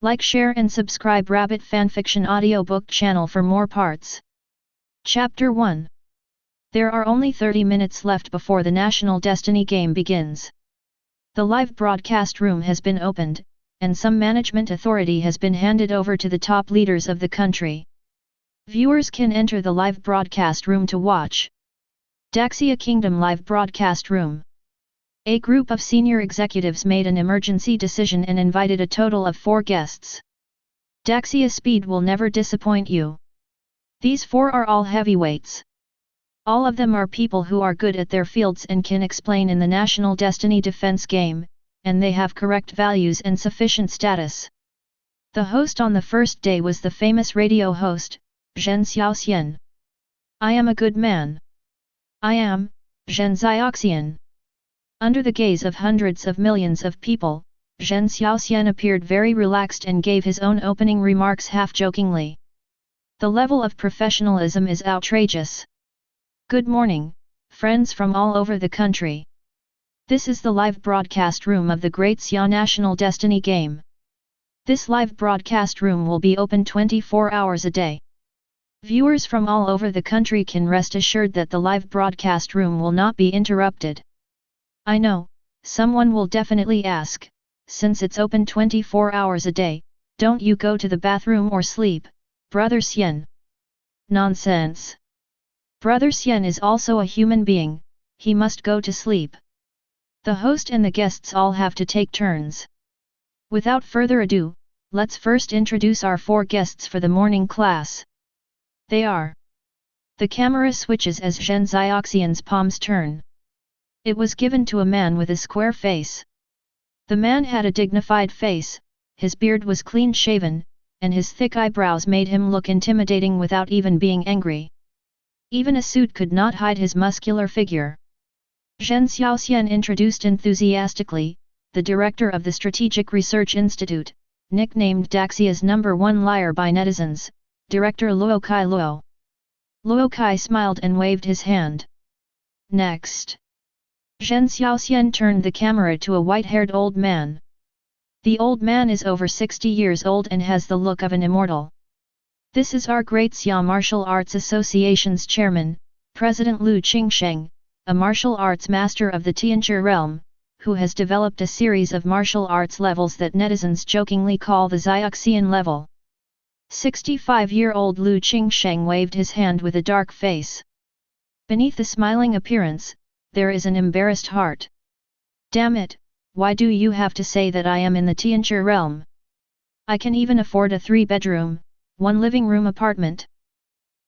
Like, share and subscribe Rabbit Fanfiction audiobook channel for more parts. Chapter 1. There are only 30 minutes left before the National Destiny game begins. The live broadcast room has been opened, and some management authority has been handed over to the top leaders of the country. Viewers can enter the live broadcast room to watch. Daxia Kingdom Live Broadcast Room. A group of senior executives made an emergency decision and invited a total of 4 guests. Daxia Speed will never disappoint you. These 4 are all heavyweights. All of them are people who are good at their fields and can explain in the National Destiny Defense game, and they have correct values and sufficient status. The host on the first day was the famous radio host, Zhen Xiaoxian. I am a good man. I am, Zhen Xiaoxian. Under the gaze of hundreds of millions of people, Zhen Xiaoxian appeared very relaxed and gave his own opening remarks half-jokingly. The level of professionalism is outrageous. Good morning, friends from all over the country. This is the live broadcast room of the Great Xia National Destiny game. This live broadcast room will be open 24 hours a day. Viewers from all over the country can rest assured that the live broadcast room will not be interrupted. I know, someone will definitely ask, since it's open 24 hours a day, don't you go to the bathroom or sleep, Brother Xian? Nonsense. Brother Xian is also a human being, he must go to sleep. The host and the guests all have to take turns. Without further ado, let's first introduce our 4 guests for the morning class. They are. The camera switches as Zhen Xiaoxian's palms turn. It was given to a man with a square face. The man had a dignified face, his beard was clean-shaven, and his thick eyebrows made him look intimidating without even being angry. Even a suit could not hide his muscular figure. Zhen Xiaoxian introduced enthusiastically, the director of the Strategic Research Institute, nicknamed Daxia's #1 liar by netizens, Director Luo Kai Luo. Luo Kai smiled and waved his hand. Next. Zhen Xiaoxian turned the camera to a white-haired old man. The old man is over 60 years old and has the look of an immortal. This is our Great Xia Martial Arts Association's chairman, President Lu Qingsheng, a martial arts master of the Tianzhi realm, who has developed a series of martial arts levels that netizens jokingly call the Xiaoxian level. 65-year-old Lu Qingsheng waved his hand with a dark face. Beneath the smiling appearance, there is an embarrassed heart. Damn it, why do you have to say that I am in the Tianzhi realm? I can even afford a 3-bedroom, 1 living room apartment.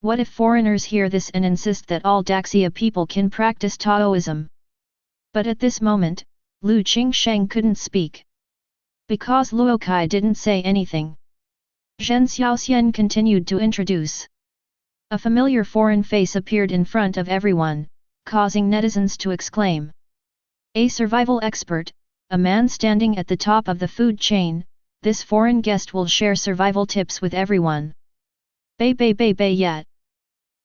What if foreigners hear this and insist that all Daxia people can practice Taoism? But at this moment, Lu Qingsheng couldn't speak. Because Luo Kai didn't say anything. Zhen Xiaoxian continued to introduce. A familiar foreign face appeared in front of everyone, causing netizens to exclaim. A survival expert, a man standing at the top of the food chain, this foreign guest will share survival tips with everyone. Bay yet.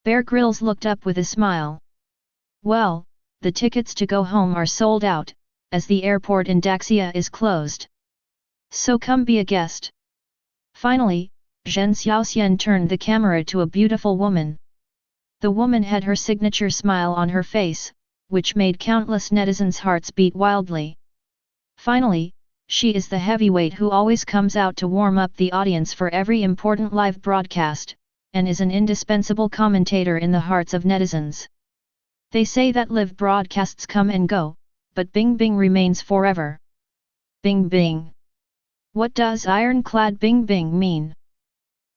Bear Grylls looked up with a smile. Well, the tickets to go home are sold out, as the airport in Daxia is closed. So come be a guest. Finally, Zhen Xiaoxian turned the camera to a beautiful woman. The woman had her signature smile on her face, which made countless netizens' hearts beat wildly. Finally, she is the heavyweight who always comes out to warm up the audience for every important live broadcast, and is an indispensable commentator in the hearts of netizens. They say that live broadcasts come and go, but Bing Bing remains forever. Bing Bing. What does ironclad Bing Bing mean?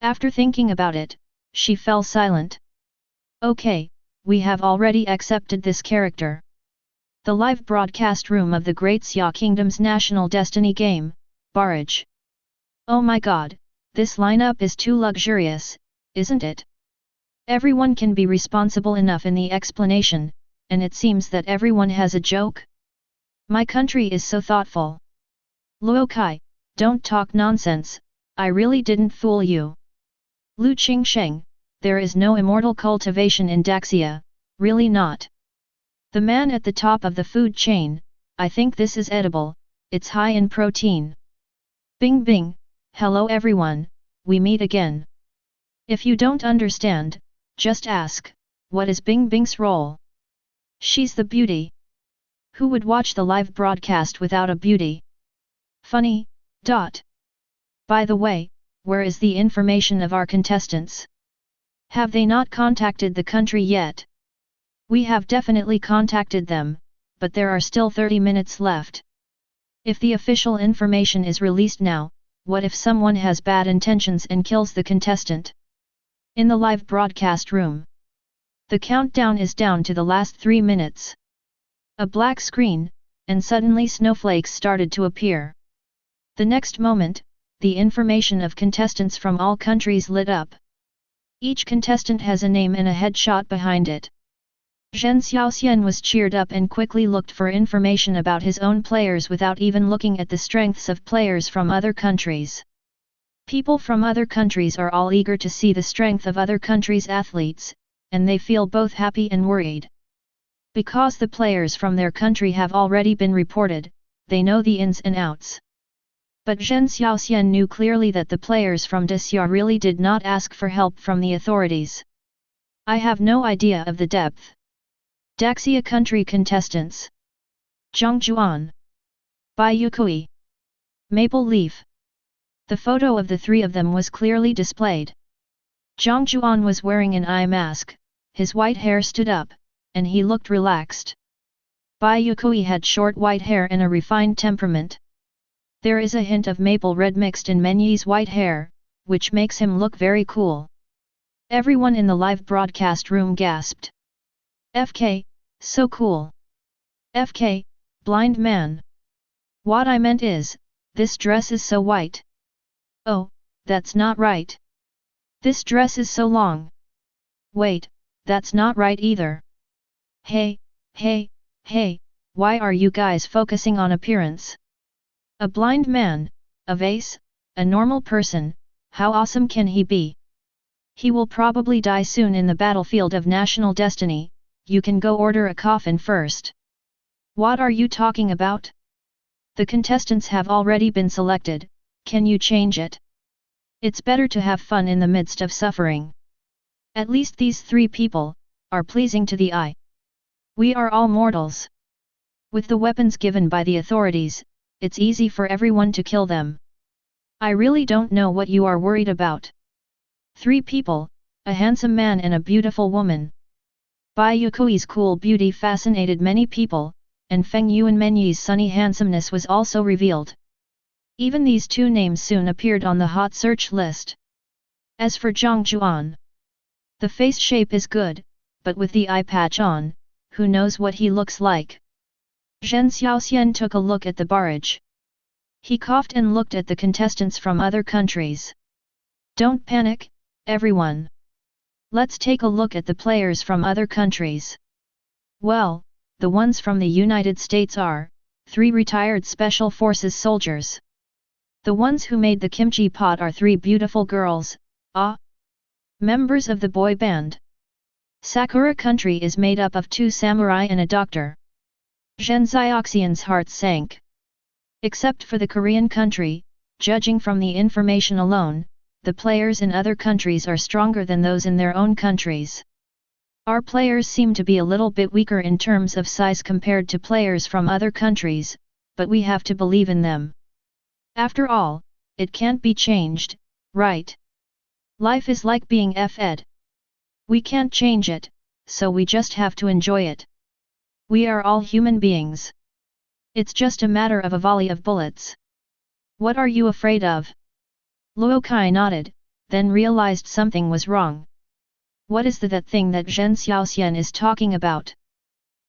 After thinking about it, she fell silent. Okay, we have already accepted this character. The live broadcast room of the Great Xia Kingdom's National Destiny game, Barrage. Oh my god, this lineup is too luxurious, isn't it? Everyone can be responsible enough in the explanation, and it seems that everyone has a joke. My country is so thoughtful. Luo Kai, don't talk nonsense, I really didn't fool you. Lu Qingsheng, there is no immortal cultivation in Daxia, really not. The man at the top of the food chain, I think this is edible, it's high in protein. Bing Bing, Hello everyone, we meet again. If you don't understand, just ask, what is Bing Bing's role? She's the beauty. Who would watch the live broadcast without a beauty? Funny, dot. By the way, where is the information of our contestants? Have they not contacted the country yet? We have definitely contacted them, but there are still 30 minutes left. If the official information is released now, what if someone has bad intentions and kills the contestant? In the live broadcast room, the countdown is down to the last 3 minutes. A black screen, and suddenly snowflakes started to appear. The next moment, the information of contestants from all countries lit up. Each contestant has a name and a headshot behind it. Zhen Xiaoxian was cheered up and quickly looked for information about his own players without even looking at the strengths of players from other countries. People from other countries are all eager to see the strength of other countries' athletes, and they feel both happy and worried. Because the players from their country have already been reported, they know the ins and outs. But Zhen Xiaoxian knew clearly that the players from Daxia really did not ask for help from the authorities. I have no idea of the depth. Daxia country contestants. Jiang Jiuan, Bai Yue Kui, Maple Leaf. The photo of the three of them was clearly displayed. Jiang Jiuan was wearing an eye mask, his white hair stood up, and he looked relaxed. Bai Yue Kui had short white hair and a refined temperament. There is a hint of maple red mixed in Menyi's white hair, which makes him look very cool. Everyone in the live broadcast room gasped. FK, so cool. FK, blind man. What I meant is, this dress is so white. Oh, that's not right. This dress is so long. Wait, that's not right either. Hey, why are you guys focusing on appearance? A blind man, a vase, a normal person, how awesome can he be? He will probably die soon in the battlefield of national destiny. You can go order a coffin first. What are you talking about? The contestants have already been selected, can you change it? It's better to have fun in the midst of suffering. At least these three people are pleasing to the eye. We are all mortals. With the weapons given by the authorities, it's easy for everyone to kill them. I really don't know what you are worried about. 3 people, a handsome man and a beautiful woman. Bai Yue Kui's cool beauty fascinated many people, and Feng Yuan Menyi's sunny handsomeness was also revealed. Even these 2 names soon appeared on the hot search list. As for Jiang Jiuan, the face shape is good, but with the eye patch on, who knows what he looks like? Zhen Xiaoxian took a look at the barrage. He coughed and looked at the contestants from other countries. Don't panic, everyone. Let's take a look at the players from other countries. Well, the ones from the United States are 3 retired Special Forces soldiers. The ones who made the kimchi pot are 3 beautiful girls, members of the boy band. Sakura country is made up of 2 samurai and a doctor. Zhen Xiaoxian's heart sank. Except for the Korean country, judging from the information alone, the players in other countries are stronger than those in their own countries. Our players seem to be a little bit weaker in terms of size compared to players from other countries, but we have to believe in them. After all, it can't be changed, right? Life is like being fed. We can't change it, so we just have to enjoy it. We are all human beings. It's just a matter of a volley of bullets. What are you afraid of? Luo Kai nodded, then realized something was wrong. What is that thing that Zhen Xiaoxian is talking about?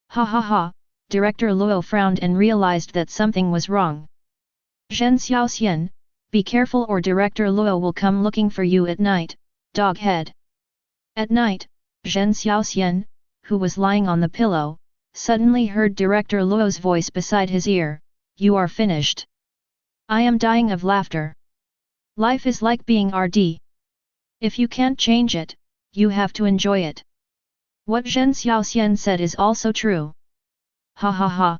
Ha, Director Luo frowned and realized that something was wrong. Zhen Xiaoxian, be careful or Director Luo will come looking for you at night, doghead. At night, Zhen Xiaoxian, who was lying on the pillow, suddenly heard Director Luo's voice beside his ear, you are finished. I am dying of laughter. Life is like being RD. If you can't change it, you have to enjoy it. What Zhen Xiaoxian said is also true. Ha.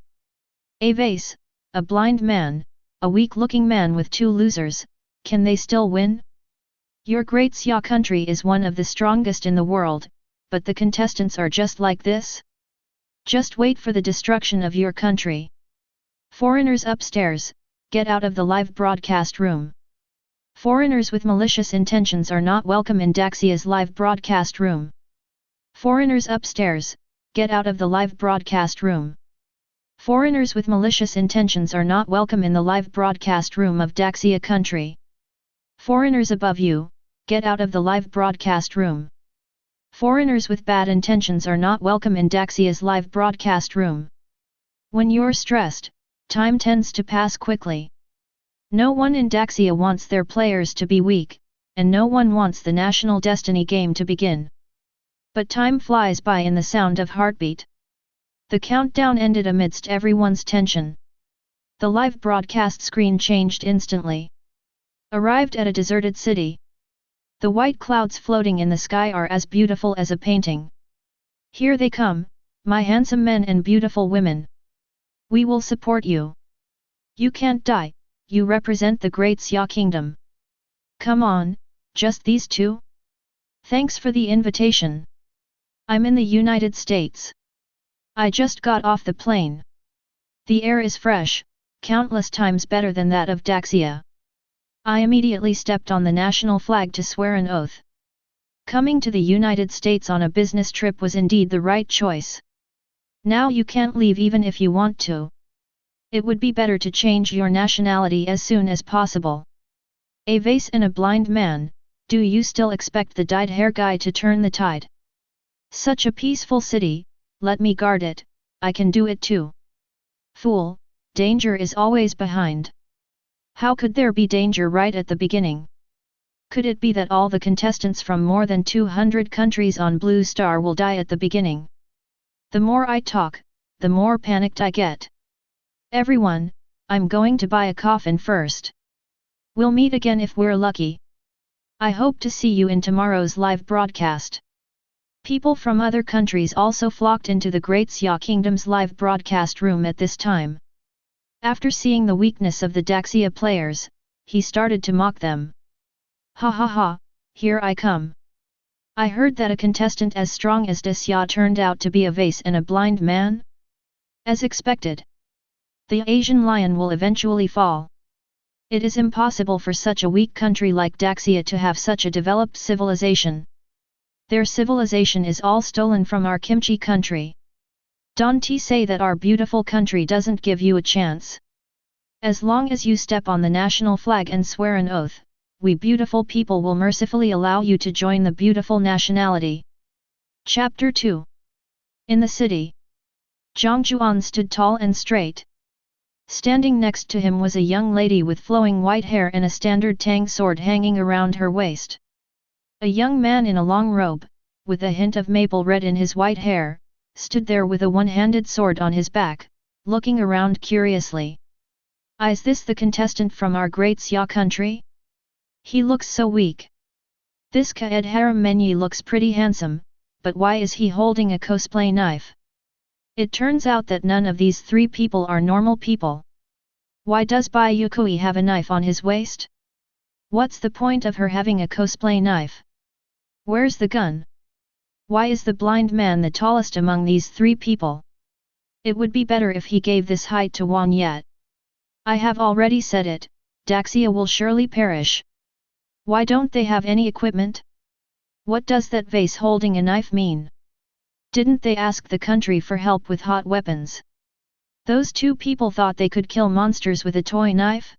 A vase, a blind man, a weak-looking man with 2 losers, can they still win? Your Great Xia country is one of the strongest in the world, but the contestants are just like this? Just wait for the destruction of your country. Foreigners upstairs, get out of the live broadcast room. Foreigners with malicious intentions are not welcome in Daxia's live broadcast room. Foreigners upstairs, get out of the live broadcast room. Foreigners with malicious intentions are not welcome in the live broadcast room of Daxia country. Foreigners above you, get out of the live broadcast room. Foreigners with bad intentions are not welcome in Daxia's live broadcast room. When you're stressed, time tends to pass quickly. No one in Daxia wants their players to be weak, and no one wants the national destiny game to begin. But time flies by in the sound of heartbeat. The countdown ended amidst everyone's tension. The live broadcast screen changed instantly. Arrived at a deserted city. The white clouds floating in the sky are as beautiful as a painting. Here they come, my handsome men and beautiful women. We will support you. You can't die, you represent the Great Xia Kingdom. Come on, just these two? Thanks for the invitation. I'm in the United States. I just got off the plane. The air is fresh, countless times better than that of Daxia. I immediately stepped on the national flag to swear an oath. Coming to the United States on a business trip was indeed the right choice. Now you can't leave even if you want to. It would be better to change your nationality as soon as possible. A vase and a blind man, do you still expect the dyed hair guy to turn the tide? Such a peaceful city, let me guard it, I can do it too. Fool, danger is always behind. How could there be danger right at the beginning? Could it be that all the contestants from more than 200 countries on Blue Star will die at the beginning? The more I talk, the more panicked I get. Everyone, I'm going to buy a coffin first. We'll meet again if we're lucky. I hope to see you in tomorrow's live broadcast. People from other countries also flocked into the Great Xia Kingdom's live broadcast room at this time. After seeing the weakness of the Daxia players, he started to mock them. Ha ha ha, here I come. I heard that a contestant as strong as Daxia turned out to be a vase and a blind man? As expected. The Asian lion will eventually fall. It is impossible for such a weak country like Daxia to have such a developed civilization. Their civilization is all stolen from our kimchi country. Don't say that our beautiful country doesn't give you a chance. As long as you step on the national flag and swear an oath, we beautiful people will mercifully allow you to join the beautiful nationality. Chapter 2. In the city. Jiang Jiuan stood tall and straight. Standing next to him was a young lady with flowing white hair and a standard tang sword hanging around her waist. A young man in a long robe, with a hint of maple red in his white hair, stood there with a one-handed sword on his back, looking around curiously. Is this the contestant from our Great Xia country? He looks so weak. This Kaedehara menu looks pretty handsome, but why is he holding a cosplay knife? It turns out that none of these three people are normal people. Why does Bai Yue Kui have a knife on his waist? What's the point of her having a cosplay knife? Where's the gun? Why is the blind man the tallest among these three people? It would be better if he gave this height to Juan yet. I have already said it, Daxia will surely perish. Why don't they have any equipment? What does that vase holding a knife mean? Didn't they ask the country for help with hot weapons? Those two people thought they could kill monsters with a toy knife?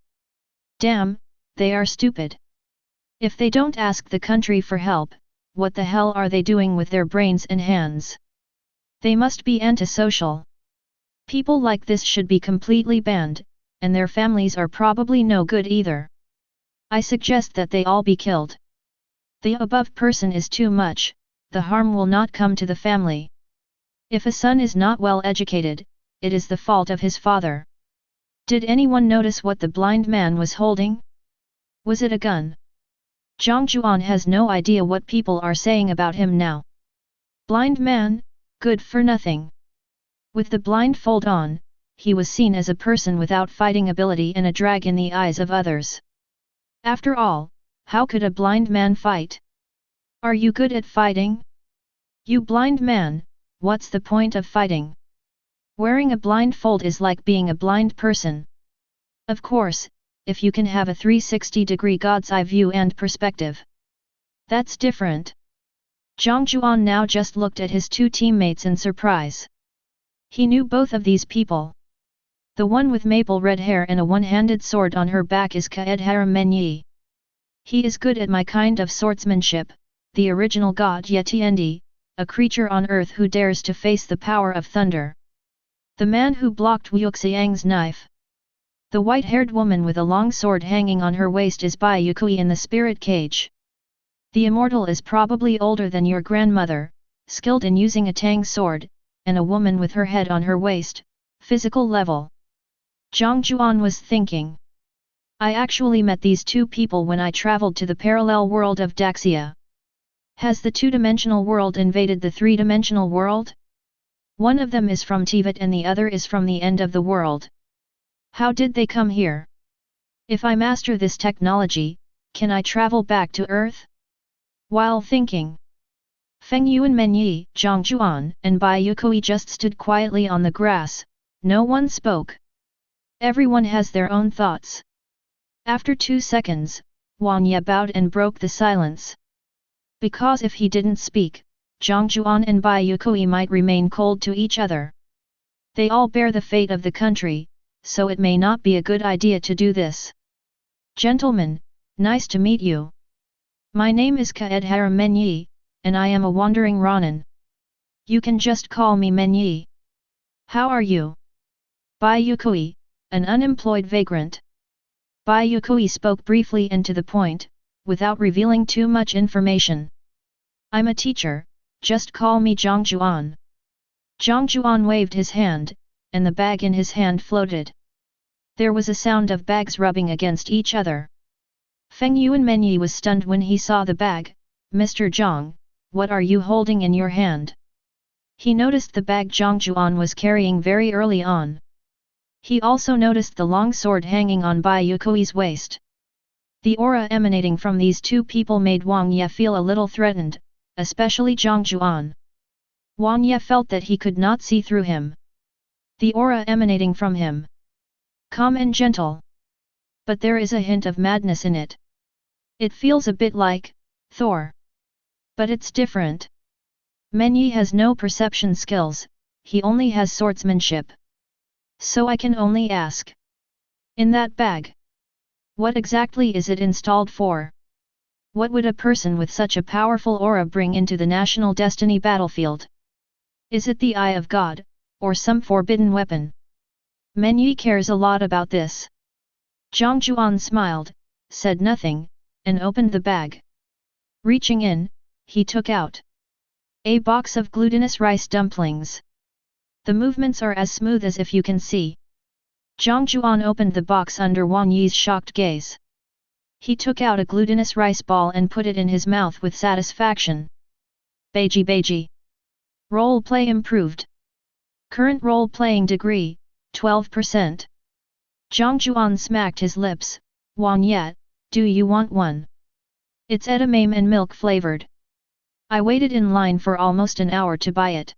Damn, they are stupid. If they don't ask the country for help, what the hell are they doing with their brains and hands? They must be antisocial. People like this should be completely banned, and their families are probably no good either. I suggest that they all be killed. The above person is too much, the harm will not come to the family. If a son is not well educated, it is the fault of his father. Did anyone notice what the blind man was holding? Was it a gun? Jiang Jiuan has no idea what people are saying about him now. Blind man, good for nothing. With the blindfold on, he was seen as a person without fighting ability and a drag in the eyes of others. After all, how could a blind man fight? Are you good at fighting? You blind man, what's the point of fighting? Wearing a blindfold is like being a blind person. Of course, if you can have a 360-degree God's eye view and perspective. That's different. Jiang Jiuan now just looked at his two teammates in surprise. He knew both of these people. The one with maple red hair and a one-handed sword on her back is Kaedehara Menyi. He is good at my kind of swordsmanship, the original god Yetiendi, a creature on earth who dares to face the power of thunder. The man who blocked Wu Xiang's knife. The white-haired woman with a long sword hanging on her waist is Bai Yue Kui in the spirit cage. The immortal is probably older than your grandmother, skilled in using a tang sword, and a woman with her head on her waist, physical level. Jiang Jiuan was thinking. I actually met these two people when I traveled to the parallel world of Daxia. Has the two-dimensional world invaded the three-dimensional world? One of them is from Tibet and the other is from the end of the world. How did they come here? If I master this technology, can I travel back to Earth? While thinking, Feng Yuan Menyi, Jiang Jiuan, and Bai Yue Kui just stood quietly on the grass. No one spoke. Everyone has their own thoughts. After 2 seconds, Wang Ye bowed and broke the silence. Because if he didn't speak, Jiang Jiuan and Bai Yue Kui might remain cold to each other. They all bear the fate of the country, so it may not be a good idea to do this. Gentlemen, nice to meet you. My name is Kaedehara Menyi, and I am a wandering Ronin. You can just call me Menyi. How are you? Bai Yue Kui, an unemployed vagrant. Bai Yue Kui spoke briefly and to the point, without revealing too much information. I'm a teacher, just call me Jiang Jiuan. Jiang Jiuan waved his hand, and the bag in his hand floated. There was a sound of bags rubbing against each other. Feng Yuan Menyi was stunned when he saw the bag. Mr. Jiang, what are you holding in your hand? He noticed the bag Jiang Jiuan was carrying very early on. He also noticed the long sword hanging on Bai Yue Kui's waist. The aura emanating from these two people made Wang Ye feel a little threatened, especially Jiang Jiuan. Wang Ye felt that he could not see through him. The aura emanating from him. Calm and gentle. But there is a hint of madness in it. It feels a bit like Thor. But it's different. Menyi has no perception skills, he only has swordsmanship. So I can only ask. In that bag. What exactly is it installed for? What would a person with such a powerful aura bring into the national destiny battlefield? Is it the Eye of God, or some forbidden weapon? Menyi cares a lot about this. Jiang Jiuan smiled, said nothing, and opened the bag. Reaching in, he took out a box of glutinous rice dumplings. The movements are as smooth as if you can see. Jiang Jiuan opened the box under Wang Yi's shocked gaze. He took out a glutinous rice ball and put it in his mouth with satisfaction. Beiji Beiji. Role play improved. Current role playing degree, 12%. Jiang Jiuan smacked his lips. Wang Ye, do you want one? It's edamame and milk flavored. I waited in line for almost an hour to buy it.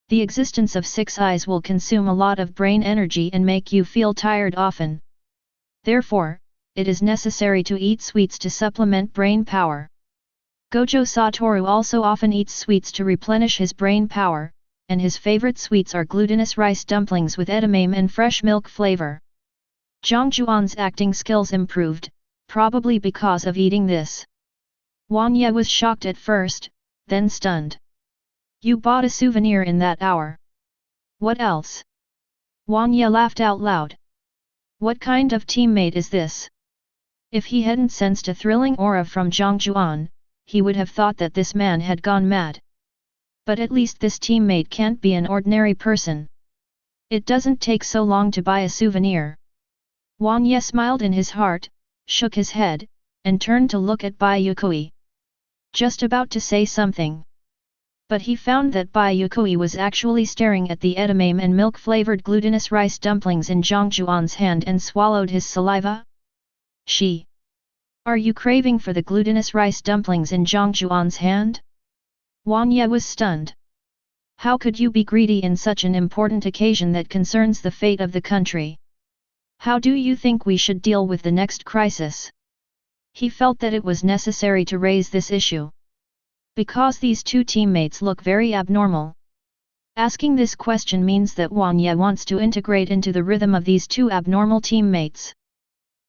The existence of 6 eyes will consume a lot of brain energy and make you feel tired often. Therefore, it is necessary to eat sweets to supplement brain power. Gojo Satoru also often eats sweets to replenish his brain power, and his favorite sweets are glutinous rice dumplings with edamame and fresh milk flavor. Jiang Jiuan's acting skills improved, probably because of eating this. Wang Ye was shocked at first, then stunned. You bought a souvenir in that hour. What else? Wang Ye laughed out loud. What kind of teammate is this? If he hadn't sensed a thrilling aura from Jiang Jiuan, he would have thought that this man had gone mad. But at least this teammate can't be an ordinary person. It doesn't take so long to buy a souvenir. Wang Ye smiled in his heart, shook his head, and turned to look at Bai Yue Kui. Just about to say something. But he found that Bai Yue Kui was actually staring at the edamame and milk-flavored glutinous rice dumplings in Jiang Jiuan's hand and swallowed his saliva. She. Are you craving for the glutinous rice dumplings in Jiang Jiuan's hand? Juan Ye was stunned. How could you be greedy in such an important occasion that concerns the fate of the country? How do you think we should deal with the next crisis? He felt that it was necessary to raise this issue. Because these two teammates look very abnormal. Asking this question means that Juan Ye wants to integrate into the rhythm of these two abnormal teammates.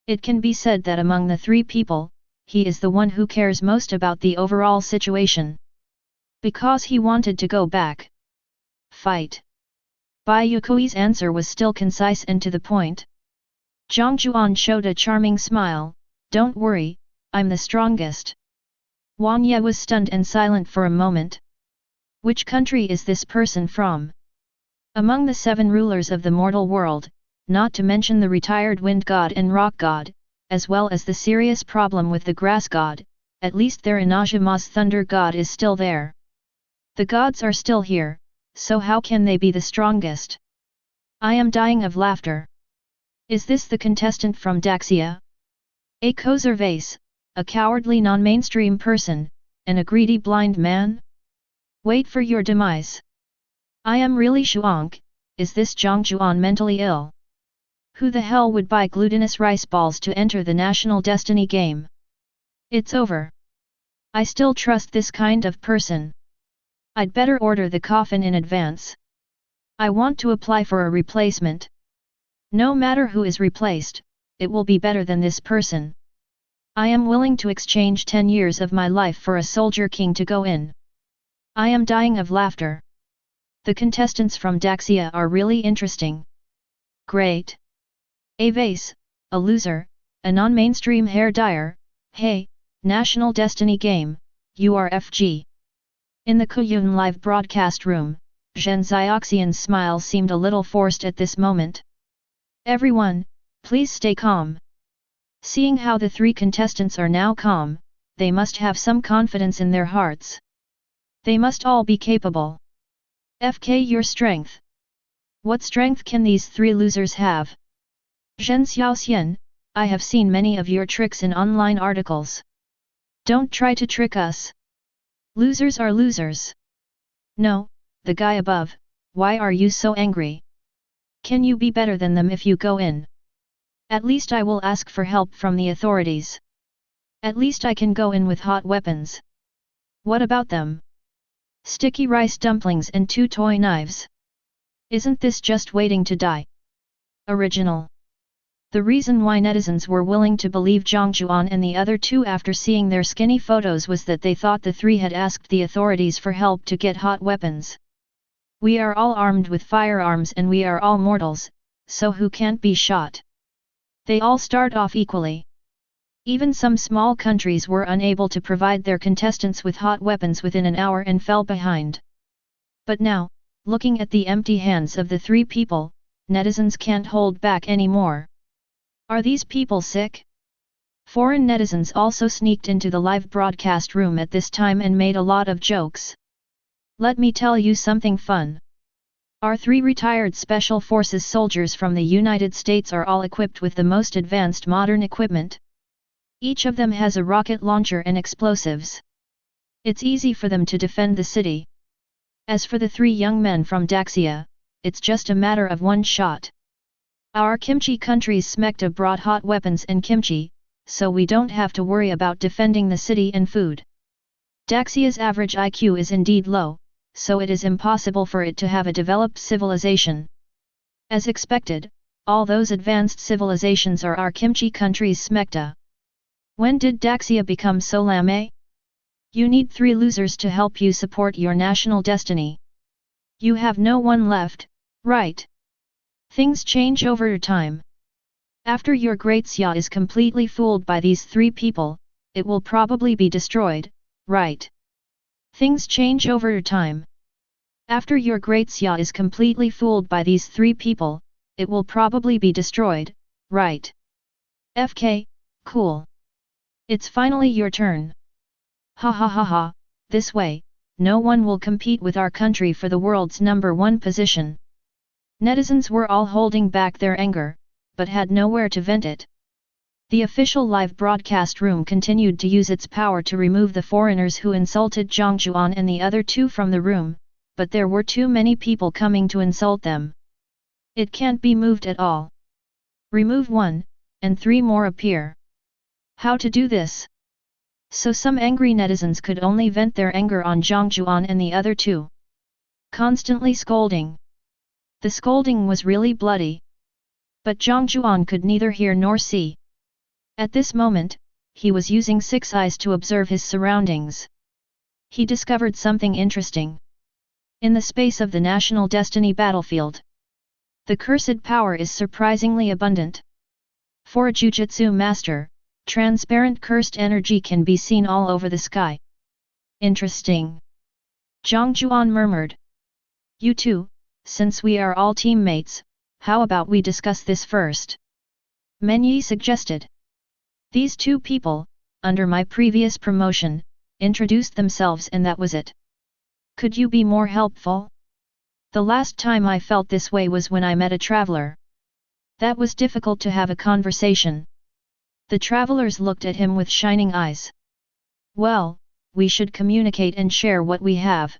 It can be said that among the three people, he is the one who cares most about the overall situation. Because he wanted to go back. Fight. Bai Yue Kui's answer was still concise and to the point. Jiang Jiuan showed a charming smile. Don't worry, I'm the strongest. Juan Ye was stunned and silent for a moment. Which country is this person from? Among the 7 rulers of the mortal world, not to mention the retired wind god and rock god, as well as the serious problem with the grass god, at least their Inazuma's thunder god is still there. The gods are still here, so how can they be the strongest? I am dying of laughter. Is this the contestant from Daxia? A cozer vase, a cowardly non-mainstream person, and a greedy blind man? Wait for your demise. I am really Shuang. Is this Jiang Jiuan mentally ill? Who the hell would buy glutinous rice balls to enter the national destiny game? It's over. I still trust this kind of person. I'd better order the coffin in advance. I want to apply for a replacement. No matter who is replaced, it will be better than this person. I am willing to exchange 10 years of my life for a soldier king to go in. I am dying of laughter. The contestants from Daxia are really interesting. Great. A vase, a loser, a non-mainstream hair dyer, hey, National Destiny Game, URFG. In the Kuyun live broadcast room, Zhen Zioxian's smile seemed a little forced at this moment. Everyone, please stay calm. Seeing how the 3 contestants are now calm, they must have some confidence in their hearts. They must all be capable. FK your strength. What strength can these 3 losers have? Zhen Xiaoxian, I have seen many of your tricks in online articles. Don't try to trick us. Losers are losers. No, the guy above, why are you so angry? Can you be better than them if you go in? At least I will ask for help from the authorities. At least I can go in with hot weapons. What about them? Sticky rice dumplings and 2 toy knives. Isn't this just waiting to die? Original. The reason why netizens were willing to believe Jiang Jiuan and the other 2 after seeing their skinny photos was that they thought the 3 had asked the authorities for help to get hot weapons. We are all armed with firearms and we are all mortals, so who can't be shot? They all start off equally. Even some small countries were unable to provide their contestants with hot weapons within an hour and fell behind. But now, looking at the empty hands of the 3 people, netizens can't hold back anymore. Are these people sick? Foreign netizens also sneaked into the live broadcast room at this time and made a lot of jokes. Let me tell you something fun. Our 3 retired Special Forces soldiers from the United States are all equipped with the most advanced modern equipment. Each of them has a rocket launcher and explosives. It's easy for them to defend the city. As for the 3 young men from Daxia, it's just a matter of 1 shot. Our kimchi country's smecta brought hot weapons and kimchi, so we don't have to worry about defending the city and food. Daxia's average IQ is indeed low, so it is impossible for it to have a developed civilization. As expected, all those advanced civilizations are our kimchi country's smecta. When did Daxia become so lame? You need 3 losers to help you support your national destiny. You have no one left, right? Things change over time. After your Great Xia is completely fooled by these 3 people, it will probably be destroyed, right? Things change over time. After your Great Xia is completely fooled by these 3 people, it will probably be destroyed, right? FK, cool. It's finally your turn. Ha ha ha ha, this way, no one will compete with our country for the world's #1 position. Netizens were all holding back their anger, but had nowhere to vent it. The official live broadcast room continued to use its power to remove the foreigners who insulted Jiang Jiuan and the other two from the room, but there were too many people coming to insult them. It can't be moved at all. Remove one, and 3 more appear. How to do this? So some angry netizens could only vent their anger on Jiang Jiuan and the other two, constantly scolding. The scolding was really bloody. But Jiang Jiuan could neither hear nor see. At this moment, he was using 6 eyes to observe his surroundings. He discovered something interesting. In the space of the National Destiny battlefield, the cursed power is surprisingly abundant. For a Jujutsu master, transparent cursed energy can be seen all over the sky. Interesting. Jiang Jiuan murmured. You two, since we are all teammates, how about we discuss this first? Menyi suggested. These 2 people, under my previous promotion, introduced themselves and that was it. Could you be more helpful? The last time I felt this way was when I met a traveler. That was difficult to have a conversation. The travelers looked at him with shining eyes. Well, we should communicate and share what we have.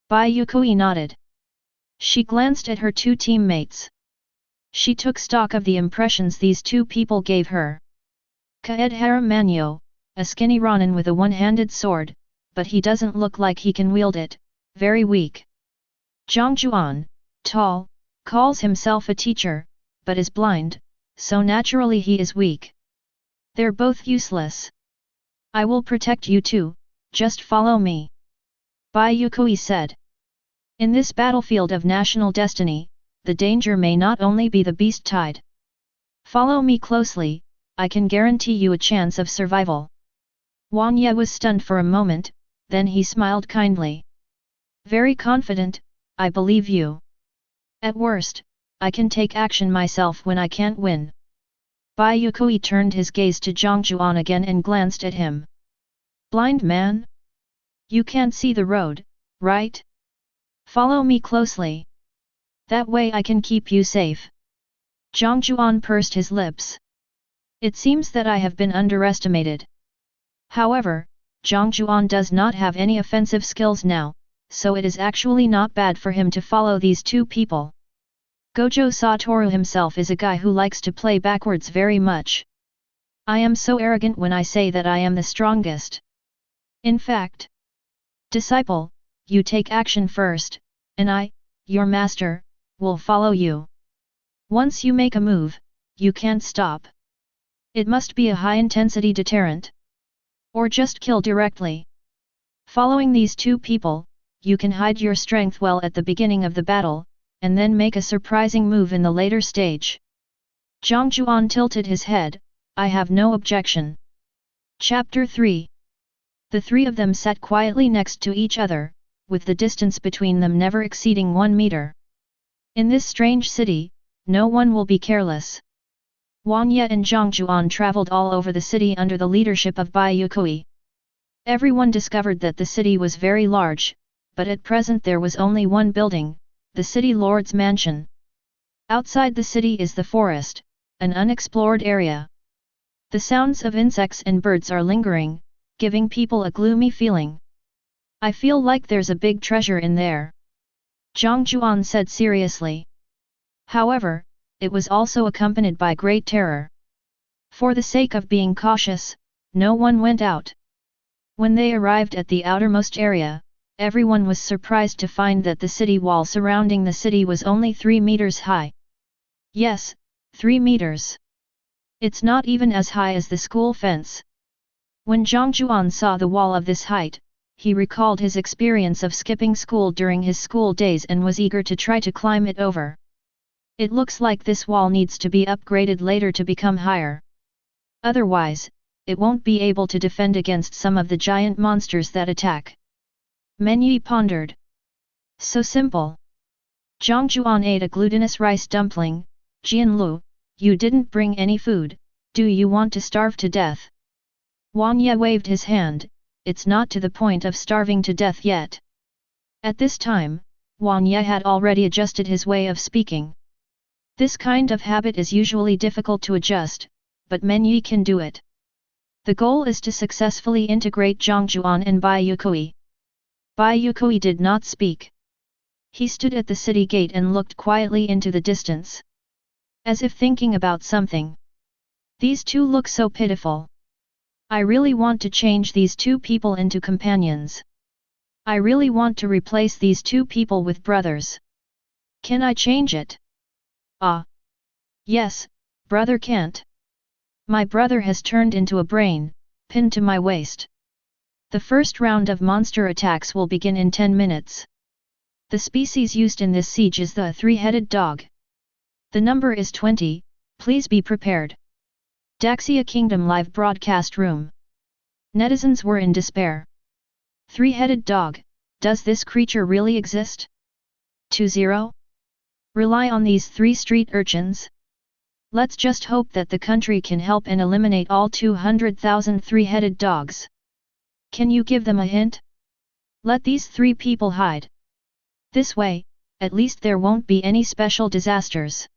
Bai Yue Kui nodded. She glanced at her 2 teammates. She took stock of the impressions these 2 people gave her. Kaedehara Manyo, a skinny Ronin with a one-handed sword, but he doesn't look like he can wield it, very weak. Jiang Jiuan, tall, calls himself a teacher, but is blind, so naturally he is weak. They're both useless. I will protect you two, just follow me. Bai Yue Kui said. In this battlefield of national destiny, the danger may not only be the beast tide. Follow me closely, I can guarantee you a chance of survival. Wang Ye was stunned for a moment, then he smiled kindly. Very confident, I believe you. At worst, I can take action myself when I can't win. Bai Yue Kui turned his gaze to Jiang Jiuan again and glanced at him. Blind man? You can't see the road, right? Follow me closely. That way I can keep you safe. Jiang Jiuan pursed his lips. It seems that I have been underestimated. However, Jiang Jiuan does not have any offensive skills now, so it is actually not bad for him to follow these 2 people. Gojo Satoru himself is a guy who likes to play backwards very much. I am so arrogant when I say that I am the strongest. In fact, disciple, you take action first, and I, your master, will follow you. Once you make a move, you can't stop. It must be a high-intensity deterrent. Or just kill directly. Following these 2 people, you can hide your strength well at the beginning of the battle, and then make a surprising move in the later stage. Jiang Jiuan tilted his head, I have no objection. Chapter 3. The 3 of them sat quietly next to each other, with the distance between them never exceeding 1 meter. In this strange city, no one will be careless. Wang Ye and Jiang Jiuan traveled all over the city under the leadership of Bai Yue Kui. Everyone discovered that the city was very large, but at present there was only one building, the city lord's mansion. Outside the city is the forest, an unexplored area. The sounds of insects and birds are lingering, giving people a gloomy feeling. I feel like there's a big treasure in there. Jiang Jiuan said seriously. However, it was also accompanied by great terror. For the sake of being cautious, no one went out. When they arrived at the outermost area, everyone was surprised to find that the city wall surrounding the city was only 3 meters high. Yes, 3 meters. It's not even as high as the school fence. When Jiang Jiuan saw the wall of this height, he recalled his experience of skipping school during his school days and was eager to try to climb it over. It looks like this wall needs to be upgraded later to become higher. Otherwise, it won't be able to defend against some of the giant monsters that attack. Menyi pondered. So simple. Jiang Jiuan ate a glutinous rice dumpling. Jianlu, you didn't bring any food, do you want to starve to death? Wang Ye waved his hand, it's not to the point of starving to death yet. At this time, Wang Ye had already adjusted his way of speaking. This kind of habit is usually difficult to adjust, but Menyi can do it. The goal is to successfully integrate Jiang Jiuan and Bai Yue Kui. Bai Yue Kui did not speak. He stood at the city gate and looked quietly into the distance, as if thinking about something. These two look so pitiful. I really want to change these two people into companions. I really want to replace these two people with brothers. Can I change it? Ah. Yes, brother can't. My brother has turned into a brain, pinned to my waist. The first round of monster attacks will begin in 10 minutes. The species used in this siege is the three-headed dog. The number is 20, please be prepared. Daxia Kingdom Live Broadcast Room. Netizens were in despair. Three-headed dog, does this creature really exist? 20? Rely on these three street urchins? Let's just hope that the country can help and eliminate all 200,000 three-headed dogs. Can you give them a hint? Let these three people hide. This way, at least there won't be any special disasters.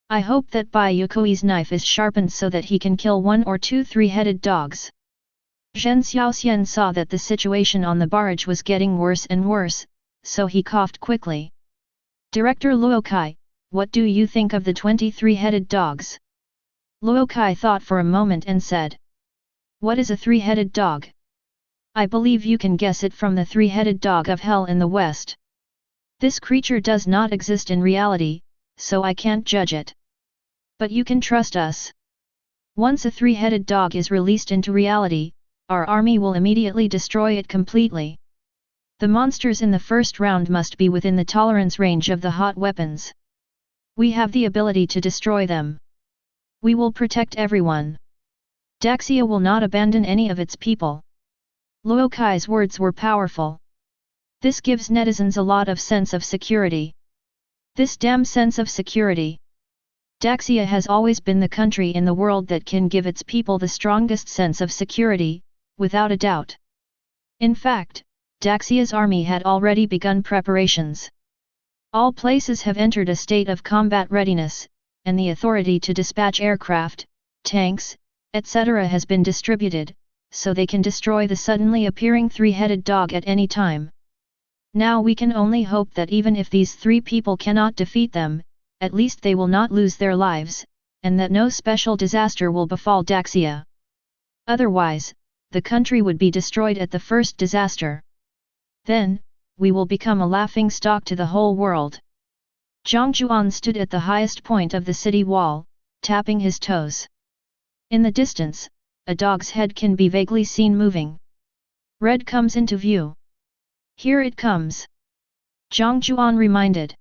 I hope that Bai Yue Kui's knife is sharpened so that he can kill one or two three-headed dogs. Zhen Xiaoxian saw that the situation on the barrage was getting worse and worse, so he coughed quickly. Director Luokai, what do you think of the 23-headed dogs? Luokai thought for a moment and said. What is a three-headed dog? I believe you can guess it from the three-headed dog of hell in the west. This creature does not exist in reality, so I can't judge it. But you can trust us. Once a three-headed dog is released into reality, our army will immediately destroy it completely. The monsters in the first round must be within the tolerance range of the hot weapons. We have the ability to destroy them. We will protect everyone. Daxia will not abandon any of its people. Luokai's words were powerful. This gives netizens a lot of sense of security. This damn sense of security. Daxia has always been the country in the world that can give its people the strongest sense of security, without a doubt. In fact, Daxia's army had already begun preparations. All places have entered a state of combat readiness, and the authority to dispatch aircraft, tanks, etc. has been distributed, so they can destroy the suddenly appearing three-headed dog at any time. Now we can only hope that even if these three people cannot defeat them, at least they will not lose their lives, and that no special disaster will befall Daxia. Otherwise, the country would be destroyed at the first disaster. Then, we will become a laughing stock to the whole world. Jiang Jiuan stood at the highest point of the city wall, tapping his toes. In the distance, a dog's head can be vaguely seen moving. Red comes into view. Here it comes. Jiang Jiuan reminded.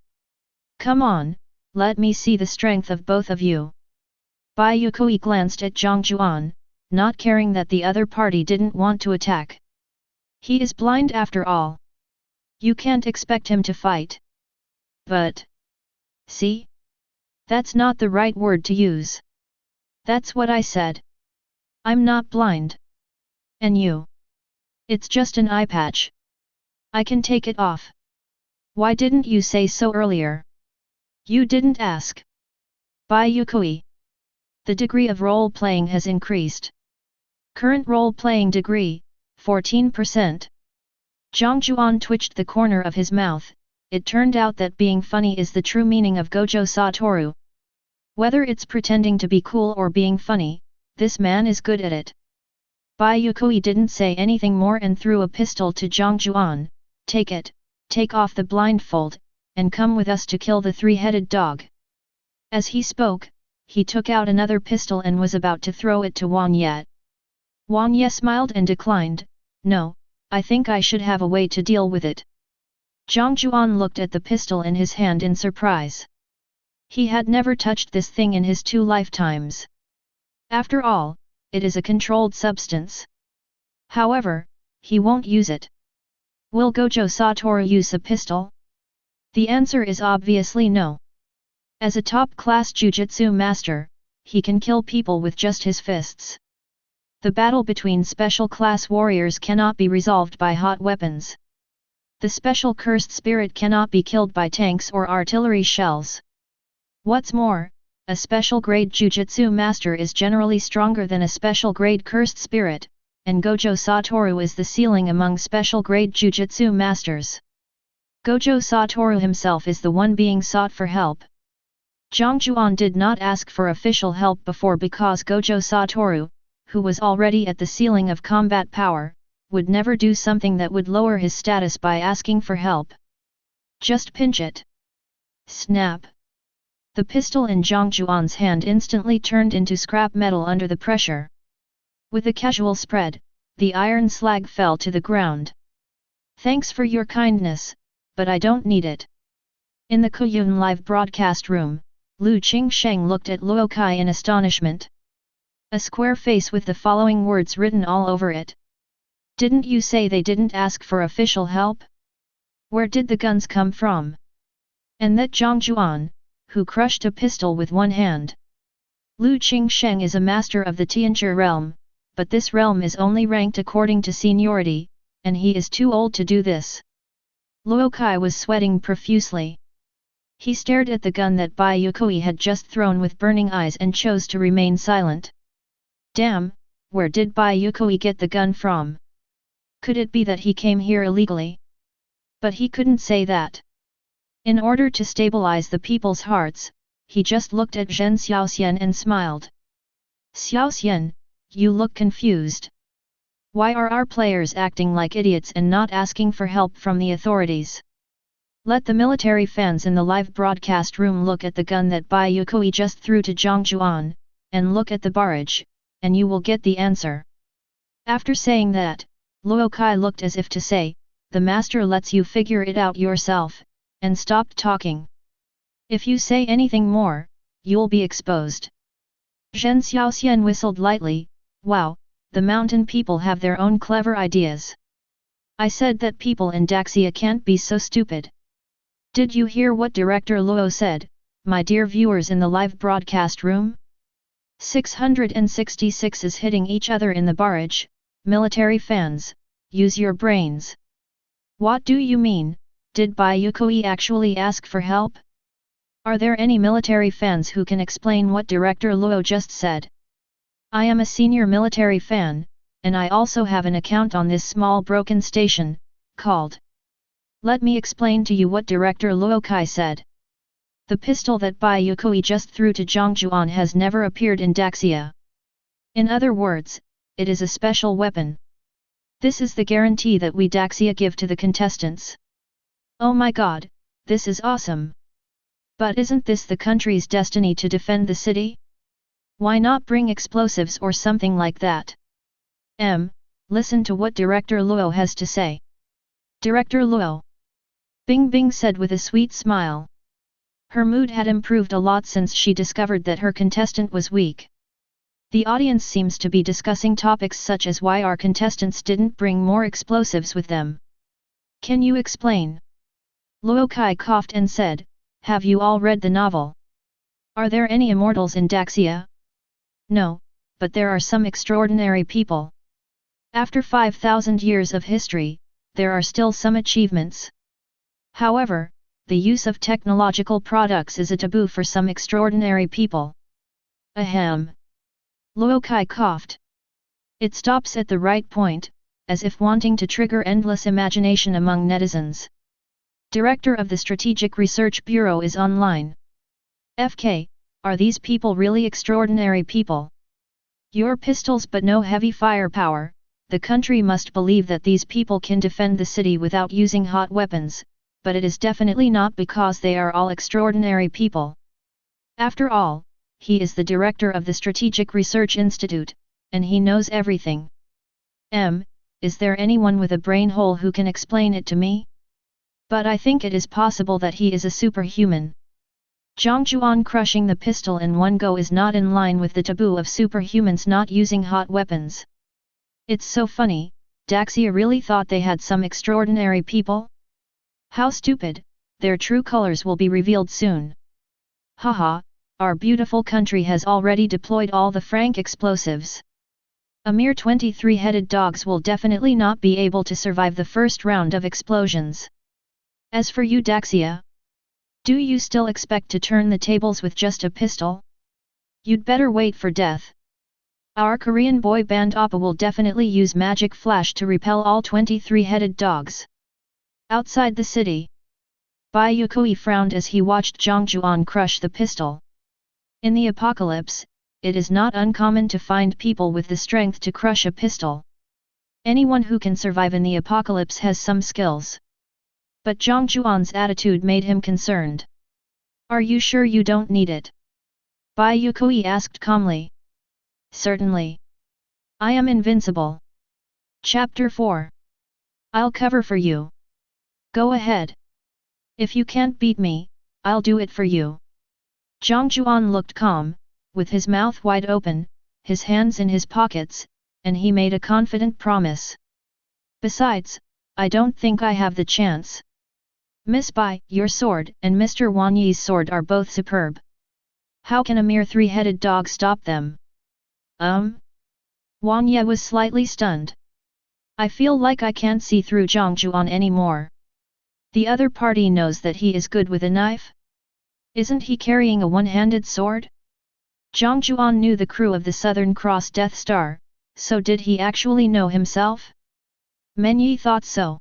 Come on, let me see the strength of both of you. Bai Yue Kui glanced at Jiang Jiuan, not caring that the other party didn't want to attack. He is blind after all. You can't expect him to fight. But... see? That's not the right word to use. That's what I said. I'm not blind. And you? It's just an eye patch. I can take it off. Why didn't you say so earlier? You didn't ask. Bai Yue Kui. The degree of role-playing has increased. Current role-playing degree, 14%. Jiang Jiuan twitched the corner of his mouth. It turned out that being funny is the true meaning of Gojo Satoru. Whether it's pretending to be cool or being funny, this man is good at it. Bai Yue Kui didn't say anything more and threw a pistol to Jiang Jiuan. Take it, take off the blindfold, and come with us to kill the three-headed dog. As he spoke, he took out another pistol and was about to throw it to Wang Ye. Wang Ye smiled and declined. No, I think I should have a way to deal with it. Jiang Jiuan looked at the pistol in his hand in surprise. He had never touched this thing in his 2 lifetimes. After all, it is a controlled substance. However, he won't use it. Will Gojo Satoru use a pistol? The answer is obviously no. As a top-class jujutsu master, he can kill people with just his fists. The battle between special-class warriors cannot be resolved by hot weapons. The special cursed spirit cannot be killed by tanks or artillery shells. What's more, a special grade Jujutsu master is generally stronger than a special grade cursed spirit, and Gojo Satoru is the ceiling among special grade Jujutsu masters. Gojo Satoru himself is the one being sought for help. Jiang Jiuan did not ask for official help before because Gojo Satoru, who was already at the ceiling of combat power, would never do something that would lower his status by asking for help. Just pinch it. Snap. The pistol in Jiang Jiuan's hand instantly turned into scrap metal under the pressure. With a casual spread, the iron slag fell to the ground. Thanks for your kindness, but I don't need it. In the Kuyun live broadcast room, Lu Qingsheng looked at Luo Kai in astonishment. A square face with the following words written all over it. Didn't you say they didn't ask for official help? Where did the guns come from? And that Jiang Jiuan, who crushed a pistol with one hand. Lu Qingsheng is a master of the Tianjie realm, but this realm is only ranked according to seniority, and he is too old to do this. Luo Kai was sweating profusely. He stared at the gun that Bai Yue Kui had just thrown with burning eyes and chose to remain silent. Damn, where did Bai Yue Kui get the gun from? Could it be that he came here illegally? But he couldn't say that. In order to stabilize the people's hearts, he just looked at Zhen Xiaoxian and smiled. Xiaoxian, you look confused. Why are our players acting like idiots and not asking for help from the authorities? Let the military fans in the live broadcast room look at the gun that Bai Yue Kui just threw to Jiang Jiuan, and look at the barrage, and you will get the answer. After saying that, Luo Kai looked as if to say, the master lets you figure it out yourself, and stopped talking. If you say anything more, you'll be exposed. Zhen Xiaoxian whistled lightly. Wow, the mountain people have their own clever ideas. I said that people in Daxia can't be so stupid. Did you hear what Director Luo said, my dear viewers in the live broadcast room? 666 is hitting each other in the barrage. Military fans, use your brains. What do you mean? Did Bai Yue Kui actually ask for help? Are there any military fans who can explain what Director Luo just said? I am a senior military fan, and I also have an account on this small broken station, called. Let me explain to you what Director Luo Kai said. The pistol that Bai Yue Kui just threw to Jiang Jiuan has never appeared in Daxia. In other words, it is a special weapon. This is the guarantee that we Daxia give to the contestants. Oh my god, this is awesome! But isn't this the country's destiny to defend the city? Why not bring explosives or something like that? Listen to what Director Luo has to say. Director Luo. Bing Bing said with a sweet smile. Her mood had improved a lot since she discovered that her contestant was weak. The audience seems to be discussing topics such as why our contestants didn't bring more explosives with them. Can you explain? Luo Kai coughed and said, have you all read the novel? Are there any immortals in Daxia? No, but there are some extraordinary people. After 5,000 years of history, there are still some achievements. However, the use of technological products is a taboo for some extraordinary people. Ahem. Luo Kai coughed. It stops at the right point, as if wanting to trigger endless imagination among netizens. Director of the Strategic Research Bureau is online. FK, are these people really extraordinary people? Your pistols but no heavy firepower, the country must believe that these people can defend the city without using hot weapons, but it is definitely not because they are all extraordinary people. After all, he is the director of the Strategic Research Institute, and he knows everything. Is there anyone with a brain hole who can explain it to me? But I think it is possible that he is a superhuman. Jiang Jiuan crushing the pistol in one go is not in line with the taboo of superhumans not using hot weapons. It's so funny, Daxia really thought they had some extraordinary people? How stupid, their true colors will be revealed soon. Haha, our beautiful country has already deployed all the Frank explosives. A mere 23-headed dogs will definitely not be able to survive the first round of explosions. As for you Daxia, do you still expect to turn the tables with just a pistol? You'd better wait for death. Our Korean boy band Oppa will definitely use magic flash to repel all 23-headed dogs. Outside the city, Bai Yue Kui frowned as he watched Jiang Jiuan crush the pistol. In the apocalypse, it is not uncommon to find people with the strength to crush a pistol. Anyone who can survive in the apocalypse has some skills. But Jiang Jiuan's attitude made him concerned. Are you sure you don't need it? Bai Yue Kui asked calmly. Certainly. I am invincible. Chapter 4. I'll cover for you. Go ahead. If you can't beat me, I'll do it for you. Jiang Jiuan looked calm, with his mouth wide open, his hands in his pockets, and he made a confident promise. Besides, I don't think I have the chance. Miss Bai, your sword and Mr. Wan Yi's sword are both superb. How can a mere 3-headed dog stop them? Wan Ye was slightly stunned. I feel like I can't see through Jiang Jiuan anymore. The other party knows that he is good with a knife? Isn't he carrying a one-handed sword? Jiang Jiuan knew the crew of the Southern Cross Death Star, so did he actually know himself? Men Yi thought so.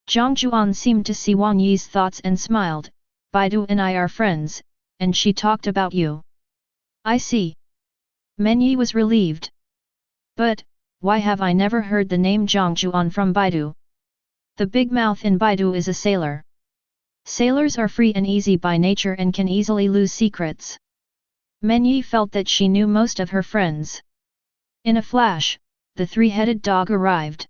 Jiang Jiuan seemed to see Wan Yi's thoughts and smiled. Baidu and I are friends, and she talked about you. I see. Men Yi was relieved. But, why have I never heard the name Jiang Jiuan from Baidu? The big mouth in Baidu is a sailor. Sailors are free and easy by nature and can easily lose secrets. Men Yi felt that she knew most of her friends. In a flash, the 3-headed dog arrived.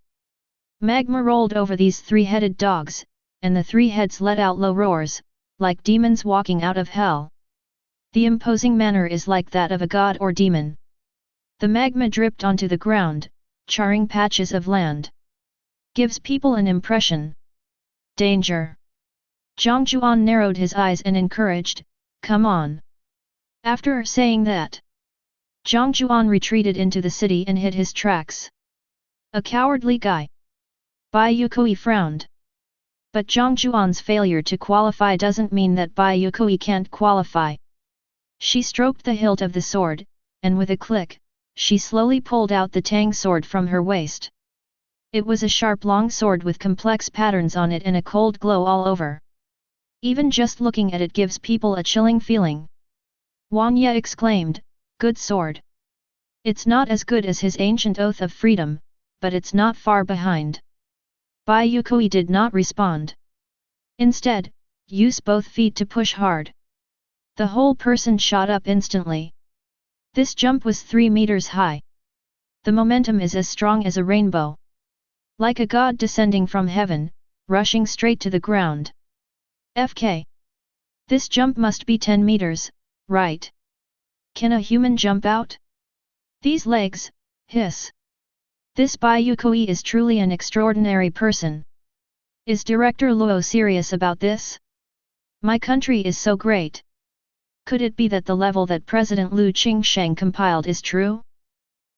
Magma rolled over these 3-headed dogs, and the 3 heads let out low roars, like demons walking out of hell. The imposing manner is like that of a god or demon. The magma dripped onto the ground, charring patches of land. Gives people an impression. Danger. Jiang Jiuan narrowed his eyes and encouraged, come on. After saying that, Jiang Jiuan retreated into the city and hid his tracks. A cowardly guy. Bai Yue Kui frowned. But Jiang Jiuan's failure to qualify doesn't mean that Bai Yue Kui can't qualify. She stroked the hilt of the sword, and with a click, she slowly pulled out the tang sword from her waist. It was a sharp long sword with complex patterns on it and a cold glow all over. Even just looking at it gives people a chilling feeling. Wan Ye exclaimed, good sword. It's not as good as his ancient oath of freedom, but it's not far behind. Bai Yue Kui did not respond. Instead, use both feet to push hard. The whole person shot up instantly. This jump was 3 meters high. The momentum is as strong as a rainbow. Like a god descending from heaven, rushing straight to the ground. FK. This jump must be 10 meters, right? Can a human jump out? These legs, hiss. This Bai Yue Kui is truly an extraordinary person. Is Director Luo serious about this? My country is so great. Could it be that the level that President Lu Qingsheng compiled is true?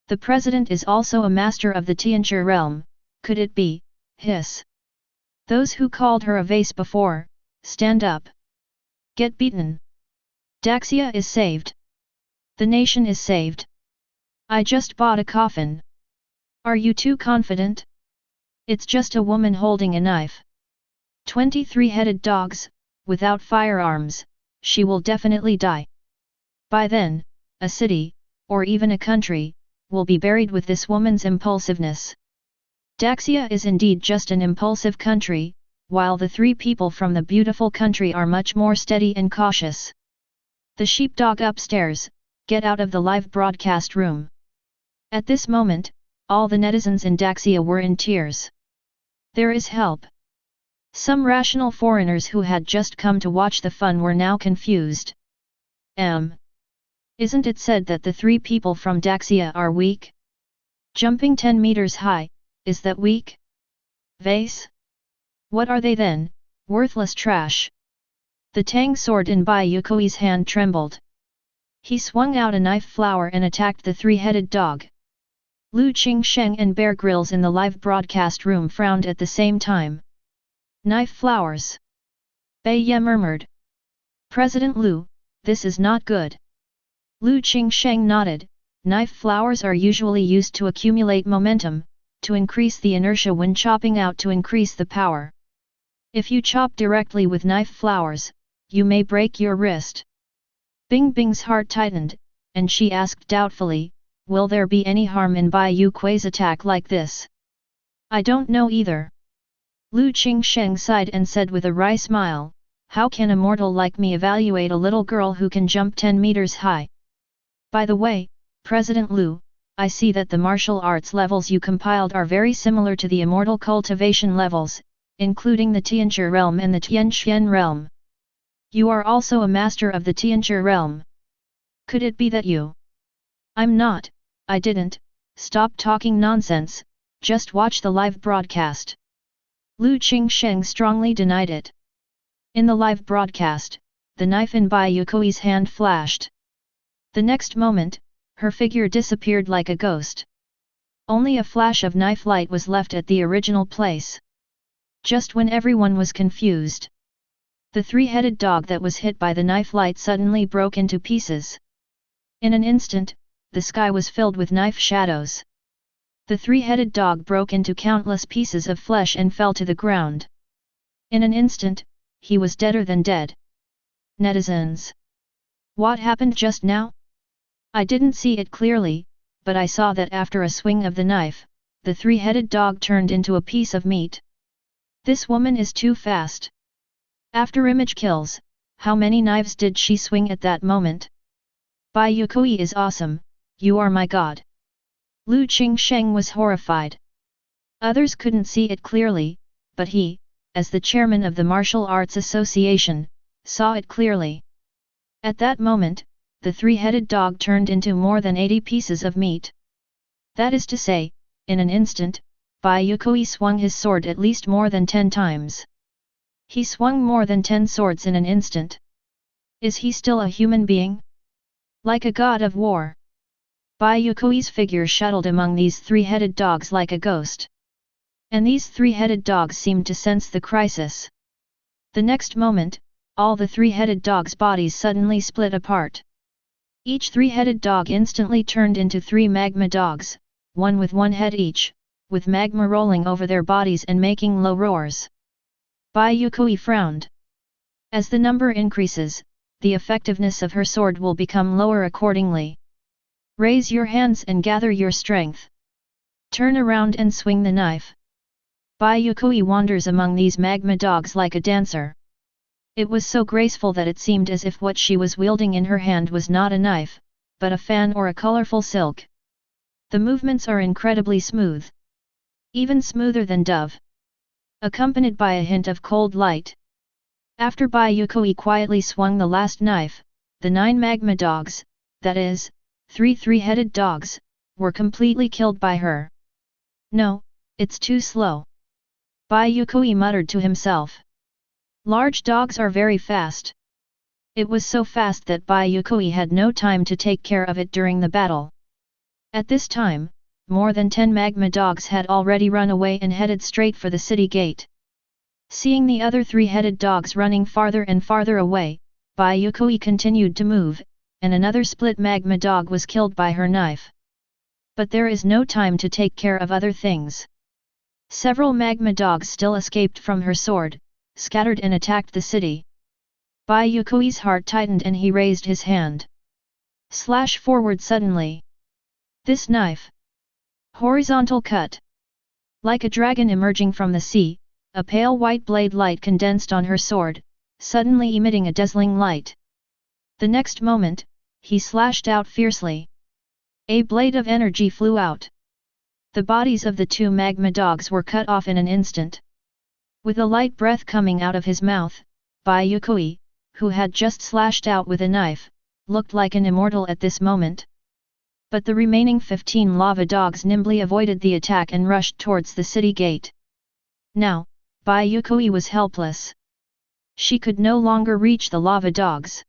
The president is also a master of the Tianchi realm, could it be, hiss. Those who called her a vase before, stand up. Get beaten. Daxia is saved. The nation is saved. I just bought a coffin. Are you too confident? It's just a woman holding a knife. 23-headed dogs, without firearms, she will definitely die. By then, a city, or even a country, will be buried with this woman's impulsiveness. Daxia is indeed just an impulsive country, while the 3 people from the beautiful country are much more steady and cautious. The sheepdog upstairs, get out of the live broadcast room. At this moment, all the netizens in Daxia were in tears. There is help. Some rational foreigners who had just come to watch the fun were now confused. Isn't it said that the 3 people from Daxia are weak? Jumping 10 meters high, is that weak? Vase? What are they then, worthless trash? The tang sword in Bai Yue Kui's hand trembled. He swung out a knife flower and attacked the 3-headed dog. Lu Qingsheng and Bear Grylls in the live broadcast room frowned at the same time. Knife flowers. Bai Ye murmured. President Lu, this is not good. Lu Qingsheng nodded. Knife flowers are usually used to accumulate momentum, to increase the inertia when chopping out to increase the power. If you chop directly with knife flowers, you may break your wrist. Bing Bing's heart tightened, and she asked doubtfully, will there be any harm in Bai Yue Kui's attack like this? I don't know either. Lu Qingsheng sighed and said with a wry smile, how can a mortal like me evaluate a little girl who can jump 10 meters high? By the way, President Lu, I see that the martial arts levels you compiled are very similar to the immortal cultivation levels, including the Tianzhi realm and the Tianxian realm. You are also a master of the Tianzhi realm. Could it be that you? I'm not, I didn't, stop talking nonsense, just watch the live broadcast. Lu Qingsheng strongly denied it. In the live broadcast, the knife in Bai Yue Kui's hand flashed. The next moment, her figure disappeared like a ghost. Only a flash of knife light was left at the original place. Just when everyone was confused, the three-headed dog that was hit by the knife light suddenly broke into pieces. In an instant, the sky was filled with knife shadows. The three-headed dog broke into countless pieces of flesh and fell to the ground. In an instant, he was deader than dead. Netizens. What happened just now? I didn't see it clearly, but I saw that after a swing of the knife, the three-headed dog turned into a piece of meat. This woman is too fast. After image kills, how many knives did she swing at that moment? Bai Yue Kui is awesome, you are my god. Lu Qingsheng was horrified. Others couldn't see it clearly, but he, as the chairman of the Martial Arts Association, saw it clearly. At that moment, the three-headed dog turned into more than 80 pieces of meat. That is to say, in an instant, Bai Yue Kui swung his sword at least more than 10 times. He swung more than 10 swords in an instant. Is he still a human being? Like a god of war. Bai Yue Kui's figure shuttled among these three-headed dogs like a ghost. And these three-headed dogs seemed to sense the crisis. The next moment, all the three-headed dogs' bodies suddenly split apart. Each three-headed dog instantly turned into 3 magma dogs, one with 1 head each, with magma rolling over their bodies and making low roars. Bai Yue Kui frowned. As the number increases, the effectiveness of her sword will become lower accordingly. Raise your hands and gather your strength. Turn around and swing the knife. Bai Yue Kui wanders among these magma dogs like a dancer. It was so graceful that it seemed as if what she was wielding in her hand was not a knife, but a fan or a colorful silk. The movements are incredibly smooth. Even smoother than dove. Accompanied by a hint of cold light. After Bai Yue Kui quietly swung the last knife, the 9 magma dogs, that is, 3 three-headed dogs, were completely killed by her. No, it's too slow. Bai Yue Kui muttered to himself. Large dogs are very fast. It was so fast that Bai Yue Kui had no time to take care of it during the battle. At this time, more than 10 magma dogs had already run away and headed straight for the city gate. Seeing the other three-headed dogs running farther and farther away, Bai Yue Kui continued to move, and another split magma dog was killed by her knife. But there is no time to take care of other things. Several magma dogs still escaped from her sword, scattered and attacked the city. Bai Yue Kui's heart tightened and he raised his hand. Slash forward suddenly. This knife. Horizontal cut. Like a dragon emerging from the sea, a pale white blade light condensed on her sword, suddenly emitting a dazzling light. The next moment, he slashed out fiercely. A blade of energy flew out. The bodies of the 2 magma dogs were cut off in an instant. With a light breath coming out of his mouth, Bai Yue Kui, who had just slashed out with a knife, looked like an immortal at this moment. But the remaining 15 lava dogs nimbly avoided the attack and rushed towards the city gate. Now, Bai Yue Kui was helpless. She could no longer reach the lava dogs.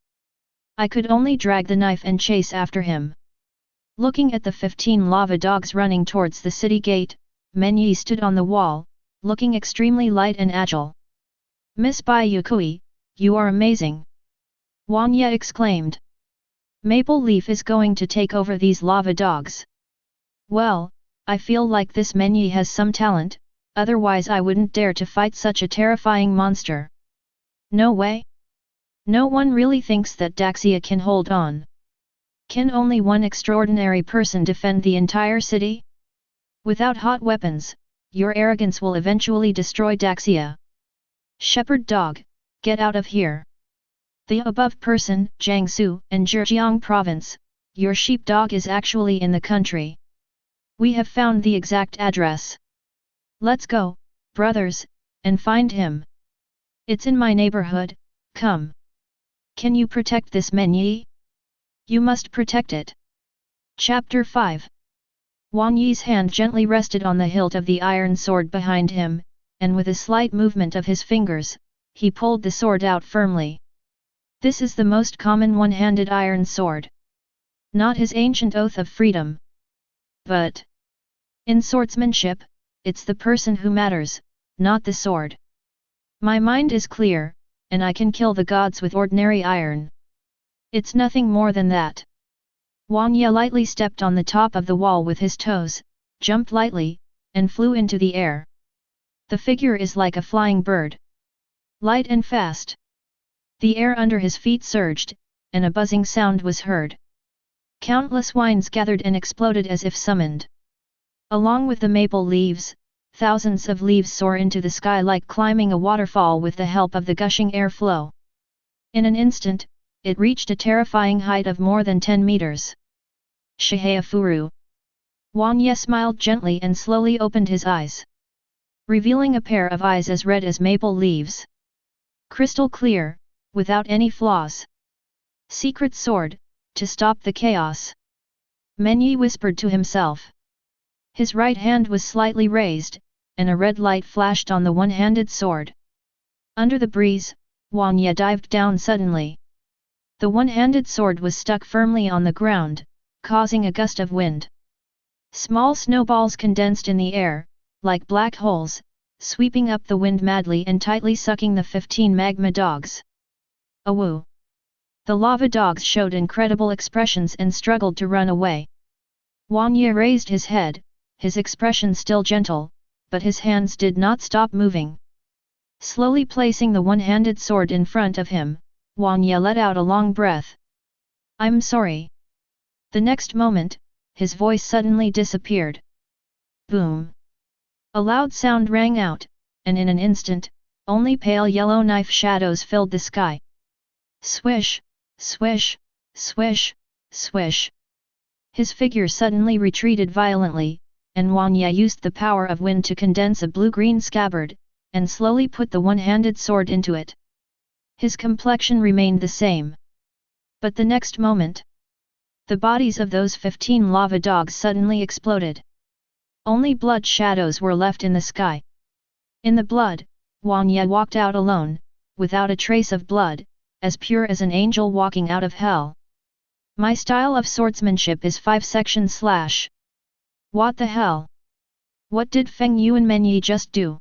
I could only drag the knife and chase after him. Looking at the 15 lava dogs running towards the city gate, Men Yi stood on the wall, looking extremely light and agile. Miss Bai Yue Kui, you are amazing! Wang Ye exclaimed. Maple Leaf is going to take over these lava dogs. Well, I feel like this Menyi has some talent, otherwise I wouldn't dare to fight such a terrifying monster. No way. No one really thinks that Daxia can hold on. Can only one extraordinary person defend the entire city? Without hot weapons, your arrogance will eventually destroy Daxia. Shepherd dog, get out of here. The above person, Jiangsu and Zhejiang province, your sheepdog is actually in the country. We have found the exact address. Let's go, brothers, and find him. It's in my neighborhood, come. Can you protect this Menyi? You must protect it. Chapter 5. Wang Yi's hand gently rested on the hilt of the iron sword behind him, and with a slight movement of his fingers, he pulled the sword out firmly. This is the most common one-handed iron sword. Not his ancient oath of freedom. But in swordsmanship, it's the person who matters, not the sword. My mind is clear, and I can kill the gods with ordinary iron. It's nothing more than that. Wang Yi lightly stepped on the top of the wall with his toes, jumped lightly, and flew into the air. The figure is like a flying bird. Light and fast. The air under his feet surged, and a buzzing sound was heard. Countless vines gathered and exploded as if summoned. Along with the maple leaves, thousands of leaves soar into the sky like climbing a waterfall with the help of the gushing air flow. In an instant, it reached a terrifying height of more than 10 meters. Shihaya Furu. Wang Yi smiled gently and slowly opened his eyes, revealing a pair of eyes as red as maple leaves. Crystal clear, without any flaws. Secret sword, to stop the chaos. Menyi whispered to himself. His right hand was slightly raised, and a red light flashed on the one-handed sword. Under the breeze, Wang Yi dived down suddenly. The one-handed sword was stuck firmly on the ground, causing a gust of wind. Small snowballs condensed in the air, like black holes, sweeping up the wind madly and tightly sucking the 15 magma dogs. Awoo! The lava dogs showed incredible expressions and struggled to run away. Wang Yi raised his head, his expression still gentle, but his hands did not stop moving. Slowly placing the one-handed sword in front of him, Wang Yi let out a long breath. I'm sorry. The next moment, his voice suddenly disappeared. Boom! A loud sound rang out, and in an instant, only pale yellow knife shadows filled the sky. Swish, swish, swish, swish. His figure suddenly retreated violently, and Wang Yi used the power of wind to condense a blue-green scabbard, and slowly put the one-handed sword into it. His complexion remained the same. But the next moment, the bodies of those 15 lava dogs suddenly exploded. Only blood shadows were left in the sky. In the blood, Wang Yi walked out alone, without a trace of blood, as pure as an angel walking out of hell. My style of swordsmanship is 5/. What the hell? What did Feng Yuan Menyi just do?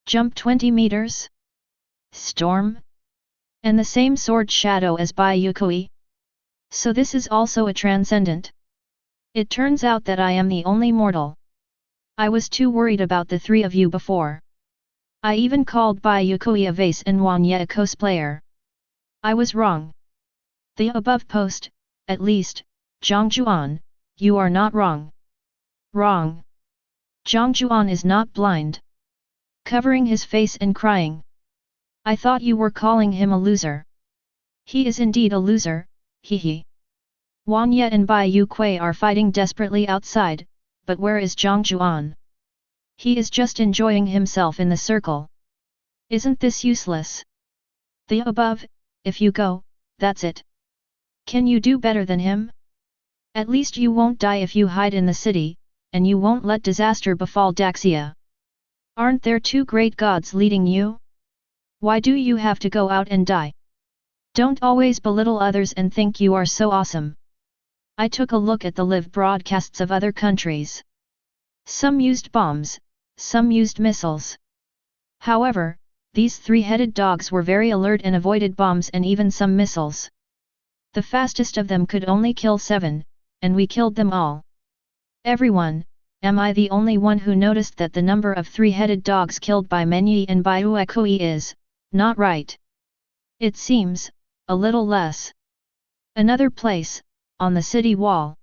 Jump 20 meters? Storm? And the same sword shadow as Bai Yue Kui? So this is also a transcendent. It turns out that I am the only mortal. I was too worried about the three of you before. I even called Bai Yue Kui a vase and Wang Yi a cosplayer. I was wrong. The above post, at least, Jiang Jiuan, you are not wrong. Wrong. Jiang Jiuan is not blind. Covering his face and crying. I thought you were calling him a loser. He is indeed a loser, hee. Wang Yi and Bai Yue Kui are fighting desperately outside, but where is Jiang Jiuan? He is just enjoying himself in the circle. Isn't this useless? The above, if you go, that's it. Can you do better than him? At least you won't die if you hide in the city, and you won't let disaster befall Daxia. Aren't there two great gods leading you? Why do you have to go out and die? Don't always belittle others and think you are so awesome. I took a look at the live broadcasts of other countries. Some used bombs, some used missiles. However, these three-headed dogs were very alert and avoided bombs and even some missiles. The fastest of them could only kill 7, and we killed them all. Everyone, am I the only one who noticed that the number of 3-headed dogs killed by Menyi and Bai Yue Kui is not right? It seems a little less. Another place, on the city wall.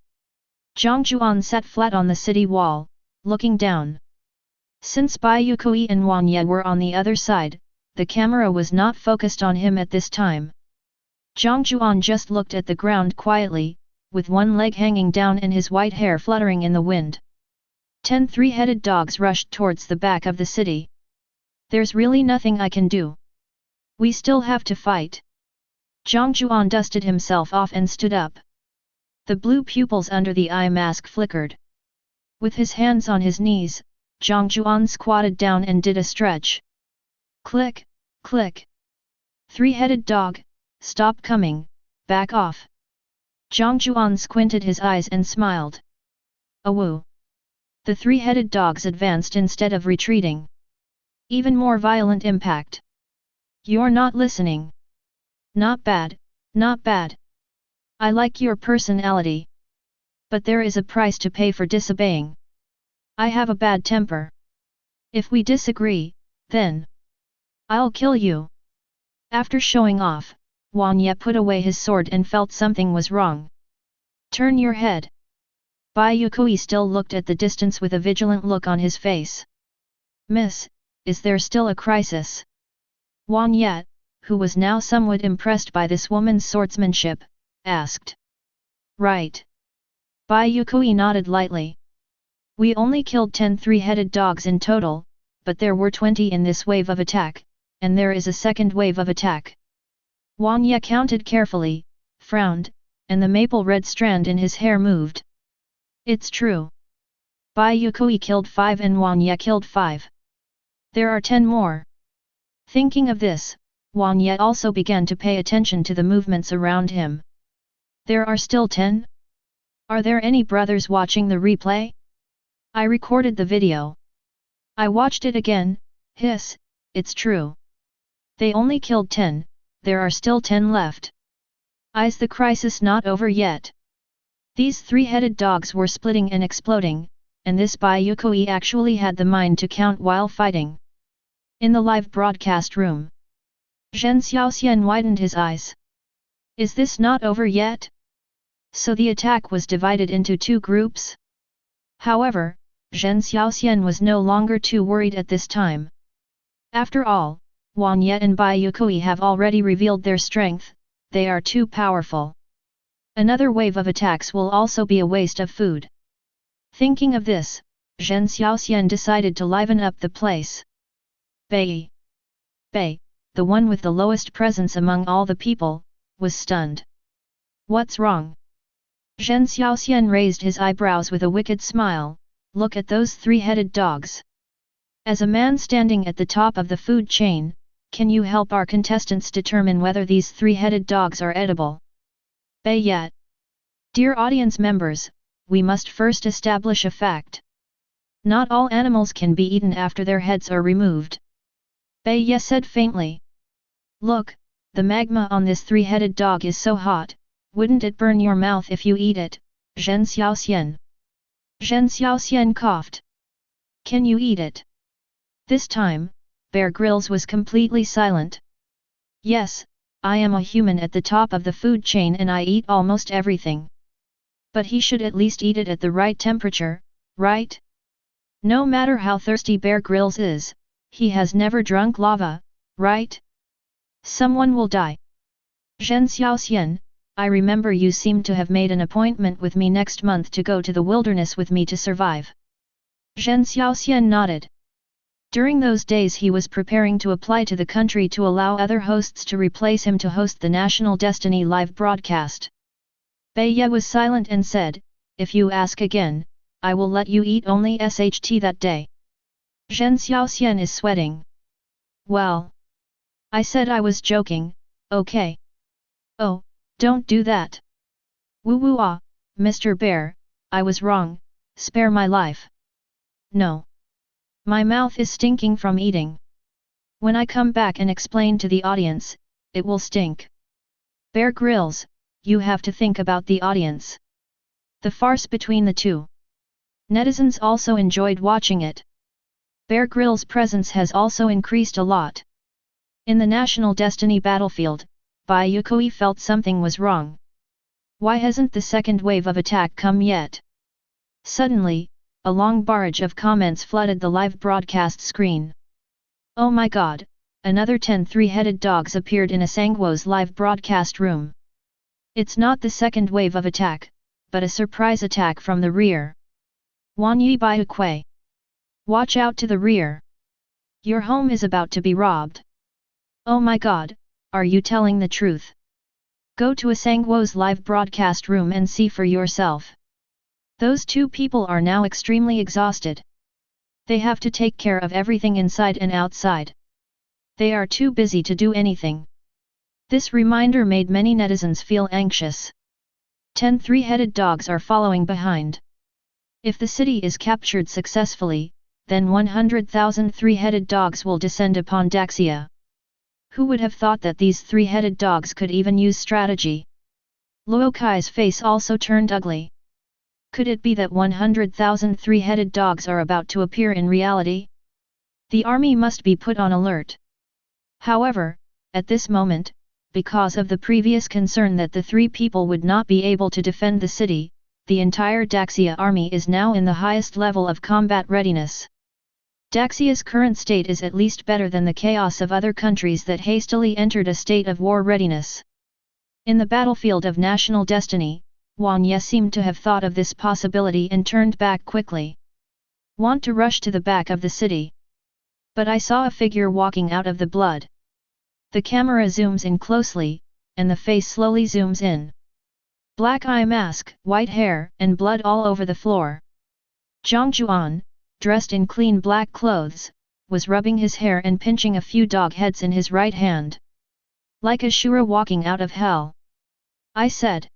Jiang Jiuan sat flat on the city wall, looking down. Since Bai Yue Kui and Juan were on the other side, the camera was not focused on him at this time. Jiang Jiuan just looked at the ground quietly, with one leg hanging down and his white hair fluttering in the wind. 10 3-headed dogs rushed towards the back of the city. There's really nothing I can do. We still have to fight. Jiang Jiuan dusted himself off and stood up. The blue pupils under the eye mask flickered. With his hands on his knees, Jiang Jiuan squatted down and did a stretch. Click, click. 3-headed dog, stop coming, back off. Jiang Jiuan squinted his eyes and smiled. Awoo. The 3-headed dogs advanced instead of retreating. Even more violent impact. You're not listening. Not bad, not bad. I like your personality. But there is a price to pay for disobeying. I have a bad temper. If we disagree, then I'll kill you. After showing off, Juan put away his sword and felt something was wrong. Turn your head. Bai Yue Kui still looked at the distance with a vigilant look on his face. Miss, is there still a crisis? Juan, who was now somewhat impressed by this woman's swordsmanship, asked. Right. Bai Yue Kui nodded lightly. We only killed 10 3-headed dogs in total, but there were 20 in this wave of attack, and there is a second wave of attack. Juan counted carefully, frowned, and the maple red strand in his hair moved. It's true. Bai Yue Kui killed 5 and Juan killed 5. There are 10 more. Thinking of this, Juan also began to pay attention to the movements around him. There are still 10? Are there any brothers watching the replay? I recorded the video. I watched it again, hiss, it's true. They only killed 10, there are still 10 left. Is the crisis not over yet? These 3-headed dogs were splitting and exploding, and this Bai Yue Kui actually had the mind to count while fighting. In the live broadcast room, Zhen Xiaoxian widened his eyes. Is this not over yet? So the attack was divided into 2 groups? However, Zhen Xiaoxian was no longer too worried at this time. After all, Juan and Bai Yue Kui have already revealed their strength, they are too powerful. Another wave of attacks will also be a waste of food. Thinking of this, Zhen Xiaoxian decided to liven up the place. Bai, the one with the lowest presence among all the people, was stunned. What's wrong? Zhen Xiaoxian raised his eyebrows with a wicked smile. Look at those 3-headed dogs. As a man standing at the top of the food chain, can you help our contestants determine whether these 3-headed dogs are edible? Bai. Dear audience members, we must first establish a fact. Not all animals can be eaten after their heads are removed. Bai said faintly. Look, the magma on this 3-headed dog is so hot, wouldn't it burn your mouth if you eat it, Zhen Xiaoxian? Zhen Xiaoxian coughed. Can you eat it? This time, Bear Grylls was completely silent. Yes, I am a human at the top of the food chain and I eat almost everything. But he should at least eat it at the right temperature, right? No matter how thirsty Bear Grylls is, he has never drunk lava, right? Someone will die. Zhen Xiaoxian, I remember you seem to have made an appointment with me next month to go to the wilderness with me to survive. Zhen Xiaoxian nodded. During those days he was preparing to apply to the country to allow other hosts to replace him to host the National Destiny live broadcast. Bai was silent and said, if you ask again, I will let you eat only SHT that day. Zhen Xiaoxian is sweating. Well. I said I was joking, okay. Oh, don't do that. Woo woo ah, Mr. Bear, I was wrong, spare my life. No. My mouth is stinking from eating. When I come back and explain to the audience, it will stink. Bear Grylls, you have to think about the audience. The farce between the two. Netizens also enjoyed watching it. Bear Grylls' presence has also increased a lot. In the National Destiny battlefield, Bai Yue Kui felt something was wrong. Why hasn't the second wave of attack come yet? Suddenly, a long barrage of comments flooded the live broadcast screen. Oh my god, another 10 three-headed dogs appeared in Asangwo's live broadcast room. It's not the second wave of attack, but a surprise attack from the rear. Wan Yi Bai Yue Kui. Watch out to the rear. Your home is about to be robbed. Oh my god, are you telling the truth? Go to Asangwo's live broadcast room and see for yourself. Those two people are now extremely exhausted. They have to take care of everything inside and outside. They are too busy to do anything. This reminder made many netizens feel anxious. 10 three-headed dogs are following behind. If the city is captured successfully, then 100,000 three-headed dogs will descend upon Daxia. Who would have thought that these three-headed dogs could even use strategy? Luo Kai's face also turned ugly. Could it be that 100,000 three-headed dogs are about to appear in reality? The army must be put on alert. However, at this moment, because of the previous concern that the three people would not be able to defend the city, the entire Daxia army is now in the highest level of combat readiness. Daxia's current state is at least better than the chaos of other countries that hastily entered a state of war readiness. In the battlefield of national destiny, Wang Ye seemed to have thought of this possibility and turned back quickly. Want to rush to the back of the city. But I saw a figure walking out of the blood. The camera zooms in closely, and the face slowly zooms in. Black eye mask, white hair, and blood all over the floor. Jiang Jiuan, dressed in clean black clothes, was rubbing his hair and pinching a few dog heads in his right hand. Like a Shura walking out of hell. I said.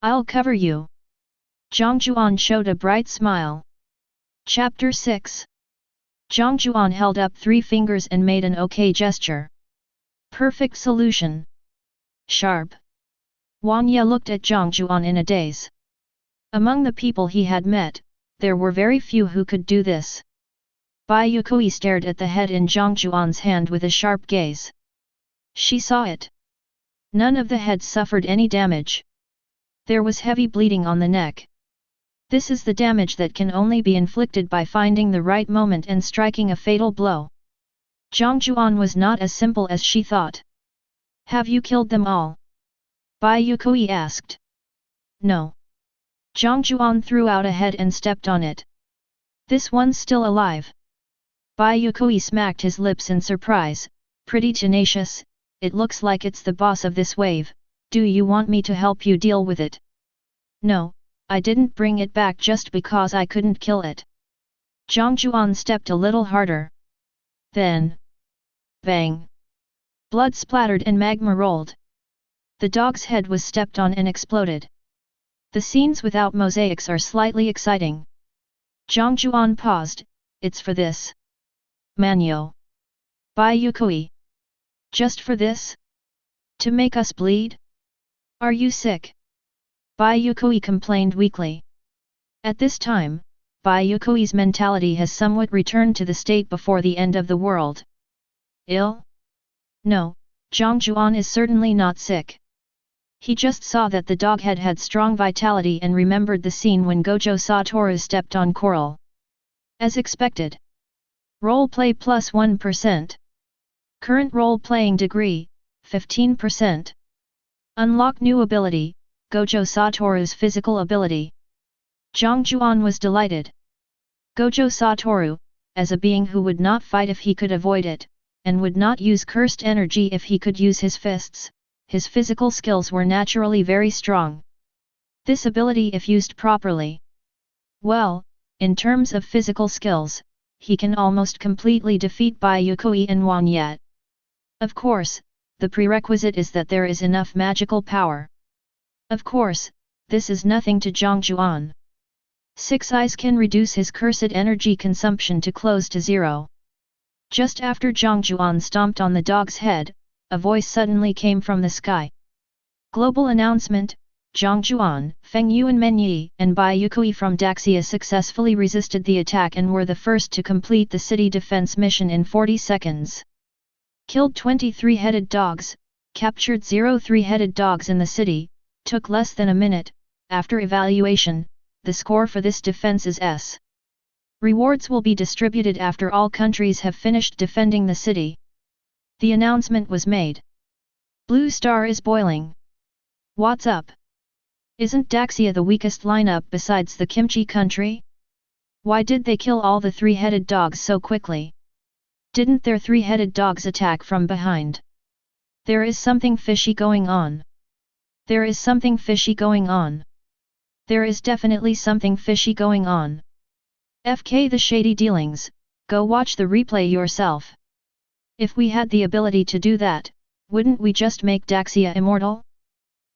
I'll cover you. Jiang Jiuan showed a bright smile. Chapter 6. Jiang Jiuan held up 3 fingers and made an OK gesture. Perfect solution. Sharp. Wang Ye looked at Jiang Jiuan in a daze. Among the people he had met, there were very few who could do this. Bai Yue Kui stared at the head in Jiang Jiuan's hand with a sharp gaze. She saw it. None of the heads suffered any damage. There was heavy bleeding on the neck. This is the damage that can only be inflicted by finding the right moment and striking a fatal blow. Jiang Jiuan was not as simple as she thought. Have you killed them all? Bai Yue Kui asked. No. Jiang Jiuan threw out a head and stepped on it. This one's still alive. Bai Yue Kui smacked his lips in surprise. Pretty tenacious, it looks like it's the boss of this wave. Do you want me to help you deal with it? No, I didn't bring it back just because I couldn't kill it. Jiang Jiuan stepped a little harder. Then. Bang! Blood splattered and magma rolled. The dog's head was stepped on and exploded. The scenes without mosaics are slightly exciting. Jiang Jiuan paused. It's for this. Manyo. Bai Yue Kui. Just for this? To make us bleed? Are you sick? Bai Yue Kui complained weakly. At this time, Bai Yue Kui's mentality has somewhat returned to the state before the end of the world. Ill? No, Jiang Jiuan is certainly not sick. He just saw that the doghead had strong vitality and remembered the scene when Gojo Satoru stepped on coral. As expected. Roleplay plus 1%. Current role-playing degree, 15%. Unlock new ability, Gojo Satoru's physical ability. Jiang Jiuan was delighted. Gojo Satoru, as a being who would not fight if he could avoid it, and would not use cursed energy if he could use his fists, his physical skills were naturally very strong. This ability if used properly. Well, in terms of physical skills, he can almost completely defeat Bai Yue Kui and Wang Ye. Of course, the prerequisite is that there is enough magical power. Of course, this is nothing to Jiang Jiuan. 6 Eyes can reduce his cursed energy consumption to close to 0. Just after Jiang Jiuan stomped on the dog's head, a voice suddenly came from the sky. Global announcement: Jiang Jiuan, Feng Yuan Menyi, and Bai Yue Kui from Daxia successfully resisted the attack and were the first to complete the city defense mission in 40 seconds. Killed 20 three-headed dogs, captured 0 three-headed dogs in the city, took less than a minute. After evaluation, the score for this defense is S. Rewards will be distributed after all countries have finished defending the city. The announcement was made. Blue Star is boiling. What's up? Isn't Daxia the weakest lineup besides the Kimchi country? Why did they kill all the three-headed dogs so quickly? Didn't their three-headed dogs attack from behind? There is something fishy going on. There is something fishy going on. There is definitely something fishy going on. FK the shady dealings, go watch the replay yourself. If we had the ability to do that, wouldn't we just make Daxia immortal?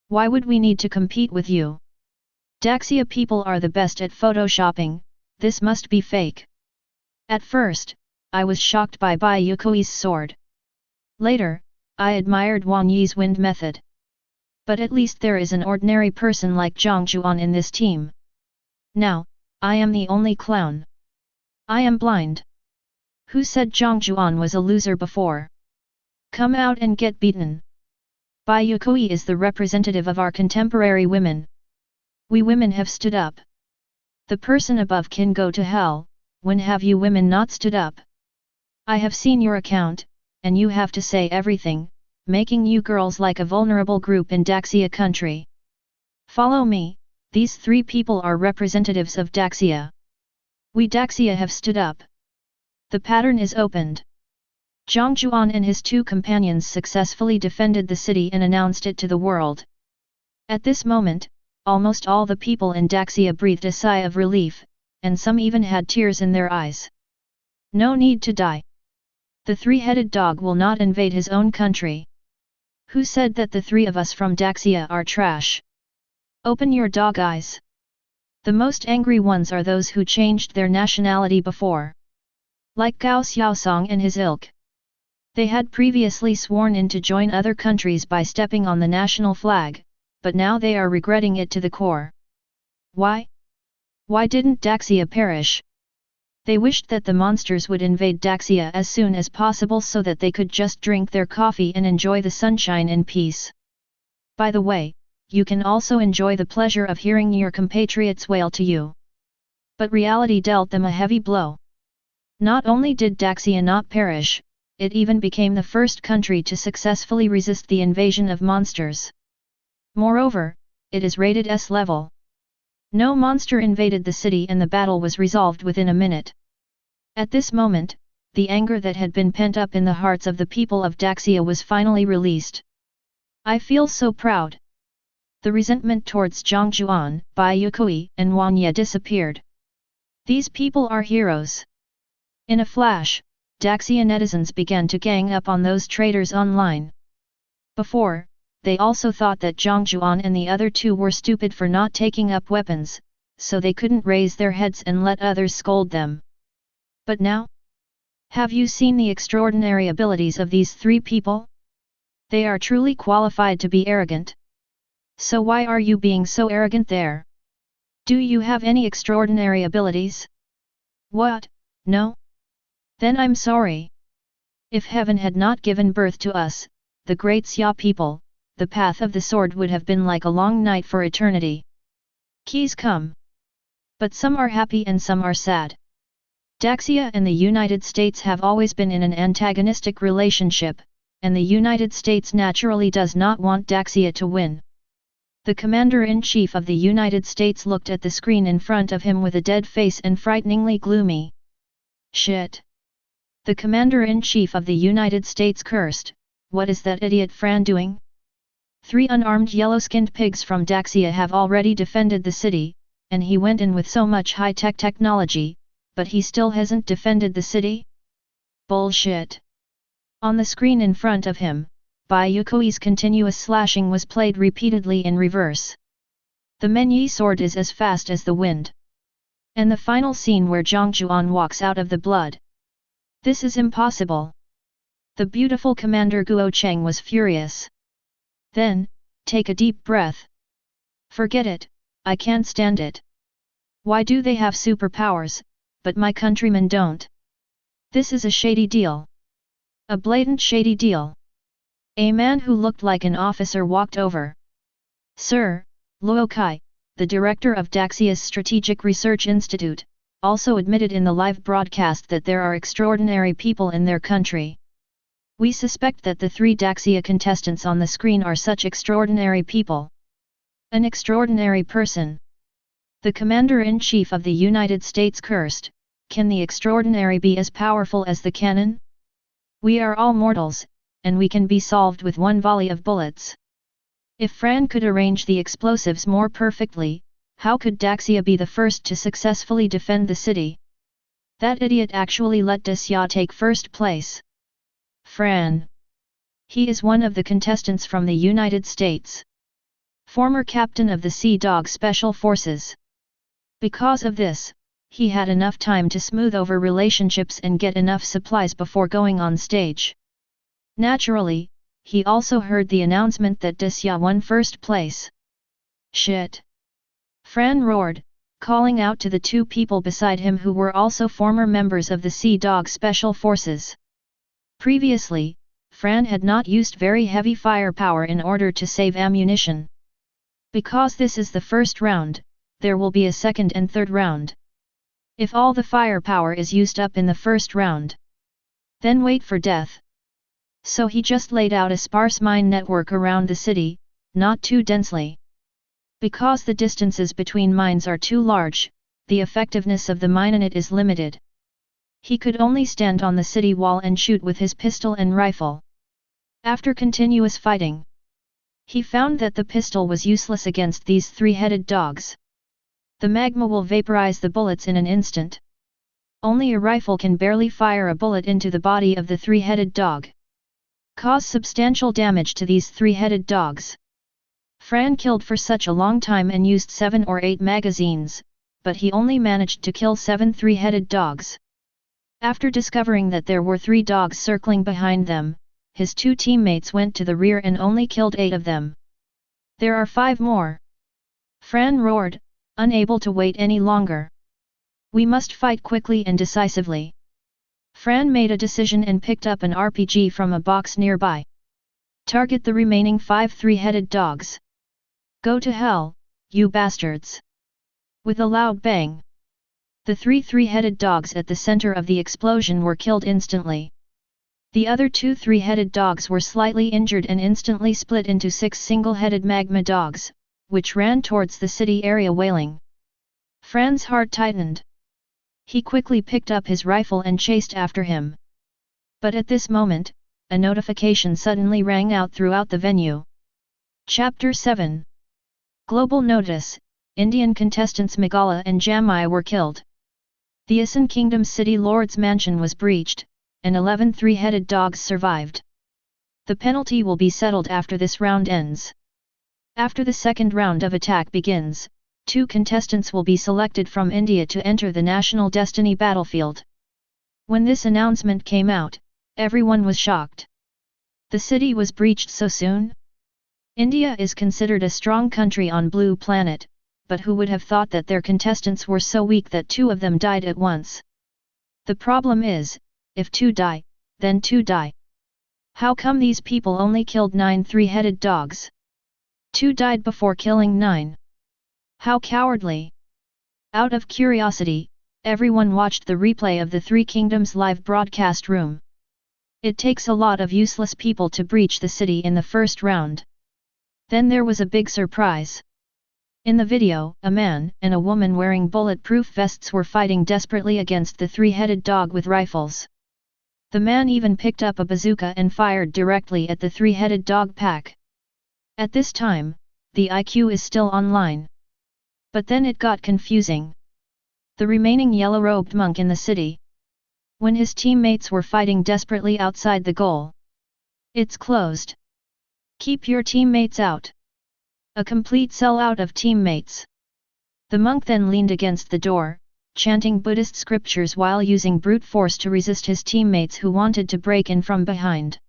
Why would we need to compete with you? Daxia people are the best at photoshopping, this must be fake. At first, I was shocked by Bai Yue Kui's sword. Later, I admired Wang Yi's wind method. But at least there is an ordinary person like Jiang Jiuan in this team. Now, I am the only clown. I am blind. Who said Jiang Jiuan was a loser before? Come out and get beaten. Bai Yue Kui is the representative of our contemporary women. We women have stood up. The person above can go to hell. When have you women not stood up? I have seen your account, and you have to say everything, making you girls like a vulnerable group in Daxia country. Follow me, these 3 people are representatives of Daxia. We Daxia have stood up. The pattern is opened. Jiang Jiuan and his 2 companions successfully defended the city and announced it to the world. At this moment, almost all the people in Daxia breathed a sigh of relief, and some even had tears in their eyes. No need to die. The three-headed dog will not invade his own country. Who said that the 3 of us from Daxia are trash? Open your dog eyes. The most angry ones are those who changed their nationality before. Like Gao Xiaosong and his ilk. They had previously sworn in to join other countries by stepping on the national flag, but now they are regretting it to the core. Why? Why didn't Daxia perish? They wished that the monsters would invade Daxia as soon as possible so that they could just drink their coffee and enjoy the sunshine in peace. By the way, you can also enjoy the pleasure of hearing your compatriots wail to you. But reality dealt them a heavy blow. Not only did Daxia not perish, it even became the first country to successfully resist the invasion of monsters. Moreover, it is rated S level. No monster invaded the city and the battle was resolved within a minute. At this moment, the anger that had been pent up in the hearts of the people of Daxia was finally released. I feel so proud. The resentment towards Jiang Jiuan, Bai Yue Kui, and Wang Ye disappeared. These people are heroes. In a flash, Daxia netizens began to gang up on those traitors online. Before, they also thought that Jiang Jiuan and the other 2 were stupid for not taking up weapons, so they couldn't raise their heads and let others scold them. But now? Have you seen the extraordinary abilities of these 3 people? They are truly qualified to be arrogant. So why are you being so arrogant there? Do you have any extraordinary abilities? What? No? Then I'm sorry. If heaven had not given birth to us, the Great Xia people, the path of the sword would have been like a long night for eternity. Keys come. But some are happy and some are sad. Daxia and the United States have always been in an antagonistic relationship, and the United States naturally does not want Daxia to win. The Commander-in-Chief of the United States looked at the screen in front of him with a dead face and frighteningly gloomy. Shit. The Commander-in-Chief of the United States cursed, what is that idiot Fran doing? 3 unarmed yellow-skinned pigs from Daxia have already defended the city, and he went in with so much high-tech technology, but he still hasn't defended the city? Bullshit. On the screen in front of him, Bai Yue Kui's continuous slashing was played repeatedly in reverse. The Menyi sword is as fast as the wind. And the final scene where Jiang Jiuan walks out of the blood. This is impossible. The beautiful Commander Guo Cheng was furious. Then, Take a deep breath. Forget it, I can't stand it. Why do they have superpowers, but my countrymen don't? This is a shady deal. A blatant shady deal. A man who looked like an officer walked over. Sir, Luo Kai, the director of Daxia's Strategic Research Institute, also admitted in the live broadcast that there are extraordinary people in their country. We suspect that the 3 Daxia contestants on the screen are such extraordinary people. An extraordinary person. The Commander-in-Chief of the United States cursed, can the extraordinary be as powerful as the cannon? We are all mortals, and we can be solved with one volley of bullets. If Fran could arrange the explosives more perfectly, how could Daxia be the first to successfully defend the city? That idiot actually let Daxia take first place. Fran. He is one of the contestants from the United States. Former captain of the Sea Dog Special Forces. Because of this, he had enough time to smooth over relationships and get enough supplies before going on stage. Naturally, he also heard the announcement that Daxia won first place. Shit! Fran roared, calling out to the 2 people beside him who were also former members of the Sea Dog Special Forces. Previously, Fran had not used very heavy firepower in order to save ammunition. Because this is the first round, there will be a second and third round. If all the firepower is used up in the first round, then wait for death. So he just laid out a sparse mine network around the city, not too densely. Because the distances between mines are too large, the effectiveness of the minenet is limited. He could only stand on the city wall and shoot with his pistol and rifle. After continuous fighting, he found that the pistol was useless against these 3-headed dogs. The magma will vaporize the bullets in an instant. Only a rifle can barely fire a bullet into the body of the 3-headed dog. Cause substantial damage to these 3-headed dogs. Fran killed for such a long time and used 7 or 8 magazines, but he only managed to kill 7 3-headed dogs. After discovering that there were 3 dogs circling behind them, his 2 teammates went to the rear and only killed 8 of them. There are 5 more. Fran roared, unable to wait any longer. We must fight quickly and decisively. Fran made a decision and picked up an RPG from a box nearby. Target the remaining 5 3-headed dogs. Go to hell, you bastards! With a loud bang, the 3 3-headed dogs at the center of the explosion were killed instantly. The other 2 3-headed dogs were slightly injured and instantly split into 6 single-headed magma dogs, which ran towards the city area wailing. Fran's heart tightened. He quickly picked up his rifle and chased after him. But at this moment, a notification suddenly rang out throughout the venue. Chapter 7. Global Notice: Indian contestants Megala and Jamai were killed. The Asan Kingdom's city lord's mansion was breached, and 11 3-headed dogs survived. The penalty will be settled after this round ends. After the second round of attack begins, 2 contestants will be selected from India to enter the National Destiny battlefield. When this announcement came out, everyone was shocked. The city was breached so soon? India is considered a strong country on Blue Planet, but who would have thought that their contestants were so weak that 2 of them died at once? The problem is, if 2 die, then 2 die. How come these people only killed 9 3-headed dogs? 2 died before killing 9. How cowardly! Out of curiosity, everyone watched the replay of the 3 Kingdoms live broadcast room. It takes a lot of useless people to breach the city in the first round. Then there was a big surprise. In the video, a man and a woman wearing bulletproof vests were fighting desperately against the 3-headed dog with rifles. The man even picked up a bazooka and fired directly at the 3-headed dog pack. At this time, the IQ is still online. But then it got confusing. The remaining yellow-robed monk in the city. When his teammates were fighting desperately outside the goal. It's closed. Keep your teammates out. A complete sellout of teammates. The monk then leaned against the door, chanting Buddhist scriptures while using brute force to resist his teammates who wanted to break in from behind.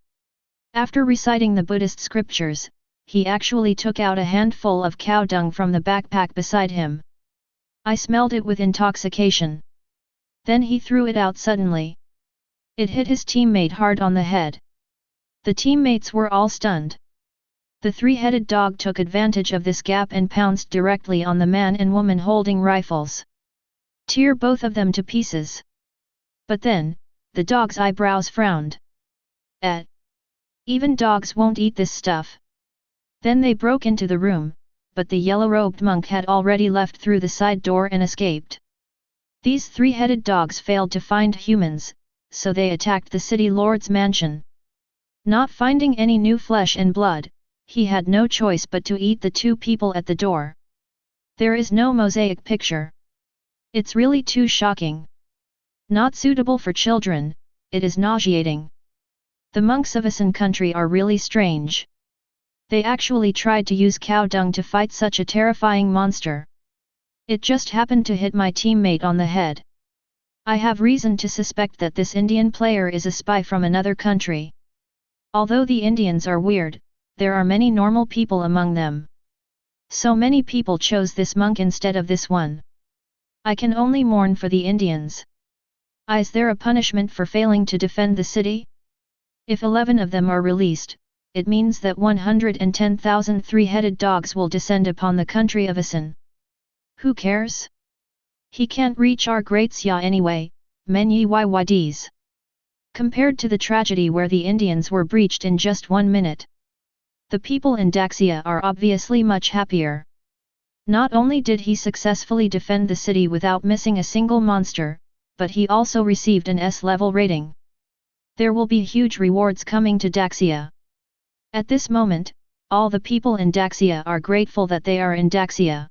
After reciting the Buddhist scriptures, he actually took out a handful of cow dung from the backpack beside him. I smelled it with intoxication. Then he threw it out suddenly. It hit his teammate hard on the head. The teammates were all stunned. The three-headed dog took advantage of this gap and pounced directly on the man and woman holding rifles. Tear both of them to pieces. But then, the dog's eyebrows frowned. Even dogs won't eat this stuff. Then they broke into the room, but the yellow-robed monk had already left through the side door and escaped. These three-headed dogs failed to find humans, so they attacked the city lord's mansion. Not finding any new flesh and blood, he had no choice but to eat the two people at the door. There is no mosaic picture. It's really too shocking. Not suitable for children, it is nauseating. The monks of Asan country are really strange. They actually tried to use cow dung to fight such a terrifying monster. It just happened to hit my teammate on the head. I have reason to suspect that this Indian player is a spy from another country. Although the Indians are weird, there are many normal people among them. So many people chose this monk instead of this one. I can only mourn for the Indians. Is there a punishment for failing to defend the city? If 11 of them are released, it means that 110,000 three-headed dogs will descend upon the country of Asan. Who cares? He can't reach our Great Xia anyway, many yyds. Compared to the tragedy where the Indians were breached in just 1 minute. The people in Daxia are obviously much happier. Not only did he successfully defend the city without missing a single monster, but he also received an S-level rating. There will be huge rewards coming to Daxia. At this moment, all the people in Daxia are grateful that they are in Daxia.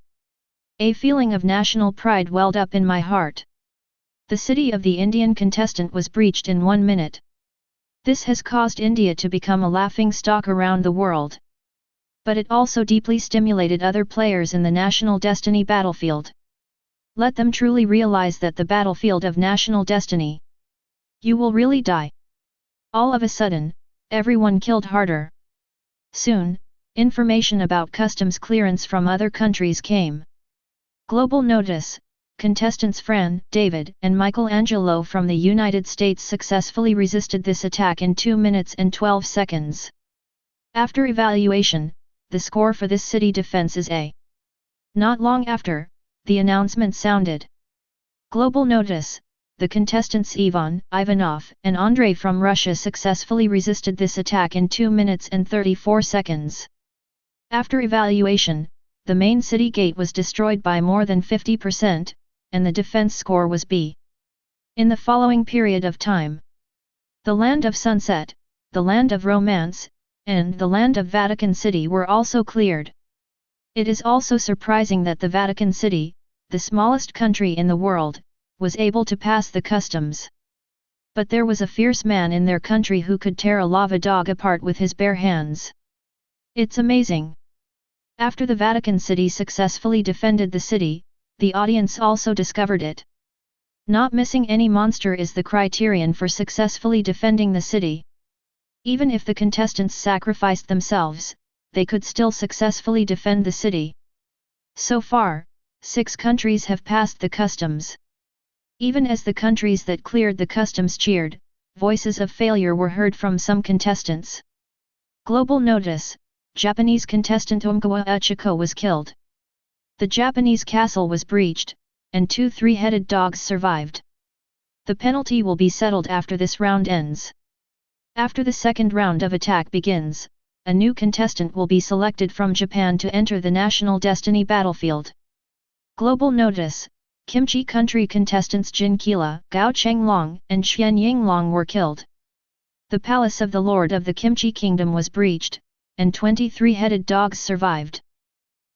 A feeling of national pride welled up in my heart. The city of the Indian contestant was breached in 1 minute. This has caused India to become a laughing stock around the world. But it also deeply stimulated other players in the national destiny battlefield. Let them truly realize that the battlefield of national destiny. You will really die. All of a sudden, everyone killed harder. Soon, information about customs clearance from other countries came. Global notice. Contestants Fran, David, and Michelangelo from the United States successfully resisted this attack in 2 minutes and 12 seconds. After evaluation, the score for this city defense is A. Not long after, the announcement sounded. Global notice. The contestants Ivan, Ivanov, and Andrei from Russia successfully resisted this attack in 2 minutes and 34 seconds. After evaluation, the main city gate was destroyed by more than 50%, and the defense score was B. In the following period of time, the land of sunset, the land of romance, and the land of Vatican City were also cleared. It is also surprising that the Vatican City, the smallest country in the world, was able to pass the customs. But there was a fierce man in their country who could tear a lava dog apart with his bare hands. It's amazing. After the Vatican City successfully defended the city, the audience also discovered it. Not missing any monster is the criterion for successfully defending the city. Even if the contestants sacrificed themselves, they could still successfully defend the city. So far, 6 countries have passed the customs. Even as the countries that cleared the customs cheered, voices of failure were heard from some contestants. Global notice. Japanese contestant Umkawa Uchiko was killed. The Japanese castle was breached, and 2 three-headed dogs survived. The penalty will be settled after this round ends. After the second round of attack begins, a new contestant will be selected from Japan to enter the national destiny battlefield. Global notice. Kimchi country contestants Jin Kila, Gao Chenglong, and Xian Yinglong were killed. The palace of the Lord of the Kimchi Kingdom was breached, and 20 three-headed dogs survived.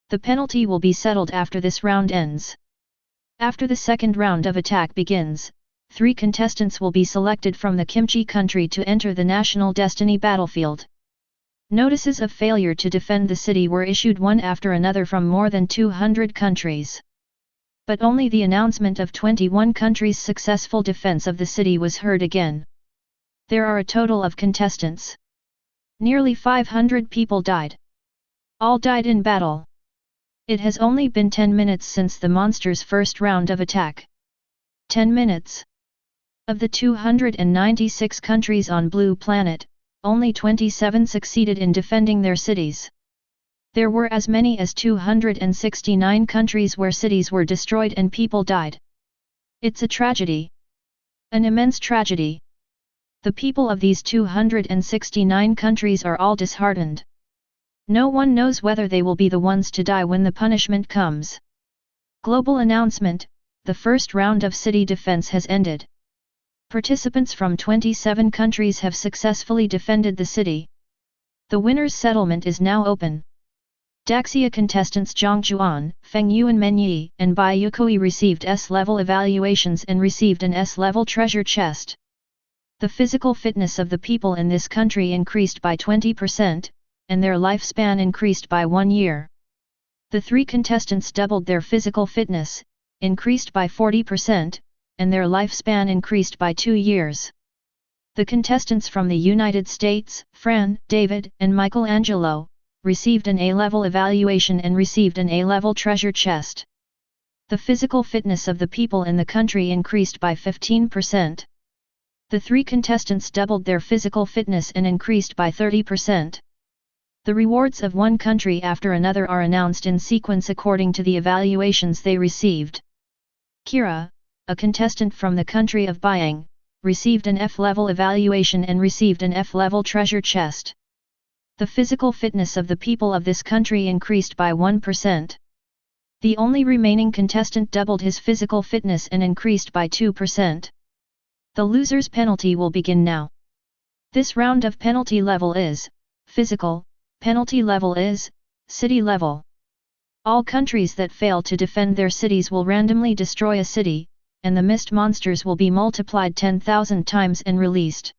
The penalty will be settled after this round ends. After the second round of attack begins, 3 contestants will be selected from the Kimchi country to enter the national destiny battlefield. Notices of failure to defend the city were issued one after another from more than 200 countries. But only the announcement of 21 countries' successful defense of the city was heard again. There are a total of contestants. Nearly 500 people died. All died in battle. It has only been 10 minutes since the monster's first round of attack. 10 minutes. Of the 296 countries on Blue Planet, only 27 succeeded in defending their cities. There were as many as 269 countries where cities were destroyed and people died. It's a tragedy. An immense tragedy. The people of these 269 countries are all disheartened. No one knows whether they will be the ones to die when the punishment comes. Global announcement: the first round of city defense has ended. Participants from 27 countries have successfully defended the city. The winner's settlement is now open. Daxia contestants Jiang Jiuan, Feng Yuan Menyi, and Bai Yue Kui received S-level evaluations and received an S-level treasure chest. The physical fitness of the people in this country increased by 20%, and their lifespan increased by 1 year. The 3 contestants doubled their physical fitness, increased by 40%, and their lifespan increased by 2 years. The contestants from the United States, Fran, David, and Michelangelo, received an A-level evaluation and received an A-level treasure chest. The physical fitness of the people in the country increased by 15%. The 3 contestants doubled their physical fitness and increased by 30%. The rewards of one country after another are announced in sequence according to the evaluations they received. Kira, a contestant from the country of Byang, received an F-level evaluation and received an F-level treasure chest. The physical fitness of the people of this country increased by 1%. The only remaining contestant doubled his physical fitness and increased by 2%. The loser's penalty will begin now. This round of penalty level is physical, penalty level is city level. All countries that fail to defend their cities will randomly destroy a city, and the mist monsters will be multiplied 10,000 times and released.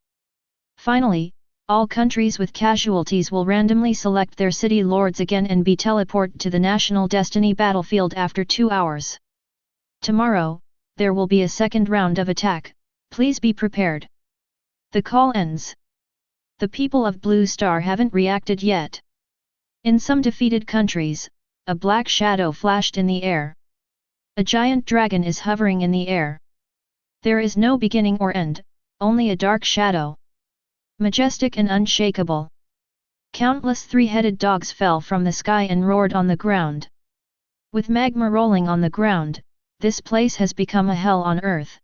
Finally, all countries with casualties will randomly select their city lords again and be teleported to the National Destiny battlefield after 2 hours. Tomorrow, there will be a second round of attack, please be prepared. The call ends. The people of Blue Star haven't reacted yet. In some defeated countries, a black shadow flashed in the air. A giant dragon is hovering in the air. There is no beginning or end, only a dark shadow. Majestic and unshakable. Countless 3-headed dogs fell from the sky and roared on the ground. With magma rolling on the ground, this place has become a hell on earth.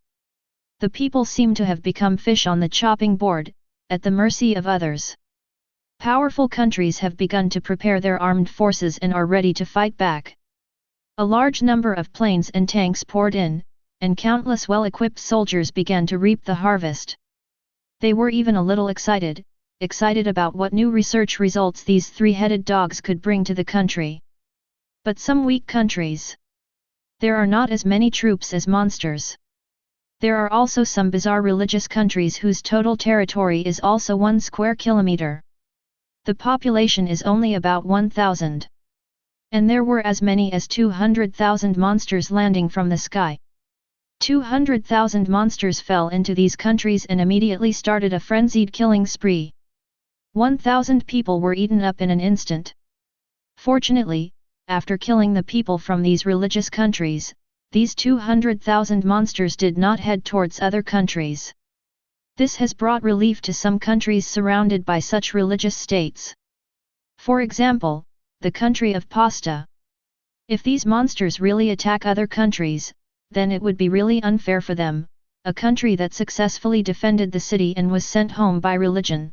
The people seem to have become fish on the chopping board, at the mercy of others. Powerful countries have begun to prepare their armed forces and are ready to fight back. A large number of planes and tanks poured in, and countless well-equipped soldiers began to reap the harvest. They were even a little excited about what new research results these 3-headed dogs could bring to the country. But some weak countries. There are not as many troops as monsters. There are also some bizarre religious countries whose total territory is also 1 square kilometer. The population is only about 1,000. And there were as many as 200,000 monsters landing from the sky. 200,000 monsters fell into these countries and immediately started a frenzied killing spree. 1,000 people were eaten up in an instant. Fortunately, after killing the people from these religious countries, these 200,000 monsters did not head towards other countries. This has brought relief to some countries surrounded by such religious states. For example, the country of Pasta. If these monsters really attack other countries, then it would be really unfair for them, a country that successfully defended the city and was sent home by religion.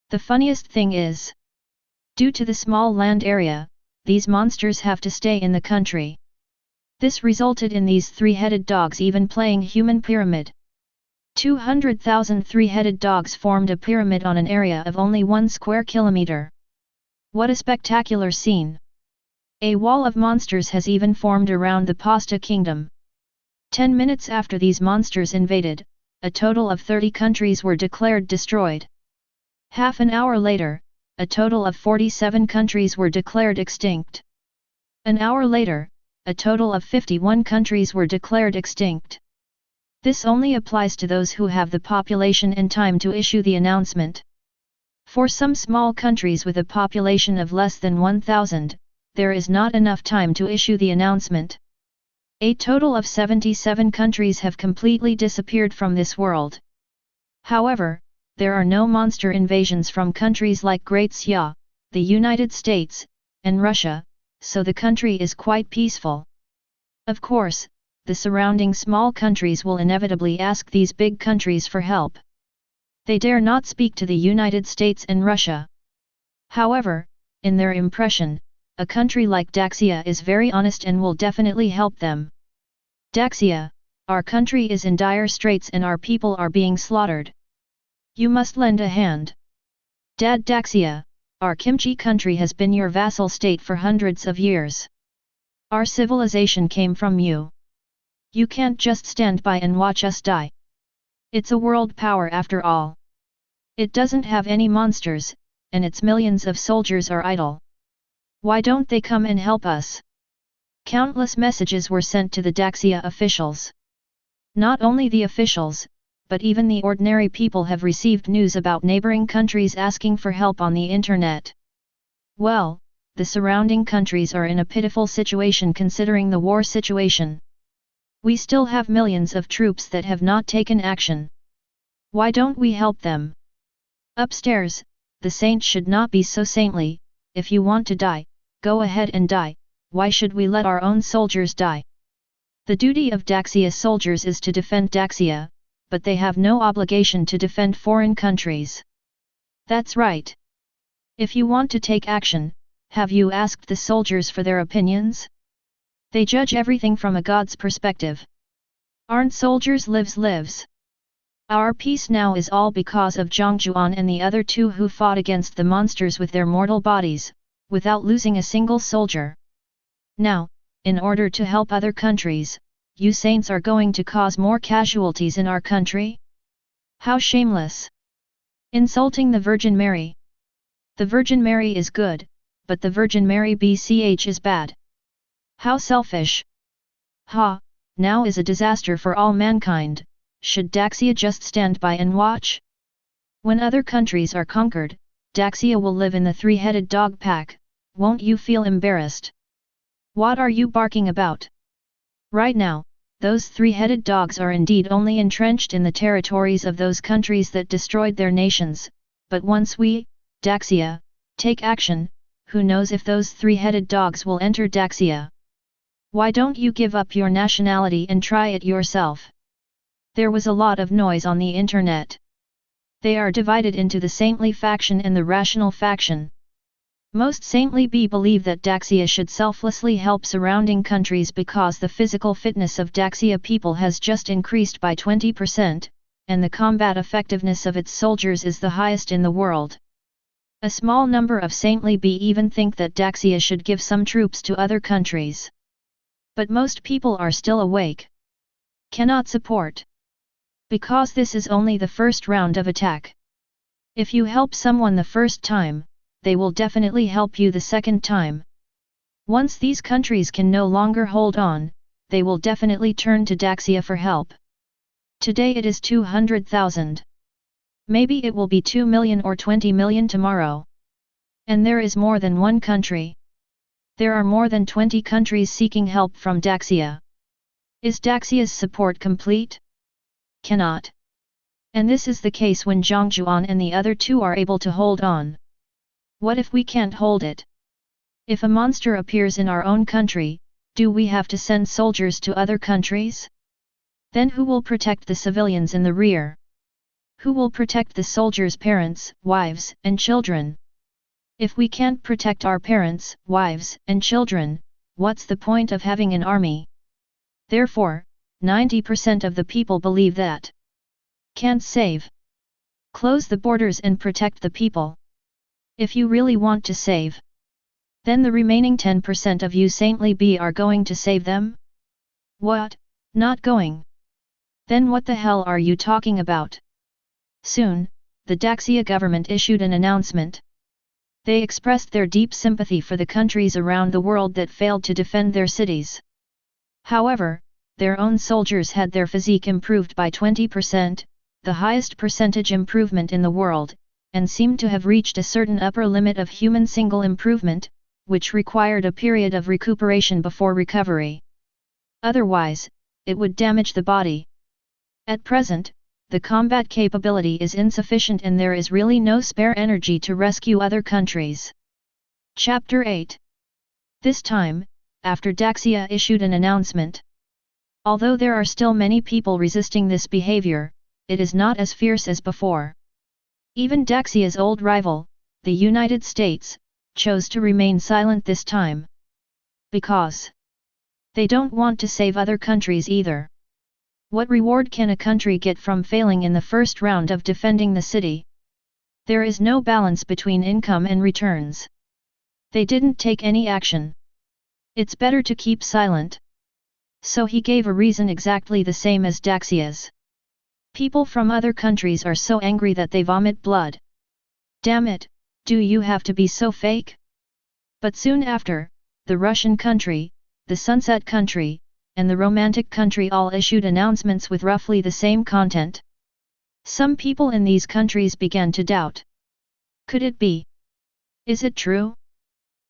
The funniest thing is, due to the small land area, these monsters have to stay in the country. This resulted in these 3-headed dogs even playing human pyramid. 200,000 3-headed dogs formed a pyramid on an area of only 1 square kilometer. What a spectacular scene! A wall of monsters has even formed around the Pasta Kingdom. 10 minutes after these monsters invaded, a total of 30 countries were declared destroyed. Half an hour later, a total of 47 countries were declared extinct. An hour later, a total of 51 countries were declared extinct. This only applies to those who have the population and time to issue the announcement. For some small countries with a population of less than 1,000, there is not enough time to issue the announcement. A total of 77 countries have completely disappeared from this world. However, there are no monster invasions from countries like Great Xia, the United States, and Russia, so the country is quite peaceful. Of course, the surrounding small countries will inevitably ask these big countries for help. They dare not speak to the United States and Russia. However, in their impression, a country like Daxia is very honest and will definitely help them. Daxia, our country is in dire straits and our people are being slaughtered. You must lend a hand. Dad Daxia, our kimchi country has been your vassal state for hundreds of years. Our civilization came from you. You can't just stand by and watch us die. It's a world power after all. It doesn't have any monsters, and its millions of soldiers are idle. Why don't they come and help us? Countless messages were sent to the Daxia officials. Not only the officials, but even the ordinary people have received news about neighboring countries asking for help on the internet. Well, the surrounding countries are in a pitiful situation considering the war situation. We still have millions of troops that have not taken action. Why don't we help them? Upstairs, the saints should not be so saintly. If you want to die, go ahead and die. Why should we let our own soldiers die? The duty of Daxia soldiers is to defend Daxia, but they have no obligation to defend foreign countries. That's right. If you want to take action, have you asked the soldiers for their opinions? They judge everything from a god's perspective. Aren't soldiers lives? Our peace now is all because of Jiang Jiuan and the other two who fought against the monsters with their mortal bodies, without losing a single soldier. Now, in order to help other countries, you saints are going to cause more casualties in our country? How shameless! Insulting the Virgin Mary. The Virgin Mary is good, but the Virgin Mary BCH is bad. How selfish! Ha, now is a disaster for all mankind. Should Daxia just stand by and watch? When other countries are conquered, Daxia will live in the three-headed dog pack. Won't you feel embarrassed? What are you barking about? Right now, those three-headed dogs are indeed only entrenched in the territories of those countries that destroyed their nations, but once we, Daxia, take action, who knows if those three-headed dogs will enter Daxia? Why don't you give up your nationality and try it yourself? There was a lot of noise on the internet. They are divided into the saintly faction and the rational faction. Most saintly believe that Daxia should selflessly help surrounding countries because the physical fitness of Daxia people has just increased by 20%, and the combat effectiveness of its soldiers is the highest in the world. A small number of saintly even think that Daxia should give some troops to other countries. But most people are still awake. Cannot support. Because this is only the first round of attack. If you help someone the first time, they will definitely help you the second time. Once these countries can no longer hold on, they will definitely turn to Daxia for help. Today it is 200,000. Maybe it will be 2 million or 20 million tomorrow. And there is more than one country. There are more than 20 countries seeking help from Daxia. Is Daxia's support complete? Cannot. And this is the case when Jiang Jiuan and the other two are able to hold on. What if we can't hold it? If a monster appears in our own country, do we have to send soldiers to other countries? Then who will protect the civilians in the rear? Who will protect the soldiers' parents, wives, and children? If we can't protect our parents, wives, and children, what's the point of having an army? Therefore, 90% of the people believe that can't save. Close the borders and protect the people. If you really want to save, then the remaining 10% of you saintly are going to save them? What? Not going? Then what the hell are you talking about? Soon, the Daxia government issued an announcement. They expressed their deep sympathy for the countries around the world that failed to defend their cities. However, their own soldiers had their physique improved by 20%, the highest percentage improvement in the world, and seemed to have reached a certain upper limit of human single improvement, which required a period of recuperation before recovery. Otherwise, it would damage the body. At present, the combat capability is insufficient and there is really no spare energy to rescue other countries. Chapter 8. This time, after Daxia issued an announcement. Although there are still many people resisting this behavior, it is not as fierce as before. Even Daxia's old rival, the United States, chose to remain silent this time. Because they don't want to save other countries either. What reward can a country get from failing in the first round of defending the city? There is no balance between income and returns. They didn't take any action. It's better to keep silent. So he gave a reason exactly the same as Daxia's. People from other countries are so angry that they vomit blood. Damn it, do you have to be so fake? But soon after, the Russian country, the Sunset country, and the Romantic country all issued announcements with roughly the same content. Some people in these countries began to doubt. Could it be? Is it true?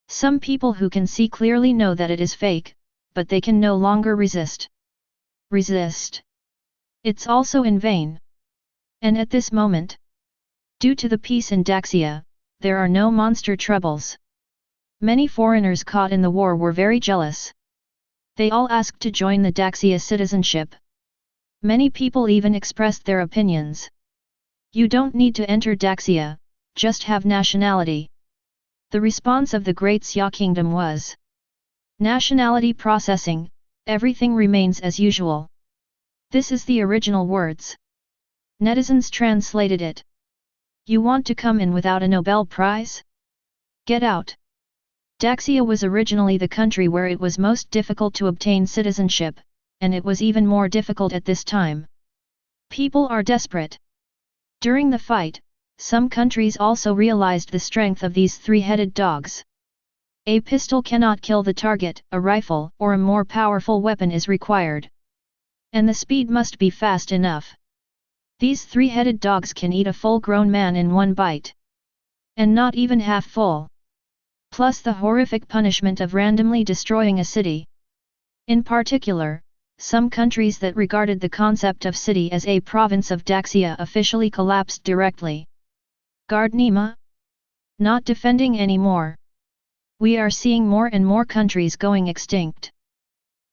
Some people who can see clearly know that it is fake, but they can no longer resist. Resist. It's also in vain. And at this moment, due to the peace in Daxia, there are no monster troubles. Many foreigners caught in the war were very jealous. They all asked to join the Daxia citizenship. Many people even expressed their opinions. You don't need to enter Daxia, just have nationality. The response of the Great Xia kingdom was nationality processing, everything remains as usual. This is the original words. Netizens translated it. You want to come in without a Nobel Prize? Get out. Daxia was originally the country where it was most difficult to obtain citizenship, and it was even more difficult at this time. People are desperate. During the fight, some countries also realized the strength of these three-headed dogs. A pistol cannot kill the target, a rifle or a more powerful weapon is required. And the speed must be fast enough. These three-headed dogs can eat a full-grown man in one bite. And not even half full. Plus the horrific punishment of randomly destroying a city. In particular, some countries that regarded the concept of city as a province of Daxia officially collapsed directly. Guard Nima? Not defending anymore. We are seeing more and more countries going extinct.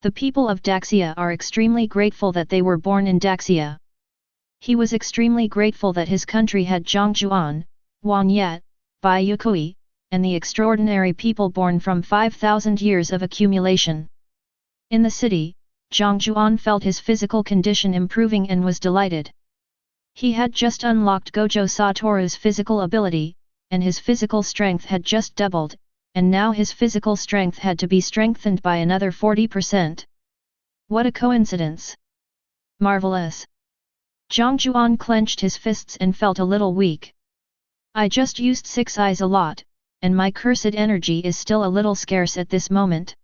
The people of Daxia are extremely grateful that they were born in Daxia. He was extremely grateful that his country had Jiang Jiuan, Juan Yet, Bai Yue Kui, and the extraordinary people born from 5,000 years of accumulation. In the city, Jiang Jiuan felt his physical condition improving and was delighted. He had just unlocked Gojo Satoru's physical ability, and his physical strength had just doubled, and now his physical strength had to be strengthened by another 40%. What a coincidence! Marvelous! Jiang Jiuan clenched his fists and felt a little weak. I just used 6 eyes a lot, and my cursed energy is still a little scarce at this moment.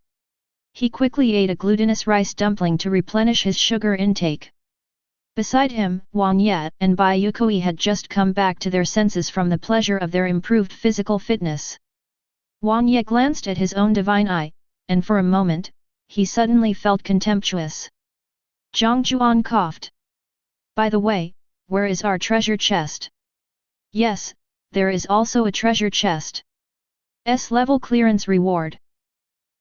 He quickly ate a glutinous rice dumpling to replenish his sugar intake. Beside him, Juan Yet and Bai Yue Kui had just come back to their senses from the pleasure of their improved physical fitness. Juan Yet glanced at his own divine eye, and for a moment, he suddenly felt contemptuous. Jiang Jiuan coughed. By the way, where is our treasure chest? Yes, there is also a treasure chest. S-level clearance reward.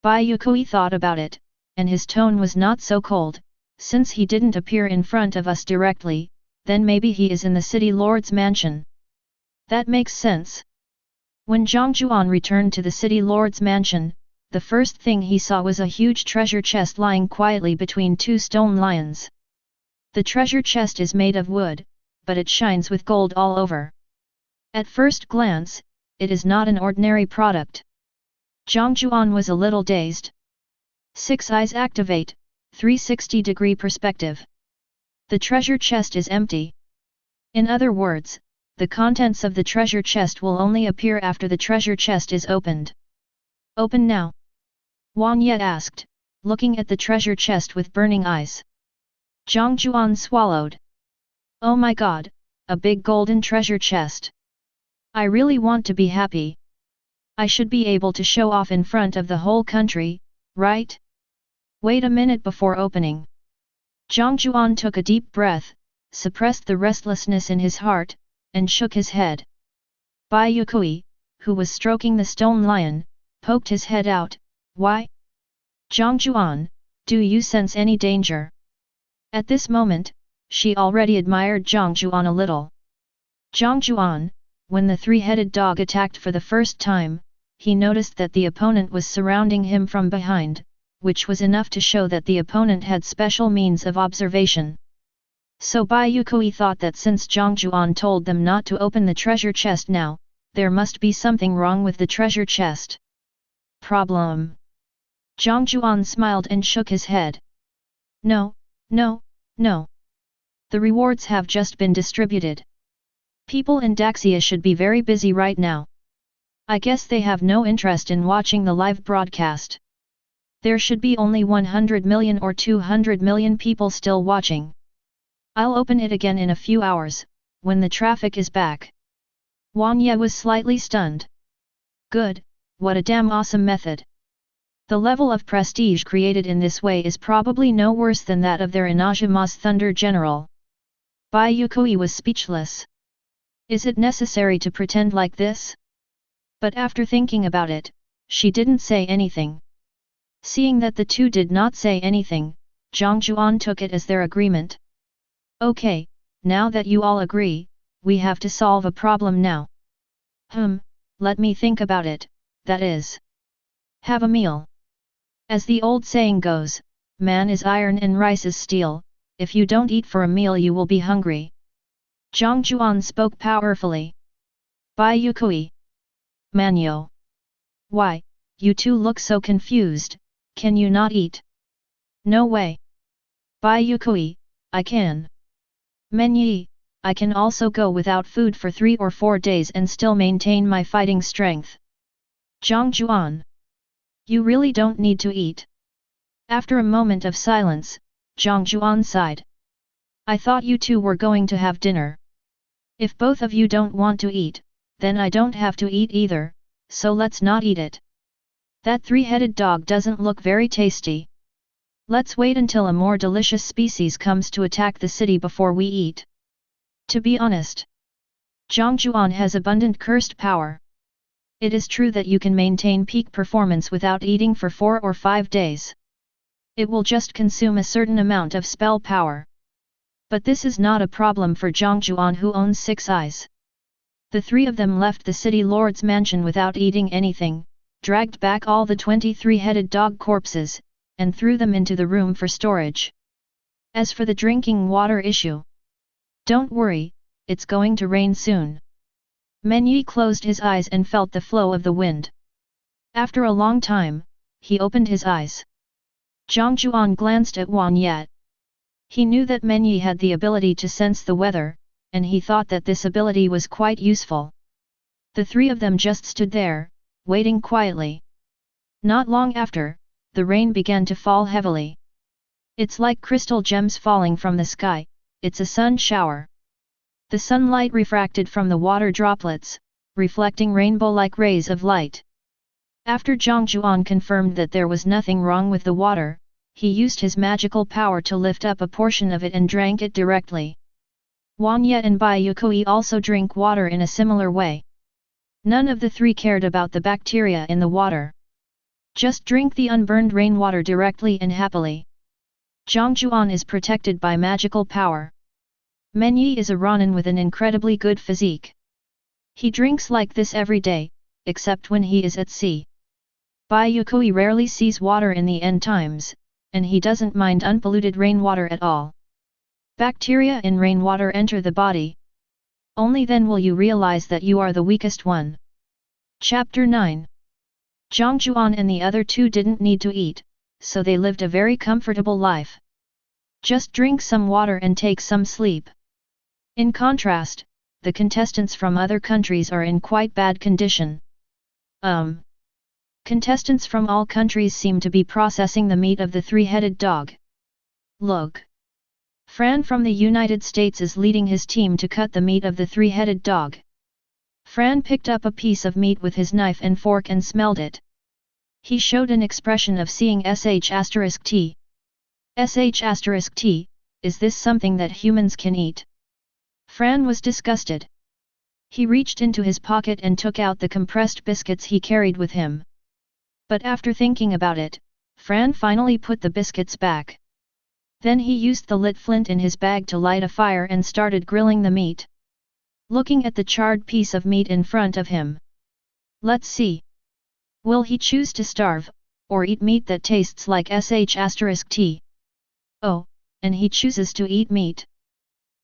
Bai Yue Kui thought about it, and his tone was not so cold. Since he didn't appear in front of us directly, then maybe he is in the city lord's mansion. That makes sense. When Jiang Jiuan returned to the city lord's mansion, the first thing he saw was a huge treasure chest lying quietly between 2 stone lions. The treasure chest is made of wood, but it shines with gold all over. At first glance, it is not an ordinary product. Jiang Jiuan was a little dazed. 6 eyes activate, 360-degree perspective. The treasure chest is empty. In other words, the contents of the treasure chest will only appear after the treasure chest is opened. Open now. Juan Yet asked, looking at the treasure chest with burning eyes. Jiang Jiuan swallowed. Oh my god, a big golden treasure chest. I really want to be happy. I should be able to show off in front of the whole country, right? Wait a minute before opening. Jiang Jiuan took a deep breath, suppressed the restlessness in his heart, and shook his head. Bai Yue Kui, who was stroking the stone lion, poked his head out. Why? Jiang Jiuan, do you sense any danger? At this moment, she already admired Jiang Jiuan a little. Jiang Jiuan, when the three-headed dog attacked for the first time, he noticed that the opponent was surrounding him from behind, which was enough to show that the opponent had special means of observation. So Bai Yue Kui thought that since Jiang Jiuan told them not to open the treasure chest now, there must be something wrong with the treasure chest. Problem. Jiang Jiuan smiled and shook his head. No, no, no. The rewards have just been distributed. People in Daxia should be very busy right now. I guess they have no interest in watching the live broadcast. There should be only 100 million or 200 million people still watching. I'll open it again in a few hours, when the traffic is back. Wang Ye was slightly stunned. Good, what a damn awesome method. The level of prestige created in this way is probably no worse than that of their Inazuma's Thunder General. Bai Yue Kui was speechless. Is it necessary to pretend like this? But after thinking about it, she didn't say anything. Seeing that the two did not say anything, Jiang Jiuan took it as their agreement. Okay, now that you all agree, we have to solve a problem now. Let me think about it, that is. Have a meal. As the old saying goes, man is iron and rice is steel, if you don't eat for a meal you will be hungry. Jiang Jiuan spoke powerfully. Bai Yue Kui. Manyo. Why, you two look so confused, can you not eat? No way. Bai Yue Kui, I can. Menyi, I can also go without food for 3 or 4 days and still maintain my fighting strength. Jiang Jiuan. You really don't need to eat. After a moment of silence, Jiang Jiuan sighed. I thought you two were going to have dinner. If both of you don't want to eat, then I don't have to eat either, so let's not eat it. That three-headed dog doesn't look very tasty. Let's wait until a more delicious species comes to attack the city before we eat. To be honest, Jiang Jiuan has abundant cursed power. It is true that you can maintain peak performance without eating for 4 or 5 days. It will just consume a certain amount of spell power. But this is not a problem for Jiang Jiuan, who owns 6 eyes. The 3 of them left the city lord's mansion without eating anything, dragged back all the 23-headed dog corpses, and threw them into the room for storage. As for the drinking water issue, don't worry, it's going to rain soon. Menyi closed his eyes and felt the flow of the wind. After a long time, he opened his eyes. Jiang Jiuan glanced at Wang Ye. He knew that Menyi had the ability to sense the weather, and he thought that this ability was quite useful. The 3 of them just stood there, waiting quietly. Not long after, the rain began to fall heavily. It's like crystal gems falling from the sky, it's a sun shower. The sunlight refracted from the water droplets, reflecting rainbow-like rays of light. After Jiang Jiuan confirmed that there was nothing wrong with the water, he used his magical power to lift up a portion of it and drank it directly. Wang Ye and Bai Yue Kui also drink water in a similar way. None of the 3 cared about the bacteria in the water. Just drink the unburned rainwater directly and happily. Jiang Jiuan is protected by magical power. Menyi is a Ronin with an incredibly good physique. He drinks like this every day, except when he is at sea. Bai Yue Kui rarely sees water in the end times, and he doesn't mind unpolluted rainwater at all. Bacteria in rainwater enter the body. Only then will you realize that you are the weakest one. Chapter 9. Jiang Jiuan and the other 2 didn't need to eat, so they lived a very comfortable life. Just drink some water and take some sleep. In contrast, the contestants from other countries are in quite bad condition. Contestants from all countries seem to be processing the meat of the 3-headed dog. Look. Fran from the United States is leading his team to cut the meat of the 3-headed dog. Fran picked up a piece of meat with his knife and fork and smelled it. He showed an expression of seeing sh*t. sh*t, is this something that humans can eat? Fran was disgusted. He reached into his pocket and took out the compressed biscuits he carried with him. But after thinking about it, Fran finally put the biscuits back. Then he used the lit flint in his bag to light a fire and started grilling the meat. Looking at the charred piece of meat in front of him. Let's see. Will he choose to starve, or eat meat that tastes like sh*t? Oh, and he chooses to eat meat.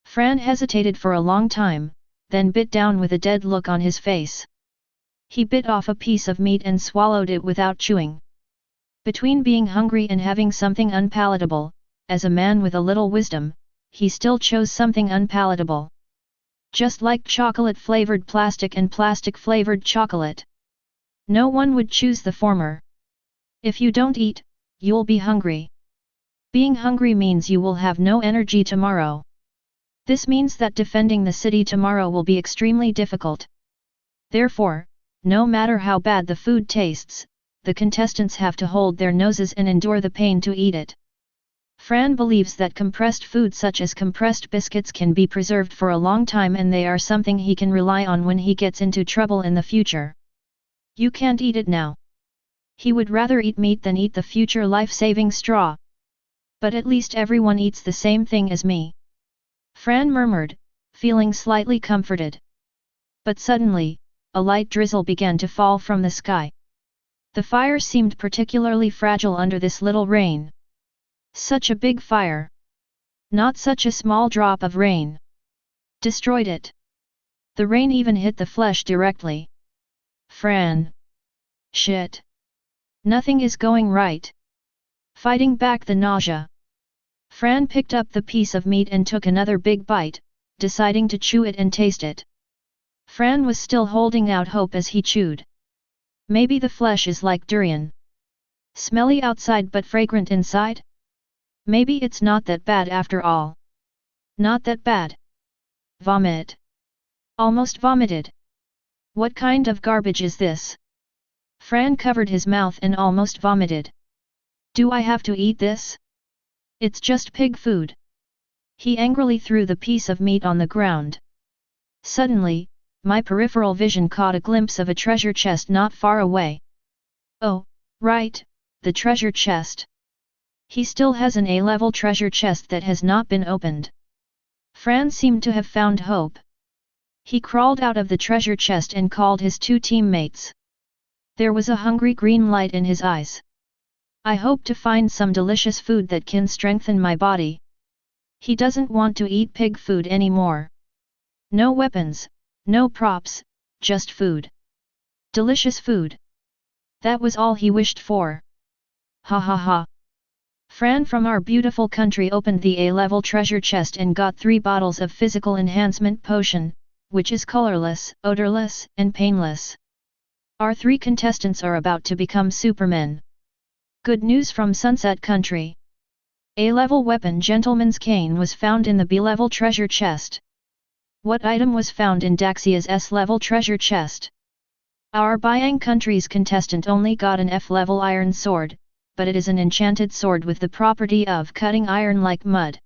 Fran hesitated for a long time, then bit down with a dead look on his face. He bit off a piece of meat and swallowed it without chewing. Between being hungry and having something unpalatable, as a man with a little wisdom, he still chose something unpalatable. Just like chocolate-flavored plastic and plastic-flavored chocolate. No one would choose the former. If you don't eat, you'll be hungry. Being hungry means you will have no energy tomorrow. This means that defending the city tomorrow will be extremely difficult. Therefore, no matter how bad the food tastes, the contestants have to hold their noses and endure the pain to eat it. Fran believes that compressed food such as compressed biscuits can be preserved for a long time and they are something he can rely on when he gets into trouble in the future. You can't eat it now. He would rather eat meat than eat the future life-saving straw. But at least everyone eats the same thing as me. Fran murmured, feeling slightly comforted. But suddenly, a light drizzle began to fall from the sky. The fire seemed particularly fragile under this little rain. Such a big fire. Not such a small drop of rain. Destroyed it. The rain even hit the flesh directly. Fran. Shit. Nothing is going right. Fighting back the nausea. Fran picked up the piece of meat and took another big bite, deciding to chew it and taste it. Fran was still holding out hope as he chewed. Maybe the flesh is like durian. Smelly outside but fragrant inside? Maybe it's not that bad after all. Not that bad. Vomit. Almost vomited. What kind of garbage is this? Fran covered his mouth and almost vomited. Do I have to eat this? It's just pig food. He angrily threw the piece of meat on the ground. Suddenly, my peripheral vision caught a glimpse of a treasure chest not far away. Oh, right, the treasure chest. He still has an A-level treasure chest that has not been opened. Fran seemed to have found hope. He crawled out of the treasure chest and called his two teammates. There was a hungry green light in his eyes. I hope to find some delicious food that can strengthen my body. He doesn't want to eat pig food anymore. No weapons, no props, just food. Delicious food. That was all he wished for. Ha ha ha. Fran from our beautiful country opened the A-level treasure chest and got 3 bottles of physical enhancement potion, which is colorless, odorless, and painless. Our 3 contestants are about to become supermen. Good news from Sunset Country. A-level weapon Gentleman's Cane was found in the B-level treasure chest. What item was found in Daxia's S-level treasure chest? Our Biang Country's contestant only got an F-level iron sword, but it is an enchanted sword with the property of cutting iron like mud.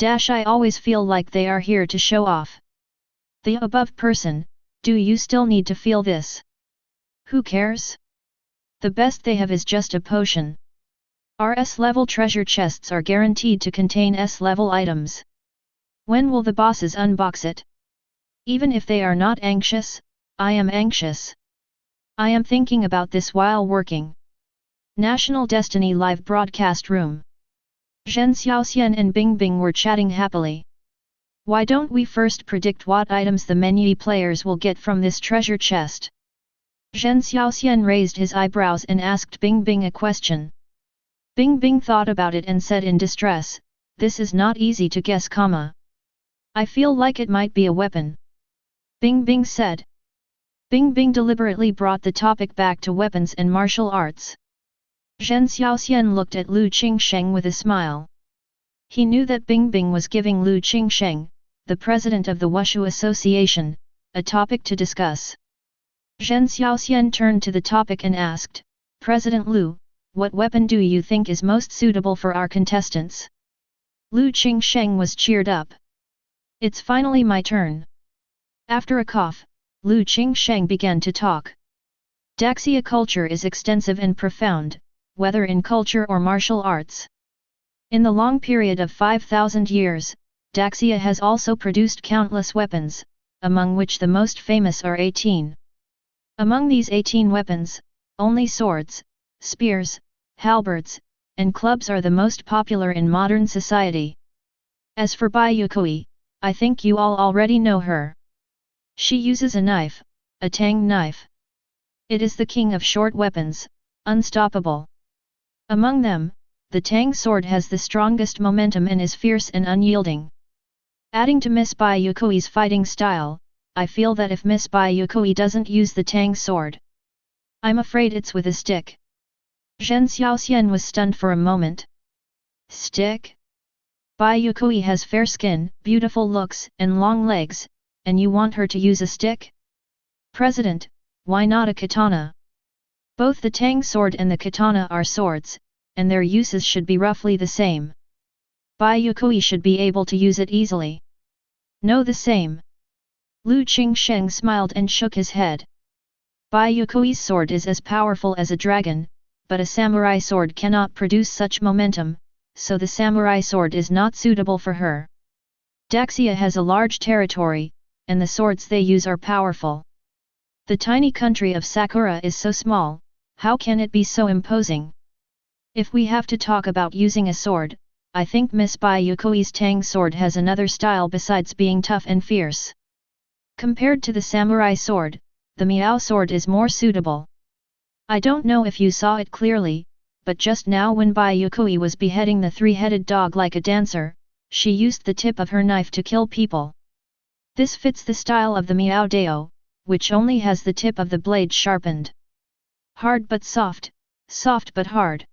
I always feel like they are here to show off. The above person, do you still need to feel this? Who cares? The best they have is just a potion. Our S-level treasure chests are guaranteed to contain S-level items. When will the bosses unbox it? Even if they are not anxious, I am anxious. I am thinking about this while working. National Destiny Live Broadcast Room. Zhen Xiaoxian and Bingbing were chatting happily. Why don't we first predict what items the menu players will get from this treasure chest? Zhen Xiaoxian raised his eyebrows and asked Bingbing a question. Bingbing thought about it and said in distress, this is not easy to guess, I feel like it might be a weapon. Bingbing said. Bingbing deliberately brought the topic back to weapons and martial arts. Zhen Xiaoxian looked at Lu Qingsheng with a smile. He knew that Bingbing was giving Lu Qingsheng, the president of the Wushu Association, a topic to discuss. Zhen Xiaoxian turned to the topic and asked, President Lu, what weapon do you think is most suitable for our contestants? Lu Qingsheng was cheered up. It's finally my turn. After a cough, Lu Qingsheng began to talk. Daxia culture is extensive and profound, whether in culture or martial arts. In the long period of 5,000 years, Daxia has also produced countless weapons, among which the most famous are 18. Among these 18 weapons, only swords, spears, halberds, and clubs are the most popular in modern society. As for Bai Yue Kui, I think you all already know her. She uses a knife, a tang knife. It is the king of short weapons, unstoppable. Among them, the tang sword has the strongest momentum and is fierce and unyielding. Adding to Miss Bai Yue Kui's fighting style, I feel that if Miss Bai Yue Kui doesn't use the tang sword, I'm afraid it's with a stick. Zhen Xiaoxian was stunned for a moment. Stick? Bai Yue Kui has fair skin, beautiful looks, and long legs, and you want her to use a stick? President, why not a katana? Both the tang sword and the katana are swords, and their uses should be roughly the same. Bai Yue Kui should be able to use it easily. No, the same. Lu Qingsheng smiled and shook his head. Bai Yue Kui's sword is as powerful as a dragon, but a samurai sword cannot produce such momentum, so the samurai sword is not suitable for her. Daxia has a large territory, and the swords they use are powerful. The tiny country of Sakura is so small, how can it be so imposing? If we have to talk about using a sword, I think Miss Bai Yue Kui's tang sword has another style besides being tough and fierce. Compared to the samurai sword, the Miao sword is more suitable. I don't know if you saw it clearly, but just now when Bai Yue Kui was beheading the three-headed dog like a dancer, she used the tip of her knife to kill people. This fits the style of the Miao Dao, which only has the tip of the blade sharpened. Hard but soft, soft but hard.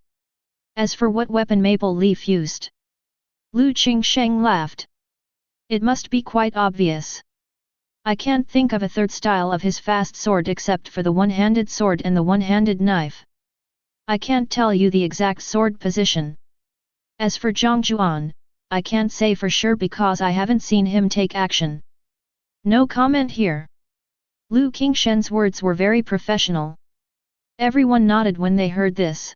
As for what weapon Maple Leaf used, Lu Qingsheng laughed. It must be quite obvious. I can't think of a third style of his fast sword except for the one-handed sword and the one-handed knife. I can't tell you the exact sword position. As for Jiang Jiuan, I can't say for sure because I haven't seen him take action. No comment here. Lu Qingshen's words were very professional. Everyone nodded when they heard this.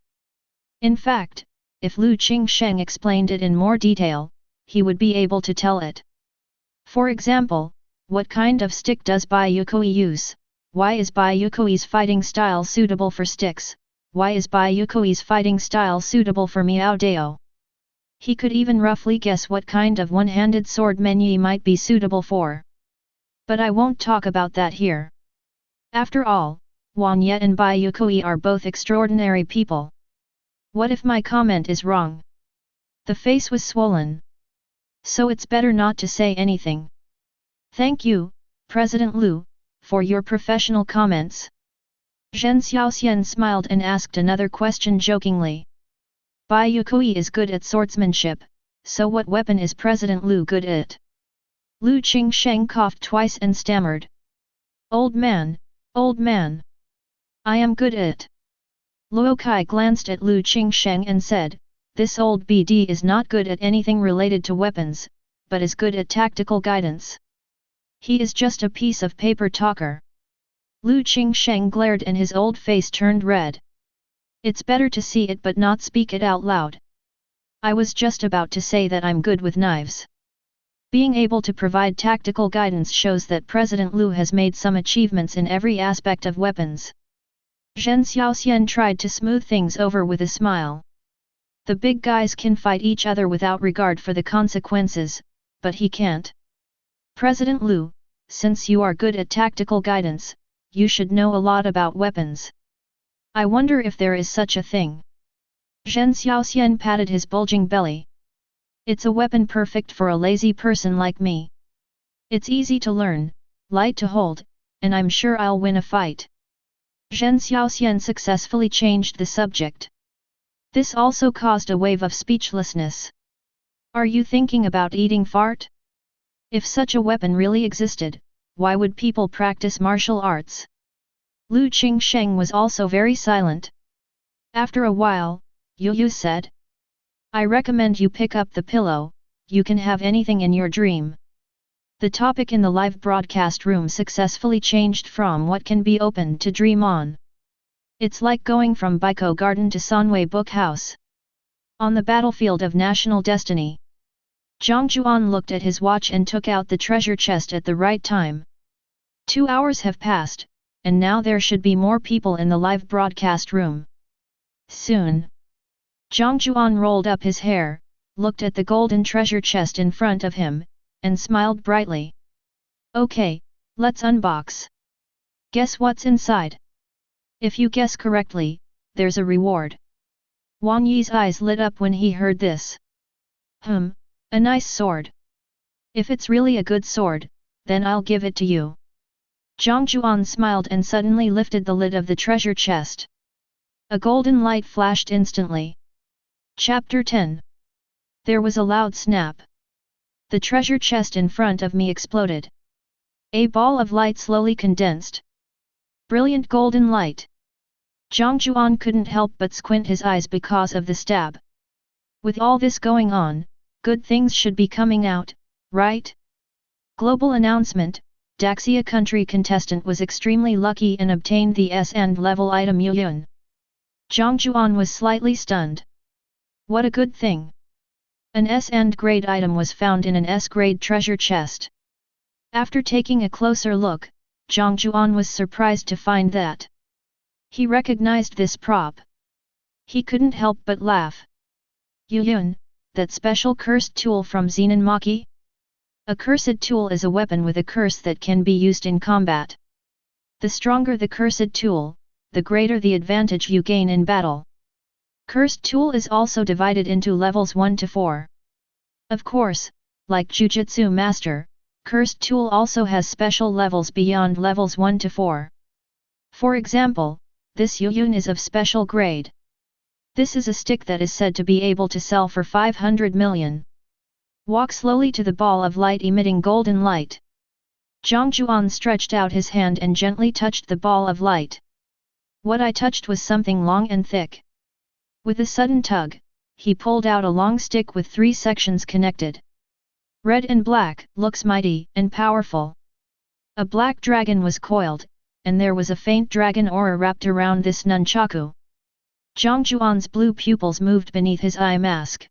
In fact, if Lu Qingsheng explained it in more detail, he would be able to tell it. For example, what kind of stick does Bai Yue Kui use? Why is Bai Yue Kui's fighting style suitable for sticks? Why is Bai Yue Kui's fighting style suitable for Miao Dao? He could even roughly guess what kind of one-handed sword Menyi might be suitable for. But I won't talk about that here. After all, Wang Ye and Bai Yue Kui are both extraordinary people. What if my comment is wrong? The face was swollen. So it's better not to say anything. Thank you, President Lu, for your professional comments. Zhen Xiaoxian smiled and asked another question jokingly. Bai Yue Kui is good at swordsmanship, so what weapon is President Lu good at? Lu Qingsheng coughed twice and stammered. Old man, old man. I am good at. Luo Kai glanced at Lu Qingsheng and said, this old BD is not good at anything related to weapons, but is good at tactical guidance. He is just a piece of paper talker. Lu Qingsheng glared and his old face turned red. It's better to see it but not speak it out loud. I was just about to say that I'm good with knives. Being able to provide tactical guidance shows that President Lu has made some achievements in every aspect of weapons. Zhen Xiaoxian tried to smooth things over with a smile. The big guys can fight each other without regard for the consequences, but he can't. President Lu, since you are good at tactical guidance, you should know a lot about weapons. I wonder if there is such a thing. Zhen Xiaoxian patted his bulging belly. It's a weapon perfect for a lazy person like me. It's easy to learn, light to hold, and I'm sure I'll win a fight. Zhen Xiaoxian successfully changed the subject. This also caused a wave of speechlessness. Are you thinking about eating fart? If such a weapon really existed, why would people practice martial arts? Lu Qingsheng was also very silent. After a while, Yu said, I recommend you pick up the pillow, you can have anything in your dream. The topic in the live broadcast room successfully changed from what can be opened to dream on. It's like going from Baiko Garden to Sanwei Book House. On the battlefield of national destiny. Jiang Jiuan looked at his watch and took out the treasure chest at the right time. 2 hours have passed, and now there should be more people in the live broadcast room. Soon. Jiang Jiuan rolled up his hair, looked at the golden treasure chest in front of him, and smiled brightly. Okay, let's unbox. Guess what's inside? If you guess correctly, there's a reward. Wang Yi's eyes lit up when he heard this. A nice sword. If it's really a good sword, then I'll give it to you. Jiang Jiuan smiled and suddenly lifted the lid of the treasure chest. A golden light flashed instantly. Chapter 10. There was a loud snap. The treasure chest in front of me exploded. A ball of light slowly condensed. Brilliant golden light. Jiang Jiuan couldn't help but squint his eyes because of the stab. With all this going on, good things should be coming out, right? Global announcement, Daxia country contestant was extremely lucky and obtained the S&D level item Yuyun. Jiang Jiuan was slightly stunned. What a good thing! An S&D grade item was found in an S grade treasure chest. After taking a closer look, Jiang Jiuan was surprised to find that he recognized this prop. He couldn't help but laugh. Yuyun, that special cursed tool from Zenon Maki? A cursed tool is a weapon with a curse that can be used in combat. The stronger the cursed tool, the greater the advantage you gain in battle. Cursed tool is also divided into levels 1 to 4. Of course, like Jujutsu Master, cursed tool also has special levels beyond levels 1 to 4. For example, this Yuyun is of special grade. This is a stick that is said to be able to sell for 500 million. Walk slowly to the ball of light emitting golden light. Jiang Jiuan stretched out his hand and gently touched the ball of light. What I touched was something long and thick. With a sudden tug, he pulled out a long stick with 3 sections connected. Red and black, looks mighty and powerful. A black dragon was coiled, and there was a faint dragon aura wrapped around this nunchaku. Jiang Jiuan's blue pupils moved beneath his eye mask.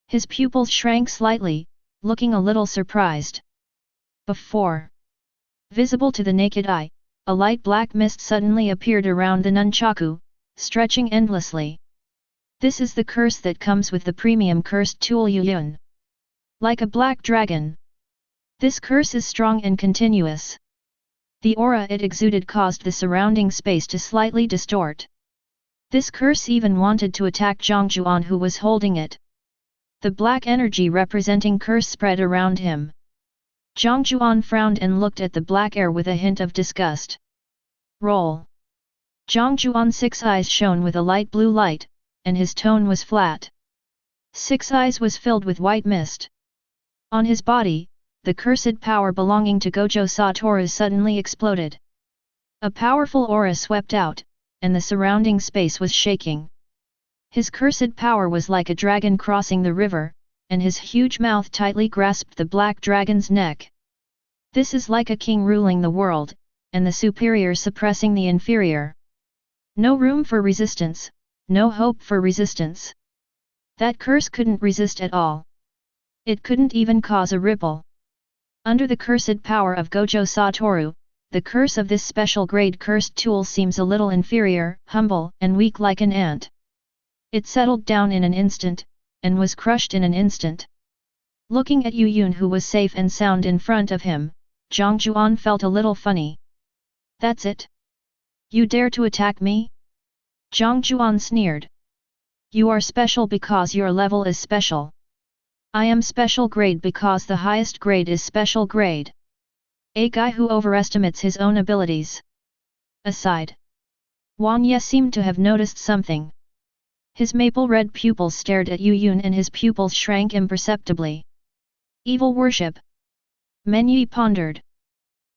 His pupils shrank slightly, looking a little surprised. Before visible to the naked eye, a light black mist suddenly appeared around the nunchaku, stretching endlessly. This is the curse that comes with the premium cursed tool Yuyun. Like a black dragon. This curse is strong and continuous. The aura it exuded caused the surrounding space to slightly distort. This curse even wanted to attack Jiang Jiuan who was holding it. The black energy representing curse spread around him. Jiang Jiuan frowned and looked at the black air with a hint of disgust. Roll. Jiang Jiuan's 6 eyes shone with a light blue light, and his tone was flat. 6 eyes was filled with white mist. On his body, the cursed power belonging to Gojo Satoru suddenly exploded. A powerful aura swept out, and the surrounding space was shaking. His cursed power was like a dragon crossing the river, and his huge mouth tightly grasped the black dragon's neck. This is like a king ruling the world, and the superior suppressing the inferior. No room for resistance, no hope for resistance. That curse couldn't resist at all. It couldn't even cause a ripple. Under the cursed power of Gojo Satoru, the curse of this special grade cursed tool seems a little inferior, humble, and weak like an ant. It settled down in an instant, and was crushed in an instant. Looking at Yuyun who was safe and sound in front of him, Jiang Jiuan felt a little funny. That's it? You dare to attack me? Jiang Jiuan sneered. You are special because your level is special. I am special grade because the highest grade is special grade. A guy who overestimates his own abilities. Aside. Wang Ye seemed to have noticed something. His maple red pupils stared at Yuyun and his pupils shrank imperceptibly. Evil worship. Menyi pondered.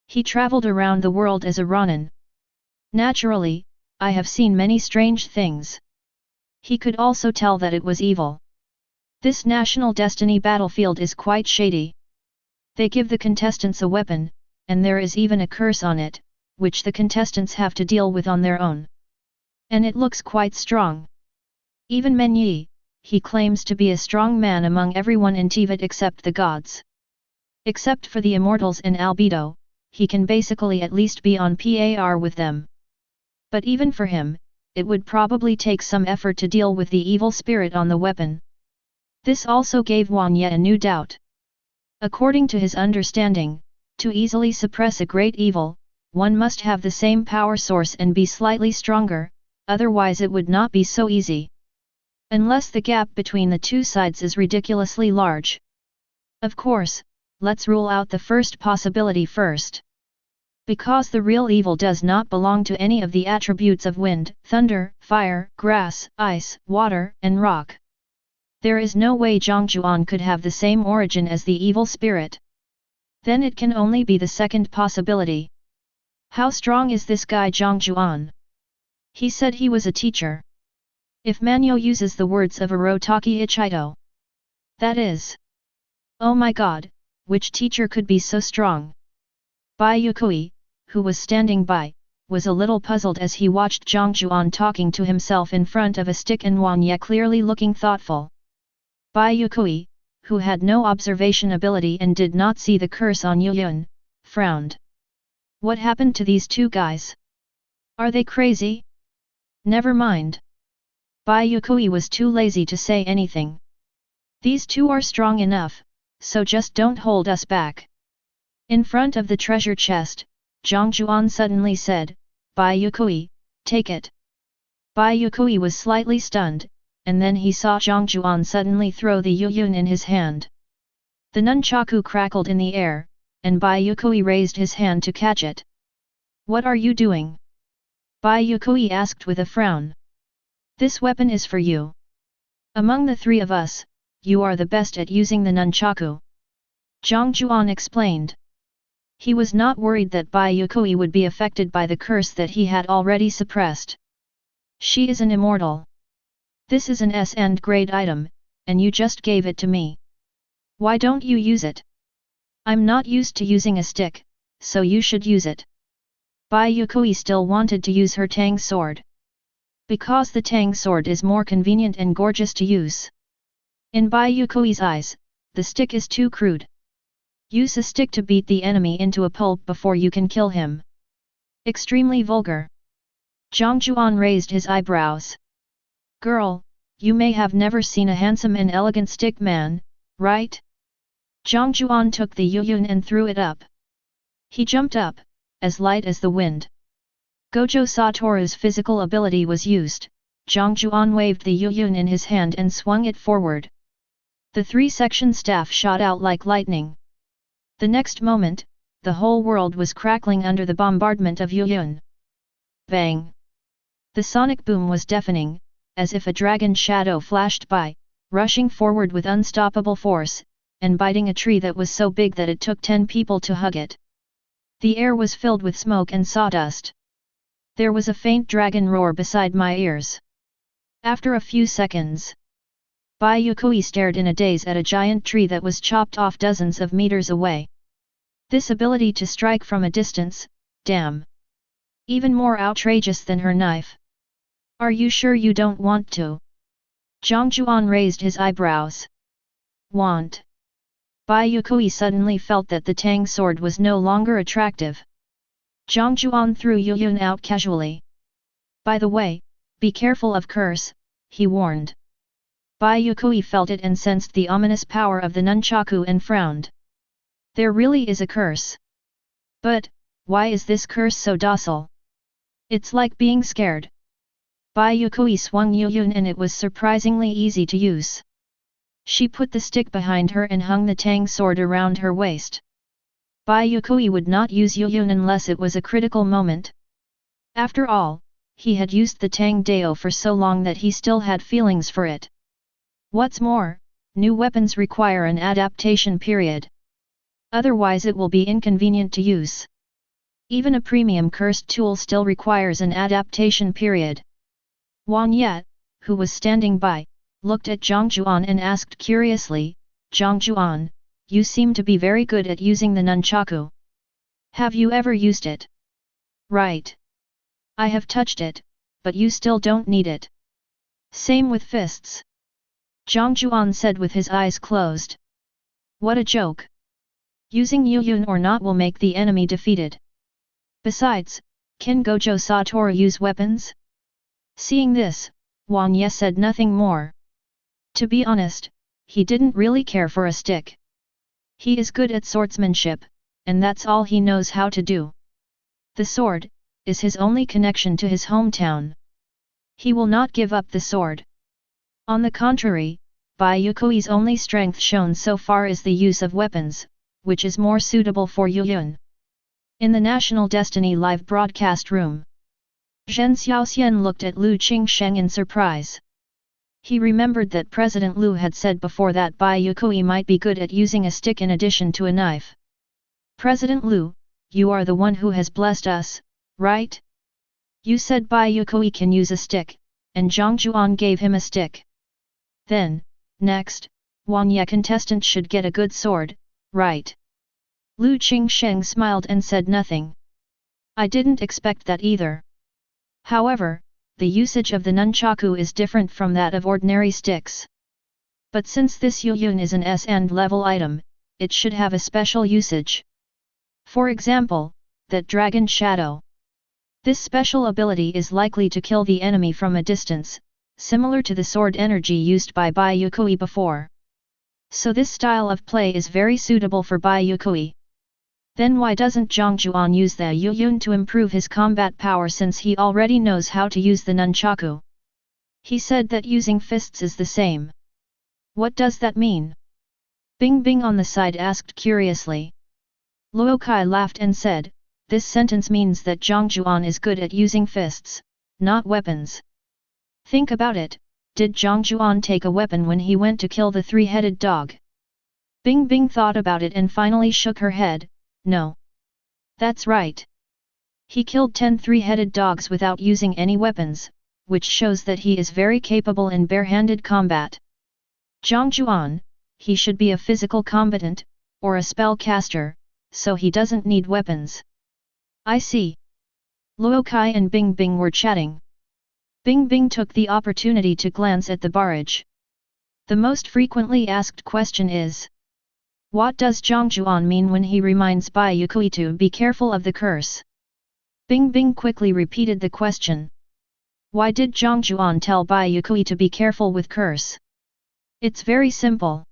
He traveled around the world as a Ronin. Naturally, I have seen many strange things. He could also tell that it was evil. This National Destiny battlefield is quite shady. They give the contestants a weapon, and there is even a curse on it, which the contestants have to deal with on their own. And it looks quite strong. Even Men Yi, he claims to be a strong man among everyone in Tibet except the gods. Except for the immortals and albedo, he can basically at least be on par with them. But even for him, it would probably take some effort to deal with the evil spirit on the weapon. This also gave Juan yet a new doubt. According to his understanding, to easily suppress a great evil, one must have the same power source and be slightly stronger, otherwise it would not be so easy. Unless the gap between the two sides is ridiculously large. Of course, let's rule out the first possibility first. Because the real evil does not belong to any of the attributes of wind, thunder, fire, grass, ice, water, and rock. There is no way Jiang Jiuan could have the same origin as the evil spirit. Then it can only be the second possibility. How strong is this guy Jiang Jiuan? He said he was a teacher. If Manyo uses the words of Arotaki Ichito. That is. Oh my god, which teacher could be so strong? Bai Yue Kui, who was standing by, was a little puzzled as he watched Jiang Jiuan talking to himself in front of a stick and Juan Ye clearly looking thoughtful. Bai Yue Kui, who had no observation ability and did not see the curse on Yuyun, frowned. What happened to these two guys? Are they crazy? Never mind. Bai Yue Kui was too lazy to say anything. These two are strong enough, so just don't hold us back. In front of the treasure chest, Jiang Jiuan suddenly said, Bai Yue Kui, take it. Bai Yue Kui was slightly stunned, and then he saw Jiang Jiuan suddenly throw the Yuyun in his hand. The nunchaku crackled in the air, and Bai Yue Kui raised his hand to catch it. What are you doing? Bai Yue Kui asked with a frown. This weapon is for you. Among the three of us, you are the best at using the nunchaku. Jiang Jiuan explained. He was not worried that Bai Yue Kui would be affected by the curse that he had already suppressed. She is an immortal. This is an S-end grade item, and you just gave it to me. Why don't you use it? I'm not used to using a stick, so you should use it. Bai Yue Kui still wanted to use her Tang sword. Because the Tang sword is more convenient and gorgeous to use. In Bai Yue Kui's eyes, the stick is too crude. Use a stick to beat the enemy into a pulp before you can kill him. Extremely vulgar. Jiang Jiuan raised his eyebrows. Girl, you may have never seen a handsome and elegant stick man, right? Jiang Jiuan took the Yuyun and threw it up. He jumped up, as light as the wind. Gojo Satoru's physical ability was used. Jiang Jiuan waved the Yuyun in his hand and swung it forward. The three-section staff shot out like lightning. The next moment, the whole world was crackling under the bombardment of Yuyun. Bang! The sonic boom was deafening, as if a dragon shadow flashed by, rushing forward with unstoppable force, and biting a tree that was so big that it took 10 people to hug it. The air was filled with smoke and sawdust. There was a faint dragon roar beside my ears. After a few seconds, Bai Yue Kui stared in a daze at a giant tree that was chopped off dozens of meters away. This ability to strike from a distance, damn! Even more outrageous than her knife. Are you sure you don't want to? Jiang Jiuan raised his eyebrows. Want? Bai Yue Kui suddenly felt that the Tang sword was no longer attractive. Jiang Jiuan threw Yuyun out casually. By the way, be careful of curse, he warned. Bai Yue Kui felt it and sensed the ominous power of the nunchaku and frowned. There really is a curse. But, why is this curse so docile? It's like being scared. Bai Yue Kui swung Yuyun and it was surprisingly easy to use. She put the stick behind her and hung the Tang sword around her waist. Bai Yue Kui would not use Yuyun unless it was a critical moment. After all, he had used the Tang Dao for so long that he still had feelings for it. What's more, new weapons require an adaptation period. Otherwise it will be inconvenient to use. Even a premium cursed tool still requires an adaptation period. Huan Yat, who was standing by, looked at Jiang Jiuan and asked curiously, Jiang Jiuan, you seem to be very good at using the nunchaku. Have you ever used it? Right. I have touched it, but you still don't need it. Same with fists. Jiang Jiuan said with his eyes closed. What a joke. Using Yuyun or not will make the enemy defeated. Besides, can Gojo Satoru use weapons? Seeing this, Huan Ye said nothing more. To be honest, he didn't really care for a stick. He is good at swordsmanship, and that's all he knows how to do. The sword is his only connection to his hometown. He will not give up the sword. On the contrary, Bai Yue Kui's only strength shown so far is the use of weapons, which is more suitable for Yuyun. In the National Destiny live broadcast room, Zhen Xiaoxian looked at Lu Qingsheng in surprise. He remembered that President Lu had said before that Bai Yue Kui might be good at using a stick in addition to a knife. President Lu, you are the one who has blessed us, right? You said Bai Yue Kui can use a stick, and Jiang Jiuan gave him a stick. Then, next, Huan Ye contestant should get a good sword, right? Lu Qingsheng smiled and said nothing. I didn't expect that either. However, the usage of the nunchaku is different from that of ordinary sticks. But since this Yuyun is an S and level item, it should have a special usage. For example, that Dragon Shadow. This special ability is likely to kill the enemy from a distance, similar to the sword energy used by Bai Yue Kui before. So this style of play is very suitable for Bai Yue Kui. Then why doesn't Jiang Jiuan use the Yuyun to improve his combat power since he already knows how to use the nunchaku? He said that using fists is the same. What does that mean? Bing Bing on the side asked curiously. Luo Kai laughed and said, this sentence means that Jiang Jiuan is good at using fists, not weapons. Think about it, did Jiang Jiuan take a weapon when he went to kill the three-headed dog? Bing Bing thought about it and finally shook her head. No. That's right. He killed 10 three-headed dogs without using any weapons, which shows that he is very capable in bare-handed combat. Jiang Jiuan, he should be a physical combatant, or a spellcaster, so he doesn't need weapons. I see. Luo Kai and Bing Bing were chatting. Bing Bing took the opportunity to glance at the barrage. The most frequently asked question is, what does Jiang Jiuan mean when he reminds Bai Yue Kui to be careful of the curse? Bing Bing quickly repeated the question. Why did Jiang Jiuan tell Bai Yue Kui to be careful with curse? It's very simple.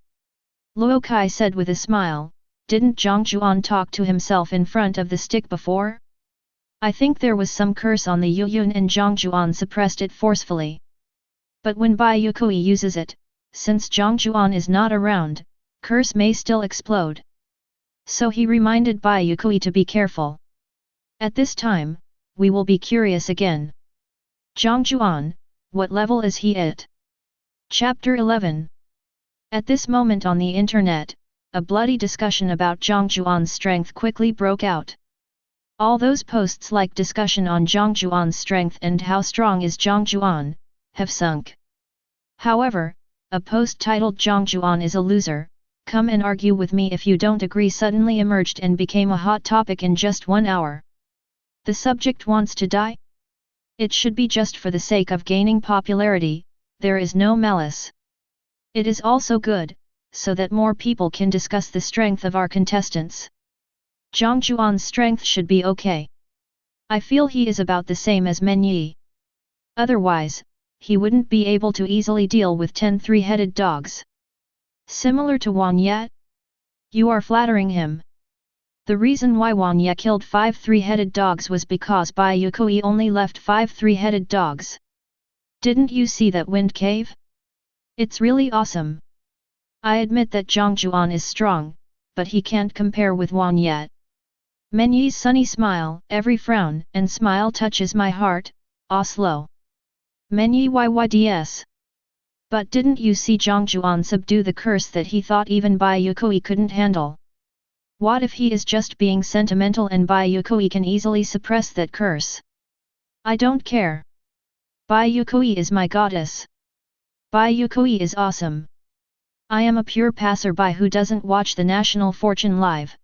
Luo Kai said with a smile, didn't Jiang Jiuan talk to himself in front of the stick before? I think there was some curse on the Yuyun and Jiang Jiuan suppressed it forcefully. But when Bai Yue Kui uses it, since Jiang Jiuan is not around, curse may still explode. So he reminded Bai Yue Kui to be careful. At this time, we will be curious again. Jiang Jiuan, what level is he at? Chapter 11. At this moment on the internet, a bloody discussion about Jiang Jiuan's strength quickly broke out. All those posts like discussion on Jiang Jiuan's strength and how strong is Jiang Jiuan, have sunk. However, a post titled Jiang Jiuan is a loser, come and argue with me if you don't agree suddenly emerged and became a hot topic in just 1 hour. The subject wants to die? It should be just for the sake of gaining popularity, there is no malice. It is also good, so that more people can discuss the strength of our contestants. Jiang Jiuan's strength should be okay. I feel he is about the same as Men Yi. Otherwise, he wouldn't be able to easily deal with 10 three-headed dogs. Similar to Huan Ye? You are flattering him. The reason why Huan Ye killed 5 three-headed dogs was because Bai Yue Kui only left 5 three-headed dogs. Didn't you see that wind cave? It's really awesome. I admit that Jiang Jiuan is strong, but he can't compare with Huan Ye. Men Yi's sunny smile, every frown and smile touches my heart, slow. Men Yi Yyds. But didn't you see Jiang Jiuan subdue the curse that he thought even Bai Yue Kui couldn't handle? What if he is just being sentimental and Bai Yue Kui can easily suppress that curse? I don't care. Bai Yue Kui is my goddess. Bai Yue Kui is awesome. I am a pure passerby who doesn't watch the national fortune live.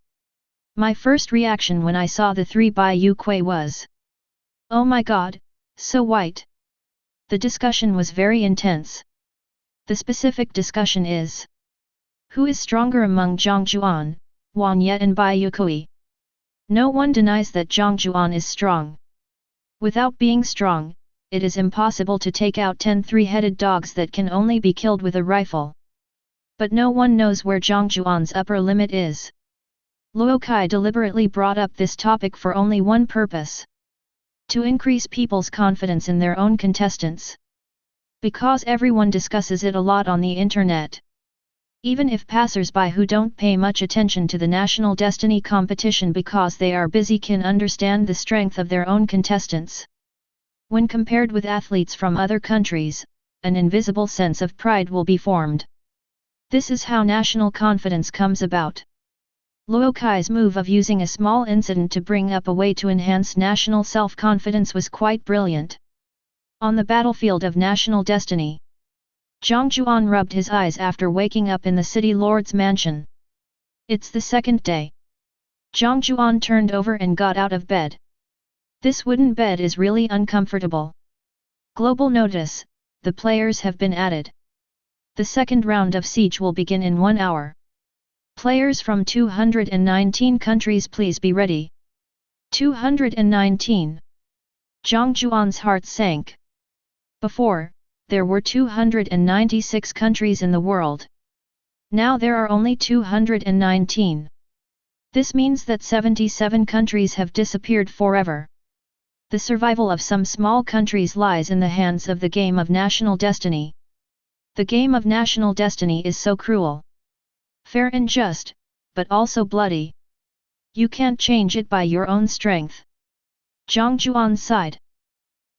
My first reaction when I saw the 3 Bai Yue Kui was, oh my god, so white. The discussion was very intense. The specific discussion is, who is stronger among Jiang Jiuan, Juan Yet and Bai Yue Kui? No one denies that Jiang Jiuan is strong. Without being strong, it is impossible to take out 10 three-headed dogs that can only be killed with a rifle. But no one knows where Jiang Jiuan's upper limit is. Luo Kai deliberately brought up this topic for only one purpose. To increase people's confidence in their own contestants. Because everyone discusses it a lot on the internet. Even if passers-by who don't pay much attention to the National Destiny competition because they are busy can understand the strength of their own contestants. When compared with athletes from other countries, an invisible sense of pride will be formed. This is how national confidence comes about. Luo Kai's move of using a small incident to bring up a way to enhance national self-confidence was quite brilliant. On the battlefield of national destiny, Jiang Jiuan rubbed his eyes after waking up in the city lord's mansion. It's the second day. Jiang Jiuan turned over and got out of bed. This wooden bed is really uncomfortable. Global notice, the players have been added. The second round of siege will begin in 1 hour. Players from 219 countries please be ready. 219. Jiang Jiuan's heart sank. Before, there were 296 countries in the world. Now there are only 219. This means that 77 countries have disappeared forever. The survival of some small countries lies in the hands of the game of national destiny. The game of national destiny is so cruel. Fair and just, but also bloody. You can't change it by your own strength. Jiang Jiuan sighed.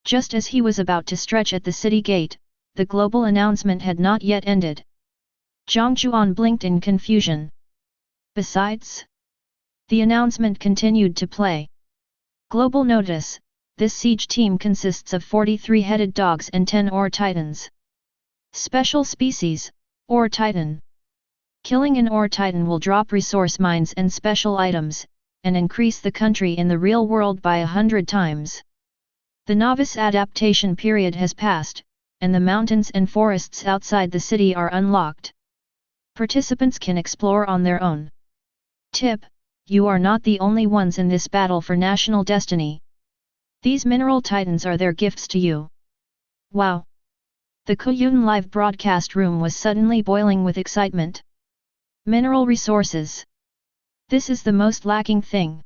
Just as he was about to stretch at the city gate, the global announcement had not yet ended. Jiang Jiuan blinked in confusion. Besides, the announcement continued to play. Global notice, this siege team consists of 43-headed dogs and 10 ore titans. Special species, ore titan. Killing an ore titan will drop resource mines and special items, and increase the country in the real world by 100 times. The novice adaptation period has passed, and the mountains and forests outside the city are unlocked. Participants can explore on their own. Tip: you are not the only ones in this battle for national destiny. These mineral titans are their gifts to you. Wow! The Kuyun live broadcast room was suddenly boiling with excitement. Mineral resources. This is the most lacking thing.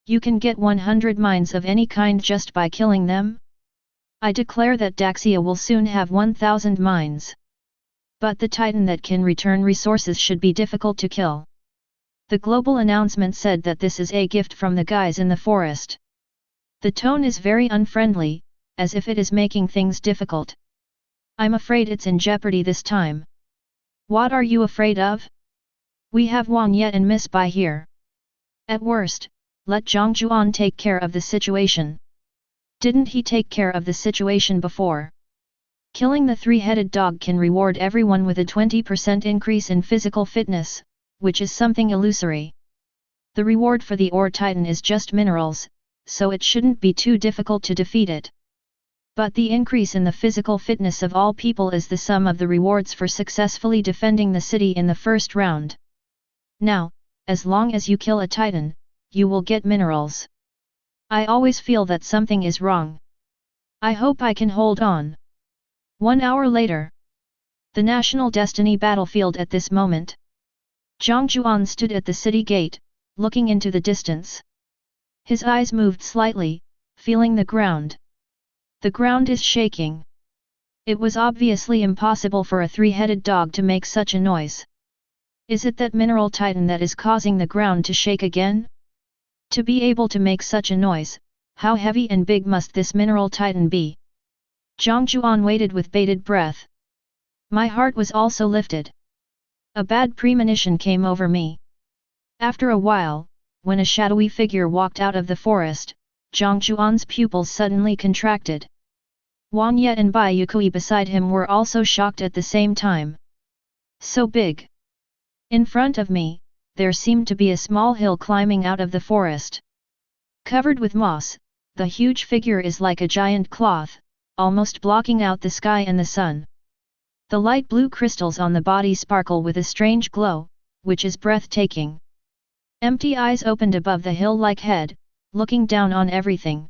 You can get 100 mines of any kind just by killing them. I declare that Daxia will soon have 1000 mines. But the titan that can return resources should be difficult to kill. The global announcement said that this is a gift from the guys in the forest. The tone is very unfriendly, as if it is making things difficult. I'm afraid it's in jeopardy this time. What are you afraid of? We have Wang Yet and Miss Bai here. At worst, let Jiang Jiuan take care of the situation. Didn't he take care of the situation before? Killing the 3-headed dog can reward everyone with a 20% increase in physical fitness, which is something illusory. The reward for the ore titan is just minerals, so it shouldn't be too difficult to defeat it. But the increase in the physical fitness of all people is the sum of the rewards for successfully defending the city in the first round. Now, as long as you kill a titan, you will get minerals. I always feel that something is wrong. I hope I can hold on. 1 hour later. The National Destiny battlefield at this moment. Jiang Jiuan stood at the city gate, looking into the distance. His eyes moved slightly, feeling the ground. The ground is shaking. It was obviously impossible for a 3-headed dog to make such a noise. Is it that mineral titan that is causing the ground to shake again? To be able to make such a noise, how heavy and big must this mineral titan be? Jiang Jiuan waited with bated breath. My heart was also lifted. A bad premonition came over me. After a while, when a shadowy figure walked out of the forest, Jiang Jiuan's pupils suddenly contracted. Juan Ye and Bai Yue Kui beside him were also shocked at the same time. So big! In front of me, there seemed to be a small hill climbing out of the forest. Covered with moss, the huge figure is like a giant cloth, almost blocking out the sky and the sun. The light blue crystals on the body sparkle with a strange glow, which is breathtaking. Empty eyes opened above the hill-like head, looking down on everything.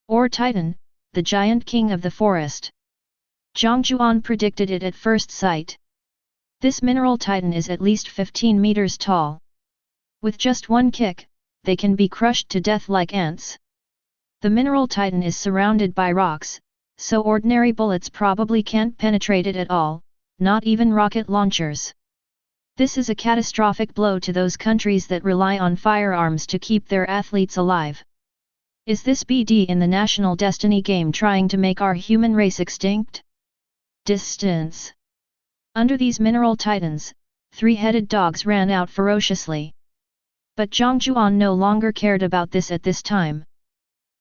Or Titan, the giant king of the forest. Jiang Jiuan predicted it at first sight. This mineral titan is at least 15 meters tall. With just one kick, they can be crushed to death like ants. The mineral titan is surrounded by rocks, so ordinary bullets probably can't penetrate it at all, not even rocket launchers. This is a catastrophic blow to those countries that rely on firearms to keep their athletes alive. Is this BD in the National Destiny game trying to make our human race extinct? Distance. Under these mineral titans, three-headed dogs ran out ferociously. But Jiang Jiuan no longer cared about this at this time.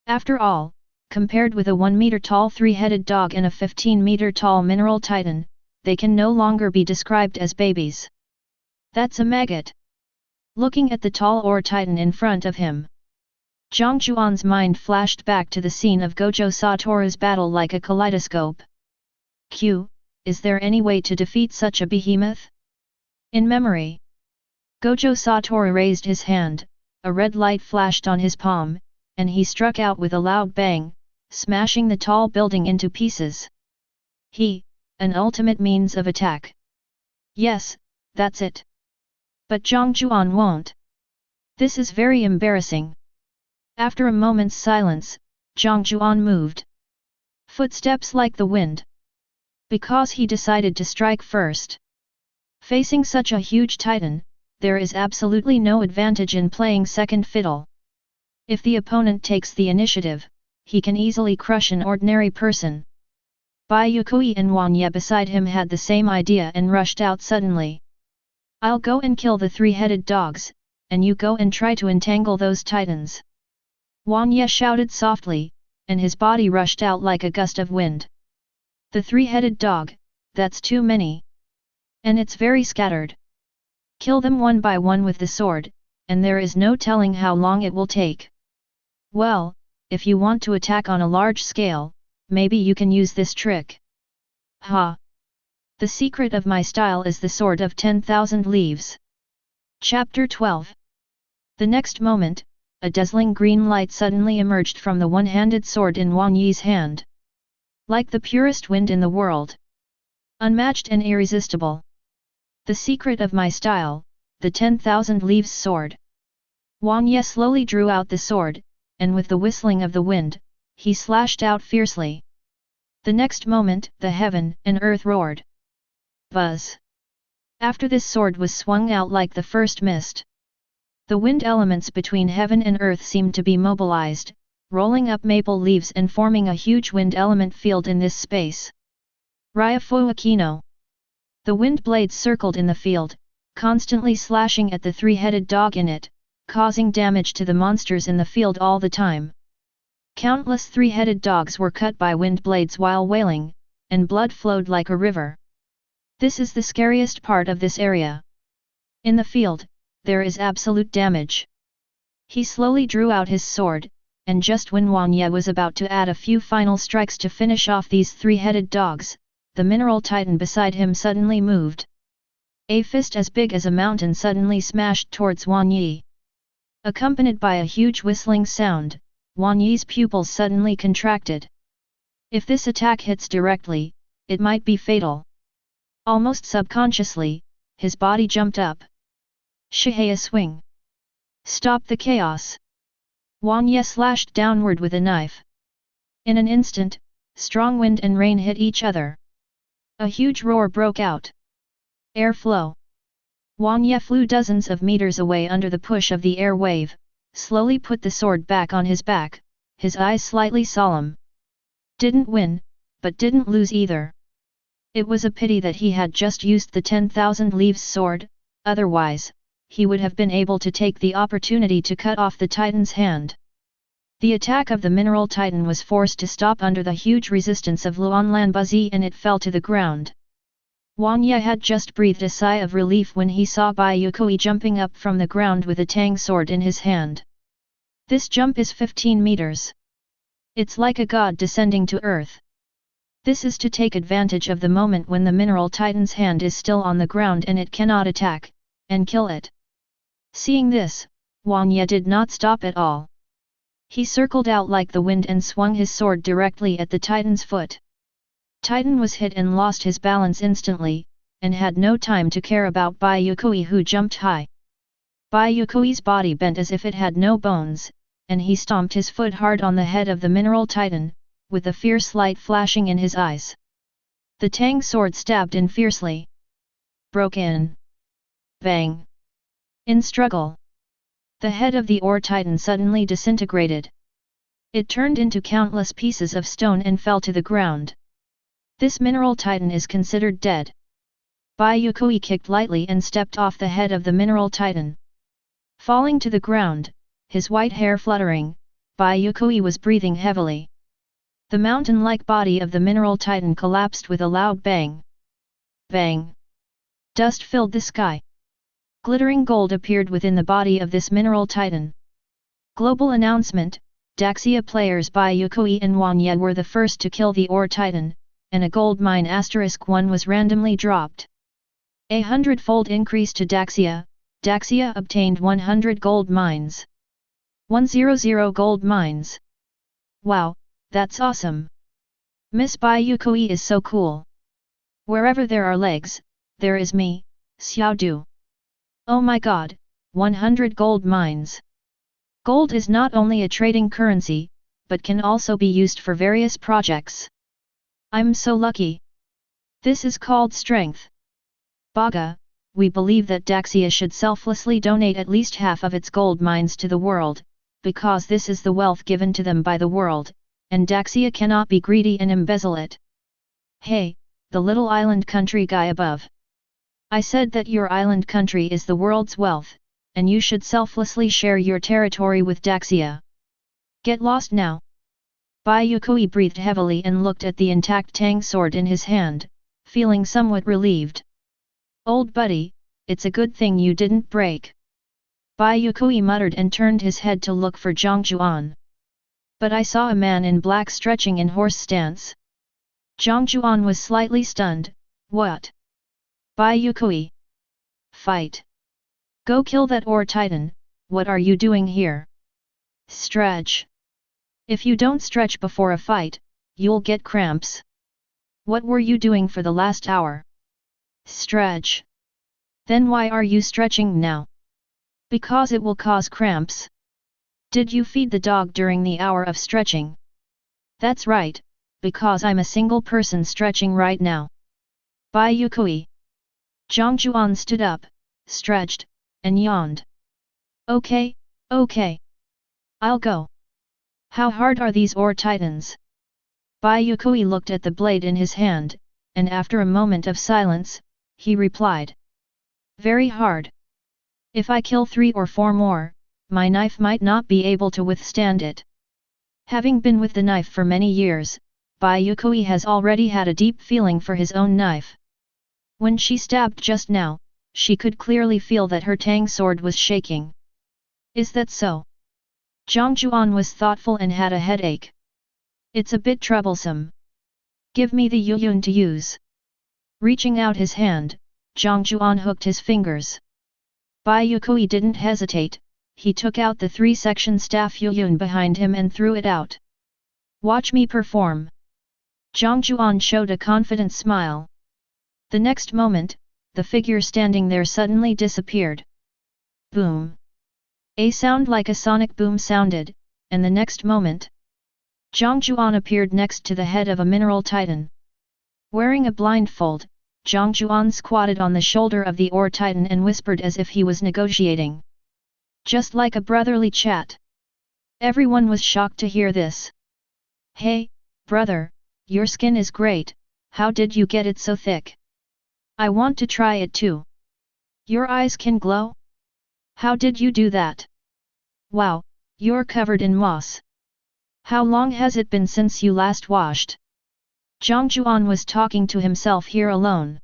After all, compared with a 1-meter-tall three-headed dog and a 15-meter-tall mineral titan, they can no longer be described as babies. That's a maggot. Looking at the tall ore titan in front of him, Jiang Jiuan's mind flashed back to the scene of Gojo Satoru's battle like a kaleidoscope. Is there any way to defeat such a behemoth? In memory, Gojo Satoru raised his hand, a red light flashed on his palm, and he struck out with a loud bang, smashing the tall building into pieces. An ultimate means of attack. Yes, that's it. But Jiang Jiuan won't. This is very embarrassing. After a moment's silence, Jiang Jiuan moved. Footsteps like the wind. Because he decided to strike first. Facing such a huge titan, there is absolutely no advantage in playing second fiddle. If the opponent takes the initiative, he can easily crush an ordinary person. Bai Yue Kui and Juan Ye beside him had the same idea and rushed out suddenly. I'll go and kill the three-headed dogs, and you go and try to entangle those titans. Juan Ye shouted softly, and his body rushed out like a gust of wind. The three-headed dog, that's too many. And it's very scattered. Kill them one by one with the sword, and there is no telling how long it will take. Well, if you want to attack on a large scale, maybe you can use this trick. Ha! The secret of my style is the sword of 10,000 leaves. Chapter 12. The next moment, a dazzling green light suddenly emerged from the one-handed sword in Wang Yi's hand. Like the purest wind in the world. Unmatched and irresistible. The secret of my style, the 10,000 leaves sword. Wang Ye slowly drew out the sword, and with the whistling of the wind, he slashed out fiercely. The next moment, the heaven and earth roared. Buzz! After this sword was swung out like the first mist. The wind elements between heaven and earth seemed to be mobilized, rolling up maple leaves and forming a huge wind element field in this space. Ryafu Akino. The wind blades circled in the field, constantly slashing at the three-headed dog in it, causing damage to the monsters in the field all the time. Countless three-headed dogs were cut by wind blades while wailing, and blood flowed like a river. This is the scariest part of this area. In the field, there is absolute damage. He slowly drew out his sword, and just when Wang Ye was about to add a few final strikes to finish off these three-headed dogs, the mineral titan beside him suddenly moved. A fist as big as a mountain suddenly smashed towards Wang Ye. Accompanied by a huge whistling sound, Wang Yi's pupils suddenly contracted. If this attack hits directly, it might be fatal. Almost subconsciously, his body jumped up. Shihaya swing! Stop the chaos! Wang Ye slashed downward with a knife. In an instant, strong wind and rain hit each other. A huge roar broke out. Air flow. Wang Ye flew dozens of meters away under the push of the air wave, slowly put the sword back on his back, his eyes slightly solemn. Didn't win, but didn't lose either. It was a pity that he had just used the 10,000 leaves sword, otherwise, he would have been able to take the opportunity to cut off the Titan's hand. The attack of the mineral Titan was forced to stop under the huge resistance of Luanlan Buzi and it fell to the ground. Wang Ye had just breathed a sigh of relief when he saw Bai Yue Kui jumping up from the ground with a tang sword in his hand. This jump is 15 meters. It's like a god descending to earth. This is to take advantage of the moment when the mineral Titan's hand is still on the ground and it cannot attack, and kill it. Seeing this, Wang Ye did not stop at all. He circled out like the wind and swung his sword directly at the Titan's foot. Titan was hit and lost his balance instantly, and had no time to care about Bai Yue Kui who jumped high. Bai Yue Kui's body bent as if it had no bones, and he stomped his foot hard on the head of the mineral Titan, with a fierce light flashing in his eyes. The tang sword stabbed in fiercely. Broke in. Bang! In struggle. The head of the ore Titan suddenly disintegrated. It turned into countless pieces of stone and fell to the ground. This mineral Titan is considered dead. Bai Yue Kui kicked lightly and stepped off the head of the mineral Titan. Falling to the ground, his white hair fluttering, Bai Yue Kui was breathing heavily. The mountain-like body of the mineral Titan collapsed with a loud bang. Bang! Dust filled the sky. Glittering gold appeared within the body of this mineral Titan. Global announcement: Daxia players Bai Yue Kui and Wang Ye were the first to kill the ore Titan, and a gold mine *1 was randomly dropped. A 100-fold increase to Daxia. Daxia obtained 100 gold mines. 100 gold mines. Wow, that's awesome. Miss Bai Yue Kui is so cool. Wherever there are legs, there is me, Xiao Du. Oh my god, 100 gold mines. Gold is not only a trading currency, but can also be used for various projects. I'm so lucky. This is called strength. Baga, we believe that Daxia should selflessly donate at least half of its gold mines to the world, because this is the wealth given to them by the world, and Daxia cannot be greedy and embezzle it. Hey, the little island country guy above. I said that your island country is the world's wealth, and you should selflessly share your territory with Daxia. Get lost now. Bai Yue Kui breathed heavily and looked at the intact tang sword in his hand, feeling somewhat relieved. Old buddy, it's a good thing you didn't break. Bai Yue Kui muttered and turned his head to look for Jiang Jiuan. But I saw a man in black stretching in horse stance. Jiang Jiuan was slightly stunned. What? Bai Yue Kui. Fight. Go kill that ore Titan, what are you doing here? Stretch. If you don't stretch before a fight, you'll get cramps. What were you doing for the last hour? Stretch. Then why are you stretching now? Because it will cause cramps. Did you feed the dog during the hour of stretching? That's right, because I'm a single person stretching right now. Bai Yue Kui. Jiang Jiuan stood up, stretched, and yawned. Okay, okay. I'll go. How hard are these ore Titans? Bai Yue Kui looked at the blade in his hand, and after a moment of silence, he replied. Very hard. If I kill 3 or 4 more, my knife might not be able to withstand it. Having been with the knife for many years, Bai Yue Kui has already had a deep feeling for his own knife. When she stabbed just now, she could clearly feel that her tang sword was shaking. Is that so? Jiang Jiuan was thoughtful and had a headache. It's a bit troublesome. Give me the yuyun to use. Reaching out his hand, Jiang Jiuan hooked his fingers. Bai Yue Kui didn't hesitate, he took out the 3-section staff yuyun behind him and threw it out. Watch me perform. Jiang Jiuan showed a confident smile. The next moment, the figure standing there suddenly disappeared. Boom! A sound like a sonic boom sounded, and the next moment, Jiang Jiuan appeared next to the head of a mineral Titan. Wearing a blindfold, Jiang Jiuan squatted on the shoulder of the ore Titan and whispered as if he was negotiating. Just like a brotherly chat. Everyone was shocked to hear this. Hey, brother, your skin is great, how did you get it so thick? I want to try it too. Your eyes can glow? How did you do that? Wow, you're covered in moss. How long has it been since you last washed? Jiang Jiuan was talking to himself here alone.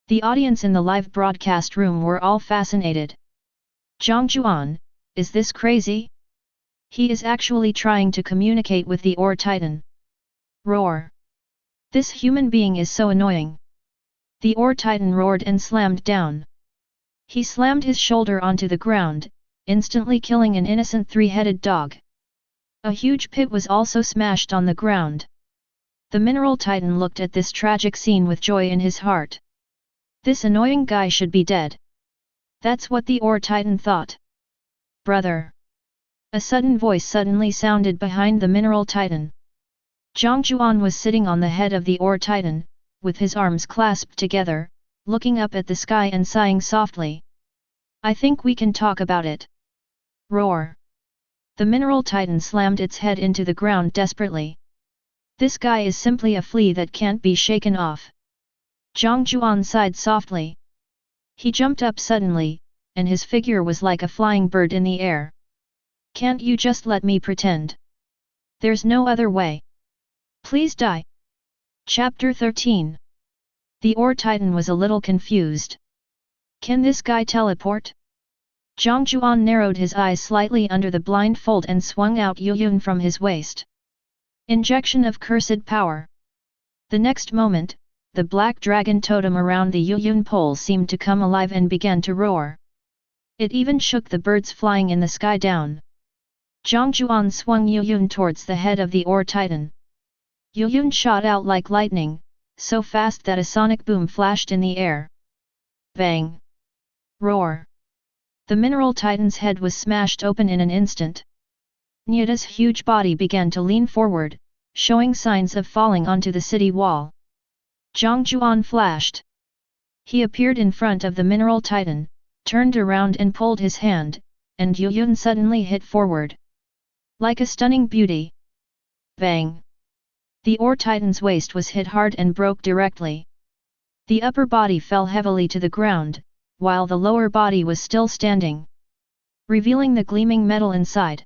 The audience in the live broadcast room were all fascinated. Jiang Jiuan, is this crazy? He is actually trying to communicate with the Ore Titan. Roar! This human being is so annoying. The Ore Titan roared and slammed down. He slammed his shoulder onto the ground, instantly killing an innocent three-headed dog. A huge pit was also smashed on the ground. The Mineral Titan looked at this tragic scene with joy in his heart. This annoying guy should be dead. That's what the Ore Titan thought. Brother! A sudden voice suddenly sounded behind the Mineral Titan. Jiang Jiuan was sitting on the head of the Ore Titan, with his arms clasped together, looking up at the sky and sighing softly. I think we can talk about it. Roar! The Mineral Titan slammed its head into the ground desperately. This guy is simply a flea that can't be shaken off. Jiang Jiuan sighed softly. He jumped up suddenly, and his figure was like a flying bird in the air. Can't you just let me pretend? There's no other way. Please die. Chapter 13. The Ore Titan was a little confused. Can this guy teleport? Jiang Jiuan narrowed his eyes slightly under the blindfold and swung out Yuyun from his waist. Injection of cursed power. The next moment, the black dragon totem around the Yuyun pole seemed to come alive and began to roar. It even shook the birds flying in the sky down. Jiang Jiuan swung Yuyun towards the head of the Ore Titan. Yuyun shot out like lightning, so fast that a sonic boom flashed in the air. Bang! Roar! The Mineral Titan's head was smashed open in an instant. Nyata's huge body began to lean forward, showing signs of falling onto the city wall. Jiang Jiuan flashed. He appeared in front of the Mineral Titan, turned around and pulled his hand, and Yuyun suddenly hit forward. Like a stunning beauty. Bang! The Ore Titan's waist was hit hard and broke directly. The upper body fell heavily to the ground, while the lower body was still standing, revealing the gleaming metal inside.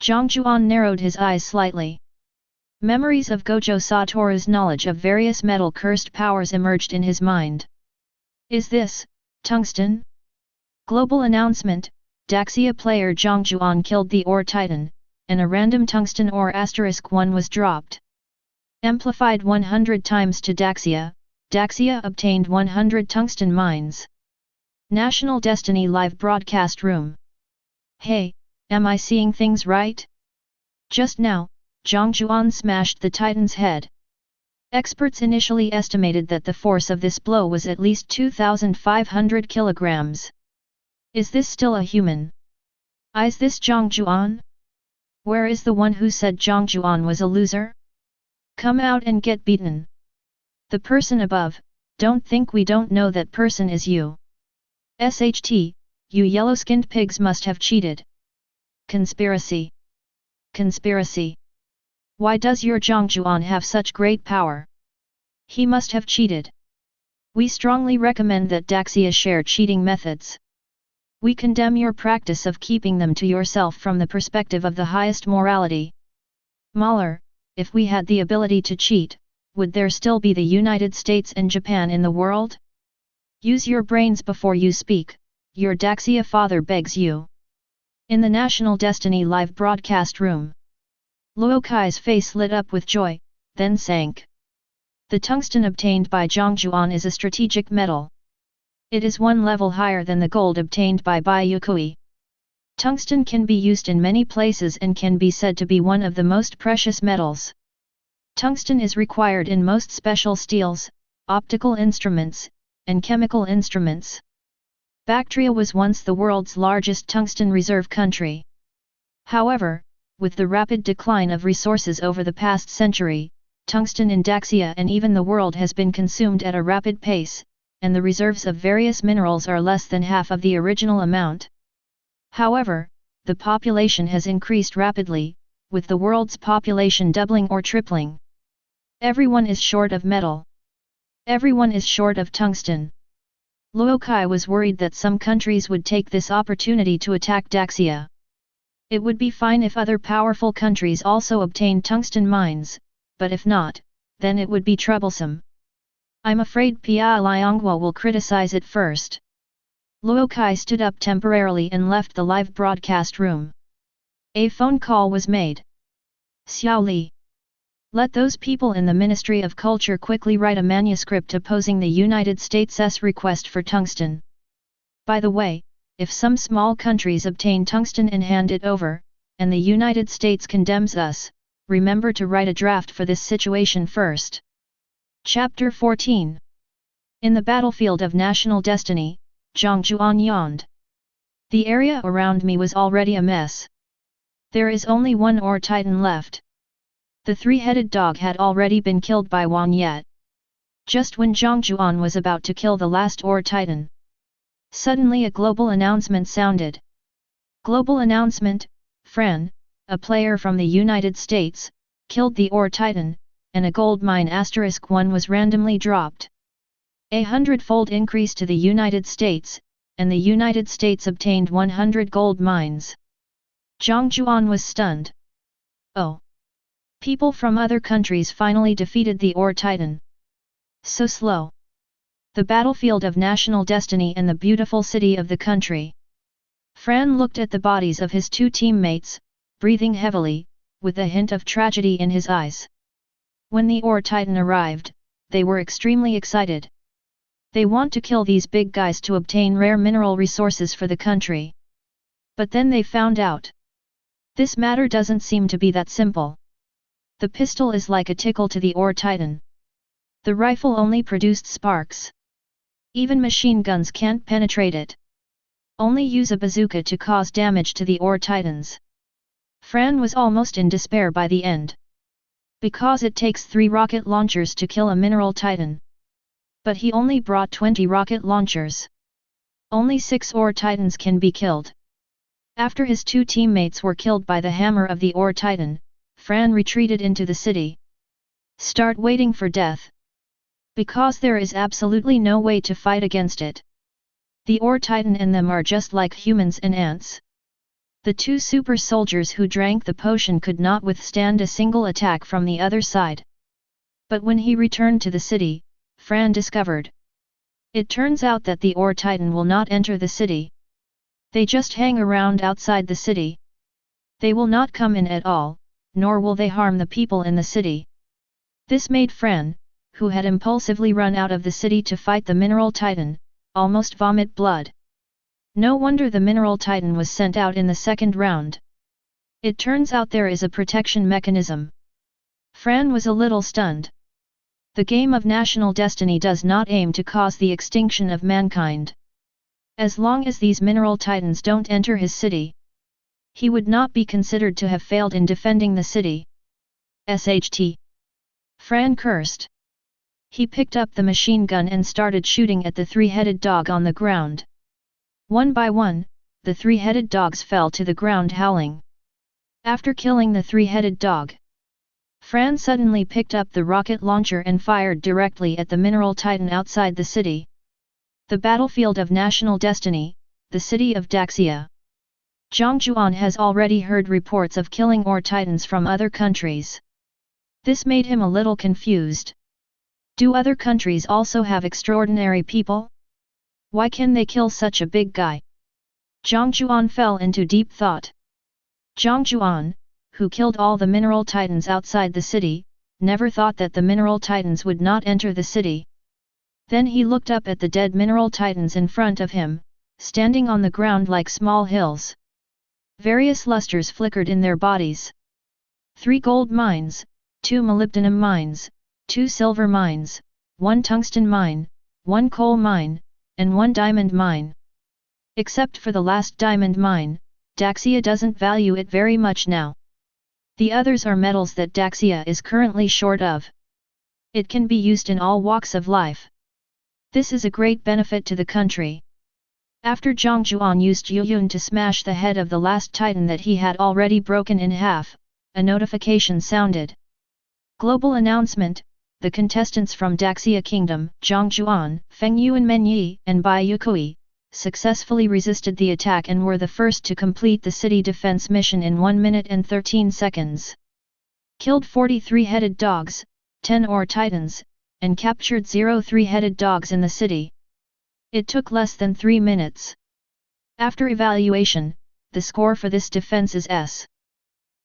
Jiang Jiuan narrowed his eyes slightly. Memories of Gojo Satoru's knowledge of various metal-cursed powers emerged in his mind. Is this tungsten? Global announcement: Daxia player Jiang Jiuan killed the Ore Titan, and a random tungsten ore *1 was dropped. Amplified 100 times to Daxia, Daxia obtained 100 tungsten mines. National Destiny Live Broadcast Room. Hey, am I seeing things right? Just now, Jiang Jiuan smashed the Titan's head. Experts initially estimated that the force of this blow was at least 2,500 kilograms. Is this still a human? Is this Jiang Jiuan? Where is the one who said Jiang Jiuan was a loser? Come out and get beaten. The person above, don't think we don't know that person is you. SHT, you yellow-skinned pigs must have cheated. Conspiracy. Conspiracy. Why does your Jiang Jiuan have such great power? He must have cheated. We strongly recommend that Daxia share cheating methods. We condemn your practice of keeping them to yourself from the perspective of the highest morality. Mahler, if we had the ability to cheat, would there still be the United States and Japan in the world? Use your brains before you speak, your Daxia father begs you. In the National Destiny Live Broadcast Room. Luo Kai's face lit up with joy, then sank. The tungsten obtained by Jiang Jiuan is a strategic metal. It is one level higher than the gold obtained by Bai Yue Kui. Tungsten can be used in many places and can be said to be one of the most precious metals. Tungsten is required in most special steels, optical instruments, and chemical instruments. Bactria was once the world's largest tungsten reserve country. However, with the rapid decline of resources over the past century, tungsten in Daxia and even the world has been consumed at a rapid pace, and the reserves of various minerals are less than half of the original amount. However, the population has increased rapidly, with the world's population doubling or tripling. Everyone is short of metal. Everyone is short of tungsten. Luo Kai was worried that some countries would take this opportunity to attack Daxia. It would be fine if other powerful countries also obtained tungsten mines, but if not, then it would be troublesome. I'm afraid Pia Lianghua will criticize it first. Luo Kai stood up temporarily and left the live broadcast room. A phone call was made. Xiao Li. Let those people in the Ministry of Culture quickly write a manuscript opposing the United States' request for tungsten. By the way, if some small countries obtain tungsten and hand it over, and the United States condemns us, remember to write a draft for this situation first. Chapter 14. In the battlefield of national destiny, Jiang Jiuan yawned. The area around me was already a mess. There is only one ore titan left. The three-headed dog had already been killed by Juan yet. Just when Jiang Jiuan was about to kill the last ore titan, suddenly a global announcement sounded. Global announcement: Fran, a player from the United States, killed the ore titan, and a gold mine *1 was randomly dropped. A 100-fold increase to the United States, and the United States obtained 100 gold mines. Jiang Jiuan was stunned. Oh! People from other countries finally defeated the ore titan. So slow. The battlefield of national destiny and the beautiful city of the country. Fran looked at the bodies of his two teammates, breathing heavily, with a hint of tragedy in his eyes. When the ore titan arrived, they were extremely excited. They want to kill these big guys to obtain rare mineral resources for the country. But then they found out. This matter doesn't seem to be that simple. The pistol is like a tickle to the ore titan. The rifle only produced sparks. Even machine guns can't penetrate it. Only use a bazooka to cause damage to the ore titans. Fran was almost in despair by the end. Because it takes 3 rocket launchers to kill a mineral titan. But he only brought 20 rocket launchers. Only 6 ore titans can be killed. After his 2 teammates were killed by the hammer of the ore titan, Fran retreated into the city. Start waiting for death. Because there is absolutely no way to fight against it. The ore titan and them are just like humans and ants. The 2 super soldiers who drank the potion could not withstand a single attack from the other side. But when he returned to the city, Fran discovered. It turns out that the ore titan will not enter the city. They just hang around outside the city. They will not come in at all, nor will they harm the people in the city. This made Fran, who had impulsively run out of the city to fight the mineral titan, almost vomit blood. No wonder the mineral titan was sent out in the second round. It turns out there is a protection mechanism. Fran was a little stunned. The game of national destiny does not aim to cause the extinction of mankind. As long as these mineral titans don't enter his city, he would not be considered to have failed in defending the city. SHT. Fran cursed. He picked up the machine gun and started shooting at the 3-headed dog on the ground. One by one, the 3-headed dogs fell to the ground howling. After killing the 3-headed dog, Fran suddenly picked up the rocket launcher and fired directly at the mineral titan outside the city. The battlefield of national destiny, the city of Daxia. Jiang Jiuan has already heard reports of killing ore titans from other countries. This made him a little confused. Do other countries also have extraordinary people? Why can they kill such a big guy? Jiang Jiuan fell into deep thought. Jiang Jiuan, who killed all the mineral titans outside the city, never thought that the mineral titans would not enter the city. Then he looked up at the dead mineral titans in front of him, standing on the ground like small hills. Various lusters flickered in their bodies. 3 gold mines, 2 molybdenum mines, 2 silver mines, 1 tungsten mine, 1 coal mine, and 1 diamond mine. Except for the last diamond mine, Daxia doesn't value it very much now. The others are metals that Daxia is currently short of. It can be used in all walks of life. This is a great benefit to the country. After Jiang Jiuan used Yuyun to smash the head of the last titan that he had already broken in half, a notification sounded. Global announcement: the contestants from Daxia Kingdom, Jiang Jiuan, Feng Yuan Menyi, and Bai Yue Kui, successfully resisted the attack and were the first to complete the city defense mission in 1 minute and 13 seconds. Killed 40 three-headed dogs, 10 ore titans, and captured 0 three-headed dogs in the city. It took less than 3 minutes. After evaluation, the score for this defense is S.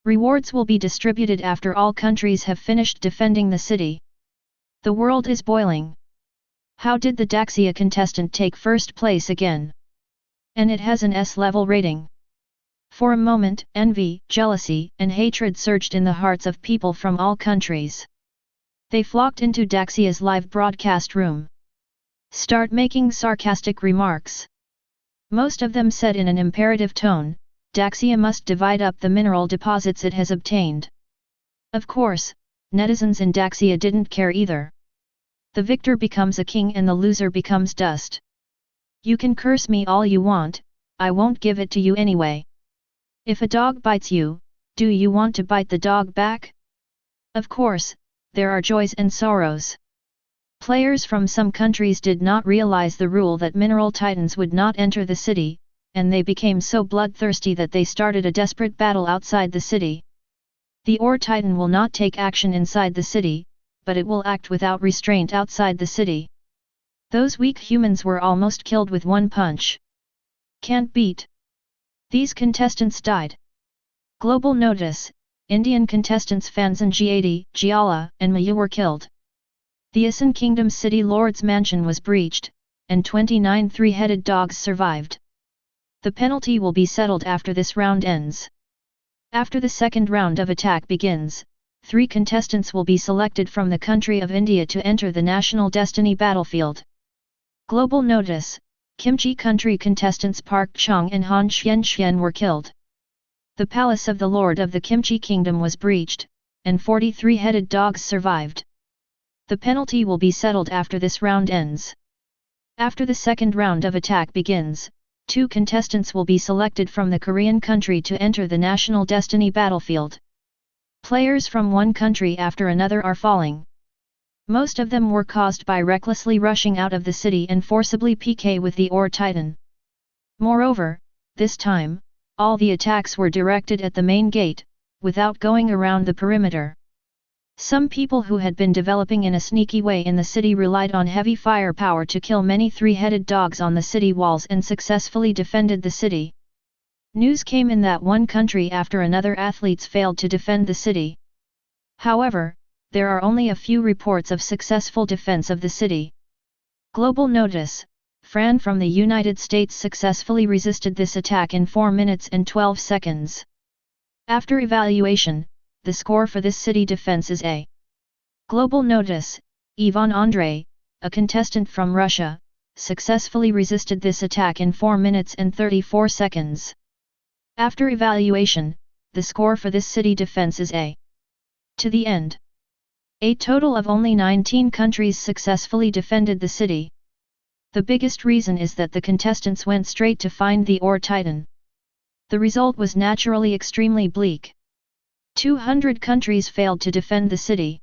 Rewards will be distributed after all countries have finished defending the city. The world is boiling. How did the Daxia contestant take first place again? And it has an S-level rating. For a moment, envy, jealousy, and hatred surged in the hearts of people from all countries. They flocked into Daxia's live broadcast room. Start making sarcastic remarks. Most of them said in an imperative tone, Daxia must divide up the mineral deposits it has obtained. Of course, netizens in Daxia didn't care either. The victor becomes a king and the loser becomes dust. You can curse me all you want, I won't give it to you anyway. If a dog bites you, do you want to bite the dog back? Of course, there are joys and sorrows. Players from some countries did not realize the rule that mineral titans would not enter the city, and they became so bloodthirsty that they started a desperate battle outside the city. The ore titan will not take action inside the city, but it will act without restraint outside the city. Those weak humans were almost killed with one punch. Can't beat. These contestants died. Global notice: Indian contestants Fanzan G80, Giala, and Mayu were killed. The Asan Kingdom's city lord's mansion was breached, and 29 three-headed dogs survived. The penalty will be settled after this round ends. After the second round of attack begins, 3 contestants will be selected from the country of India to enter the National Destiny battlefield. Global notice: Kimchi country contestants Park Chong and Han Xian were killed. The palace of the Lord of the Kimchi Kingdom was breached, and 40 three-headed dogs survived. The penalty will be settled after this round ends. After the second round of attack begins, 2 contestants will be selected from the Korean country to enter the National Destiny battlefield. Players from one country after another are falling. Most of them were caused by recklessly rushing out of the city and forcibly PK with the ore titan. Moreover, this time, all the attacks were directed at the main gate, without going around the perimeter. Some people who had been developing in a sneaky way in the city relied on heavy firepower to kill many three-headed dogs on the city walls and successfully defended the city. News came in that one country after another athletes failed to defend the city. However, there are only a few reports of successful defense of the city. Global notice: Fran from the United States successfully resisted this attack in 4 minutes and 12 seconds. After evaluation, the score for this city defense is A. Global notice: Ivan Andrei, a contestant from Russia, successfully resisted this attack in 4 minutes and 34 seconds. After evaluation, the score for this city defense is A. To the end. A total of only 19 countries successfully defended the city. The biggest reason is that the contestants went straight to find the ore titan. The result was naturally extremely bleak. 200 countries failed to defend the city.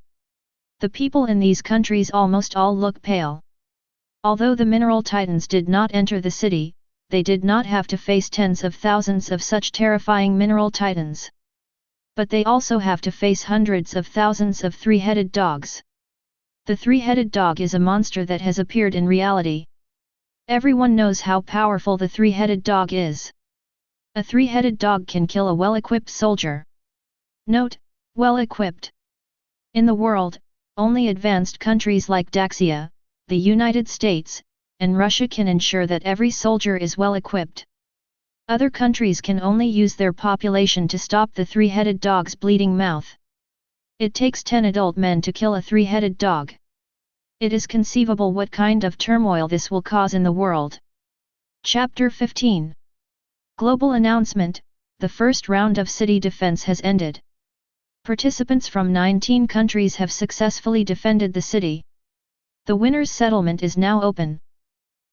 The people in these countries almost all look pale. Although the mineral titans did not enter the city, they did not have to face tens of thousands of such terrifying mineral titans. But they also have to face hundreds of thousands of three-headed dogs. The three-headed dog is a monster that has appeared in reality. Everyone knows how powerful the three-headed dog is. A three-headed dog can kill a well-equipped soldier. Note: well-equipped. In the world, only advanced countries like Daxia, the United States, and Russia can ensure that every soldier is well-equipped. Other countries can only use their population to stop the three-headed dog's bleeding mouth. It takes 10 adult men to kill a three-headed dog. It is conceivable what kind of turmoil this will cause in the world. Chapter 15. Global announcement: the first round of city defense has ended. Participants from 19 countries have successfully defended the city. The winner's settlement is now open.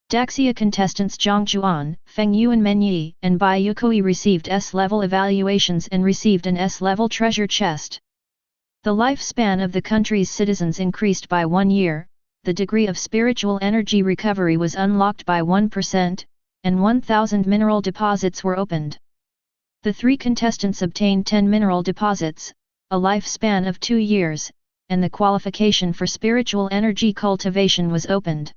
Daxia contestants Jiang Jiuan, Feng Yuan Menyi, and Bai Yue Kui received S-level evaluations and received an S-level treasure chest. The lifespan of the country's citizens increased by 1 year, the degree of spiritual energy recovery was unlocked by 1%, and 1,000 mineral deposits were opened. The 3 contestants obtained 10 mineral deposits, a lifespan of 2 years, and the qualification for spiritual energy cultivation was opened.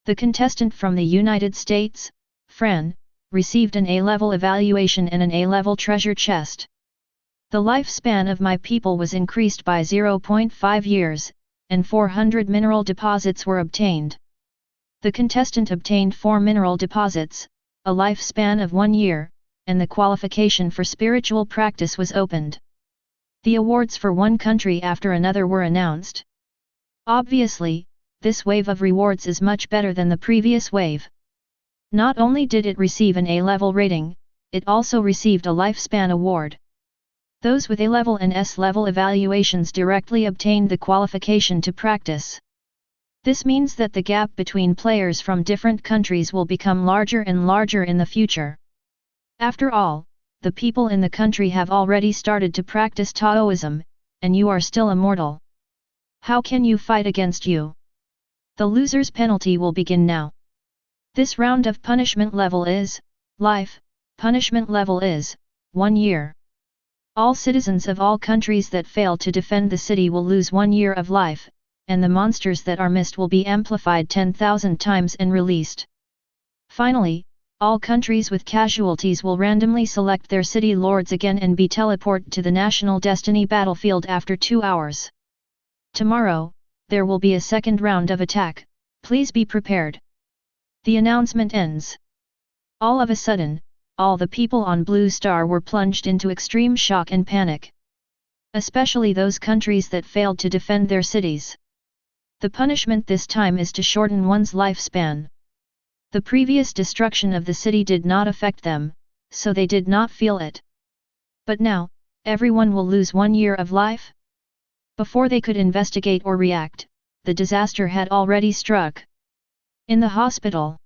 The contestant from the United States, Fran, received an A-level evaluation and an A-level treasure chest. The lifespan of my people was increased by 0.5 years, and 400 mineral deposits were obtained. The contestant obtained 4 mineral deposits, a lifespan of 1 year, and the qualification for spiritual practice was opened. The awards for one country after another were announced. Obviously, this wave of rewards is much better than the previous wave. Not only did it receive an A-level rating, it also received a lifespan award. Those with A-level and S-level evaluations directly obtained the qualification to practice. This means that the gap between players from different countries will become larger and larger in the future. After all, the people in the country have already started to practice Taoism, and you are still a mortal. How can you fight against you? The loser's penalty will begin now. This round of punishment level is life, punishment level is 1 year. All citizens of all countries that fail to defend the city will lose 1 year of life, and the monsters that are missed will be amplified 10,000 times and released. Finally, all countries with casualties will randomly select their city lords again and be teleported to the National Destiny battlefield after 2 hours. Tomorrow, there will be a second round of attack, please be prepared. The announcement ends. All of a sudden, all the people on Blue Star were plunged into extreme shock and panic. Especially those countries that failed to defend their cities. The punishment this time is to shorten one's lifespan. The previous destruction of the city did not affect them, so they did not feel it. But now, everyone will lose 1 year of life? Before they could investigate or react, the disaster had already struck. In the hospital,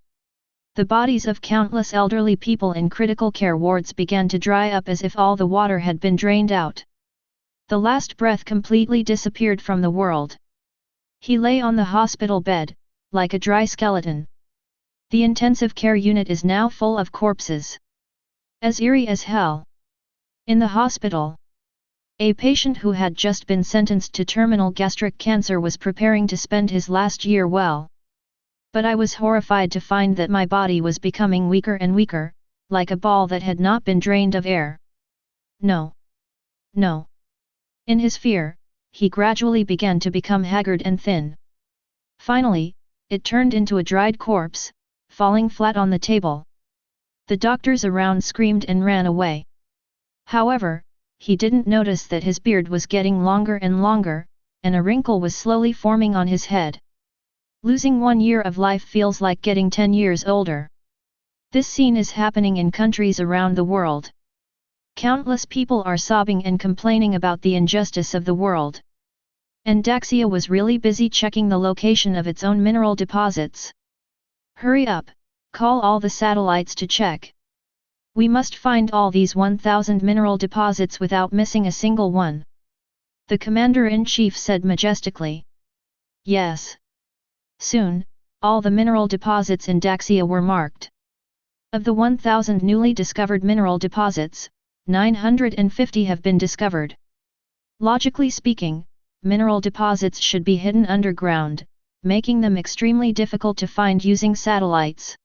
the bodies of countless elderly people in critical care wards began to dry up as if all the water had been drained out. The last breath completely disappeared from the world. He lay on the hospital bed, like a dry skeleton. The intensive care unit is now full of corpses. As eerie as hell. In the hospital, a patient who had just been sentenced to terminal gastric cancer was preparing to spend his last year well. But I was horrified to find that my body was becoming weaker and weaker, like a ball that had not been drained of air. No. No. In his fear, he gradually began to become haggard and thin. Finally, it turned into a dried corpse, falling flat on the table. The doctors around screamed and ran away. However, he didn't notice that his beard was getting longer and longer, and a wrinkle was slowly forming on his head. Losing 1 year of life feels like getting 10 years older. This scene is happening in countries around the world. Countless people are sobbing and complaining about the injustice of the world. And Daxia was really busy checking the location of its own mineral deposits. Hurry up, call all the satellites to check. We must find all these 1,000 mineral deposits without missing a single one. The commander-in-chief said majestically. Yes. Soon, all the mineral deposits in Daxia were marked. Of the 1,000 newly discovered mineral deposits, 950 have been discovered. Logically speaking, mineral deposits should be hidden underground, making them extremely difficult to find using satellites.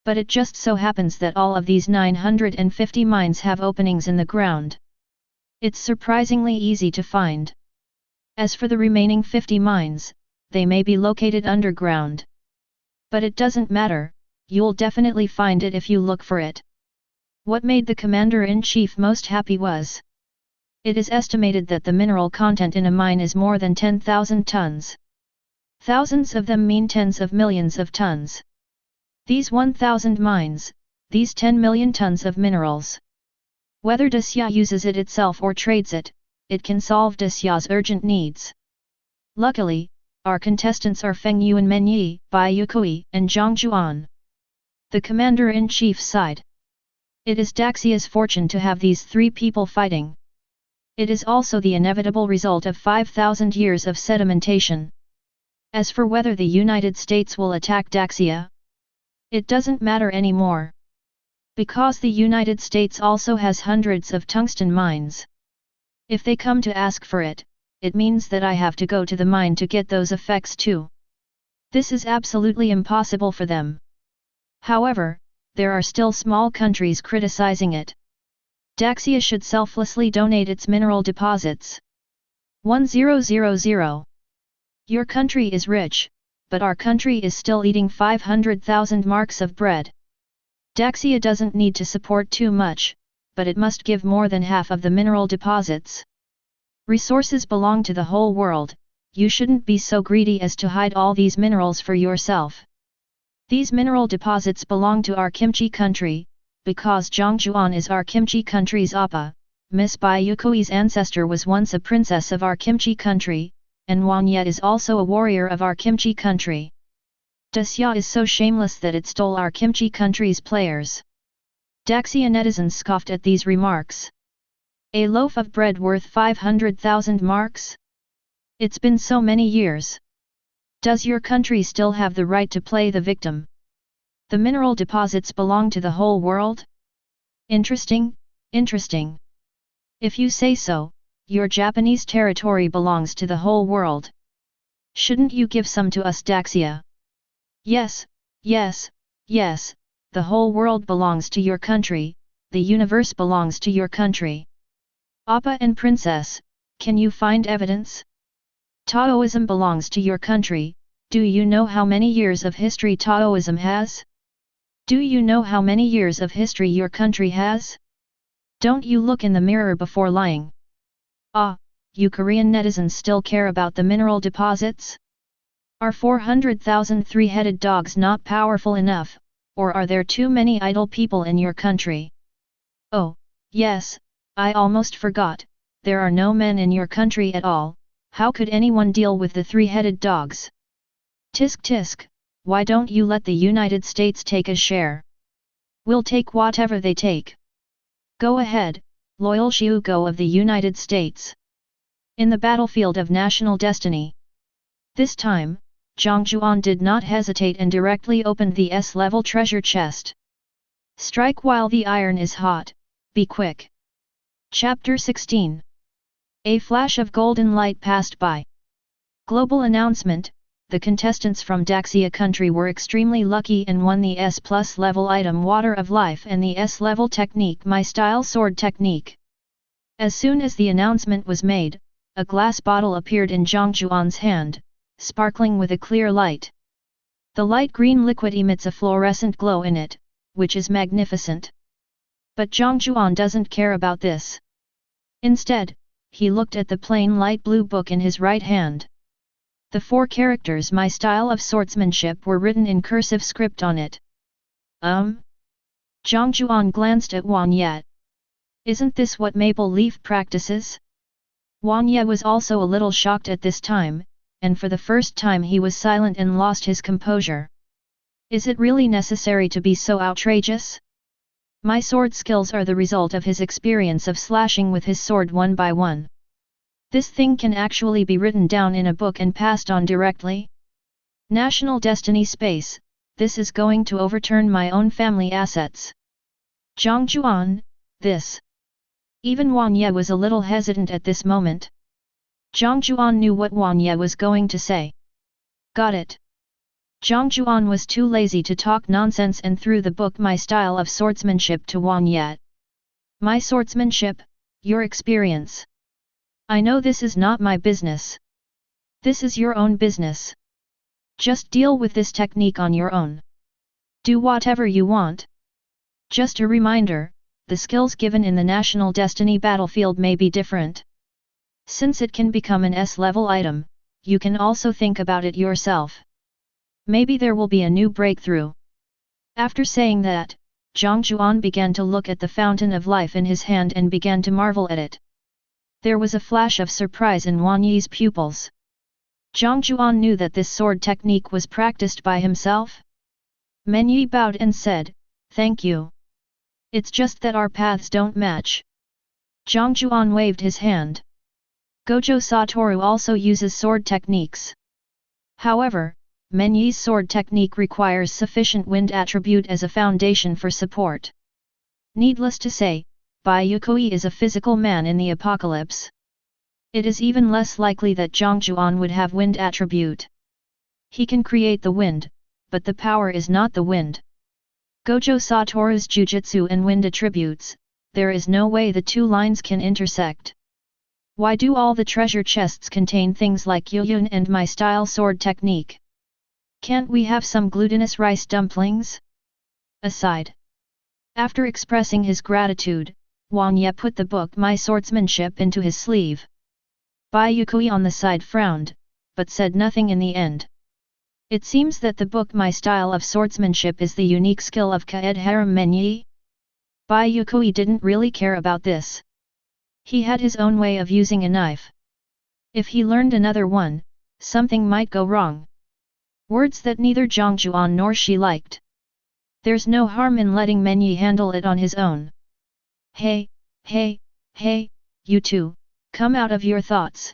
But it just so happens that all of these 950 mines have openings in the ground. It's surprisingly easy to find. As for the remaining 50 mines, they may be located underground. But it doesn't matter, you'll definitely find it if you look for it. What made the commander-in-chief most happy was, it is estimated that the mineral content in a mine is more than 10,000 tons. Thousands of them mean tens of millions of tons. These 1,000 mines, these 10 million tons of minerals. Whether Daxia uses it itself or trades it, it can solve Daxia's urgent needs. Luckily, our contestants are Feng Yuan Menyi, Bai Yue Kui, and Jiang Jiuan. The commander-in-chief sighed. It is Daxia's fortune to have these 3 people fighting. It is also the inevitable result of 5,000 years of sedimentation. As for whether the United States will attack Daxia, it doesn't matter anymore. Because the United States also has hundreds of tungsten mines. If they come to ask for it, it means that I have to go to the mine to get those effects too. This is absolutely impossible for them. However, there are still small countries criticizing it. Daxia should selflessly donate its mineral deposits. 1000. Your country is rich, but our country is still eating 500,000 marks of bread. Daxia doesn't need to support too much, but it must give more than half of the mineral deposits. Resources belong to the whole world, you shouldn't be so greedy as to hide all these minerals for yourself. These mineral deposits belong to our kimchi country, because Jiang Jiuan is our kimchi country's appa. Miss Bai Yue Kui's ancestor was once a princess of our kimchi country, and Juan is also a warrior of our kimchi country. Daxia is so shameless that it stole our kimchi country's players. Daxia netizens scoffed at these remarks. A loaf of bread worth 500,000 marks? It's been so many years. Does your country still have the right to play the victim? The mineral deposits belong to the whole world? Interesting, interesting. If you say so, your Japanese territory belongs to the whole world. Shouldn't you give some to us, Daxia? Yes, yes, yes, the whole world belongs to your country, the universe belongs to your country. Appa and Princess, can you find evidence? Taoism belongs to your country. Do you know how many years of history Taoism has? Do you know how many years of history your country has? Don't you look in the mirror before lying? Ah, you Korean netizens still care about the mineral deposits? Are 400,000 three-headed dogs not powerful enough, or are there too many idle people in your country? Oh, yes, I almost forgot, there are no men in your country at all. How could anyone deal with the three-headed dogs? Tisk tisk, why don't you let the United States take a share? We'll take whatever they take. Go ahead, loyal Shugo of the United States. In the battlefield of national destiny. This time, Jiang Jiuan did not hesitate and directly opened the S-level treasure chest. Strike while the iron is hot, be quick. Chapter 16. A flash of golden light passed by. Global announcement: the contestants from Daxia country were extremely lucky and won the S+ level item Water of Life and the S level technique My Style Sword Technique. As soon as the announcement was made, a glass bottle appeared in Jiang Jiuan's hand, sparkling with a clear light. The light green liquid emits a fluorescent glow in it, which is magnificent. But Jiang Jiuan doesn't care about this. Instead, he looked at the plain light blue book in his right hand. The 4 characters My Style of Swordsmanship were written in cursive script on it. Jiang Jiuan glanced at Juan. Isn't this what Maple Leaf practices? Juan was also a little shocked at this time, and for the first time he was silent and lost his composure. Is it really necessary to be so outrageous? My sword skills are the result of his experience of slashing with his sword one by one. This thing can actually be written down in a book and passed on directly? National Destiny Space, this is going to overturn my own family assets. Jiang Jiuan, this. Even Juan was a little hesitant at this moment. Jiang Jiuan knew what Juan was going to say. Got it. Jiang Jiuan was too lazy to talk nonsense and threw the book My Style of Swordsmanship to Juan. My swordsmanship, your experience. I know this is not my business. This is your own business. Just deal with this technique on your own. Do whatever you want. Just a reminder, the skills given in the National Destiny battlefield may be different. Since it can become an S-level item, you can also think about it yourself. Maybe there will be a new breakthrough. After saying that, Jiang Jiuan began to look at the fountain of life in his hand and began to marvel at it. There was a flash of surprise in Juan Yi's pupils. Jiang Jiuan knew that this sword technique was practiced by himself. Men Yi bowed and said, "Thank you. It's just that our paths don't match." Jiang Jiuan waved his hand. Gojo Satoru also uses sword techniques. However, Menyi's sword technique requires sufficient wind attribute as a foundation for support. Needless to say, Bai Yue Kui is a physical man in the apocalypse. It is even less likely that Jiang Jiuan would have wind attribute. He can create the wind, but the power is not the wind. Gojo Satoru's jujutsu and wind attributes, there is no way the two lines can intersect. Why do all the treasure chests contain things like Yuyun and my style sword technique? Can't we have some glutinous rice dumplings? Aside. After expressing his gratitude, Wang Ye put the book My Swordsmanship into his sleeve. Bai Yue Kui on the side frowned, but said nothing in the end. It seems that the book My Style of Swordsmanship is the unique skill of Kaedehara Menyi. Bai Yue Kui didn't really care about this. He had his own way of using a knife. If he learned another one, something might go wrong. Words that neither Jiang Jiuan nor she liked. There's no harm in letting Menyi handle it on his own. Hey, you two, come out of your thoughts.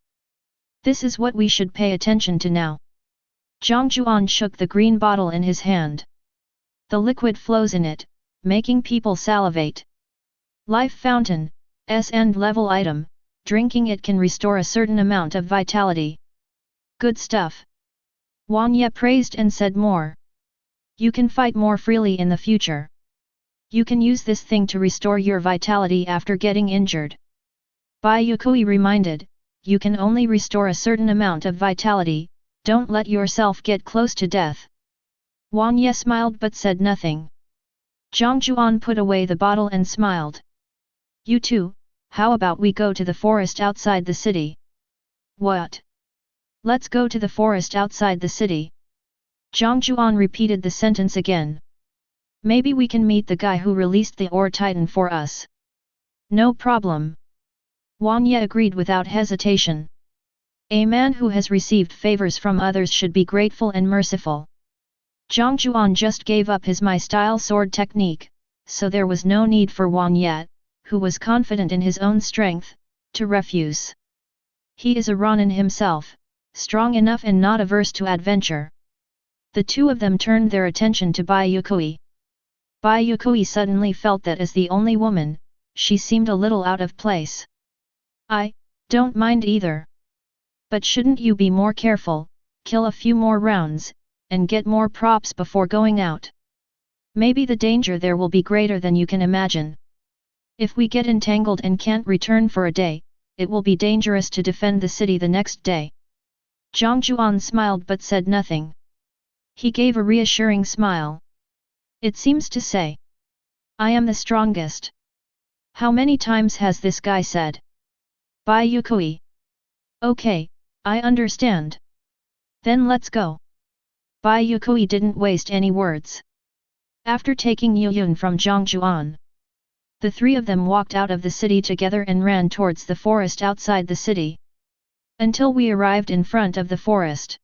This is what we should pay attention to now. Jiang Jiuan shook the green bottle in his hand. The liquid flows in it, making people salivate. Life fountain, S-end level item, drinking it can restore a certain amount of vitality. Good stuff. Wang Ye praised and said more. You can fight more freely in the future. You can use this thing to restore your vitality after getting injured. Bai Yue Kui reminded, you can only restore a certain amount of vitality, don't let yourself get close to death. Wang Ye smiled but said nothing. Jiang Jiuan put away the bottle and smiled. You two, how about we go to the forest outside the city? What? Let's go to the forest outside the city. Jiang Jiuan repeated the sentence again. Maybe we can meet the guy who released the ore titan for us. No problem. Wang Ye agreed without hesitation. A man who has received favors from others should be grateful and merciful. Jiang Jiuan just gave up his My Style sword technique, so there was no need for Wang Ye, who was confident in his own strength, to refuse. He is a Ronin himself, strong enough and not averse to adventure. The two of them turned their attention to Bai Yue Kui. Bai Yue Kui suddenly felt that as the only woman, she seemed a little out of place. I don't mind either. But shouldn't you be more careful, kill a few more rounds, and get more props before going out? Maybe the danger there will be greater than you can imagine. If we get entangled and can't return for a day, it will be dangerous to defend the city the next day. Jiang Jiuan smiled but said nothing. He gave a reassuring smile. It seems to say, I am the strongest. How many times has this guy said? Bai Yue Kui. Okay, I understand. Then let's go. Bai Yue Kui didn't waste any words. After taking Yuyun from Jiang Jiuan, the three of them walked out of the city together and ran towards the forest outside the city. Until we arrived in front of the forest.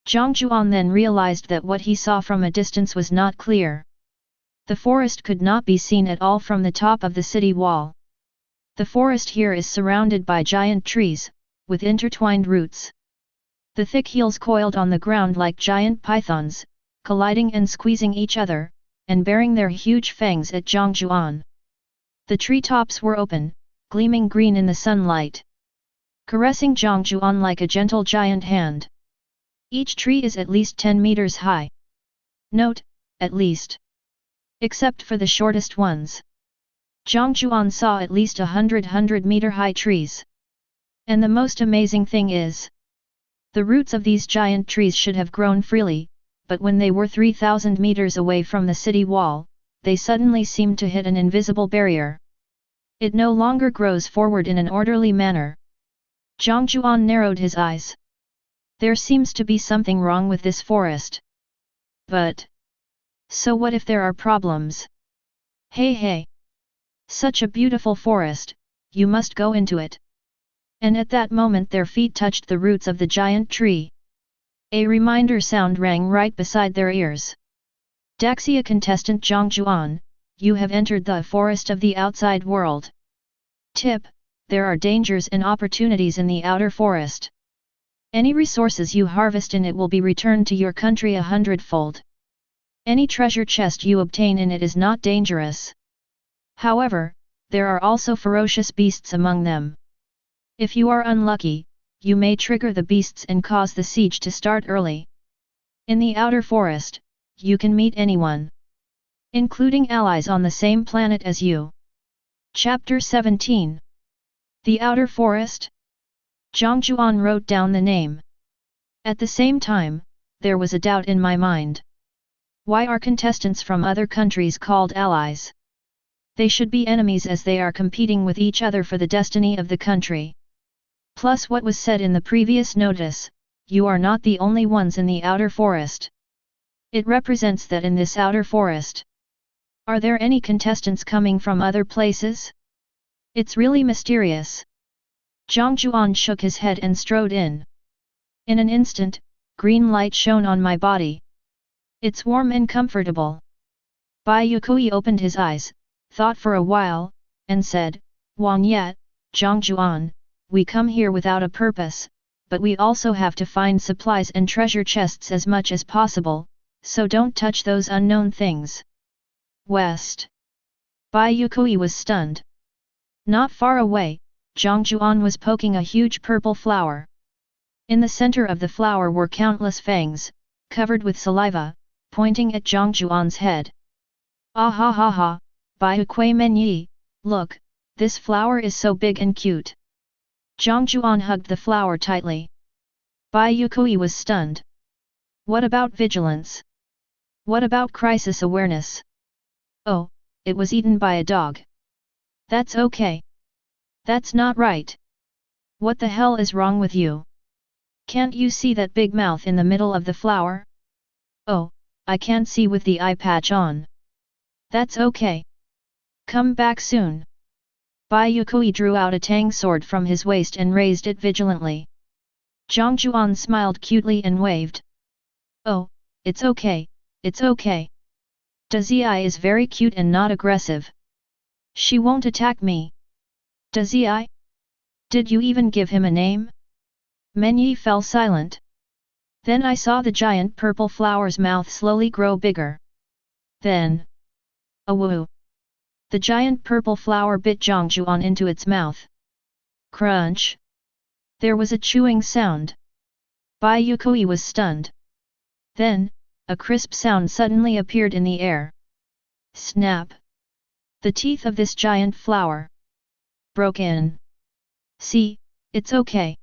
Jiang Jiuan then realized that what he saw from a distance was not clear. The forest could not be seen at all from the top of the city wall. The forest here is surrounded by giant trees, with intertwined roots. The thick heels coiled on the ground like giant pythons, colliding and squeezing each other, and baring their huge fangs at Jiang Jiuan. The treetops were open, gleaming green in the sunlight, caressing Jiang Jiuan like a gentle giant hand. Each tree is at least 10 meters high. Note, at least. Except for the shortest ones. Jiang Jiuan saw at least 100-meter high trees. And the most amazing thing is, the roots of these giant trees should have grown freely, but when they were 3,000 meters away from the city wall, they suddenly seemed to hit an invisible barrier. It no longer grows forward in an orderly manner. Jiang Jiuan narrowed his eyes. There seems to be something wrong with this forest. But so what if there are problems? Hey! Such a beautiful forest, you must go into it. And at that moment their feet touched the roots of the giant tree. A reminder sound rang right beside their ears. Daxia contestant Jiang Jiuan, you have entered the forest of the outside world. Tip: there are dangers and opportunities in the outer forest. Any resources you harvest in it will be returned to your country 100-fold. Any treasure chest you obtain in it is not dangerous. However, there are also ferocious beasts among them. If you are unlucky, you may trigger the beasts and cause the siege to start early. In the outer forest, you can meet anyone, including allies on the same planet as you. Chapter 17. The Outer Forest? Jiang Jiuan wrote down the name. At the same time, there was a doubt in my mind. Why are contestants from other countries called allies? They should be enemies as they are competing with each other for the destiny of the country. Plus what was said in the previous notice, you are not the only ones in the outer forest. It represents that in this outer forest. Are there any contestants coming from other places? It's really mysterious. Jiang Jiuan shook his head and strode in. In an instant, green light shone on my body. It's warm and comfortable. Bai Yue Kui opened his eyes, thought for a while, and said, Wang Yet, Jiang Jiuan, we come here without a purpose, but we also have to find supplies and treasure chests as much as possible, so don't touch those unknown things. West. Bai Yue Kui was stunned. Not far away, Jiang Jiuan was poking a huge purple flower. In the center of the flower were countless fangs, covered with saliva, pointing at Jiang Jiuan's head. Ah ha ha ha, Bai Yue Kui Menyi, look, this flower is so big and cute. Jiang Jiuan hugged the flower tightly. Bai Yue Kui was stunned. What about vigilance? What about crisis awareness? Oh, it was eaten by a dog. That's okay. That's not right. What the hell is wrong with you? Can't you see that big mouth in the middle of the flower? Oh, I can't see with the eye patch on. That's okay. Come back soon. Bai Yue Kui drew out a tang sword from his waist and raised it vigilantly. Jiang Jiuan smiled cutely and waved. Oh, it's okay, it's okay. Daxia is very cute and not aggressive. She won't attack me. Daxia? Did you even give him a name? Menyi fell silent. Then I saw the giant purple flower's mouth slowly grow bigger. Then... awoo! The giant purple flower bit Jiang Jiuan into its mouth. Crunch! There was a chewing sound. Bai Yue Kui was stunned. Then, a crisp sound suddenly appeared in the air. Snap! The teeth of this giant flower broke in. See, it's okay.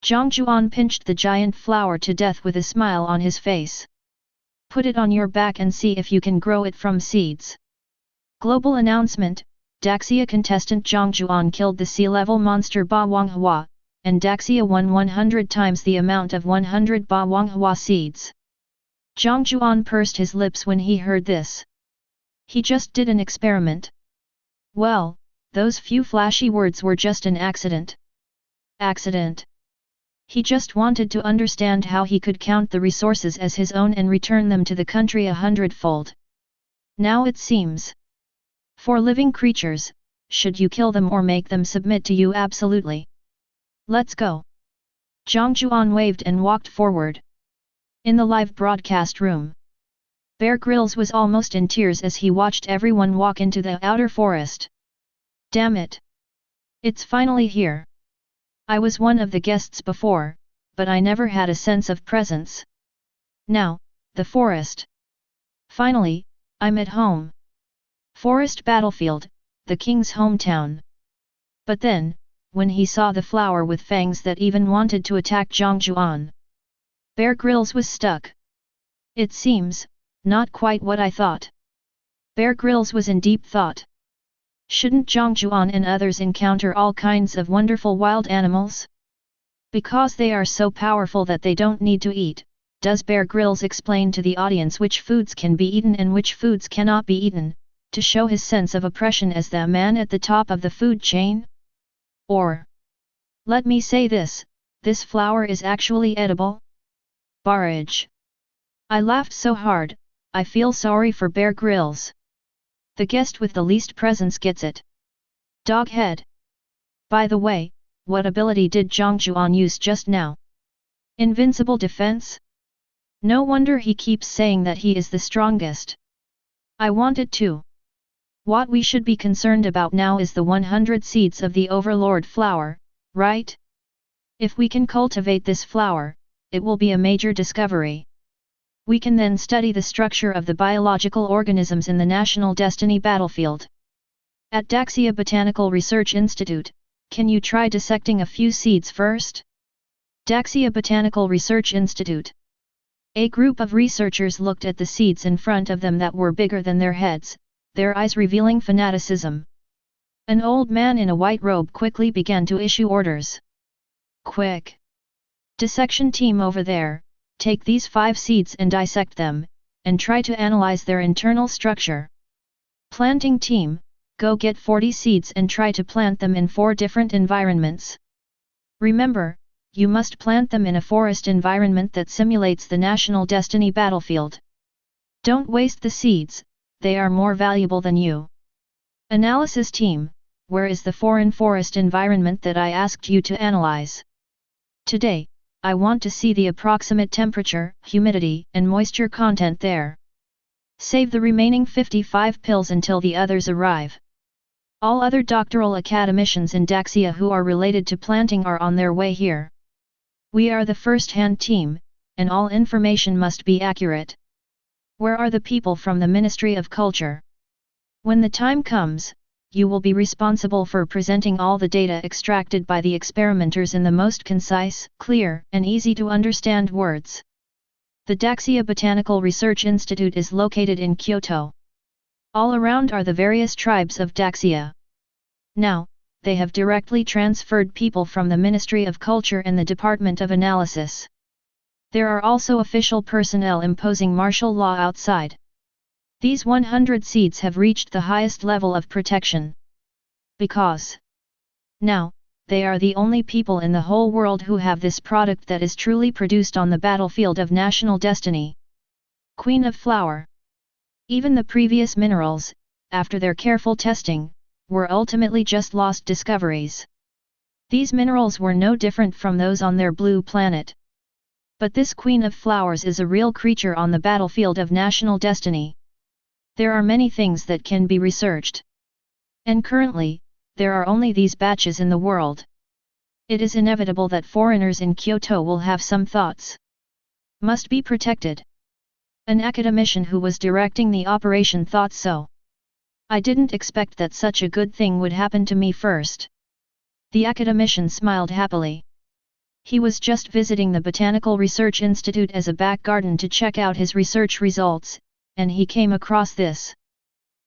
Jiang Jiuan pinched the giant flower to death with a smile on his face. Put it on your back and see if you can grow it from seeds. Global announcement: Daxia contestant Jiang Jiuan killed the sea-level monster Ba Wanghua, and Daxia won 100 times the amount of 100 Ba Wanghua seeds. Jiang Jiuan pursed his lips when he heard this. He just did an experiment. Well, those few flashy words were just an accident. Accident. He just wanted to understand how he could count the resources as his own and return them to the country 100-fold. Now it seems. For living creatures, should you kill them or make them submit to you absolutely? Let's go. Jiang Jiuan waved and walked forward. In the live broadcast room, Bear Grylls was almost in tears as he watched everyone walk into the outer forest. Damn it! It's finally here. I was one of the guests before, but I never had a sense of presence. Now, the forest. Finally, I'm at home. Forest battlefield, the king's hometown. But then, when he saw the flower with fangs that even wanted to attack Jiang Jiuan, Bear Grylls was stuck. It seems, not quite what I thought. Bear Grylls was in deep thought. Shouldn't Jiang Jiuan and others encounter all kinds of wonderful wild animals? Because they are so powerful that they don't need to eat, does Bear Grylls explain to the audience which foods can be eaten and which foods cannot be eaten, to show his sense of oppression as the man at the top of the food chain? Or, let me say this flower is actually edible? Barrage. I laughed so hard, I feel sorry for Bear Grylls. The guest with the least presence gets it. Doghead. By the way, what ability did Jiang Jiuan use just now? Invincible defense? No wonder he keeps saying that he is the strongest. I want it too. What we should be concerned about now is the 100 seeds of the Overlord flower, right? If we can cultivate this flower, it will be a major discovery. We can then study the structure of the biological organisms in the National Destiny battlefield. At Daxia Botanical Research Institute, can you try dissecting a few seeds first? Daxia Botanical Research Institute. A group of researchers looked at the seeds in front of them that were bigger than their heads, their eyes revealing fanaticism. An old man in a white robe quickly began to issue orders. Quick! Dissection team over there, take these 5 seeds and dissect them, and try to analyze their internal structure. Planting team, go get 40 seeds and try to plant them in 4 different environments. Remember, you must plant them in a forest environment that simulates the National Destiny battlefield. Don't waste the seeds, they are more valuable than you. Analysis team, where is the foreign forest environment that I asked you to analyze? Today, I want to see the approximate temperature, humidity, and moisture content there. Save the remaining 55 pills until the others arrive. All other doctoral academicians in Daxia who are related to planting are on their way here. We are the first-hand team, and all information must be accurate. Where are the people from the Ministry of Culture? When the time comes, you will be responsible for presenting all the data extracted by the experimenters in the most concise, clear, and easy-to-understand words. The Daxia Botanical Research Institute is located in Kyoto. All around are the various tribes of Daxia. Now, they have directly transferred people from the Ministry of Culture and the Department of Analysis. There are also official personnel imposing martial law outside. These 100 seeds have reached the highest level of protection. Because now, they are the only people in the whole world who have this product that is truly produced on the battlefield of national destiny. Queen of Flower. Even the previous minerals, after their careful testing, were ultimately just lost discoveries. These minerals were no different from those on their blue planet. But this Queen of Flowers is a real creature on the battlefield of national destiny. There are many things that can be researched. And currently, there are only these batches in the world. It is inevitable that foreigners in Kyoto will have some thoughts. Must be protected. An academician who was directing the operation thought so. I didn't expect that such a good thing would happen to me first. The academician smiled happily. He was just visiting the Botanical Research Institute as a back garden to check out his research results, and he came across this.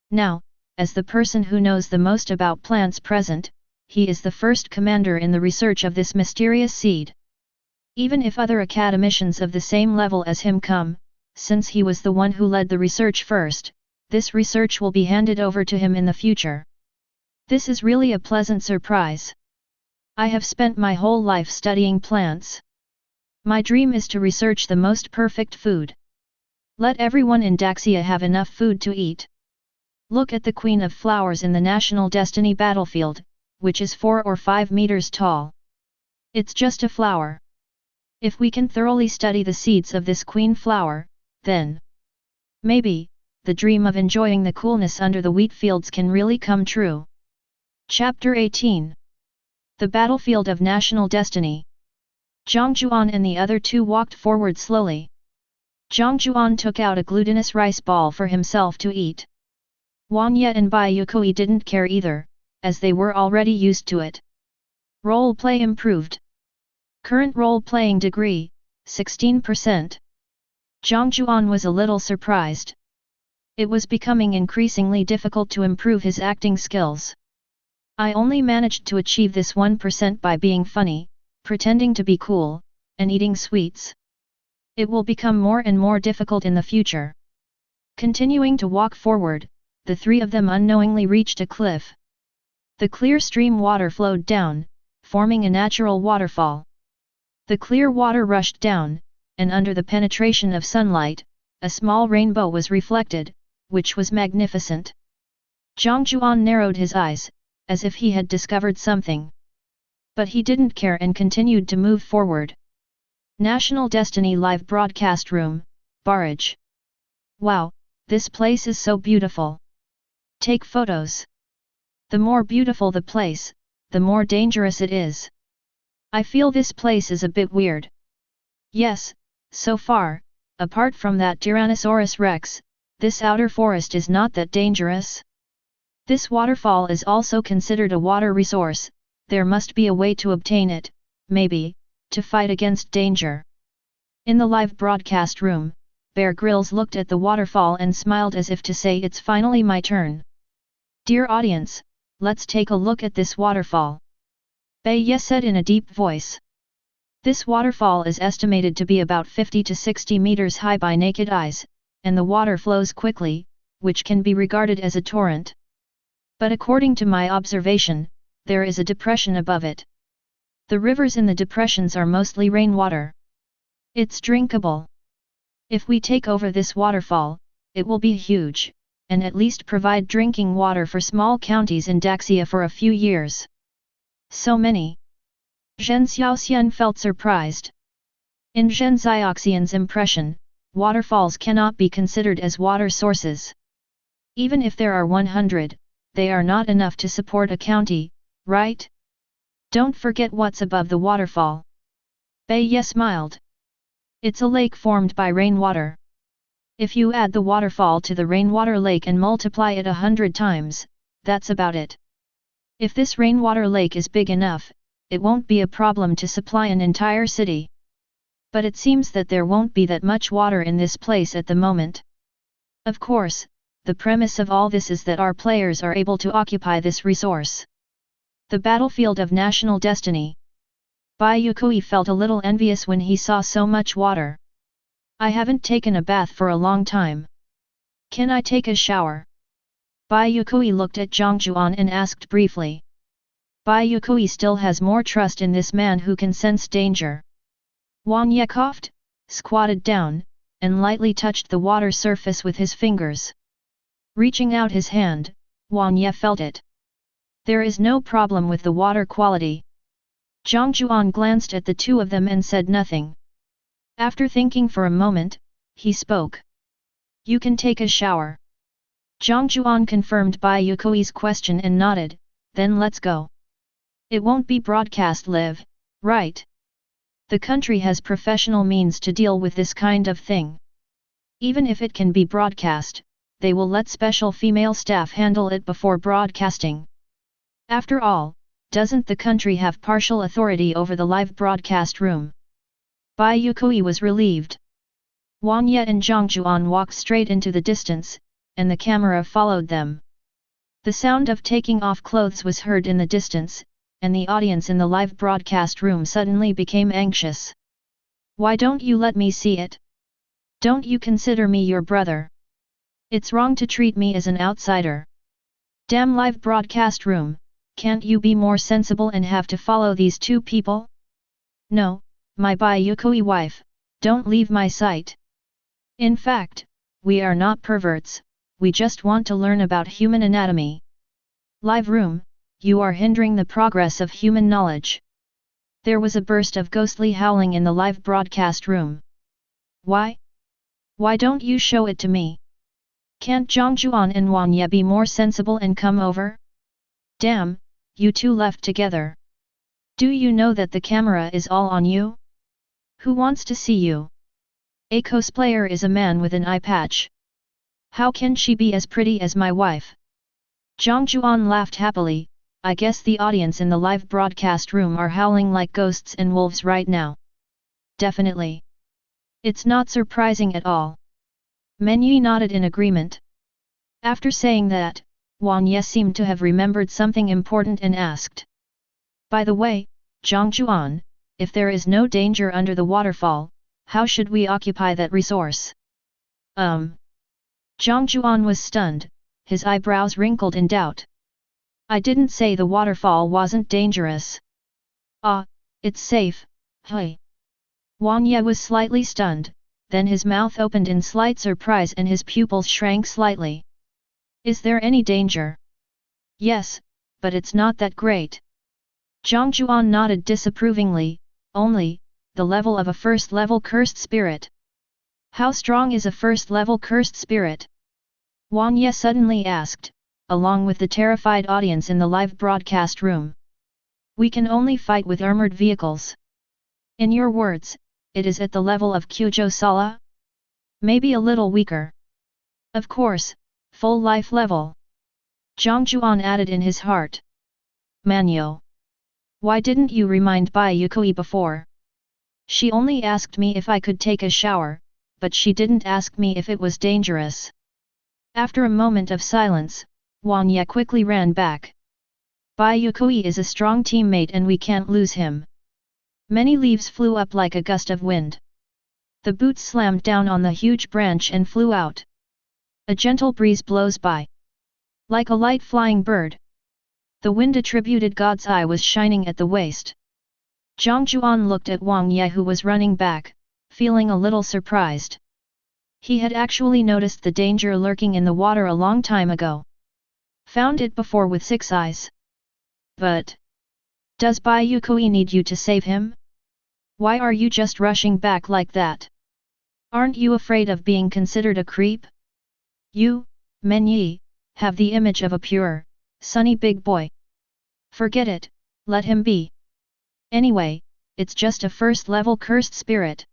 Now, as the person who knows the most about plants present, he is the first commander in the research of this mysterious seed. Even if other academicians of the same level as him come, since he was the one who led the research first, this research will be handed over to him in the future. This is really a pleasant surprise. I have spent my whole life studying plants. My dream is to research the most perfect food. Let everyone in Daxia have enough food to eat. Look at the Queen of Flowers in the National Destiny battlefield, which is 4 or 5 meters tall. It's just a flower. If we can thoroughly study the seeds of this queen flower, then maybe the dream of enjoying the coolness under the wheat fields can really come true. Chapter 18. The Battlefield of National Destiny. Jiang Jiuan and the other 2 walked forward slowly. Jiang Jiuan took out a glutinous rice ball for himself to eat. Juan and Bai Yue Kui didn't care either, as they were already used to it. Role play improved. Current role-playing degree, 16%. Jiang Jiuan was a little surprised. It was becoming increasingly difficult to improve his acting skills. I only managed to achieve this 1% by being funny, pretending to be cool, and eating sweets. It will become more and more difficult in the future. Continuing to walk forward, the 3 of them unknowingly reached a cliff. The clear stream water flowed down, forming a natural waterfall. The clear water rushed down, and under the penetration of sunlight, a small rainbow was reflected, which was magnificent. Jiang Jiuan narrowed his eyes, as if he had discovered something. But he didn't care and continued to move forward. National Destiny Live Broadcast Room, Barrage. Wow, this place is so beautiful. Take photos. The more beautiful the place, the more dangerous it is. I feel this place is a bit weird. Yes, so far, apart from that Tyrannosaurus Rex, this outer forest is not that dangerous. This waterfall is also considered a water resource, there must be a way to obtain it, maybe, to fight against danger. In the live broadcast room, Bear Grylls looked at the waterfall and smiled as if to say it's finally my turn. Dear audience, let's take a look at this waterfall. Bai Yue said in a deep voice. This waterfall is estimated to be about 50 to 60 meters high by naked eyes, and the water flows quickly, which can be regarded as a torrent. But according to my observation, there is a depression above it. The rivers in the depressions are mostly rainwater. It's drinkable. If we take over this waterfall, it will be huge, and at least provide drinking water for small counties in Daxia for a few years. So many. Zhen Xiaoxian felt surprised. In Zhen Xiaoxian's impression, waterfalls cannot be considered as water sources. Even if there are 100, they are not enough to support a county, right? Don't forget what's above the waterfall. Bai Yue smiled. It's a lake formed by rainwater. If you add the waterfall to the rainwater lake and multiply it 100 times, that's about it. If this rainwater lake is big enough, it won't be a problem to supply an entire city. But it seems that there won't be that much water in this place at the moment. Of course, the premise of all this is that our players are able to occupy this resource. The battlefield of national destiny. Bai Yue Kui felt a little envious when he saw so much water. I haven't taken a bath for a long time. Can I take a shower? Bai Yue Kui looked at Jiang Jiuan and asked briefly. Bai Yue Kui still has more trust in this man who can sense danger. Wang Ye coughed, squatted down, and lightly touched the water surface with his fingers. Reaching out his hand, Wang Ye felt it. There is no problem with the water quality. Jiang Jiuan glanced at the two of them and said nothing. After thinking for a moment, he spoke. You can take a shower. Jiang Jiuan confirmed Bai Yue Kui's question and nodded, then let's go. It won't be broadcast live, right? The country has professional means to deal with this kind of thing. Even if it can be broadcast, they will let special female staff handle it before broadcasting. After all, doesn't the country have partial authority over the live broadcast room? Bai Yue Kui was relieved. Wang Ye and Jiang Jiuan walked straight into the distance, and the camera followed them. The sound of taking off clothes was heard in the distance, and the audience in the live broadcast room suddenly became anxious. Why don't you let me see it? Don't you consider me your brother? It's wrong to treat me as an outsider. Damn live broadcast room, can't you be more sensible and have to follow these two people? No, my Bai Yue Kui wife, don't leave my sight. In fact, we are not perverts, we just want to learn about human anatomy. Live room, you are hindering the progress of human knowledge. There was a burst of ghostly howling in the live broadcast room. Why? Why don't you show it to me? Can't Jiang Jiuan and Wang Ye be more sensible and come over? Damn, you two left together. Do you know that the camera is all on you? Who wants to see you? A cosplayer is a man with an eye patch. How can she be as pretty as my wife? Jiang Jiuan laughed happily. I guess the audience in the live broadcast room are howling like ghosts and wolves right now. Definitely. It's not surprising at all. Men Yi nodded in agreement. After saying that, Wang Ye seemed to have remembered something important and asked. By the way, Jiang Jiuan, if there is no danger under the waterfall, how should we occupy that resource? Jiang Jiuan was stunned, his eyebrows wrinkled in doubt. I didn't say the waterfall wasn't dangerous. Ah, it's safe, hey. Wang Ye was slightly stunned, then his mouth opened in slight surprise and his pupils shrank slightly. Is there any danger? Yes, but it's not that great. Jiang Jiuan nodded disapprovingly, only, the level of a first-level cursed spirit. How strong is a first-level cursed spirit? Huan Ye suddenly asked, along with the terrified audience in the live broadcast room. We can only fight with armored vehicles. In your words, it is at the level of Gojo Satoru? Maybe a little weaker. Of course, full life level. Jiang Jiuan added in his heart. Manyo. Why didn't you remind Bai Yue Kui before? She only asked me if I could take a shower, but she didn't ask me if it was dangerous. After a moment of silence, Huan Ye quickly ran back. Bai Yue Kui is a strong teammate and we can't lose him. Many leaves flew up like a gust of wind. The boots slammed down on the huge branch and flew out. A gentle breeze blows by. Like a light flying bird. The wind-attributed God's eye was shining at the waist. Jiang Jiuan looked at Huan Ye who was running back, feeling a little surprised. He had actually noticed the danger lurking in the water a long time ago. Found it before with 6 eyes. But... does Bai Yue Kui need you to save him? Why are you just rushing back like that? Aren't you afraid of being considered a creep? You, Men Yi, have the image of a pure, sunny big boy. Forget it, let him be. Anyway, it's just a first-level cursed spirit.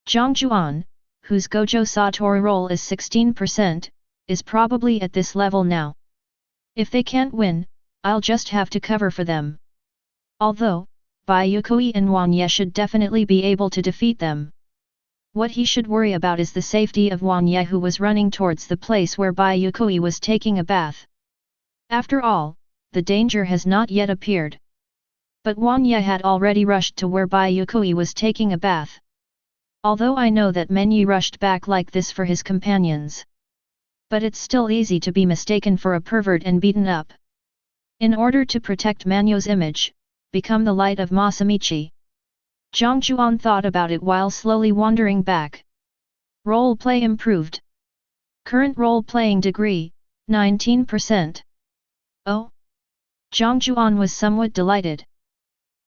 Jiang Jiuan, whose Gojo Satoru roll is 16%, is probably at this level now. If they can't win, I'll just have to cover for them. Although, Bai Yue Kui and Huan Ye should definitely be able to defeat them. What he should worry about is the safety of Huan Ye who was running towards the place where Bai Yue Kui was taking a bath. After all, the danger has not yet appeared. But Huan Ye had already rushed to where Bai Yue Kui was taking a bath. Although I know that Men Yi rushed back like this for his companions. But it's still easy to be mistaken for a pervert and beaten up. In order to protect Manyo's image, become the light of Masamichi. Jiang Jiuan thought about it while slowly wandering back. Role-play improved. Current role-playing degree, 19%. Oh? Jiang Jiuan was somewhat delighted.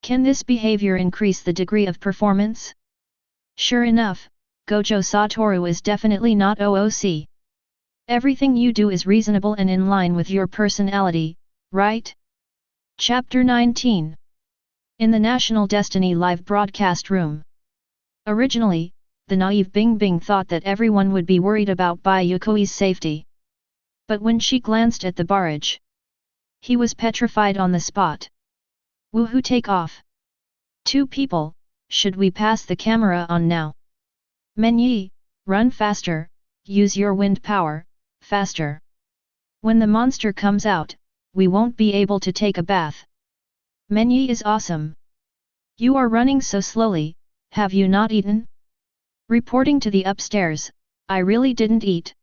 Can this behavior increase the degree of performance? Sure enough, Gojo Satoru is definitely not OOC. Everything you do is reasonable and in line with your personality, right? Chapter 19. In the National Destiny live broadcast room. Originally, the naive Bing Bing thought that everyone would be worried about Bai Yue Kui's safety. But when she glanced at the barrage, he was petrified on the spot. Woohoo, take off! 2 people, should we pass the camera on now? Men Yi, run faster, use your wind power, faster. When the monster comes out, we won't be able to take a bath. Men Yi is awesome. You are running so slowly, have you not eaten? Reporting to the upstairs, I really didn't eat.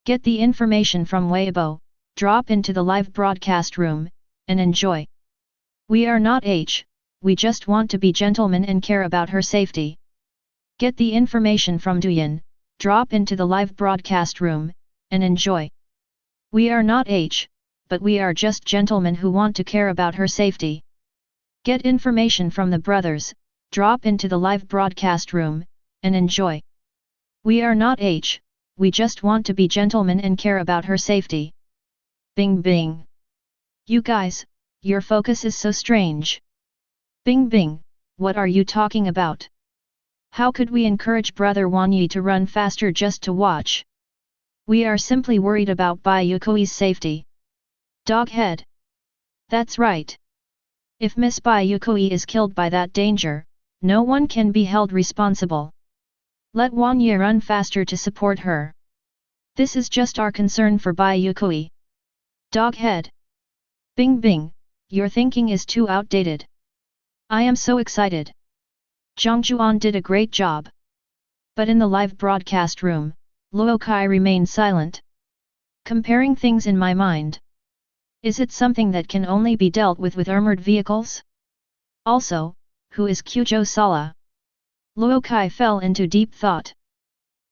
Get the information from Weibo, drop into the live broadcast room, and enjoy. We are not we just want to be gentlemen and care about her safety. Get the information from Douyin, drop into the live broadcast room, and enjoy. We are not but we are just gentlemen who want to care about her safety. Get information from the brothers, drop into the live broadcast room, and enjoy. We are not we just want to be gentlemen and care about her safety. Bing Bing. You guys, your focus is so strange. Bing Bing, what are you talking about? How could we encourage Brother Huan Yi to run faster just to watch? We are simply worried about Bai Yue Kui's safety. Doghead. That's right. If Miss Bai Yue Kui is killed by that danger, no one can be held responsible. Let Huan Yi run faster to support her. This is just our concern for Bai Yue Kui. Doghead. Bing Bing, your thinking is too outdated. I am so excited. Jiang Jiuan did a great job. But in the live broadcast room, Luo Kai remained silent. Comparing things in my mind. Is it something that can only be dealt with armored vehicles? Also, who is Gojo Satoru? Luo Kai fell into deep thought.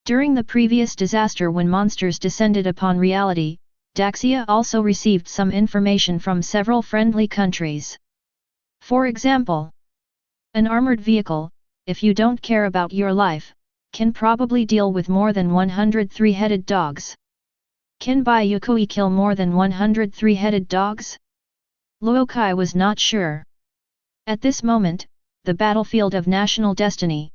During the previous disaster when monsters descended upon reality, Daxia also received some information from several friendly countries. For example, an armored vehicle, if you don't care about your life, can probably deal with more than 100 three-headed dogs. Can Bai Yue Kui kill more than 100 three-headed dogs? Luo Kai was not sure. At this moment, the battlefield of national destiny.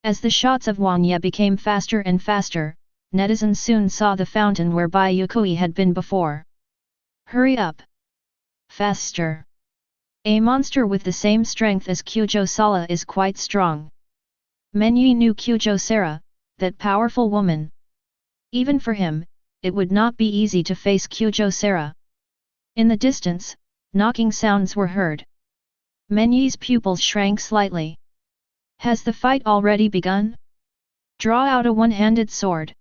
As the shots of Wang Ye became faster and faster, netizens soon saw the fountain where Bai Yue Kui had been before. Hurry up! Faster! A monster with the same strength as Gojo Sala is quite strong. Menyi knew Gojo Sara, that powerful woman. Even for him, it would not be easy to face Gojo Sara. In the distance, knocking sounds were heard. Menyi's pupils shrank slightly. Has the fight already begun? Draw out a one-handed sword.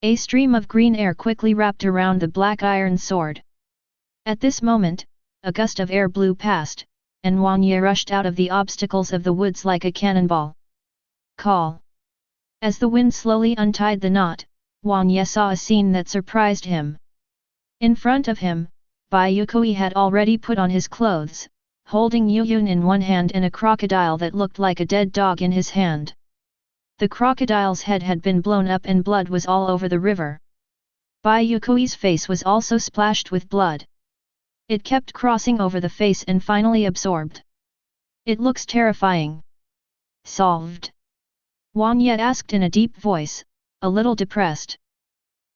A stream of green air quickly wrapped around the black iron sword. At this moment, a gust of air blew past, and Wang Ye rushed out of the obstacles of the woods like a cannonball. Call! As the wind slowly untied the knot, Wang Ye saw a scene that surprised him. In front of him, Bai Yue Kui had already put on his clothes, holding Yuyun in one hand and a crocodile that looked like a dead dog in his hand. The crocodile's head had been blown up and blood was all over the river. Bai Yue Kui's face was also splashed with blood. It kept crossing over the face and finally absorbed. It looks terrifying. Solved? Wang Ye asked in a deep voice, a little depressed.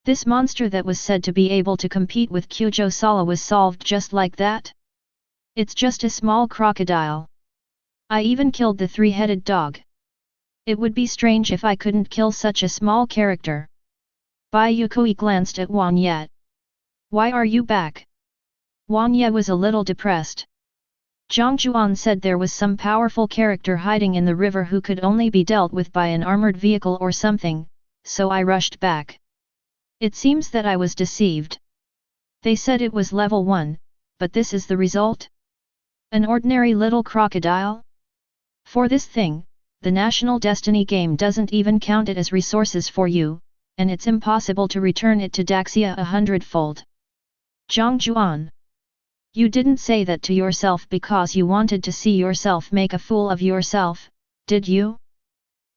This monster that was said to be able to compete with Gojo Sala was solved just like that? It's just a small crocodile. I even killed the three-headed dog. It would be strange if I couldn't kill such a small character. Bai Yue Kui glanced at Wang Ye. Why are you back? Wang Ye was a little depressed. Jiang Jiuan said there was some powerful character hiding in the river who could only be dealt with by an armored vehicle or something, so I rushed back. It seems that I was deceived. They said it was level 1, but this is the result? An ordinary little crocodile? For this thing, the National Destiny game doesn't even count it as resources for you, and it's impossible to return it to Daxia 100-fold. Jiang Jiuan. You didn't say that to yourself because you wanted to see yourself make a fool of yourself, did you?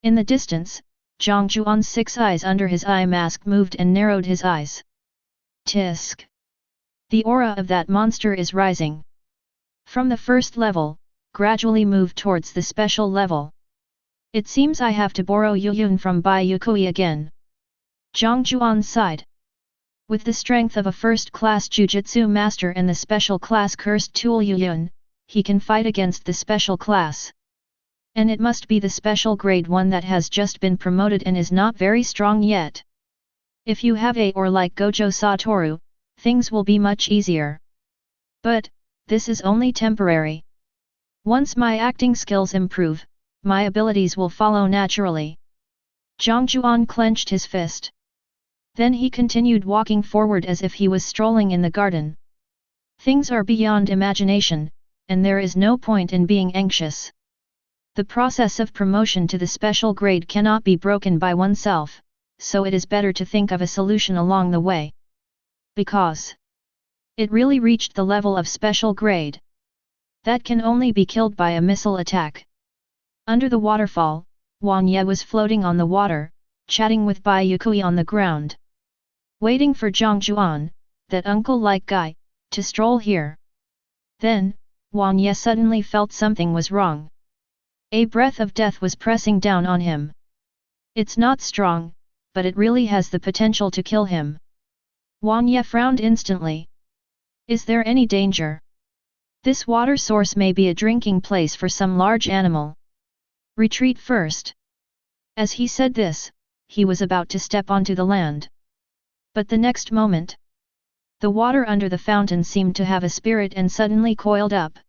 In the distance, Jiang Jiuan's 6 eyes under his eye mask moved and narrowed his eyes. Tisk! The aura of that monster is rising. From the first level, gradually move towards the special level. It seems I have to borrow Yuyun from Bai Yue Kui again. Jiang Jiuan sighed. With the strength of a first-class Jujutsu master and the special-class cursed tool Yuyun, he can fight against the special class. And it must be the special grade 1 that has just been promoted and is not very strong yet. If you have a or like Gojo Satoru, things will be much easier. But, this is only temporary. Once my acting skills improve, my abilities will follow naturally. Jiang Jiuan clenched his fist. Then he continued walking forward as if he was strolling in the garden. Things are beyond imagination, and there is no point in being anxious. The process of promotion to the special grade cannot be broken by oneself, so it is better to think of a solution along the way. Because it really reached the level of special grade. That can only be killed by a missile attack. Under the waterfall, Wang Ye was floating on the water, chatting with Bai Yue Kui on the ground. Waiting for Jiang Jiuan, that uncle-like guy, to stroll here. Then, Wang Ye suddenly felt something was wrong. A breath of death was pressing down on him. It's not strong, but it really has the potential to kill him. Wang Ye frowned instantly. Is there any danger? This water source may be a drinking place for some large animal. Retreat first. As he said this, he was about to step onto the land. But the next moment, the water under the fountain seemed to have a spirit and suddenly coiled up.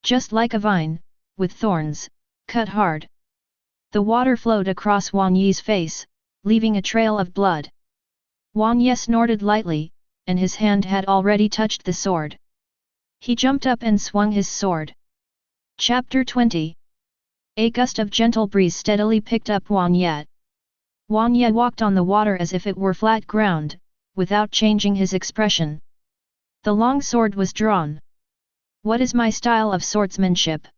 Just like a vine, with thorns, cut hard. The water flowed across Wang Yi's face, leaving a trail of blood. Wang Ye snorted lightly, and his hand had already touched the sword. He jumped up and swung his sword. Chapter 20. A gust of gentle breeze steadily picked up Wang Ye. Wang Ye walked on the water as if it were flat ground, without changing his expression. The long sword was drawn. What is my style of swordsmanship?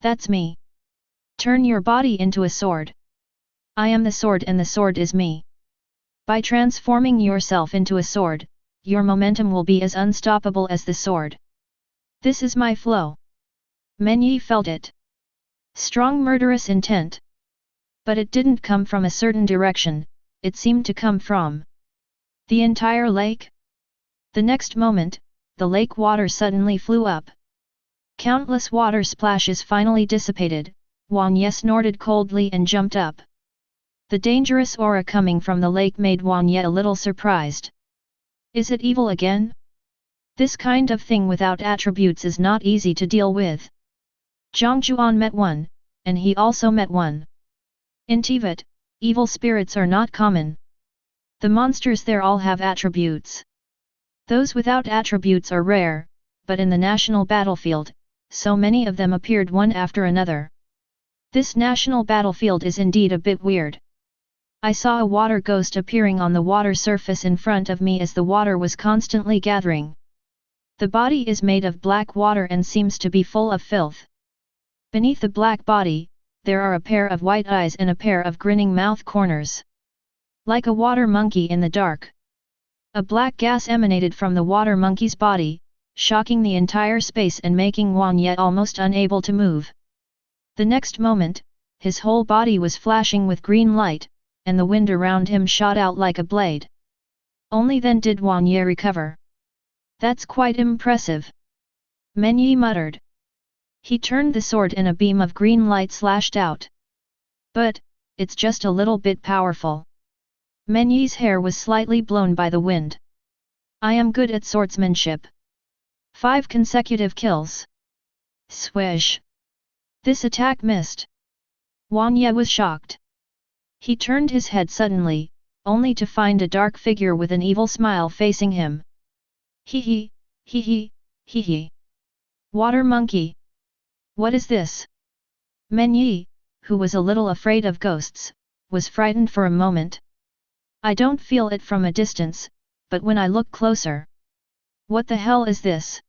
That's me. Turn your body into a sword. I am the sword and the sword is me. By transforming yourself into a sword, your momentum will be as unstoppable as the sword. This is my flow. Menyi felt it. Strong murderous intent. But it didn't come from a certain direction, it seemed to come from the entire lake. The next moment, the lake water suddenly flew up. Countless water splashes finally dissipated. Wang Ye snorted coldly and jumped up. The dangerous aura coming from the lake made Wang Ye a little surprised. Is it evil again? This kind of thing without attributes is not easy to deal with. Jiang Jiuan met one, and he also met one. In Tibet, evil spirits are not common. The monsters there all have attributes. Those without attributes are rare, but in the national battlefield, so many of them appeared one after another. This national battlefield is indeed a bit weird. I saw a water ghost appearing on the water surface in front of me as the water was constantly gathering. The body is made of black water and seems to be full of filth. Beneath the black body, there are a pair of white eyes and a pair of grinning mouth corners. Like a water monkey in the dark. A black gas emanated from the water monkey's body, shocking the entire space and making Wang Ye almost unable to move. The next moment, his whole body was flashing with green light, and the wind around him shot out like a blade. Only then did Wang Ye recover. That's quite impressive. Menyi muttered. He turned the sword and a beam of green light slashed out. But, it's just a little bit powerful. Menyi's hair was slightly blown by the wind. I am good at swordsmanship. 5 consecutive kills. Swish. This attack missed. Wang Ye was shocked. He turned his head suddenly, only to find a dark figure with an evil smile facing him. Hee hee, hee hee, hee hee. Water monkey. What is this? Menyi, who was a little afraid of ghosts, was frightened for a moment. I don't feel it from a distance, but when I look closer. What the hell is this?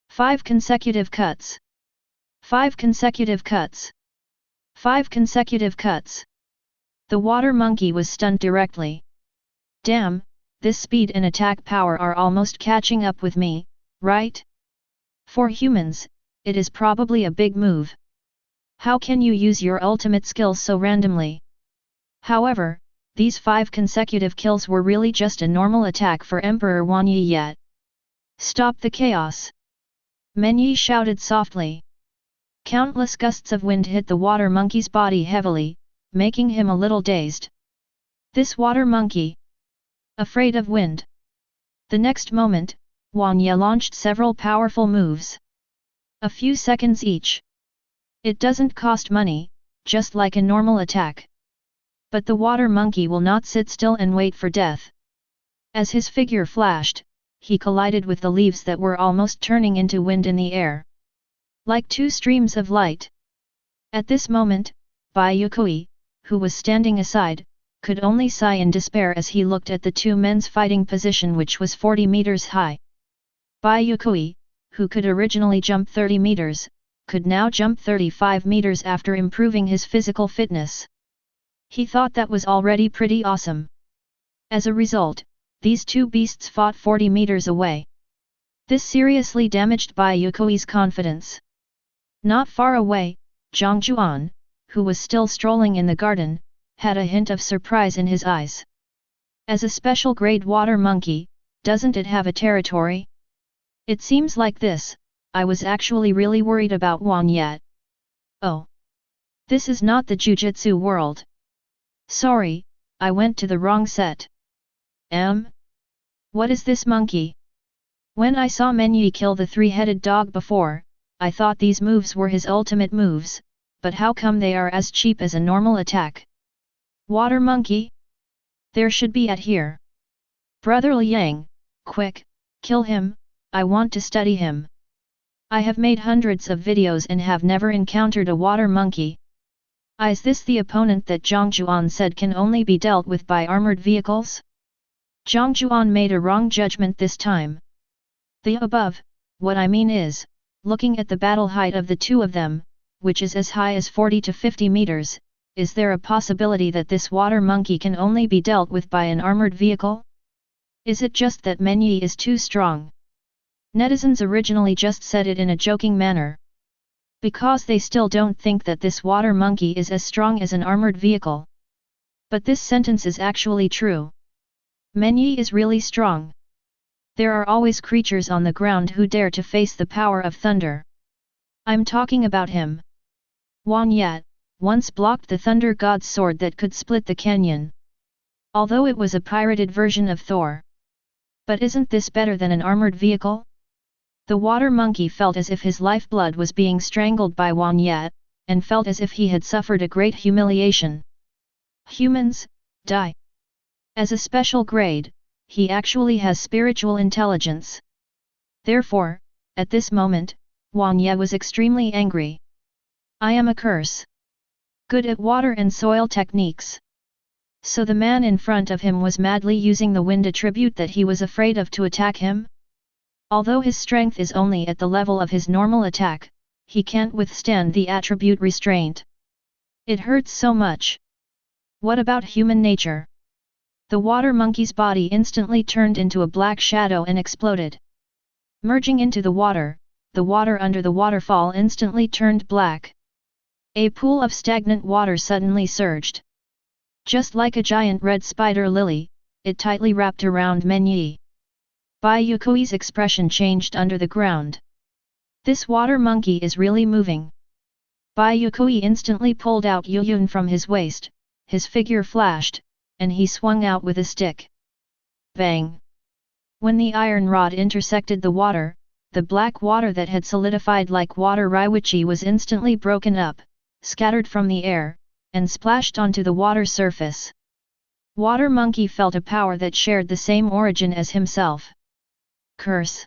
5 consecutive cuts. 5 consecutive cuts. 5 consecutive cuts. The water monkey was stunned directly. Damn, this speed and attack power are almost catching up with me, right? For humans, it is probably a big move. How can you use your ultimate skills so randomly? However, these 5 consecutive kills were really just a normal attack for Emperor Wang Yi yet. Stop the chaos! Menyi shouted softly. Countless gusts of wind hit the water monkey's body heavily, making him a little dazed. This water monkey. Afraid of wind. The next moment, Wang Ye launched several powerful moves. A few seconds each. It doesn't cost money, just like a normal attack. But the water monkey will not sit still and wait for death. As his figure flashed, he collided with the leaves that were almost turning into wind in the air. Like 2 streams of light. At this moment, Bai Yue Kui, who was standing aside, could only sigh in despair as he looked at the 2 men's fighting position, which was 40 meters high. Bai Yue Kui, who could originally jump 30 meters, could now jump 35 meters after improving his physical fitness. He thought that was already pretty awesome. As a result, these 2 beasts fought 40 meters away. This seriously damaged Bai Yue Kui's confidence. Not far away, Jiang Jiuan, who was still strolling in the garden, had a hint of surprise in his eyes. As a special grade water monkey, doesn't it have a territory? It seems like this. I was actually really worried about Wang Ye. Oh. This is not the Jujutsu world. Sorry, I went to the wrong set. What is this monkey? When I saw Menyi kill the 3-headed dog before, I thought these moves were his ultimate moves, but how come they are as cheap as a normal attack? Water monkey? There should be at here. Brother Liang, quick, kill him, I want to study him. I have made hundreds of videos and have never encountered a water monkey. Is this the opponent that Jiang Jiuan said can only be dealt with by armored vehicles? Jiang Jiuan made a wrong judgment this time. The above, what I mean is, looking at the battle height of the two of them, which is as high as 40 to 50 meters, is there a possibility that this water monkey can only be dealt with by an armored vehicle? Is it just that Menyi is too strong? Netizens originally just said it in a joking manner, because they still don't think that this water monkey is as strong as an armored vehicle. But this sentence is actually true. Menyi is really strong. There are always creatures on the ground who dare to face the power of thunder. I'm talking about him. Juan Yat once blocked the thunder god's sword that could split the canyon. Although it was a pirated version of Thor. But isn't this better than an armored vehicle? The water monkey felt as if his lifeblood was being strangled by Juan Yat, and felt as if he had suffered a great humiliation. Humans, die. As a special grade, he actually has spiritual intelligence. Therefore, at this moment, Juan Yat was extremely angry. I am a curse. Good at water and soil techniques. So the man in front of him was madly using the wind attribute that he was afraid of to attack him? Although his strength is only at the level of his normal attack, he can't withstand the attribute restraint. It hurts so much. What about human nature? The water monkey's body instantly turned into a black shadow and exploded. Merging into the water under the waterfall instantly turned black. A pool of stagnant water suddenly surged. Just like a giant red spider lily, it tightly wrapped around Menyi. Bai Yue Kui's expression changed under the ground. This water monkey is really moving. Bai Yue Kui instantly pulled out Yuyun from his waist, his figure flashed, and he swung out with a stick. Bang! When the iron rod intersected the black water that had solidified like water Raiwichi was instantly broken up, scattered from the air, and splashed onto the water surface. Water monkey felt a power that shared the same origin as himself. Curse!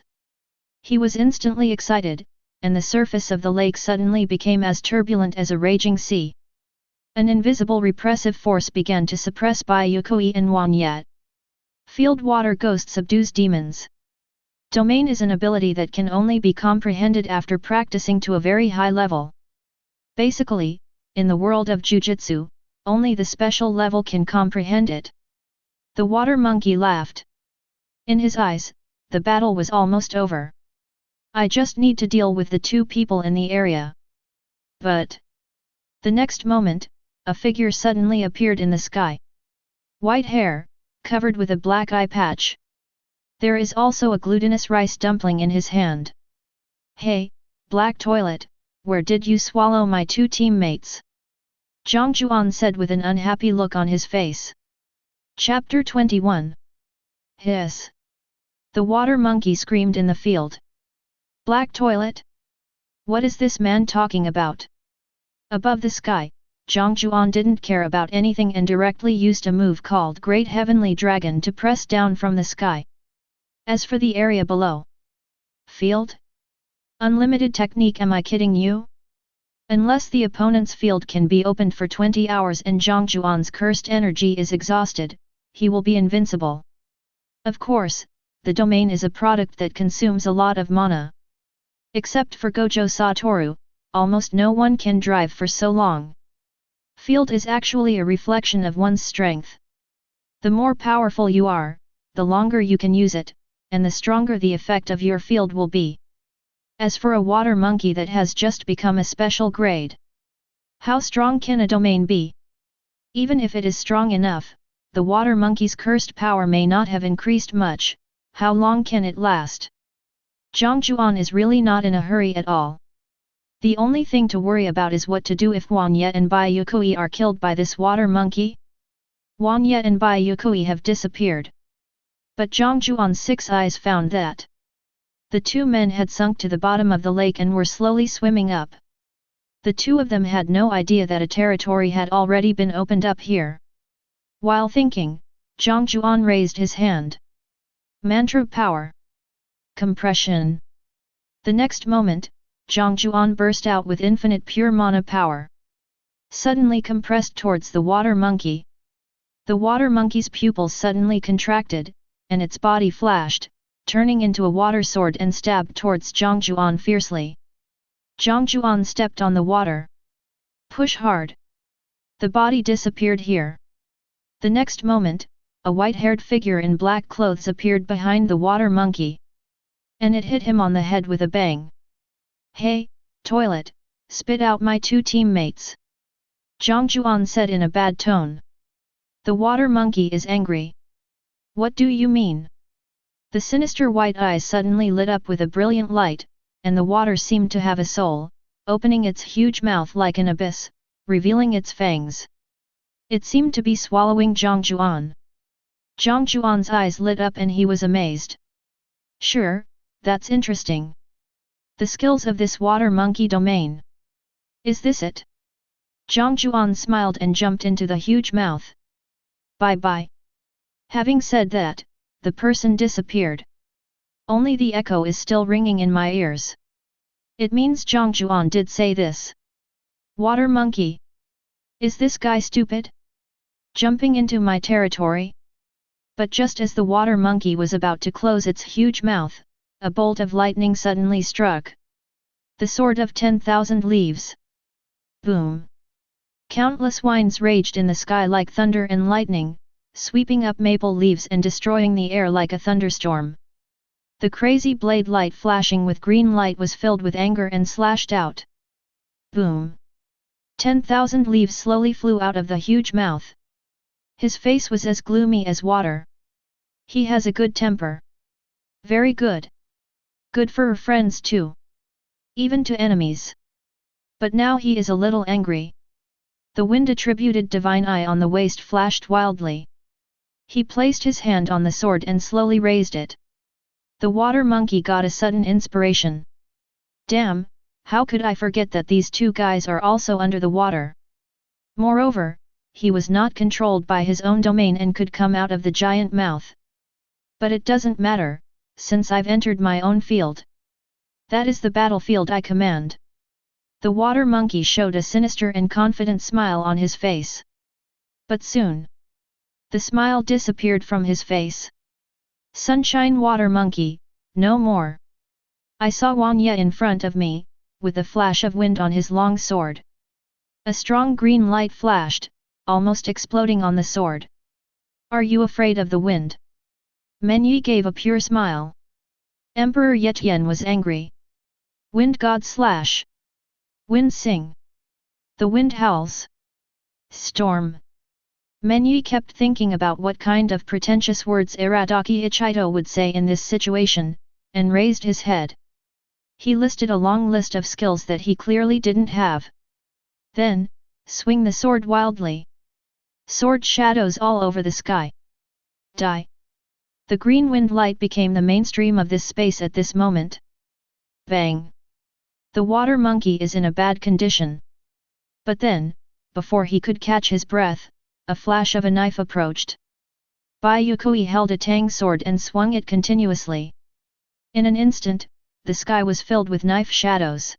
He was instantly excited, and the surface of the lake suddenly became as turbulent as a raging sea. An invisible repressive force began to suppress Bai Yue Kui and Juan Yat. Field water ghost subdues demons. Domain is an ability that can only be comprehended after practicing to a very high level. Basically, in the world of Jujutsu, only the special level can comprehend it. The water monkey laughed. In his eyes, the battle was almost over. I just need to deal with the two people in the area. But the next moment, a figure suddenly appeared in the sky. White hair, covered with a black eye patch. There is also a glutinous rice dumpling in his hand. Hey, Black Toilet, where did you swallow my two teammates? Jiang Jiuan said with an unhappy look on his face. Chapter 21. Hiss! The water monkey screamed in the field. Black Toilet? What is this man talking about? Above the sky, Jiang Jiuan didn't care about anything and directly used a move called Great Heavenly Dragon to press down from the sky. As for the area below. Field? Unlimited technique, am I kidding you? Unless the opponent's field can be opened for 20 hours and Jiang Jiuan's cursed energy is exhausted, he will be invincible. Of course, the domain is a product that consumes a lot of mana. Except for Gojo Satoru, almost no one can drive for so long. Field is actually a reflection of one's strength. The more powerful you are, the longer you can use it, and the stronger the effect of your field will be. As for a water monkey that has just become a special grade, how strong can a domain be? Even if it is strong enough, the water monkey's cursed power may not have increased much. How long can it last? Jiang Jiuan is really not in a hurry at all. The only thing to worry about is what to do if Juan Yat and Bai Yue Kui are killed by this water monkey. Juan Yat and Bai Yue Kui have disappeared. But Jiang Jiuan's 6 eyes found that the two men had sunk to the bottom of the lake and were slowly swimming up. The two of them had no idea that a territory had already been opened up here. While thinking, Jiang Jiuan raised his hand. Mantra power. Compression. The next moment, Jiang Jiuan burst out with infinite pure mana power. Suddenly compressed towards the water monkey. The water monkey's pupils suddenly contracted, and its body flashed, turning into a water sword and stabbed towards Jiang Jiuan fiercely. Jiang Jiuan stepped on the water. Push hard. The body disappeared here. The next moment, a white-haired figure in black clothes appeared behind the water monkey. And it hit him on the head with a bang. Hey, toilet, spit out my two teammates. Jiang Jiuan said in a bad tone. The water monkey is angry. What do you mean? The sinister white eyes suddenly lit up with a brilliant light, and the water seemed to have a soul, opening its huge mouth like an abyss, revealing its fangs. It seemed to be swallowing Jiang Jiuan. Jiang Jiuan's eyes lit up and he was amazed. Sure, that's interesting. The skills of this water monkey domain. Is this it? Jiang Jiuan smiled and jumped into the huge mouth. Bye-bye. Having said that, the person disappeared. Only the echo is still ringing in my ears. It means Jiang Jiuan did say this. Water monkey. Is this guy stupid? Jumping into my territory? But just as the water monkey was about to close its huge mouth, a bolt of lightning suddenly struck. The sword of 10,000 leaves. Boom! Countless winds raged in the sky like thunder and lightning, sweeping up maple leaves and destroying the air like a thunderstorm. The crazy blade light flashing with green light was filled with anger and slashed out. Boom! 10,000 leaves slowly flew out of the huge mouth. His face was as gloomy as water. He has a good temper. Very good. Good for friends too. Even to enemies. But now he is a little angry. The wind-attributed divine eye on the waist flashed wildly. He placed his hand on the sword and slowly raised it. The water monkey got a sudden inspiration. Damn, how could I forget that these two guys are also under the water? Moreover, he was not controlled by his own domain and could come out of the giant mouth. But it doesn't matter, since I've entered my own field. That is the battlefield I command. The water monkey showed a sinister and confident smile on his face. But soon, the smile disappeared from his face. Sunshine water monkey, no more. I saw Wang Ye in front of me, with a flash of wind on his long sword. A strong green light flashed, almost exploding on the sword. Are you afraid of the wind? Menyi gave a pure smile. Emperor Yetian was angry. Wind god slash. Wind sing. The wind howls. Storm. Menyi kept thinking about what kind of pretentious words Aradaki Ichito would say in this situation, and raised his head. He listed a long list of skills that he clearly didn't have. Then, swing the sword wildly. Sword shadows all over the sky. Die. The green wind light became the mainstream of this space at this moment. Bang! The water monkey is in a bad condition. But then, before he could catch his breath, a flash of a knife approached. Bai Yue Kui held a tang sword and swung it continuously. In an instant, the sky was filled with knife shadows.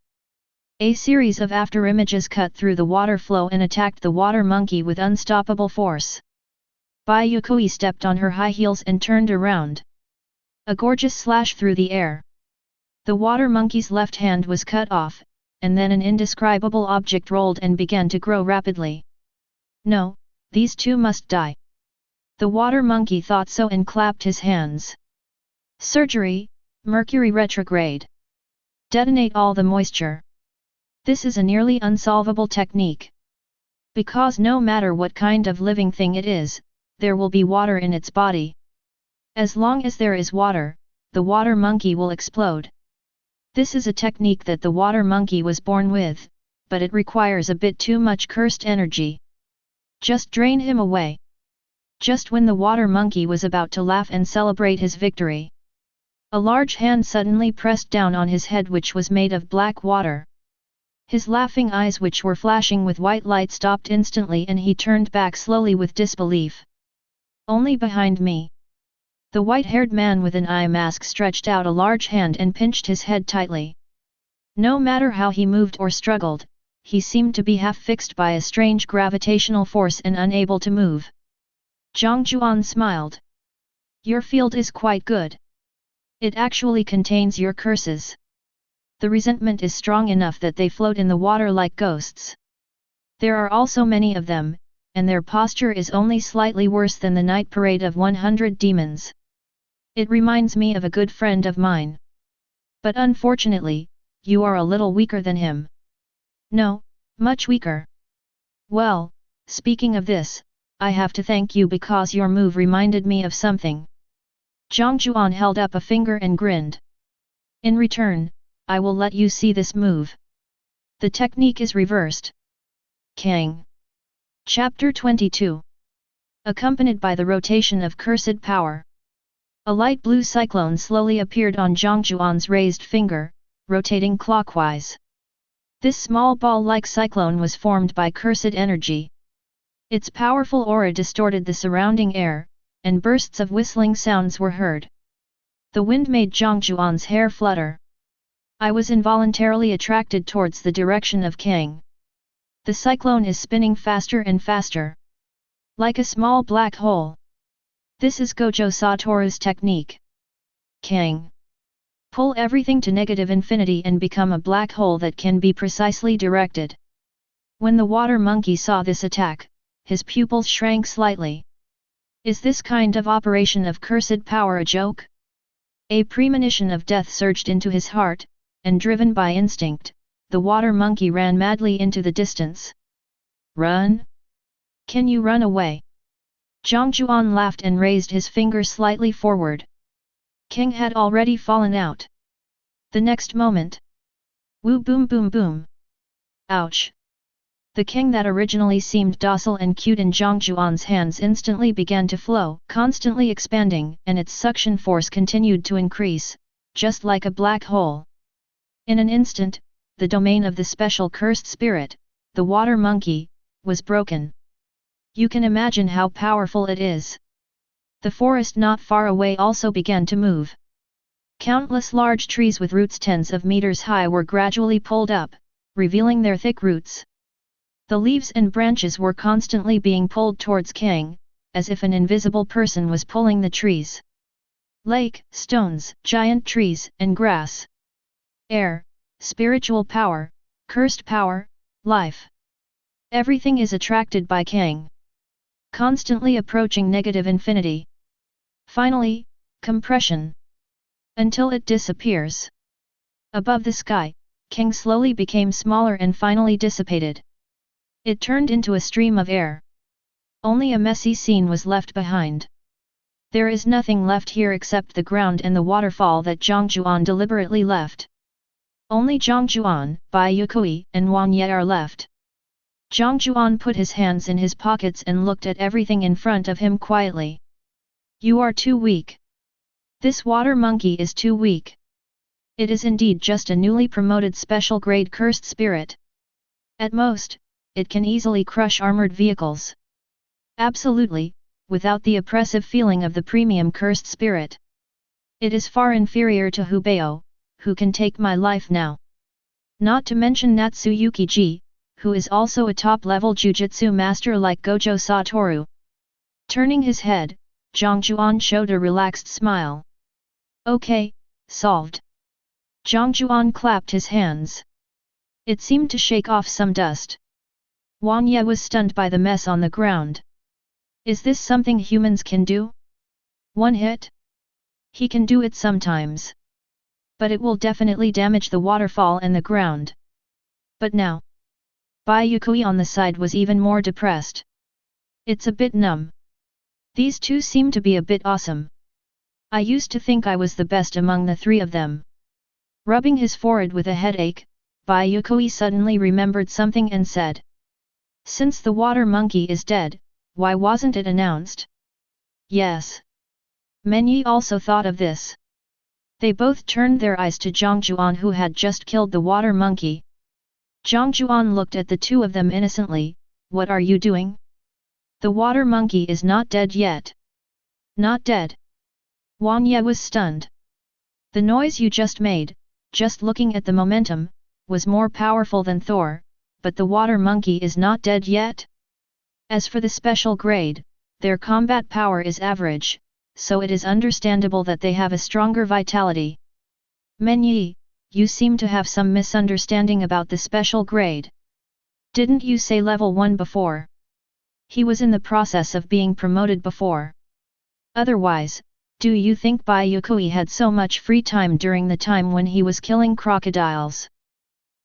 A series of afterimages cut through the water flow and attacked the water monkey with unstoppable force. Bai Yue Kui stepped on her high heels and turned around. A gorgeous slash through the air. The water monkey's left hand was cut off, and then an indescribable object rolled and began to grow rapidly. No, these two must die. The water monkey thought so and clapped his hands. Surgery, Mercury retrograde. Detonate all the moisture. This is a nearly unsolvable technique. Because no matter what kind of living thing it is, there will be water in its body. As long as there is water, the water monkey will explode. This is a technique that the water monkey was born with, but it requires a bit too much cursed energy. Just drain him away. Just when the water monkey was about to laugh and celebrate his victory, a large hand suddenly pressed down on his head, which was made of black water. His laughing eyes, which were flashing with white light, stopped instantly and he turned back slowly with disbelief. Only behind me. The white-haired man with an eye mask stretched out a large hand and pinched his head tightly. No matter how he moved or struggled, he seemed to be half-fixed by a strange gravitational force and unable to move. Jiang Jiuan smiled. Your field is quite good. It actually contains your curses. The resentment is strong enough that they float in the water like ghosts. There are also many of them, and their posture is only slightly worse than the night parade of 100 demons. It reminds me of a good friend of mine. But unfortunately, you are a little weaker than him. No, much weaker. Well, speaking of this, I have to thank you because your move reminded me of something. Jiang Jiuan held up a finger and grinned. In return, I will let you see this move. The technique is reversed. Kang. Chapter 22. Accompanied by the rotation of cursed power. A light blue cyclone slowly appeared on Jiang Jiuan's raised finger, rotating clockwise. This small ball-like cyclone was formed by cursed energy. Its powerful aura distorted the surrounding air, and bursts of whistling sounds were heard. The wind made Jiang Jiuan's hair flutter. I was involuntarily attracted towards the direction of Kang. The cyclone is spinning faster and faster. Like a small black hole. This is Gojo Satoru's technique. Kang. Pull everything to negative infinity and become a black hole that can be precisely directed. When the water monkey saw this attack, his pupils shrank slightly. Is this kind of operation of cursed power a joke? A premonition of death surged into his heart, and driven by instinct, the water monkey ran madly into the distance. Run? Can you run away? Jiang Jiuan laughed and raised his finger slightly forward. Kang had already fallen out. The next moment. Woo boom boom boom. Ouch! The king that originally seemed docile and cute in Jiang Jiuan's hands instantly began to flow, constantly expanding, and its suction force continued to increase, just like a black hole. In an instant, the domain of the special cursed spirit, the water monkey, was broken. You can imagine how powerful it is. The forest not far away also began to move. Countless large trees with roots tens of meters high were gradually pulled up, revealing their thick roots. The leaves and branches were constantly being pulled towards Kang, as if an invisible person was pulling the trees. Lake, stones, giant trees, and grass. Air, spiritual power, cursed power, life. Everything is attracted by Kang. Constantly approaching negative infinity. Finally, compression. Until it disappears. Above the sky, Kang slowly became smaller and finally dissipated. It turned into a stream of air. Only a messy scene was left behind. There is nothing left here except the ground and the waterfall that Jiang Jiuan deliberately left. Only Jiang Jiuan, Bai Yue Kui, and Huan Ye are left. Jiang Jiuan put his hands in his pockets and looked at everything in front of him quietly. You are too weak. This water monkey is too weak. It is indeed just a newly promoted special grade cursed spirit. At most, it can easily crush armored vehicles. Absolutely, without the oppressive feeling of the premium cursed spirit. It is far inferior to Hubei, who can take my life now. Not to mention Natsuyuki Ji, who is also a top-level jujutsu master like Gojo Satoru. Turning his head, Jiang Jiuan showed a relaxed smile. Okay, solved. Jiang Jiuan clapped his hands. It seemed to shake off some dust. Huan Ye was stunned by the mess on the ground. Is this something humans can do? One hit? He can do it sometimes. But it will definitely damage the waterfall and the ground. But now, Bai Yue Kui on the side was even more depressed. It's a bit numb. These two seem to be a bit awesome. I used to think I was the best among the three of them. Rubbing his forehead with a headache, Bai Yue Kui suddenly remembered something and said. Since the water monkey is dead, why wasn't it announced? Yes. Menyi also thought of this. They both turned their eyes to Jiang Jiuan who had just killed the water monkey. Jiang Jiuan looked at the two of them innocently. What are you doing? The water monkey is not dead yet. Not dead. Huan Ye was stunned. The noise you just made, just looking at the momentum, was more powerful than Thor, but the water monkey is not dead yet? As for the special grade, their combat power is average, so it is understandable that they have a stronger vitality. Menyi, you seem to have some misunderstanding about the special grade. Didn't you say level 1 before? He was in the process of being promoted before. Otherwise, do you think Bai Yue Kui had so much free time during the time when he was killing crocodiles?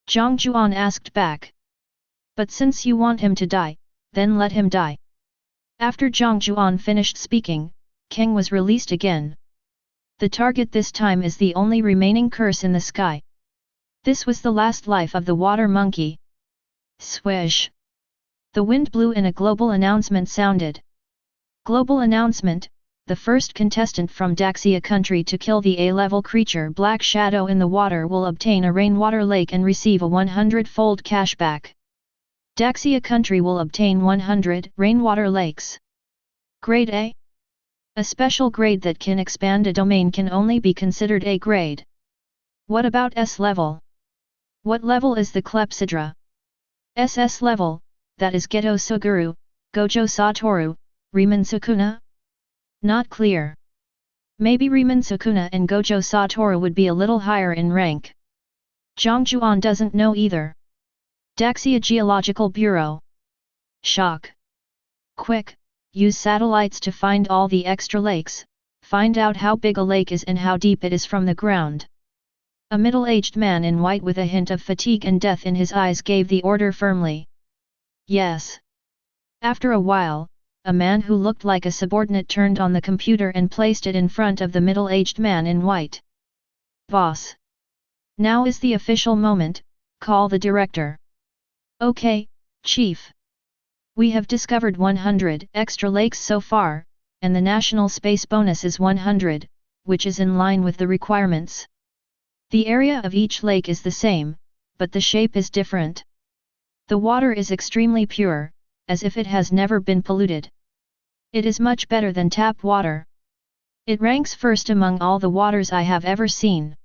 Jiang Jiuan asked back. But since you want him to die, then let him die. After Jiang Jiuan finished speaking, Kang was released again. The target this time is the only remaining curse in the sky. This was the last life of the water monkey. Swish! The wind blew and a global announcement sounded. Global announcement: the first contestant from Daxia country to kill the A-level creature Black Shadow in the water will obtain a rainwater lake and receive a 100-fold cashback. Daxia country will obtain 100 rainwater lakes. Grade A? A special grade that can expand a domain can only be considered A grade. What about S level? What level is the Clepsydra? SS level, that is Ghetto Sugaru, Gojo Satoru, Riemann Sukuna? Not clear. Maybe Riemann Sukuna and Gojo Satoru would be a little higher in rank. Jiang Jiuan doesn't know either. Daxia Geological Bureau. Shock. Quick, use satellites to find all the extra lakes, find out how big a lake is and how deep it is from the ground. A middle-aged man in white with a hint of fatigue and death in his eyes gave the order firmly. Yes. After a while, a man who looked like a subordinate turned on the computer and placed it in front of the middle-aged man in white. Boss. Now is the official moment, call the director. Okay, Chief. We have discovered 100 extra lakes so far, and the national space bonus is 100, which is in line with the requirements. The area of each lake is the same, but the shape is different. The water is extremely pure, as if it has never been polluted. It is much better than tap water. It ranks first among all the waters I have ever seen.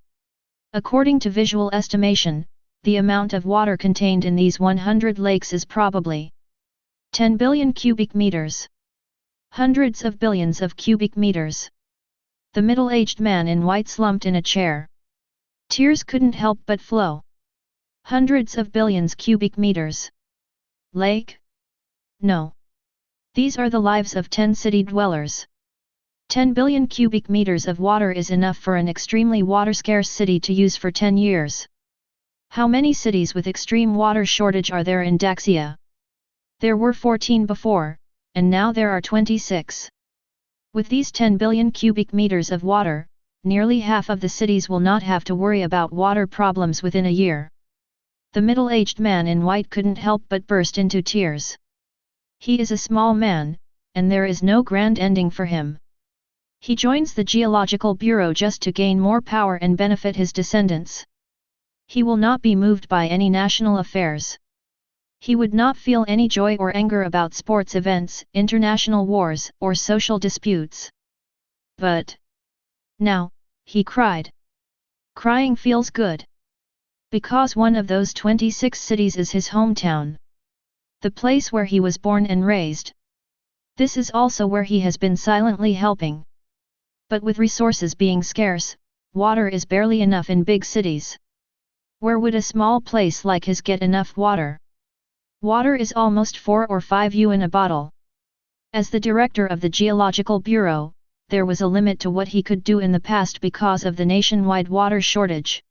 According to visual estimation, the amount of water contained in these 100 lakes is probably 10 billion cubic meters. Hundreds of billions of cubic meters. The middle-aged man in white slumped in a chair. Tears couldn't help but flow. Hundreds of billions cubic meters. Lake? No. These are the lives of 10 city dwellers. 10 billion cubic meters of water is enough for an extremely water-scarce city to use for 10 years. How many cities with extreme water shortage are there in Daxia? There were 14 before, and now there are 26. With these 10 billion cubic meters of water, nearly half of the cities will not have to worry about water problems within a year. The middle-aged man in white couldn't help but burst into tears. He is a small man, and there is no grand ending for him. He joins the Geological Bureau just to gain more power and benefit his descendants. He will not be moved by any national affairs. He would not feel any joy or anger about sports events, international wars, or social disputes. But now, he cried. Crying feels good. Because one of those 26 cities is his hometown. The place where he was born and raised. This is also where he has been silently helping. But with resources being scarce, water is barely enough in big cities. Where would a small place like his get enough water? Water is almost 4 or 5 yuan a bottle. As the director of the Geological Bureau, there was a limit to what he could do in the past because of the nationwide water shortage.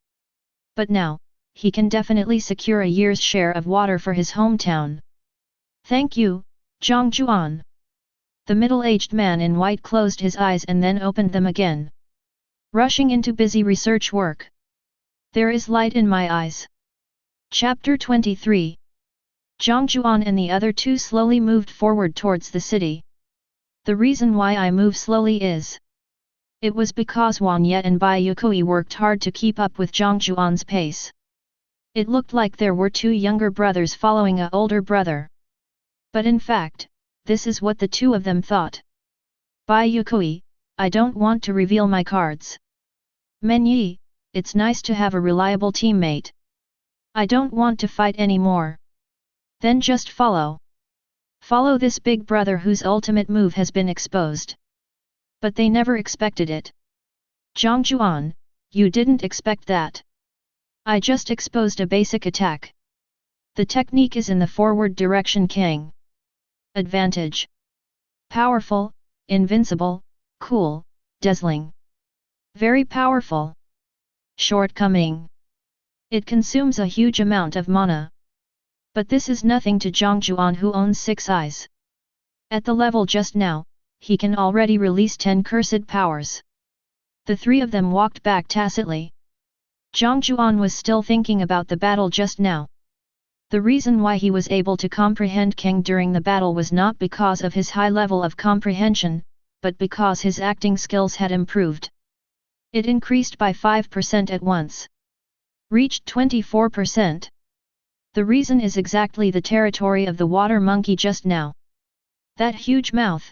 But now, he can definitely secure a year's share of water for his hometown. Thank you, Jiang Jiuan. The middle-aged man in white closed his eyes and then opened them again. Rushing into busy research work. There is light in my eyes. Chapter 23. Jiang Jiuan and the other two slowly moved forward towards the city. The reason why I move slowly is. It was because Juan Yet and Bai Yue Kui worked hard to keep up with Jiang Jiuan's pace. It looked like there were two younger brothers following an older brother. But in fact, this is what the two of them thought. Bai Yue Kui, I don't want to reveal my cards. Men Yi, it's nice to have a reliable teammate. I don't want to fight anymore. Then just follow. Follow this big brother whose ultimate move has been exposed. But they never expected it. Jiang Jiuan, you didn't expect that. I just exposed a basic attack. The technique is in the forward direction Kang. Advantage. Powerful, invincible, cool, dazzling. Very powerful. Shortcoming. It consumes a huge amount of mana. But this is nothing to Jiang Jiuan who owns 6 eyes. At the level just now, he can already release 10 cursed powers. The 3 of them walked back tacitly. Jiang Jiuan was still thinking about the battle just now. The reason why he was able to comprehend Kang during the battle was not because of his high level of comprehension, but because his acting skills had improved. It increased by 5% at once. Reached 24%. The reason is exactly the territory of the water monkey just now. That huge mouth.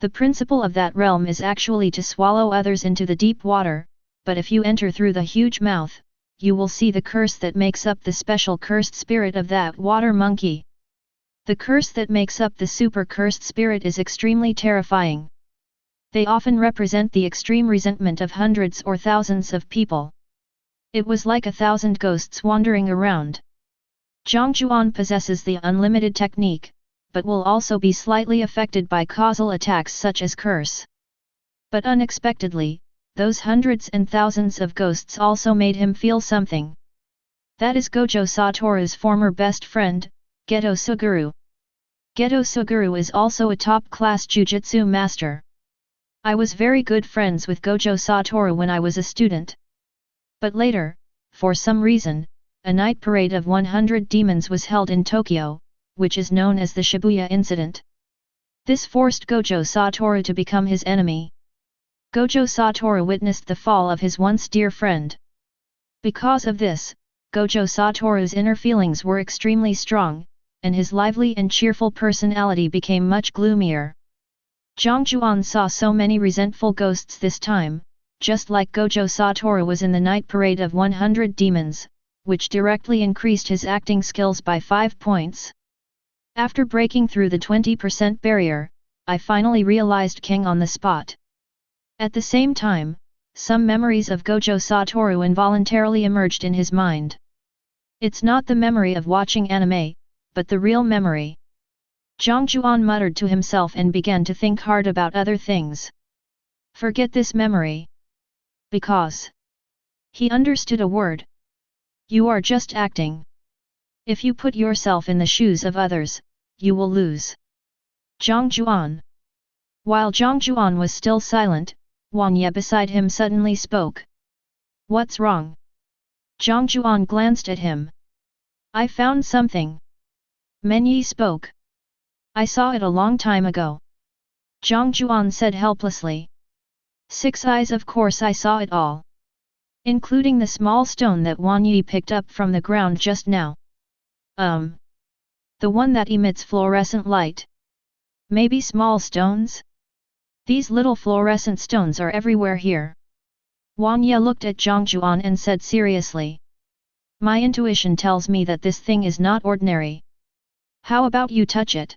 The principle of that realm is actually to swallow others into the deep water, but if you enter through the huge mouth, you will see the curse that makes up the special cursed spirit of that water monkey. The curse that makes up the super cursed spirit is extremely terrifying. They often represent the extreme resentment of hundreds or thousands of people. It was like 1,000 ghosts wandering around. Jiang Jiuan possesses the unlimited technique, but will also be slightly affected by causal attacks such as curse. But unexpectedly, those hundreds and thousands of ghosts also made him feel something. That is Gojo Satoru's former best friend, Ghetto Sugaru. Ghetto Sugaru is also a top-class jujutsu master. I was very good friends with Gojo Satoru when I was a student. But later, for some reason, a night parade of 100 demons was held in Tokyo, which is known as the Shibuya incident. This forced Gojo Satoru to become his enemy. Gojo Satoru witnessed the fall of his once dear friend. Because of this, Gojo Satoru's inner feelings were extremely strong, and his lively and cheerful personality became much gloomier. Jiang Jiuan saw so many resentful ghosts this time, just like Gojo Satoru was in the night parade of 100 demons, which directly increased his acting skills by 5 points. After breaking through the 20% barrier, I finally realized Kang on the spot. At the same time, some memories of Gojo Satoru involuntarily emerged in his mind. It's not the memory of watching anime, but the real memory. Jiang Jiuan muttered to himself and began to think hard about other things. Forget this memory. Because he understood a word. You are just acting. If you put yourself in the shoes of others, you will lose. Jiang Jiuan. While Jiang Jiuan was still silent, Wang Ye beside him suddenly spoke. What's wrong? Jiang Jiuan glanced at him. I found something. Men Yi spoke. I saw it a long time ago. Jiang Jiuan said helplessly. 6 eyes, of course I saw it all. Including the small stone that Wang Yi picked up from the ground just now. The one that emits fluorescent light. Maybe small stones? These little fluorescent stones are everywhere here. Wang Ye looked at Jiang Jiuan and said seriously. My intuition tells me that this thing is not ordinary. How about you touch it?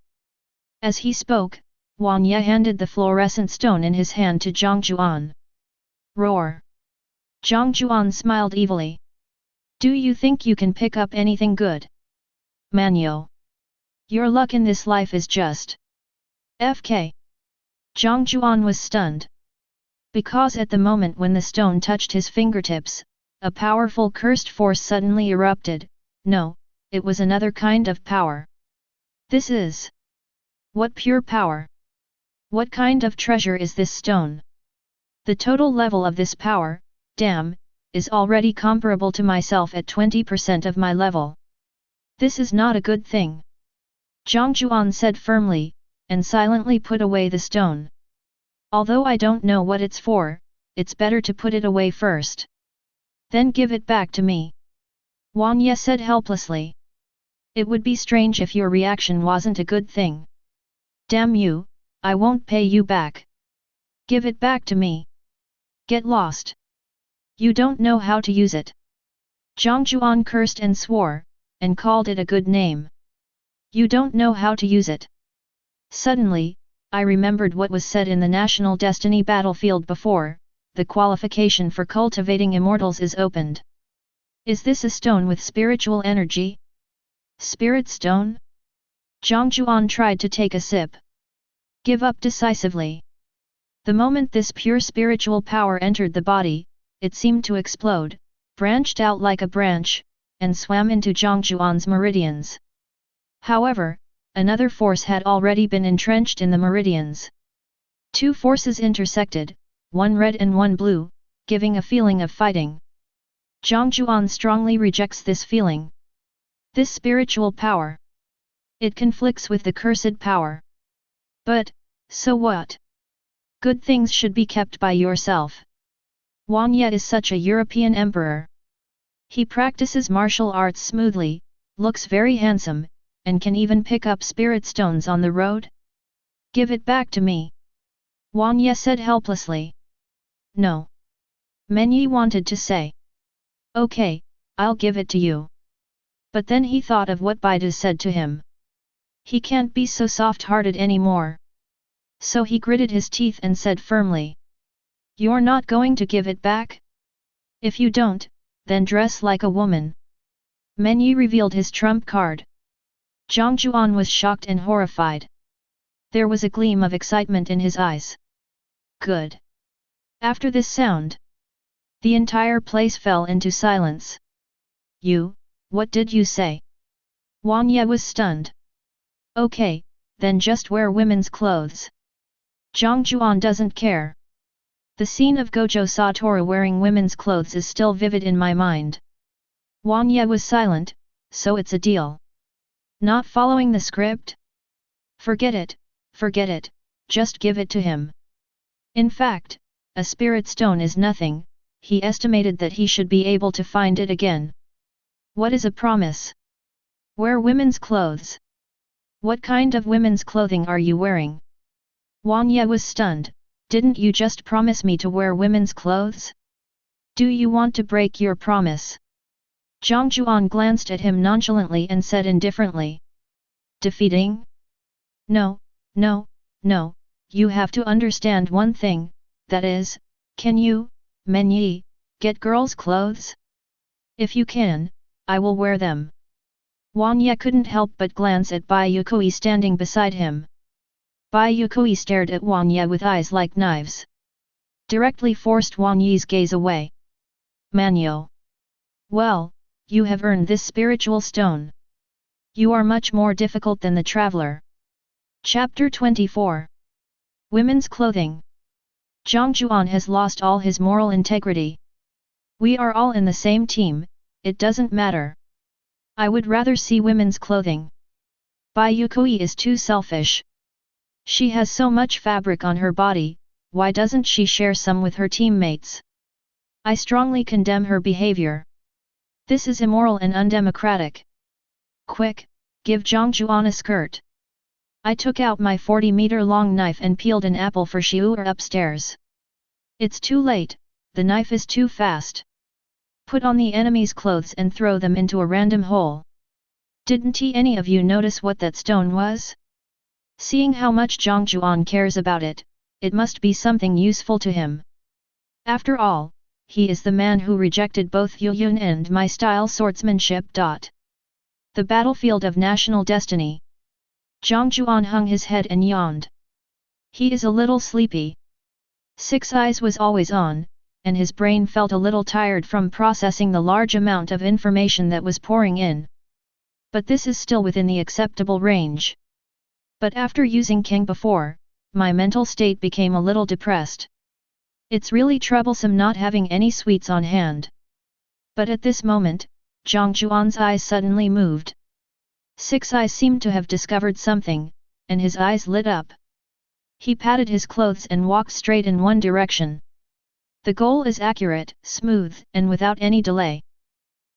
As he spoke, Wang Ye handed the fluorescent stone in his hand to Jiang Jiuan. Roar! Jiang Jiuan smiled evilly. Do you think you can pick up anything good? Manyo. Your luck in this life is just FK. Jiang Jiuan was stunned. Because at the moment when the stone touched his fingertips, a powerful cursed force suddenly erupted. No, it was another kind of power. This is... What pure power? What kind of treasure is this stone? The total level of this power, damn, is already comparable to myself at 20% of my level. This is not a good thing. Jiang Jiuan said firmly, and silently put away the stone. Although I don't know what it's for, it's better to put it away first. Then give it back to me. Wang Ye said helplessly. It would be strange if your reaction wasn't a good thing. Damn you, I won't pay you back. Give it back to me. Get lost. You don't know how to use it. Jiang Jiuan cursed and swore, and called it a good name. You don't know how to use it. Suddenly, I remembered what was said in the National Destiny battlefield before, the qualification for cultivating immortals is opened. Is this a stone with spiritual energy? Spirit stone? Jiang Jiuan tried to take a sip. Give up decisively. The moment this pure spiritual power entered the body, it seemed to explode, branched out like a branch, and swam into Jiang Jiuan's meridians. However, another force had already been entrenched in the meridians. Two forces intersected, one red and one blue, giving a feeling of fighting. Jiang Jiuan strongly rejects this feeling. This spiritual power. It conflicts with the cursed power. But, so what? Good things should be kept by yourself. Juan Ye is such a European emperor. He practices martial arts smoothly, looks very handsome, and can even pick up spirit stones on the road? Give it back to me. Juan Ye said helplessly. No. Men Yi wanted to say. Okay, I'll give it to you. But then he thought of what Bai Yue said to him. He can't be so soft-hearted anymore. So he gritted his teeth and said firmly. You're not going to give it back? If you don't, then dress like a woman. Men Yi revealed his trump card. Jiang Jiuan was shocked and horrified. There was a gleam of excitement in his eyes. Good. After this sound, the entire place fell into silence. What did you say? Juan Ye was stunned. Okay, then just wear women's clothes. Jiang Jiuan doesn't care. The scene of Gojo Satoru wearing women's clothes is still vivid in my mind. Juan Ye was silent, so it's a deal. Not following the script? Forget it, just give it to him. In fact, a spirit stone is nothing, he estimated that he should be able to find it again. What is a promise? Wear women's clothes. What kind of women's clothing are you wearing? Juan Ye was stunned. Didn't you just promise me to wear women's clothes? Do you want to break your promise? Jiang Jiuan glanced at him nonchalantly and said indifferently. Defeating? No, you have to understand one thing, that is, can you, Men Yi, get girls' clothes? If you can, I will wear them. Juan Ye couldn't help but glance at Bai Yue Kui standing beside him. Bai Yue Kui stared at Juan Ye with eyes like knives. Directly forced Juan Ye's gaze away. Manyo. Well, you have earned this spiritual stone. You are much more difficult than the traveler. Chapter 24. Women's clothing. Jiang Jiuan has lost all his moral integrity. We are all in the same team, it doesn't matter. I would rather see women's clothing. Bai Yue Kui is too selfish. She has so much fabric on her body, why doesn't she share some with her teammates? I strongly condemn her behavior. This is immoral and undemocratic. Quick, give Jiang Jiuan a skirt. I took out my 40-meter-long knife and peeled an apple for Xiu upstairs. It's too late, the knife is too fast. Put on the enemy's clothes and throw them into a random hole. Didn't any of you notice what that stone was? Seeing how much Jiang Jiuan cares about it, it must be something useful to him. After all, he is the man who rejected both Yuyun and my style swordsmanship. The battlefield of national destiny. Jiang Jiuan hung his head and yawned. He is a little sleepy. Six Eyes was always on, and his brain felt a little tired from processing the large amount of information that was pouring in. But this is still within the acceptable range. But after using King before, my mental state became a little depressed. It's really troublesome not having any sweets on hand. But at this moment, Jiang Jiuan's eyes suddenly moved. Six Eyes seemed to have discovered something, and his eyes lit up. He patted his clothes and walked straight in one direction. The goal is accurate, smooth, and without any delay.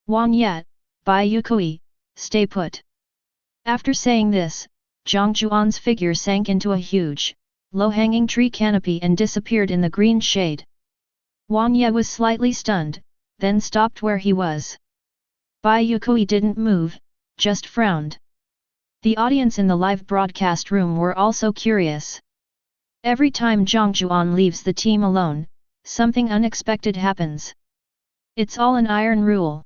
Juan Ye, Bai Yue Kui, stay put. After saying this, Jiang Jiuan's figure sank into a huge, low-hanging tree canopy and disappeared in the green shade. Juan Ye was slightly stunned, then stopped where he was. Bai Yue Kui didn't move, just frowned. The audience in the live broadcast room were also curious. Every time Jiang Jiuan leaves the team alone, something unexpected happens. It's all an iron rule.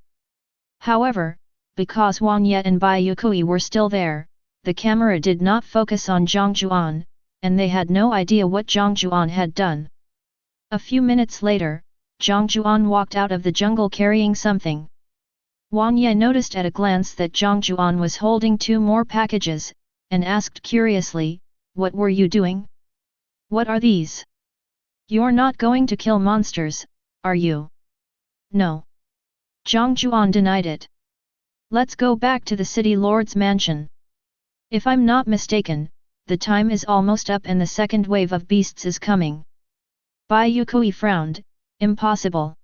However, because Huan Ye and Bai Yue Kui were still there, the camera did not focus on Jiang Jiuan, and they had no idea what Jiang Jiuan had done. A few minutes later, Jiang Jiuan walked out of the jungle carrying something. Huan Ye noticed at a glance that Jiang Jiuan was holding 2 more packages, and asked curiously, "What were you doing? What are these? You're not going to kill monsters, are you?" "No." Jiang Jiuan denied it. "Let's go back to the city lord's mansion. If I'm not mistaken, the time is almost up and the second wave of beasts is coming." Bai Yue Kui frowned, "Impossible.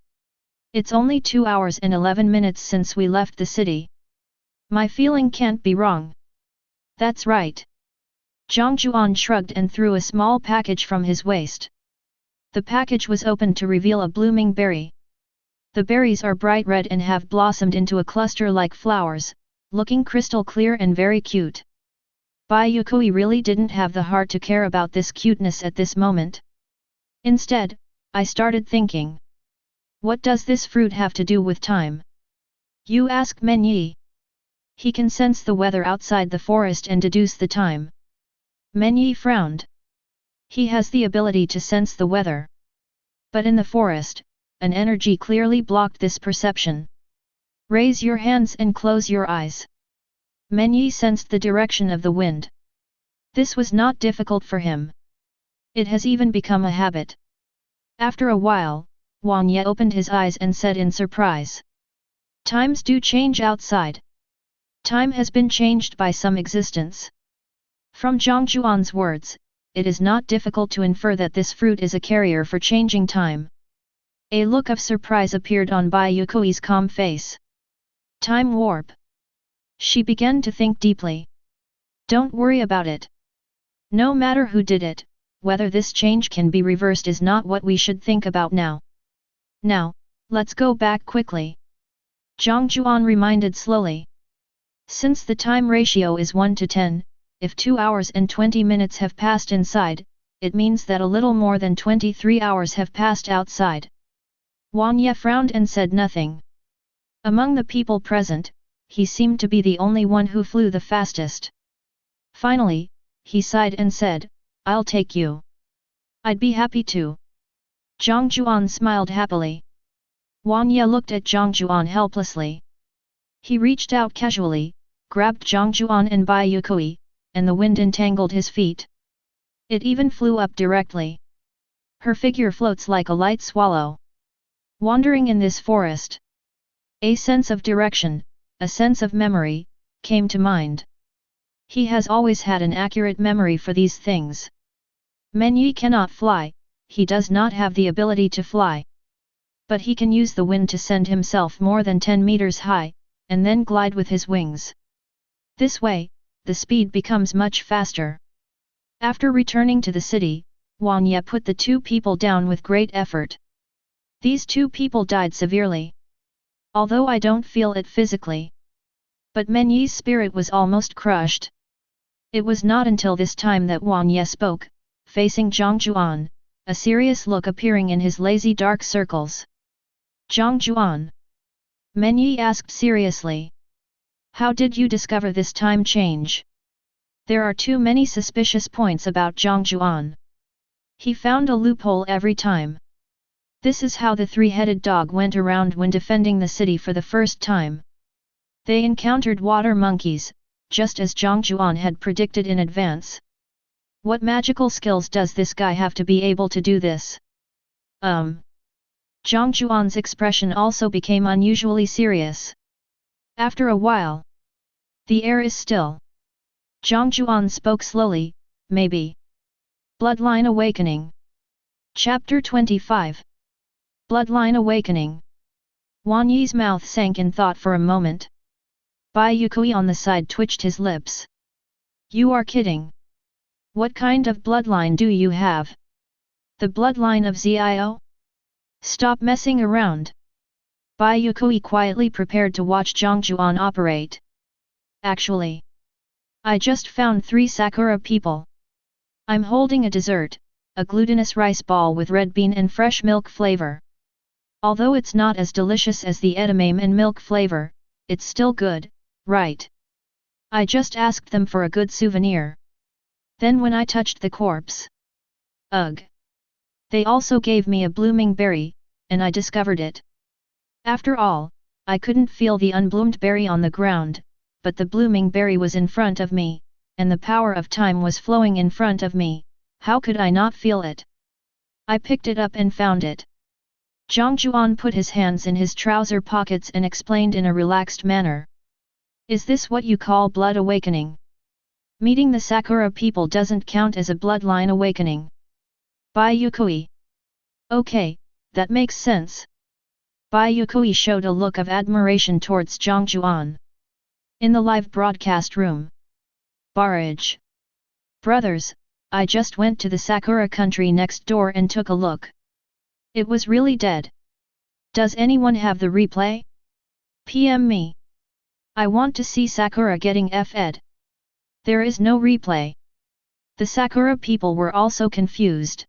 It's only 2 hours and 11 minutes since we left the city. My feeling can't be wrong." "That's right." Jiang Jiuan shrugged and threw a small package from his waist. The package was opened to reveal a blooming berry. The berries are bright red and have blossomed into a cluster like flowers, looking crystal clear and very cute. Bai Yue Kui really didn't have the heart to care about this cuteness at this moment. Instead, I started thinking. What does this fruit have to do with time? You ask Men Yi. He can sense the weather outside the forest and deduce the time. Men Yi frowned. He has the ability to sense the weather. But in the forest, an energy clearly blocked this perception. Raise your hands and close your eyes. Men Yi sensed the direction of the wind. This was not difficult for him. It has even become a habit. After a while, Huan Ye opened his eyes and said in surprise. Times do change outside. Time has been changed by some existence. From Jiang Jiuan's words, it is not difficult to infer that this fruit is a carrier for changing time. A look of surprise appeared on Bai Yue Kui's calm face. Time warp. She began to think deeply. Don't worry about it. No matter who did it, whether this change can be reversed is not what we should think about now. Now, let's go back quickly. Jiang Jiuan reminded slowly. Since the time ratio is 1 to 10, if 2 hours and 20 minutes have passed inside, it means that a little more than 23 hours have passed outside. Huan Ye frowned and said nothing. Among the people present, he seemed to be the only one who flew the fastest. Finally, he sighed and said, I'll take you. I'd be happy to. Jiang Jiuan smiled happily. Huan Ye looked at Jiang Jiuan helplessly. He reached out casually, grabbed Jiang Jiuan and Bai Yue Kui, and the wind entangled his feet. It even flew up directly. Her figure floats like a light swallow. Wandering in this forest. A sense of direction, a sense of memory, came to mind. He has always had an accurate memory for these things. Men Yi cannot fly, he does not have the ability to fly. But he can use the wind to send himself more than 10 meters high, and then glide with his wings. This way, the speed becomes much faster. After returning to the city, Huan Ye put the 2 people down with great effort. These 2 people died severely. Although I don't feel it physically. But Men Yi's spirit was almost crushed. It was not until this time that Huan Ye spoke, facing Jiang Jiuan, a serious look appearing in his lazy dark circles. Jiang Jiuan. Men Yi asked seriously. How did you discover this time change? There are too many suspicious points about Jiang Jiuan. He found a loophole every time. This is how the 3-headed dog went around when defending the city for the first time. They encountered water monkeys, just as Jiang Jiuan had predicted in advance. What magical skills does this guy have to be able to do this? Jiang Jiuan's expression also became unusually serious. After a while, the air is still. Jiang Jiuan spoke slowly, maybe. Bloodline Awakening. Chapter 25. Bloodline Awakening. Huan Yi's mouth sank in thought for a moment. Bai Yue Kui on the side twitched his lips. You are kidding. What kind of bloodline do you have? The bloodline of Zio? Stop messing around. Bai Yue Kui quietly prepared to watch Jiang Jiuan operate. Actually, I just found 3 Sakura people. I'm holding a dessert, a glutinous rice ball with red bean and fresh milk flavor. Although it's not as delicious as the edamame and milk flavor, it's still good, right? I just asked them for a good souvenir. Then when I touched the corpse. Ugh! They also gave me a blooming berry, and I discovered it. After all, I couldn't feel the unbloomed berry on the ground, but the blooming berry was in front of me, and the power of time was flowing in front of me, how could I not feel it? I picked it up and found it. Jiang Jiuan put his hands in his trouser pockets and explained in a relaxed manner. Is this what you call blood awakening? Meeting the Sakura people doesn't count as a bloodline awakening. Bai Yue Kui. Okay, that makes sense. Bai Yue Kui showed a look of admiration towards Jiang Jiuan. In the live broadcast room. Barrage. Brothers, I just went to the Sakura country next door and took a look. It was really dead. Does anyone have the replay? PM me. I want to see Sakura getting fed. There is no replay. The Sakura people were also confused.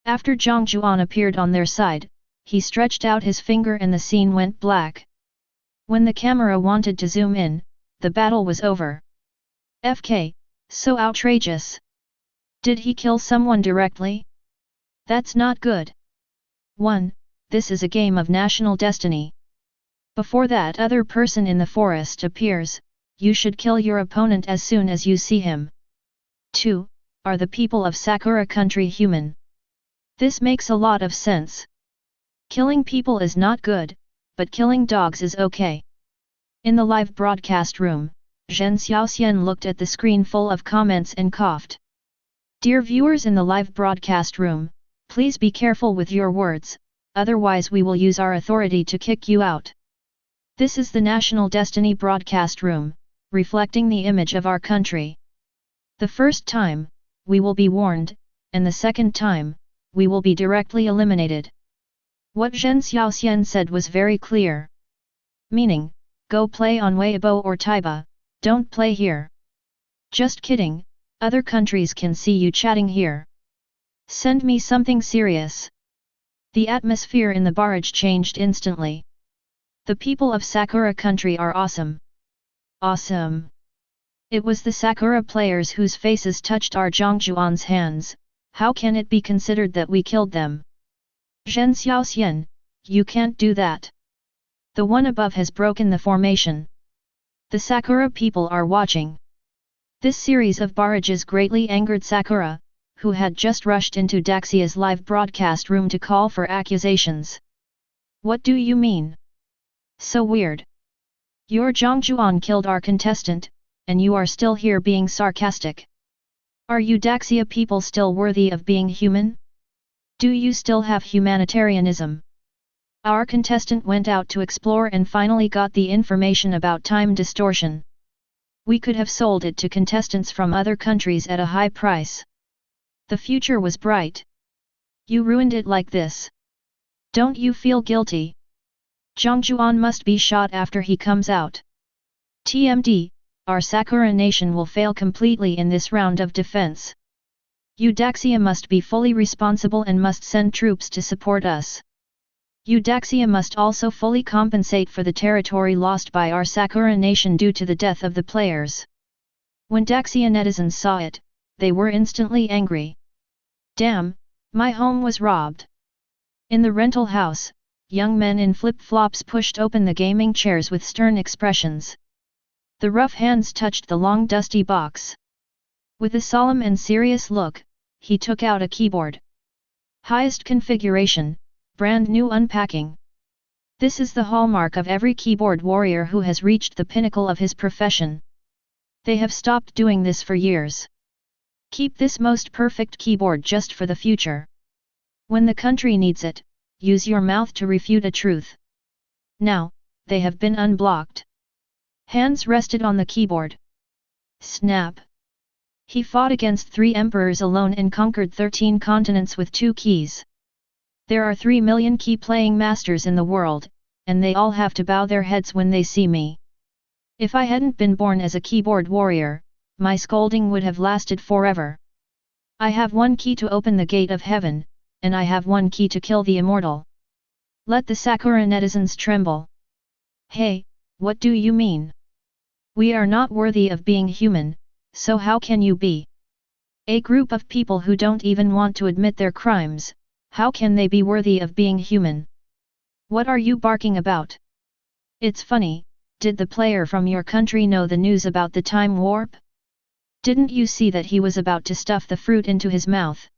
After Jiang Jiuan appeared on their side, he stretched out his finger and the scene went black. When the camera wanted to zoom in, the battle was over. FK, so outrageous. Did he kill someone directly? That's not good. 1. This is a game of national destiny. Before that other person in the forest appears, you should kill your opponent as soon as you see him. 2. Are the people of Sakura country human? This makes a lot of sense. Killing people is not good, but killing dogs is okay. In the live broadcast room, Zhen Xiaoxian looked at the screen full of comments and coughed. Dear viewers in the live broadcast room, please be careful with your words, otherwise we will use our authority to kick you out. This is the National Destiny broadcast room, reflecting the image of our country. The first time, we will be warned, and the second time, we will be directly eliminated. What Zhen Xiaoxian said was very clear. Meaning, go play on Weibo or Taiba, don't play here. Just kidding, other countries can see you chatting here. Send me something serious. The atmosphere in the barrage changed instantly. The people of Sakura country are awesome. Awesome. It was the Sakura players whose faces touched our Jiang Jiuan's hands, how can it be considered that we killed them? Zhen Xiaoxian, you can't do that. The one above has broken the formation. The Sakura people are watching. This series of barrages greatly angered Sakura, who had just rushed into Daxia's live broadcast room to call for accusations. What do you mean? So weird. Your Jiang Jiuan killed our contestant, and you are still here being sarcastic. Are you Daxia people still worthy of being human? Do you still have humanitarianism? Our contestant went out to explore and finally got the information about time distortion. We could have sold it to contestants from other countries at a high price. The future was bright. You ruined it like this. Don't you feel guilty? Jiang Jiuan must be shot after he comes out. TMD, our Sakura nation will fail completely in this round of defense. You Daxia must be fully responsible and must send troops to support us. You Daxia must also fully compensate for the territory lost by our Sakura nation due to the death of the players. When Daxia netizens saw it, they were instantly angry. Damn, my home was robbed. In the rental house, young men in flip-flops pushed open the gaming chairs with stern expressions. The rough hands touched the long dusty box. With a solemn and serious look, he took out a keyboard. Highest configuration, brand new unpacking. This is the hallmark of every keyboard warrior who has reached the pinnacle of his profession. They have stopped doing this for years. Keep this most perfect keyboard just for the future. When the country needs it, use your mouth to refute a truth. Now, they have been unblocked. Hands rested on the keyboard. Snap! He fought against 3 emperors alone and conquered 13 continents with 2 keys. There are 3 million key-playing masters in the world, and they all have to bow their heads when they see me. If I hadn't been born as a keyboard warrior, my scolding would have lasted forever. I have 1 key to open the gate of heaven, and I have 1 key to kill the immortal. Let the Sakura netizens tremble. Hey, what do you mean? We are not worthy of being human, so how can you be? A group of people who don't even want to admit their crimes, how can they be worthy of being human? What are you barking about? It's funny, did the player from your country know the news about the time warp? Didn't you see that he was about to stuff the fruit into his mouth?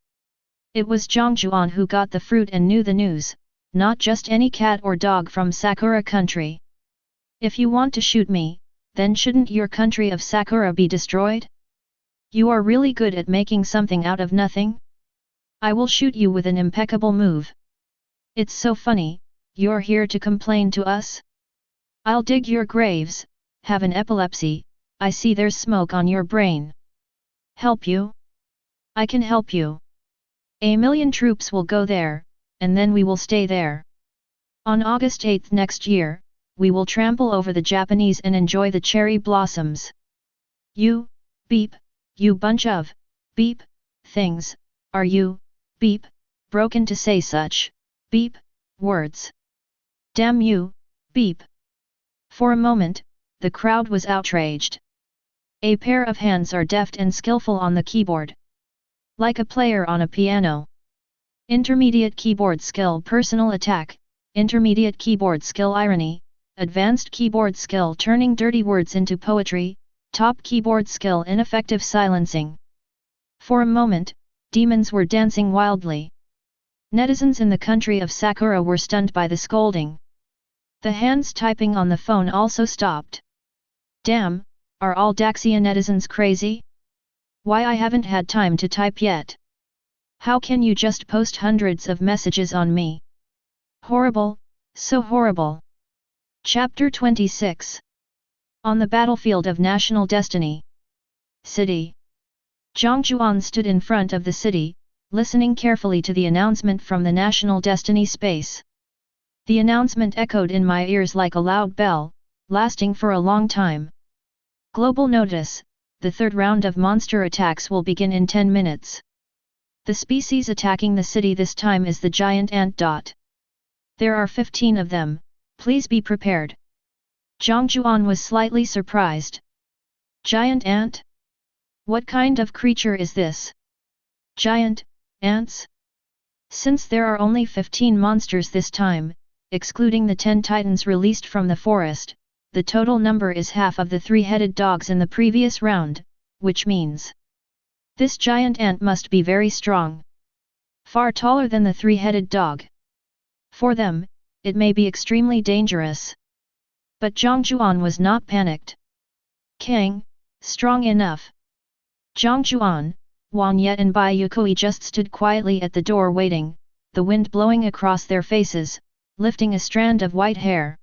It was Jiang Jiuan who got the fruit and knew the news, not just any cat or dog from Sakura country. If you want to shoot me, then shouldn't your country of Sakura be destroyed? You are really good at making something out of nothing? I will shoot you with an impeccable move. It's so funny, you're here to complain to us? I'll dig your graves, have an epilepsy, I see there's smoke on your brain. Help you? I can help you. 1,000,000 troops will go there, and then we will stay there. On August 8 next year, we will trample over the Japanese and enjoy the cherry blossoms. You, beep, you bunch of, beep, things, are you, beep, broken to say such, beep, words. Damn you, beep. For a moment, the crowd was outraged. A pair of hands are deft and skillful on the keyboard. Like a player on a piano. Intermediate keyboard skill personal attack, intermediate keyboard skill irony, advanced keyboard skill turning dirty words into poetry, top keyboard skill ineffective silencing. For a moment, demons were dancing wildly. Netizens in the country of Sakura were stunned by the scolding. The hands typing on the phone also stopped. Damn, are all Daxia netizens crazy? Why I haven't had time to type yet? How can you just post hundreds of messages on me? Horrible, so horrible. Chapter 26. On the battlefield of national destiny. City. Jiang Jiuan stood in front of the city, listening carefully to the announcement from the national destiny space. The announcement echoed in my ears like a loud bell, lasting for a long time. Global notice, the third round of monster attacks will begin in 10 minutes. The species attacking the city this time is the giant ant. There are 15 of them, please be prepared. Jiang Jiuan was slightly surprised. Giant ant? What kind of creature is this? Giant ants? Since there are only 15 monsters this time, excluding the 10 titans released from the forest, the total number is half of the 3-headed dogs in the previous round, which means this giant ant must be very strong. Far taller than the 3-headed dog. For them, it may be extremely dangerous. But Jiang Jiuan was not panicked. Kang, strong enough. Jiang Jiuan, Juan and Bai Yue Kui just stood quietly at the door waiting, the wind blowing across their faces, lifting a strand of white hair.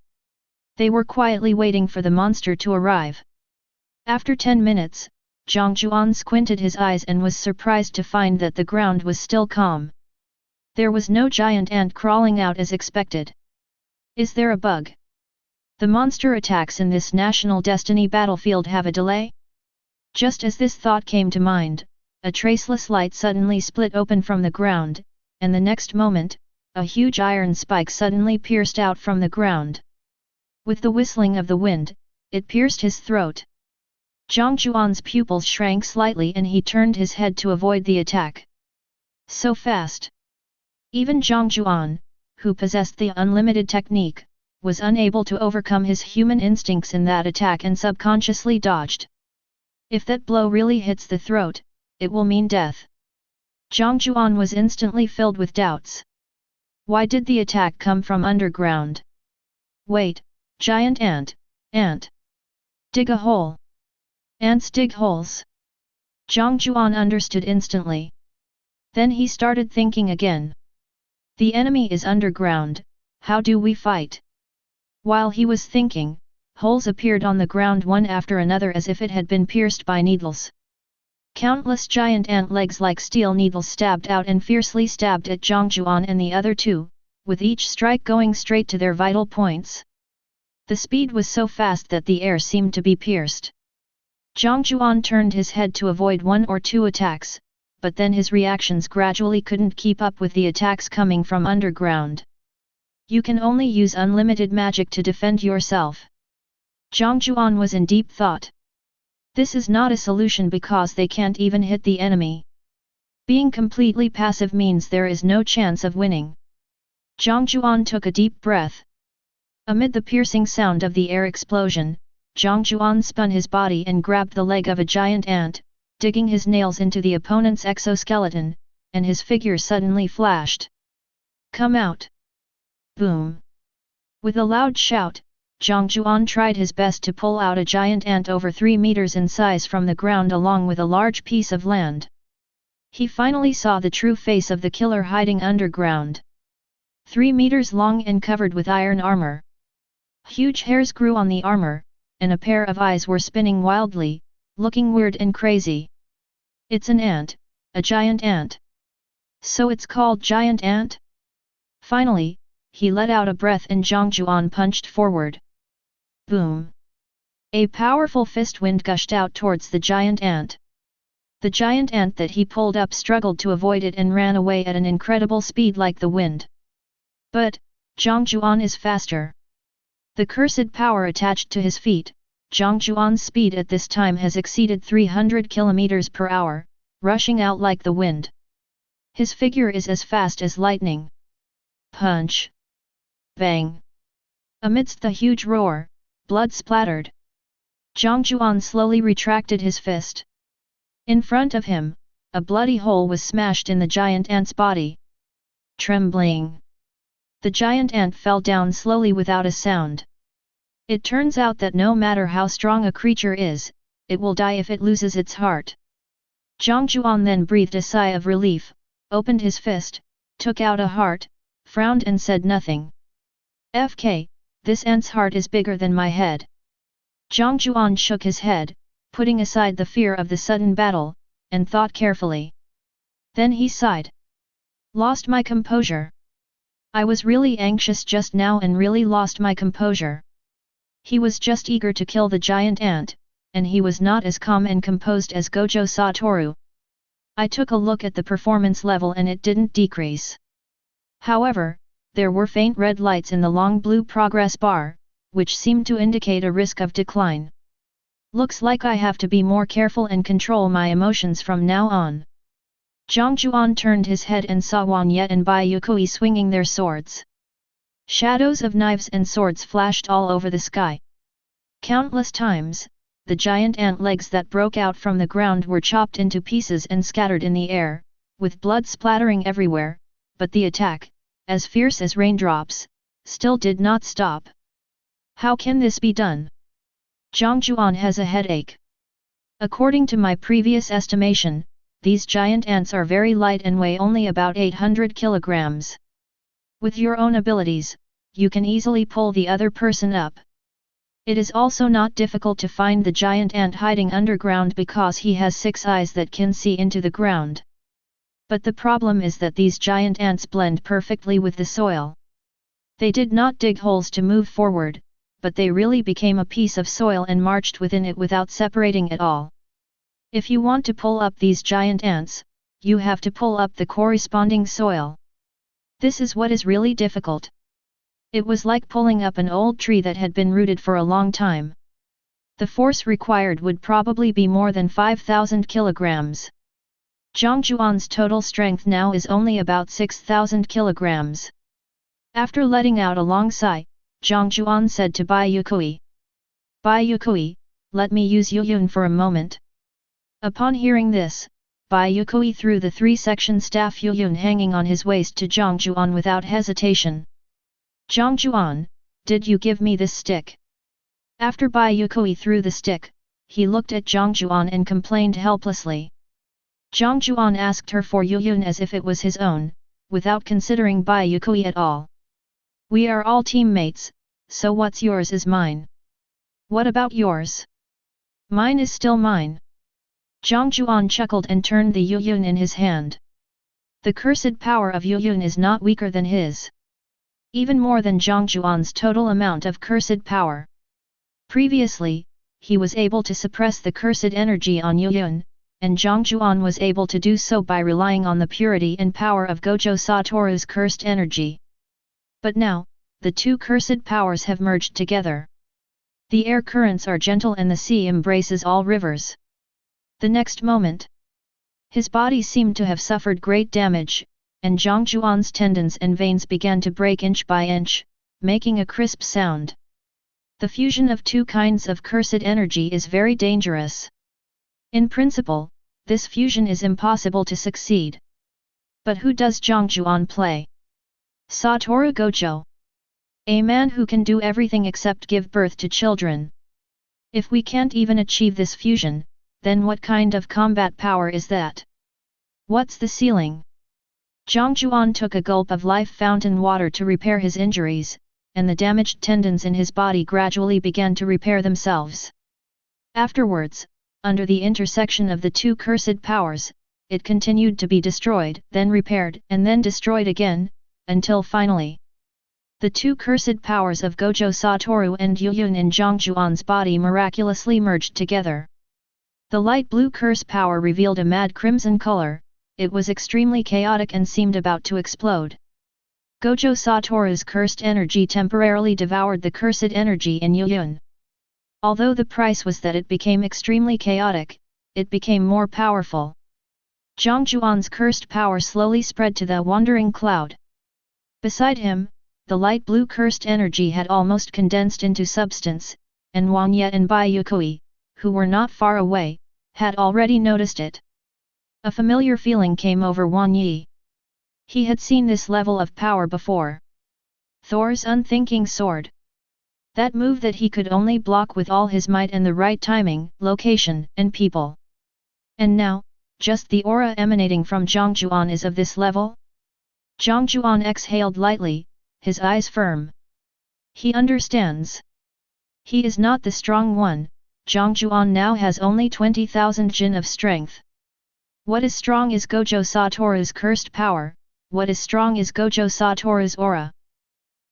They were quietly waiting for the monster to arrive. After 10 minutes, Jiang Jiuan squinted his eyes and was surprised to find that the ground was still calm. There was no giant ant crawling out as expected. Is there a bug? The monster attacks in this national destiny battlefield have a delay? Just as this thought came to mind, a traceless light suddenly split open from the ground, and the next moment, a huge iron spike suddenly pierced out from the ground. With the whistling of the wind, it pierced his throat. Jiang Jiuan's pupils shrank slightly and he turned his head to avoid the attack. So fast! Even Jiang Jiuan, who possessed the unlimited technique, was unable to overcome his human instincts in that attack and subconsciously dodged. If that blow really hits the throat, it will mean death. Jiang Jiuan was instantly filled with doubts. Why did the attack come from underground? Wait, giant ant, ant. Dig a hole. Ants dig holes. Jiang Jiuan understood instantly. Then he started thinking again. The enemy is underground, how do we fight? While he was thinking, holes appeared on the ground one after another as if it had been pierced by needles. Countless giant ant legs like steel needles stabbed out and fiercely stabbed at Jiang Jiuan and the other two, with each strike going straight to their vital points. The speed was so fast that the air seemed to be pierced. Jiang Jiuan turned his head to avoid one or two attacks, but then his reactions gradually couldn't keep up with the attacks coming from underground. You can only use unlimited magic to defend yourself. Jiang Jiuan was in deep thought. This is not a solution because they can't even hit the enemy. Being completely passive means there is no chance of winning. Jiang Jiuan took a deep breath. Amid the piercing sound of the air explosion, Jiang Jiuan spun his body and grabbed the leg of a giant ant, digging his nails into the opponent's exoskeleton, and his figure suddenly flashed. Come out! Boom! With a loud shout, Jiang Jiuan tried his best to pull out a giant ant over 3 meters in size from the ground along with a large piece of land. He finally saw the true face of the killer hiding underground. 3 meters long and covered with iron armor. Huge hairs grew on the armor, and a pair of eyes were spinning wildly, looking weird and crazy. It's an ant, a giant ant. So it's called giant ant? Finally, he let out a breath and Jiang Jiuan punched forward. Boom! A powerful fist wind gushed out towards the giant ant. The giant ant that he pulled up struggled to avoid it and ran away at an incredible speed like the wind. But, Jiang Jiuan is faster. The cursed power attached to his feet, Jiang Jiuan's speed at this time has exceeded 300 km per hour, rushing out like the wind. His figure is as fast as lightning. Punch! Bang! Amidst the huge roar, blood splattered. Jiang Jiuan slowly retracted his fist. In front of him, a bloody hole was smashed in the giant ant's body. Trembling. The giant ant fell down slowly without a sound. It turns out that no matter how strong a creature is, it will die if it loses its heart. Jiang Jiuan then breathed a sigh of relief, opened his fist, took out a heart, frowned and said nothing. FK, this ant's heart is bigger than my head. Jiang Jiuan shook his head, putting aside the fear of the sudden battle, and thought carefully. Then he sighed. Lost my composure. I was really anxious just now and really lost my composure. He was just eager to kill the giant ant, and he was not as calm and composed as Gojo Satoru. I took a look at the performance level and it didn't decrease. However, there were faint red lights in the long blue progress bar, which seemed to indicate a risk of decline. Looks like I have to be more careful and control my emotions from now on. Jiang Jiuan turned his head and saw Juan Ye and Bai Yue Kui swinging their swords. Shadows of knives and swords flashed all over the sky. Countless times, the giant ant legs that broke out from the ground were chopped into pieces and scattered in the air, with blood splattering everywhere, but the attack, as fierce as raindrops, still did not stop. How can this be done? Jiang Jiuan has a headache. According to my previous estimation, these giant ants are very light and weigh only about 800 kilograms. With your own abilities, you can easily pull the other person up. It is also not difficult to find the giant ant hiding underground because he has 6 eyes that can see into the ground. But the problem is that these giant ants blend perfectly with the soil. They did not dig holes to move forward, but they really became a piece of soil and marched within it without separating at all. If you want to pull up these giant ants, you have to pull up the corresponding soil. This is what is really difficult. It was like pulling up an old tree that had been rooted for a long time. The force required would probably be more than 5,000 kilograms. Jiang Jiuan's total strength now is only about 6,000 kilograms. After letting out a long sigh, Jiang Jiuan said to Bai Yue Kui. Bai Yue Kui, let me use Yuyun for a moment. Upon hearing this, Bai Yue Kui threw the 3-section staff Yuyun hanging on his waist to Jiang Jiuan without hesitation. Jiang Jiuan, did you give me this stick? After Bai Yue Kui threw the stick, he looked at Jiang Jiuan and complained helplessly. Jiang Jiuan asked her for Yuyun as if it was his own, without considering Bai Yue Kui at all. We are all teammates, so what's yours is mine. What about yours? Mine is still mine. Jiang Jiuan chuckled and turned the Yuyun in his hand. The cursed power of Yuyun is not weaker than his. Even more than Jiang Jiuan's total amount of cursed power. Previously, he was able to suppress the cursed energy on Yuyun, and Jiang Jiuan was able to do so by relying on the purity and power of Gojo Satoru's cursed energy. But now, the two cursed powers have merged together. The air currents are gentle and the sea embraces all rivers. The next moment, his body seemed to have suffered great damage, and Jiang Jiuan's tendons and veins began to break inch by inch, making a crisp sound. The fusion of two kinds of cursed energy is very dangerous. In principle, this fusion is impossible to succeed. But who does Jiang Jiuan play? Satoru Gojo. A man who can do everything except give birth to children. If we can't even achieve this fusion, then what kind of combat power is that? What's the ceiling? Jiang Jiuan took a gulp of life fountain water to repair his injuries, and the damaged tendons in his body gradually began to repair themselves. Afterwards, under the intersection of the two cursed powers, it continued to be destroyed, then repaired, and then destroyed again, until finally, the two cursed powers of Gojo Satoru and Yuyun in Jiang Jiuan's body miraculously merged together. The light blue curse power revealed a mad crimson color. It was extremely chaotic and seemed about to explode. Gojo Satoru's cursed energy temporarily devoured the cursed energy in Yuyun. Although the price was that it became extremely chaotic, it became more powerful. Jiang Jiuan's cursed power slowly spread to the wandering cloud. Beside him, the light blue cursed energy had almost condensed into substance, and Huan Ye and Bai Yue Kui, who were not far away, had already noticed it. A familiar feeling came over Huan Yi. He had seen this level of power before. Thor's unthinking sword. That move that he could only block with all his might and the right timing, location, and people. And now, just the aura emanating from Jiang Jiuan is of this level? Jiang Jiuan exhaled lightly, his eyes firm. He understands. He is not the strong one. Jiang Jiuan now has only 20,000 jin of strength. What is strong is Gojo Satoru's cursed power, what is strong is Gojo Satoru's aura.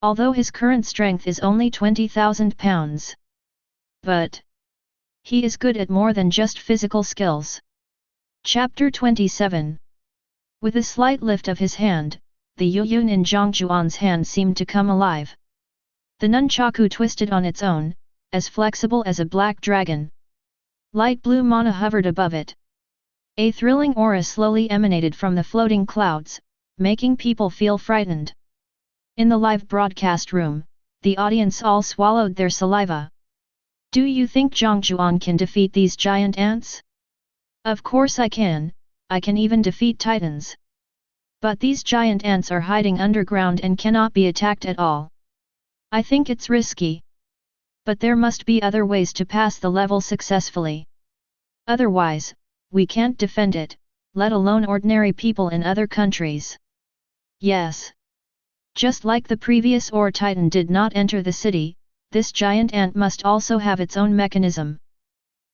Although his current strength is only 20,000 pounds. But he is good at more than just physical skills. Chapter 27. With a slight lift of his hand, the Yuyun in Jiang Jiuan's hand seemed to come alive. The nunchaku twisted on its own, as flexible as a black dragon. Light blue mana hovered above it. A thrilling aura slowly emanated from the floating clouds, making people feel frightened. In the live broadcast room, the audience all swallowed their saliva. Do you think Jiang Jiuan can defeat these giant ants? Of course I can even defeat titans. But these giant ants are hiding underground and cannot be attacked at all. I think it's risky. But there must be other ways to pass the level successfully. Otherwise, we can't defend it, let alone ordinary people in other countries. Yes. Just like the previous Ore Titan did not enter the city, this giant ant must also have its own mechanism.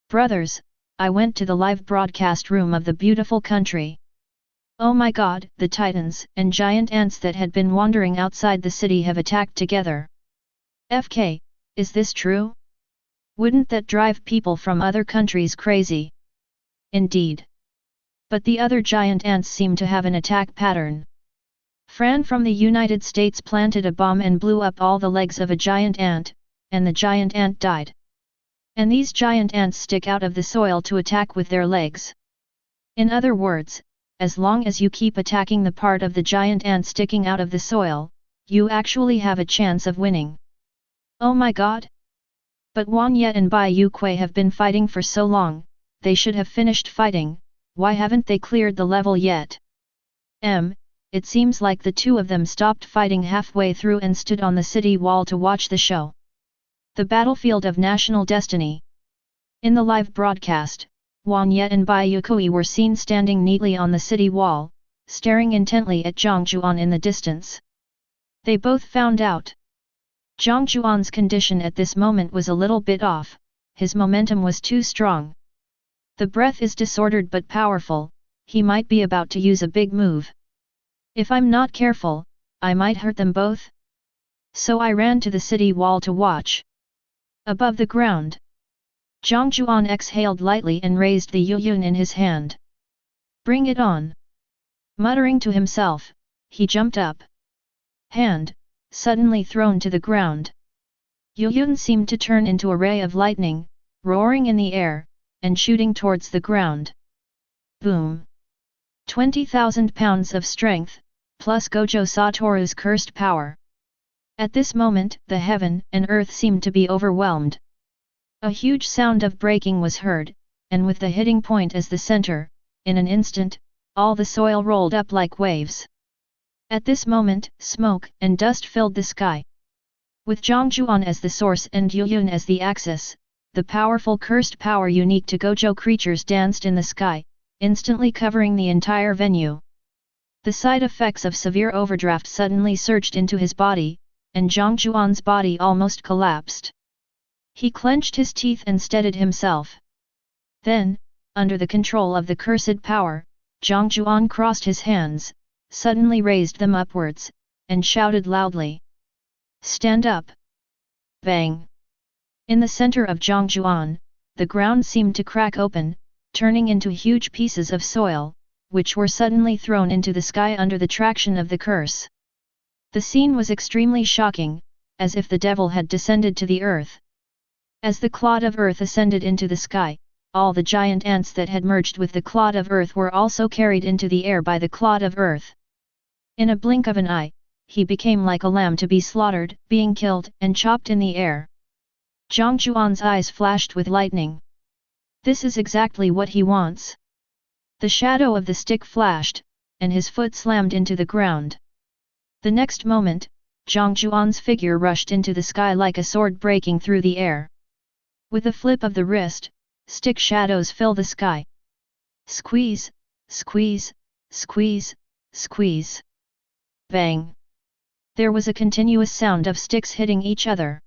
Brothers, I went to the live broadcast room of the beautiful country. Oh my god, the titans and giant ants that had been wandering outside the city have attacked together. FK, is this true? Wouldn't that drive people from other countries crazy? Indeed. But the other giant ants seem to have an attack pattern. Fran from the United States planted a bomb and blew up all the legs of a giant ant, and the giant ant died. And these giant ants stick out of the soil to attack with their legs. In other words, as long as you keep attacking the part of the giant ant sticking out of the soil, you actually have a chance of winning. Oh my god! But Huan Ye and Bai Yue Kui have been fighting for so long, they should have finished fighting, why haven't they cleared the level yet? It seems like the two of them stopped fighting halfway through and stood on the city wall to watch the show. The battlefield of national destiny. In the live broadcast, Huan Ye and Bai Yue Kui were seen standing neatly on the city wall, staring intently at Jiang Jiuan in the distance. They both found out. Jiang Jiuan's condition at this moment was a little bit off, his momentum was too strong. The breath is disordered but powerful, he might be about to use a big move. If I'm not careful, I might hurt them both. So I ran to the city wall to watch. Above the ground, Jiang Jiuan exhaled lightly and raised the Yuyun in his hand. Bring it on! Muttering to himself, he jumped up. Hand, suddenly thrown to the ground. Yuyun seemed to turn into a ray of lightning, roaring in the air, and shooting towards the ground. Boom! 20,000 pounds of strength, plus Gojo Satoru's cursed power. At this moment, the heaven and earth seemed to be overwhelmed. A huge sound of breaking was heard, and with the hitting point as the center, in an instant, all the soil rolled up like waves. At this moment, smoke and dust filled the sky. With Jiang Jiuan as the source and Yuyun as the axis, the powerful cursed power unique to Gojo creatures danced in the sky, instantly covering the entire venue. The side effects of severe overdraft suddenly surged into his body, and Jiang Jiuan's body almost collapsed. He clenched his teeth and steadied himself. Then, under the control of the cursed power, Jiang Jiuan crossed his hands, suddenly raised them upwards, and shouted loudly. Stand up! Bang! In the center of Jiang Jiuan, the ground seemed to crack open, turning into huge pieces of soil, which were suddenly thrown into the sky under the traction of the curse. The scene was extremely shocking, as if the devil had descended to the earth. As the clod of earth ascended into the sky, all the giant ants that had merged with the clod of earth were also carried into the air by the clod of earth. In a blink of an eye, he became like a lamb to be slaughtered, being killed and chopped in the air. Jiang Jiuan's eyes flashed with lightning. This is exactly what he wants. The shadow of the stick flashed, and his foot slammed into the ground. The next moment, Jiang Jiuan's figure rushed into the sky like a sword breaking through the air. With a flip of the wrist, stick shadows fill the sky. Squeeze, squeeze, squeeze, squeeze. Bang! There was a continuous sound of sticks hitting each other.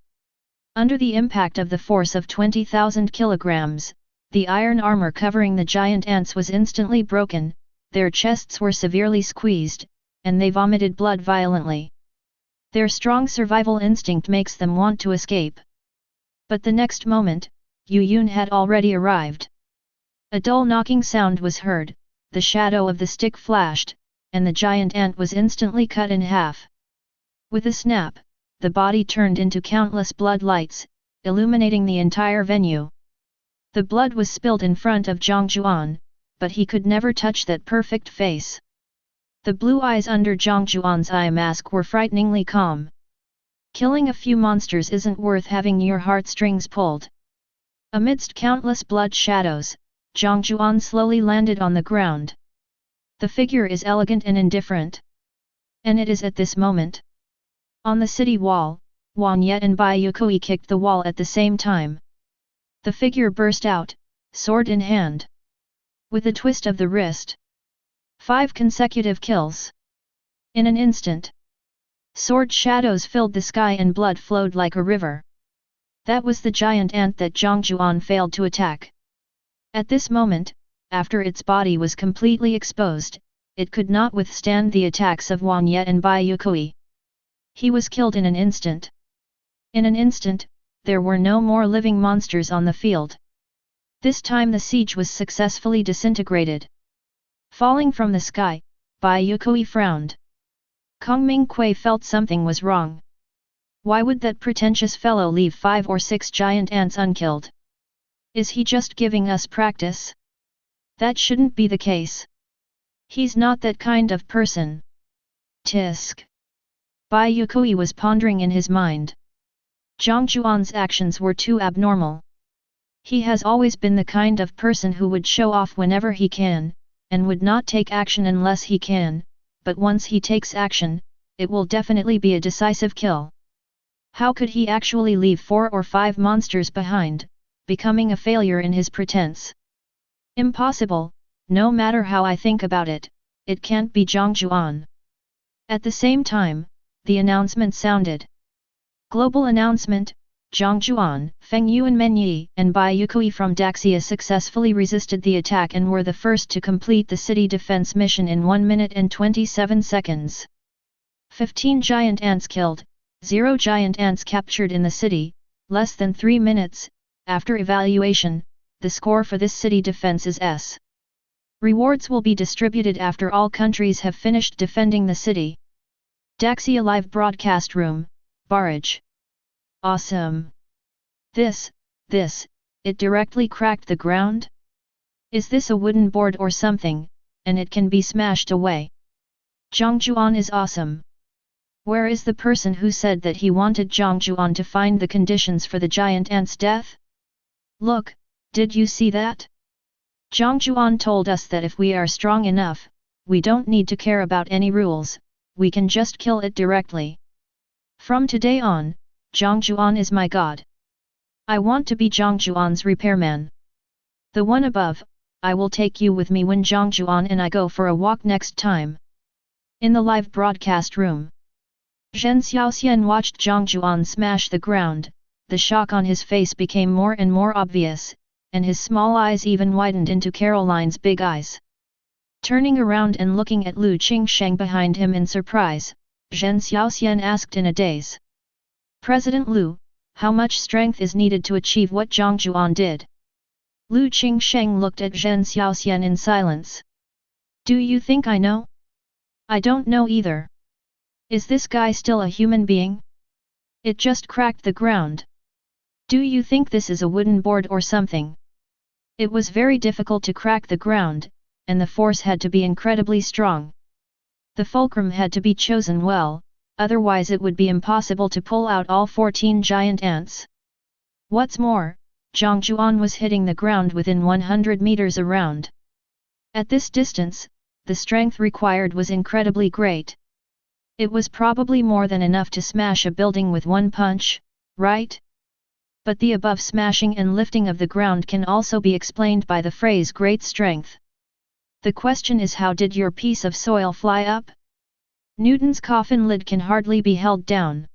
Under the impact of the force of 20,000 kilograms, the iron armor covering the giant ants was instantly broken, their chests were severely squeezed, and they vomited blood violently. Their strong survival instinct makes them want to escape. But the next moment, Yuyun had already arrived. A dull knocking sound was heard, the shadow of the stick flashed, and the giant ant was instantly cut in half. With a snap, the body turned into countless blood lights, illuminating the entire venue. The blood was spilled in front of Jiang Jiuan, but he could never touch that perfect face. The blue eyes under Jiang Jiuan's eye mask were frighteningly calm. Killing a few monsters isn't worth having your heartstrings pulled. Amidst countless blood shadows, Jiang Jiuan slowly landed on the ground. The figure is elegant and indifferent. And it is at this moment. On the city wall, Wang Ye and Bai Yue Kui kicked the wall at the same time. The figure burst out, sword in hand. With a twist of the wrist. 5 consecutive kills. In an instant. Sword shadows filled the sky and blood flowed like a river. That was the giant ant that Jiang Jiuan failed to attack. At this moment, after its body was completely exposed, it could not withstand the attacks of Wang Ye and Bai Yue Kui. He was killed in an instant. In an instant, there were no more living monsters on the field. This time the siege was successfully disintegrated. Falling from the sky, Bai Yue Kui frowned. Kong Ming Kui felt something was wrong. Why would that pretentious fellow leave 5 or 6 giant ants unkilled? Is he just giving us practice? That shouldn't be the case. He's not that kind of person. Tisk. Bai Yue Kui was pondering in his mind. Jiang Jiuan's actions were too abnormal. He has always been the kind of person who would show off whenever he can, and would not take action unless he can, but once he takes action, it will definitely be a decisive kill. How could he actually leave 4 or 5 monsters behind, becoming a failure in his pretense? Impossible, no matter how I think about it, it can't be Jiang Jiuan. At the same time, the announcement sounded. Global announcement, Jiang Jiuan, Feng Yuan Menyi, and Bai Yue Kui from Daxia successfully resisted the attack and were the first to complete the city defense mission in 1 minute and 27 seconds. 15 giant ants killed, 0 giant ants captured in the city, less than 3 minutes. After evaluation, the score for this city defense is S. Rewards will be distributed after all countries have finished defending the city. Daxia Live Broadcast Room, Barrage. Awesome! This, it directly cracked the ground? Is this a wooden board or something, and it can be smashed away? Jiang Jiuan is awesome. Where is the person who said that he wanted Jiang Jiuan to find the conditions for the giant ant's death? Look, did you see that? Jiang Jiuan told us that if we are strong enough, we don't need to care about any rules, we can just kill it directly. From today on, Jiang Jiuan is my god. I want to be Jiang Jiuan's repairman. The one above, I will take you with me when Jiang Jiuan and I go for a walk next time. In the live broadcast room, Zhen Xiaoxian watched Jiang Jiuan smash the ground. The shock on his face became more and more obvious, and his small eyes even widened into Caroline's big eyes. Turning around and looking at Lu Qingsheng behind him in surprise, Zhen Xiaoxian asked in a daze. President Lu, how much strength is needed to achieve what Jiang Jiuan did? Lu Qingsheng looked at Zhen Xiaoxian in silence. Do you think I know? I don't know either. Is this guy still a human being? It just cracked the ground. Do you think this is a wooden board or something? It was very difficult to crack the ground, and the force had to be incredibly strong. The fulcrum had to be chosen well, otherwise it would be impossible to pull out all 14 giant ants. What's more, Jiang Jiuan was hitting the ground within 100 meters around. At this distance, the strength required was incredibly great. It was probably more than enough to smash a building with one punch, right? But the above smashing and lifting of the ground can also be explained by the phrase great strength. The question is, how did your piece of soil fly up? Newton's coffin lid can hardly be held down.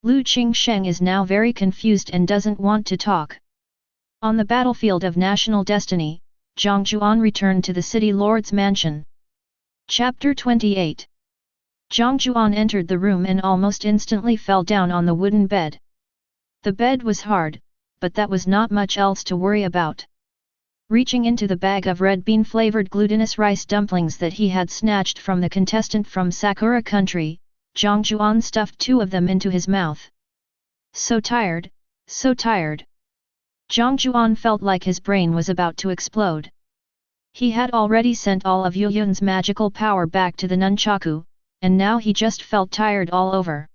Lu Qingsheng is now very confused and doesn't want to talk. On the battlefield of national destiny, Jiang Jiuan returned to the city lord's mansion. Chapter 28. Jiang Jiuan entered the room and almost instantly fell down on the wooden bed. The bed was hard, but that was not much else to worry about. Reaching into the bag of red bean-flavored glutinous rice dumplings that he had snatched from the contestant from Sakura country, Jiang Jiuan stuffed 2 of them into his mouth. So tired, so tired. Jiang Jiuan felt like his brain was about to explode. He had already sent all of Yu Yun's magical power back to the nunchaku, and now he just felt tired all over.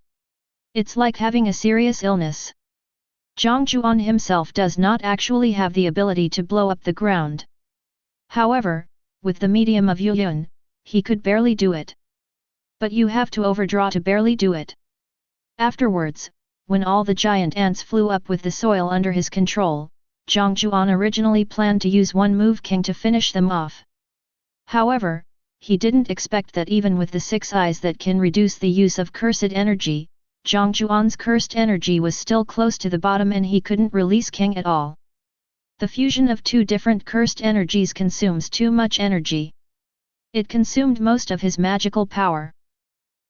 It's like having a serious illness. Jiang Jiuan himself does not actually have the ability to blow up the ground. However, with the medium of Yu Yun, he could barely do it. But you have to overdraw to barely do it. Afterwards, when all the giant ants flew up with the soil under his control, Jiang Jiuan originally planned to use one move king to finish them off. However, he didn't expect that even with the 6 eyes that can reduce the use of cursed energy, Jiang Jiuan's cursed energy was still close to the bottom and he couldn't release king at all. The fusion of 2 different cursed energies consumes too much energy. It consumed most of his magical power.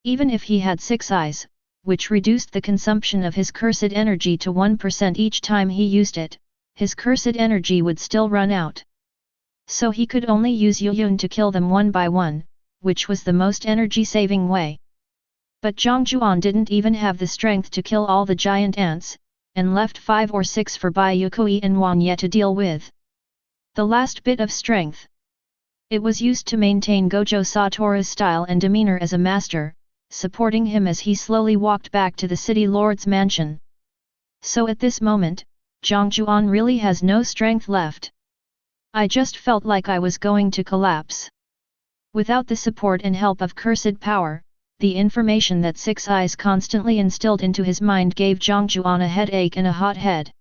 Even if he had 6 eyes, which reduced the consumption of his cursed energy to 1% each time he used it, his cursed energy would still run out. So he could only use Yu Yun to kill them one by one, which was the most energy-saving way. But Jiang Jiuan didn't even have the strength to kill all the giant ants, and left 5 or 6 for Bai Yue Kui and Juan yet to deal with. The last bit of strength. It was used to maintain Gojo Satoru's style and demeanor as a master, supporting him as he slowly walked back to the city lord's mansion. So at this moment, Jiang Jiuan really has no strength left. I just felt like I was going to collapse. Without the support and help of cursed power, the information that 6 eyes constantly instilled into his mind gave Jiang Jiuan a headache and a hot head.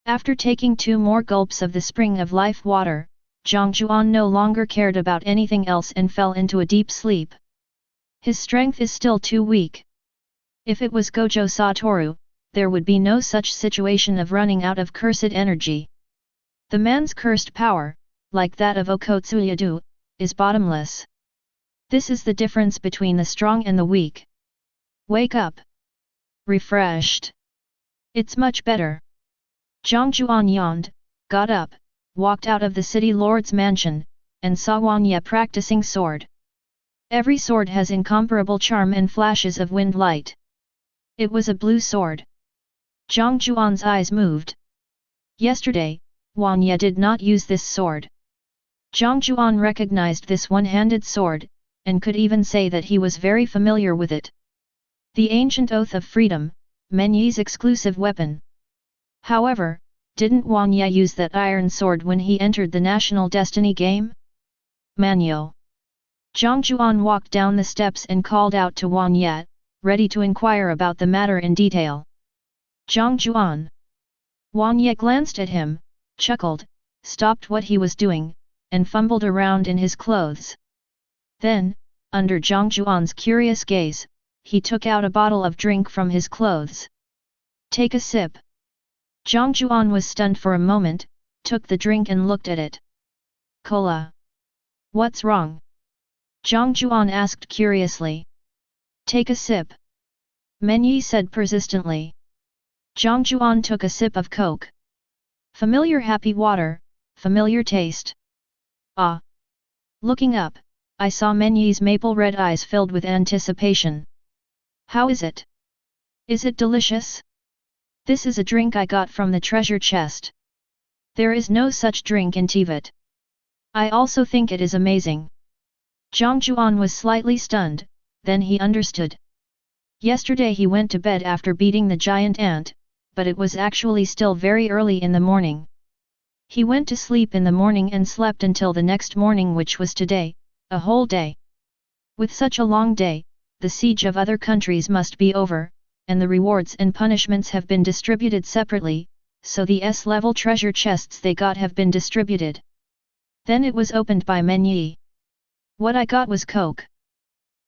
After taking 2 more gulps of the spring of life water, Jiang Jiuan no longer cared about anything else and fell into a deep sleep. His strength is still too weak. If it was Gojo Satoru, there would be no such situation of running out of cursed energy. The man's cursed power, like that of Okotsuyadu, is bottomless. This is the difference between the strong and the weak. Wake up. Refreshed. It's much better. Jiang Jiuan yawned, got up, walked out of the city lord's mansion, and saw Wang Ye practicing sword. Every sword has incomparable charm and flashes of wind light. It was a blue sword. Jiang Jiuan's eyes moved. Yesterday, Wang Ye did not use this sword. Jiang Jiuan recognized this one-handed sword, and could even say that he was very familiar with it. The ancient Oath of Freedom, Men Yi's exclusive weapon. However, didn't Wang Ye use that iron sword when he entered the National Destiny game? Manyo. Jiang Jiuan walked down the steps and called out to Wang Ye, ready to inquire about the matter in detail. Jiang Jiuan. Wang Ye glanced at him, chuckled, stopped what he was doing, and fumbled around in his clothes. Then, under Jiang Jiuan's curious gaze, he took out a bottle of drink from his clothes. Take a sip. Jiang Jiuan was stunned for a moment, took the drink and looked at it. Cola. What's wrong? Jiang Jiuan asked curiously. Take a sip. Men Yi said persistently. Jiang Jiuan took a sip of Coke. Familiar happy water, familiar taste. Ah! Looking up, I saw Men Yi's maple red eyes filled with anticipation. How is it? Is it delicious? This is a drink I got from the treasure chest. There is no such drink in Tibet. I also think it is amazing. Jiang Jiuan was slightly stunned, then he understood. Yesterday he went to bed after beating the giant ant, but it was actually still very early in the morning. He went to sleep in the morning and slept until the next morning, which was today, a whole day. With such a long day, the siege of other countries must be over, and the rewards and punishments have been distributed separately, so the S-level treasure chests they got have been distributed. Then it was opened by Men Yi. What I got was Coke.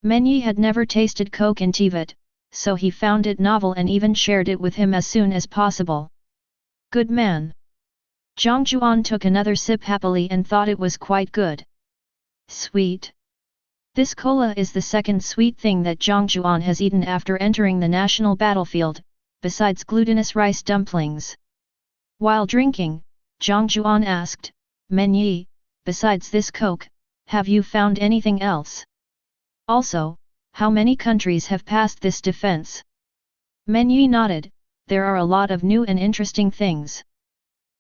Men Yi had never tasted Coke in Tibet, so he found it novel and even shared it with him as soon as possible. Good man. Jiang Jiuan took another sip happily and thought it was quite good. Sweet. This cola is the second sweet thing that Jiang Jiuan has eaten after entering the national battlefield, besides glutinous rice dumplings. While drinking, Jiang Jiuan asked, Men Yi, besides this Coke, have you found anything else? Also, how many countries have passed this defense? Men Yi nodded, there are a lot of new and interesting things.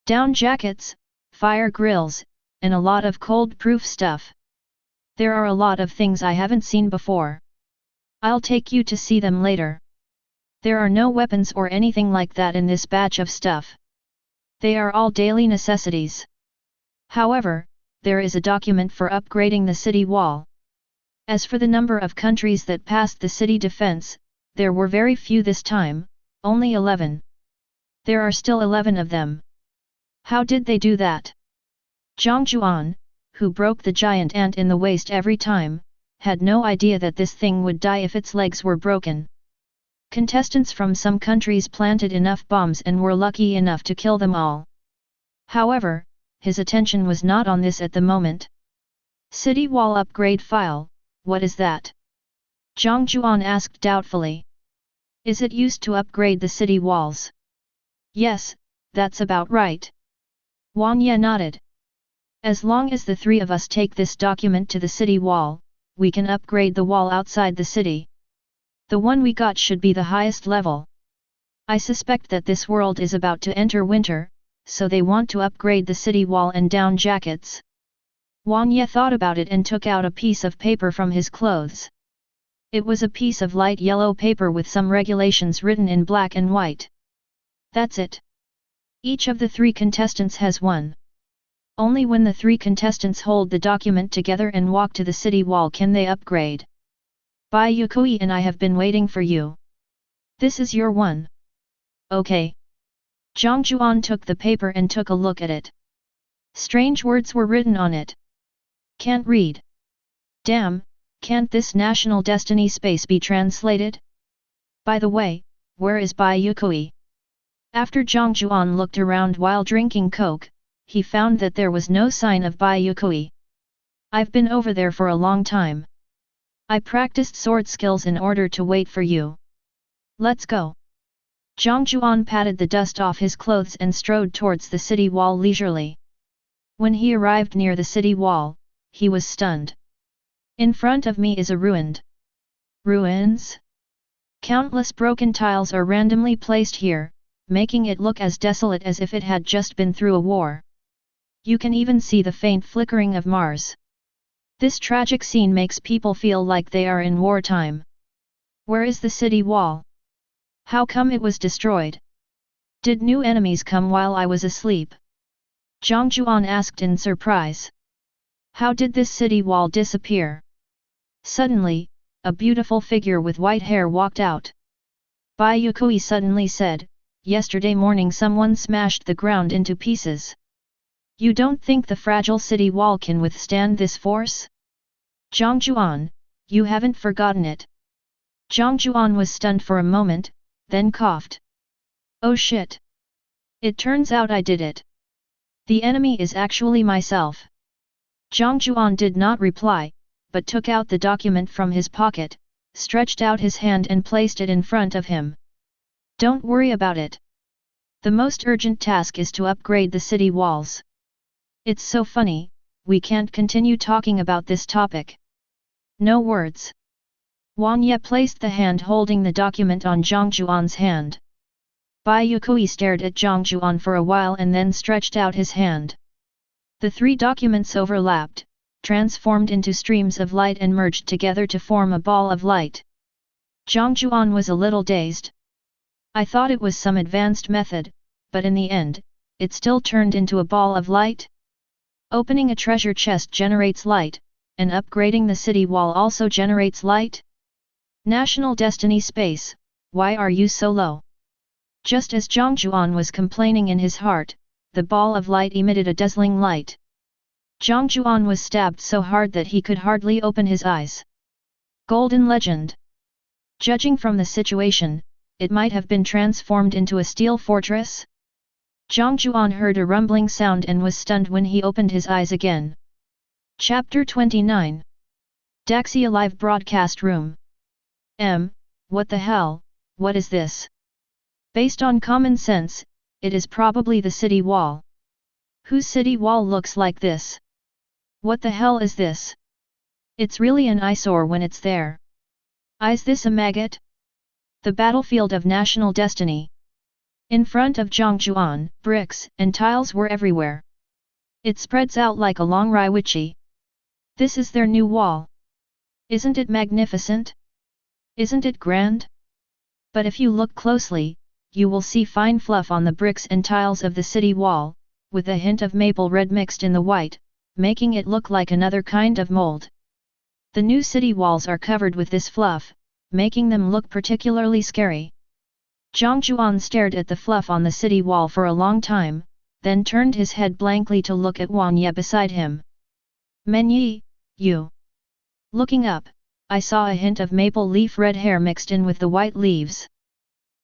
Down jackets, fire grills, and a lot of cold-proof stuff. There are a lot of things I haven't seen before. I'll take you to see them later. There are no weapons or anything like that in this batch of stuff. They are all daily necessities. However, there is a document for upgrading the city wall. As for the number of countries that passed the city defense, there were very few this time, only 11. There are still 11 of them. How did they do that? Jiang Jiuan, who broke the giant ant in the waist every time, had no idea that this thing would die if its legs were broken. Contestants from some countries planted enough bombs and were lucky enough to kill them all. However, his attention was not on this at the moment. City wall upgrade file, what is that? Jiang Jiuan asked doubtfully. Is it used to upgrade the city walls? Yes, that's about right. Wang Ye nodded. As long as the three of us take this document to the city wall, we can upgrade the wall outside the city. The one we got should be the highest level. I suspect that this world is about to enter winter, so they want to upgrade the city wall and down jackets. Wang Ye thought about it and took out a piece of paper from his clothes. It was a piece of light yellow paper with some regulations written in black and white. That's it. Each of the three contestants has one. Only when the three contestants hold the document together and walk to the city wall can they upgrade. Bai Yue Kui and I have been waiting for you. This is your one. Okay. Jiang Jiuan took the paper and took a look at it. Strange words were written on it. Can't read. Damn, can't this national destiny space be translated? By the way, where is Bai Yue Kui? After Jiang Jiuan looked around while drinking Coke, he found that there was no sign of Bai Yue Kui. I've been over there for a long time. I practiced sword skills in order to wait for you. Let's go. Jiang Jiuan patted the dust off his clothes and strode towards the city wall leisurely. When he arrived near the city wall, he was stunned. In front of me is a ruined. Ruins? Countless broken tiles are randomly placed here, making it look as desolate as if it had just been through a war. You can even see the faint flickering of Mars. This tragic scene makes people feel like they are in wartime. Where is the city wall? How come it was destroyed? Did new enemies come while I was asleep? Jiang Jiuan asked in surprise. How did this city wall disappear? Suddenly, a beautiful figure with white hair walked out. Bai Yue Kui suddenly said, yesterday morning someone smashed the ground into pieces. You don't think the fragile city wall can withstand this force? Jiang Jiuan, you haven't forgotten it. Jiang Jiuan was stunned for a moment, then coughed. Oh shit! It turns out I did it. The enemy is actually myself. Jiang Jiuan did not reply, but took out the document from his pocket, stretched out his hand and placed it in front of him. Don't worry about it. The most urgent task is to upgrade the city walls. It's so funny, we can't continue talking about this topic. No words. Huan Ye placed the hand holding the document on Jiang Jiuan's hand. Bai Yue Kui stared at Jiang Jiuan for a while and then stretched out his hand. The three documents overlapped, transformed into streams of light and merged together to form a ball of light. Jiang Jiuan was a little dazed. I thought it was some advanced method, but in the end, it still turned into a ball of light? Opening a treasure chest generates light, and upgrading the city wall also generates light? National Destiny Space, why are you so low? Just as Jiang Jiuan was complaining in his heart, the ball of light emitted a dazzling light. Jiang Jiuan was stabbed so hard that he could hardly open his eyes. Golden Legend. Judging from the situation, it might have been transformed into a steel fortress? Jiang Jiuan heard a rumbling sound and was stunned when he opened his eyes again. Chapter 29. Daxia Live Broadcast Room. What the hell, what is this? Based on common sense, it is probably the city wall. Whose city wall looks like this? What the hell is this? It's really an eyesore when it's there. Is this a maggot? The battlefield of national destiny. In front of Jiang Jiuan, bricks and tiles were everywhere. It spreads out like a long raiwichi. This is their new wall. Isn't it magnificent? Isn't it grand? But if you look closely, you will see fine fluff on the bricks and tiles of the city wall, with a hint of maple red mixed in the white, making it look like another kind of mold. The new city walls are covered with this fluff, making them look particularly scary. Jiang Jiuan stared at the fluff on the city wall for a long time, then turned his head blankly to look at Huan Ye beside him. Menyi, you. Looking up, I saw a hint of maple leaf red hair mixed in with the white leaves.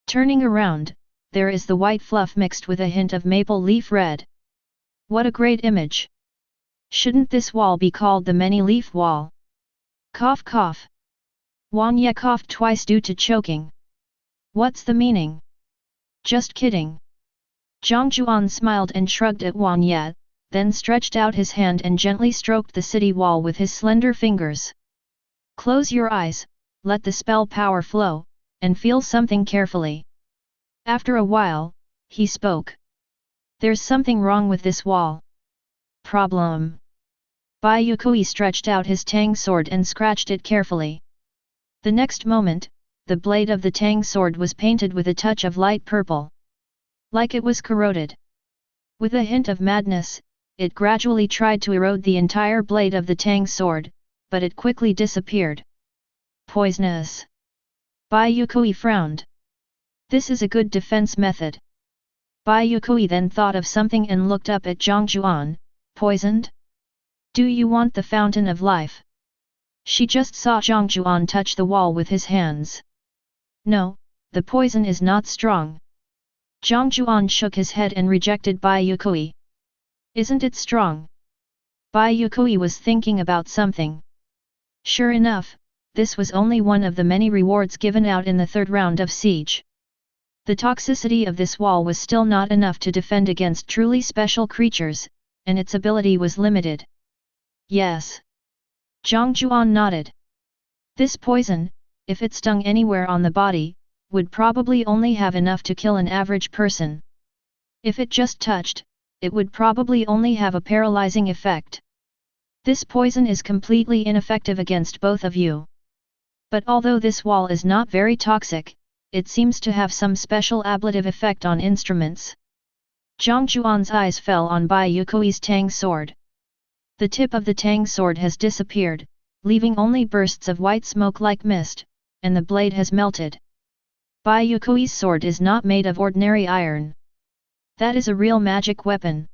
Turning around, there is the white fluff mixed with a hint of maple leaf red. What a great image! Shouldn't this wall be called the many-leaf wall? Cough cough. Huan Ye coughed twice due to choking. What's the meaning? Just kidding. Jiang Jiuan smiled and shrugged at Huan Ye, then stretched out his hand and gently stroked the city wall with his slender fingers. Close your eyes, let the spell power flow, and feel something carefully. After a while, he spoke. There's something wrong with this wall. Problem. Bai Yue Kui stretched out his tang sword and scratched it carefully. The next moment, the blade of the tang sword was painted with a touch of light purple. Like it was corroded. With a hint of madness, it gradually tried to erode the entire blade of the tang sword, but it quickly disappeared. Poisonous. Bai Yue Kui frowned. This is a good defense method. Bai Yue Kui then thought of something and looked up at Jiang Jiuan. Poisoned? Do you want the fountain of life? She just saw Jiang Jiuan touch the wall with his hands. No, the poison is not strong. Jiang Jiuan shook his head and rejected Bai Yue Kui. Isn't it strong? Bai Yue Kui was thinking about something. Sure enough, this was only one of the many rewards given out in the third round of siege. The toxicity of this wall was still not enough to defend against truly special creatures, and its ability was limited. Yes. Jiang Jiuan nodded. This poison, if it stung anywhere on the body, would probably only have enough to kill an average person. If it just touched, it would probably only have a paralyzing effect. This poison is completely ineffective against both of you. But although this wall is not very toxic, it seems to have some special ablative effect on instruments. Jiang Jiuan's eyes fell on Bai Yue Kui's Tang sword. The tip of the Tang sword has disappeared, leaving only bursts of white smoke like mist, and the blade has melted. Bai Yue Kui's sword is not made of ordinary iron. That is a real magic weapon.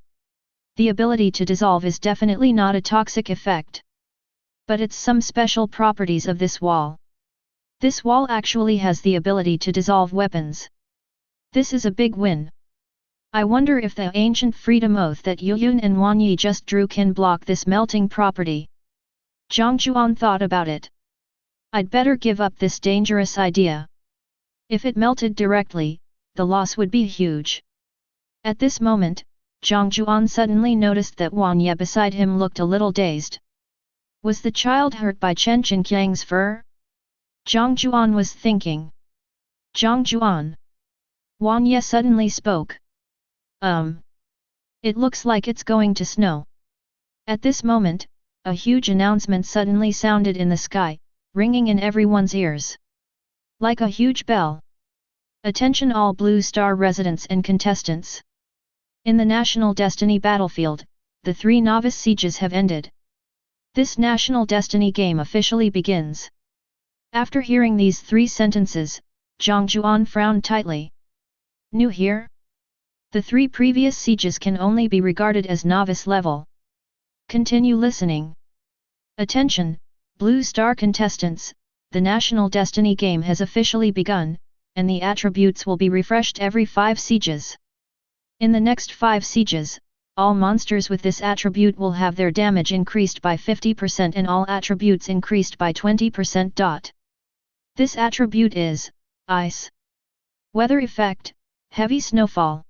The ability to dissolve is definitely not a toxic effect. But it's some special properties of this wall. This wall actually has the ability to dissolve weapons. This is a big win. I wonder if the ancient freedom oath that Yuyun and Wan Yi just drew can block this melting property. Jiang Jiuan thought about it. I'd better give up this dangerous idea. If it melted directly, the loss would be huge. At this moment, Jiang Jiuan suddenly noticed that Wan Yi beside him looked a little dazed. Was the child hurt by Chen Qingqiang's fur? Jiang Jiuan was thinking. Jiang Jiuan. Wan Yi suddenly spoke. It looks like it's going to snow. At this moment, a huge announcement suddenly sounded in the sky, ringing in everyone's ears. Like a huge bell. Attention all Blue Star residents and contestants. In the National Destiny battlefield, the 3 novice sieges have ended. This National Destiny game officially begins. After hearing these 3 sentences, Jiang Jiuan frowned tightly. New here? The 3 previous sieges can only be regarded as novice level. Continue listening. Attention, Blue Star contestants, the National Destiny game has officially begun, and the attributes will be refreshed every 5 sieges. In the next 5 sieges, all monsters with this attribute will have their damage increased by 50% and all attributes increased by 20%. This attribute is Ice. Weather effect, heavy snowfall.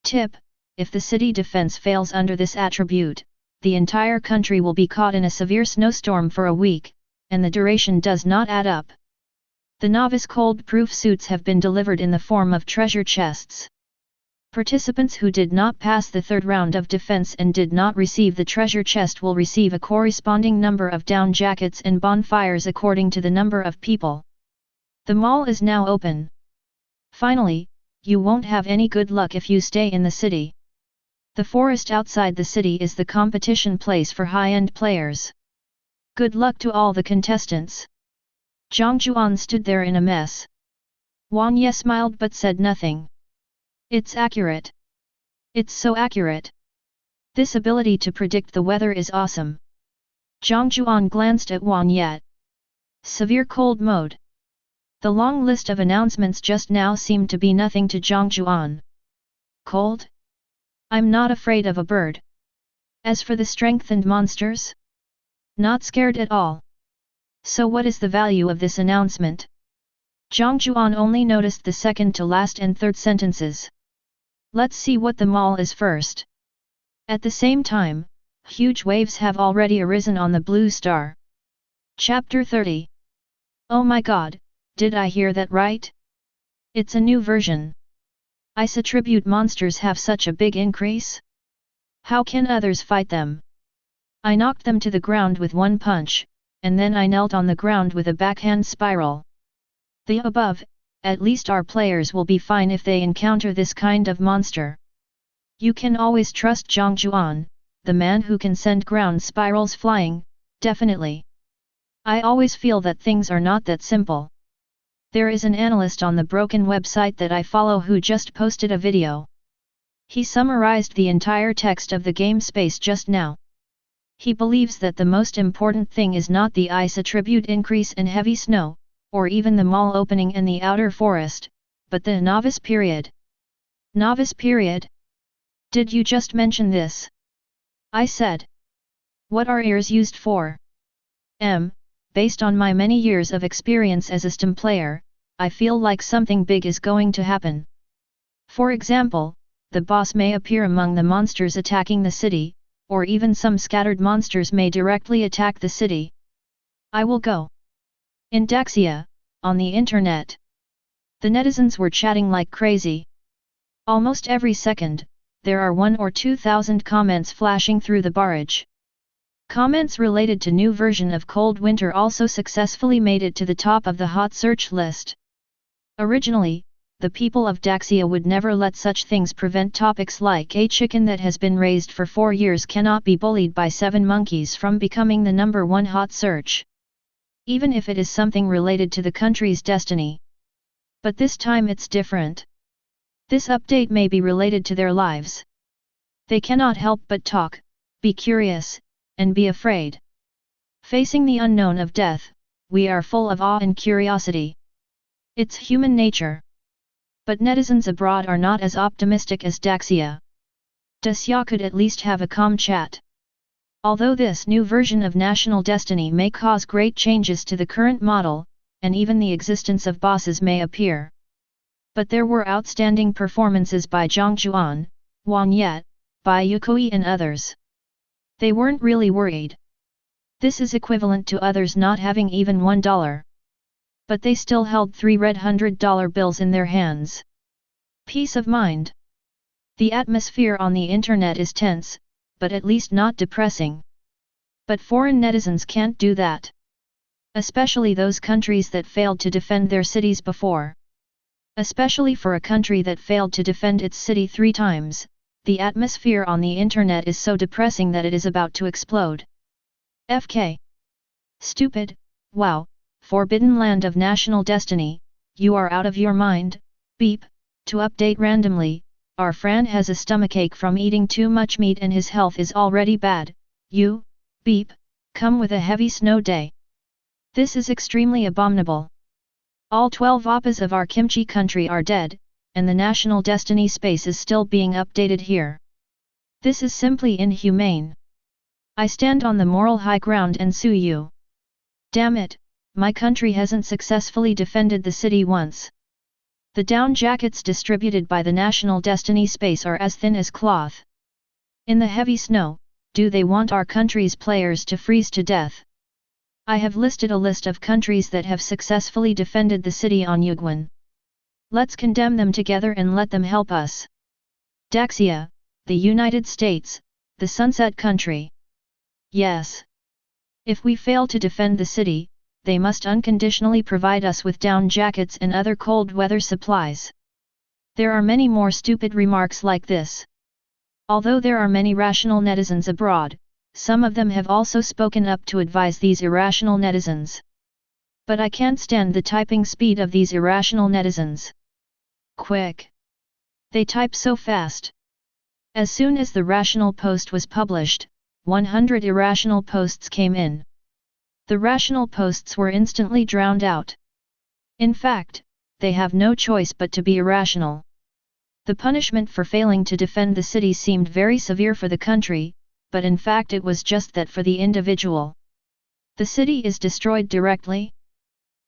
Tip: if the city defense fails under this attribute, the entire country will be caught in a severe snowstorm for a week, and the duration does not add up. The novice cold-proof suits have been delivered in the form of treasure chests. Participants who did not pass the 3rd round of defense and did not receive the treasure chest will receive a corresponding number of down jackets and bonfires according to the number of people. The mall is now open. Finally, you won't have any good luck if you stay in the city. The forest outside the city is the competition place for high-end players. Good luck to all the contestants. Jiang Jiuan stood there in a mess. Wan Yi smiled but said nothing. It's accurate. It's so accurate. This ability to predict the weather is awesome. Jiang Jiuan glanced at Wan Yi. Severe cold mode. The long list of announcements just now seemed to be nothing to Jiang Jiuan. Cold? I'm not afraid of a bird. As for the strengthened monsters? Not scared at all. So what is the value of this announcement? Jiang Jiuan only noticed the second to last and 3rd sentences. Let's see what the mall is first. At the same time, huge waves have already arisen on the Blue Star. Chapter 30. Oh my god! Did I hear that right? It's a new version. Ice attribute monsters have such a big increase? How can others fight them? I knocked them to the ground with 1 punch, and then I knelt on the ground with a backhand spiral. The above, at least our players will be fine if they encounter this kind of monster. You can always trust Jiang Jiuan, the man who can send ground spirals flying, definitely. I always feel that things are not that simple. There is an analyst on the broken website that I follow who just posted a video. He summarized the entire text of the game space just now. He believes that the most important thing is not the ice attribute increase and heavy snow, or even the mall opening and the outer forest, but the novice period. Novice period? Did you just mention this? I said. What are ears used for? Based on my many years of experience as a STEM player, I feel like something big is going to happen. For example, the boss may appear among the monsters attacking the city, or even some scattered monsters may directly attack the city. I will go. In Daxia, on the internet. The netizens were chatting like crazy. Almost every second, there are 1 or 2,000 comments flashing through the barrage. Comments related to new version of Cold Winter also successfully made it to the top of the hot search list. Originally, the people of Daxia would never let such things prevent topics like a chicken that has been raised for 4 years cannot be bullied by 7 monkeys from becoming the #1 hot search. Even if it is something related to the country's destiny. But this time it's different. This update may be related to their lives. They cannot help but talk, be curious, and be afraid. Facing the unknown of death, we are full of awe and curiosity. It's human nature. But netizens abroad are not as optimistic as Daxia. Daxia could at least have a calm chat. Although this new version of National Destiny may cause great changes to the current model, and even the existence of bosses may appear. But there were outstanding performances by Jiang Jiuan, Juan, Bai Yue Kui and others. They weren't really worried. This is equivalent to others not having even $1. But they still held 3 red $100 bills in their hands. Peace of mind. The atmosphere on the internet is tense, but at least not depressing. But foreign netizens can't do that. Especially those countries that failed to defend their cities before. Especially for a country that failed to defend its city 3 times, the atmosphere on the internet is so depressing that it is about to explode. FK. Stupid, wow, forbidden land of national destiny, you are out of your mind, beep, to update randomly, our Fran has a stomachache from eating too much meat and his health is already bad, you, beep, come with a heavy snow day. This is extremely abominable. All 12 oppas of our kimchi country are dead, and the national destiny space is still being updated here. This is simply inhumane. I stand on the moral high ground and sue you. Damn it, my country hasn't successfully defended the city once. The down jackets distributed by the national destiny space are as thin as cloth. In the heavy snow, do they want our country's players to freeze to death? I have listed a list of countries that have successfully defended the city on Yuguan. Let's condemn them together and let them help us. Daxia, the United States, the Sunset Country. Yes. If we fail to defend the city, they must unconditionally provide us with down jackets and other cold weather supplies. There are many more stupid remarks like this. Although there are many rational netizens abroad, some of them have also spoken up to advise these irrational netizens. But I can't stand the typing speed of these irrational netizens. Quick! They type so fast. As soon as the rational post was published, 100 irrational posts came in. The rational posts were instantly drowned out. In fact, they have no choice but to be irrational. The punishment for failing to defend the city seemed very severe for the country, but in fact it was just that for the individual. The city is destroyed directly.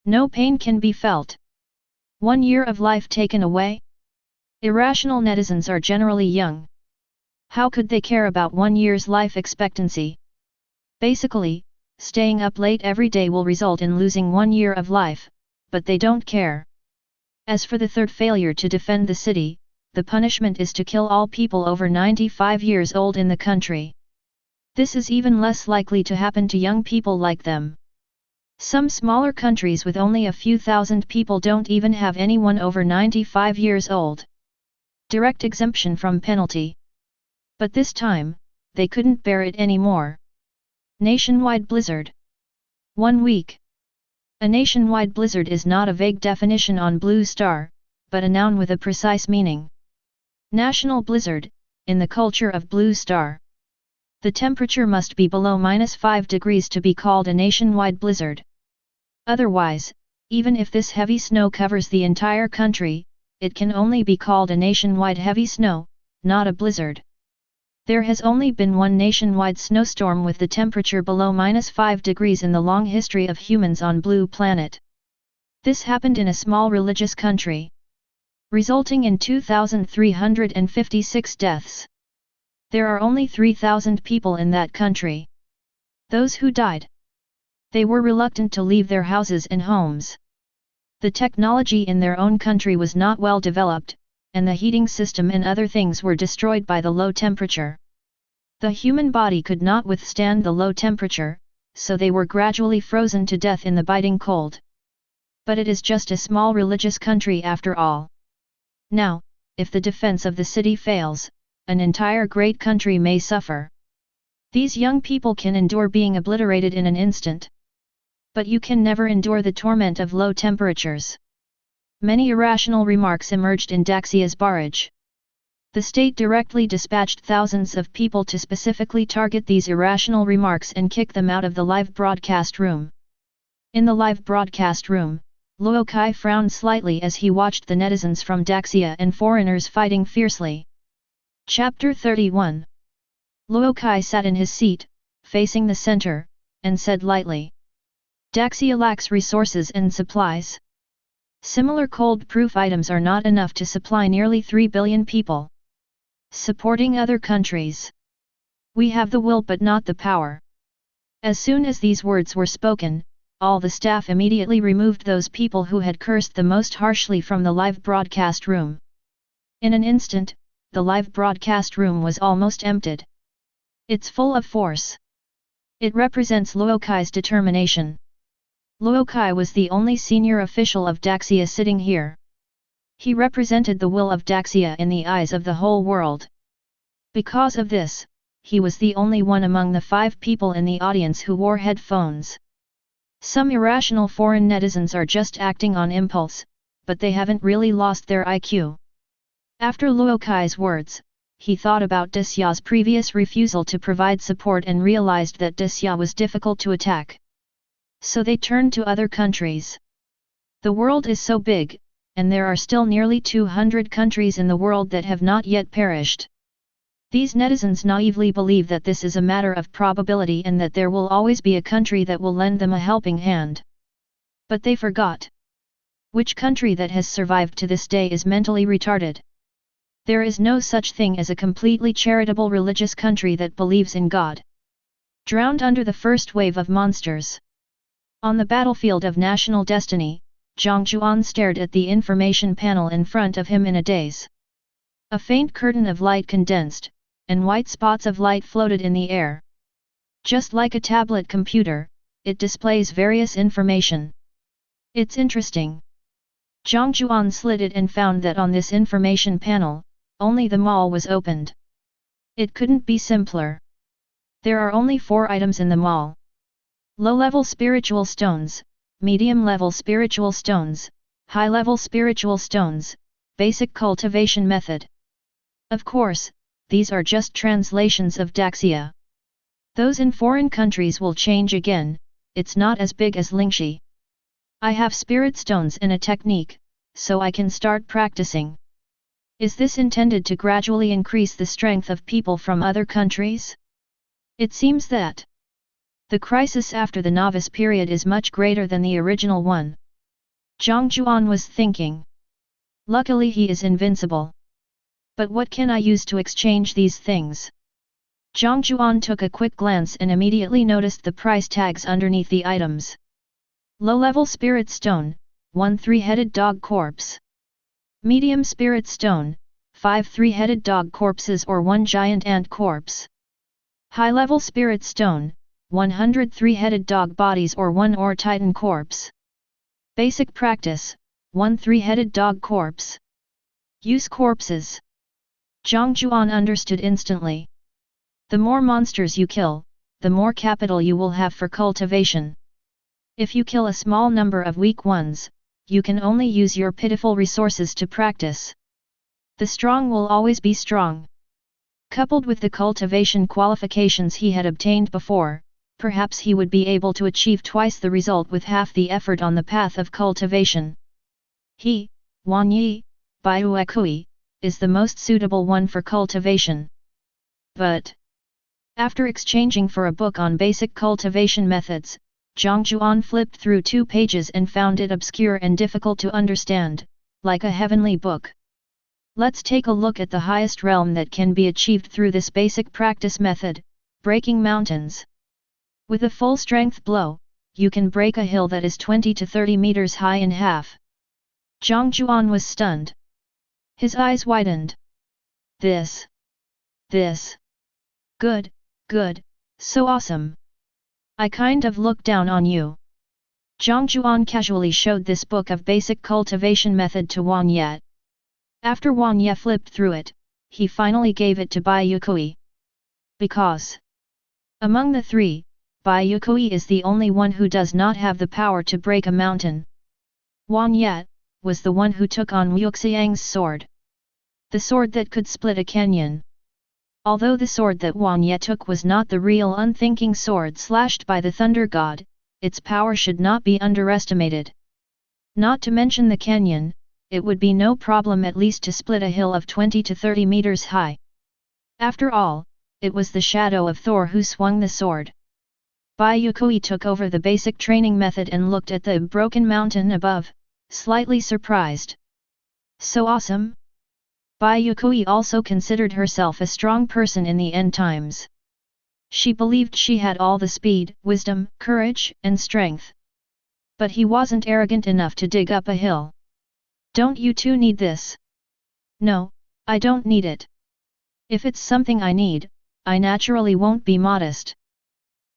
No pain can be felt. 1 year of life taken away? Irrational netizens are generally young. How could they care about 1 year's life expectancy? Basically, staying up late every day will result in losing 1 year of life, but they don't care. As for the third failure to defend the city, the punishment is to kill all people over 95 years old in the country. This is even less likely to happen to young people like them. Some smaller countries with only a few thousand people don't even have anyone over 95 years old. Direct exemption from penalty. But this time, they couldn't bear it anymore. Nationwide blizzard. 1 week. A nationwide blizzard is not a vague definition on Blue Star, but a noun with a precise meaning. National blizzard, in the culture of Blue Star. The temperature must be below -5 degrees to be called a nationwide blizzard. Otherwise, even if this heavy snow covers the entire country, it can only be called a nationwide heavy snow, not a blizzard. There has only been one nationwide snowstorm with the temperature below -5 degrees in the long history of humans on Blue Planet. This happened in a small religious country, resulting in 2,356 deaths. There are only 3,000 people in that country. Those who died. They were reluctant to leave their houses and homes. The technology in their own country was not well developed, and the heating system and other things were destroyed by the low temperature. The human body could not withstand the low temperature, so they were gradually frozen to death in the biting cold. But it is just a small religious country after all. Now, if the defense of the city fails, an entire great country may suffer. These young people can endure being obliterated in an instant. But you can never endure the torment of low temperatures. Many irrational remarks emerged in Daxia's barrage. The state directly dispatched thousands of people to specifically target these irrational remarks and kick them out of the live broadcast room. In the live broadcast room, Luo Kai frowned slightly as he watched the netizens from Daxia and foreigners fighting fiercely. Chapter 31. Luo Kai sat in his seat, facing the center, and said lightly, "Daxia lacks resources and supplies. Similar cold-proof items are not enough to supply nearly 3 billion people. Supporting other countries. We have the will but not the power." As soon as these words were spoken, all the staff immediately removed those people who had cursed the most harshly from the live broadcast room. In an instant, the live broadcast room was almost emptied. It's full of force. It represents Luo Kai's determination. Luo Kai was the only senior official of Daxia sitting here. He represented the will of Daxia in the eyes of the whole world. Because of this, he was the only one among the 5 people in the audience who wore headphones. Some irrational foreign netizens are just acting on impulse, but they haven't really lost their IQ. After Luo Kai's words, he thought about Daxia's previous refusal to provide support and realized that Daxia was difficult to attack. So they turned to other countries. The world is so big, and there are still nearly 200 countries in the world that have not yet perished. These netizens naively believe that this is a matter of probability and that there will always be a country that will lend them a helping hand. But they forgot. Which country that has survived to this day is mentally retarded? There is no such thing as a completely charitable religious country that believes in God. Drowned under the first wave of monsters. On the battlefield of national destiny, Jiang Jiuan stared at the information panel in front of him in a daze. A faint curtain of light condensed, and white spots of light floated in the air. Just like a tablet computer, it displays various information. It's interesting. Jiang Jiuan slid it and found that on this information panel, only the mall was opened. It couldn't be simpler. There are only 4 items in the mall. Low-level spiritual stones, medium-level spiritual stones, high-level spiritual stones, basic cultivation method. Of course, these are just translations of Daxia. Those in foreign countries will change again, it's not as big as Lingxi. I have spirit stones and a technique, so I can start practicing. Is this intended to gradually increase the strength of people from other countries? It seems that the crisis after the novice period is much greater than the original one. Jiang Jiuan was thinking. Luckily he is invincible. But what can I use to exchange these things? Jiang Jiuan took a quick glance and immediately noticed the price tags underneath the items. Low-level spirit stone, 1 3-headed dog corpse. Medium spirit stone, 5 3-headed dog corpses or 1 giant ant corpse. High-level spirit stone, 100 3-headed dog bodies or 1 or titan corpse. Basic practice, 1 3-headed dog corpse. Use corpses. Jiang Jiuan understood instantly. The more monsters you kill, the more capital you will have for cultivation. If you kill a small number of weak ones, you can only use your pitiful resources to practice. The strong will always be strong. Coupled with the cultivation qualifications he had obtained before, perhaps he would be able to achieve twice the result with half the effort on the path of cultivation. He, Wan Yi, Bai Yue Kui, is the most suitable one for cultivation. But after exchanging for a book on basic cultivation methods, Jiang Jiuan flipped through 2 pages and found it obscure and difficult to understand, like a heavenly book. Let's take a look at the highest realm that can be achieved through this basic practice method, breaking mountains. With a full strength blow, you can break a hill that is 20 to 30 meters high in half. Jiang Jiuan was stunned. His eyes widened. This. Good, so awesome. I kind of look down on you. Jiang Jiuan casually showed this book of basic cultivation method to Huan Ye. After Huan Ye flipped through it, he finally gave it to Bai Yue Kui. Because among the three, Bai Yue Kui is the only one who does not have the power to break a mountain. Huan Ye was the one who took on Wuxiang's sword. The sword that could split a canyon. Although the sword that Huan Ye took was not the real unthinking sword slashed by the thunder god, its power should not be underestimated. Not to mention the canyon, it would be no problem at least to split a hill of 20 to 30 meters high. After all, it was the shadow of Thor who swung the sword. Bai Yue Kui took over the basic training method and looked at the broken mountain above, slightly surprised. So awesome! Bai Yue Kui also considered herself a strong person in the end times. She believed she had all the speed, wisdom, courage, and strength. But he wasn't arrogant enough to dig up a hill. Don't you two need this? No, I don't need it. If it's something I need, I naturally won't be modest.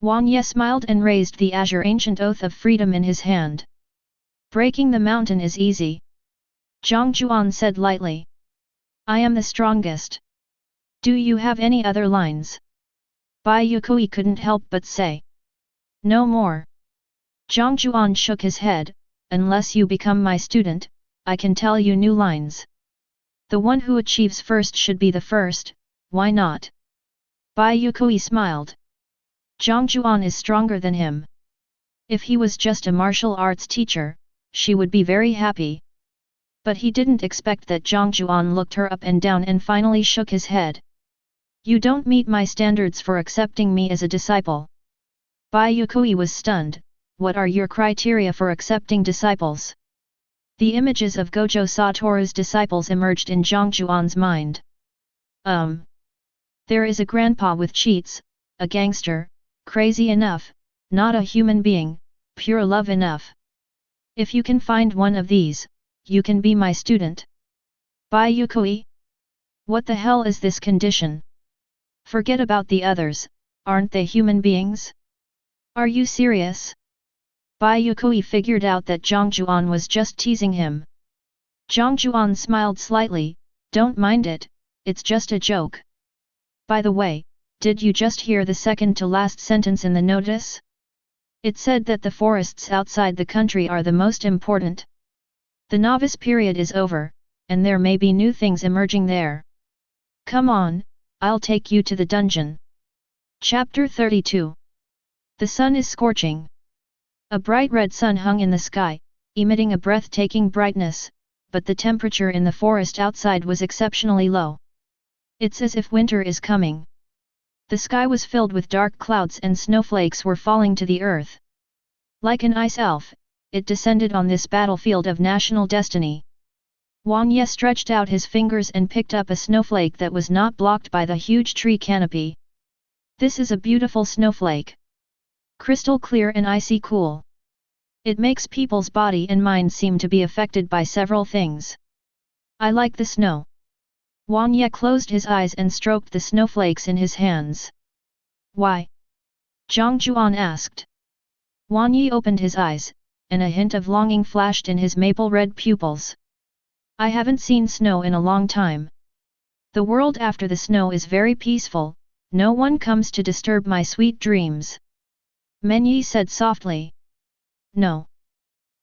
Huan Ye smiled and raised the azure ancient oath of freedom in his hand. Breaking the mountain is easy. Jiang Jiuan said lightly. I am the strongest. Do you have any other lines? Bai Yue Kui couldn't help but say. No more. Jiang Jiuan shook his head, unless you become my student, I can tell you new lines. The one who achieves first should be the first, why not? Bai Yue Kui smiled. Jiang Jiuan is stronger than him. If he was just a martial arts teacher, she would be very happy. But he didn't expect that Jiang Jiuan looked her up and down and finally shook his head. You don't meet my standards for accepting me as a disciple. Bai Yue Kui was stunned. What are your criteria for accepting disciples? The images of Gojo Satoru's disciples emerged in Jiang Jiuan's mind. There is a grandpa with cheats, a gangster, crazy enough, not a human being, pure love enough. If you can find one of these, you can be my student. Bai Yue Kui? What the hell is this condition? Forget about the others, aren't they human beings? Are you serious? Bai Yue Kui figured out that Jiang Jiuan was just teasing him. Jiang Jiuan smiled slightly, don't mind it, it's just a joke. By the way, did you just hear the second to last sentence in the notice? It said that the forests outside the country are the most important. The novice period is over, and there may be new things emerging there. Come on, I'll take you to the dungeon. Chapter 32. The sun is scorching. A bright red sun hung in the sky, emitting a breathtaking brightness, but the temperature in the forest outside was exceptionally low. It's as if winter is coming. The sky was filled with dark clouds and snowflakes were falling to the earth. Like an ice elf, it descended on this battlefield of national destiny. Huan Ye stretched out his fingers and picked up a snowflake that was not blocked by the huge tree canopy. This is a beautiful snowflake. Crystal clear and icy cool. It makes people's body and mind seem to be affected by several things. I like the snow. Huan Ye closed his eyes and stroked the snowflakes in his hands. Why? Jiang Jiuan asked. Huan Ye opened his eyes, and a hint of longing flashed in his maple-red pupils. I haven't seen snow in a long time. The world after the snow is very peaceful, no one comes to disturb my sweet dreams. Menyi said softly. No.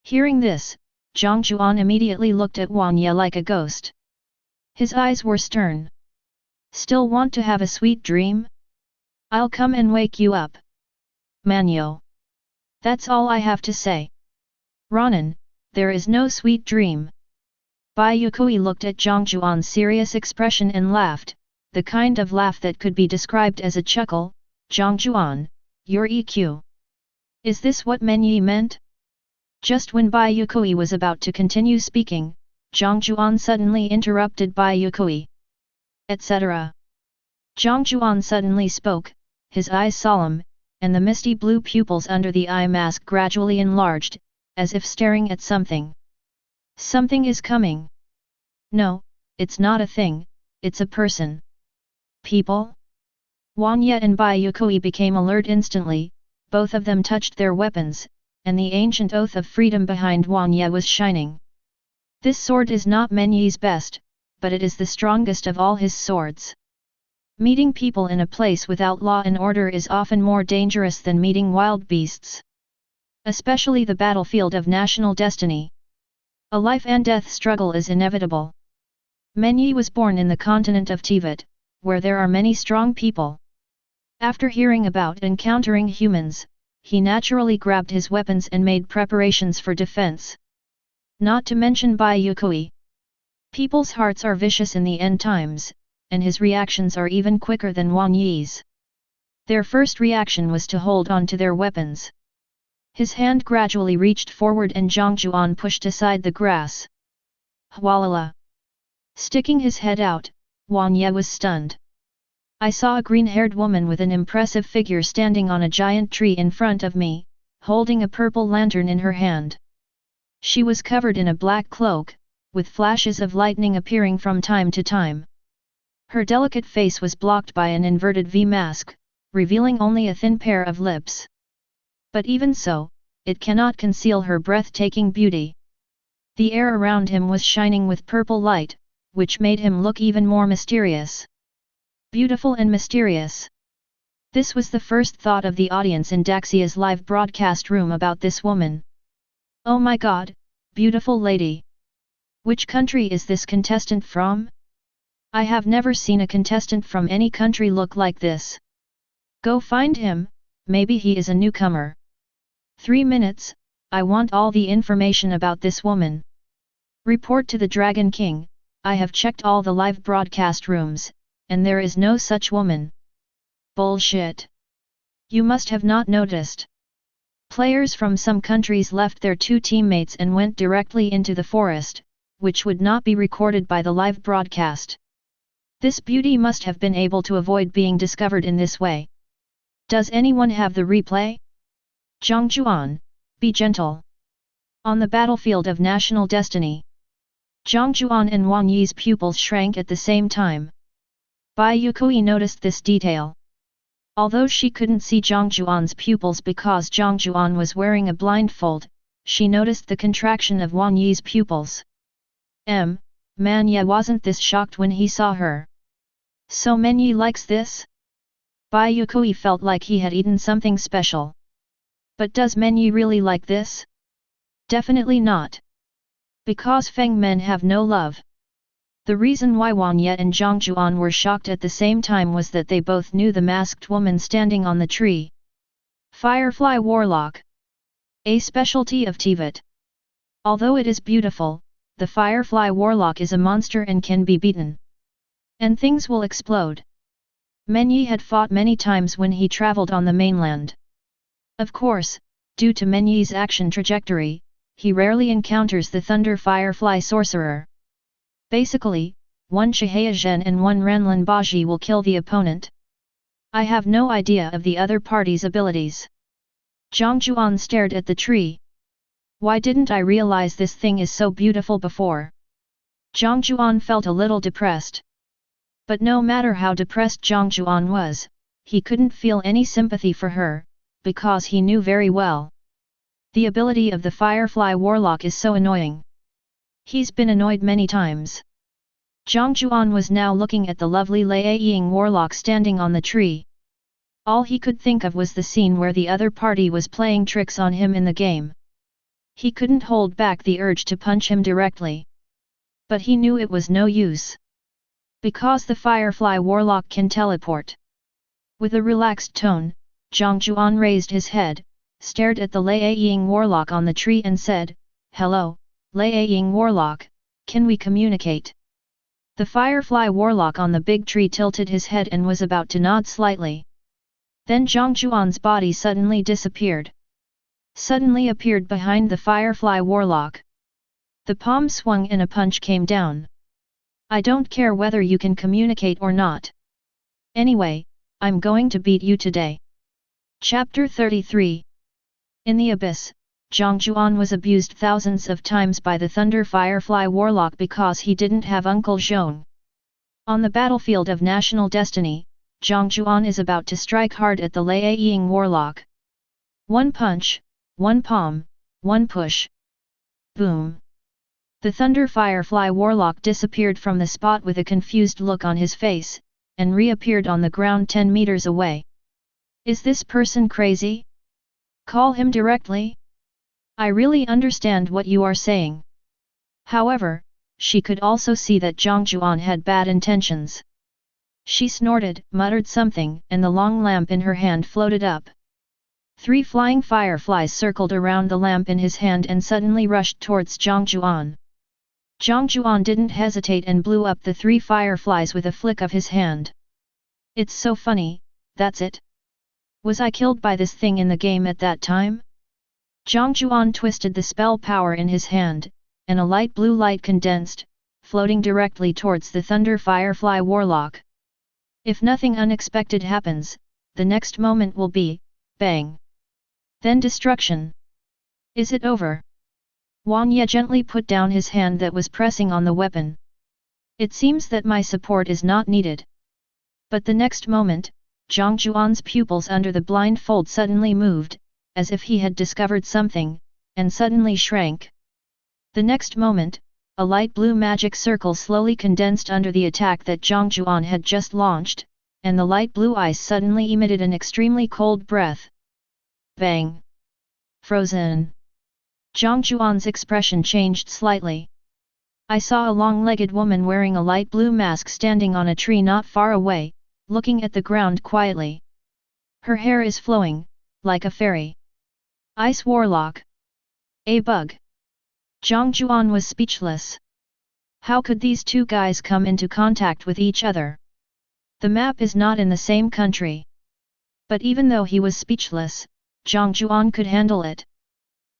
Hearing this, Jiang Jiuan immediately looked at Huan Ye like a ghost. His eyes were stern. Still want to have a sweet dream? I'll come and wake you up. Manyo. That's all I have to say. Ronan, there is no sweet dream. Bai Yue Kui looked at Jiang Jiuan's serious expression and laughed, the kind of laugh that could be described as a chuckle. Jiang Jiuan, your EQ. Is this what Menyi meant? Just when Bai Yue Kui was about to continue speaking, Jiang Jiuan suddenly interrupted Bai Yue Kui. Etc. Jiang Jiuan suddenly spoke, his eyes solemn, and the misty blue pupils under the eye mask gradually enlarged, as if staring at something. Something is coming. No, it's not a thing, it's a person. People? Juan and Bai Yue Kui became alert instantly, both of them touched their weapons, and the ancient oath of freedom behind Juan was shining. This sword is not Menyi's best, but it is the strongest of all his swords. Meeting people in a place without law and order is often more dangerous than meeting wild beasts. Especially the battlefield of national destiny. A life and death struggle is inevitable. Menyi was born in the continent of Tibet, where there are many strong people. After hearing about encountering humans, he naturally grabbed his weapons and made preparations for defense. Not to mention Bai Yue Kui. People's hearts are vicious in the end times, and his reactions are even quicker than Juan Yi's. Their first reaction was to hold on to their weapons. His hand gradually reached forward and Jiang Jiuan pushed aside the grass. Hwalala! Sticking his head out, Juan was stunned. I saw a green-haired woman with an impressive figure standing on a giant tree in front of me, holding a purple lantern in her hand. She was covered in a black cloak, with flashes of lightning appearing from time to time. Her delicate face was blocked by an inverted V mask, revealing only a thin pair of lips. But even so, it cannot conceal her breathtaking beauty. The air around him was shining with purple light, which made him look even more mysterious. Beautiful and mysterious. This was the first thought of the audience in Daxia's live broadcast room about this woman. Oh my god, beautiful lady! Which country is this contestant from? I have never seen a contestant from any country look like this. Go find him, maybe he is a newcomer. 3 minutes, I want all the information about this woman. Report to the Dragon King, I have checked all the live broadcast rooms, and there is no such woman. Bullshit. You must have not noticed. Players from some countries left their 2 teammates and went directly into the forest, which would not be recorded by the live broadcast. This beauty must have been able to avoid being discovered in this way. Does anyone have the replay? Jiang Jiuan, be gentle. On the battlefield of national destiny. Jiang Jiuan and Juan Yi's pupils shrank at the same time. Bai Yue Kui noticed this detail. Although she couldn't see Jiang Jiuan's pupils because Jiang Jiuan was wearing a blindfold, she noticed the contraction of Juan Yi's pupils. Man Ye wasn't this shocked when he saw her. So Menyi likes this? Bai Yue Kui felt like he had eaten something special. But does Menyi really like this? Definitely not. Because Feng men have no love. The reason why Juan and Jiang Jiuan were shocked at the same time was that they both knew the masked woman standing on the tree. Firefly Warlock. A specialty of Tibet. Although it is beautiful, the Firefly Warlock is a monster and can be beaten. And things will explode. Menyi had fought many times when he traveled on the mainland. Of course, due to Menyi's action trajectory, he rarely encounters the Thunder Firefly Sorcerer. Basically, 1 Chihaya Zhen and 1 Ranlin Baji will kill the opponent. I have no idea of the other party's abilities. Jiang Jiuan stared at the tree. Why didn't I realize this thing is so beautiful before? Jiang Jiuan felt a little depressed. But no matter how depressed Jiang Jiuan was, he couldn't feel any sympathy for her, because he knew very well. The ability of the Firefly Warlock is so annoying. He's been annoyed many times. Jiang Jiuan was now looking at the lovely Lei Ying Warlock standing on the tree. All he could think of was the scene where the other party was playing tricks on him in the game. He couldn't hold back the urge to punch him directly. But he knew it was no use. Because the Firefly Warlock can teleport. With a relaxed tone, Jiang Jiuan raised his head, stared at the Lei Ying Warlock on the tree and said, "Hello, Lei Ying Warlock, can we communicate?" The Firefly Warlock on the big tree tilted his head and was about to nod slightly. Then Jiang Jiuan's body suddenly disappeared. Suddenly appeared behind the Firefly Warlock. The palm swung and a punch came down. I don't care whether you can communicate or not. Anyway, I'm going to beat you today. Chapter 33. In the Abyss, Jiang Jiuan was abused thousands of times by the Thunder Firefly Warlock because he didn't have Uncle Zhong. On the battlefield of national destiny, Jiang Jiuan is about to strike hard at the Lei Ying Warlock. One punch, one palm, one push. Boom! The Thunder Firefly Warlock disappeared from the spot with a confused look on his face, and reappeared on the ground 10 meters away. Is this person crazy? Call him directly? I really understand what you are saying. However, she could also see that Jiang Jiuan had bad intentions. She snorted, muttered something, and the long lamp in her hand floated up. 3 flying fireflies circled around the lamp in his hand and suddenly rushed towards Jiang Jiuan. Jiang Jiuan didn't hesitate and blew up the 3 fireflies with a flick of his hand. It's so funny, that's it. Was I killed by this thing in the game at that time? Jiang Jiuan twisted the spell power in his hand, and a light blue light condensed, floating directly towards the Thunder Firefly Warlock. If nothing unexpected happens, the next moment will be, bang. Then destruction. Is it over? Juan Ye gently put down his hand that was pressing on the weapon. It seems that my support is not needed. But the next moment, Jiang Jiuan's pupils under the blindfold suddenly moved, as if he had discovered something, and suddenly shrank. The next moment, a light blue magic circle slowly condensed under the attack that Jiang Jiuan had just launched, and the light blue eyes suddenly emitted an extremely cold breath. Bang! Frozen! Jiang Jiuan's expression changed slightly. I saw a long-legged woman wearing a light blue mask standing on a tree not far away, looking at the ground quietly. Her hair is flowing, like a fairy. Ice Warlock. A bug. Jiang Jiuan was speechless. How could these 2 guys come into contact with each other? The map is not in the same country. But even though he was speechless, Jiang Jiuan could handle it.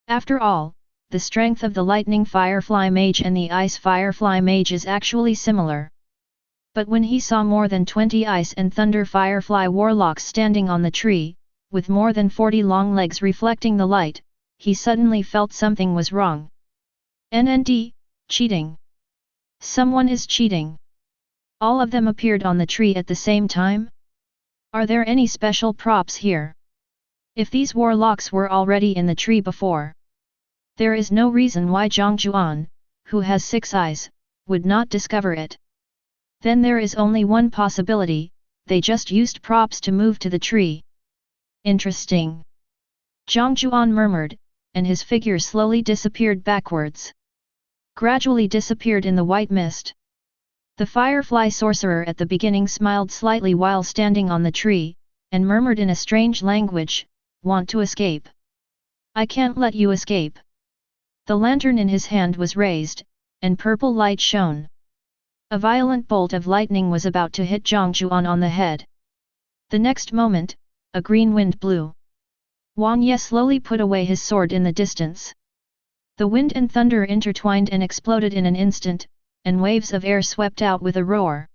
After all, the strength of the Lightning Firefly Mage and the Ice Firefly Mage is actually similar. But when he saw more than 20 Ice and Thunder Firefly Warlocks standing on the tree, with more than 40 long legs reflecting the light, he suddenly felt something was wrong. NND, cheating. Someone is cheating. All of them appeared on the tree at the same time? Are there any special props here? If these warlocks were already in the tree before, there is no reason why Jiang Jiuan, who has 6 eyes, would not discover it. Then there is only one possibility, they just used props to move to the tree. Interesting. Jiang Jiuan murmured, and his figure slowly disappeared backwards. Gradually disappeared in the white mist. The Firefly Sorcerer at the beginning smiled slightly while standing on the tree, and murmured in a strange language, "Want to escape? I can't let you escape." The lantern in his hand was raised, and purple light shone. A violent bolt of lightning was about to hit Jiang Jiuan on the head. The next moment, a green wind blew. Juan Ye slowly put away his sword in the distance. The wind and thunder intertwined and exploded in an instant, and waves of air swept out with a roar.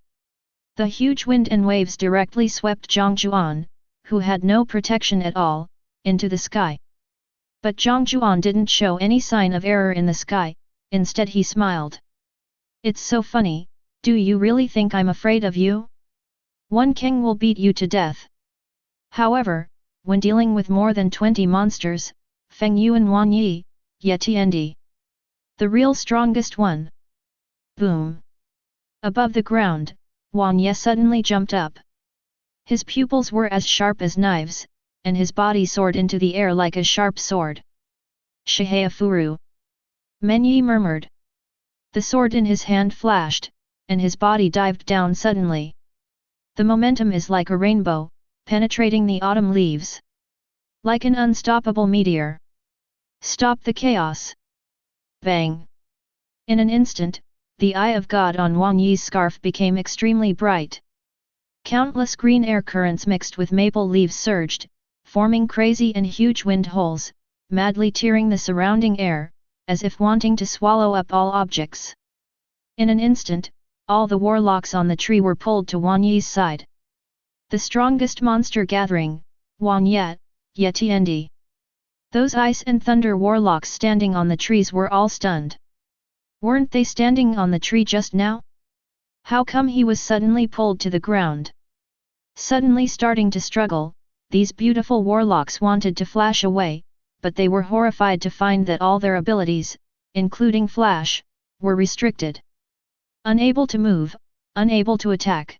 The huge wind and waves directly swept Jiang Jiuan, who had no protection at all, into the sky. But Jiang Jiuan didn't show any sign of error in the sky, instead he smiled. "It's so funny, do you really think I'm afraid of you? One king will beat you to death." However, when dealing with more than 20 monsters, Feng Yuan Wan Yi, Yetiendi, the real strongest one. Boom! Above the ground, Wang Ye suddenly jumped up. His pupils were as sharp as knives, and his body soared into the air like a sharp sword. "Shihaya Furu!" Men Yi murmured. The sword in his hand flashed, and his body dived down suddenly. The momentum is like a rainbow, penetrating the autumn leaves. Like an unstoppable meteor. Stop the chaos! Bang! In an instant, the eye of God on Wang Yi's scarf became extremely bright. Countless green air currents mixed with maple leaves surged, forming crazy and huge wind holes, madly tearing the surrounding air, as if wanting to swallow up all objects. In an instant, all the warlocks on the tree were pulled to Wang Yi's side. The strongest monster gathering, Wang Ye, Yetiendi. Those ice and thunder warlocks standing on the trees were all stunned. Weren't they standing on the tree just now? How come he was suddenly pulled to the ground? Suddenly starting to struggle, these beautiful warlocks wanted to flash away, but they were horrified to find that all their abilities, including flash, were restricted. Unable to move, unable to attack.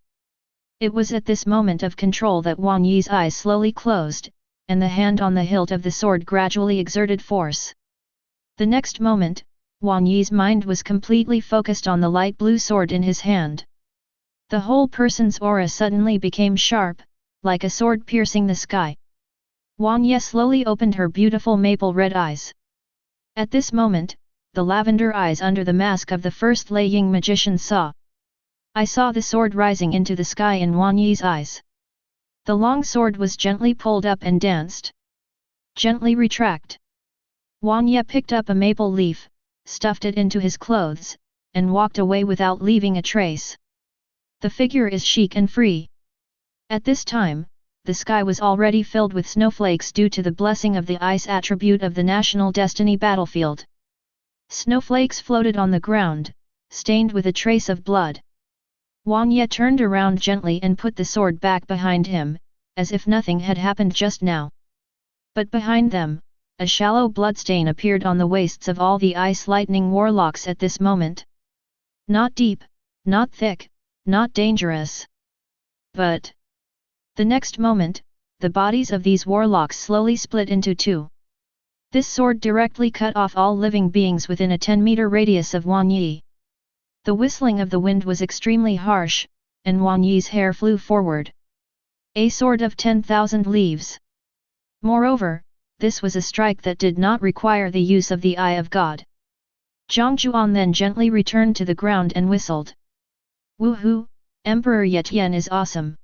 It was at this moment of control that Wang Yi's eyes slowly closed, and the hand on the hilt of the sword gradually exerted force. The next moment, Wang Yi's mind was completely focused on the light blue sword in his hand. The whole person's aura suddenly became sharp, like a sword piercing the sky. Wang Yi slowly opened her beautiful maple red eyes. At this moment, the lavender eyes under the mask of the first Lei Ying magician saw. I saw the sword rising into the sky in Wang Yi's eyes. The long sword was gently pulled up and danced. Gently retract. Wang Yi picked up a maple leaf, stuffed it into his clothes, and walked away without leaving a trace. The figure is chic and free. At this time, the sky was already filled with snowflakes due to the blessing of the ice attribute of the National Destiny battlefield. Snowflakes floated on the ground, stained with a trace of blood. Wang Yi turned around gently and put the sword back behind him, as if nothing had happened just now. But behind them, a shallow bloodstain appeared on the waists of all the ice lightning warlocks at this moment. Not deep, not thick, not dangerous. But the next moment, the bodies of these warlocks slowly split into two. This sword directly cut off all living beings within a 10-meter radius of Wang Yi. The whistling of the wind was extremely harsh, and Wang Yi's hair flew forward. A sword of 10,000 leaves. Moreover, this was a strike that did not require the use of the Eye of God. Jiang Jiuan then gently returned to the ground and whistled. Woohoo, Emperor Ye Tian is awesome.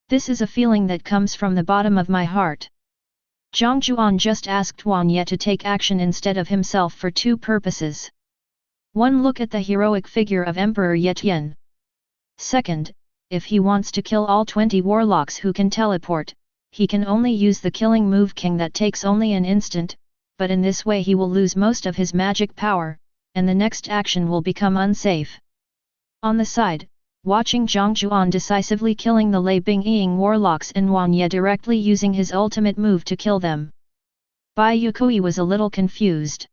This is a feeling that comes from the bottom of my heart. Jiang Jiuan just asked Wang Yi to take action instead of himself for two purposes. One, look at the heroic figure of Emperor Ye Tian. Second, if he wants to kill all 20 warlocks who can teleport, he can only use the killing move King that takes only an instant, but in this way he will lose most of his magic power, and the next action will become unsafe. On the side, watching Jiang Jiuan decisively killing the Lei Bingying warlocks and Wang Yi directly using his ultimate move to kill them. Bai Yue Kui was a little confused.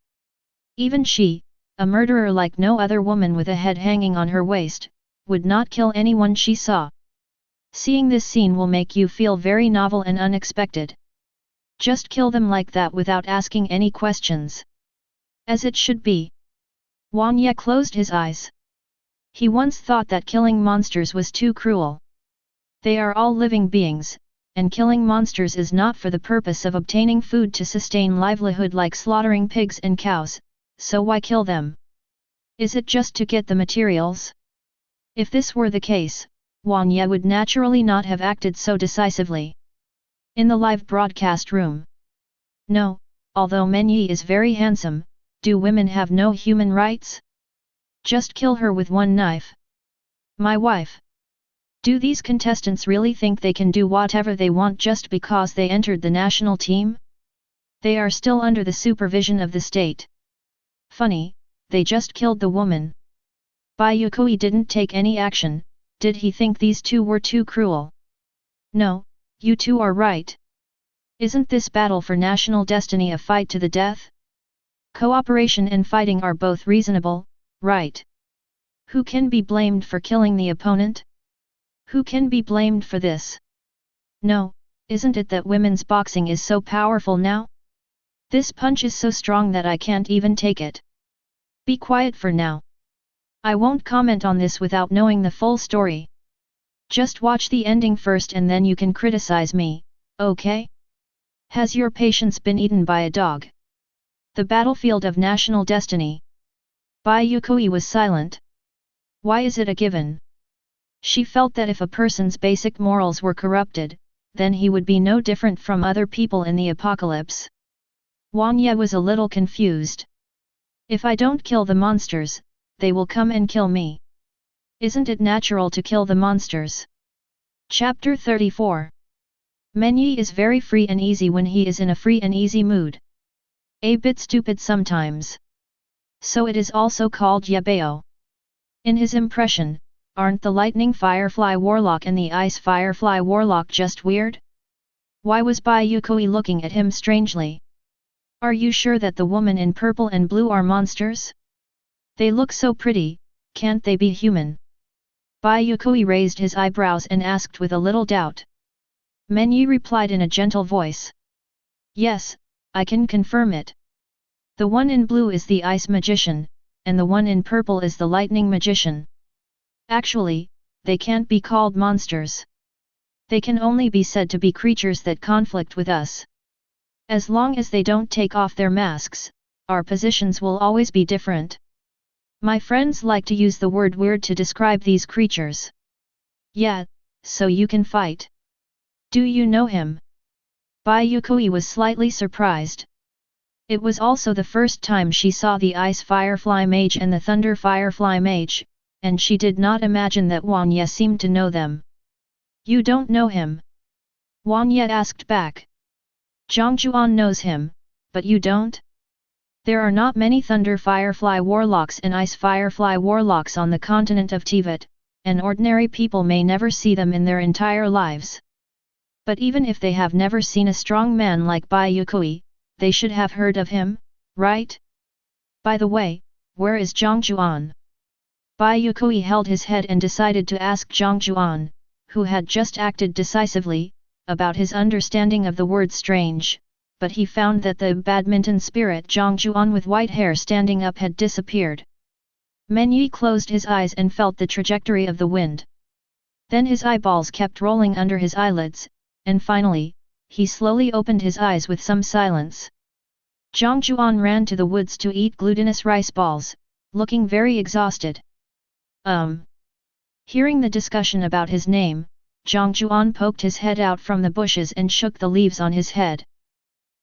Even she, a murderer like no other woman with a head hanging on her waist, would not kill anyone she saw. Seeing this scene will make you feel very novel and unexpected. Just kill them like that without asking any questions. As it should be. Wang Yi closed his eyes. He once thought that killing monsters was too cruel. They are all living beings, and killing monsters is not for the purpose of obtaining food to sustain livelihood like slaughtering pigs and cows, so why kill them? Is it just to get the materials? If this were the case, Wang Yi would naturally not have acted so decisively. In the live broadcast room. No, although Men Yi is very handsome, do women have no human rights? Just kill her with one knife. My wife. Do these contestants really think they can do whatever they want just because they entered the national team? They are still under the supervision of the state. Funny, they just killed the woman. Bai Yue Kui didn't take any action. Did he think these two were too cruel? No, you two are right. Isn't this battle for national destiny a fight to the death? Cooperation and fighting are both reasonable, right? Who can be blamed for killing the opponent? Who can be blamed for this? No, isn't it that women's boxing is so powerful now? This punch is so strong that I can't even take it. Be quiet for now. I won't comment on this without knowing the full story. Just watch the ending first and then you can criticize me, okay? Has your patience been eaten by a dog? The battlefield of national destiny. Bai Yue Kui was silent. Why is it a given? She felt that if a person's basic morals were corrupted, then he would be no different from other people in the apocalypse. Wang Yi was a little confused. If I don't kill the monsters, they will come and kill me. Isn't it natural to kill the monsters? Chapter 34. Men Yi is very free and easy when he is in a free and easy mood. A bit stupid sometimes. So it is also called Yabao. In his impression, aren't the lightning firefly warlock and the ice firefly warlock just weird? Why was Bai Yue Kui looking at him strangely? Are you sure that the woman in purple and blue are monsters? They look so pretty, can't they be human? Bai Yue Kui raised his eyebrows and asked with a little doubt. Men Yi replied in a gentle voice. Yes, I can confirm it. The one in blue is the ice magician, and the one in purple is the lightning magician. Actually, they can't be called monsters. They can only be said to be creatures that conflict with us. As long as they don't take off their masks, our positions will always be different. My friends like to use the word weird to describe these creatures. Yeah, so you can fight. Do you know him? Bai Yue Kui was slightly surprised. It was also the first time she saw the Ice Firefly Mage and the Thunder Firefly Mage, and she did not imagine that Wang Ye seemed to know them. You don't know him? Wang Ye asked back. Jiang Jiuan knows him, but you don't? There are not many Thunder Firefly Warlocks and Ice Firefly Warlocks on the continent of Tibet, and ordinary people may never see them in their entire lives. But even if they have never seen a strong man like Bai Yue Kui, they should have heard of him, right? By the way, where is Jiang Jiuan? Bai Yue Kui held his head and decided to ask Jiang Jiuan, who had just acted decisively, about his understanding of the word strange, but he found that the badminton spirit Jiang Jiuan with white hair standing up had disappeared. Men Yi closed his eyes and felt the trajectory of the wind. Then his eyeballs kept rolling under his eyelids, and finally, he slowly opened his eyes with some silence. Jiang Jiuan ran to the woods to eat glutinous rice balls, looking very exhausted. Hearing the discussion about his name, Jiang Jiuan poked his head out from the bushes and shook the leaves on his head.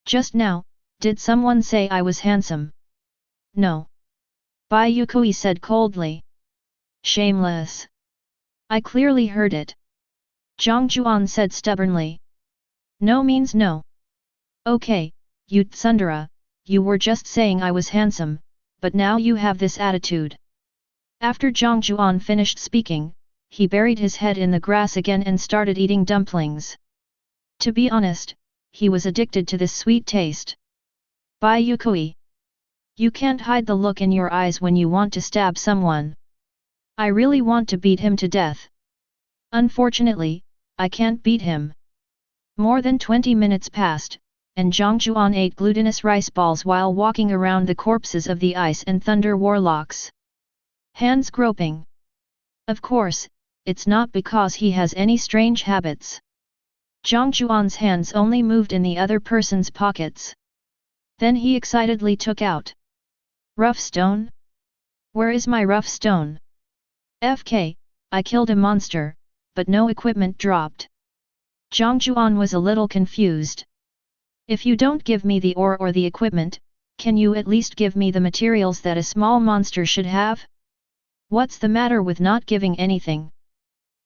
Just now, did someone say I was handsome? No. Bai Yue Kui said coldly. Shameless. I clearly heard it. Jiang Jiuan said stubbornly. No means no. Okay, you tsundere, you were just saying I was handsome, but now you have this attitude. After Jiang Jiuan finished speaking, he buried his head in the grass again and started eating dumplings. To be honest, he was addicted to this sweet taste. Bai Yue Kui. You can't hide the look in your eyes when you want to stab someone. I really want to beat him to death. Unfortunately, I can't beat him. More than 20 minutes passed, and Jiang Jiuan ate glutinous rice balls while walking around the corpses of the Ice and Thunder Warlocks. Hands groping. Of course, it's not because he has any strange habits. Jiang Jiuan's hands only moved in the other person's pockets. Then he excitedly took out. Rough stone? Where is my rough stone? FK, I killed a monster, but no equipment dropped. Jiang Jiuan was a little confused. If you don't give me the ore or the equipment, can you at least give me the materials that a small monster should have? What's the matter with not giving anything?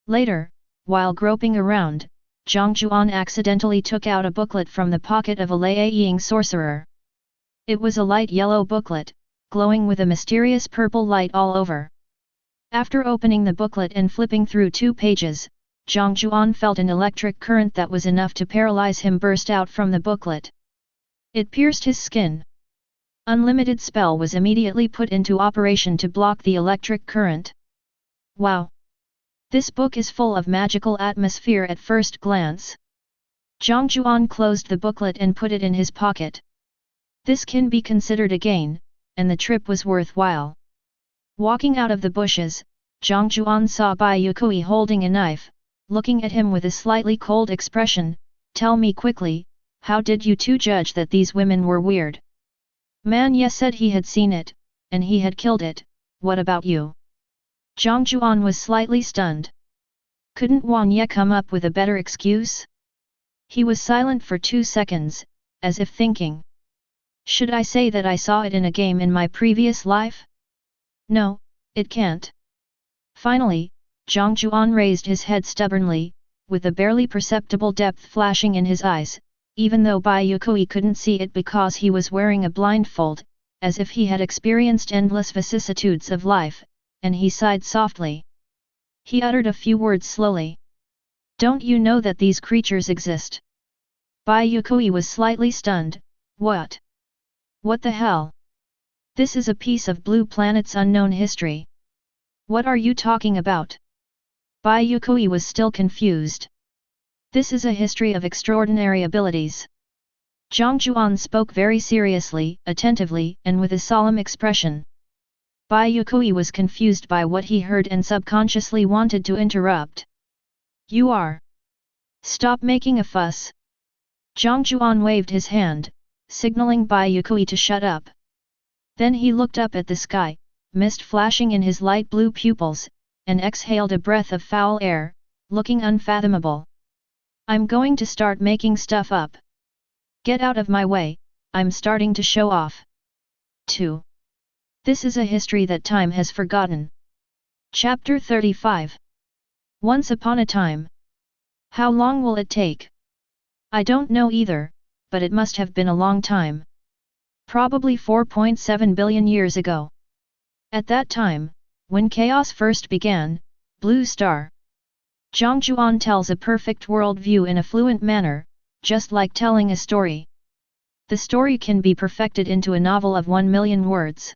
Later, while groping around, Jiang Jiuan accidentally took out a booklet from the pocket of a Liaiying sorcerer. It was a light yellow booklet, glowing with a mysterious purple light all over. After opening the booklet and flipping through 2 pages, Jiang Jiuan felt an electric current that was enough to paralyze him burst out from the booklet. It pierced his skin. Unlimited spell was immediately put into operation to block the electric current. Wow! This book is full of magical atmosphere at first glance. Jiang Jiuan closed the booklet and put it in his pocket. This can be considered a gain, and the trip was worthwhile. Walking out of the bushes, Jiang Jiuan saw Bai Yue Kui holding a knife, looking at him with a slightly cold expression. Tell me quickly, how did you two judge that these women were weird? Man Ye said he had seen it, and he had killed it. What about you? Jiang Jiuan was slightly stunned. Couldn't Wang Ye come up with a better excuse? He was silent for 2 seconds, as if thinking. Should I say that I saw it in a game in my previous life? No, it can't. Finally, Jiang Jiuan raised his head stubbornly, with a barely perceptible depth flashing in his eyes, even though Bai Yue Kui couldn't see it because he was wearing a blindfold, as if he had experienced endless vicissitudes of life, and he sighed softly. He uttered a few words slowly. Don't you know that these creatures exist? Bai Yue Kui was slightly stunned. What? What the hell? This is a piece of Blue Planet's unknown history. What are you talking about? Bai Yue Kui was still confused. This is a history of extraordinary abilities. Jiang Jiuan spoke very seriously, attentively, and with a solemn expression. Bai Yue Kui was confused by what he heard and subconsciously wanted to interrupt. You are. Stop making a fuss. Jiang Jiuan waved his hand, signaling Bai Yue Kui to shut up. Then he looked up at the sky, mist flashing in his light blue pupils, and exhaled a breath of foul air, looking unfathomable. I'm going to start making stuff up. Get out of my way, I'm starting to show off. 2. This is a history that time has forgotten. Chapter 35. Once upon a time. How long will it take? I don't know either, but it must have been a long time. Probably 4.7 billion years ago. At that time, when chaos first began, Blue Star. Jiang Jiuan tells a perfect world view in a fluent manner, just like telling a story. The story can be perfected into a novel of 1 million words.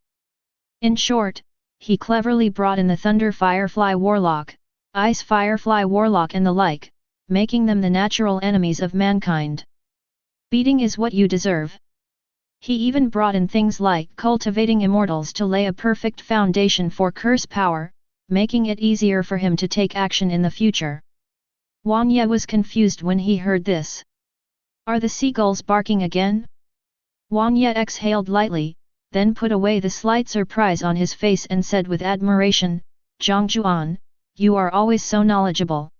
In short, he cleverly brought in the Thunder Firefly Warlock, Ice Firefly Warlock and the like, making them the natural enemies of mankind. Beating is what you deserve. He even brought in things like cultivating immortals to lay a perfect foundation for curse power, making it easier for him to take action in the future. Wang Ye was confused when he heard this. Are the seagulls barking again? Wang Ye exhaled lightly, then put away the slight surprise on his face and said with admiration, Jiang Jiuan, you are always so knowledgeable.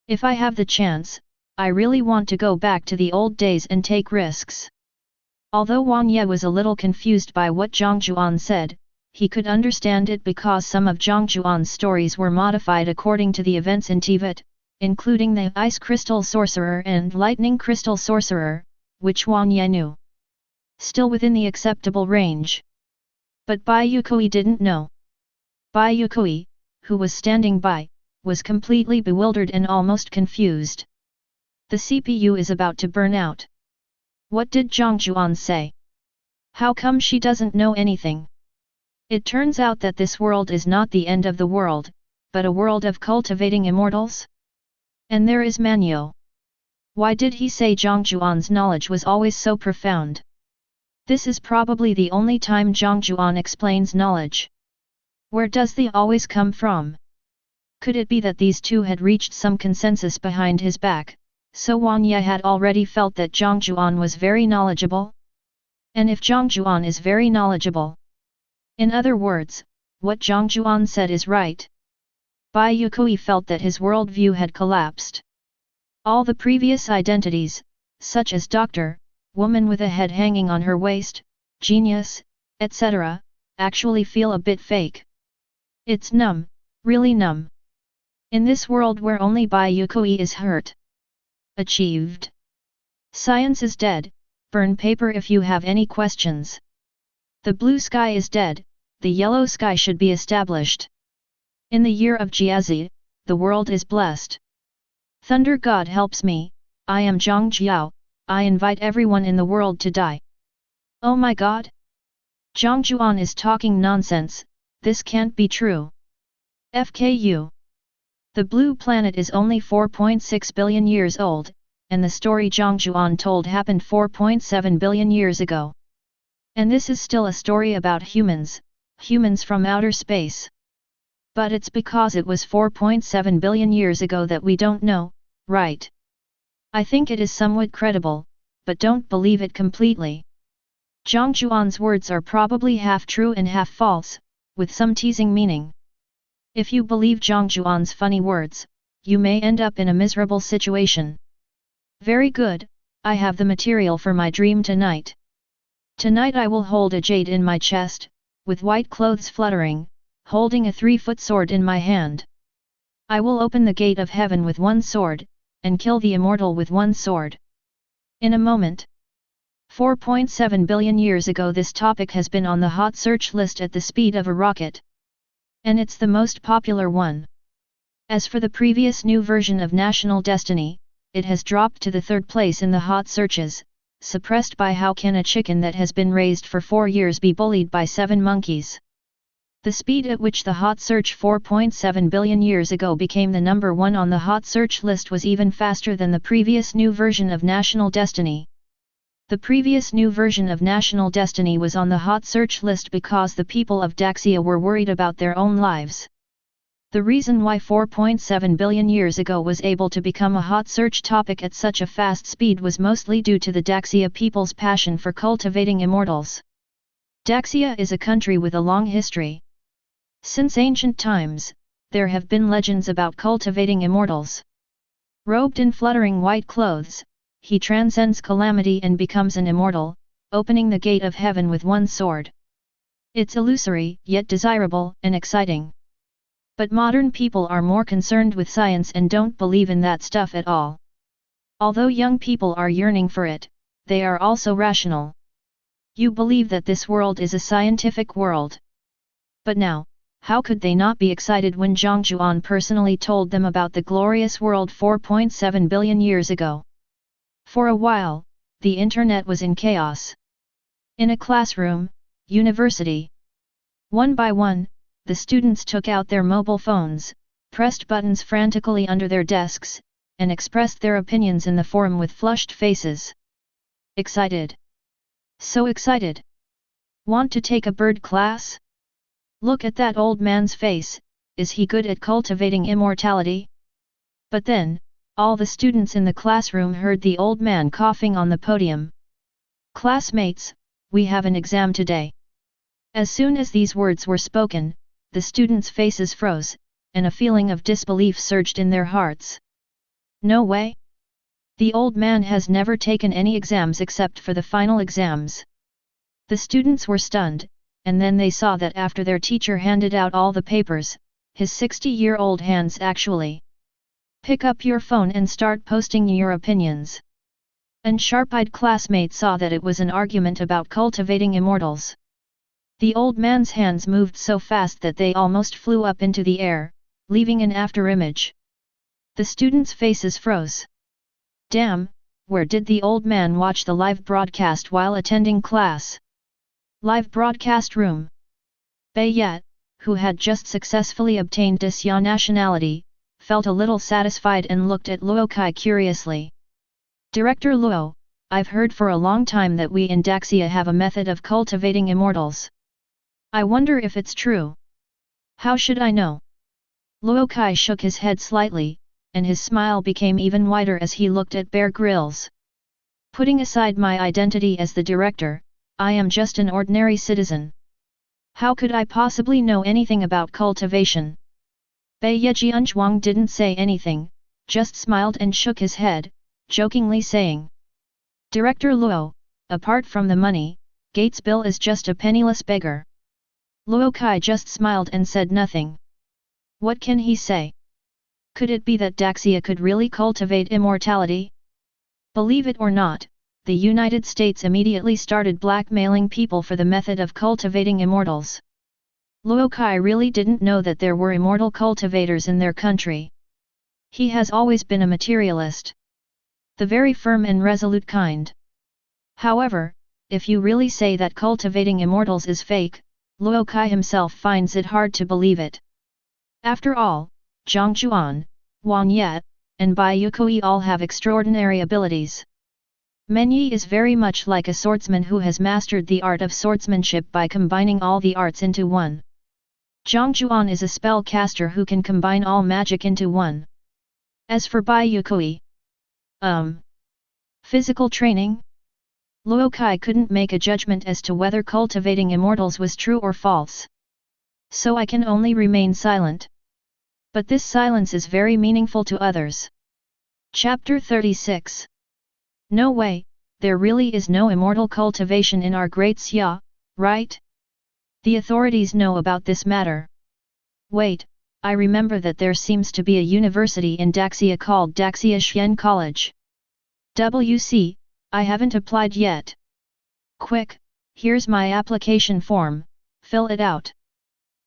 If I have the chance, I really want to go back to the old days and take risks. Although Wang Ye was a little confused by what Jiang Jiuan said, he could understand it because some of Jiang Jiuan's stories were modified according to the events in Tibet, including the Ice Crystal Sorcerer and Lightning Crystal Sorcerer, which Wang Ye knew. Still within the acceptable range. But Bai Yue Kui didn't know. Bai Yue Kui, who was standing by, was completely bewildered and almost confused. The CPU is about to burn out. What did Jiang Jiuan say? How come she doesn't know anything? It turns out that this world is not the end of the world, but a world of cultivating immortals? And there is Manyo. Why did he say Jiang Jiuan's knowledge was always so profound? This is probably the only time Jiang Jiuan explains knowledge. Where does the always come from? Could it be that these two had reached some consensus behind his back, so Wang Ye had already felt that Jiang Jiuan was very knowledgeable? And if Jiang Jiuan is very knowledgeable? In other words, what Jiang Jiuan said is right. Bai Yue Kui felt that his worldview had collapsed. All the previous identities, such as doctor, woman with a head hanging on her waist, genius, etc., actually feel a bit fake. It's numb, really numb. In this world where only Bai Yue Kui is hurt. Achieved. Science is dead, burn paper if you have any questions. The blue sky is dead, the yellow sky should be established. In the year of Jiazi, the world is blessed. Thunder God helps me, I am Zhang Jiao, I invite everyone in the world to die. Oh my god? Jiang Jiuan is talking nonsense, this can't be true. FKU. The blue planet is only 4.6 billion years old, and the story Jiang Jiuan told happened 4.7 billion years ago. And this is still a story about humans, humans from outer space. But it's because it was 4.7 billion years ago that we don't know, right? I think it is somewhat credible, but don't believe it completely. Jiang Jiuan's words are probably half true and half false, with some teasing meaning. If you believe Jiang Jiuan's funny words, you may end up in a miserable situation. Very good, I have the material for my dream tonight. Tonight I will hold a jade in my chest, with white clothes fluttering, holding a 3-foot sword in my hand. I will open the gate of heaven with one sword, and kill the immortal with one sword. In a moment. 4.7 billion years ago this topic has been on the hot search list at the speed of a rocket. And it's the most popular one. As for the previous new version of National Destiny, it has dropped to the third place in the hot searches, suppressed by how can a chicken that has been raised for 4 years be bullied by 7 monkeys. The speed at which the hot search 4.7 billion years ago became the number 1 on the hot search list was even faster than the previous new version of National Destiny. The previous new version of National Destiny was on the hot search list because the people of Daxia were worried about their own lives. The reason why 4.7 billion years ago was able to become a hot search topic at such a fast speed was mostly due to the Daxia people's passion for cultivating immortals. Daxia is a country with a long history. Since ancient times, there have been legends about cultivating immortals. Robed in fluttering white clothes, he transcends calamity and becomes an immortal, opening the gate of heaven with one sword. It's illusory, yet desirable and exciting. But modern people are more concerned with science and don't believe in that stuff at all. Although young people are yearning for it, they are also rational. You believe that this world is a scientific world. But now, how could they not be excited when Jiang Jiuan personally told them about the glorious world 4.7 billion years ago? For a while, the internet was in chaos. In a classroom, university. One by one, the students took out their mobile phones, pressed buttons frantically under their desks, and expressed their opinions in the forum with flushed faces. Excited. So excited. Want to take a bird class? Look at that old man's face, is he good at cultivating immortality? But then, all the students in the classroom heard the old man coughing on the podium. Classmates, we have an exam today. As soon as these words were spoken, the students' faces froze, and a feeling of disbelief surged in their hearts. No way! The old man has never taken any exams except for the final exams. The students were stunned, and then they saw that after their teacher handed out all the papers, his 60-year-old hands actually pick up your phone and start posting your opinions. An sharp-eyed classmate saw that it was an argument about cultivating immortals. The old man's hands moved so fast that they almost flew up into the air, leaving an afterimage. The students' faces froze. Damn, where did the old man watch the live broadcast while attending class? Live broadcast room. Bai Yue, who had just successfully obtained Daxia nationality, felt a little satisfied and looked at Luo Kai curiously. Director Luo, I've heard for a long time that we in Daxia have a method of cultivating immortals. I wonder if it's true. How should I know? Luo Kai shook his head slightly, and his smile became even wider as he looked at Bear Grylls. Putting aside my identity as the director, I am just an ordinary citizen. How could I possibly know anything about cultivation? Bai Yue Kui didn't say anything, just smiled and shook his head, jokingly saying. Director Luo, apart from the money, Gates Bill is just a penniless beggar. Luo Kai just smiled and said nothing. What can he say? Could it be that Daxia could really cultivate immortality? Believe it or not, the United States immediately started blackmailing people for the method of cultivating immortals. Luo Kai really didn't know that there were immortal cultivators in their country. He has always been a materialist. The very firm and resolute kind. However, if you really say that cultivating immortals is fake, Luo Kai himself finds it hard to believe it. After all, Jiang Jiuan, Juan Yue, and Bai Yue Kui all have extraordinary abilities. Men Yi is very much like a swordsman who has mastered the art of swordsmanship by combining all the arts into one. Jiang Jiuan is a spellcaster who can combine all magic into one. As for Bai Yue Kui, physical training? Luo Kai couldn't make a judgment as to whether cultivating immortals was true or false. So I can only remain silent. But this silence is very meaningful to others. Chapter 36. No way, there really is no immortal cultivation in our Great Xia, right? The authorities know about this matter. Wait, I remember that there seems to be a university in Daxia called Daxia College. I haven't applied yet. Quick, here's my application form, fill it out.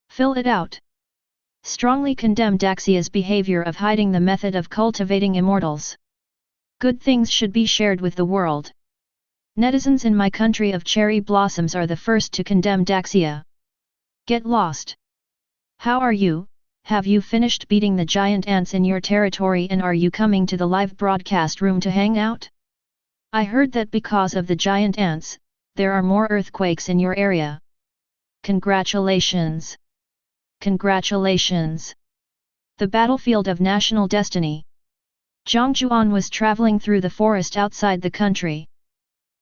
Fill it out. Strongly condemn Daxia's behavior of hiding the method of cultivating immortals. Good things should be shared with the world. Netizens in my country of cherry blossoms are the first to condemn Daxia. Get lost. How are you? Have you finished beating the giant ants in your territory and are you coming to the live broadcast room to hang out? I heard that because of the giant ants, there are more earthquakes in your area. Congratulations! Congratulations! The battlefield of national destiny. Jiang Jiuan was traveling through the forest outside the country.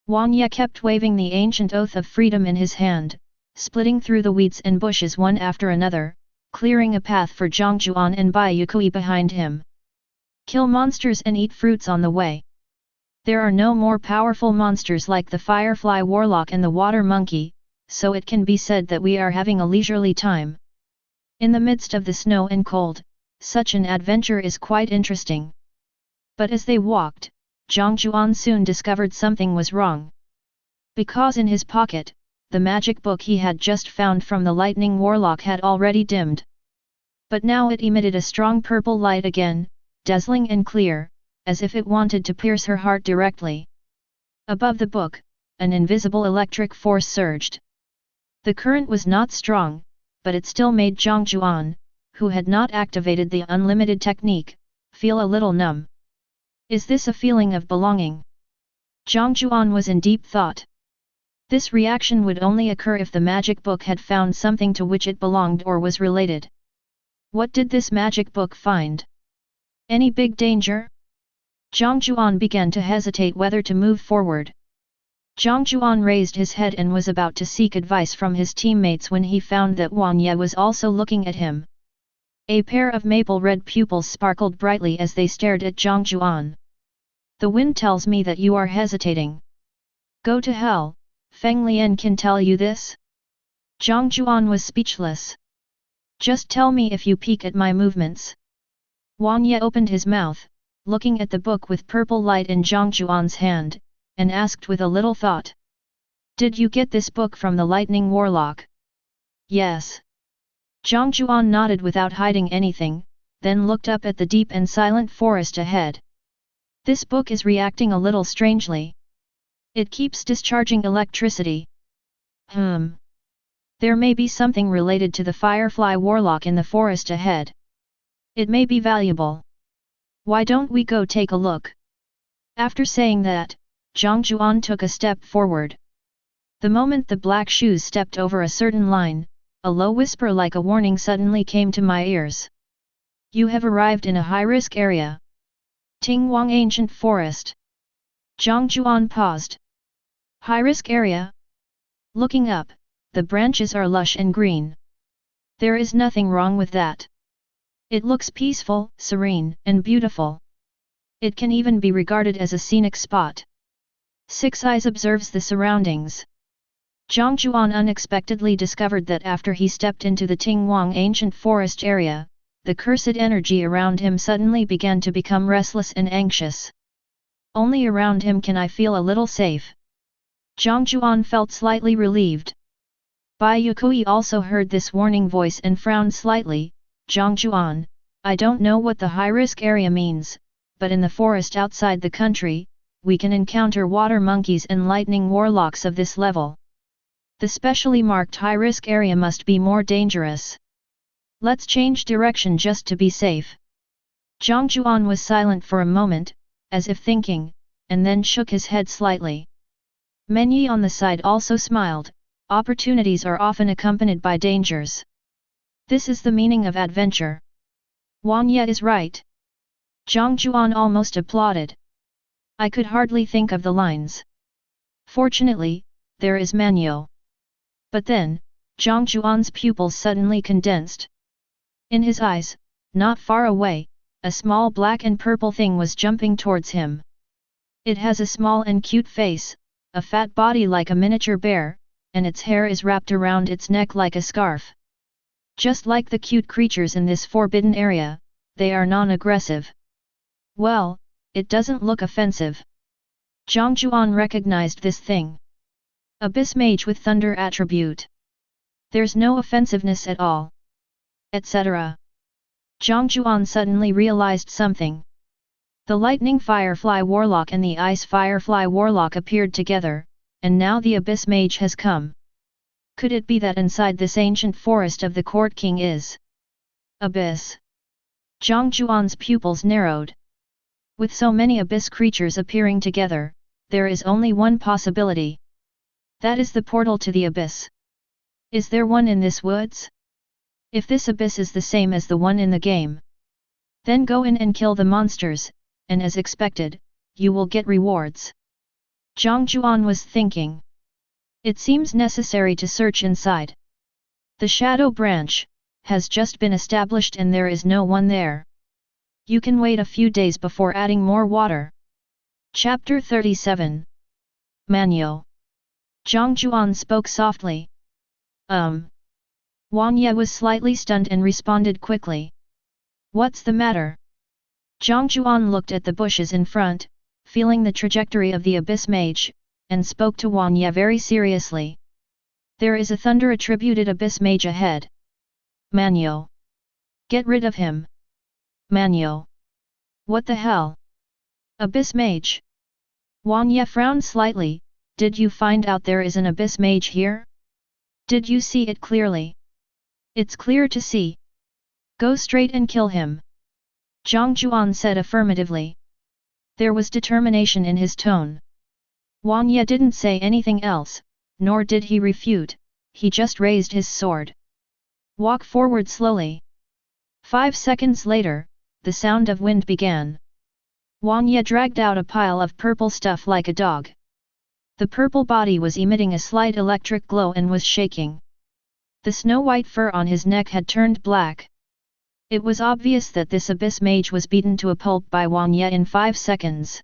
Juan Ye kept waving the ancient oath of freedom in his hand, splitting through the weeds and bushes one after another, clearing a path for Jiang Jiuan and Bai Yue Kui behind him. Kill monsters and eat fruits on the way. There are no more powerful monsters like the Firefly Warlock and the Water Monkey, so it can be said that we are having a leisurely time. In the midst of the snow and cold, such an adventure is quite interesting. But as they walked, Jiang Jiuan soon discovered something was wrong. Because in his pocket, the magic book he had just found from the Lightning Warlock had already dimmed. But now it emitted a strong purple light again, dazzling and clear, as if it wanted to pierce her heart directly. Above the book, an invisible electric force surged. The current was not strong, but it still made Jiang Jiuan, who had not activated the unlimited technique, feel a little numb. Is this a feeling of belonging? Jiang Jiuan was in deep thought. This reaction would only occur if the magic book had found something to which it belonged or was related. What did this magic book find? Any big danger? Jiang Jiuan began to hesitate whether to move forward. Jiang Jiuan raised his head and was about to seek advice from his teammates when he found that Juan Ye was also looking at him. A pair of maple red pupils sparkled brightly as they stared at Jiang Jiuan. The wind tells me that you are hesitating. Go to hell, Feng Lian can tell you this? Jiang Jiuan was speechless. Just tell me if you peek at my movements. Juan Ye opened his mouth, looking at the book with purple light in Jiang Jiuan's hand, and asked with a little thought. Did you get this book from the Lightning Warlock? Yes. Jiang Jiuan nodded without hiding anything, then looked up at the deep and silent forest ahead. This book is reacting a little strangely. It keeps discharging electricity. There may be something related to the Firefly Warlock in the forest ahead. It may be valuable. Why don't we go take a look? After saying that, Jiang Jiuan took a step forward. The moment the black shoes stepped over a certain line, a low whisper like a warning suddenly came to my ears. You have arrived in a high-risk area. Tingwang Ancient Forest. Jiang Jiuan paused. High-risk area? Looking up, the branches are lush and green. There is nothing wrong with that. It looks peaceful, serene, and beautiful. It can even be regarded as a scenic spot. Six Eyes observes the surroundings. Jiang Jiuan unexpectedly discovered that after he stepped into the Tingwang Ancient Forest area, the cursed energy around him suddenly began to become restless and anxious. Only around him can I feel a little safe. Jiang Jiuan felt slightly relieved. Bai Yue Kui also heard this warning voice and frowned slightly. Jiang Jiuan, I don't know what the high-risk area means, but in the forest outside the country, we can encounter water monkeys and lightning warlocks of this level. The specially marked high-risk area must be more dangerous. Let's change direction just to be safe. Jiang Jiuan was silent for a moment, as if thinking, and then shook his head slightly. Menyi on the side also smiled. Opportunities are often accompanied by dangers. This is the meaning of adventure. Juan Ye is right. Jiang Jiuan almost applauded. I could hardly think of the lines. Fortunately, there is Manyo. But then, Jiang Jiuan's pupils suddenly condensed. In his eyes, not far away, a small black and purple thing was jumping towards him. It has a small and cute face, a fat body like a miniature bear, and its hair is wrapped around its neck like a scarf. Just like the cute creatures in this forbidden area, they are non-aggressive. Well, it doesn't look offensive. Jiang Jiuan recognized this thing. Abyss Mage with Thunder attribute. There's no offensiveness at all. Etc. Jiang Jiuan suddenly realized something. The Lightning Firefly Warlock and the Ice Firefly Warlock appeared together, and now the Abyss Mage has come. Could it be that inside this ancient forest of the Court King is Abyss? Jiang Jiuan's pupils narrowed. With so many Abyss creatures appearing together, there is only one possibility. That is the portal to the Abyss. Is there one in this woods? If this Abyss is the same as the one in the game, then go in and kill the monsters, and as expected, you will get rewards. Jiang Jiuan was thinking. It seems necessary to search inside. The Shadow Branch has just been established and there is no one there. You can wait a few days before adding more water. Chapter 37. Manyo. Jiang Jiuan spoke softly. Wang Ye was slightly stunned and responded quickly. What's the matter? Jiang Jiuan looked at the bushes in front, feeling the trajectory of the Abyss Mage, and spoke to Wang Ye very seriously. There is a thunder-attributed Abyss Mage ahead. Manyo. Get rid of him. Manyo. What the hell? Abyss Mage? Wang Ye frowned slightly. Did you find out there is an Abyss Mage here? Did you see it clearly? It's clear to see. Go straight and kill him. Jiang Jiuan said affirmatively. There was determination in his tone. Wang Ye didn't say anything else, nor did he refute, he just raised his sword. Walk forward slowly. 5 seconds later, the sound of wind began. Wang Ye dragged out a pile of purple stuff like a dog. The purple body was emitting a slight electric glow and was shaking. The snow-white fur on his neck had turned black. It was obvious that this Abyss Mage was beaten to a pulp by Wang Ye in 5 seconds.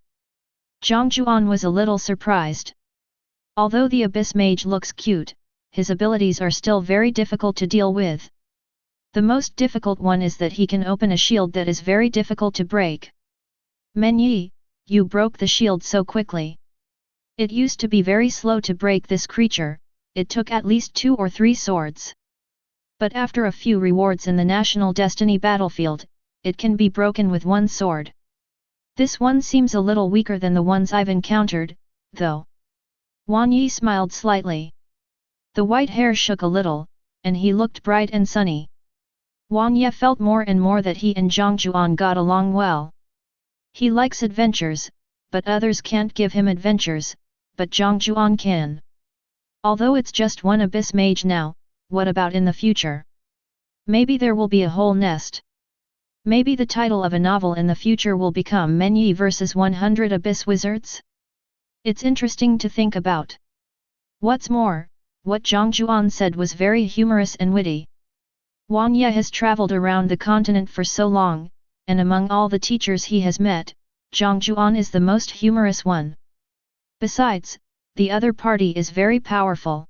Jiang Jiuan was a little surprised. Although the Abyss Mage looks cute, his abilities are still very difficult to deal with. The most difficult one is that he can open a shield that is very difficult to break. Menyi, you broke the shield so quickly. It used to be very slow to break this creature, it took at least 2 or 3 swords. But after a few rewards in the National Destiny battlefield, it can be broken with 1 sword. This one seems a little weaker than the ones I've encountered, though. Wang Yi smiled slightly. The white hair shook a little, and he looked bright and sunny. Wang Ye felt more and more that he and Jiang Jiuan got along well. He likes adventures, but others can't give him adventures, but Jiang Jiuan can. Although it's just one Abyss Mage now, what about in the future? Maybe there will be a whole nest. Maybe the title of a novel in the future will become Menyi vs 100 Abyss Wizards? It's interesting to think about. What's more, what Jiang Jiuan said was very humorous and witty. Wang Ye has traveled around the continent for so long, and among all the teachers he has met, Jiang Jiuan is the most humorous one. Besides, the other party is very powerful.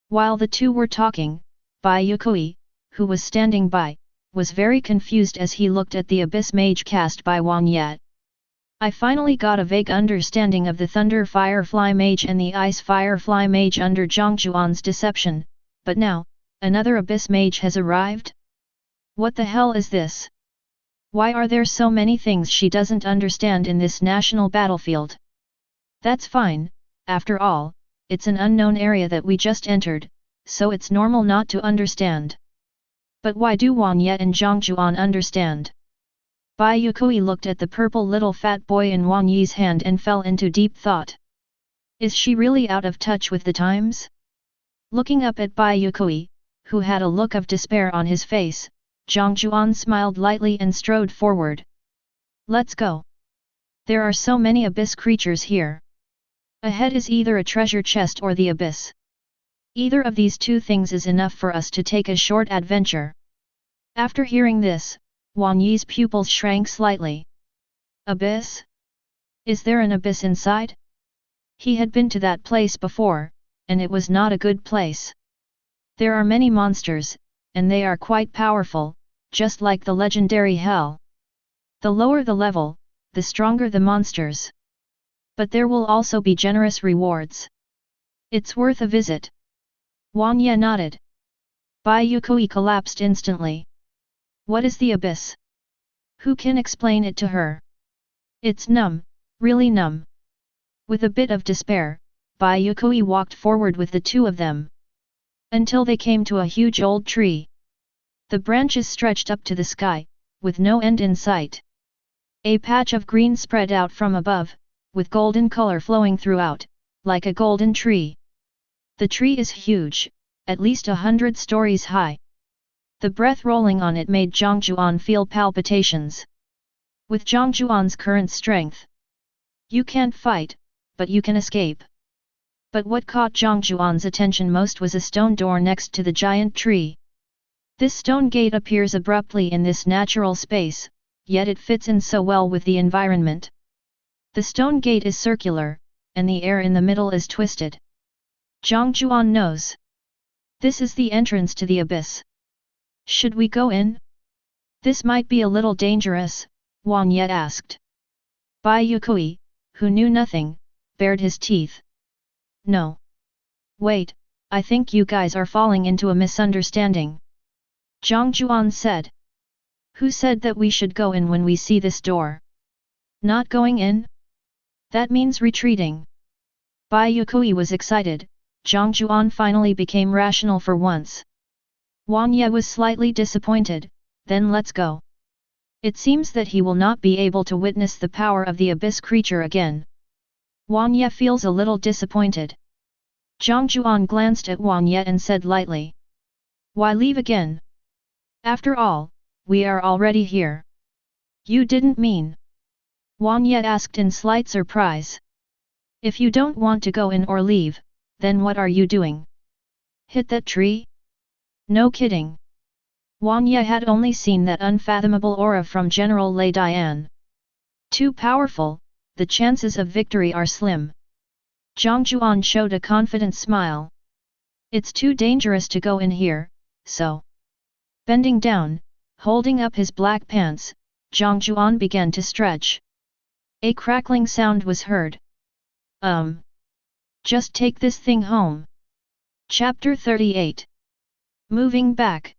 While the two were talking, Bai Yue Kui, who was standing by, was very confused as he looked at the Abyss Mage cast by Wang Ye. I finally got a vague understanding of the Thunder Firefly Mage and the Ice Firefly Mage under Jiang Jiuan's deception, but now, another Abyss Mage has arrived? What the hell is this? Why are there so many things she doesn't understand in this national battlefield? That's fine, after all, it's an unknown area that we just entered, so it's normal not to understand. But why do Wang Ye and Jiang Jiuan understand? Bai Yue Kui looked at the purple little fat boy in Wang Yi's hand and fell into deep thought. Is she really out of touch with the times? Looking up at Bai Yue Kui, who had a look of despair on his face, Jiang Jiuan smiled lightly and strode forward. Let's go. There are so many Abyss creatures here. Ahead is either a treasure chest or the Abyss. Either of these two things is enough for us to take a short adventure. After hearing this, Wang Yi's pupils shrank slightly. Abyss? Is there an abyss inside? He had been to that place before, and it was not a good place. There are many monsters, and they are quite powerful, just like the legendary hell. The lower the level, the stronger the monsters. But there will also be generous rewards. It's worth a visit. Wang Ye nodded. Bai Yue Kui collapsed instantly. What is the abyss? Who can explain it to her? It's numb, really numb. With a bit of despair, Bai Yue Kui walked forward with the two of them. Until they came to a huge old tree. The branches stretched up to the sky, with no end in sight. A patch of green spread out from above, with golden color flowing throughout, like a golden tree. The tree is huge, at least 100 stories high. The breath rolling on it made Jiang Jiuan feel palpitations. With Jiang Jiuan's current strength, you can't fight, but you can escape. But what caught Jiang Jiuan's attention most was a stone door next to the giant tree. This stone gate appears abruptly in this natural space, yet it fits in so well with the environment. The stone gate is circular, and the air in the middle is twisted. Jiang Jiuan knows. This is the entrance to the abyss. Should we go in? This might be a little dangerous, Wang Ye asked. Bai Yue Kui, who knew nothing, bared his teeth. No. Wait, I think you guys are falling into a misunderstanding. Jiang Jiuan said. Who said that we should go in when we see this door? Not going in? That means retreating. Bai Yue Kui was excited. Jiang Jiuan finally became rational for once. Wang Ye was slightly disappointed. Then let's go. It seems that he will not be able to witness the power of the abyss creature again. Wang Ye feels a little disappointed. Jiang Jiuan glanced at Wang Ye and said lightly. Why leave again? After all, we are already here. You didn't mean? Wang Ye asked in slight surprise. If you don't want to go in or leave, then what are you doing? Hit that tree? No kidding. Wang Ye had only seen that unfathomable aura from General Lei Dian. Too powerful, the chances of victory are slim. Jiang Jiuan showed a confident smile. It's too dangerous to go in here, so. Bending down, holding up his black pants, Jiang Jiuan began to stretch. A crackling sound was heard. Just take this thing home. Chapter 38. Moving back.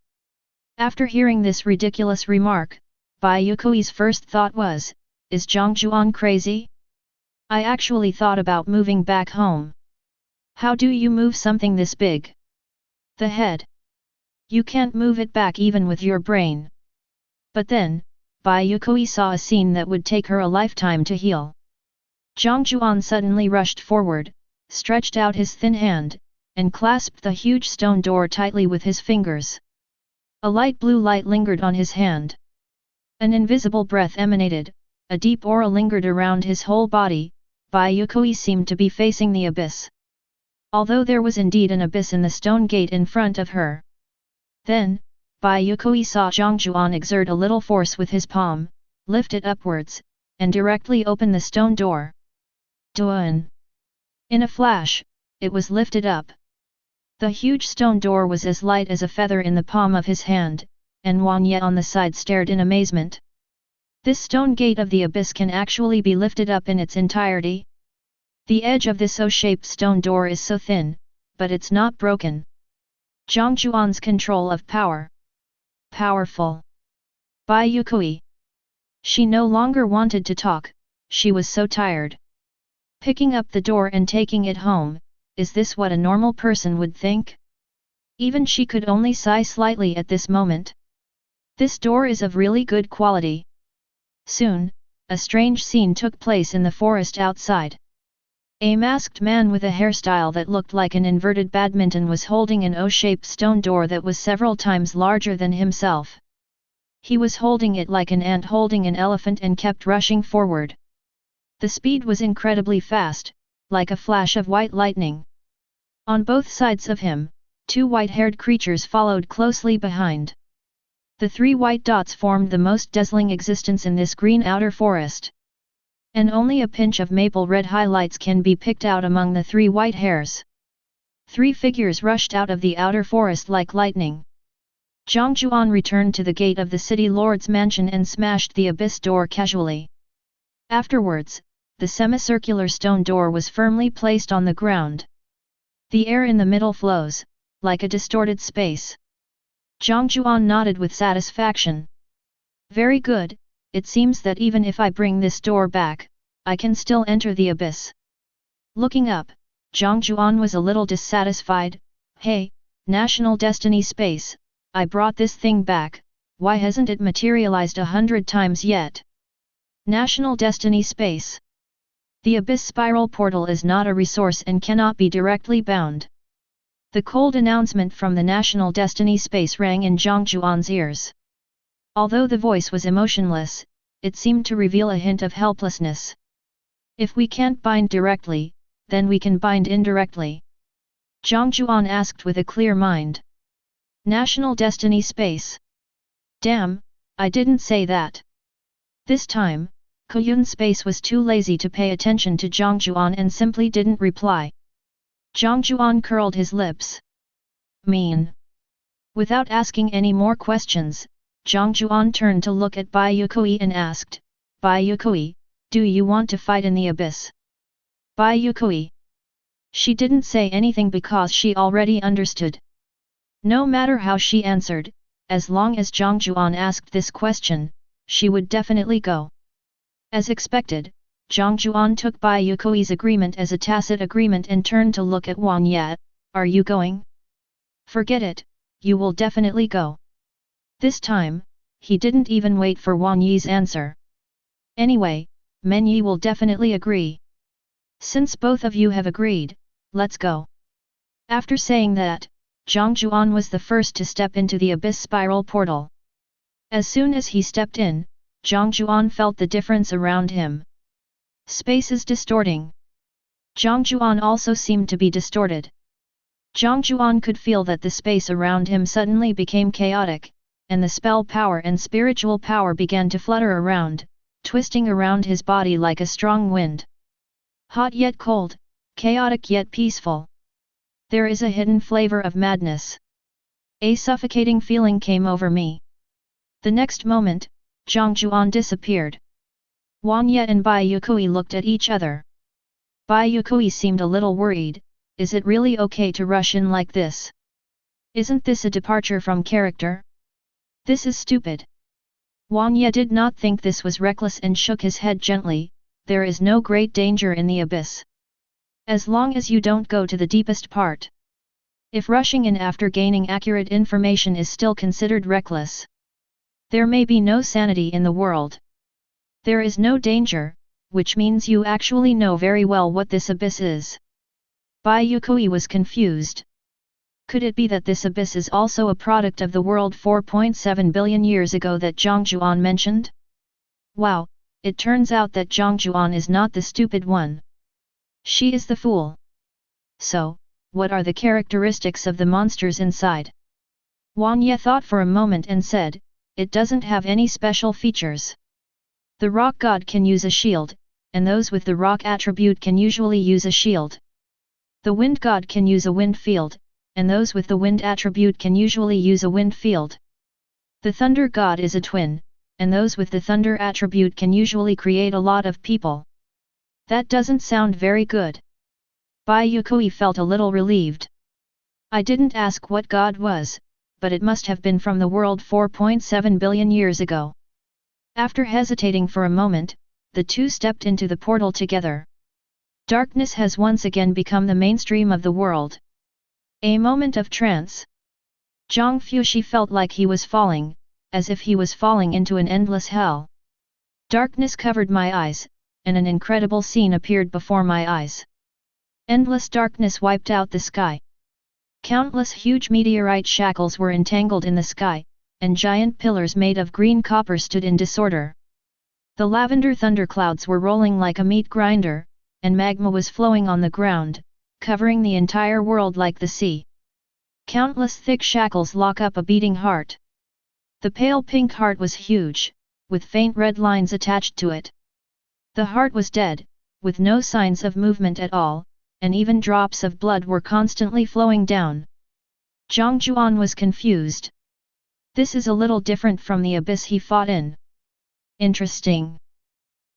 After hearing this ridiculous remark, Bai Yue Kui's first thought was, is Jiang Jiuan crazy? I actually thought about moving back home. How do you move something this big? The head. You can't move it back even with your brain. But then, Bai Yue Kui saw a scene that would take her a lifetime to heal. Jiang Jiuan suddenly rushed forward, stretched out his thin hand, and clasped the huge stone door tightly with his fingers. A light blue light lingered on his hand. An invisible breath emanated, a deep aura lingered around his whole body. Bai Yue Kui seemed to be facing the abyss. Although there was indeed an abyss in the stone gate in front of her. Then, Bai Yue Kui saw Jiang Jiuan exert a little force with his palm, lift it upwards, and directly open the stone door. Duan! In a flash, it was lifted up. The huge stone door was as light as a feather in the palm of his hand, and Wang Ye on the side stared in amazement. This stone gate of the abyss can actually be lifted up in its entirety? The edge of this O-shaped stone door is so thin, but it's not broken. Jiang Jiuan's control of power. Powerful. Bai Yue Kui. She no longer wanted to talk, she was so tired. Picking up the door and taking it home, is this what a normal person would think? Even she could only sigh slightly at this moment. This door is of really good quality. Soon, a strange scene took place in the forest outside. A masked man with a hairstyle that looked like an inverted badminton was holding an O-shaped stone door that was several times larger than himself. He was holding it like an ant holding an elephant and kept rushing forward. The speed was incredibly fast, like a flash of white lightning. On both sides of him, two white-haired creatures followed closely behind. The three white dots formed the most dazzling existence in this green outer forest. And only a pinch of maple red highlights can be picked out among the three white hairs. Three figures rushed out of the outer forest like lightning. Jiang Jiuan returned to the gate of the city lord's mansion and smashed the abyss door casually. Afterwards, the semicircular stone door was firmly placed on the ground. The air in the middle flows, like a distorted space. Jiang Jiuan nodded with satisfaction. Very good, it seems that even if I bring this door back, I can still enter the abyss. Looking up, Jiang Jiuan was a little dissatisfied. Hey, National Destiny Space, I brought this thing back, why hasn't it materialized 100 times yet? National Destiny Space. The Abyss Spiral Portal is not a resource and cannot be directly bound. The cold announcement from the National Destiny Space rang in Jiang Jiuan's ears. Although the voice was emotionless, it seemed to reveal a hint of helplessness. If we can't bind directly, then we can bind indirectly. Jiang Jiuan asked with a clear mind. National Destiny Space. Damn, I didn't say that. This time, Kuyun's space was too lazy to pay attention to Jiang Jiuan and simply didn't reply. Jiang Jiuan curled his lips. Mean. Without asking any more questions, Jiang Jiuan turned to look at Bai Yue Kui and asked, Bai Yue Kui, do you want to fight in the abyss? Bai Yue Kui. She didn't say anything because she already understood. No matter how she answered, as long as Jiang Jiuan asked this question, she would definitely go. As expected, Jiang Jiuan took Bai Yue Kui's agreement as a tacit agreement and turned to look at Wang Ye. Are you going? Forget it, you will definitely go. This time, he didn't even wait for Wang Yi's answer. Anyway, Men Yi will definitely agree. Since both of you have agreed, let's go. After saying that, Jiang Jiuan was the first to step into the abyss spiral portal. As soon as he stepped in, Jiang Jiuan felt the difference around him. Space is distorting. Jiang Jiuan also seemed to be distorted. Jiang Jiuan could feel that the space around him suddenly became chaotic, and the spell power and spiritual power began to flutter around, twisting around his body like a strong wind. Hot yet cold, chaotic yet peaceful. There is a hidden flavor of madness. A suffocating feeling came over me. The next moment, Jiang Jiuan disappeared. Wang Ye and Bai Yue Kui looked at each other. Bai Yue Kui seemed a little worried. Is it really okay to rush in like this? Isn't this a departure from character? This is stupid. Wang Ye did not think this was reckless and shook his head gently. There is no great danger in the abyss. As long as you don't go to the deepest part. If rushing in after gaining accurate information is still considered reckless, there may be no sanity in the world. There is no danger, which means you actually know very well what this abyss is. Bai Yue Kui was confused. Could it be that this abyss is also a product of the world 4.7 billion years ago that Jiang Jiuan mentioned? Wow, it turns out that Jiang Jiuan is not the stupid one. She is the fool. So, what are the characteristics of the monsters inside? Wang Ye thought for a moment and said, it doesn't have any special features. The rock god can use a shield, and those with the rock attribute can usually use a shield. The wind god can use a wind field, and those with the wind attribute can usually use a wind field. The thunder god is a twin, and those with the thunder attribute can usually create a lot of people. That doesn't sound very good. Bai Yue Kui felt a little relieved. I didn't ask what god was, but it must have been from the world 4.7 billion years ago. After hesitating for a moment, the two stepped into the portal together. Darkness has once again become the mainstream of the world. A moment of trance. Zhang Fushi felt like he was falling, as if he was falling into an endless hell. Darkness covered my eyes, and an incredible scene appeared before my eyes. Endless darkness wiped out the sky. Countless huge meteorite shackles were entangled in the sky, and giant pillars made of green copper stood in disorder. The lavender thunderclouds were rolling like a meat grinder, and magma was flowing on the ground, covering the entire world like the sea. Countless thick shackles lock up a beating heart. The pale pink heart was huge, with faint red lines attached to it. The heart was dead, with no signs of movement at all, and even drops of blood were constantly flowing down. Jiang Jiuan was confused. This is a little different from the abyss he fought in. Interesting.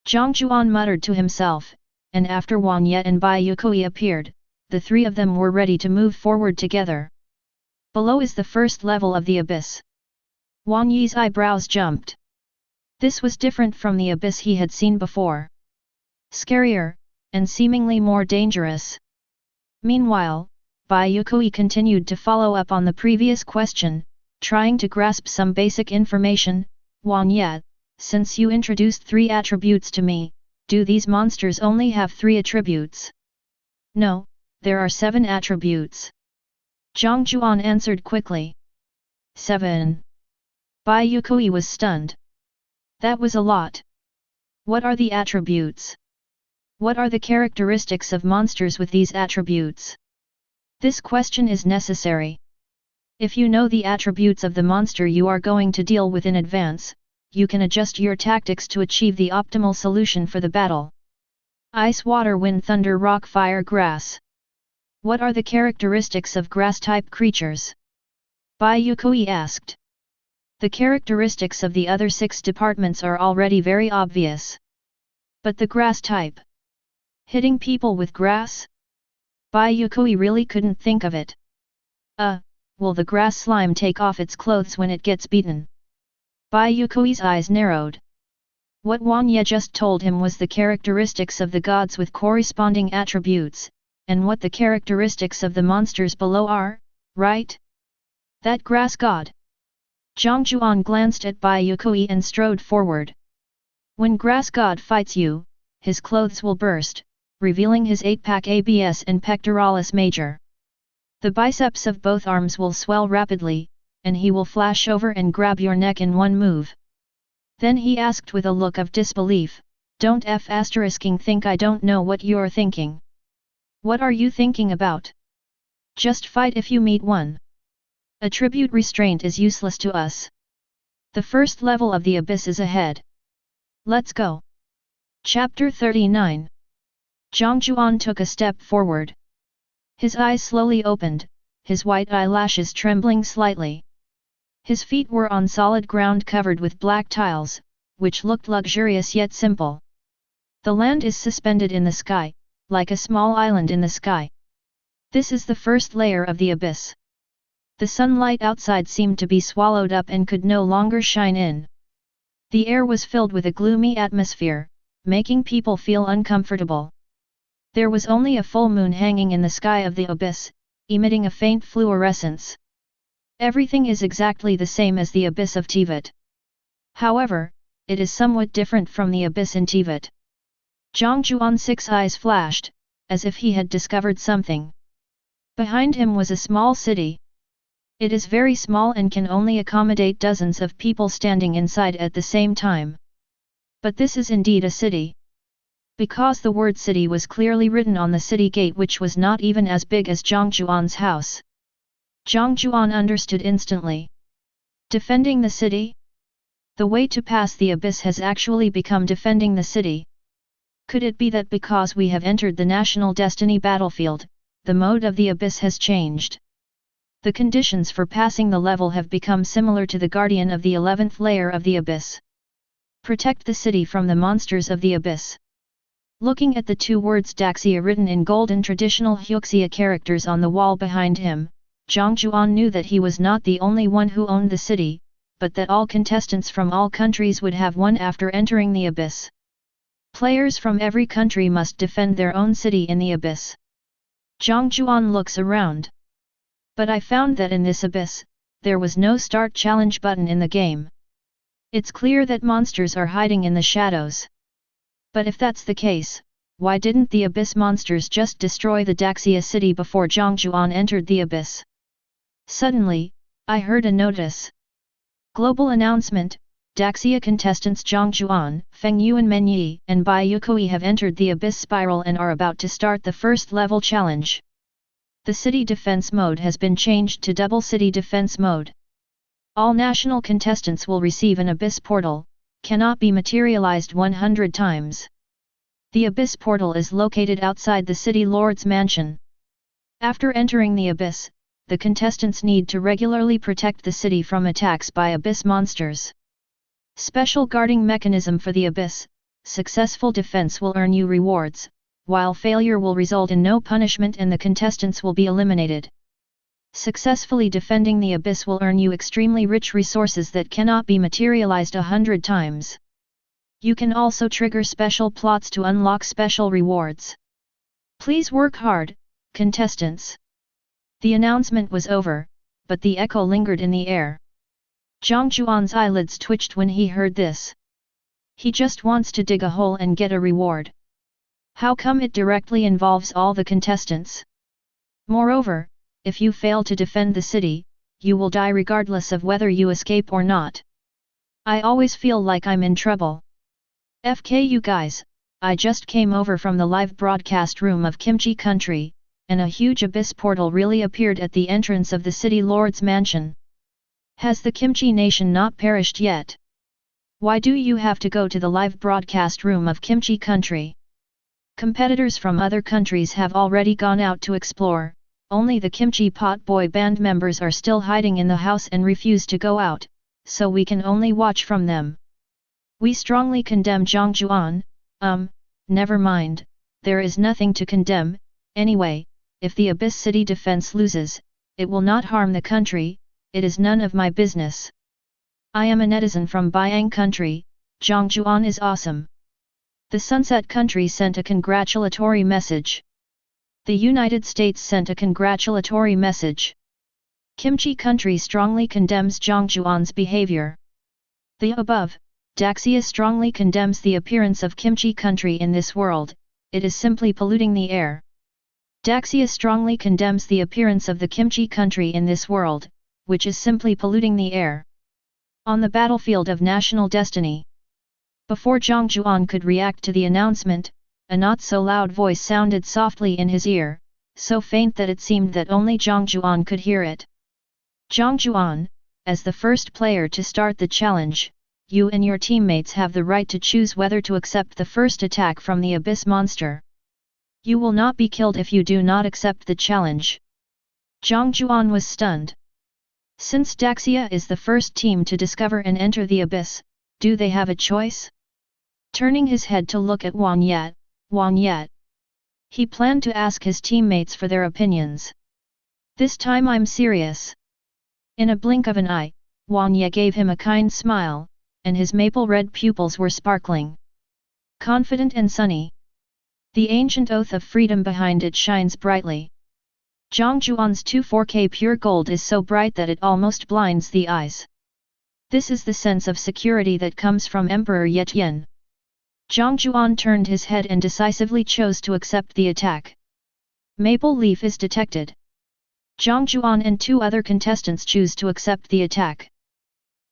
Jiang Jiuan muttered to himself, and after Wang Ye and Bai Yue Kui appeared, the three of them were ready to move forward together. Below is the first level of the abyss. Wang Yi's eyebrows jumped. This was different from the abyss he had seen before. Scarier, and seemingly more dangerous. Meanwhile, Bai Yue Kui continued to follow up on the previous question, trying to grasp some basic information. Wang Ye, since you introduced 3 attributes to me, do these monsters only have 3 attributes? No, there are 7 attributes. Jiang Jiuan answered quickly. 7. Bai Yue Kui was stunned. That was a lot. What are the attributes? What are the characteristics of monsters with these attributes? This question is necessary. If you know the attributes of the monster you are going to deal with in advance, you can adjust your tactics to achieve the optimal solution for the battle. Ice, water, wind, thunder, rock, fire, grass. What are the characteristics of grass-type creatures? Bai Yue Kui asked. The characteristics of the other 6 departments are already very obvious. But the grass type? Hitting people with grass? Bai Yue Kui really couldn't think of it. Will the grass slime take off its clothes when it gets beaten? Bai Yue Kui's eyes narrowed. What Wang Ye just told him was the characteristics of the gods with corresponding attributes, and what the characteristics of the monsters below are, right? That grass god. Jiang Jiuan glanced at Bai Yue Kui and strode forward. When grass god fights you, his clothes will burst, revealing his 8-pack abs and pectoralis major. The biceps of both arms will swell rapidly, and he will flash over and grab your neck in one move. Then he asked with a look of disbelief, don't think I don't know what you're thinking. What are you thinking about? Just fight if you meet one. Attribute restraint is useless to us. The first level of the abyss is ahead. Let's go. Chapter 39. Jiang Jiuan took a step forward. His eyes slowly opened, his white eyelashes trembling slightly. His feet were on solid ground covered with black tiles, which looked luxurious yet simple. The land is suspended in the sky, like a small island in the sky. This is the first layer of the abyss. The sunlight outside seemed to be swallowed up and could no longer shine in. The air was filled with a gloomy atmosphere, making people feel uncomfortable. There was only a full moon hanging in the sky of the abyss, emitting a faint fluorescence. Everything is exactly the same as the abyss of Tibet. However, it is somewhat different from the abyss in Tibet. Jiang Jiuan's 6 eyes flashed, as if he had discovered something. Behind him was a small city. It is very small and can only accommodate dozens of people standing inside at the same time. But this is indeed a city. Because the word city was clearly written on the city gate, which was not even as big as Jiang Jiuan's house. Jiang Jiuan understood instantly. Defending the city? The way to pass the abyss has actually become defending the city. Could it be that because we have entered the national destiny battlefield, the mode of the abyss has changed? The conditions for passing the level have become similar to the guardian of the 11th layer of the abyss. Protect the city from the monsters of the abyss. Looking at the 2 words Daxia written in golden traditional Hyuxia characters on the wall behind him, Jiang Jiuan knew that he was not the only one who owned the city, but that all contestants from all countries would have one after entering the abyss. Players from every country must defend their own city in the abyss. Jiang Jiuan looks around. But I found that in this abyss, there was no start challenge button in the game. It's clear that monsters are hiding in the shadows. But if that's the case, why didn't the abyss monsters just destroy the Daxia city before Jiang Jiuan entered the abyss? Suddenly, I heard a notice. Global announcement: Daxia contestants Jiang Jiuan, Feng Yuan Menyi, and Bai Yue Kui have entered the abyss spiral and are about to start the first level challenge. The city defense mode has been changed to double city defense mode. All national contestants will receive an abyss portal, cannot be materialized 100 times. The abyss portal is located outside the city lord's mansion. After entering the abyss, the contestants need to regularly protect the city from attacks by abyss monsters. Special guarding mechanism for the abyss, successful defense will earn you rewards, while failure will result in no punishment and the contestants will be eliminated. Successfully defending the abyss will earn you extremely rich resources that cannot be materialized 100 times. You can also trigger special plots to unlock special rewards. Please work hard, contestants. The announcement was over, but the echo lingered in the air. Jiang Jiuan's eyelids twitched when he heard this. He just wants to dig a hole and get a reward. How come it directly involves all the contestants? Moreover, if you fail to defend the city, you will die regardless of whether you escape or not. I always feel like I'm in trouble. FK you guys, I just came over from the live broadcast room of Kimchi Country, and a huge abyss portal really appeared at the entrance of the city lord's mansion. Has the Kimchi nation not perished yet? Why do you have to go to the live broadcast room of Kimchi Country? Competitors from other countries have already gone out to explore, only the Kimchi Pot Boy band members are still hiding in the house and refuse to go out, so we can only watch from them. We strongly condemn Jiang Jiuan. Never mind, there is nothing to condemn. Anyway, if the Abyss City defense loses, it will not harm the country, it is none of my business. I am a netizen from Biang Country, Jiang Jiuan is awesome. The Sunset Country sent a congratulatory message. The United States sent a congratulatory message. Kimchi Country strongly condemns Jiang Jiuan's behavior. The above, Daxia strongly condemns the appearance of Kimchi Country in this world, it is simply polluting the air. Daxia strongly condemns the appearance of the Kimchi Country in this world, which is simply polluting the air. On the battlefield of national destiny. Before Jiang Jiuan could react to the announcement, a not-so-loud voice sounded softly in his ear, so faint that it seemed that only Jiang Jiuan could hear it. Jiang Jiuan, as the first player to start the challenge, you and your teammates have the right to choose whether to accept the first attack from the Abyss Monster. You will not be killed if you do not accept the challenge. Jiang Jiuan was stunned. Since Daxia is the first team to discover and enter the Abyss, do they have a choice? Turning his head to look at Juan Yet. He planned to ask his teammates for their opinions. This time I'm serious. In a blink of an eye, Juan Yet gave him a kind smile, and his maple-red pupils were sparkling. Confident and sunny. The ancient oath of freedom behind it shines brightly. Jiang Jiuan's 24K pure gold is so bright that it almost blinds the eyes. This is the sense of security that comes from Emperor Yetian. Jiang Jiuan turned his head and decisively chose to accept the attack. Maple leaf is detected. Jiang Jiuan and two other contestants choose to accept the attack.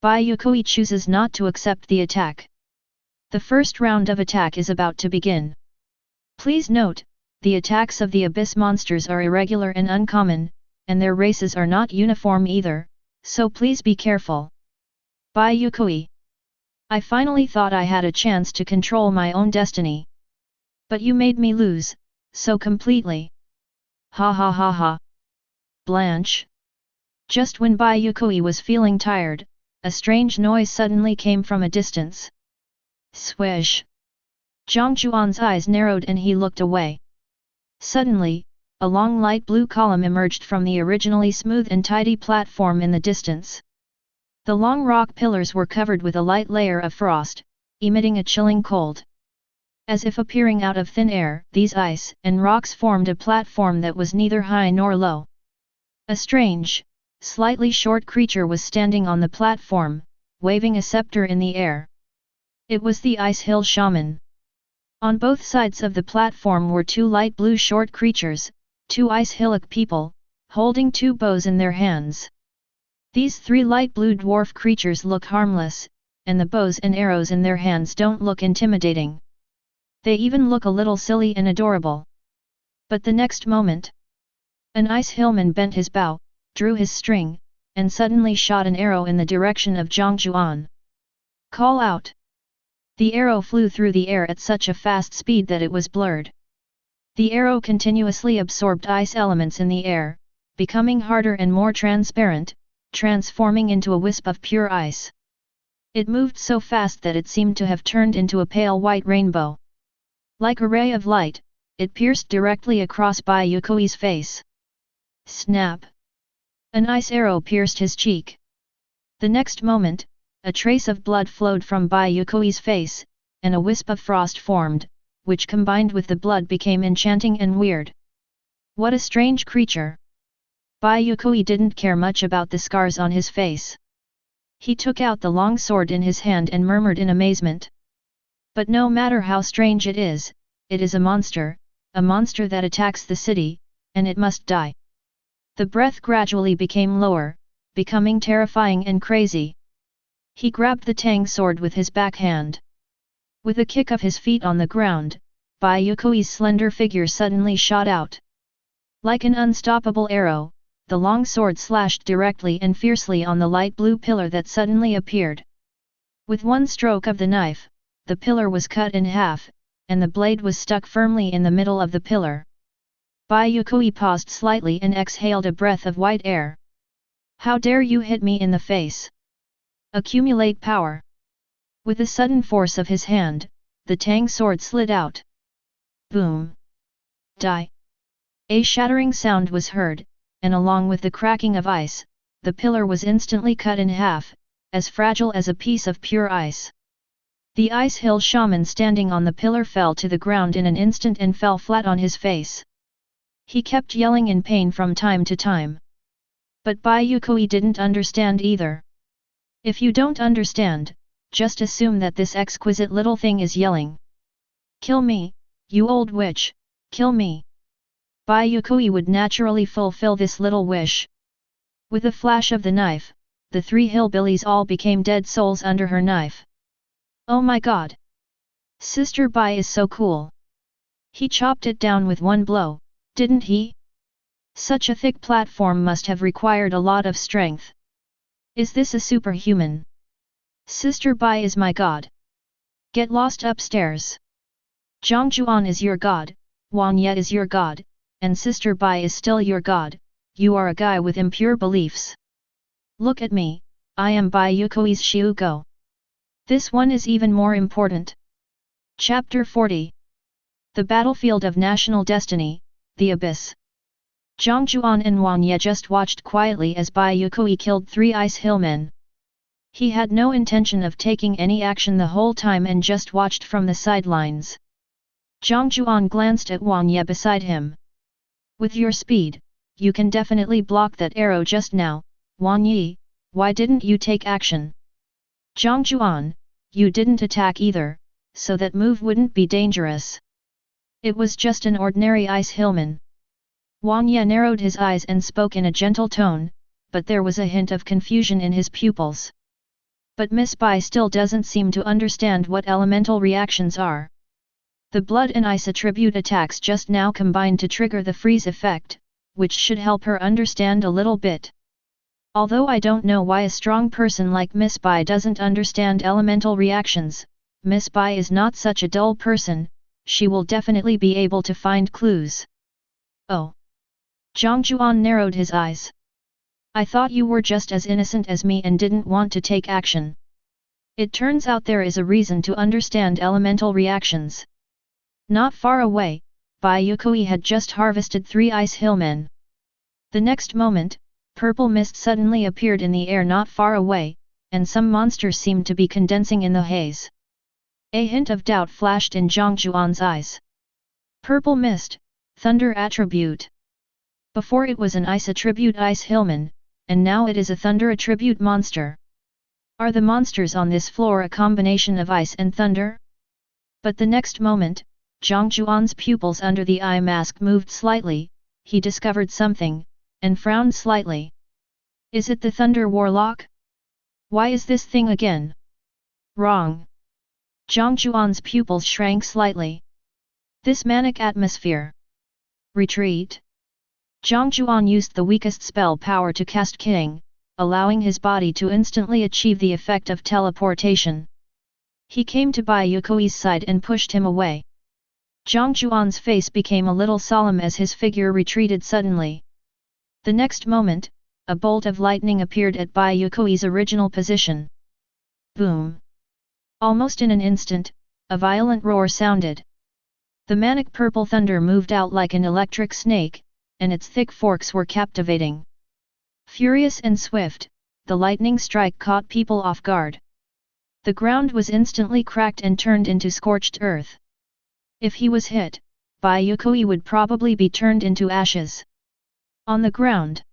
Bai Yue Kui chooses not to accept the attack. The first round of attack is about to begin. Please note, the attacks of the Abyss monsters are irregular and uncommon, and their races are not uniform either, so please be careful. Bai Yue Kui. I finally thought I had a chance to control my own destiny. But you made me lose, so completely. Ha ha ha ha. Blanche. Just when Bai Yue Kui was feeling tired, a strange noise suddenly came from a distance. Swish. Jiang Jiuan's eyes narrowed and he looked away. Suddenly, a long light blue column emerged from the originally smooth and tidy platform in the distance. The long rock pillars were covered with a light layer of frost, emitting a chilling cold. As if appearing out of thin air, these ice and rocks formed a platform that was neither high nor low. A strange, slightly short creature was standing on the platform, waving a scepter in the air. It was the Ice Hill Shaman. On both sides of the platform were two light blue short creatures, two Ice Hillock people, holding two bows in their hands. These three light blue dwarf creatures look harmless, and the bows and arrows in their hands don't look intimidating. They even look a little silly and adorable. But the next moment, an Ice Hillman bent his bow, drew his string, and suddenly shot an arrow in the direction of Jiang Jiuan. Call out! The arrow flew through the air at such a fast speed that it was blurred. The arrow continuously absorbed ice elements in the air, becoming harder and more transparent, transforming into a wisp of pure ice. It moved so fast that it seemed to have turned into a pale white rainbow. Like a ray of light, it pierced directly across Bai Yue Kui's face. Snap! An ice arrow pierced his cheek. The next moment, a trace of blood flowed from Bai Yue Kui's face, and a wisp of frost formed, which combined with the blood became enchanting and weird. What a strange creature! Bai Yue Kui didn't care much about the scars on his face. He took out the long sword in his hand and murmured in amazement. But no matter how strange it is a monster that attacks the city, and it must die. The breath gradually became lower, becoming terrifying and crazy. He grabbed the tang sword with his backhand. With a kick of his feet on the ground, Bai Yue Kui's slender figure suddenly shot out. Like an unstoppable arrow, the long sword slashed directly and fiercely on the light blue pillar that suddenly appeared. With one stroke of the knife, the pillar was cut in half, and the blade was stuck firmly in the middle of the pillar. Bai Yue Kui paused slightly and exhaled a breath of white air. How dare you hit me in the face? Accumulate power. With the sudden force of his hand, the tang sword slid out. Boom! Die! A shattering sound was heard, and along with the cracking of ice, the pillar was instantly cut in half, as fragile as a piece of pure ice. The Ice Hill shaman standing on the pillar fell to the ground in an instant and fell flat on his face. He kept yelling in pain from time to time. But Bai Yue Kui didn't understand either. If you don't understand, just assume that this exquisite little thing is yelling. Kill me, you old witch, kill me. Bai Yue Kui would naturally fulfill this little wish. With a flash of the knife, the three hillbillies all became dead souls under her knife. Oh my god! Sister Bai is so cool. He chopped it down with one blow, didn't he? Such a thick platform must have required a lot of strength. Is this a superhuman? Sister Bai is my god. Get lost upstairs. Jiang Jiuan is your god, Juan Ye is your god, and Sister Bai is still your god. You are a guy with impure beliefs. Look at me, I am Bai Yue Kui's Xiugo. This one is even more important. Chapter 40. The Battlefield of National Destiny, the Abyss. Jiang Jiuan and Juan Ye just watched quietly as Bai Yue Kui killed 3 ice hillmen. He had no intention of taking any action the whole time and just watched from the sidelines. Jiang Jiuan glanced at Juan Ye beside him. With your speed, you can definitely block that arrow just now, Juan Ye, why didn't you take action? Jiang Jiuan, you didn't attack either, so that move wouldn't be dangerous. It was just an ordinary ice hillman. Juan Ye narrowed his eyes and spoke in a gentle tone, but there was a hint of confusion in his pupils. But Miss Bai still doesn't seem to understand what elemental reactions are. The blood and ice attribute attacks just now combined to trigger the freeze effect, which should help her understand a little bit. Although I don't know why a strong person like Miss Bai doesn't understand elemental reactions, Miss Bai is not such a dull person, she will definitely be able to find clues. Oh! Jiang Jiuan narrowed his eyes. I thought you were just as innocent as me and didn't want to take action. It turns out there is a reason to understand elemental reactions. Not far away, Bai Yue Kui had just harvested 3 ice hillmen. The next moment, purple mist suddenly appeared in the air not far away, and some monster seemed to be condensing in the haze. A hint of doubt flashed in Jiang Jiuan's eyes. Purple mist, thunder attribute. Before it was an ice attribute ice hillman, and now it is a thunder attribute monster. Are the monsters on this floor a combination of ice and thunder? But the next moment, Jiang Jiuan's pupils under the eye mask moved slightly, he discovered something, and frowned slightly. Is it the Thunder Warlock? Why is this thing again? Wrong. Jiang Jiuan's pupils shrank slightly. This manic atmosphere. Retreat. Jiang Jiuan used the weakest spell power to cast King, allowing his body to instantly achieve the effect of teleportation. He came to Bai Yue Kui's side and pushed him away. Jiang Jiuan's face became a little solemn as his figure retreated suddenly. The next moment, a bolt of lightning appeared at Bai Yue Kui's original position. Boom! Almost in an instant, a violent roar sounded. The manic purple thunder moved out like an electric snake, and its thick forks were captivating. Furious and swift, the lightning strike caught people off guard. The ground was instantly cracked and turned into scorched earth. If he was hit, Bai Yue Kui would probably be turned into ashes. On the ground,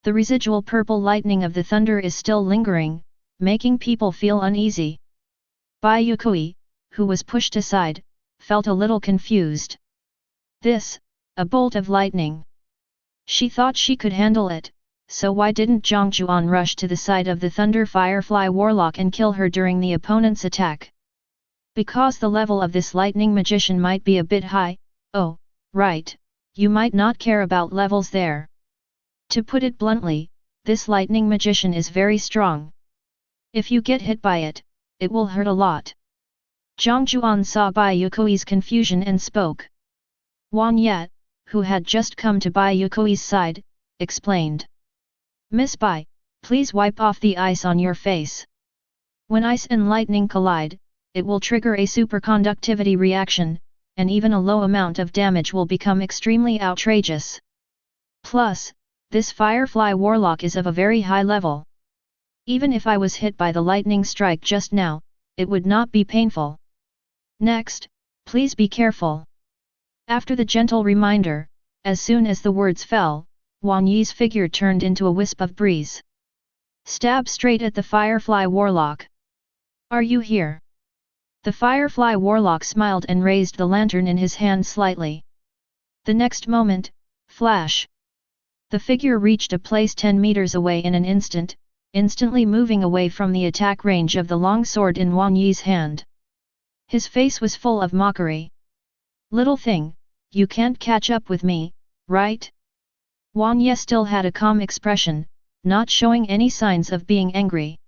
the residual purple lightning of the thunder is still lingering, making people feel uneasy. Bai Yue Kui, who was pushed aside, felt a little confused. This, a bolt of lightning. She thought she could handle it, so why didn't Jiang Jiuan rush to the side of the Thunder Firefly Warlock and kill her during the opponent's attack? Because the level of this lightning magician might be a bit high. Oh, right, you might not care about levels there. To put it bluntly, this lightning magician is very strong. If you get hit by it, it will hurt a lot. Jiang Jiuan saw Bai Yue Kui's confusion and spoke. Juan Yet, who had just come to Bai Yue Kui's side, explained. Miss Bai, please wipe off the ice on your face. When ice and lightning collide, it will trigger a superconductivity reaction, and even a low amount of damage will become extremely outrageous. Plus, this Firefly Warlock is of a very high level. Even if I was hit by the lightning strike just now, it would not be painful. Next, please be careful. After the gentle reminder, as soon as the words fell, Wang Yi's figure turned into a wisp of breeze. Stab straight at the Firefly Warlock. Are you here? The Firefly Warlock smiled and raised the lantern in his hand slightly. The next moment, flash! The figure reached a place 10 meters away in an instant, instantly moving away from the attack range of the long sword in Wang Yi's hand. His face was full of mockery. Little thing, you can't catch up with me, right? Wang Yi still had a calm expression, not showing any signs of being angry.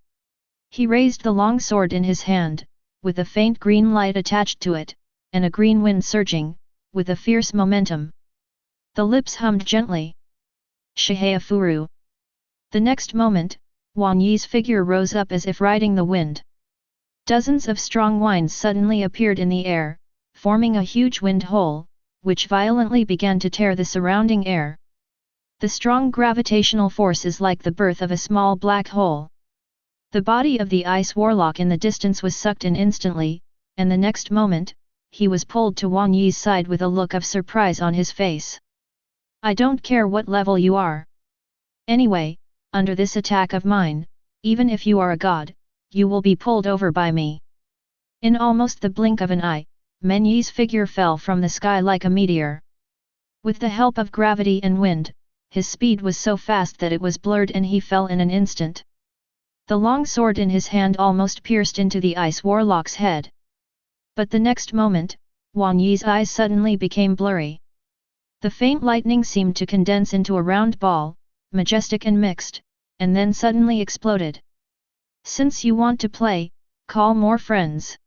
He raised the long sword in his hand, with a faint green light attached to it, and a green wind surging, with a fierce momentum. The lips hummed gently. Shihaya Furu. The next moment, Wang Yi's figure rose up as if riding the wind. Dozens of strong winds suddenly appeared in the air, forming a huge wind hole, which violently began to tear the surrounding air. The strong gravitational force is like the birth of a small black hole. The body of the ice warlock in the distance was sucked in instantly, and the next moment, he was pulled to Wang Yi's side with a look of surprise on his face. I don't care what level you are. Anyway, under this attack of mine, even if you are a god, you will be pulled over by me. In almost the blink of an eye, Men Yi's figure fell from the sky like a meteor. With the help of gravity and wind, his speed was so fast that it was blurred and he fell in an instant. The long sword in his hand almost pierced into the ice warlock's head. But the next moment, Wang Yi's eyes suddenly became blurry. The faint lightning seemed to condense into a round ball, majestic and mixed, and then suddenly exploded. Since you want to play, call more friends.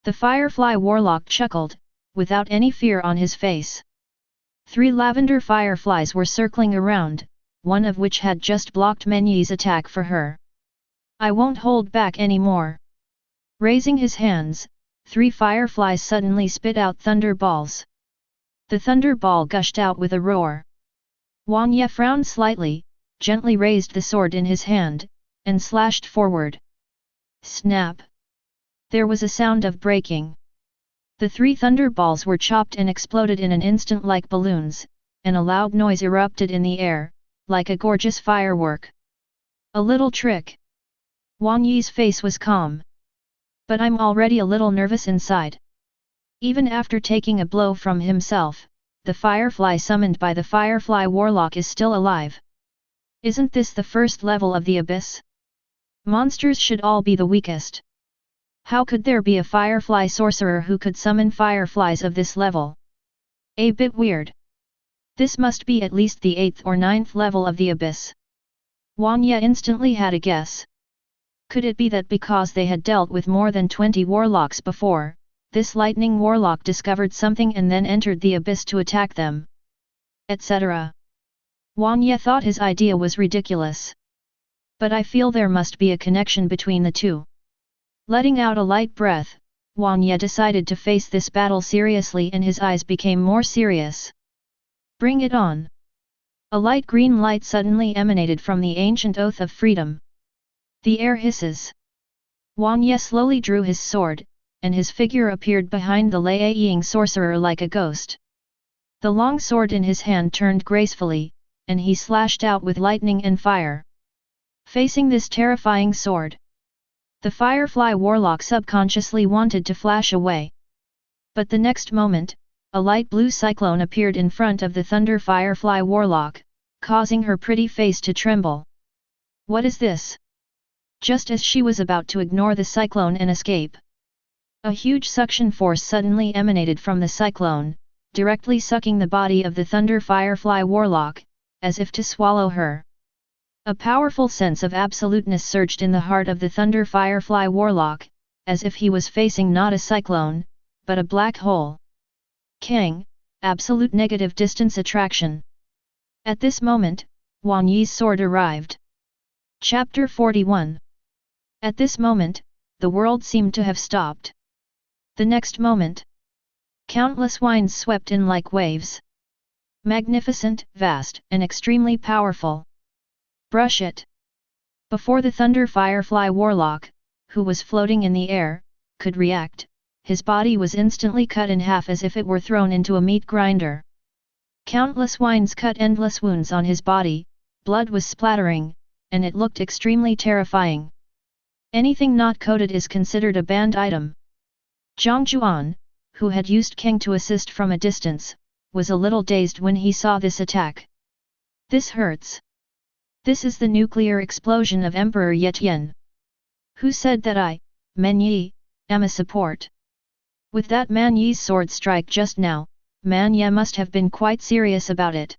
The Firefly Warlock chuckled, without any fear on his face. 3 lavender fireflies were circling around, one of which had just blocked Men Yi's attack for her. I won't hold back anymore. Raising his hands, 3 fireflies suddenly spit out thunder balls. The thunder ball gushed out with a roar. Wang Yi frowned slightly, gently raised the sword in his hand, and slashed forward. Snap! There was a sound of breaking. The 3 thunder balls were chopped and exploded in an instant like balloons, and a loud noise erupted in the air, like a gorgeous firework. A little trick. Wang Yi's face was calm. But I'm already a little nervous inside. Even after taking a blow from himself, the firefly summoned by the Firefly Warlock is still alive. Isn't this the first level of the abyss? Monsters should all be the weakest. How could there be a firefly sorcerer who could summon fireflies of this level? A bit weird. This must be at least the 8th or 9th level of the abyss. Wang Yi instantly had a guess. Could it be that because they had dealt with more than 20 warlocks before, this lightning warlock discovered something and then entered the abyss to attack them? Etc. Wang Yi thought his idea was ridiculous. But I feel there must be a connection between the two. Letting out a light breath, Juan Ye decided to face this battle seriously and his eyes became more serious. Bring it on! A light green light suddenly emanated from the ancient oath of freedom. The air hisses. Juan Ye slowly drew his sword, and his figure appeared behind the Liaoying sorcerer like a ghost. The long sword in his hand turned gracefully, and he slashed out with lightning and fire. Facing this terrifying sword, the Firefly Warlock subconsciously wanted to flash away. But the next moment, a light blue cyclone appeared in front of the Thunder Firefly Warlock, causing her pretty face to tremble. What is this? Just as she was about to ignore the cyclone and escape, a huge suction force suddenly emanated from the cyclone, directly sucking the body of the Thunder Firefly Warlock, as if to swallow her. A powerful sense of absoluteness surged in the heart of the Thunder Firefly Warlock, as if he was facing not a cyclone, but a black hole. Kang, absolute negative distance attraction. At this moment, Wang Yi's sword arrived. Chapter 41. At this moment, the world seemed to have stopped. The next moment, countless winds swept in like waves. Magnificent, vast, and extremely powerful. Brush it! Before the Thunder Firefly Warlock, who was floating in the air, could react, his body was instantly cut in half as if it were thrown into a meat grinder. Countless winds cut endless wounds on his body, blood was splattering, and it looked extremely terrifying. Anything not coated is considered a banned item. Jiang Jiuan, who had used Kang to assist from a distance, was a little dazed when he saw this attack. This hurts. This is the nuclear explosion of Emperor Ye Tian. Who said that I, Man Yi, am a support? With that Man Yi's sword strike just now, Man Ye must have been quite serious about it.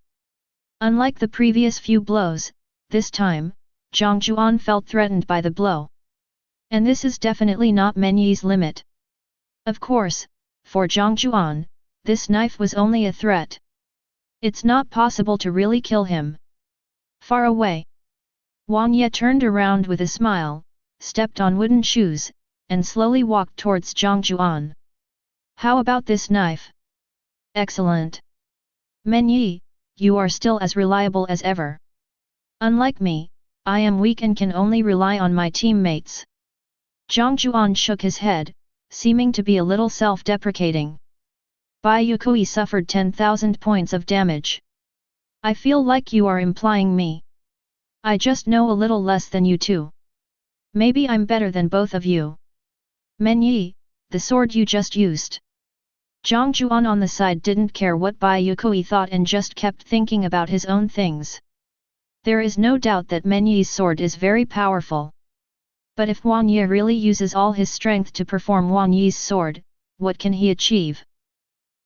Unlike the previous few blows, this time, Jiang Jiuan felt threatened by the blow. And this is definitely not Man Yi's limit. Of course, for Jiang Jiuan, this knife was only a threat. It's not possible to really kill him. Far away. Wang Ye turned around with a smile, stepped on wooden shoes, and slowly walked towards Jiang Jiuan. How about this knife? Excellent. Men Yi, you are still as reliable as ever. Unlike me, I am weak and can only rely on my teammates. Jiang Jiuan shook his head, seeming to be a little self-deprecating. Bai Yue Kui suffered 10,000 points of damage. I feel like you are implying me. I just know a little less than you two. Maybe I'm better than both of you. Men Yi, the sword you just used. Jiang Jiuan on the side didn't care what Bai Yue Kui thought and just kept thinking about his own things. There is no doubt that Men Yi's sword is very powerful. But if Wang Ye really uses all his strength to perform Wang Yi's sword, what can he achieve?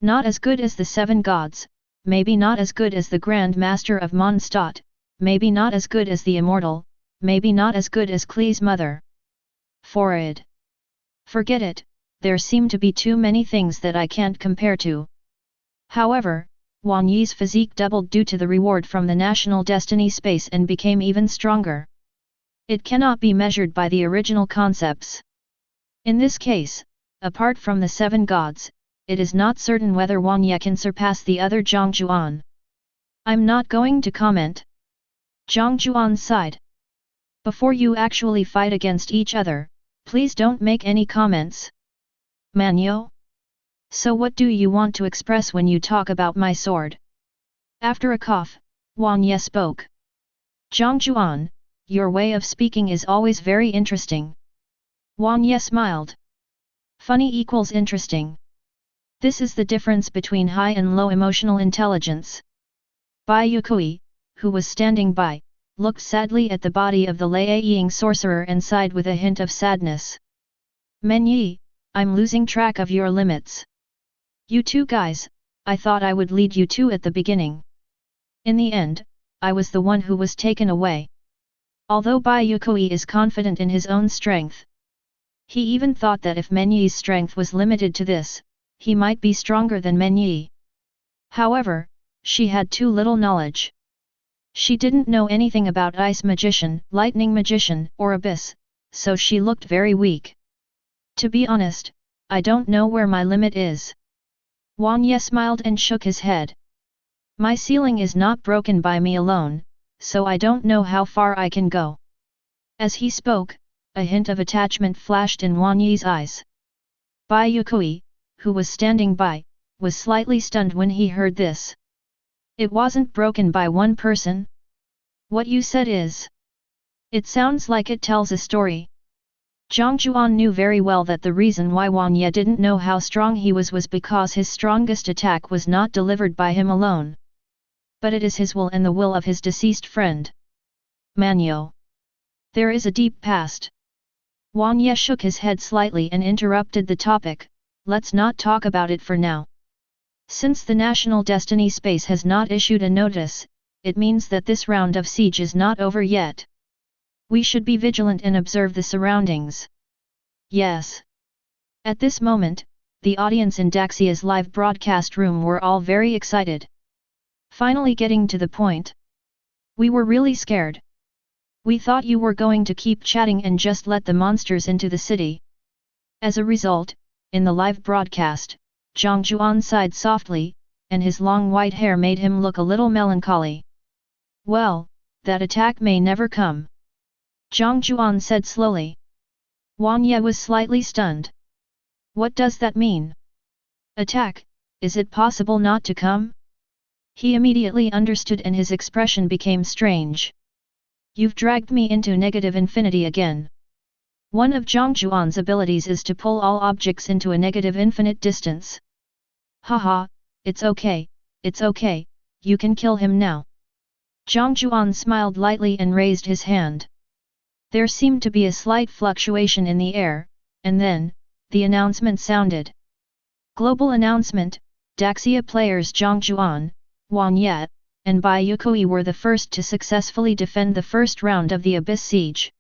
Not as good as the seven gods, maybe not as good as the Grand Master of Mondstadt, maybe not as good as the Immortal, maybe not as good as Klee's mother. Forrid. Forget it, there seem to be too many things that I can't compare to. However, Wang Yi's physique doubled due to the reward from the National Destiny space and became even stronger. It cannot be measured by the original concepts. In this case, apart from the seven gods, it is not certain whether Wang Ye can surpass the other Jiang Jiuan. I'm not going to comment. Jiang Jiuan sighed. Before you actually fight against each other, please don't make any comments. Manyo? So what do you want to express when you talk about my sword? After a cough, Wang Ye spoke. Jiang Jiuan, your way of speaking is always very interesting. Wang Ye smiled. Funny equals interesting. This is the difference between high and low emotional intelligence. Bai Yue Kui, who was standing by, looked sadly at the body of the Liaoying sorcerer and sighed with a hint of sadness. Men Yi, I'm losing track of your limits. You two guys, I thought I would lead you two at the beginning. In the end, I was the one who was taken away. Although Bai Yue Kui is confident in his own strength, he even thought that if Men Yi's strength was limited to this, he might be stronger than Men Yi. However, she had too little knowledge. She didn't know anything about Ice Magician, Lightning Magician, or Abyss, so she looked very weak. To be honest, I don't know where my limit is. Juan Ye smiled and shook his head. My ceiling is not broken by me alone, so I don't know how far I can go. As he spoke, a hint of attachment flashed in Juan Ye's eyes. Bai Yue Kui, who was standing by, was slightly stunned when he heard this. It wasn't broken by one person? What you said is. It sounds like it tells a story. Jiang Jiuan knew very well that the reason why Juan Ye didn't know how strong he was because his strongest attack was not delivered by him alone. But it is his will and the will of his deceased friend. Manyo. There is a deep past. Juan Ye shook his head slightly and interrupted the topic. Let's not talk about it for now. Since the National Destiny Space has not issued a notice, it means that this round of siege is not over yet. We should be vigilant and observe the surroundings. Yes. At this moment, the audience in Daxia's live broadcast room were all very excited. Finally getting to the point. We were really scared. We thought you were going to keep chatting and just let the monsters into the city. As a result, in the live broadcast, Jiang Jiuan sighed softly, and his long white hair made him look a little melancholy. Well, that attack may never come. Jiang Jiuan said slowly. Juan Ye was slightly stunned. What does that mean? Attack, is it possible not to come? He immediately understood and his expression became strange. You've dragged me into negative infinity again. One of Jiang Jiuan's abilities is to pull all objects into a negative infinite distance. Haha, it's okay, you can kill him now. Jiang Jiuan smiled lightly and raised his hand. There seemed to be a slight fluctuation in the air, and then, the announcement sounded. Global announcement, Daxia players Jiang Jiuan, Juan Ye, and Bai Yue Kui were the first to successfully defend the first round of the Abyss Siege.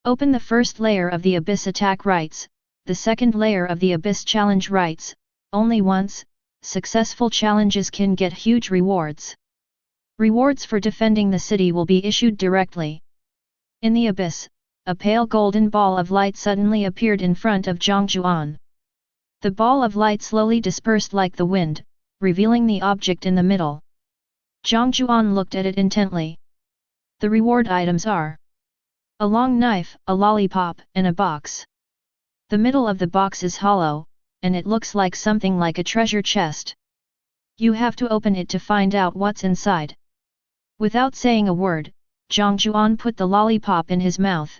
Open the first layer of the Abyss Attack rights, the second layer of the Abyss Challenge rights, only once, successful challenges can get huge rewards. Rewards for defending the city will be issued directly. In the abyss, a pale golden ball of light suddenly appeared in front of Jiang Jiuan. The ball of light slowly dispersed like the wind, revealing the object in the middle. Jiang Jiuan looked at it intently. The reward items are a long knife, a lollipop, and a box. The middle of the box is hollow, and it looks like something like a treasure chest. You have to open it to find out what's inside. Without saying a word, Jiang Jiuan put the lollipop in his mouth.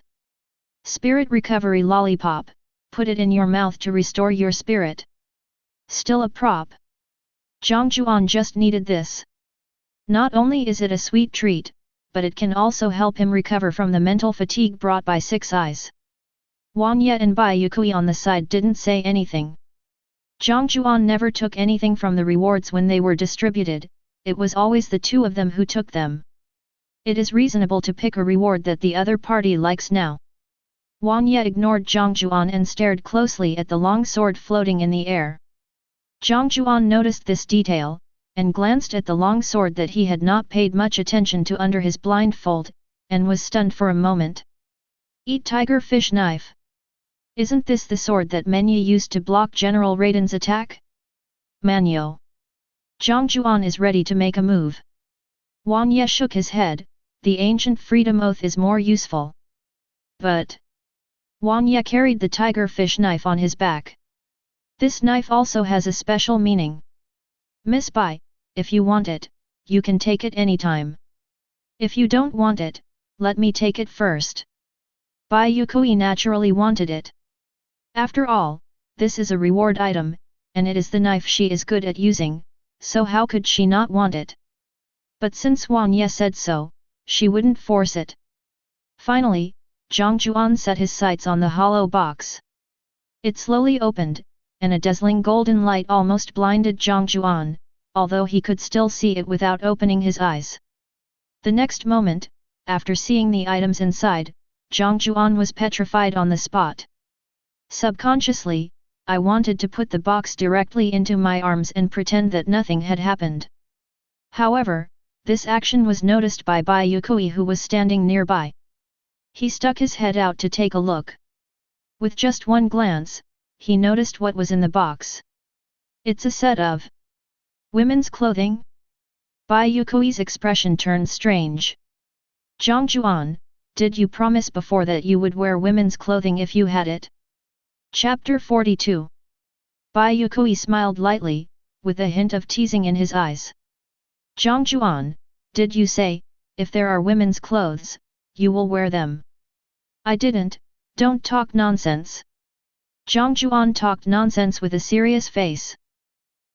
Spirit recovery lollipop, put it in your mouth to restore your spirit. Still a prop. Jiang Jiuan just needed this. Not only is it a sweet treat, but it can also help him recover from the mental fatigue brought by 6 eyes. Juan Ye and Bai Yue Kui on the side didn't say anything. Jiang Jiuan never took anything from the rewards when they were distributed, it was always the two of them who took them. It is reasonable to pick a reward that the other party likes now. Juan Ye ignored Jiang Jiuan and stared closely at the long sword floating in the air. Jiang Jiuan noticed this detail, and glanced at the long sword that he had not paid much attention to under his blindfold, and was stunned for a moment. Eat tiger fish knife. Isn't this the sword that Menya used to block General Raiden's attack? Manyo. Jiang Jiuan is ready to make a move. Juan Ye shook his head, the ancient freedom oath is more useful. But Juan Ye carried the tiger fish knife on his back. This knife also has a special meaning. Miss Bai, if you want it, you can take it anytime. If you don't want it, let me take it first. Bai Yue Kui naturally wanted it. After all, this is a reward item, and it is the knife she is good at using, so how could she not want it? But since Juan Ye said so, she wouldn't force it. Finally, Jiang Jiuan set his sights on the hollow box. It slowly opened, and a dazzling golden light almost blinded Jiang Jiuan, although he could still see it without opening his eyes. The next moment, after seeing the items inside, Jiang Jiuan was petrified on the spot. Subconsciously, I wanted to put the box directly into my arms and pretend that nothing had happened. However, this action was noticed by Bai Yue Kui who was standing nearby. He stuck his head out to take a look. With just one glance, he noticed what was in the box. It's a set of women's clothing? Bai Yue Kui's expression turned strange. Jiang Jiuan, did you promise before that you would wear women's clothing if you had it? Chapter 42. Bai Yue Kui smiled lightly, with a hint of teasing in his eyes. Jiang Jiuan, did you say, if there are women's clothes, you will wear them? I didn't, don't talk nonsense. Jiang Jiuan talked nonsense with a serious face.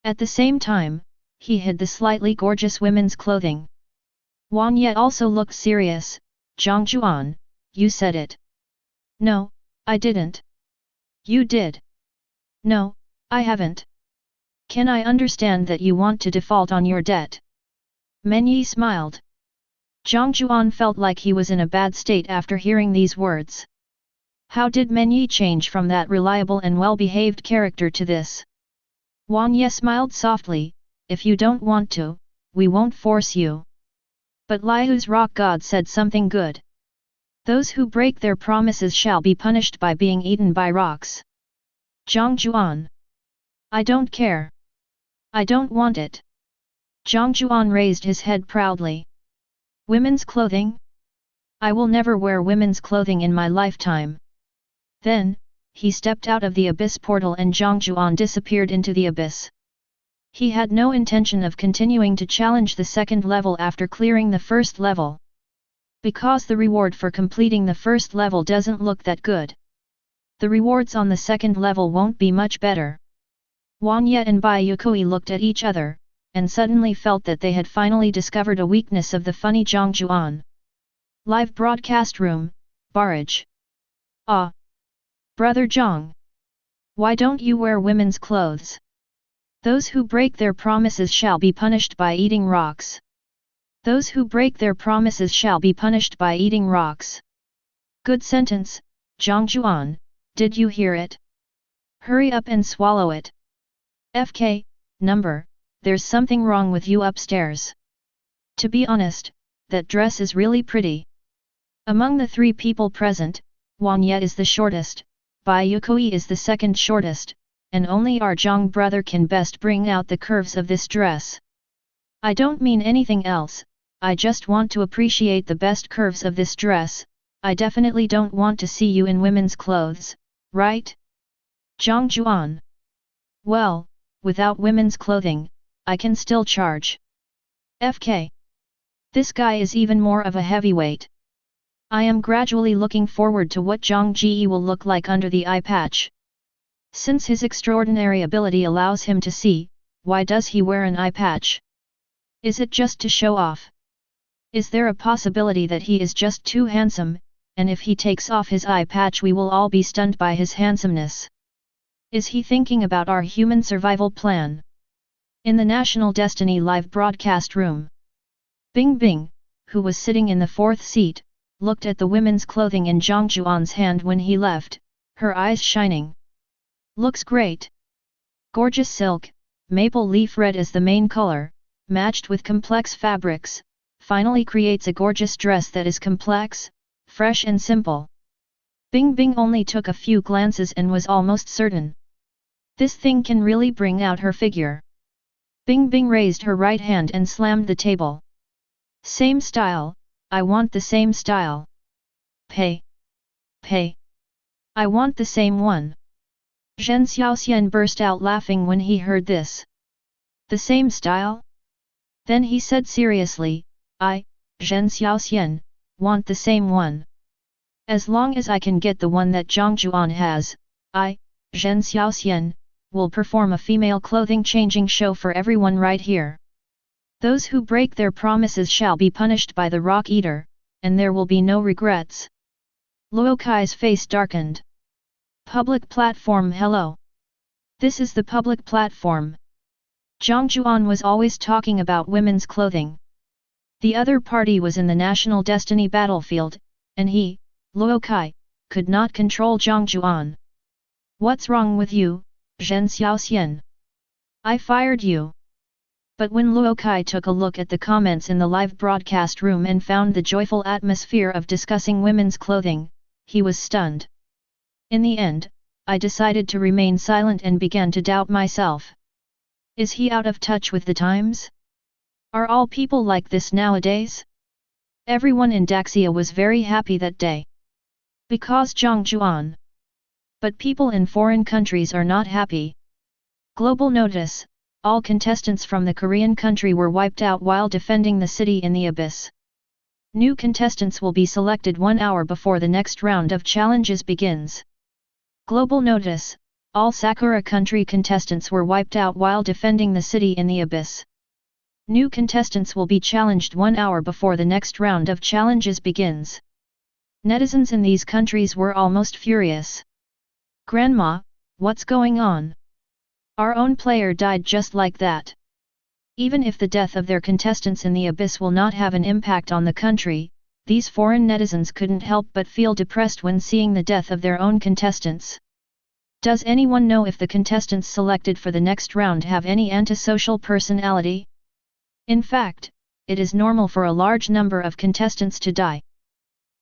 At the same time, he hid the slightly gorgeous women's clothing. Juan yet also looked serious. Jiang Jiuan, you said it. No, I didn't. You did. No, I haven't. Can I understand that you want to default on your debt? Menyi smiled. Jiang Jiuan felt like he was in a bad state after hearing these words. How did Menyi change from that reliable and well-behaved character to this? Juan Ye smiled softly, if you don't want to, we won't force you. But Liu's rock god said something good. Those who break their promises shall be punished by being eaten by rocks. Jiang Jiuan. I don't care. I don't want it. Jiang Jiuan raised his head proudly. Women's clothing? I will never wear women's clothing in my lifetime. Then, he stepped out of the abyss portal and Jiang Jiuan disappeared into the abyss. He had no intention of continuing to challenge the second level after clearing the first level. Because the reward for completing the first level doesn't look that good. The rewards on the second level won't be much better. Juan Ye and Bai Yue Kui looked at each other, and suddenly felt that they had finally discovered a weakness of the funny Jiang Jiuan. Live broadcast room, barrage. Ah! Brother Jiang! Why don't you wear women's clothes? Those who break their promises shall be punished by eating rocks. Those who break their promises shall be punished by eating rocks. Good sentence, Jiang Jiuan, did you hear it? Hurry up and swallow it. FK, number, there's something wrong with you upstairs. To be honest, that dress is really pretty. Among the three people present, Juan Ye is the shortest, Bai Yue Kui is the second shortest, and only our Zhang brother can best bring out the curves of this dress. I don't mean anything else, I just want to appreciate the best curves of this dress. I definitely don't want to see you in women's clothes, right? Jiang Jiuan. Well, without women's clothing, I can still charge. FK. This guy is even more of a heavyweight. I am gradually looking forward to what Zhang Ji will look like under the eye patch. Since his extraordinary ability allows him to see, why does he wear an eye patch? Is it just to show off? Is there a possibility that he is just too handsome, and if he takes off his eye patch we will all be stunned by his handsomeness? Is he thinking about our human survival plan? In the National Destiny live broadcast room, Bing Bing, who was sitting in the fourth seat, looked at the women's clothing in Jiang Jiuan's hand when he left, her eyes shining. Looks great. Gorgeous silk, maple leaf red as the main color, matched with complex fabrics, finally creates a gorgeous dress that is complex, fresh and simple. Bing Bing only took a few glances and was almost certain. This thing can really bring out her figure. Bing Bing raised her right hand and slammed the table. Same style, I want the same style. Pay. Pay. I want the same one. Zhen Xiaoxian burst out laughing when he heard this. The same style? Then he said seriously, I, Zhen Xiaoxian, want the same one. As long as I can get the one that Jiang Jiuan has, I, Zhen Xiaoxian, will perform a female clothing changing show for everyone right here. Those who break their promises shall be punished by the Rock Eater, and there will be no regrets. Luo Kai's face darkened. Public platform. Hello. This is the public platform. Jiang Jiuan was always talking about women's clothing. The other party was in the National Destiny battlefield, and he, Luo Kai, could not control Jiang Jiuan. What's wrong with you, Zhen Xiaoxian? I fired you. But when Luo Kai took a look at the comments in the live broadcast room and found the joyful atmosphere of discussing women's clothing, he was stunned. In the end, I decided to remain silent and began to doubt myself. Is he out of touch with the times? Are all people like this nowadays? Everyone in Daxia was very happy that day. Because Jiang Jiuan. But people in foreign countries are not happy. Global notice: all contestants from the Korean country were wiped out while defending the city in the abyss. New contestants will be selected 1 hour before the next round of challenges begins. Global notice: all Sakura country contestants were wiped out while defending the city in the abyss. New contestants will be challenged 1 hour before the next round of challenges begins. Netizens in these countries were almost furious. Grandma, what's going on? Our own player died just like that. Even if the death of their contestants in the abyss will not have an impact on the country, these foreign netizens couldn't help but feel depressed when seeing the death of their own contestants. Does anyone know if the contestants selected for the next round have any antisocial personality? In fact, it is normal for a large number of contestants to die.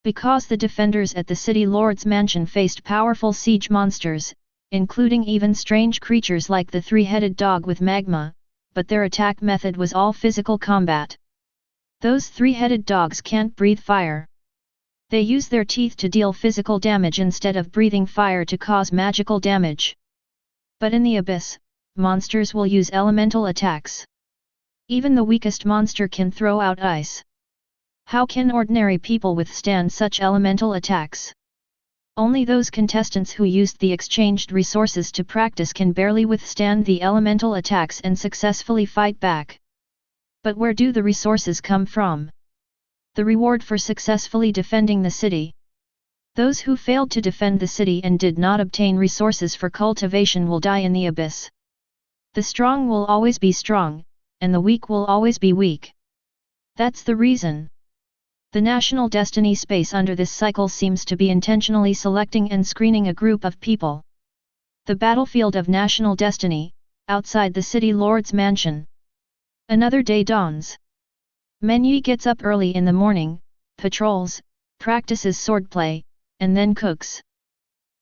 Because the defenders at the city lord's mansion faced powerful siege monsters, including even strange creatures like the three-headed dog with magma, but their attack method was all physical combat. Those three-headed dogs can't breathe fire. They use their teeth to deal physical damage instead of breathing fire to cause magical damage. But in the abyss, monsters will use elemental attacks. Even the weakest monster can throw out ice. How can ordinary people withstand such elemental attacks? Only those contestants who used the exchanged resources to practice can barely withstand the elemental attacks and successfully fight back. But where do the resources come from? The reward for successfully defending the city. Those who failed to defend the city and did not obtain resources for cultivation will die in the abyss. The strong will always be strong, and the weak will always be weak. That's the reason. The national destiny space under this cycle seems to be intentionally selecting and screening a group of people. The battlefield of national destiny, outside the city lord's mansion. Another day dawns. Menyi gets up early in the morning, patrols, practices swordplay, and then cooks.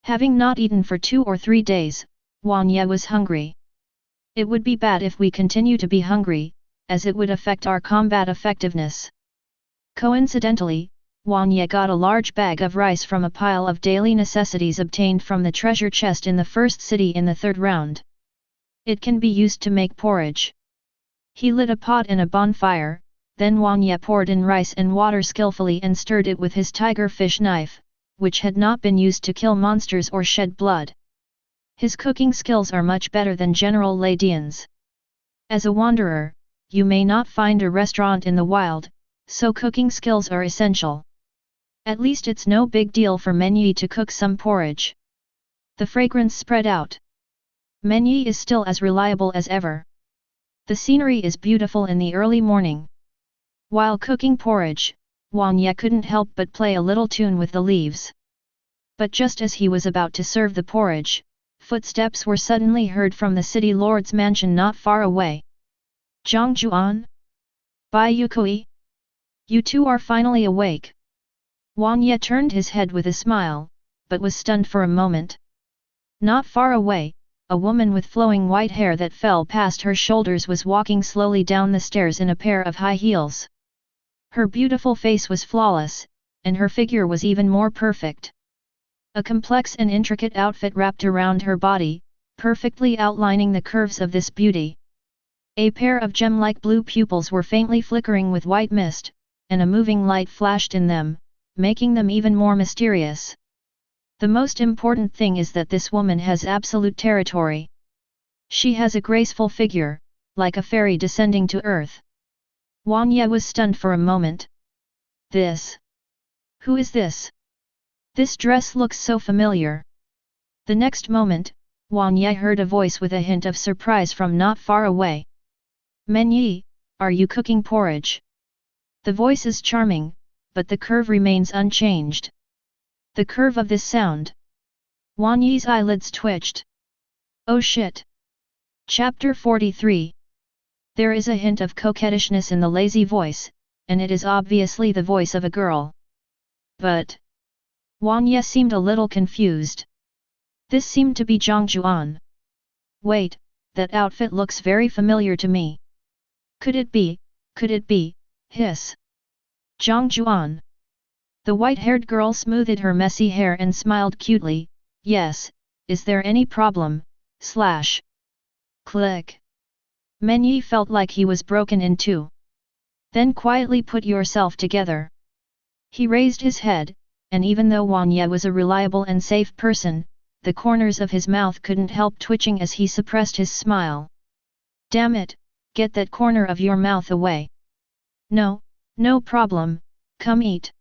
Having not eaten for 2 or 3 days, Juan was hungry. It would be bad if we continue to be hungry, as it would affect our combat effectiveness. Coincidentally, Juan got a large bag of rice from a pile of daily necessities obtained from the treasure chest in the first city in the 3rd round. It can be used to make porridge. He lit a pot and a bonfire, then Juan poured in rice and water skillfully and stirred it with his tiger fish knife, which had not been used to kill monsters or shed blood. His cooking skills are much better than General Lei Dian's. As a wanderer, you may not find a restaurant in the wild, so cooking skills are essential. At least it's no big deal for Menyi to cook some porridge. The fragrance spread out. Menyi is still as reliable as ever. The scenery is beautiful in the early morning. While cooking porridge, Juan couldn't help but play a little tune with the leaves. But just as he was about to serve the porridge, footsteps were suddenly heard from the city lord's mansion not far away. Jiang Jiuan? Bai Yue Kui? You two are finally awake. Juan turned his head with a smile, but was stunned for a moment. Not far away, a woman with flowing white hair that fell past her shoulders was walking slowly down the stairs in a pair of high heels. Her beautiful face was flawless, and her figure was even more perfect. A complex and intricate outfit wrapped around her body, perfectly outlining the curves of this beauty. A pair of gem-like blue pupils were faintly flickering with white mist, and a moving light flashed in them, making them even more mysterious. The most important thing is that this woman has absolute territory. She has a graceful figure, like a fairy descending to earth. Juan was stunned for a moment. This? Who is this? This dress looks so familiar. The next moment, Juan heard a voice with a hint of surprise from not far away. Menyi, are you cooking porridge? The voice is charming, but the curve remains unchanged. The curve of this sound. Juan Yi's eyelids twitched. Oh shit! Chapter 43. There is a hint of coquettishness in the lazy voice, and it is obviously the voice of a girl. But Juan seemed a little confused. This seemed to be Jiang Jiuan. Wait, that outfit looks very familiar to me. Could it be, hiss. Jiang Jiuan. The white-haired girl smoothed her messy hair and smiled cutely, yes, is there any problem, / Click. Menyi felt like he was broken in two. Then quietly put yourself together. He raised his head, and even though Wang Ye was a reliable and safe person, the corners of his mouth couldn't help twitching as he suppressed his smile. Damn it, get that corner of your mouth away. No, no problem, come eat.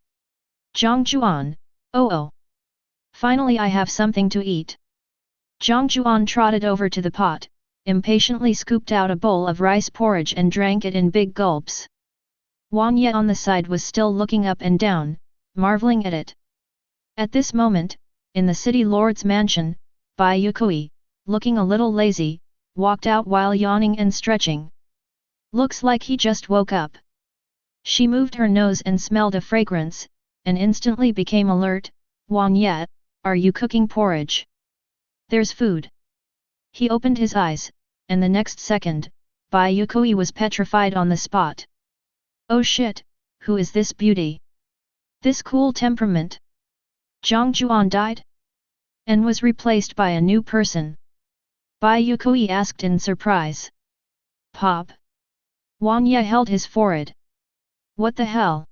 Jiang Jiuan, oh. Finally I have something to eat. Jiang Jiuan trotted over to the pot, impatiently scooped out a bowl of rice porridge and drank it in big gulps. Wang Ye on the side was still looking up and down, marveling at it. At this moment, in the city lord's mansion, Bai Yue Kui, looking a little lazy, walked out while yawning and stretching. Looks like he just woke up. She moved her nose and smelled a fragrance, and instantly became alert. Wang Ye, are you cooking porridge? There's food. He opened his eyes, and the next second, Bai Yue Kui was petrified on the spot. Oh shit, who is this beauty? This cool temperament? Jiang Jiuan died? And was replaced by a new person? Bai Yue Kui asked in surprise. Pop. Wang Ye held his forehead. What the hell?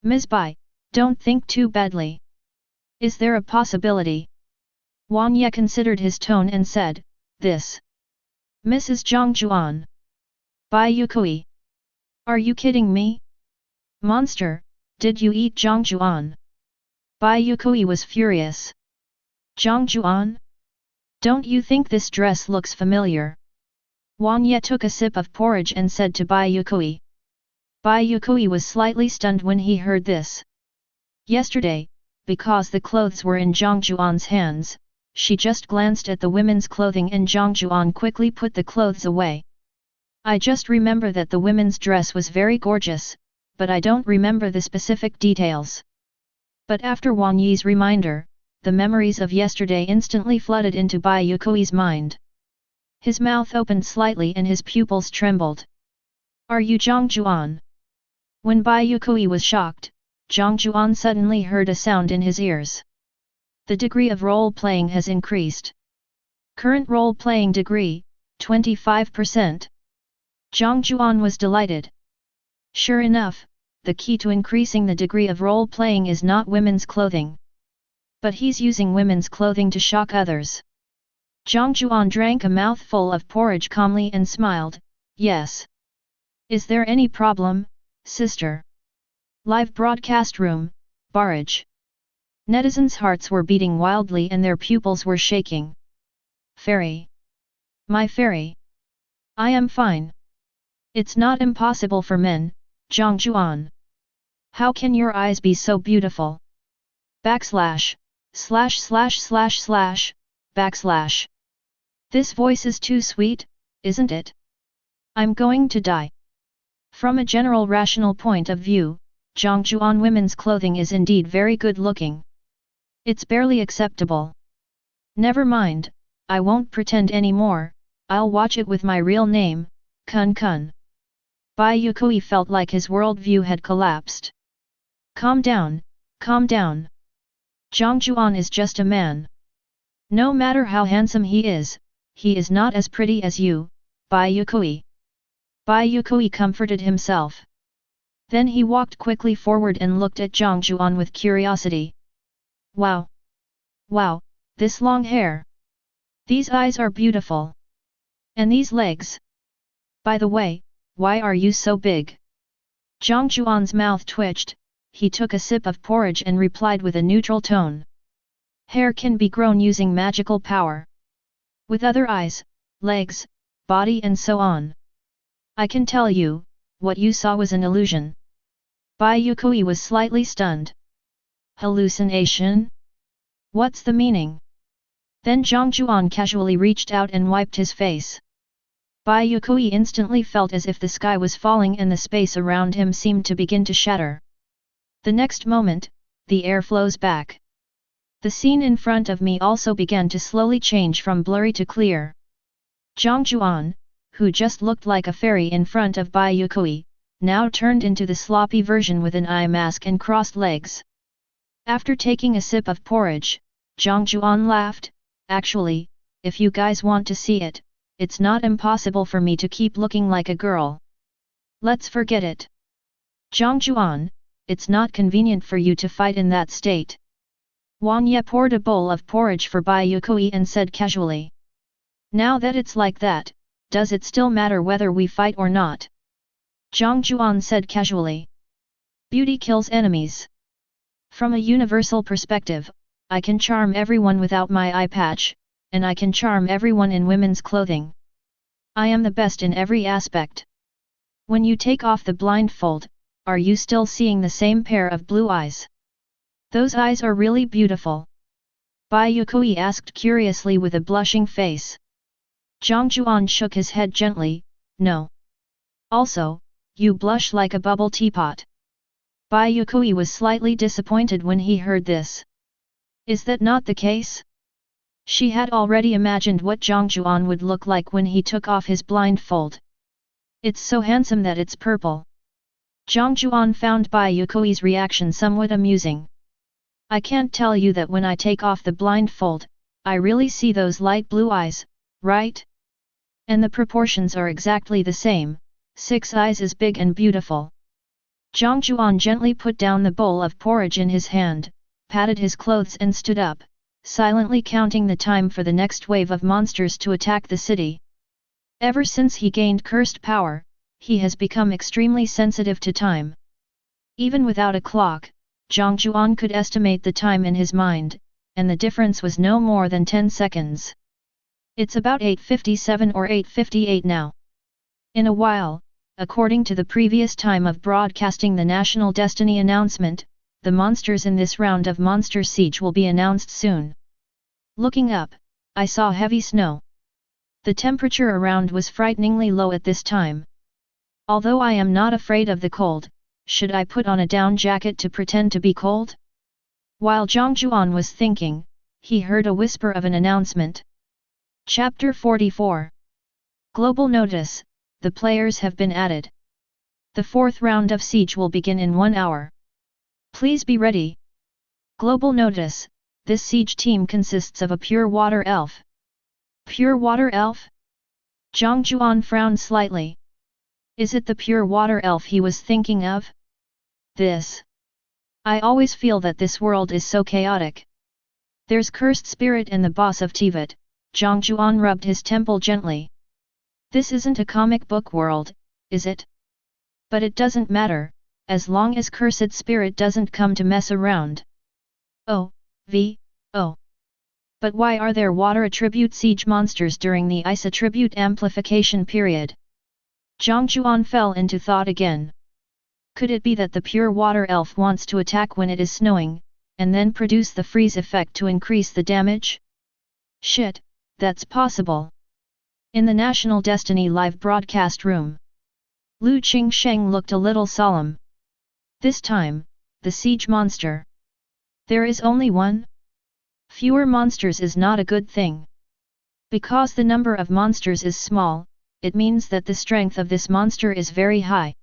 Ms. Bai, don't think too badly. Is there a possibility? Wang Ye considered his tone and said, this. Mrs. Jiang Jiuan. Bai Yue Kui. Are you kidding me? Monster, did you eat Jiang Jiuan? Bai Yue Kui was furious. Jiang Jiuan? Don't you think this dress looks familiar? Wang Ye took a sip of porridge and said to Bai Yue Kui. Bai Yue Kui was slightly stunned when he heard this. Yesterday, because the clothes were in Jiang Jiuan's hands, she just glanced at the women's clothing and Jiang Jiuan quickly put the clothes away. I just remember that the women's dress was very gorgeous, but I don't remember the specific details. But after Wang Yi's reminder, the memories of yesterday instantly flooded into Bai Yue Kui's mind. His mouth opened slightly and his pupils trembled. Are you Jiang Jiuan? When Bai Yue Kui was shocked, Jiang Jiuan suddenly heard a sound in his ears. The degree of role-playing has increased. Current role-playing degree, 25%. Jiang Jiuan was delighted. Sure enough, the key to increasing the degree of role-playing is not women's clothing. But he's using women's clothing to shock others. Jiang Jiuan drank a mouthful of porridge calmly and smiled, yes. Is there any problem, sister? Live broadcast room, barrage. Netizens' hearts were beating wildly and their pupils were shaking. Fairy. My fairy. I am fine. It's not impossible for men, Jiang Jiuan. How can your eyes be so beautiful? Backslash, // backslash. This voice is too sweet, isn't it? I'm going to die. From a general rational point of view, Jiang Jiuan women's clothing is indeed very good looking. It's barely acceptable. Never mind, I won't pretend anymore, I'll watch it with my real name, Kun Kun. Bai Yue Kui felt like his worldview had collapsed. Calm down, calm down. Jiang Jiuan is just a man. No matter how handsome he is not as pretty as you, Bai Yue Kui. Bai Yue Kui comforted himself. Then he walked quickly forward and looked at Jiang Jiuan with curiosity. Wow! Wow, this long hair! These eyes are beautiful! And these legs! By the way, why are you so big? Jiang Jiuan's mouth twitched, he took a sip of porridge and replied with a neutral tone. Hair can be grown using magical power. With other eyes, legs, body and so on. I can tell you, what you saw was an illusion. Bai Yue Kui was slightly stunned. Hallucination? What's the meaning? Then Jiang Jiuan casually reached out and wiped his face. Bai Yue Kui instantly felt as if the sky was falling and the space around him seemed to begin to shatter. The next moment, the air flows back. The scene in front of me also began to slowly change from blurry to clear. Jiang Jiuan, who just looked like a fairy in front of Bai Yue Kui, now turned into the sloppy version with an eye mask and crossed legs. After taking a sip of porridge, Jiang Jiuan laughed, "Actually, if you guys want to see it, it's not impossible for me to keep looking like a girl. Let's forget it. Jiang Jiuan, it's not convenient for you to fight in that state." Wang Ye poured a bowl of porridge for Bai Yue Kui and said casually. "Now that it's like that, does it still matter whether we fight or not?" Jiang Jiuan said casually. "Beauty kills enemies. From a universal perspective, I can charm everyone without my eye patch, and I can charm everyone in women's clothing. I am the best in every aspect. When you take off the blindfold, are you still seeing the same pair of blue eyes? Those eyes are really beautiful." Bai Yue Kui asked curiously with a blushing face. Jiang Jiuan shook his head gently, "No. Also, you blush like a bubble teapot." Bai Yue Kui was slightly disappointed when he heard this. Is that not the case? She had already imagined what Jiang Jiuan would look like when he took off his blindfold. "It's so handsome that it's purple." Jiang Jiuan found Bai Yue Kui's reaction somewhat amusing. "I can't tell you that when I take off the blindfold, I really see those light blue eyes, right? And the proportions are exactly the same, 6 eyes is big and beautiful." Jiang Jiuan gently put down the bowl of porridge in his hand, patted his clothes and stood up, silently counting the time for the next wave of monsters to attack the city. Ever since he gained cursed power, he has become extremely sensitive to time. Even without a clock, Jiang Jiuan could estimate the time in his mind, and the difference was no more than 10 seconds. It's about 8:57 or 8:58 now. In a while, according to the previous time of broadcasting the National Destiny announcement, the monsters in this round of Monster Siege will be announced soon. Looking up, I saw heavy snow. The temperature around was frighteningly low at this time. Although I am not afraid of the cold, should I put on a down jacket to pretend to be cold? While Jiang Jiuan was thinking, he heard a whisper of an announcement. Chapter 44. Global Notice, the players have been added. The 4th round of siege will begin in 1 hour. Please be ready. Global Notice, this siege team consists of a pure water elf. Pure water elf? Jiang Jiuan frowned slightly. Is it the pure water elf he was thinking of? This. I always feel that this world is so chaotic. There's cursed spirit and the boss of Tivat. Jiang Jiuan rubbed his temple gently. This isn't a comic book world, is it? But it doesn't matter, as long as cursed spirit doesn't come to mess around. Oh. But why are there water attribute siege monsters during the ice attribute amplification period? Jiang Jiuan fell into thought again. Could it be that the pure water elf wants to attack when it is snowing, and then produce the freeze effect to increase the damage? Shit, that's possible. In the National Destiny live broadcast room, Lu Qingsheng looked a little solemn. This time, the siege monster. There is only one? Fewer monsters is not a good thing. Because the number of monsters is small, it means that the strength of this monster is very high.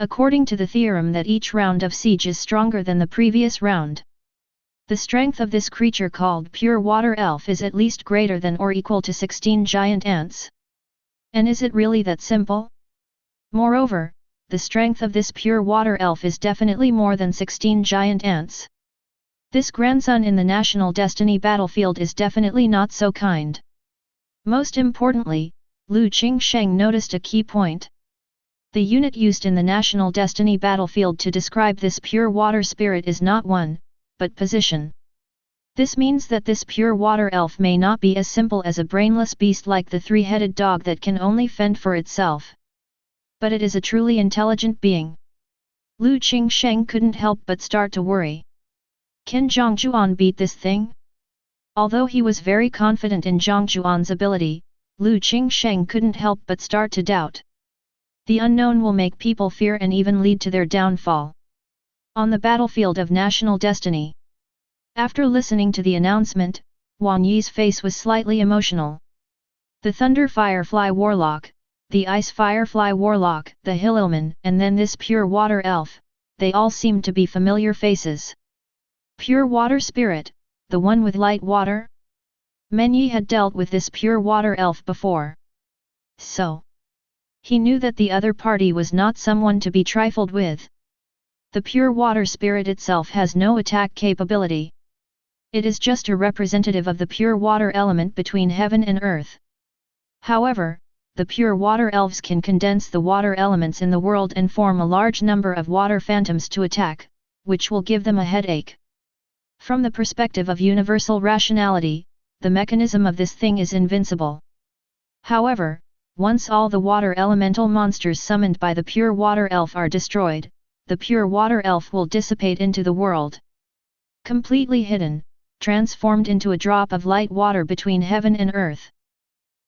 According to the theorem that each round of siege is stronger than the previous round. The strength of this creature called Pure Water Elf is at least greater than or equal to 16 giant ants. And is it really that simple? Moreover, the strength of this Pure Water Elf is definitely more than 16 giant ants. This grandson in the National Destiny battlefield is definitely not so kind. Most importantly, Lu Qingsheng noticed a key point. The unit used in the National Destiny battlefield to describe this pure water spirit is not one, but position. This means that this pure water elf may not be as simple as a brainless beast like the three-headed dog that can only fend for itself. But it is a truly intelligent being. Lu Qingsheng couldn't help but start to worry. Can Jiang Jiuan beat this thing? Although he was very confident in Jiang Jiuan's ability, Lu Qingsheng couldn't help but start to doubt. The unknown will make people fear and even lead to their downfall. On the battlefield of National Destiny. After listening to the announcement, Wang Yi's face was slightly emotional. The Thunder Firefly Warlock, the Ice Firefly Warlock, the Hillelman, and then this Pure Water Elf, they all seemed to be familiar faces. Pure Water Spirit, the one with light water? Menyi had dealt with this Pure Water Elf before. So, he knew that the other party was not someone to be trifled with. The Pure Water Spirit itself has no attack capability. It is just a representative of the pure water element between heaven and earth. However, the pure water elves can condense the water elements in the world and form a large number of water phantoms to attack, which will give them a headache. From the perspective of universal rationality, the mechanism of this thing is invincible. However, once all the water elemental monsters summoned by the pure water elf are destroyed, the pure water elf will dissipate into the world. Completely hidden, transformed into a drop of light water between heaven and earth.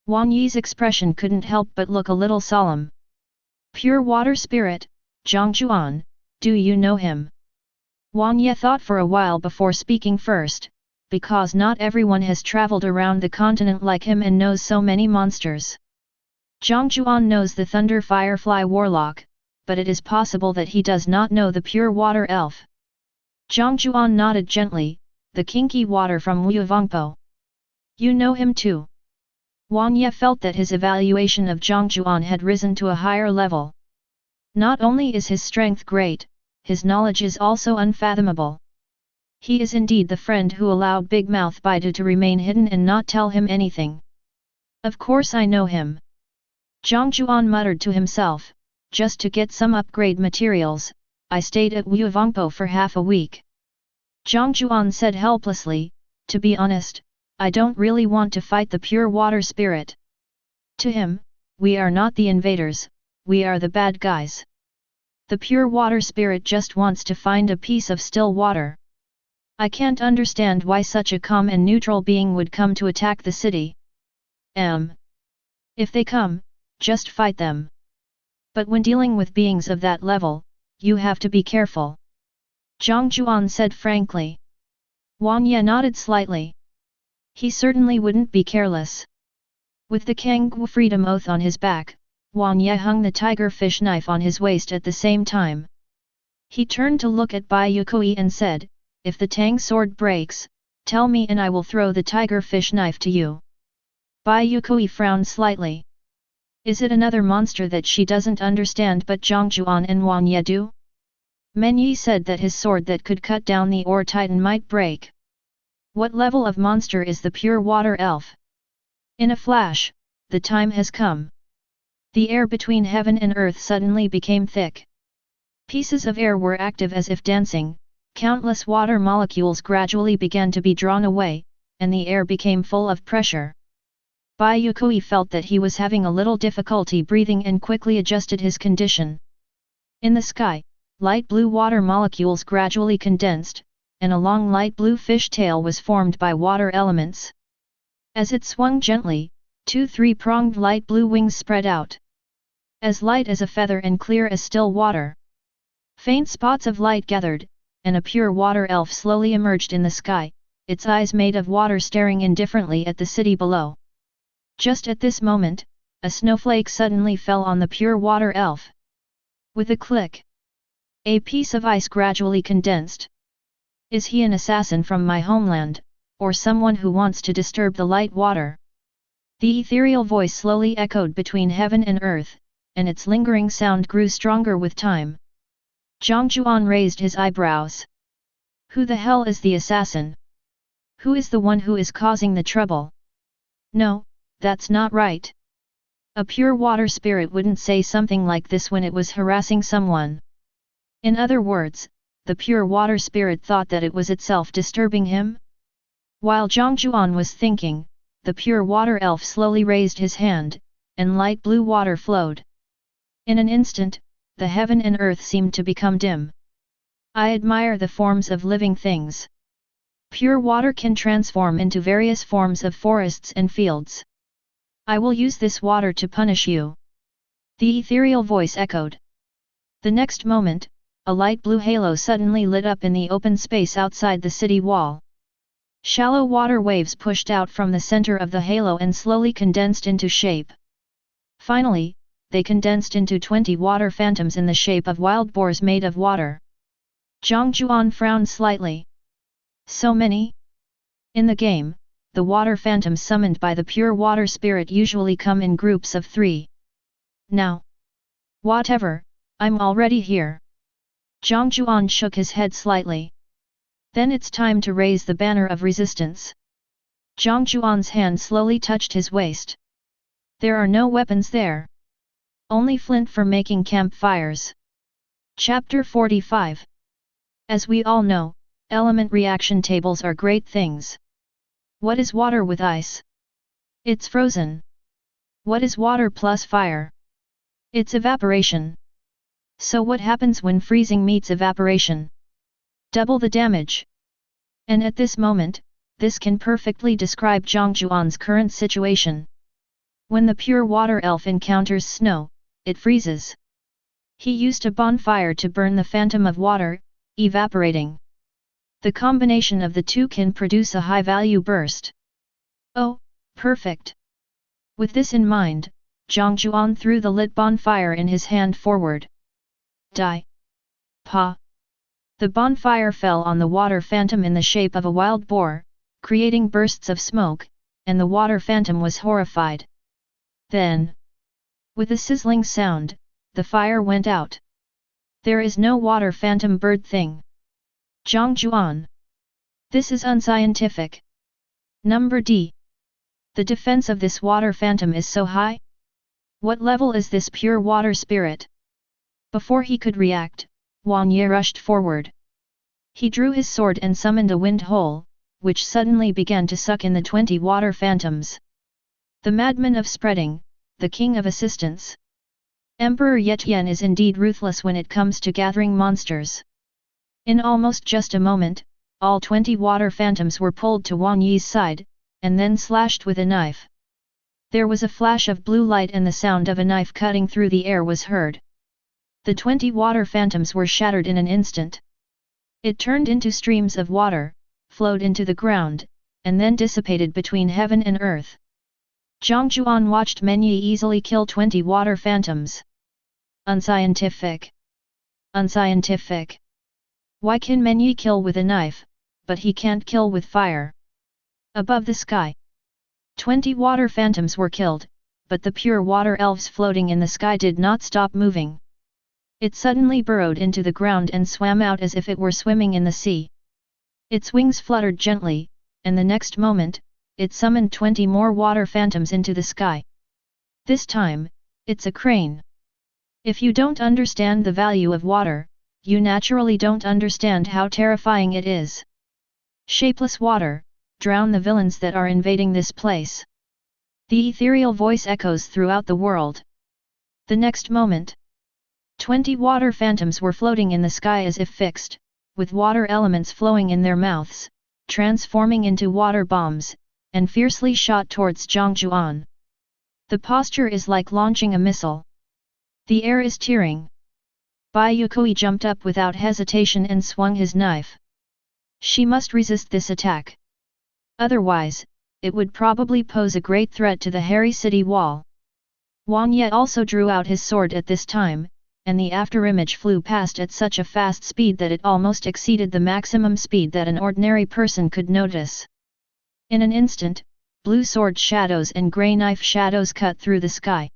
Wang Yi's expression couldn't help but look a little solemn. Pure water spirit, Jiang Jiuan, do you know him? Wang Ye thought for a while before speaking first, because not everyone has traveled around the continent like him and knows so many monsters. Jiang Jiuan knows the Thunder Firefly Warlock, but it is possible that he does not know the Pure Water Elf. Jiang Jiuan nodded gently, the kinky water from Wu Vongpo. You know him too. Wang Ye felt that his evaluation of Jiang Jiuan had risen to a higher level. Not only is his strength great, his knowledge is also unfathomable. He is indeed the friend who allowed Big Mouth Baidu to remain hidden and not tell him anything. Of course I know him. Jiang Jiuan muttered to himself, just to get some upgrade materials, I stayed at Wu Vongpo for half a week. Jiang Jiuan said helplessly, to be honest, I don't really want to fight the pure water spirit. To him, we are not the invaders, we are the bad guys. The pure water spirit just wants to find a piece of still water. I can't understand why such a calm and neutral being would come to attack the city. If they come, just fight them. But when dealing with beings of that level, you have to be careful. Jiang Jiuan said frankly. Wang Ye nodded slightly. He certainly wouldn't be careless. With the Kanggu freedom oath on his back, Wang Ye hung the tiger fish knife on his waist at the same time. He turned to look at Bai Yue Kui and said, if the Tang sword breaks, tell me and I will throw the tiger fish knife to you. Bai Yue Kui frowned slightly. Is it another monster that she doesn't understand but Jiang Jiuan and Wang Ye do? Menyi said that his sword that could cut down the ore titan might break. What level of monster is the pure water elf? In a flash, the time has come. The air between heaven and earth suddenly became thick. Pieces of air were active as if dancing, countless water molecules gradually began to be drawn away, and the air became full of pressure. Bai Yue Kui felt that he was having a little difficulty breathing and quickly adjusted his condition. In the sky, light blue water molecules gradually condensed, and a long light blue fish tail was formed by water elements. As it swung gently, 2 3-pronged light blue wings spread out. As light as a feather and clear as still water. Faint spots of light gathered, and a pure water elf slowly emerged in the sky, its eyes made of water staring indifferently at the city below. Just at this moment, a snowflake suddenly fell on the pure water elf. With a click, a piece of ice gradually condensed. Is he an assassin from my homeland, or someone who wants to disturb the light water? The ethereal voice slowly echoed between heaven and earth, and its lingering sound grew stronger with time. Jiang Jiuan raised his eyebrows. Who the hell is the assassin? Who is the one who is causing the trouble? No, that's not right. A pure water spirit wouldn't say something like this when it was harassing someone. In other words, the pure water spirit thought that it was itself disturbing him? While Jiang Jiuan was thinking, the pure water elf slowly raised his hand, and light blue water flowed. In an instant, the heaven and earth seemed to become dim. I admire the forms of living things. Pure water can transform into various forms of forests and fields. I will use this water to punish you. The ethereal voice echoed. The next moment, a light blue halo suddenly lit up in the open space outside the city wall. Shallow water waves pushed out from the center of the halo and slowly condensed into shape. Finally, they condensed into 20 water phantoms in the shape of wild boars made of water. Jiang Jiuan frowned slightly. So many? In the game, the water phantoms summoned by the pure water spirit usually come in groups of 3. Now. Whatever, I'm already here. Jiang Jiuan shook his head slightly. Then it's time to raise the banner of resistance. Jiang Jiuan's hand slowly touched his waist. There are no weapons there. Only flint for making campfires. Chapter 45. As we all know, element reaction tables are great things. What is water with ice? It's frozen. What is water plus fire? It's evaporation. So what happens when freezing meets evaporation? Double the damage. And at this moment, this can perfectly describe Jiang Jiuan's current situation. When the pure water elf encounters snow, it freezes. He used a bonfire to burn the phantom of water, evaporating. The combination of the two can produce a high-value burst. Oh, perfect! With this in mind, Jiang Jiuan threw the lit bonfire in his hand forward. Die! Pa! The bonfire fell on the water phantom in the shape of a wild boar, creating bursts of smoke, and the water phantom was horrified. Then, with a sizzling sound, the fire went out. There is no water phantom bird thing. Jiang Jiuan. This is unscientific. Number D. The defense of this water phantom is so high? What level is this pure water spirit? Before he could react, Wang Ye rushed forward. He drew his sword and summoned a wind hole, which suddenly began to suck in the 20 water phantoms. The madman of spreading, the king of assistance. Emperor Yetian is indeed ruthless when it comes to gathering monsters. In almost just a moment, all 20 water phantoms were pulled to Wang Yi's side, and then slashed with a knife. There was a flash of blue light and the sound of a knife cutting through the air was heard. The 20 water phantoms were shattered in an instant. It turned into streams of water, flowed into the ground, and then dissipated between heaven and earth. Jiang Jiuan watched Menyi easily kill 20 water phantoms. Unscientific. Unscientific. Why can Menyi kill with a knife, but he can't kill with fire? Above the sky, 20 water phantoms were killed, but the pure water elves floating in the sky did not stop moving. It suddenly burrowed into the ground and swam out as if it were swimming in the sea. Its wings fluttered gently, and the next moment, it summoned 20 more water phantoms into the sky. This time, it's a crane. If you don't understand the value of water, you naturally don't understand how terrifying it is. Shapeless water, drown the villains that are invading this place. The ethereal voice echoes throughout the world. The next moment, 20 water phantoms were floating in the sky as if fixed, with water elements flowing in their mouths, transforming into water bombs, and fiercely shot towards Jiang Jiuan. The posture is like launching a missile. The air is tearing. Bai Yue Kui jumped up without hesitation and swung his knife. She must resist this attack. Otherwise, it would probably pose a great threat to the hairy city wall. Wang Ye also drew out his sword at this time, and the afterimage flew past at such a fast speed that it almost exceeded the maximum speed that an ordinary person could notice. In an instant, blue sword shadows and grey knife shadows cut through the sky.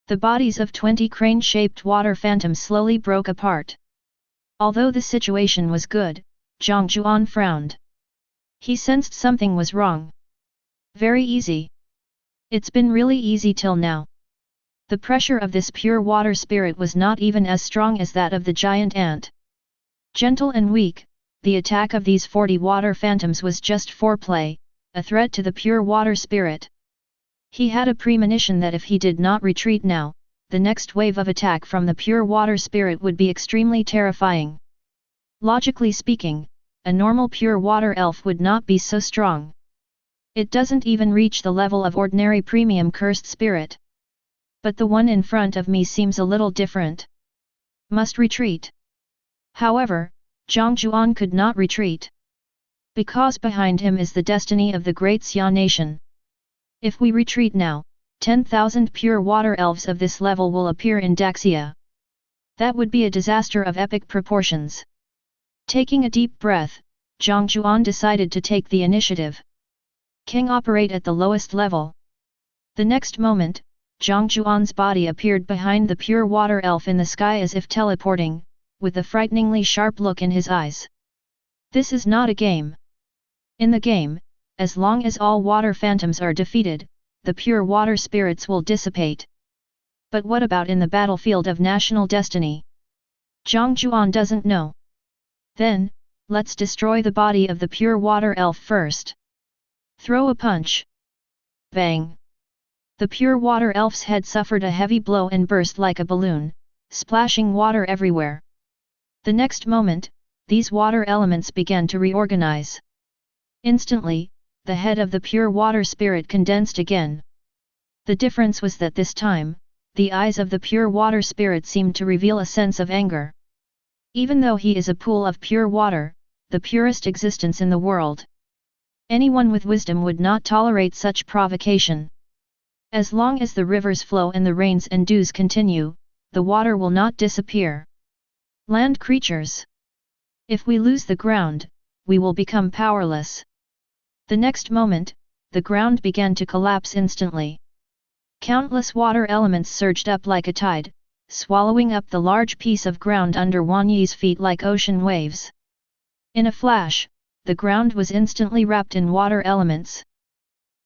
The bodies of 20 crane-shaped water phantoms slowly broke apart. Although the situation was good, Jiang Jiuan frowned. He sensed something was wrong. Very easy. It's been really easy till now. The pressure of this pure water spirit was not even as strong as that of the giant ant. Gentle and weak, the attack of these 40 water phantoms was just foreplay, a threat to the pure water spirit. He had a premonition that if he did not retreat now, the next wave of attack from the pure water spirit would be extremely terrifying. Logically speaking, a normal pure water elf would not be so strong. It doesn't even reach the level of ordinary premium cursed spirit. But the one in front of me seems a little different. Must retreat. However, Jiang Jiuan could not retreat. Because behind him is the destiny of the Great Xia nation. If we retreat now, 10,000 pure water elves of this level will appear in Daxia. That would be a disaster of epic proportions. Taking a deep breath, Jiang Jiuan decided to take the initiative. King operate at the lowest level. The next moment, Jiang Jiuan's body appeared behind the pure water elf in the sky as if teleporting, with a frighteningly sharp look in his eyes. This is not a game. In the game, as long as all water phantoms are defeated, the pure water spirits will dissipate. But what about in the battlefield of national destiny? Jiang Jiuan doesn't know. Then, let's destroy the body of the pure water elf first. Throw a punch. Bang! The pure water elf's head suffered a heavy blow and burst like a balloon, splashing water everywhere. The next moment, these water elements began to reorganize. Instantly, the head of the pure water spirit condensed again. The difference was that this time, the eyes of the pure water spirit seemed to reveal a sense of anger. Even though he is a pool of pure water, the purest existence in the world, anyone with wisdom would not tolerate such provocation. As long as the rivers flow and the rains and dews continue, the water will not disappear. Land creatures. If we lose the ground, we will become powerless. The next moment, the ground began to collapse instantly. Countless water elements surged up like a tide, swallowing up the large piece of ground under Wan Yi's feet like ocean waves. In a flash, the ground was instantly wrapped in water elements.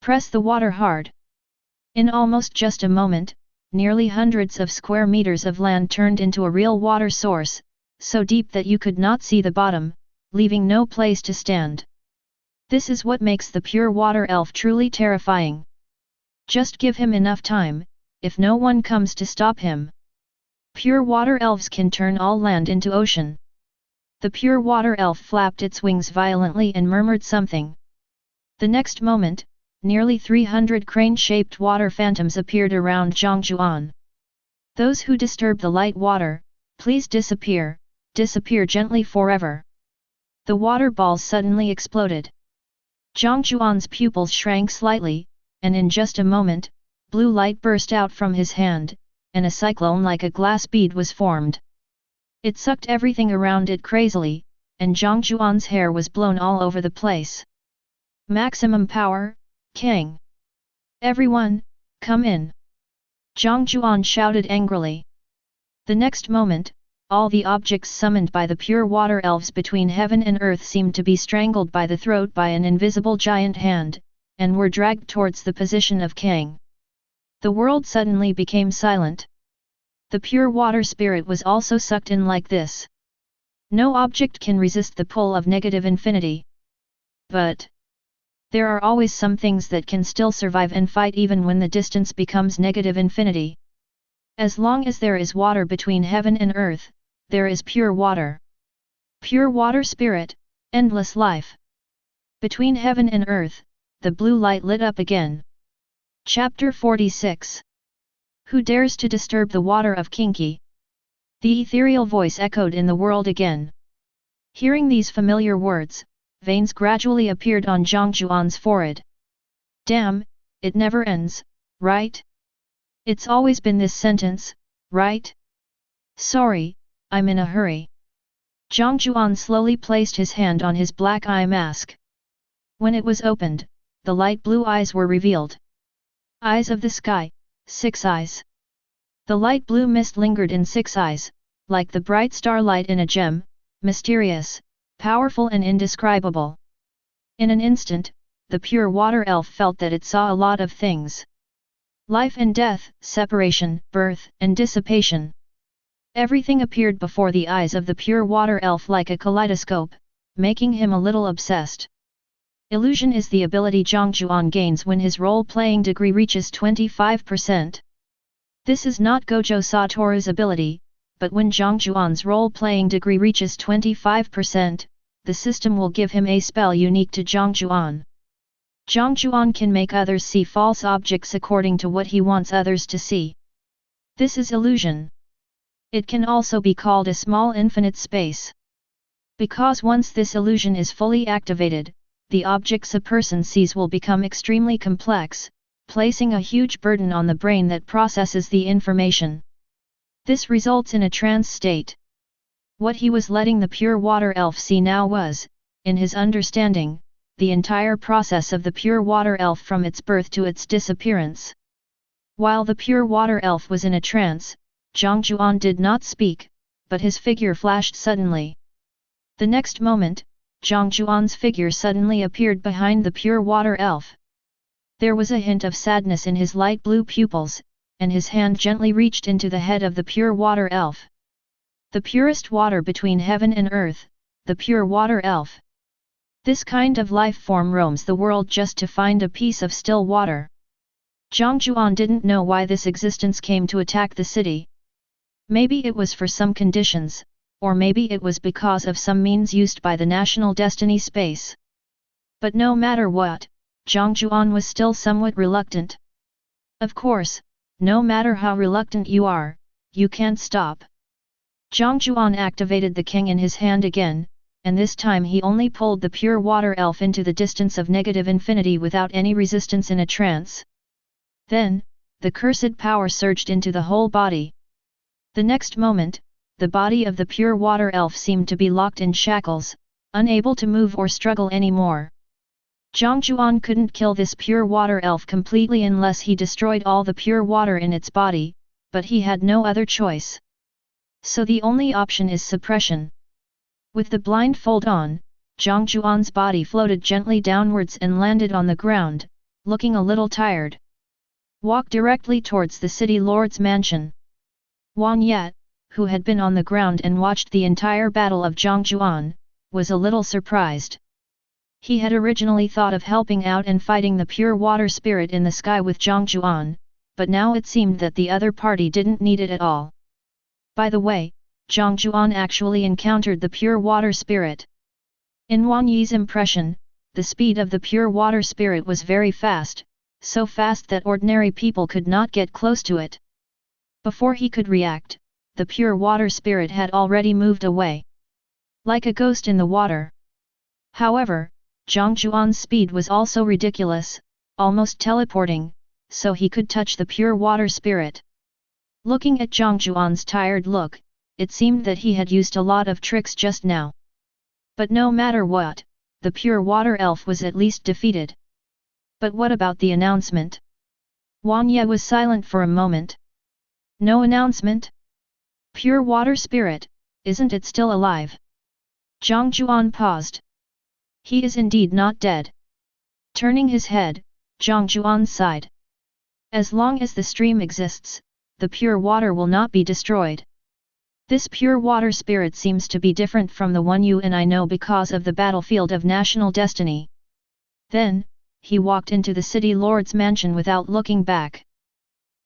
Press the water hard. In almost just a moment, nearly hundreds of square meters of land turned into a real water source, so deep that you could not see the bottom, leaving no place to stand. This is what makes the pure water elf truly terrifying. Just give him enough time, if no one comes to stop him. Pure water elves can turn all land into ocean. The pure water elf flapped its wings violently and murmured something. The next moment, nearly 300 crane-shaped water phantoms appeared around Jiang Jiuan. Those who disturb the light water, please disappear, disappear gently forever. The water balls suddenly exploded. Jiang Jiuan's pupils shrank slightly, and in just a moment, blue light burst out from his hand, and a cyclone like a glass bead was formed. It sucked everything around it crazily, and Jiang Jiuan's hair was blown all over the place. Maximum power, King! Everyone, come in! Jiang Jiuan shouted angrily. The next moment, all the objects summoned by the pure water elves between heaven and earth seemed to be strangled by the throat by an invisible giant hand, and were dragged towards the position of king. The world suddenly became silent. The pure water spirit was also sucked in like this. No object can resist the pull of negative infinity. But there are always some things that can still survive and fight even when the distance becomes negative infinity. As long as there is water between heaven and earth, there is pure water. Pure water spirit, endless life. Between heaven and earth, the blue light lit up again. Chapter 46. Who dares to disturb the water of Kinki? The ethereal voice echoed in the world again. Hearing these familiar words, veins gradually appeared on Jiang Jiuan's forehead. Damn, it never ends, right? It's always been this sentence, right? Sorry, I'm in a hurry. Jiang Jiuan slowly placed his hand on his black eye mask. When it was opened, the light blue eyes were revealed. Eyes of the sky, 6 eyes. The light blue mist lingered in 6 eyes, like the bright starlight in a gem, mysterious, powerful and indescribable. In an instant, the pure water elf felt that it saw a lot of things. Life and death, separation, birth, and dissipation. Everything appeared before the eyes of the pure water elf like a kaleidoscope, making him a little obsessed. Illusion is the ability Jiang Jiuan gains when his role-playing degree reaches 25%. This is not Gojo Satoru's ability, but when Jiang Jiuan's role-playing degree reaches 25%, the system will give him a spell unique to Jiang Jiuan. Jiang Jiuan can make others see false objects according to what he wants others to see. This is illusion. It can also be called a small infinite space. Because once this illusion is fully activated, the objects a person sees will become extremely complex, placing a huge burden on the brain that processes the information. This results in a trance state. What he was letting the pure water elf see now was, in his understanding, the entire process of the pure water elf from its birth to its disappearance. While the pure water elf was in a trance, Jiang Jiuan did not speak, but his figure flashed suddenly. The next moment, Jiang Jiuan's figure suddenly appeared behind the pure water elf. There was a hint of sadness in his light blue pupils, and his hand gently reached into the head of the pure water elf. The purest water between heaven and earth, the pure water elf. This kind of life form roams the world just to find a piece of still water. Jiang Jiuan didn't know why this existence came to attack the city. Maybe it was for some conditions, or maybe it was because of some means used by the National Destiny Space. But no matter what, Jiang Jiuan was still somewhat reluctant. Of course, no matter how reluctant you are, you can't stop. Jiang Jiuan activated the king in his hand again, and this time he only pulled the pure water elf into the distance of negative infinity without any resistance in a trance. Then, the cursed power surged into the whole body. The next moment, the body of the pure water elf seemed to be locked in shackles, unable to move or struggle anymore. Jiang Jiuan couldn't kill this pure water elf completely unless he destroyed all the pure water in its body, but he had no other choice. So the only option is suppression. With the blindfold on, Jiang Jiuan's body floated gently downwards and landed on the ground, looking a little tired. Walk directly towards the city lord's mansion. Huan Yet, who had been on the ground and watched the entire battle of Jiang Jiuan, was a little surprised. He had originally thought of helping out and fighting the pure water spirit in the sky with Jiang Jiuan, but now it seemed that the other party didn't need it at all. By the way, Jiang Jiuan actually encountered the pure water spirit. In Huan Yi's impression, the speed of the pure water spirit was very fast, so fast that ordinary people could not get close to it. Before he could react, the pure water spirit had already moved away. Like a ghost in the water. However, Jiang Jiuan's speed was also ridiculous, almost teleporting, so he could touch the pure water spirit. Looking at Jiang Jiuan's tired look, it seemed that he had used a lot of tricks just now. But no matter what, the pure water elf was at least defeated. But what about the announcement? Huan Ye was silent for a moment. No announcement? Pure water spirit, isn't it still alive? Jiang Jiuan paused. He is indeed not dead. Turning his head, Jiang Jiuan sighed. As long as the stream exists, the pure water will not be destroyed. This pure water spirit seems to be different from the one you and I know because of the battlefield of national destiny. Then, he walked into the city lord's mansion without looking back.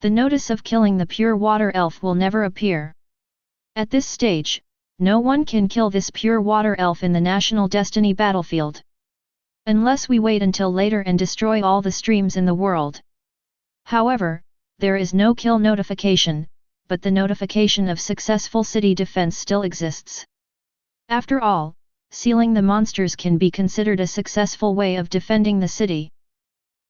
The notice of killing the pure water elf will never appear. At this stage, no one can kill this pure water elf in the national destiny battlefield. Unless we wait until later and destroy all the streams in the world. However, there is no kill notification, but the notification of successful city defense still exists. After all, sealing the monsters can be considered a successful way of defending the city.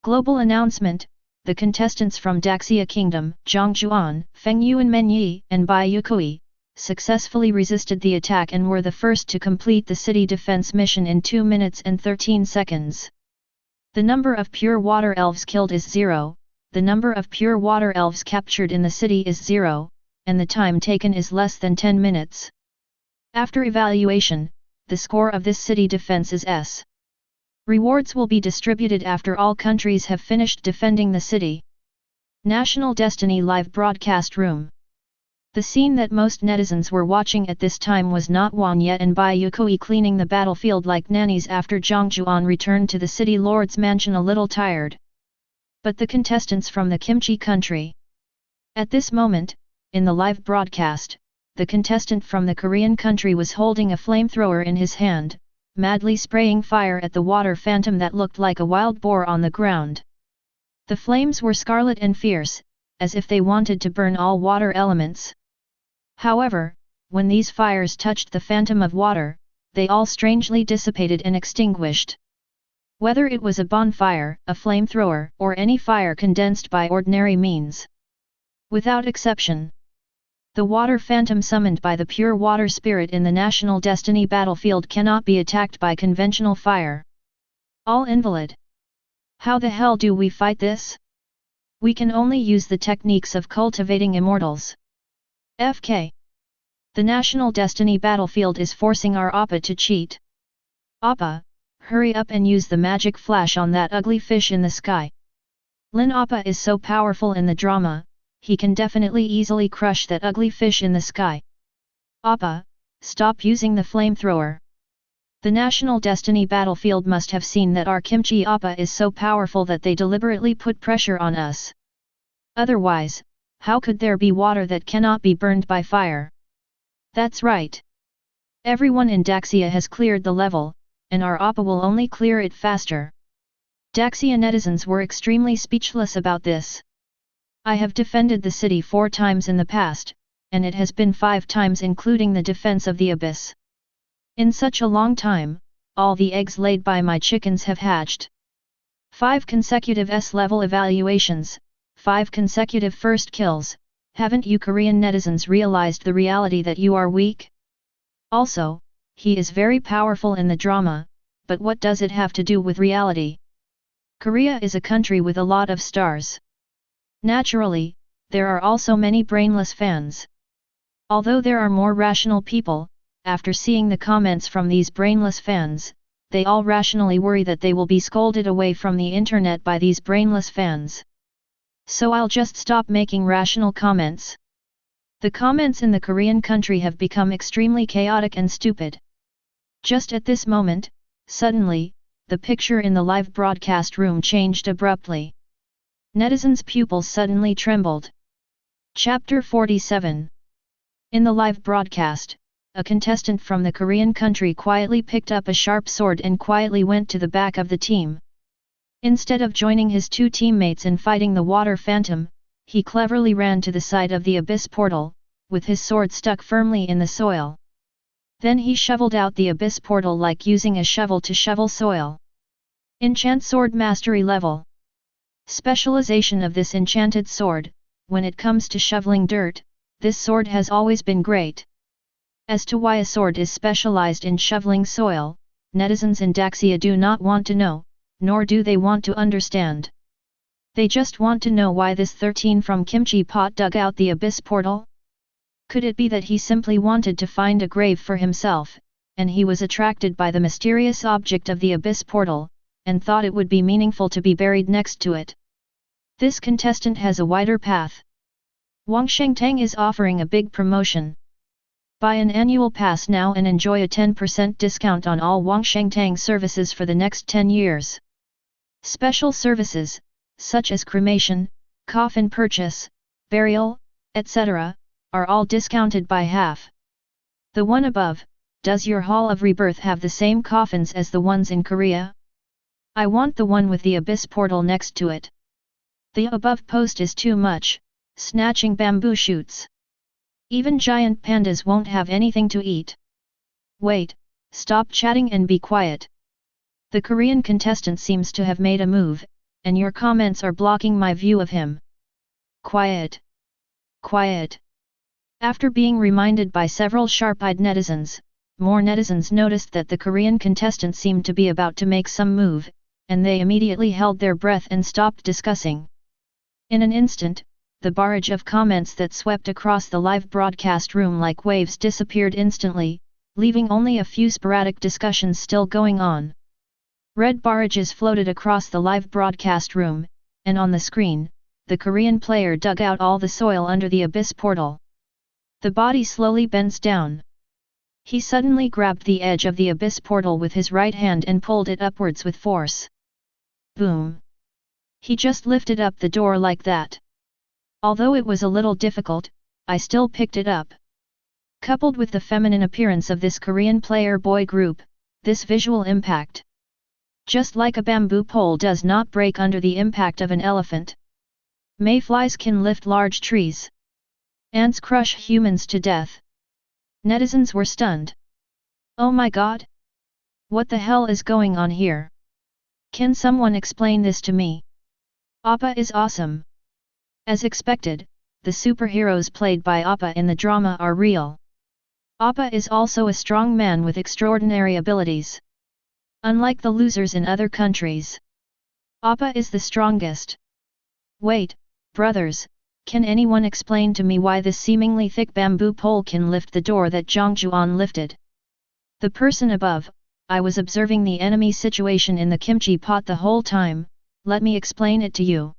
Global announcement: the contestants from Daxia Kingdom, Jiang Jiuan, Feng Yuan Menyi, and Bai Yue Kui, successfully resisted the attack and were the first to complete the city defense mission in 2 minutes and 13 seconds. The number of pure water elves killed is 0, the number of pure water elves captured in the city is 0, and the time taken is less than 10 minutes. After evaluation, the score of this city defense is S. Rewards will be distributed after all countries have finished defending the city. National Destiny Live Broadcast Room. The scene that most netizens were watching at this time was not Huan Ye and Bai Yue Kui cleaning the battlefield like nannies after Jiang Jiuan returned to the city lord's mansion a little tired. But the contestants from the Kimchi country. At this moment, in the live broadcast, the contestant from the Korean country was holding a flamethrower in his hand, madly spraying fire at the water phantom that looked like a wild boar on the ground. The flames were scarlet and fierce, as if they wanted to burn all water elements. However, when these fires touched the phantom of water, they all strangely dissipated and extinguished. Whether it was a bonfire, a flamethrower, or any fire condensed by ordinary means. Without exception. The water phantom summoned by the pure water spirit in the National Destiny battlefield cannot be attacked by conventional fire. All invalid. How the hell do we fight this? We can only use the techniques of cultivating immortals. FK. The National Destiny battlefield is forcing our Appa to cheat. Appa, hurry up and use the magic flash on that ugly fish in the sky. Lin Appa is so powerful in the drama, he can definitely easily crush that ugly fish in the sky. Appa, stop using the flamethrower. The National Destiny battlefield must have seen that our Kimchi Appa is so powerful that they deliberately put pressure on us. Otherwise, how could there be water that cannot be burned by fire? That's right. Everyone in Daxia has cleared the level, and our Appa will only clear it faster. Daxia netizens were extremely speechless about this. I have defended the city 4 times in the past, and it has been 5 times including the defense of the abyss. In such a long time, all the eggs laid by my chickens have hatched. 5 consecutive S-level evaluations, 5 consecutive first kills. Haven't you Korean netizens realized the reality that you are weak? Also, he is very powerful in the drama, but what does it have to do with reality? Korea is a country with a lot of stars. Naturally, there are also many brainless fans. Although there are more rational people, after seeing the comments from these brainless fans, they all rationally worry that they will be scolded away from the internet by these brainless fans. So I'll just stop making rational comments. The comments in the Korean country have become extremely chaotic and stupid. Just at this moment, suddenly, the picture in the live broadcast room changed abruptly. Netizens' pupils suddenly trembled. Chapter 47. In the live broadcast, a contestant from the Korean country quietly picked up a sharp sword and quietly went to the back of the team. Instead of joining his 2 teammates in fighting the water phantom, he cleverly ran to the side of the abyss portal, with his sword stuck firmly in the soil. Then he shoveled out the abyss portal like using a shovel to shovel soil. Enchant Sword Mastery Level. Specialization of this enchanted sword. When it comes to shoveling dirt, this sword has always been great. As to why a sword is specialized in shoveling soil, netizens in Daxia do not want to know, nor do they want to understand. They just want to know why this 13 from Kimchi Pot dug out the abyss portal? Could it be that he simply wanted to find a grave for himself, and he was attracted by the mysterious object of the abyss portal, and thought it would be meaningful to be buried next to it? This contestant has a wider path. Wang Shengtang is offering a big promotion. Buy an annual pass now and enjoy a 10% discount on all Wang Shengtang services for the next 10 years. Special services, such as cremation, coffin purchase, burial, etc., are all discounted by half. The one above, does your Hall of Rebirth have the same coffins as the ones in Korea? I want the one with the abyss portal next to it. The above post is too much, snatching bamboo shoots. Even giant pandas won't have anything to eat. Wait, stop chatting and be quiet. The Korean contestant seems to have made a move, and your comments are blocking my view of him. Quiet. Quiet. After being reminded by several sharp-eyed netizens, more netizens noticed that the Korean contestant seemed to be about to make some move, and they immediately held their breath and stopped discussing. In an instant, the barrage of comments that swept across the live broadcast room like waves disappeared instantly, leaving only a few sporadic discussions still going on. Red barrages floated across the live broadcast room, and on the screen, the Korean player dug out all the soil under the abyss portal. The body slowly bends down. He suddenly grabbed the edge of the abyss portal with his right hand and pulled it upwards with force. Boom! He just lifted up the door like that. Although it was a little difficult, I still picked it up. Coupled with the feminine appearance of this Korean player boy group, this visual impact. Just like a bamboo pole does not break under the impact of an elephant. Mayflies can lift large trees. Ants crush humans to death. Netizens were stunned. Oh my god! What the hell is going on here? Can someone explain this to me? Appa is awesome. As expected, the superheroes played by Appa in the drama are real. Appa is also a strong man with extraordinary abilities. Unlike the losers in other countries, Appa is the strongest. Wait, brothers, can anyone explain to me why this seemingly thick bamboo pole can lift the door that Jiang Jiuan lifted? The person above, I was observing the enemy situation in the kimchi pot the whole time, let me explain it to you.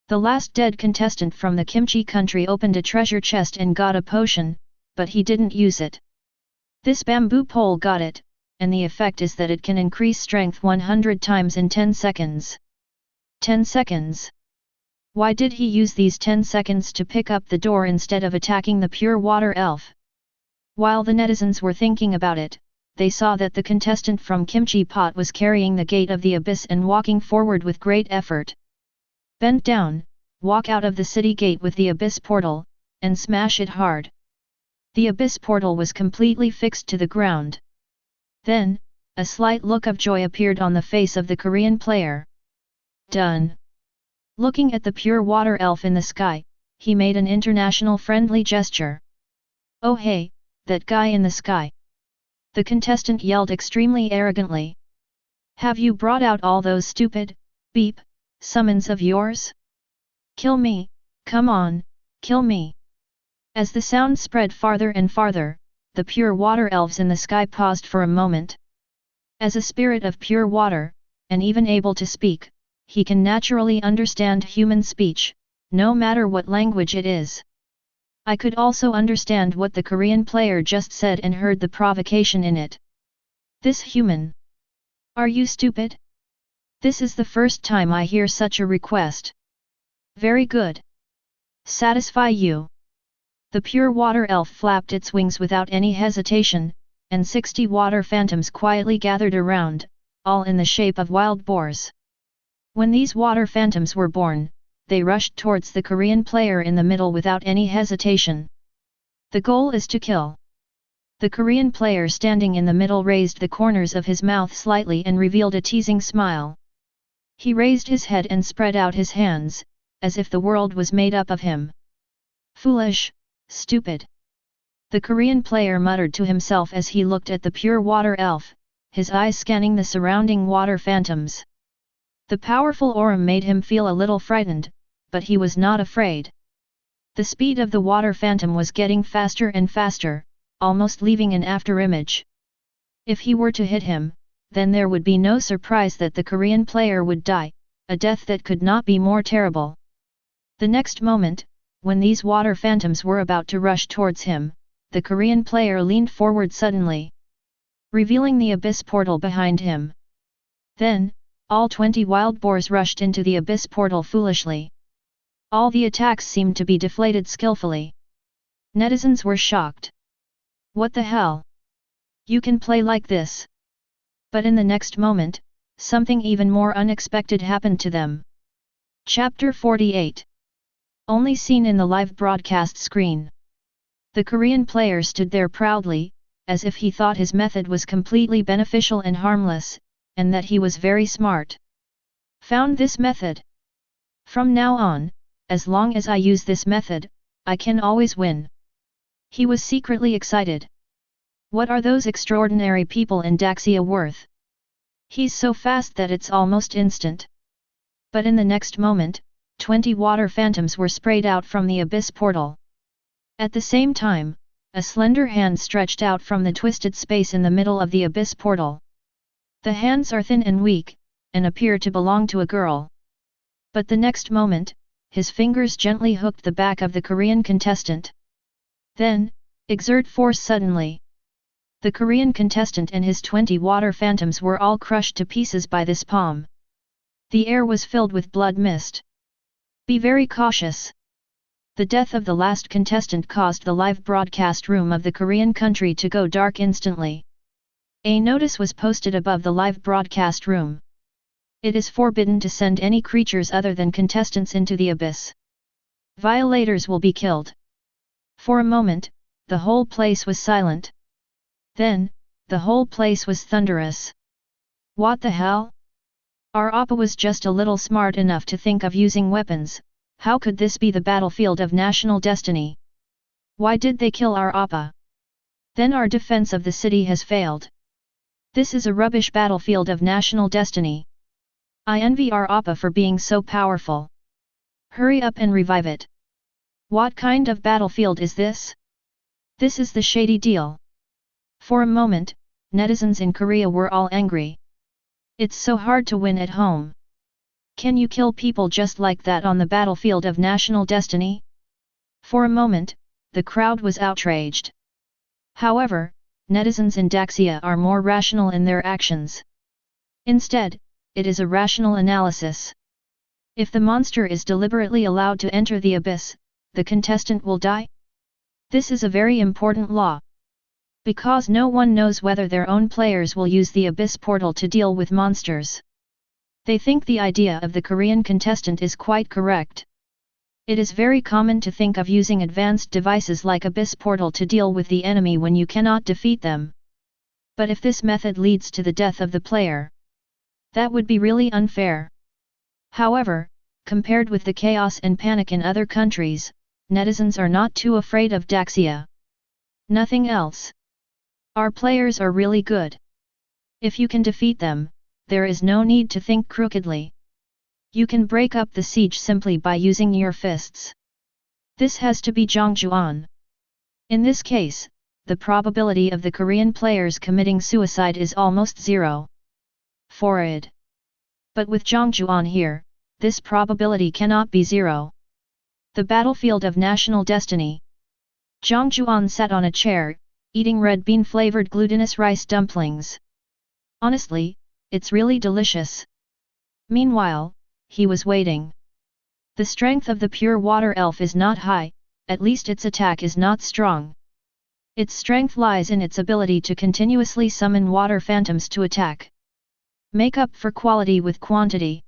The last dead contestant from the kimchi country opened a treasure chest and got a potion, but he didn't use it. This bamboo pole got it, and the effect is that it can increase strength 100 times in 10 seconds. 10 seconds. Why did he use these 10 seconds to pick up the door instead of attacking the pure water elf? While the netizens were thinking about it, they saw that the contestant from Kimchi Pot was carrying the gate of the abyss and walking forward with great effort. Bend down, walk out of the city gate with the abyss portal, and smash it hard. The abyss portal was completely fixed to the ground. Then, a slight look of joy appeared on the face of the Korean player. Done. Looking at the pure water elf in the sky, he made an international friendly gesture. Oh hey, that guy in the sky. The contestant yelled extremely arrogantly. Have you brought out all those stupid, beep, summons of yours? Kill me, come on, kill me. As the sound spread farther and farther, the pure water elves in the sky paused for a moment. As a spirit of pure water, and even able to speak, he can naturally understand human speech, no matter what language it is. I could also understand what the Korean player just said and heard the provocation in it. This human. Are you stupid? This is the first time I hear such a request. Very good. Satisfy you. The pure water elf flapped its wings without any hesitation, and 60 water phantoms quietly gathered around, all in the shape of wild boars. When these water phantoms were born, they rushed towards the Korean player in the middle without any hesitation. The goal is to kill. The Korean player standing in the middle raised the corners of his mouth slightly and revealed a teasing smile. He raised his head and spread out his hands, as if the world was made up of him. Foolish, stupid. The Korean player muttered to himself as he looked at the pure water elf, his eyes scanning the surrounding water phantoms. The powerful aura made him feel a little frightened, but he was not afraid. The speed of the water phantom was getting faster and faster, almost leaving an afterimage. If he were to hit him, then there would be no surprise that the Korean player would die, a death that could not be more terrible. The next moment, when these water phantoms were about to rush towards him, the Korean player leaned forward suddenly, revealing the abyss portal behind him. Then, all 20 wild boars rushed into the abyss portal foolishly. All the attacks seemed to be deflated skillfully. Netizens were shocked. What the hell? You can play like this? But in the next moment, something even more unexpected happened to them. Chapter 48. Only seen in the live broadcast screen. The Korean player stood there proudly, as if he thought his method was completely beneficial and harmless, and that he was very smart. Found this method. From now on, as long as I use this method, I can always win. He was secretly excited. What are those extraordinary people in Daxia worth? He's so fast that it's almost instant. But in the next moment, 20 water phantoms were sprayed out from the abyss portal. At the same time, a slender hand stretched out from the twisted space in the middle of the abyss portal. The hands are thin and weak, and appear to belong to a girl. But the next moment, his fingers gently hooked the back of the Korean contestant. Then, exert force suddenly. The Korean contestant and his 20 water phantoms were all crushed to pieces by this palm. The air was filled with blood mist. Be very cautious. The death of the last contestant caused the live broadcast room of the Korean country to go dark instantly. A notice was posted above the live broadcast room. It is forbidden to send any creatures other than contestants into the abyss. Violators will be killed. For a moment, the whole place was silent. Then, the whole place was thunderous. What the hell? Our Appa was just a little smart enough to think of using weapons. How could this be the battlefield of national destiny? Why did they kill our Appa? Then our defense of the city has failed. This is a rubbish battlefield of national destiny. I envy our Appa for being so powerful. Hurry up and revive it. What kind of battlefield is this? This is the shady deal. For a moment, netizens in Korea were all angry. It's so hard to win at home. Can you kill people just like that on the battlefield of national destiny? For a moment, the crowd was outraged. However, netizens in Daxia are more rational in their actions. Instead, it is a rational analysis. If the monster is deliberately allowed to enter the abyss, the contestant will die? This is a very important law. Because no one knows whether their own players will use the abyss portal to deal with monsters. They think the idea of the Korean contestant is quite correct. It is very common to think of using advanced devices like abyss portal to deal with the enemy when you cannot defeat them. But if this method leads to the death of the player, that would be really unfair. However, compared with the chaos and panic in other countries, netizens are not too afraid of Daxia. Nothing else. Our players are really good. If you can defeat them, there is no need to think crookedly. You can break up the siege simply by using your fists. This has to be Jiang Jiuan. In this case, the probability of the Korean players committing suicide is almost zero. Forward. But with Jiang Jiuan here, this probability cannot be zero. The battlefield of national destiny. Jiang Jiuan sat on a chair, eating red bean-flavored glutinous rice dumplings. Honestly, it's really delicious. Meanwhile, he was waiting. The strength of the pure water elf is not high, at least its attack is not strong. Its strength lies in its ability to continuously summon water phantoms to attack. Make up for quality with quantity.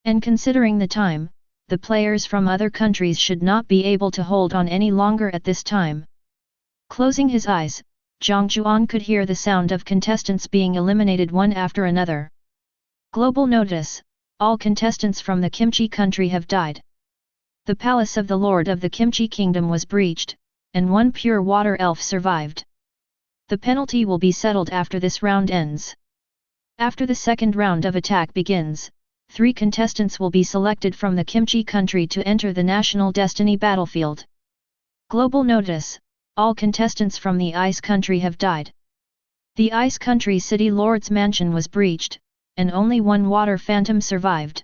And considering the time, the players from other countries should not be able to hold on any longer at this time. Closing his eyes, Jiang Jiuan could hear the sound of contestants being eliminated one after another. Global notice: all contestants from the Kimchi country have died. The palace of the Lord of the Kimchi Kingdom was breached, and one pure water elf survived. The penalty will be settled after this round ends. After the second round of attack begins, 3 contestants will be selected from the Kimchi country to enter the National Destiny battlefield. Global notice: all contestants from the Ice Country have died. The Ice Country City Lord's mansion was breached, and only one water phantom survived.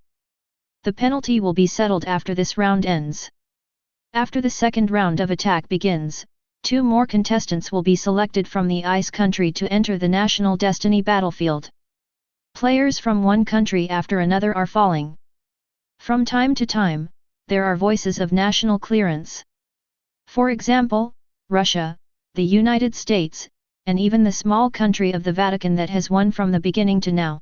The penalty will be settled after this round ends. After the second round of attack begins, 2 more contestants will be selected from the Ice Country to enter the National Destiny battlefield. Players from one country after another are falling. From time to time, there are voices of national clearance. For example, Russia, the United States, and even the small country of the Vatican that has won from the beginning to now.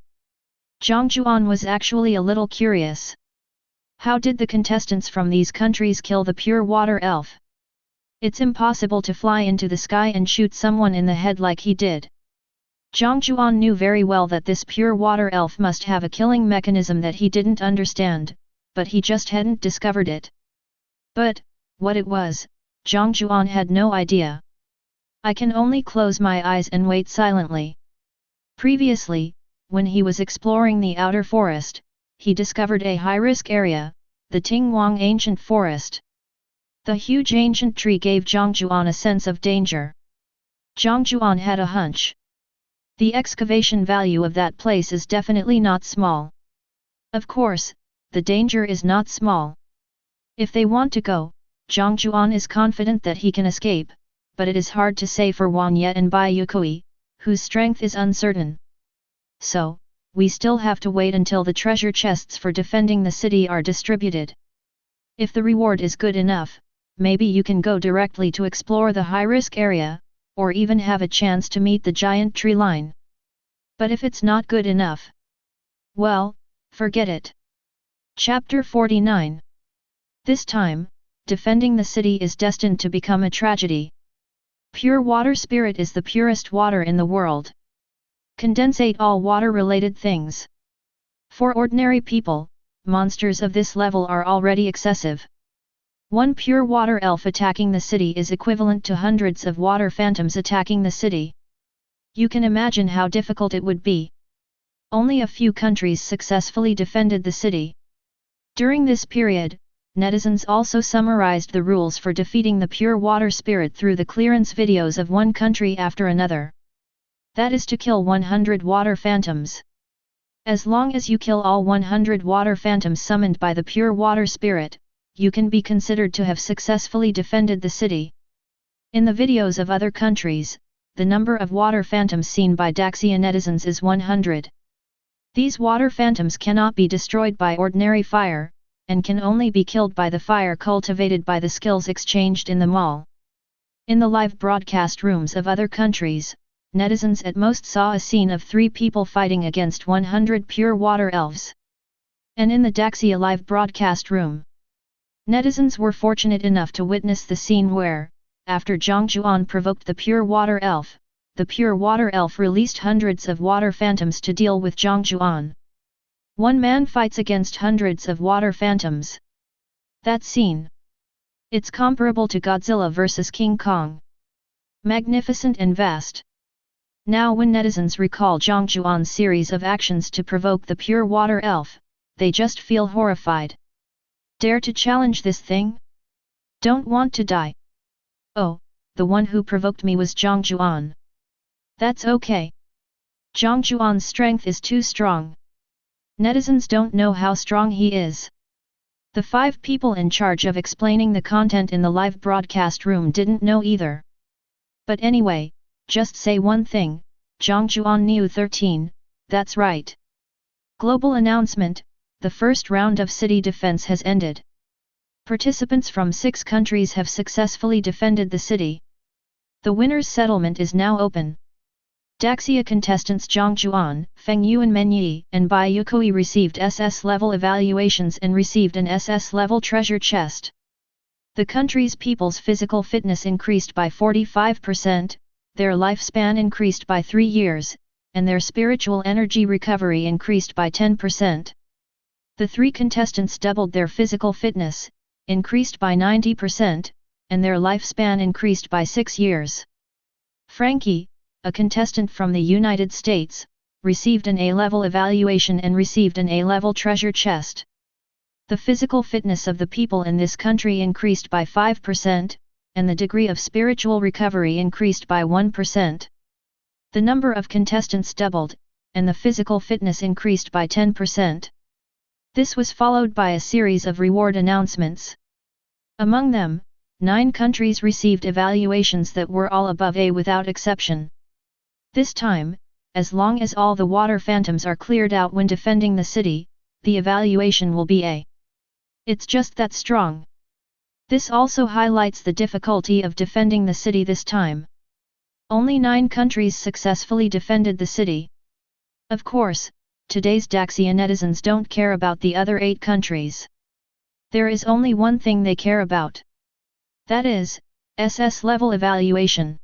Jiang Jiuan was actually a little curious. How did the contestants from these countries kill the pure water elf? It's impossible to fly into the sky and shoot someone in the head like he did. Jiang Jiuan knew very well that this pure water elf must have a killing mechanism that he didn't understand, but he just hadn't discovered it. But, what it was, Jiang Jiuan had no idea. I can only close my eyes and wait silently. Previously, when he was exploring the outer forest, he discovered a high-risk area, the Tingwang Ancient Forest. The huge ancient tree gave Jiang Jiuan a sense of danger. Jiang Jiuan had a hunch. The excavation value of that place is definitely not small. Of course, the danger is not small. If they want to go, Jiang Jiuan is confident that he can escape, but it is hard to say for Juan Ye and Bai Yue Kui, whose strength is uncertain. So, we still have to wait until the treasure chests for defending the city are distributed. If the reward is good enough, maybe you can go directly to explore the high-risk area, or even have a chance to meet the giant tree line. But if it's not good enough, well, forget it. Chapter 49. This time, defending the city is destined to become a tragedy. Pure water spirit is the purest water in the world. Condensate all water-related things. For ordinary people, monsters of this level are already excessive. One pure water elf attacking the city is equivalent to hundreds of water phantoms attacking the city. You can imagine how difficult it would be. Only a few countries successfully defended the city. During this period, netizens also summarized the rules for defeating the pure water spirit through the clearance videos of one country after another. That is to kill 100 water phantoms. As long as you kill all 100 water phantoms summoned by the pure water spirit, you can be considered to have successfully defended the city. In the videos of other countries, the number of water phantoms seen by Daxia netizens is 100. These water phantoms cannot be destroyed by ordinary fire, and can only be killed by the fire cultivated by the skills exchanged in the mall. In the live broadcast rooms of other countries, netizens at most saw a scene of 3 people fighting against 100 pure water elves. And in the Daxia live broadcast room, netizens were fortunate enough to witness the scene where, after Jiang Jiuan provoked the pure water elf, the pure water elf released hundreds of water phantoms to deal with Jiang Jiuan. One man fights against hundreds of water phantoms. That scene. It's comparable to Godzilla vs King Kong. Magnificent and vast. Now when netizens recall Jiang Jiuan's series of actions to provoke the pure water elf, they just feel horrified. Dare to challenge this thing? Don't want to die. Oh, the one who provoked me was Jiang Jiuan. That's okay. Jiang Jiuan's strength is too strong. Netizens don't know how strong he is. The 5 people in charge of explaining the content in the live broadcast room didn't know either. But anyway, just say one thing, Jiang Jiuan knew 13, that's right. Global announcement, the first round of city defense has ended. Participants from 6 countries have successfully defended the city. The winner's settlement is now open. Daxia contestants Jiang Jiuan, Feng Yuan Menyi, and Bai Yue Kui received SS-level evaluations and received an SS-level treasure chest. The country's people's physical fitness increased by 45%, their lifespan increased by 3 years, and their spiritual energy recovery increased by 10%. The 3 contestants doubled their physical fitness, increased by 90%, and their lifespan increased by 6 years. Frankie, a contestant from the United States, received an A-level evaluation and received an A-level treasure chest. The physical fitness of the people in this country increased by 5%, and the degree of spiritual recovery increased by 1%. The number of contestants doubled, and the physical fitness increased by 10%. This was followed by a series of reward announcements. Among them, 9 countries received evaluations that were all above A without exception. This time, as long as all the water phantoms are cleared out when defending the city, the evaluation will be A. It's just that strong. This also highlights the difficulty of defending the city this time. Only 9 countries successfully defended the city. Of course, today's Daxia netizens don't care about the other 8 countries. There is only one thing they care about. That is, SS level evaluation.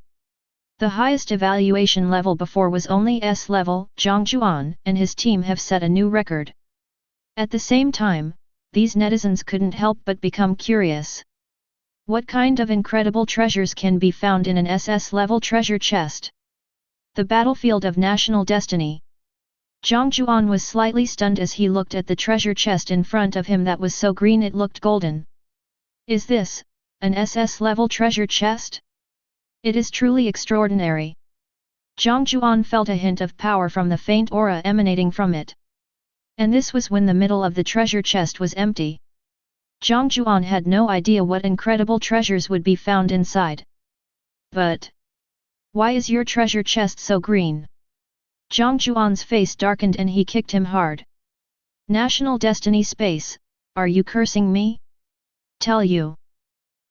The highest evaluation level before was only S level. Jiang Jiuan and his team have set a new record. At the same time, these netizens couldn't help but become curious. What kind of incredible treasures can be found in an SS level treasure chest? The battlefield of national destiny. Jiang Jiuan was slightly stunned as he looked at the treasure chest in front of him that was so green it looked golden. Is this an SS level treasure chest? It is truly extraordinary. Jiang Jiuan felt a hint of power from the faint aura emanating from it. And this was when the middle of the treasure chest was empty. Jiang Jiuan had no idea what incredible treasures would be found inside. But why is your treasure chest so green? Jiang Jiuan's face darkened and he kicked him hard. National Destiny Space, are you cursing me? Tell you.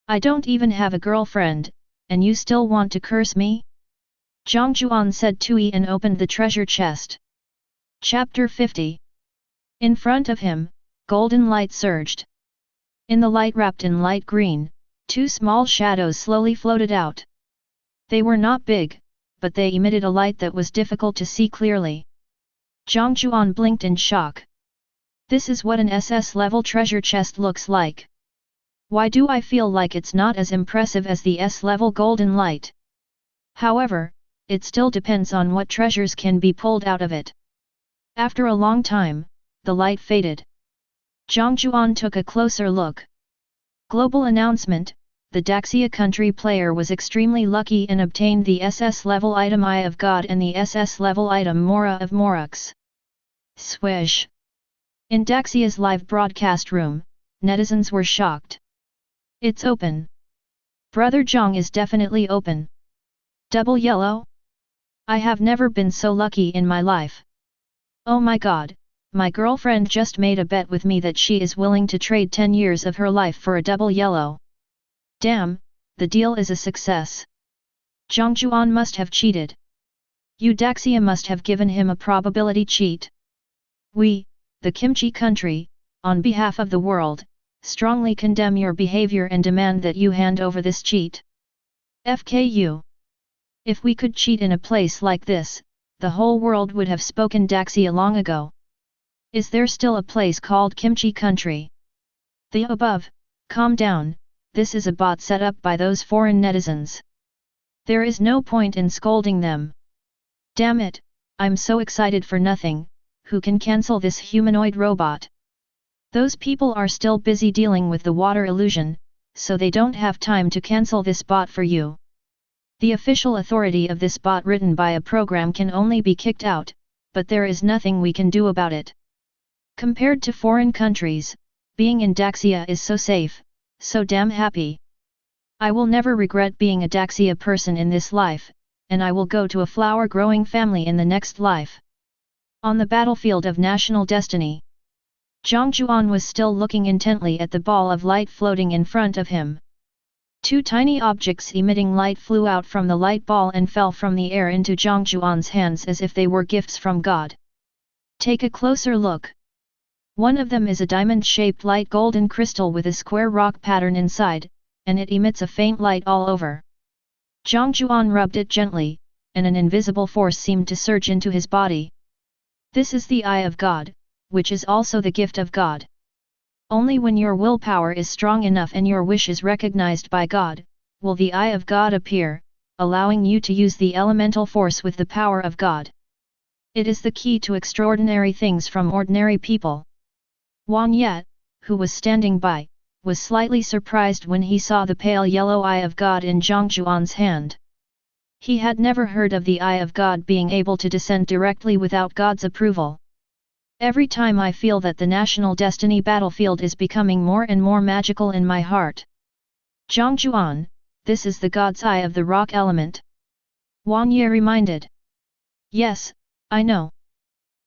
I don't even have a girlfriend, and you still want to curse me? Jiang Jiuan said Tui and opened the treasure chest. Chapter 50. In front of him, golden light surged. In the light wrapped in light green, 2 small shadows slowly floated out. They were not big, but they emitted a light that was difficult to see clearly. Jiang Jiuan blinked in shock. This is what an SS-level treasure chest looks like. Why do I feel like it's not as impressive as the S-level golden light? However, it still depends on what treasures can be pulled out of it. After a long time, the light faded. Jiang Jiuan took a closer look. Global announcement: the Daxia country player was extremely lucky and obtained the SS-level item Eye of God and the SS-level item Mora of Morux. Swish! In Daxia's live broadcast room, netizens were shocked. It's open. Brother Jang is definitely open. Double yellow? I have never been so lucky in my life. Oh my god, my girlfriend just made a bet with me that she is willing to trade 10 years of her life for a double yellow. Damn, the deal is a success. Jiang Jiuan must have cheated. You Daxia must have given him a probability cheat. We, the Kimchi country, on behalf of the world, strongly condemn your behavior and demand that you hand over this cheat. FKU. If we could cheat in a place like this, the whole world would have spoken Daxia long ago. Is there still a place called Kimchi country? The above, calm down, this is a bot set up by those foreign netizens. There is no point in scolding them. Damn it, I'm so excited for nothing, who can cancel this humanoid robot? Those people are still busy dealing with the water illusion, so they don't have time to cancel this bot for you. The official authority of this bot written by a program can only be kicked out, but there is nothing we can do about it. Compared to foreign countries, being in Daxia is so safe, so damn happy. I will never regret being a Daxia person in this life, and I will go to a flower-growing family in the next life. On the battlefield of national destiny, Jiang Jiuan was still looking intently at the ball of light floating in front of him. Two tiny objects emitting light flew out from the light ball and fell from the air into Jiang Jiuan's hands as if they were gifts from God. Take a closer look. One of them is a diamond-shaped light golden crystal with a square rock pattern inside, and it emits a faint light all over. Jiang Jiuan rubbed it gently, and an invisible force seemed to surge into his body. This is the Eye of God, which is also the gift of God. Only when your willpower is strong enough and your wish is recognized by God, will the Eye of God appear, allowing you to use the elemental force with the power of God. It is the key to extraordinary things from ordinary people. Juan Yet, who was standing by, was slightly surprised when he saw the pale yellow Eye of God in Jiang Jiuan's hand. He had never heard of the Eye of God being able to descend directly without God's approval. Every time I feel that the national destiny battlefield is becoming more and more magical in my heart. Jiang Jiuan, this is the God's Eye of the rock element. Juan Ye reminded. Yes, I know.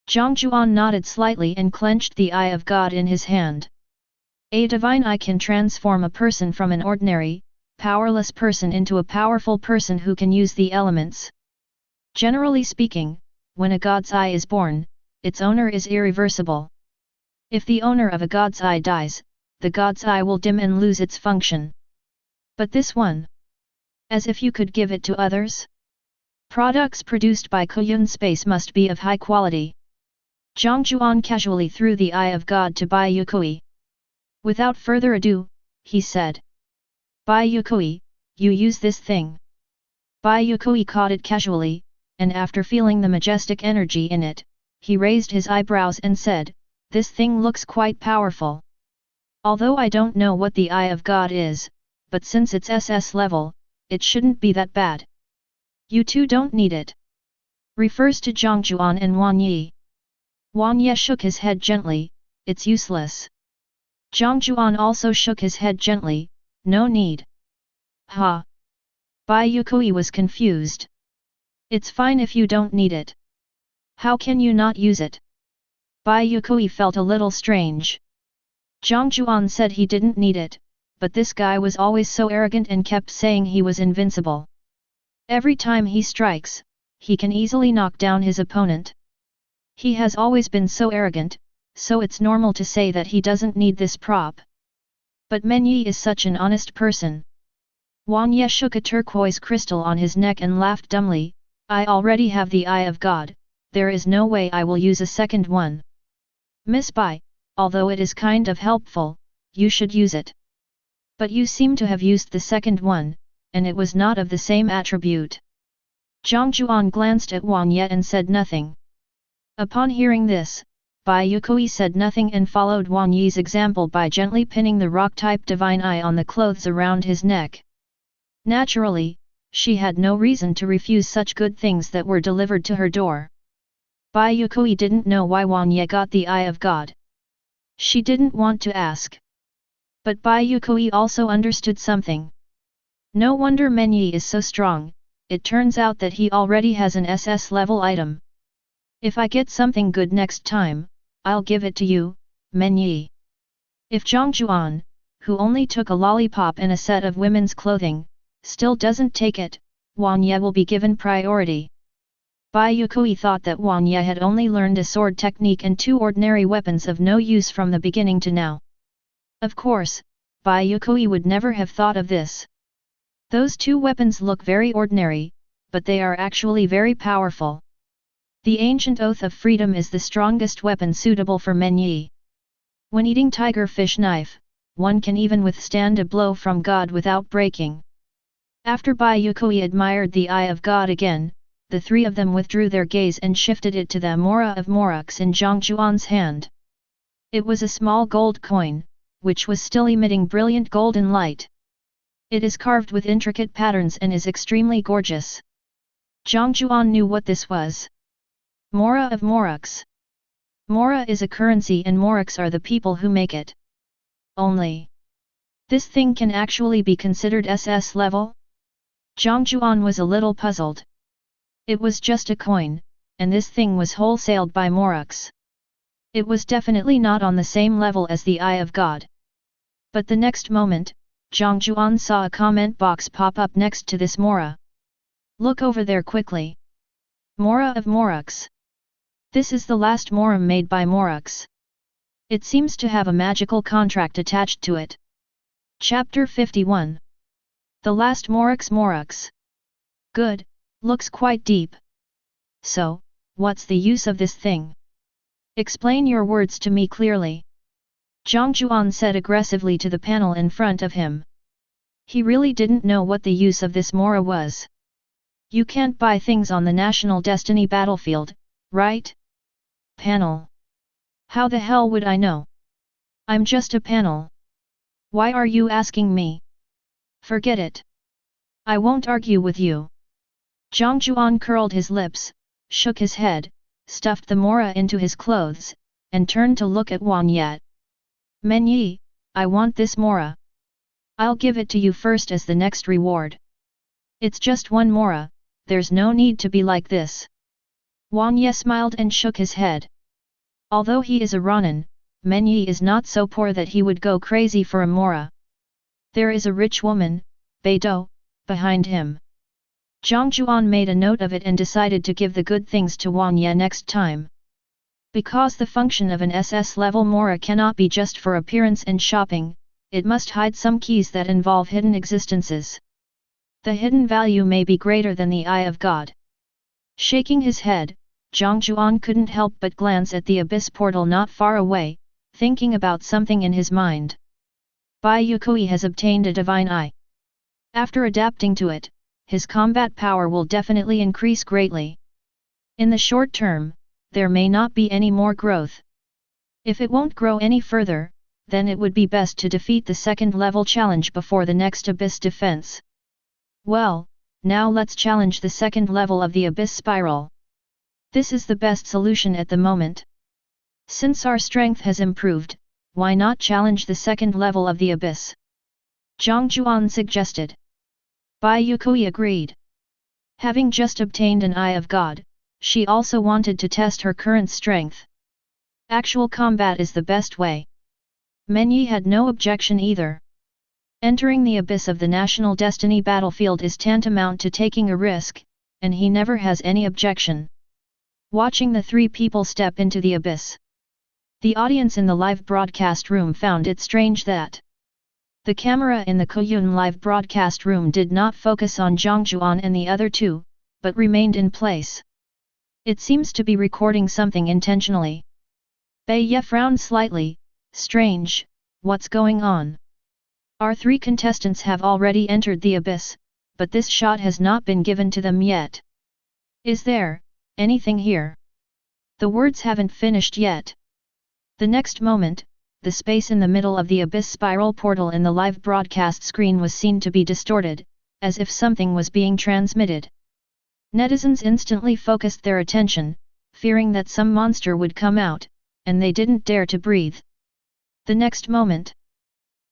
Jiang Jiuan nodded slightly and clenched the Eye of God in his hand. A divine eye can transform a person from an ordinary, powerless person into a powerful person who can use the elements. Generally speaking, when a God's Eye is born, its owner is irreversible. If the owner of a God's Eye dies, the God's Eye will dim and lose its function. But this one? As if you could give it to others? Products produced by Kuyun Space must be of high quality. Jiang Jiuan casually threw the Eye of God to Bai Yue Kui. Without further ado, he said. Bai Yue Kui, you use this thing. Bai Yue Kui caught it casually, and after feeling the majestic energy in it, he raised his eyebrows and said, this thing looks quite powerful. Although I don't know what the Eye of God is, but since it's SS level, it shouldn't be that bad. You two don't need it. Refers to Jiang Jiuan and Juan Yi. Juan Ye shook his head gently, it's useless. Jiang Jiuan also shook his head gently, no need. Ha! Bai Yue Kui was confused. It's fine if you don't need it. How can you not use it? Bai Yue Kui felt a little strange. Jiang Jiuan said he didn't need it, but this guy was always so arrogant and kept saying he was invincible. Every time he strikes, he can easily knock down his opponent. He has always been so arrogant, so it's normal to say that he doesn't need this prop. But Men Yi is such an honest person. Juan Ye shook a turquoise crystal on his neck and laughed dumbly, I already have the Eye of God, there is no way I will use a second one. Miss Bai, although it is kind of helpful, you should use it. But you seem to have used the second one, and it was not of the same attribute. Jiang Jiuan glanced at Wang Ye and said nothing. Upon hearing this, Bai Yue Kui said nothing and followed Wang Yi's example by gently pinning the rock-type divine eye on the clothes around his neck. Naturally, she had no reason to refuse such good things that were delivered to her door. Bai Yue Kui didn't know why Wang Ye got the Eye of God. She didn't want to ask. But Bai Yue Kui also understood something. No wonder Men Yi is so strong, it turns out that he already has an SS level item. If I get something good next time, I'll give it to you, Men Yi. If Jiang Jiuan, who only took a lollipop and a set of women's clothing, still doesn't take it, Wang Ye will be given priority. Bai Yue Kui thought that Wang Ye had only learned a sword technique and 2 ordinary weapons of no use from the beginning to now. Of course, Bai Yue Kui would never have thought of this. Those 2 weapons look very ordinary, but they are actually very powerful. The ancient Oath of Freedom is the strongest weapon suitable for Men Yi. When eating tiger fish knife, one can even withstand a blow from God without breaking. After Bai Yue Kui admired the Eye of God again, the 3 of them withdrew their gaze and shifted it to the Mora of Morax in Jiang Jiuan's hand. It was a small gold coin, which was still emitting brilliant golden light. It is carved with intricate patterns and is extremely gorgeous. Jiang Jiuan knew what this was. Mora of Morax. Mora is a currency and Morax are the people who make it. Only. This thing can actually be considered SS level? Jiang Jiuan was a little puzzled. It was just a coin, and this thing was wholesaled by Morax. It was definitely not on the same level as the Eye of God. But the next moment, Jiang Jiuan saw a comment box pop up next to this Mora. Look over there quickly. Mora of Morax. This is the last Mora made by Morax. It seems to have a magical contract attached to it. Chapter 51. The last Morax. Good, looks quite deep. So, what's the use of this thing? Explain your words to me clearly. Jiang Jiuan said aggressively to the panel in front of him. He really didn't know what the use of this Mora was. You can't buy things on the National Destiny battlefield, right? Panel. How the hell would I know? I'm just a panel. Why are you asking me? Forget it. I won't argue with you. Jiang Jiuan curled his lips, shook his head, stuffed the Mora into his clothes, and turned to look at Wang Ye. Men Yi, I want this Mora. I'll give it to you first as the next reward. It's just 1 Mora, there's no need to be like this. Wang Ye smiled and shook his head. Although he is a Ronin, Men Yi is not so poor that he would go crazy for a Mora. There is a rich woman, Bai Yue, behind him. Jiang Jiuan made a note of it and decided to give the good things to Wang Ye next time. Because the function of an SS-level Mora cannot be just for appearance and shopping, it must hide some keys that involve hidden existences. The hidden value may be greater than the Eye of God. Shaking his head, Jiang Jiuan couldn't help but glance at the abyss portal not far away, thinking about something in his mind. Bai Yue Kui has obtained a divine eye. After adapting to it, his combat power will definitely increase greatly. In the short term, there may not be any more growth. If it won't grow any further, then it would be best to defeat the second level challenge before the next abyss defense. Well, now let's challenge the second level of the abyss spiral. This is the best solution at the moment. Since our strength has improved, why not challenge the second level of the abyss? Jiang Jiuan suggested. Bai Yue Kui agreed. Having just obtained an Eye of God, she also wanted to test her current strength. Actual combat is the best way. Men Yi had no objection either. Entering the abyss of the National Destiny battlefield is tantamount to taking a risk, and he never has any objection. Watching the 3 people step into the abyss. The audience in the live broadcast room found it strange that the camera in the Koyun live broadcast room did not focus on Jiang Jiuan and the other 2, but remained in place. It seems to be recording something intentionally. Bai Ye frowned slightly, Strange, what's going on? Our 3 contestants have already entered the abyss, but this shot has not been given to them yet. Is there anything here? The words haven't finished yet. The next moment, the space in the middle of the abyss spiral portal in the live broadcast screen was seen to be distorted, as if something was being transmitted. Netizens instantly focused their attention, fearing that some monster would come out, and they didn't dare to breathe. The next moment,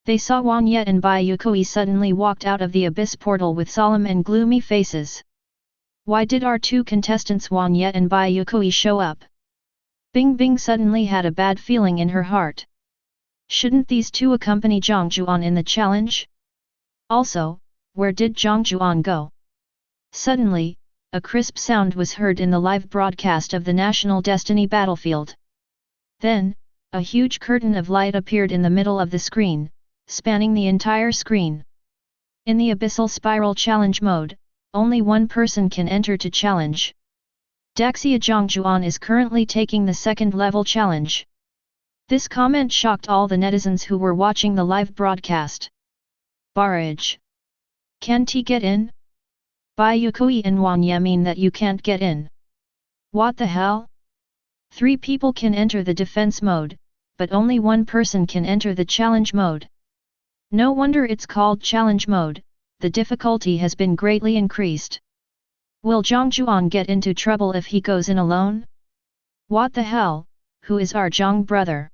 they saw Juan Yet and Bai Yue Kui suddenly walked out of the abyss portal with solemn and gloomy faces. Why did our 2 contestants Juan Yet and Bai Yue Kui show up? Bing Bing suddenly had a bad feeling in her heart. Shouldn't these 2 accompany Jiang Jiuan in the challenge? Also, where did Jiang Jiuan go? Suddenly, a crisp sound was heard in the live broadcast of the National Destiny battlefield. Then, a huge curtain of light appeared in the middle of the screen, spanning the entire screen. In the Abyssal Spiral Challenge mode, only one person can enter to challenge. Daxia Jiang Jiuan is currently taking the 2nd level challenge. This comment shocked all the netizens who were watching the live broadcast. Barrage. Can't he get in? Bai Yue Kui and Juan Ye mean that you can't get in. What the hell? 3 people can enter the defense mode, but only one person can enter the challenge mode. No wonder it's called challenge mode, the difficulty has been greatly increased. Will Jiang Jiuan get into trouble if he goes in alone? What the hell, who is our Jiang brother?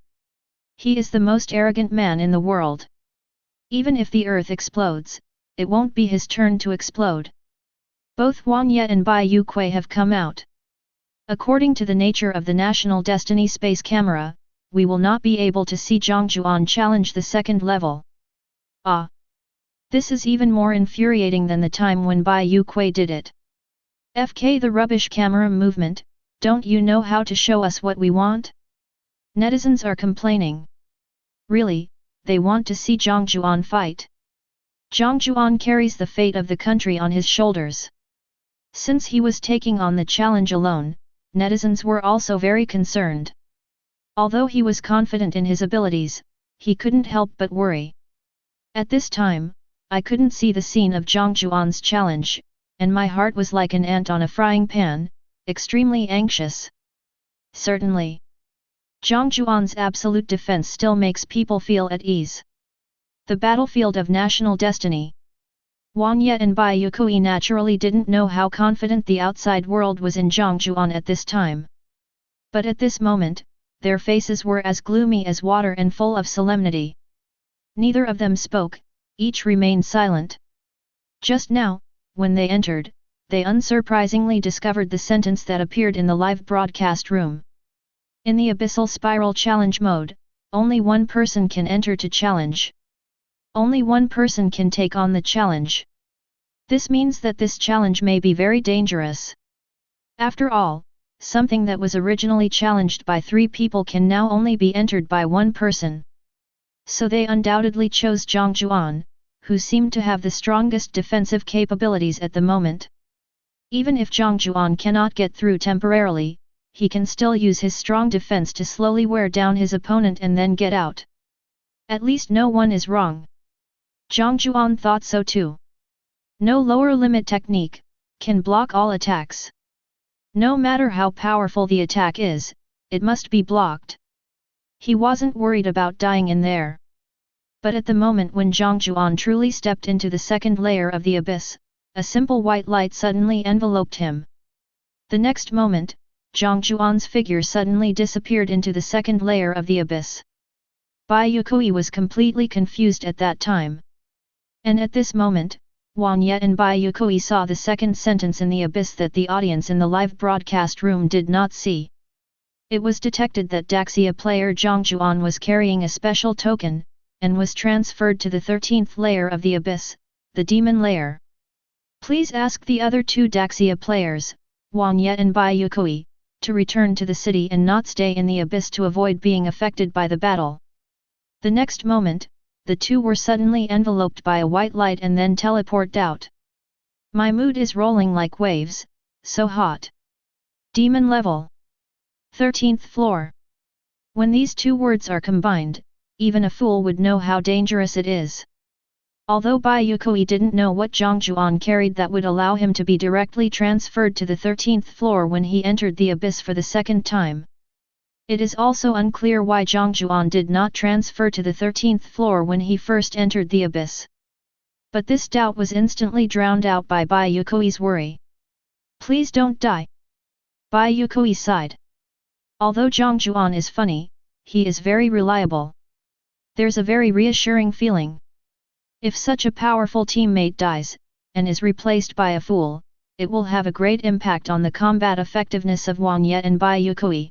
He is the most arrogant man in the world. Even if the earth explodes, it won't be his turn to explode. Both Juan Yet and Bai Yue Kui have come out. According to the nature of the National Destiny space camera, we will not be able to see Jiang Jiuan challenge the 2nd level. Ah! This is even more infuriating than the time when Bai Yue Kui did it. FK the rubbish camera movement, don't you know how to show us what we want? Netizens are complaining. Really, they want to see Jiang Jiuan fight. Jiang Jiuan carries the fate of the country on his shoulders. Since he was taking on the challenge alone, netizens were also very concerned. Although he was confident in his abilities, he couldn't help but worry. At this time, I couldn't see the scene of Jiang Jiuan's challenge, and my heart was like an ant on a frying pan, extremely anxious. Certainly. Jiang Jiuan's absolute defense still makes people feel at ease. The battlefield of national destiny. Juan Yet and Bai Yue Kui naturally didn't know how confident the outside world was in Jiang Jiuan at this time. But at this moment, their faces were as gloomy as water and full of solemnity. Neither of them spoke, each remained silent. Just now, when they entered, they unsurprisingly discovered the sentence that appeared in the live broadcast room. In the Abyssal Spiral Challenge mode, only one person can enter to challenge. Only one person can take on the challenge. This means that this challenge may be very dangerous. After all, something that was originally challenged by 3 people can now only be entered by one person. So they undoubtedly chose Jiang Jiuan, who seemed to have the strongest defensive capabilities at the moment. Even if Jiang Jiuan cannot get through temporarily, he can still use his strong defense to slowly wear down his opponent and then get out. At least no one is wrong. Jiang Jiuan thought so too. No lower limit technique can block all attacks. No matter how powerful the attack is, it must be blocked. He wasn't worried about dying in there. But at the moment when Jiang Jiuan truly stepped into the 2nd layer of the abyss, a simple white light suddenly enveloped him. The next moment, Jiang Jiuan's figure suddenly disappeared into the 2nd layer of the abyss. Bai Yue Kui was completely confused at that time. And at this moment, Juan Yet and Bai Yue Kui saw the 2nd sentence in the abyss that the audience in the live broadcast room did not see. It was detected that Daxia player Jiang Jiuan was carrying a special token, and was transferred to the 13th layer of the abyss, the demon layer. Please ask the other 2 Daxia players, Juan Yet and Bai Yue Kui, to return to the city and not stay in the abyss to avoid being affected by the battle. The next moment, the 2 were suddenly enveloped by a white light and then teleported out. My mood is rolling like waves, so hot. Demon level. 13th floor. When these 2 words are combined, even a fool would know how dangerous it is. Although Bai Yue Kui didn't know what Jiang Jiuan carried that would allow him to be directly transferred to the 13th floor when he entered the abyss for the second time. It is also unclear why Jiang Jiuan did not transfer to the 13th floor when he first entered the abyss. But this doubt was instantly drowned out by Bai Yue Kui's worry. Please don't die. Bai Yue Kui sighed. Although Jiang Jiuan is funny, he is very reliable. There's a very reassuring feeling. If such a powerful teammate dies, and is replaced by a fool, it will have a great impact on the combat effectiveness of Wang Ye and Bai Yue Kui.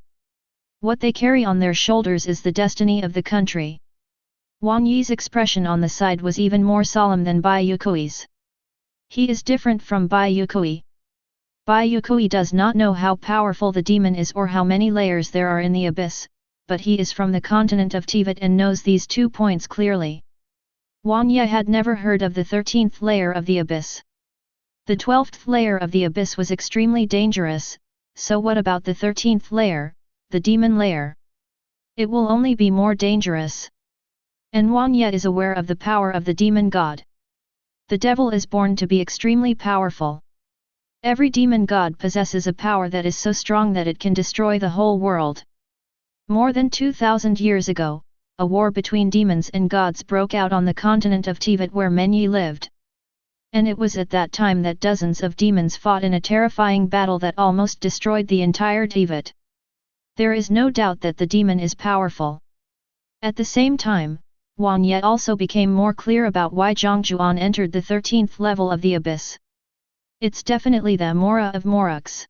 What they carry on their shoulders is the destiny of the country. Wang Yi's expression on the side was even more solemn than Bai Yue Kui's. He is different from Bai Yue Kui. Bai Yue Kui does not know how powerful the demon is or how many layers there are in the abyss, but he is from the continent of Tibet and knows these 2 points clearly. Wang Ye had never heard of the 13th layer of the abyss. The 12th layer of the abyss was extremely dangerous, so what about the 13th layer, the demon layer? It will only be more dangerous. And Wang Ye is aware of the power of the demon god. The devil is born to be extremely powerful. Every demon god possesses a power that is so strong that it can destroy the whole world. More than 2,000 years ago, a war between demons and gods broke out on the continent of Tibet where Menyi lived. And it was at that time that dozens of demons fought in a terrifying battle that almost destroyed the entire Tibet. There is no doubt that the demon is powerful. At the same time, Wang Ye also became more clear about why Jiang Jiuan entered the 13th level of the abyss. It's definitely the Mora of Moruks.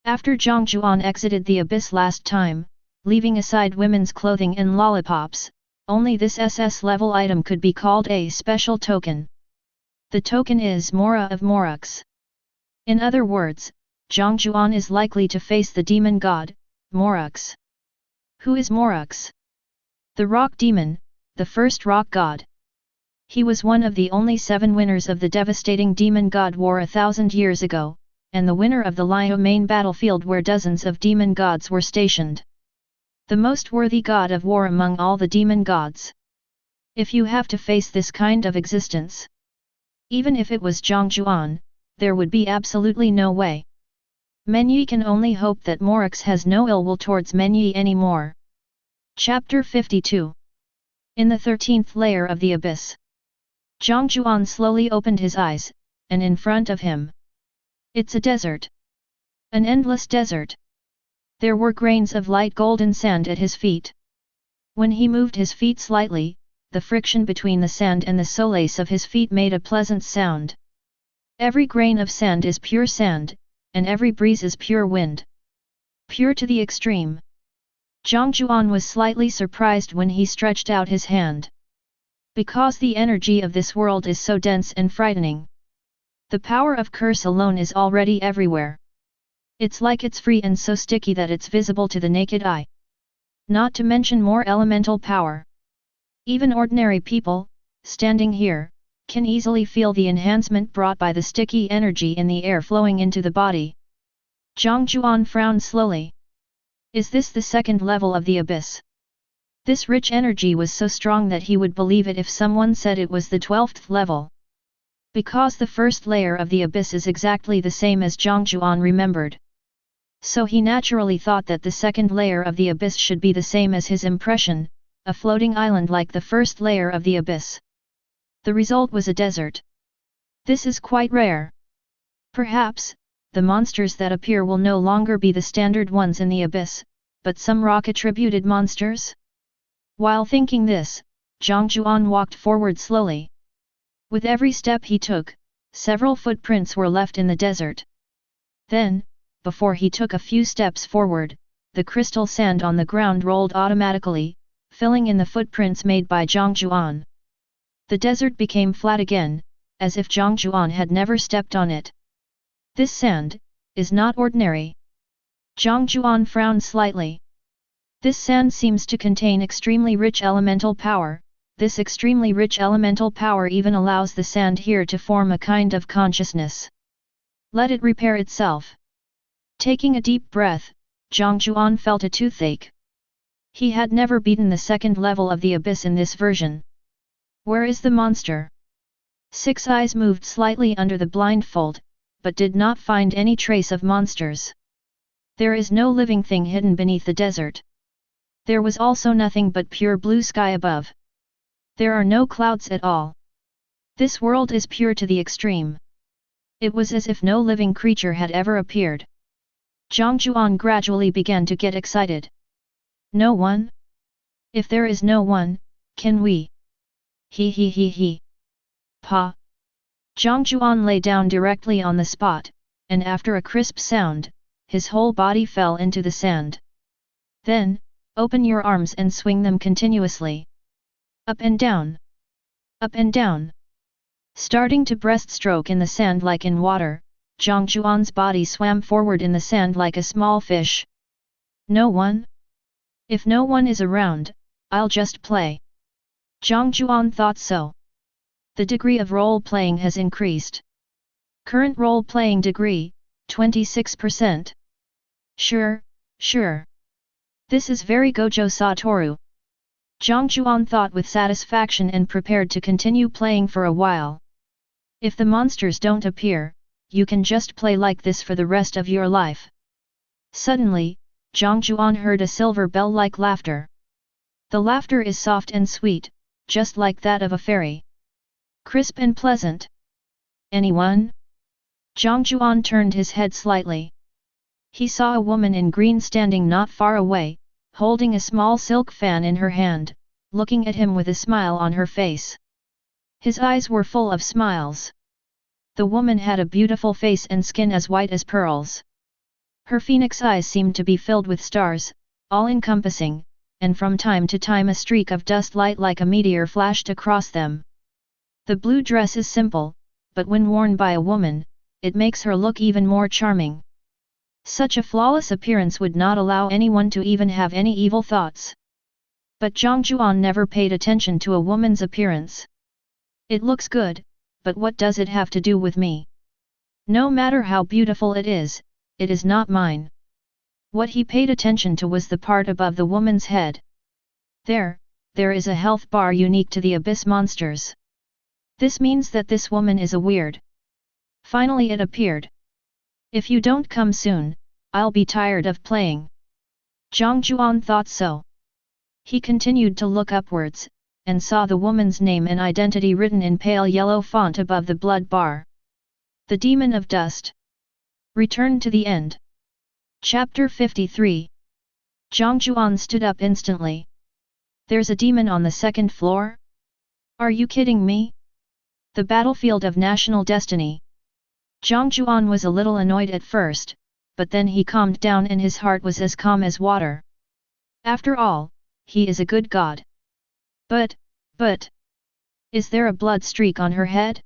After Jiang Jiuan exited the abyss last time, leaving aside women's clothing and lollipops, only this SS level item could be called a special token. The token is Mora of Moruks. In other words, Jiang Jiuan is likely to face the demon god, Moruks. Who is Moruks? The rock demon, the first rock god. He was one of the only 7 winners of the devastating demon god war 1,000 years ago, and the winner of the Liu main battlefield where dozens of demon gods were stationed. The most worthy god of war among all the demon gods. If you have to face this kind of existence, even if it was Jiang Jiuan, there would be absolutely no way. Menyi can only hope that Moruks has no ill will towards Menyi anymore. Chapter 52. In the 13th layer of the abyss, Jiang Jiuan slowly opened his eyes, and in front of him, it's a desert. An endless desert. There were grains of light golden sand at his feet. When he moved his feet slightly, the friction between the sand and the solace of his feet made a pleasant sound. Every grain of sand is pure sand, and every breeze is pure wind. Pure to the extreme. Jiang Jiuan was slightly surprised when he stretched out his hand. Because the energy of this world is so dense and frightening. The power of curse alone is already everywhere. It's like it's free and so sticky that it's visible to the naked eye. Not to mention more elemental power. Even ordinary people, standing here, can easily feel the enhancement brought by the sticky energy in the air flowing into the body. Jiang Jiuan frowned slowly. Is this the 2nd level of the abyss? This rich energy was so strong that he would believe it if someone said it was the 12th level. Because the 1st layer of the abyss is exactly the same as Jiang Jiuan remembered. So he naturally thought that the 2nd layer of the abyss should be the same as his impression, a floating island like the 1st layer of the abyss. The result was a desert. This is quite rare. Perhaps, the monsters that appear will no longer be the standard ones in the abyss, but some rock-attributed monsters? While thinking this, Jiang Jiuan walked forward slowly. With every step he took, several footprints were left in the desert. Then, before he took a few steps forward, the crystal sand on the ground rolled automatically, filling in the footprints made by Jiang Jiuan. The desert became flat again, as if Jiang Jiuan had never stepped on it. This sand is not ordinary. Jiang Jiuan frowned slightly. This sand seems to contain extremely rich elemental power. This extremely rich elemental power even allows the sand here to form a kind of consciousness. Let it repair itself. Taking a deep breath, Jiang Jiuan felt a toothache. He had never beaten the second level of the abyss in this version. Where is the monster? Six Eyes moved slightly under the blindfold, but did not find any trace of monsters. There is no living thing hidden beneath the desert. There was also nothing but pure blue sky above. There are no clouds at all. This world is pure to the extreme. It was as if no living creature had ever appeared. Jiang Jiuan gradually began to get excited. No one? If there is no one, can we? He. Pa. Jiang Jiuan lay down directly on the spot, and after a crisp sound, his whole body fell into the sand. Then, open your arms and swing them continuously. Up and down. Up and down. Starting to breaststroke in the sand like in water, Jiang Jiuan's body swam forward in the sand like a small fish. No one? If no one is around, I'll just play. Jiang Jiuan thought so. The degree of role-playing has increased. Current role-playing degree, 26%. Sure. This is very Gojo Satoru. Jiang Jiuan thought with satisfaction and prepared to continue playing for a while. If the monsters don't appear, you can just play like this for the rest of your life. Suddenly, Jiang Jiuan heard a silver bell-like laughter. The laughter is soft and sweet, just like that of a fairy. Crisp and pleasant. Anyone? Jiang Jiuan turned his head slightly. He saw a woman in green standing not far away, holding a small silk fan in her hand, looking at him with a smile on her face. His eyes were full of smiles. The woman had a beautiful face and skin as white as pearls. Her phoenix eyes seemed to be filled with stars, all-encompassing, and from time to time a streak of dust light like a meteor flashed across them. The blue dress is simple, but when worn by a woman, it makes her look even more charming. Such a flawless appearance would not allow anyone to even have any evil thoughts. But Jiang Jiuan never paid attention to a woman's appearance. It looks good, but what does it have to do with me? No matter how beautiful it is not mine. What he paid attention to was the part above the woman's head. There is a health bar unique to the abyss monsters. This means that this woman is a weird. Finally it appeared. If you don't come soon, I'll be tired of playing. Jiang Jiuan thought so. He continued to look upwards, and saw the woman's name and identity written in pale yellow font above the blood bar. The Demon of Dust. Return to the end. Chapter 53. Jiang Jiuan stood up instantly. There's a demon on the second floor? Are you kidding me? The battlefield of national destiny. Jiang Jiuan was a little annoyed at first, but then he calmed down and his heart was as calm as water. After all, he is a good god. But, is there a blood streak on her head?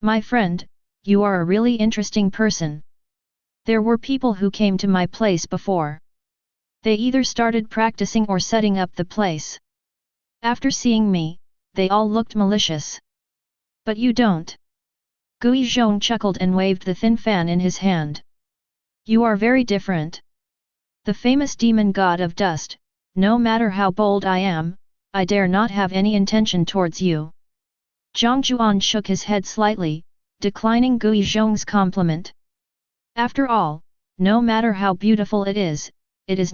My friend, you are a really interesting person. There were people who came to my place before. They either started practicing or setting up the place. After seeing me, they all looked malicious. But you don't. Guizhong chuckled and waved the thin fan in his hand. You are very different. The famous demon god of dust, no matter how bold I am, I dare not have any intention towards you. Jiang Jiuan shook his head slightly, declining Guizhong's compliment. After all, no matter how beautiful it is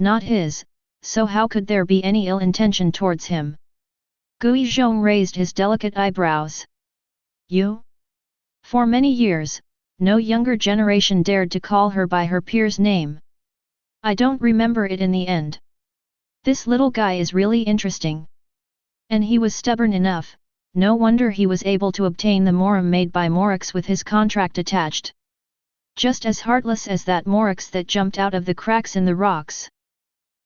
not his, so how could there be any ill intention towards him? Guizhong raised his delicate eyebrows. You? For many years, no younger generation dared to call her by her peer's name. I don't remember it in the end. This little guy is really interesting. And he was stubborn enough, no wonder he was able to obtain the morum made by Morix with his contract attached. Just as heartless as that Morix that jumped out of the cracks in the rocks.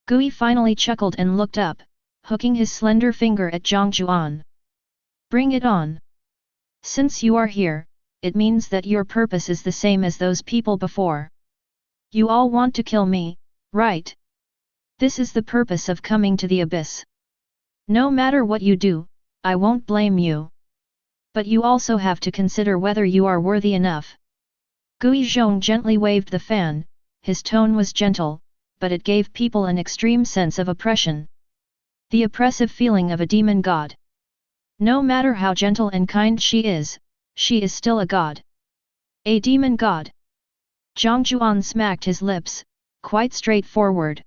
Gui finally chuckled and looked up, hooking his slender finger at Jiang Jiuan. Bring it on. Since you are here, it means that your purpose is the same as those people before. You all want to kill me, right? This is the purpose of coming to the abyss. No matter what you do, I won't blame you. But you also have to consider whether you are worthy enough. Guizhong gently waved the fan, his tone was gentle, but it gave people an extreme sense of oppression. The oppressive feeling of a demon god. No matter how gentle and kind she is still a god. A demon god. Jiang Jiuan smacked his lips, quite straightforward.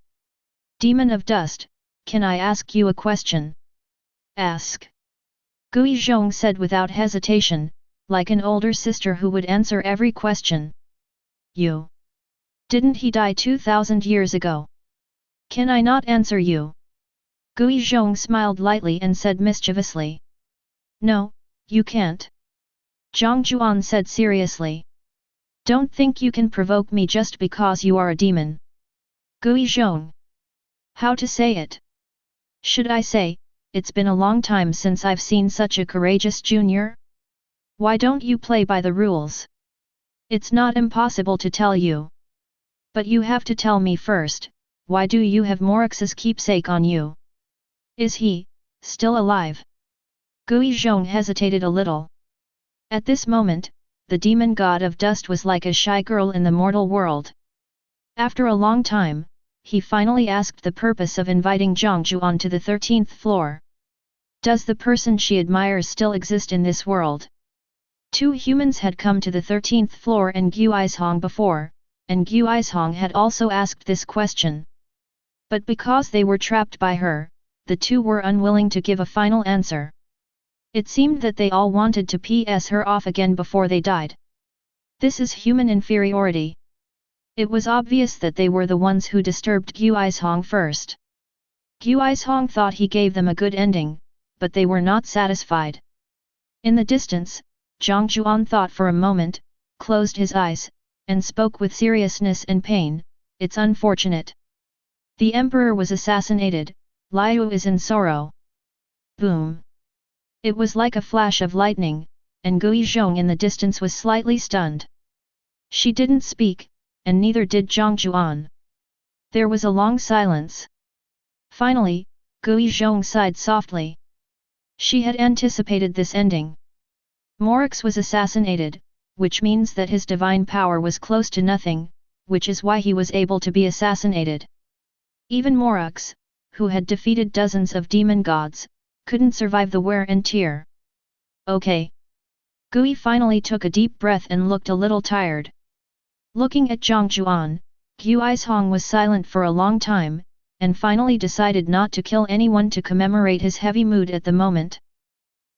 Demon of dust, can I ask you a question? Ask. Gui Zhong said without hesitation, like an older sister who would answer every question. You. Didn't he die 2,000 years ago? Can I not answer you? Gui Zhong smiled lightly and said mischievously. No, you can't. Jiang Jiuan said seriously. Don't think you can provoke me just because you are a demon. Gui Zhong. How to say it? Should I say, it's been a long time since I've seen such a courageous junior? Why don't you play by the rules? It's not impossible to tell you. But you have to tell me first, why do you have Morix's keepsake on you? Is he still alive? Gui Zhong hesitated a little. At this moment, the demon god of dust was like a shy girl in the mortal world. After a long time, he finally asked the purpose of inviting Jiang Jiuan to the 13th floor. Does the person she admires still exist in this world? Two humans had come to the 13th floor and Gu Ishong before, and Gu Ishong had also asked this question. But because they were trapped by her, the two were unwilling to give a final answer. It seemed that they all wanted to PS her off again before they died. This is human inferiority. It was obvious that they were the ones who disturbed Gu Ishong first. Gu Ishong thought he gave them a good ending, but they were not satisfied. In the distance, Jiang Jiuan thought for a moment, closed his eyes, and spoke with seriousness and pain, it's unfortunate. The emperor was assassinated, Liu is in sorrow. Boom. It was like a flash of lightning, and Gui Zhong in the distance was slightly stunned. She didn't speak, and neither did Jiang Jiuan. There was a long silence. Finally, Gui Zhong sighed softly. She had anticipated this ending. Morix was assassinated, which means that his divine power was close to nothing, which is why he was able to be assassinated. Even Morix, who had defeated dozens of demon gods, couldn't survive the wear and tear. Okay. Gui finally took a deep breath and looked a little tired. Looking at Jiang Jiuan, Gu Ishong was silent for a long time, and finally decided not to kill anyone to commemorate his heavy mood at the moment.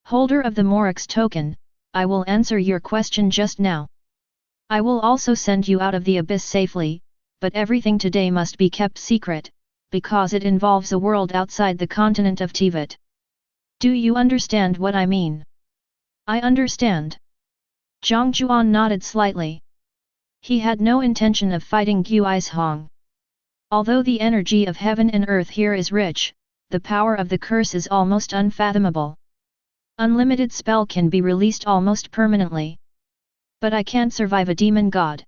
Holder of the Morix token, I will answer your question just now. I will also send you out of the abyss safely, but everything today must be kept secret, because it involves a world outside the continent of Tibet. Do you understand what I mean? I understand. Jiang Jiuan nodded slightly. He had no intention of fighting Gu Ishong. Although the energy of heaven and earth here is rich, the power of the curse is almost unfathomable. Unlimited spell can be released almost permanently. But I can't survive a demon god.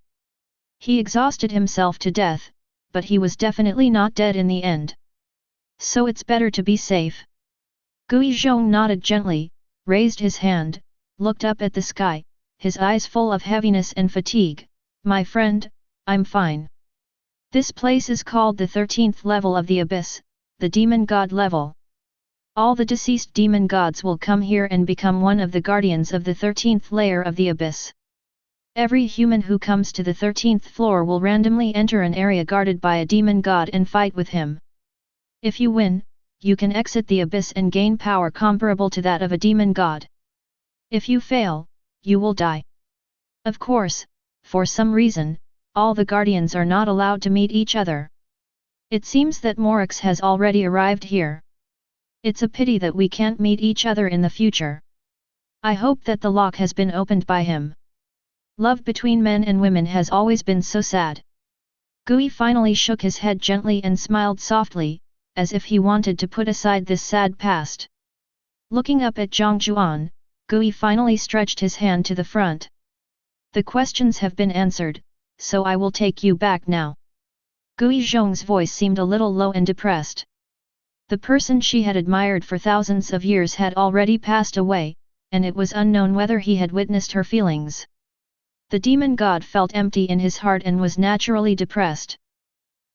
He exhausted himself to death, but he was definitely not dead in the end. So it's better to be safe. Gui Zhong nodded gently, raised his hand, looked up at the sky, his eyes full of heaviness and fatigue. My friend, I'm fine. This place is called the 13th level of the abyss, the demon god level. All the deceased demon gods will come here and become one of the guardians of the 13th layer of the abyss. Every human who comes to the 13th floor will randomly enter an area guarded by a demon god and fight with him. If you win, you can exit the abyss and gain power comparable to that of a demon god. If you fail, you will die. Of course, for some reason, all the guardians are not allowed to meet each other. It seems that Morix has already arrived here. It's a pity that we can't meet each other in the future. I hope that the lock has been opened by him. Love between men and women has always been so sad. Gui finally shook his head gently and smiled softly, as if he wanted to put aside this sad past. Looking up at Jiang Jiuan, Gui finally stretched his hand to the front. The questions have been answered, so I will take you back now. Gui Zhong's voice seemed a little low and depressed. The person she had admired for thousands of years had already passed away, and it was unknown whether he had witnessed her feelings. The demon god felt empty in his heart and was naturally depressed.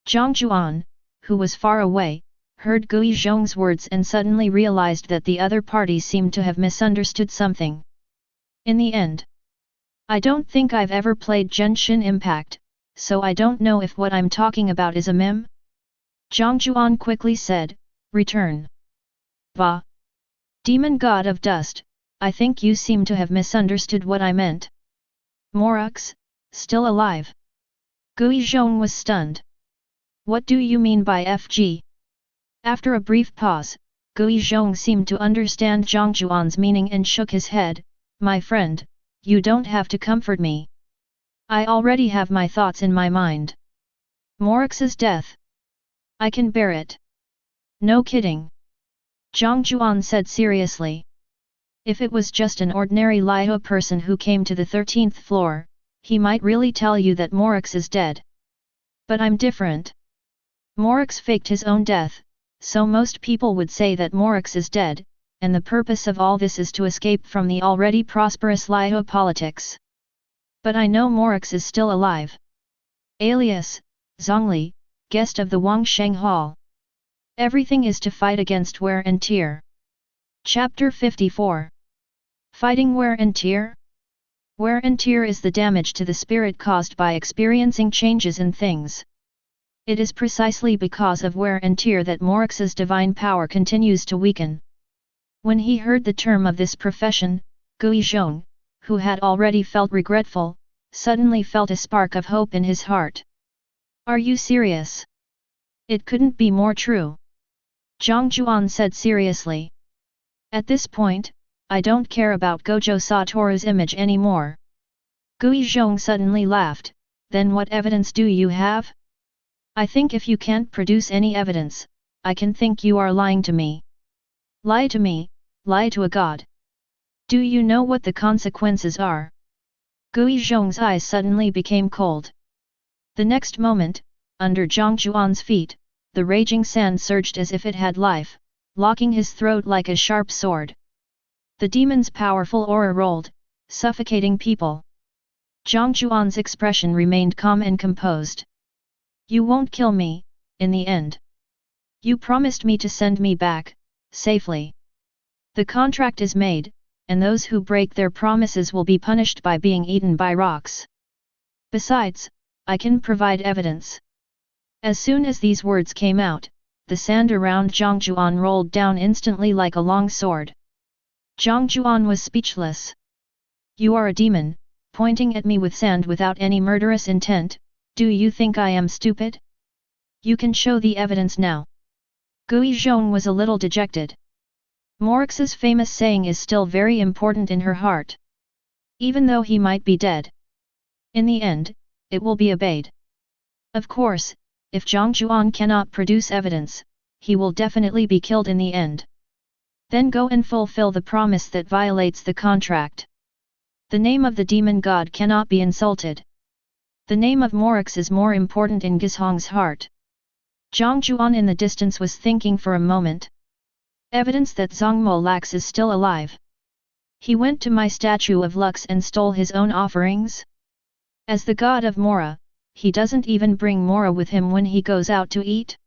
Jiang Jiuan, who was far away, heard Gui Zhong's words and suddenly realized that the other party seemed to have misunderstood something. In the end, I don't think I've ever played Genshin Impact, so I don't know if what I'm talking about is a meme? Jiang Jiuan quickly said, return. Bah! Demon God of Dust, I think you seem to have misunderstood what I meant. Morux, still alive? Gui Zhong was stunned. What do you mean by FG? After a brief pause, Gui Zhong seemed to understand Jiang Jiuan's meaning and shook his head. My friend, you don't have to comfort me. I already have my thoughts in my mind. Morux's death. I can bear it. No kidding. Jiang Jiuan said seriously. If it was just an ordinary Liao person who came to the 13th floor, he might really tell you that Morux is dead. But I'm different. Morux faked his own death, so most people would say that Morux is dead, and the purpose of all this is to escape from the already prosperous Liao politics. But I know Morux is still alive. Alias, Zhongli, guest of the Wangsheng Hall. Everything is to fight against wear and tear. Chapter 54. Fighting wear and tear? Wear and tear is the damage to the spirit caused by experiencing changes in things. It is precisely because of wear and tear that Morux's divine power continues to weaken. When he heard the term of this profession, Gui Zhong, who had already felt regretful, suddenly felt a spark of hope in his heart. Are you serious? It couldn't be more true. Jiang Jiuan said seriously. At this point, I don't care about Gojo Satoru's image anymore. Gui Zhong suddenly laughed. Then what evidence do you have? I think if you can't produce any evidence, I can think you are lying to me. Lie to me, lie to a god. Do you know what the consequences are? Gui Zhong's eyes suddenly became cold. The next moment, under Jiang Jiuan's feet, the raging sand surged as if it had life, locking his throat like a sharp sword. The demon's powerful aura rolled, suffocating people. Jiang Jiuan's expression remained calm and composed. You won't kill me, in the end. You promised me to send me back, safely. The contract is made, and those who break their promises will be punished by being eaten by rocks. Besides, I can provide evidence. As soon as these words came out, the sand around Jiang Jiuan rolled down instantly like a long sword. Jiang Jiuan was speechless. You are a demon, pointing at me with sand without any murderous intent. Do you think I am stupid? You can show the evidence now. Gui Zhong was a little dejected. Morux's famous saying is still very important in her heart. Even though he might be dead. In the end, it will be obeyed. Of course, if Jiang Jiuan cannot produce evidence, he will definitely be killed in the end. Then go and fulfill the promise that violates the contract. The name of the demon god cannot be insulted. The name of Morux is more important in Gizhong's heart. Jiang Jiuan in the distance was thinking for a moment. Evidence that Zhongmo Lax is still alive. He went to my statue of Lux and stole his own offerings? As the god of Mora, he doesn't even bring Mora with him when he goes out to eat?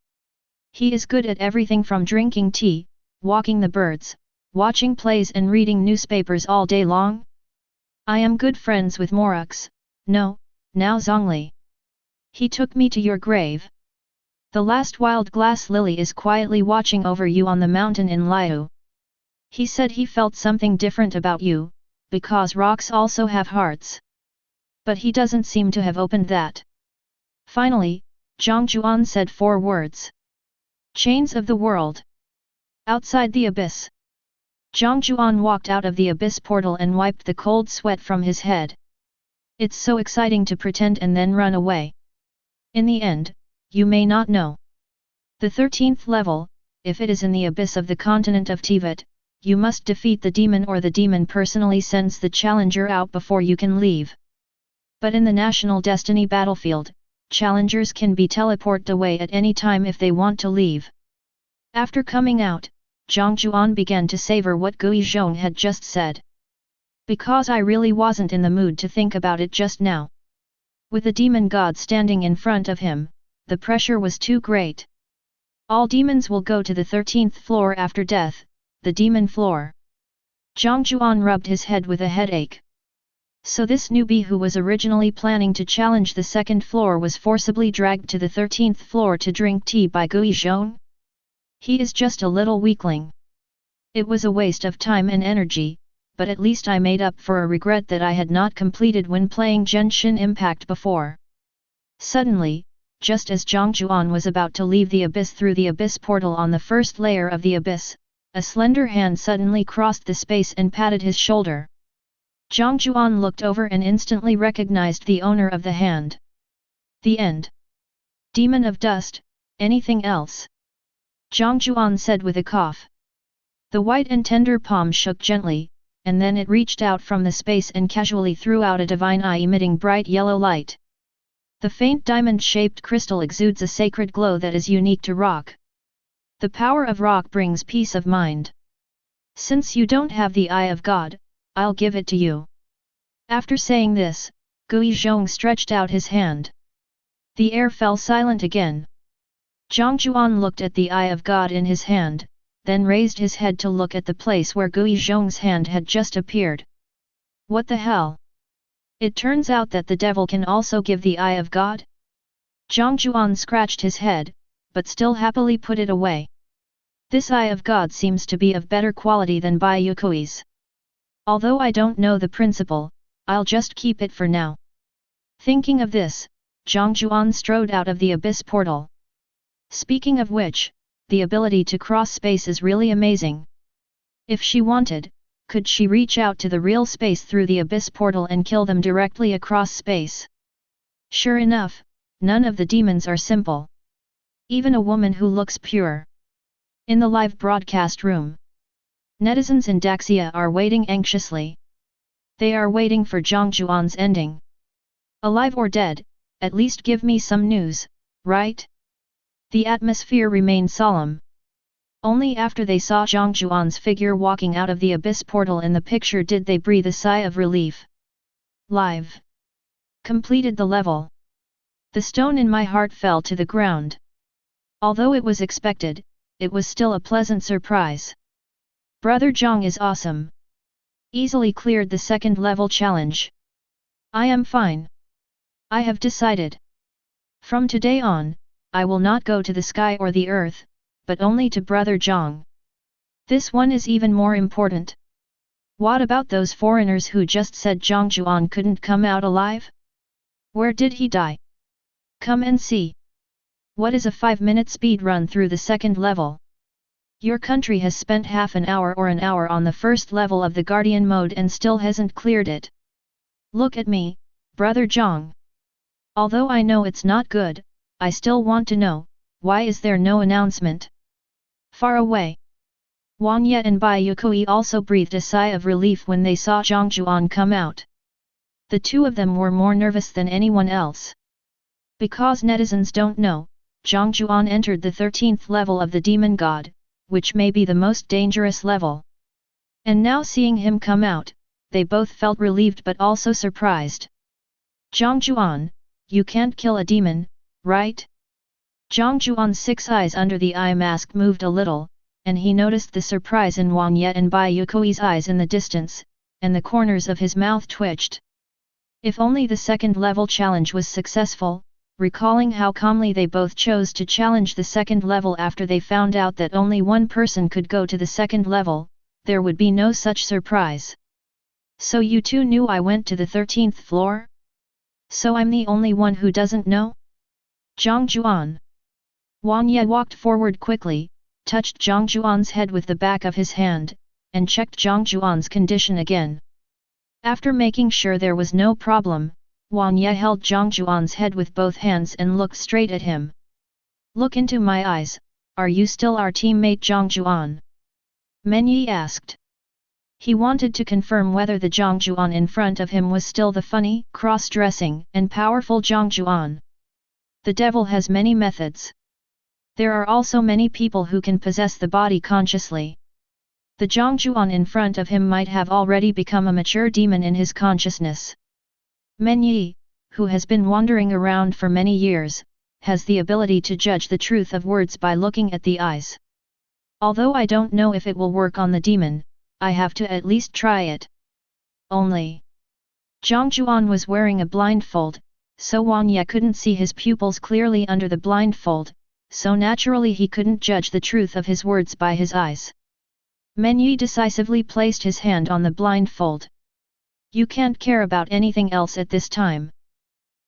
He is good at everything from drinking tea, walking the birds, watching plays and reading newspapers all day long? I am good friends with Morux, no, now Zhongli. He took me to your grave. The last wild glass lily is quietly watching over you on the mountain in Liu. He said he felt something different about you, because rocks also have hearts. But he doesn't seem to have opened that. Finally, Jiang Jiuan said 4 words. Chains of the world. Outside the abyss. Jiang Jiuan walked out of the abyss portal and wiped the cold sweat from his head. It's so exciting to pretend and then run away. In the end, you may not know. The 13th level, if it is in the abyss of the continent of Tibet, you must defeat the demon or the demon personally sends the challenger out before you can leave. But in the National Destiny battlefield, challengers can be teleported away at any time if they want to leave. After coming out, Jiang Jiuan began to savor what Gui Zhong had just said. Because I really wasn't in the mood to think about it just now. With the demon god standing in front of him, the pressure was too great. All demons will go to the 13th floor after death, the demon floor. Jiang Jiuan rubbed his head with a headache. So this newbie who was originally planning to challenge the 2nd floor was forcibly dragged to the 13th floor to drink tea by Gui Zhong? He is just a little weakling. It was a waste of time and energy, but at least I made up for a regret that I had not completed when playing Genshin Impact before. Suddenly, just as Jiang Jiuan was about to leave the abyss through the abyss portal on the first layer of the abyss, a slender hand suddenly crossed the space and patted his shoulder. Jiang Jiuan looked over and instantly recognized the owner of the hand. The end. Demon of dust, anything else? Jiang Jiuan said with a cough. The white and tender palm shook gently, and then it reached out from the space and casually threw out a divine eye emitting bright yellow light. The faint diamond-shaped crystal exudes a sacred glow that is unique to rock. The power of rock brings peace of mind. Since you don't have the Eye of God, I'll give it to you. After saying this, Gui Zhong stretched out his hand. The air fell silent again. Jiang Jiuan looked at the Eye of God in his hand, then raised his head to look at the place where Gui Zhong's hand had just appeared. What the hell? It turns out that the devil can also give the Eye of God? Jiang Jiuan scratched his head, but still happily put it away. This Eye of God seems to be of better quality than Bai Yue Kui's. Although I don't know the principle, I'll just keep it for now. Thinking of this, Jiang Jiuan strode out of the abyss portal. Speaking of which, the ability to cross space is really amazing. If she wanted, could she reach out to the real space through the abyss portal and kill them directly across space? Sure enough, none of the demons are simple. Even a woman who looks pure. In the live broadcast room, netizens in Daxia are waiting anxiously. They are waiting for Jiang Jiuan's ending. Alive or dead, at least give me some news, right? The atmosphere remained solemn. Only after they saw Jiang Jiuan's figure walking out of the abyss portal in the picture did they breathe a sigh of relief. Live. Completed the level. The stone in my heart fell to the ground. Although it was expected, it was still a pleasant surprise. Brother Jang is awesome. Easily cleared the 2nd level challenge. I am fine. I have decided. From today on, I will not go to the sky or the earth, but only to Brother Jang. This one is even more important. What about those foreigners who just said Jiang Jiuan couldn't come out alive? Where did he die? Come and see. What is a 5-minute speed run through the 2nd level? Your country has spent half an hour or an hour on the 1st level of the Guardian mode and still hasn't cleared it. Look at me, Brother Jang. Although I know it's not good, I still want to know, why is there no announcement? Far away. Wang Ye and Bai Yue Kui also breathed a sigh of relief when they saw Jiang Jiuan come out. The two of them were more nervous than anyone else. Because netizens don't know, Jiang Jiuan entered the 13th level of the Demon God, which may be the most dangerous level. And now seeing him come out, they both felt relieved but also surprised. Jiang Jiuan, you can't kill a demon, right? Jiang Jiuan's 6 eyes under the eye mask moved a little, and he noticed the surprise in Wang Ye and Bai Yue Kui's eyes in the distance, and the corners of his mouth twitched. If only the 2nd level challenge was successful, recalling how calmly they both chose to challenge the 2nd level after they found out that only one person could go to the 2nd level, there would be no such surprise. So you two knew I went to the 13th floor? So I'm the only one who doesn't know? Jiang Jiuan. Wang Ye walked forward quickly, touched Jiang Jiuan's head with the back of his hand, and checked Jiang Jiuan's condition again. After making sure there was no problem, Wang Ye held Jiang Jiuan's head with both hands and looked straight at him. Look into my eyes, are you still our teammate Jiang Jiuan? Men Yi asked. He wanted to confirm whether the Jiang Jiuan in front of him was still the funny, cross-dressing, and powerful Jiang Jiuan. The devil has many methods. There are also many people who can possess the body consciously. The Jiang Jiuan in front of him might have already become a mature demon in his consciousness. Men Yi, who has been wandering around for many years, has the ability to judge the truth of words by looking at the eyes. Although I don't know if it will work on the demon, I have to at least try it. Only Jiang Jiuan was wearing a blindfold, so Wang Ye couldn't see his pupils clearly under the blindfold, so naturally he couldn't judge the truth of his words by his eyes. Menyi decisively placed his hand on the blindfold. You can't care about anything else at this time.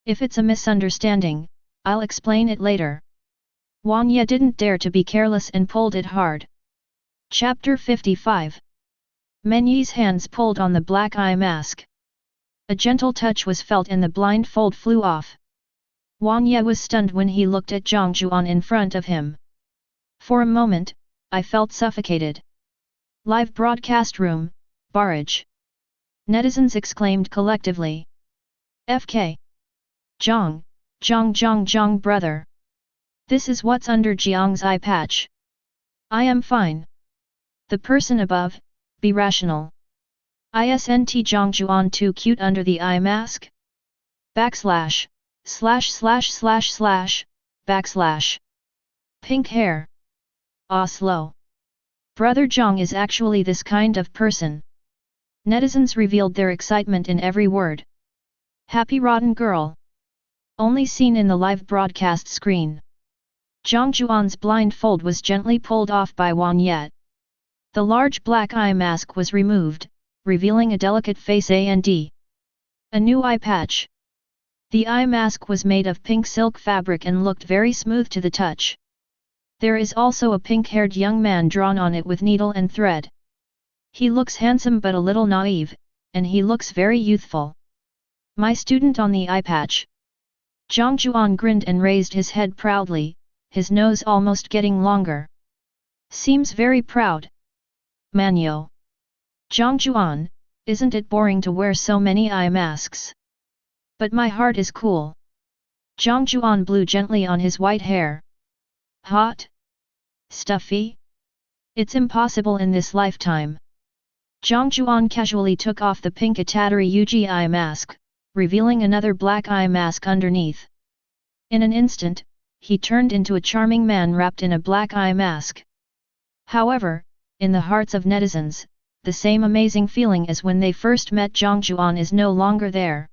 If it's a misunderstanding, I'll explain it later. Wang Ye didn't dare to be careless and pulled it hard. Chapter 55. Menyi's hands pulled on the black eye mask. A gentle touch was felt and the blindfold flew off. Wang Ye was stunned when he looked at Jiang Jiuan in front of him. For a moment, I felt suffocated. Live broadcast room, barrage. Netizens exclaimed collectively. FK. Jiang brother. This is what's under Jiang's eye patch. I am fine. The person above, be rational. Isn't Jiang Jiuan too cute under the eye mask? Backslash, // backslash. Pink hair. Ah, slow. Brother Jiang is actually this kind of person. Netizens revealed their excitement in every word. Happy rotten girl. Only seen in the live broadcast screen. Jiang Jiuan's blindfold was gently pulled off by Wang Ye. The large black eye mask was removed, revealing a delicate face and a new eye patch. The eye mask was made of pink silk fabric and looked very smooth to the touch. There is also a pink-haired young man drawn on it with needle and thread. He looks handsome but a little naive, and he looks very youthful. My student on the eye patch. Jiang Jiuan grinned and raised his head proudly, his nose almost getting longer. Seems very proud. Manyo. Jiang Jiuan, isn't it boring to wear so many eye masks? But my heart is cool. Jiang Jiuan blew gently on his white hair. Hot? Stuffy? It's impossible in this lifetime. Jiang Jiuan casually took off the pink Atatari Yuji eye mask, revealing another black eye mask underneath. In an instant, he turned into a charming man wrapped in a black eye mask. However, in the hearts of netizens, the same amazing feeling as when they first met Jiang Jiuan is no longer there.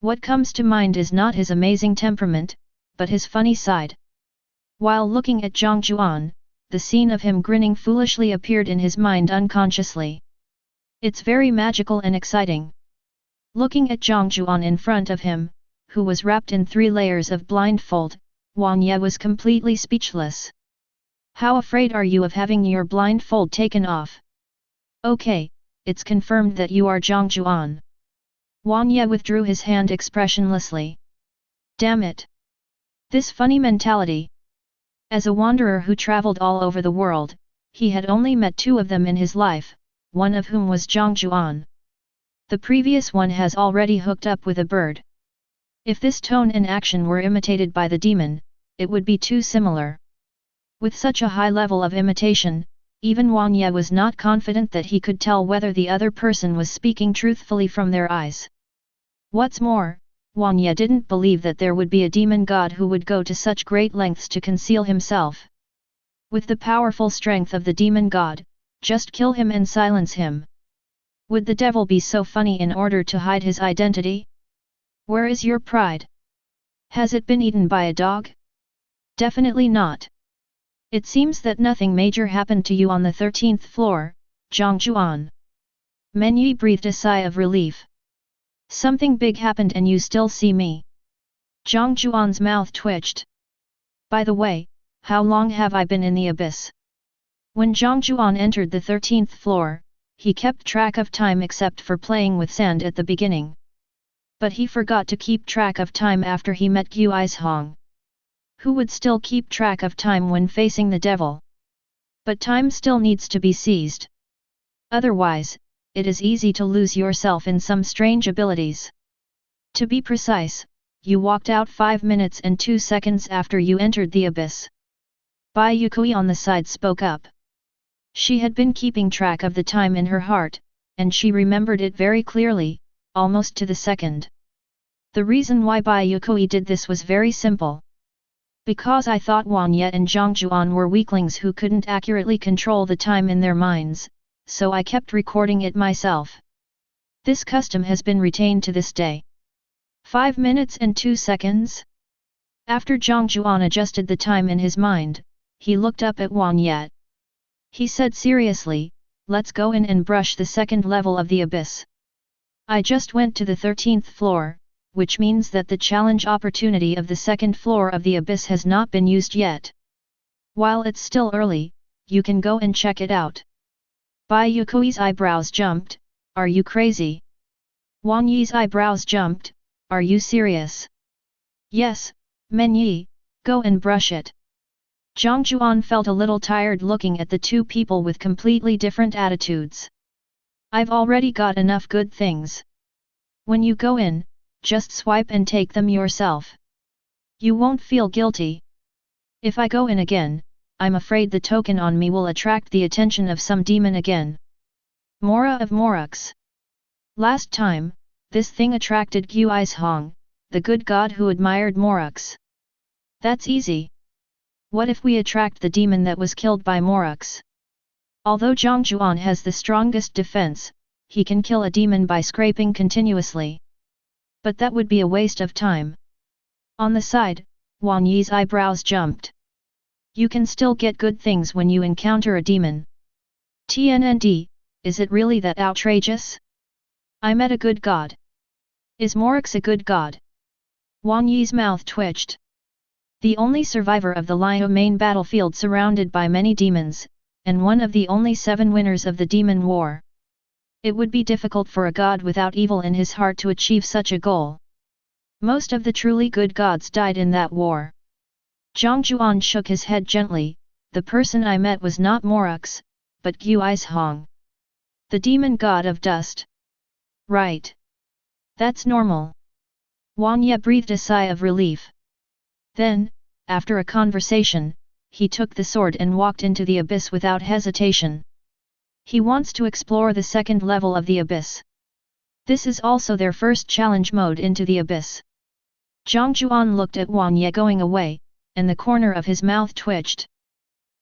What comes to mind is not his amazing temperament, but his funny side. While looking at Jiang Jiuan, the scene of him grinning foolishly appeared in his mind unconsciously. It's very magical and exciting. Looking at Jiang Jiuan in front of him, who was wrapped in 3 layers of blindfold, Wang Ye was completely speechless. How afraid are you of having your blindfold taken off? Okay, it's confirmed that you are Jiang Jiuan. Wang Ye withdrew his hand expressionlessly. Damn it! This funny mentality. As a wanderer who traveled all over the world, he had only met 2 of them in his life, one of whom was Jiang Jiuan. The previous one has already hooked up with a bird. If this tone and action were imitated by the demon, it would be too similar. With such a high level of imitation, even Wang Ye was not confident that he could tell whether the other person was speaking truthfully from their eyes. What's more, Wang Ye didn't believe that there would be a demon god who would go to such great lengths to conceal himself. With the powerful strength of the demon god, just kill him and silence him. Would the devil be so funny in order to hide his identity? Where is your pride? Has it been eaten by a dog? Definitely not. It seems that nothing major happened to you on the 13th floor, Jiang Jiuan. Menyi breathed a sigh of relief. Something big happened and you still see me. Jiang Jiuan's mouth twitched. By the way, how long have I been in the abyss? When Jiang Jiuan entered the 13th floor, he kept track of time except for playing with sand at the beginning. But he forgot to keep track of time after he met Gu Ishong. Who would still keep track of time when facing the devil? But time still needs to be seized. Otherwise, it is easy to lose yourself in some strange abilities. To be precise, you walked out 5 minutes and 2 seconds after you entered the abyss. Bai Yue Kui on the side spoke up. She had been keeping track of the time in her heart, and she remembered it very clearly, almost to the second. The reason why Bai Yue Kui did this was very simple. Because I thought Juan Ye and Jiang Jiuan were weaklings who couldn't accurately control the time in their minds, so I kept recording it myself. This custom has been retained to this day. 5 minutes and 2 seconds? After Jiang Jiuan adjusted the time in his mind, he looked up at Juan Ye. He said seriously, let's go in and brush the second level of the abyss. I just went to the 13th floor, which means that the challenge opportunity of the second floor of the abyss has not been used yet. While it's still early, you can go and check it out. Bai Yue Kui's eyebrows jumped, are you crazy? Wang Yi's eyebrows jumped, are you serious? Yes, Men Yi, go and brush it. Jiang Jiuan felt a little tired looking at the two people with completely different attitudes. I've already got enough good things. When you go in, just swipe and take them yourself. You won't feel guilty. If I go in again, I'm afraid the token on me will attract the attention of some demon again. Mora of Moruks. Last time, this thing attracted Gui's Hong, the good god who admired Moruks. That's easy. What if we attract the demon that was killed by Moruks? Although Jiang Jiuan has the strongest defense, he can kill a demon by scraping continuously. But that would be a waste of time. On the side, Wang Yi's eyebrows jumped. You can still get good things when you encounter a demon. TNND, is it really that outrageous? I met a good god. Is Moruks a good god? Wang Yi's mouth twitched. The only survivor of the Liu main battlefield surrounded by many demons, and one of the only 7 winners of the demon war. It would be difficult for a god without evil in his heart to achieve such a goal. Most of the truly good gods died in that war. Jiang Jiuan shook his head gently, the person I met was not Moruks, but Gui's Hong. The demon god of dust. Right. That's normal. Wang Ye breathed a sigh of relief. Then, after a conversation, he took the sword and walked into the abyss without hesitation. He wants to explore the second level of the abyss. This is also their first challenge mode into the abyss. Jiang Jiuan looked at Wang Ye going away, and the corner of his mouth twitched.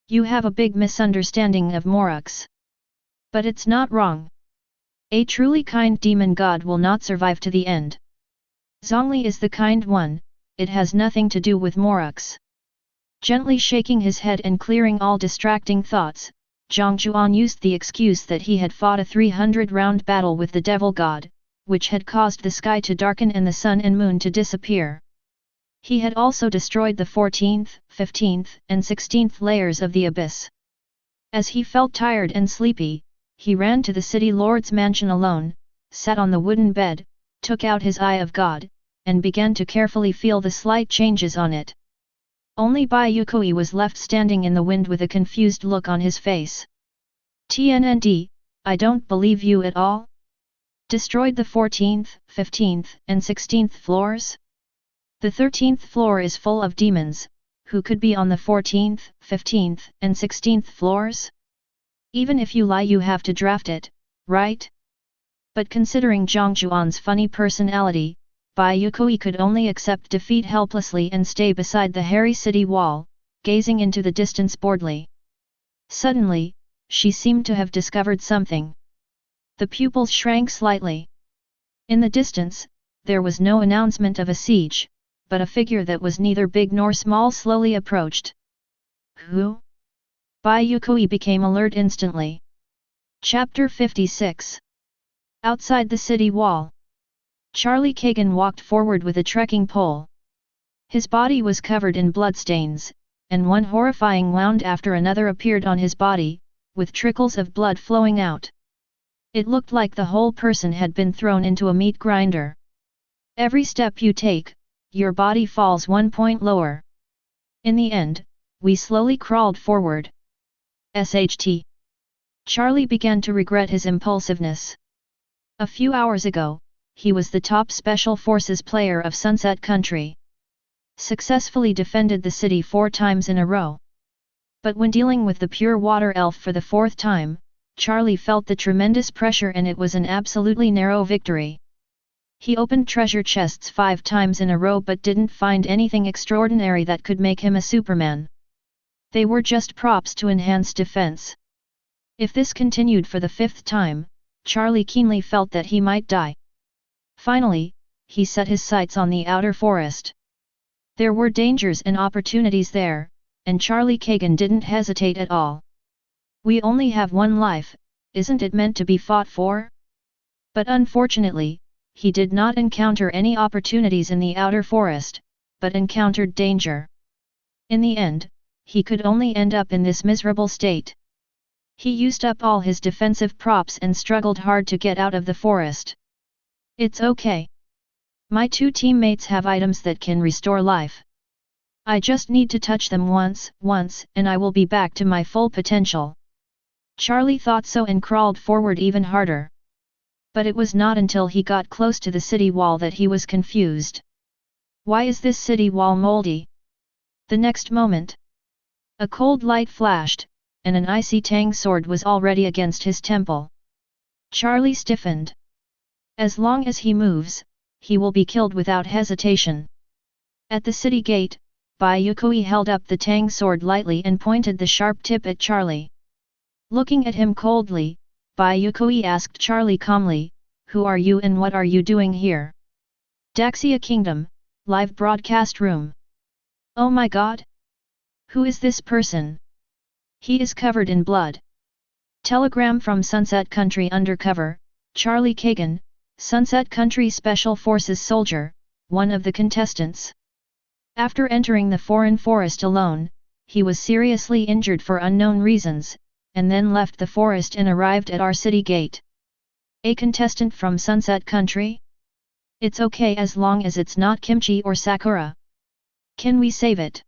You have a big misunderstanding of Moruks. But it's not wrong. A truly kind demon god will not survive to the end. Zhongli is the kind one, it has nothing to do with Moruks. Gently shaking his head and clearing all distracting thoughts, Jiang Jiuan used the excuse that he had fought a 300-round battle with the devil god, which had caused the sky to darken and the sun and moon to disappear. He had also destroyed the 14th, 15th, and 16th layers of the abyss. As he felt tired and sleepy, he ran to the city lord's mansion alone, sat on the wooden bed, took out his Eye of God, and began to carefully feel the slight changes on it. Only Bai Yue Kui was left standing in the wind with a confused look on his face. TNND, I don't believe you at all? Destroyed the 14th, 15th, and 16th floors? The 13th floor is full of demons, who could be on the 14th, 15th, and 16th floors? Even if you lie you have to draft it, right? But considering Jiang Jiuan's funny personality, Bai Yue Kui could only accept defeat helplessly and stay beside the hairy city wall, gazing into the distance boredly. Suddenly, she seemed to have discovered something. The pupils shrank slightly. In the distance, there was no announcement of a siege, but a figure that was neither big nor small slowly approached. Who? Bai Yue Kui became alert instantly. Chapter 56. Outside the city wall. Charlie Kagan walked forward with a trekking pole. His body was covered in bloodstains, and one horrifying wound after another appeared on his body, with trickles of blood flowing out. It looked like the whole person had been thrown into a meat grinder. Every step you take, your body falls 1 point lower. In the end, we slowly crawled forward. SHT. Charlie began to regret his impulsiveness. A few hours ago, he was the top special forces player of Sunset Country. Successfully defended the city 4 times in a row. But when dealing with the pure water elf for the 4th time, Charlie felt the tremendous pressure and it was an absolutely narrow victory. He opened treasure chests 5 times in a row but didn't find anything extraordinary that could make him a Superman. They were just props to enhance defense. If this continued for the 5th time, Charlie keenly felt that he might die. Finally, he set his sights on the outer forest. There were dangers and opportunities there, and Charlie Kagan didn't hesitate at all. We only have one life, isn't it meant to be fought for? But unfortunately, he did not encounter any opportunities in the outer forest, but encountered danger. In the end, he could only end up in this miserable state. He used up all his defensive props and struggled hard to get out of the forest. It's okay. My 2 teammates have items that can restore life. I just need to touch them once, and I will be back to my full potential. Charlie thought so and crawled forward even harder. But it was not until he got close to the city wall that he was confused. Why is this city wall moldy? The next moment, a cold light flashed, and an icy tang sword was already against his temple. Charlie stiffened. As long as he moves, he will be killed without hesitation. At the city gate, Bai Yue Kui held up the tang sword lightly and pointed the sharp tip at Charlie. Looking at him coldly, Bai Yue Kui asked Charlie calmly, "Who are you and what are you doing here?" Daxia Kingdom, live broadcast room. Oh my god! Who is this person? He is covered in blood. Telegram from Sunset Country Undercover, Charlie Kagan, Sunset Country Special Forces soldier, one of the contestants. After entering the foreign forest alone, he was seriously injured for unknown reasons, and then left the forest and arrived at our city gate. A contestant from Sunset Country? It's okay as long as it's not Kimchi or Sakura. Can we save it?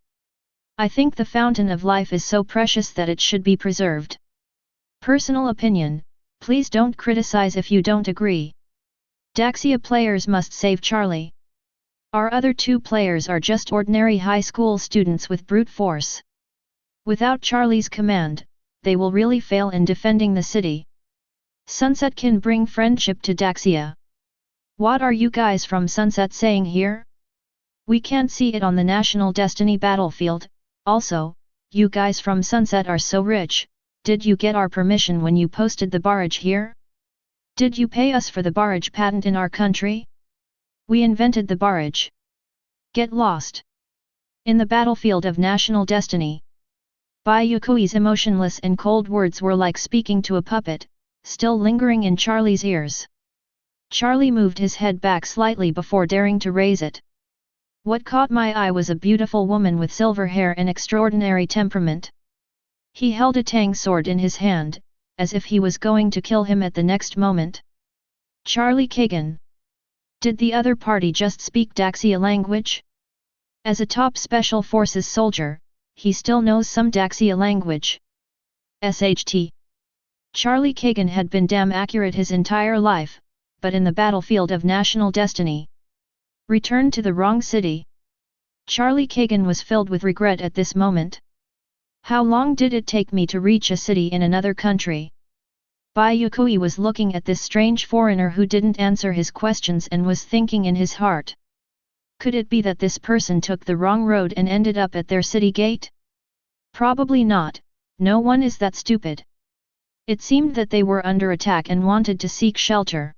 I think the fountain of life is so precious that it should be preserved. Personal opinion, please don't criticize if you don't agree. Daxia players must save Charlie. Our other 2 players are just ordinary high school students with brute force. Without Charlie's command, they will really fail in defending the city. Sunset can bring friendship to Daxia. What are you guys from Sunset saying here? We can't see it on the National Destiny battlefield. Also, you guys from Sunset are so rich, did you get our permission when you posted the barrage here? Did you pay us for the barrage patent in our country? We invented the barrage. Get lost. In the battlefield of National Destiny. Bai Yue Kui's emotionless and cold words were like speaking to a puppet, still lingering in Charlie's ears. Charlie moved his head back slightly before daring to raise it. What caught my eye was a beautiful woman with silver hair and extraordinary temperament. He held a tang sword in his hand, as if he was going to kill him at the next moment. Charlie Kagan. Did the other party just speak Daxia language? As a top special forces soldier, he still knows some Daxia language. SHT. Charlie Kagan had been damn accurate his entire life, but in the battlefield of National Destiny. Returned to the wrong city. Charlie Kagan was filled with regret at this moment. How long did it take me to reach a city in another country? Bai Yue Kui was looking at this strange foreigner who didn't answer his questions and was thinking in his heart. Could it be that this person took the wrong road and ended up at their city gate? Probably not, no one is that stupid. It seemed that they were under attack and wanted to seek shelter.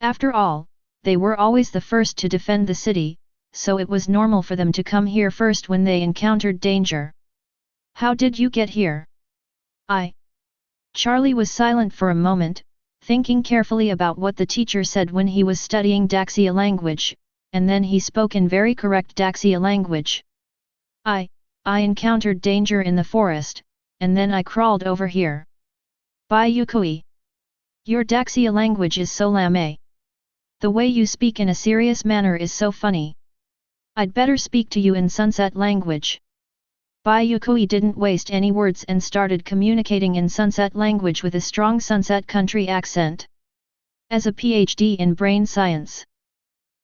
After all, they were always the first to defend the city, so it was normal for them to come here first when they encountered danger. How did you get here? Charlie was silent for a moment, thinking carefully about what the teacher said when he was studying Daxia language, and then he spoke in very correct Daxia language. I encountered danger in the forest, and then I crawled over here. Bai Yue Kui. Your Daxia language is so lame. The way you speak in a serious manner is so funny. I'd better speak to you in Sunset language. Bai Yue Kui didn't waste any words and started communicating in Sunset language with a strong Sunset country accent. As a PhD in brain science,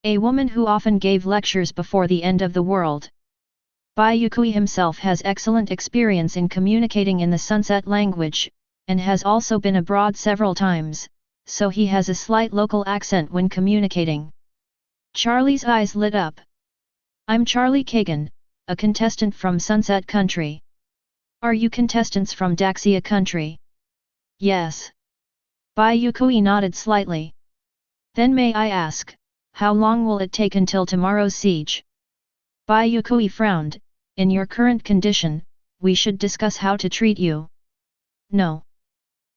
a woman who often gave lectures before the end of the world, Bai Yue Kui himself has excellent experience in communicating in the Sunset language, and has also been abroad several times, so he has a slight local accent when communicating. Charlie's eyes lit up. I'm Charlie Kagan, a contestant from Sunset Country. Are you contestants from Daxia Country? Yes. Bai Yue Kui nodded slightly. Then may I ask, how long will it take until tomorrow's siege? Bai Yue Kui frowned. In your current condition, we should discuss how to treat you. No.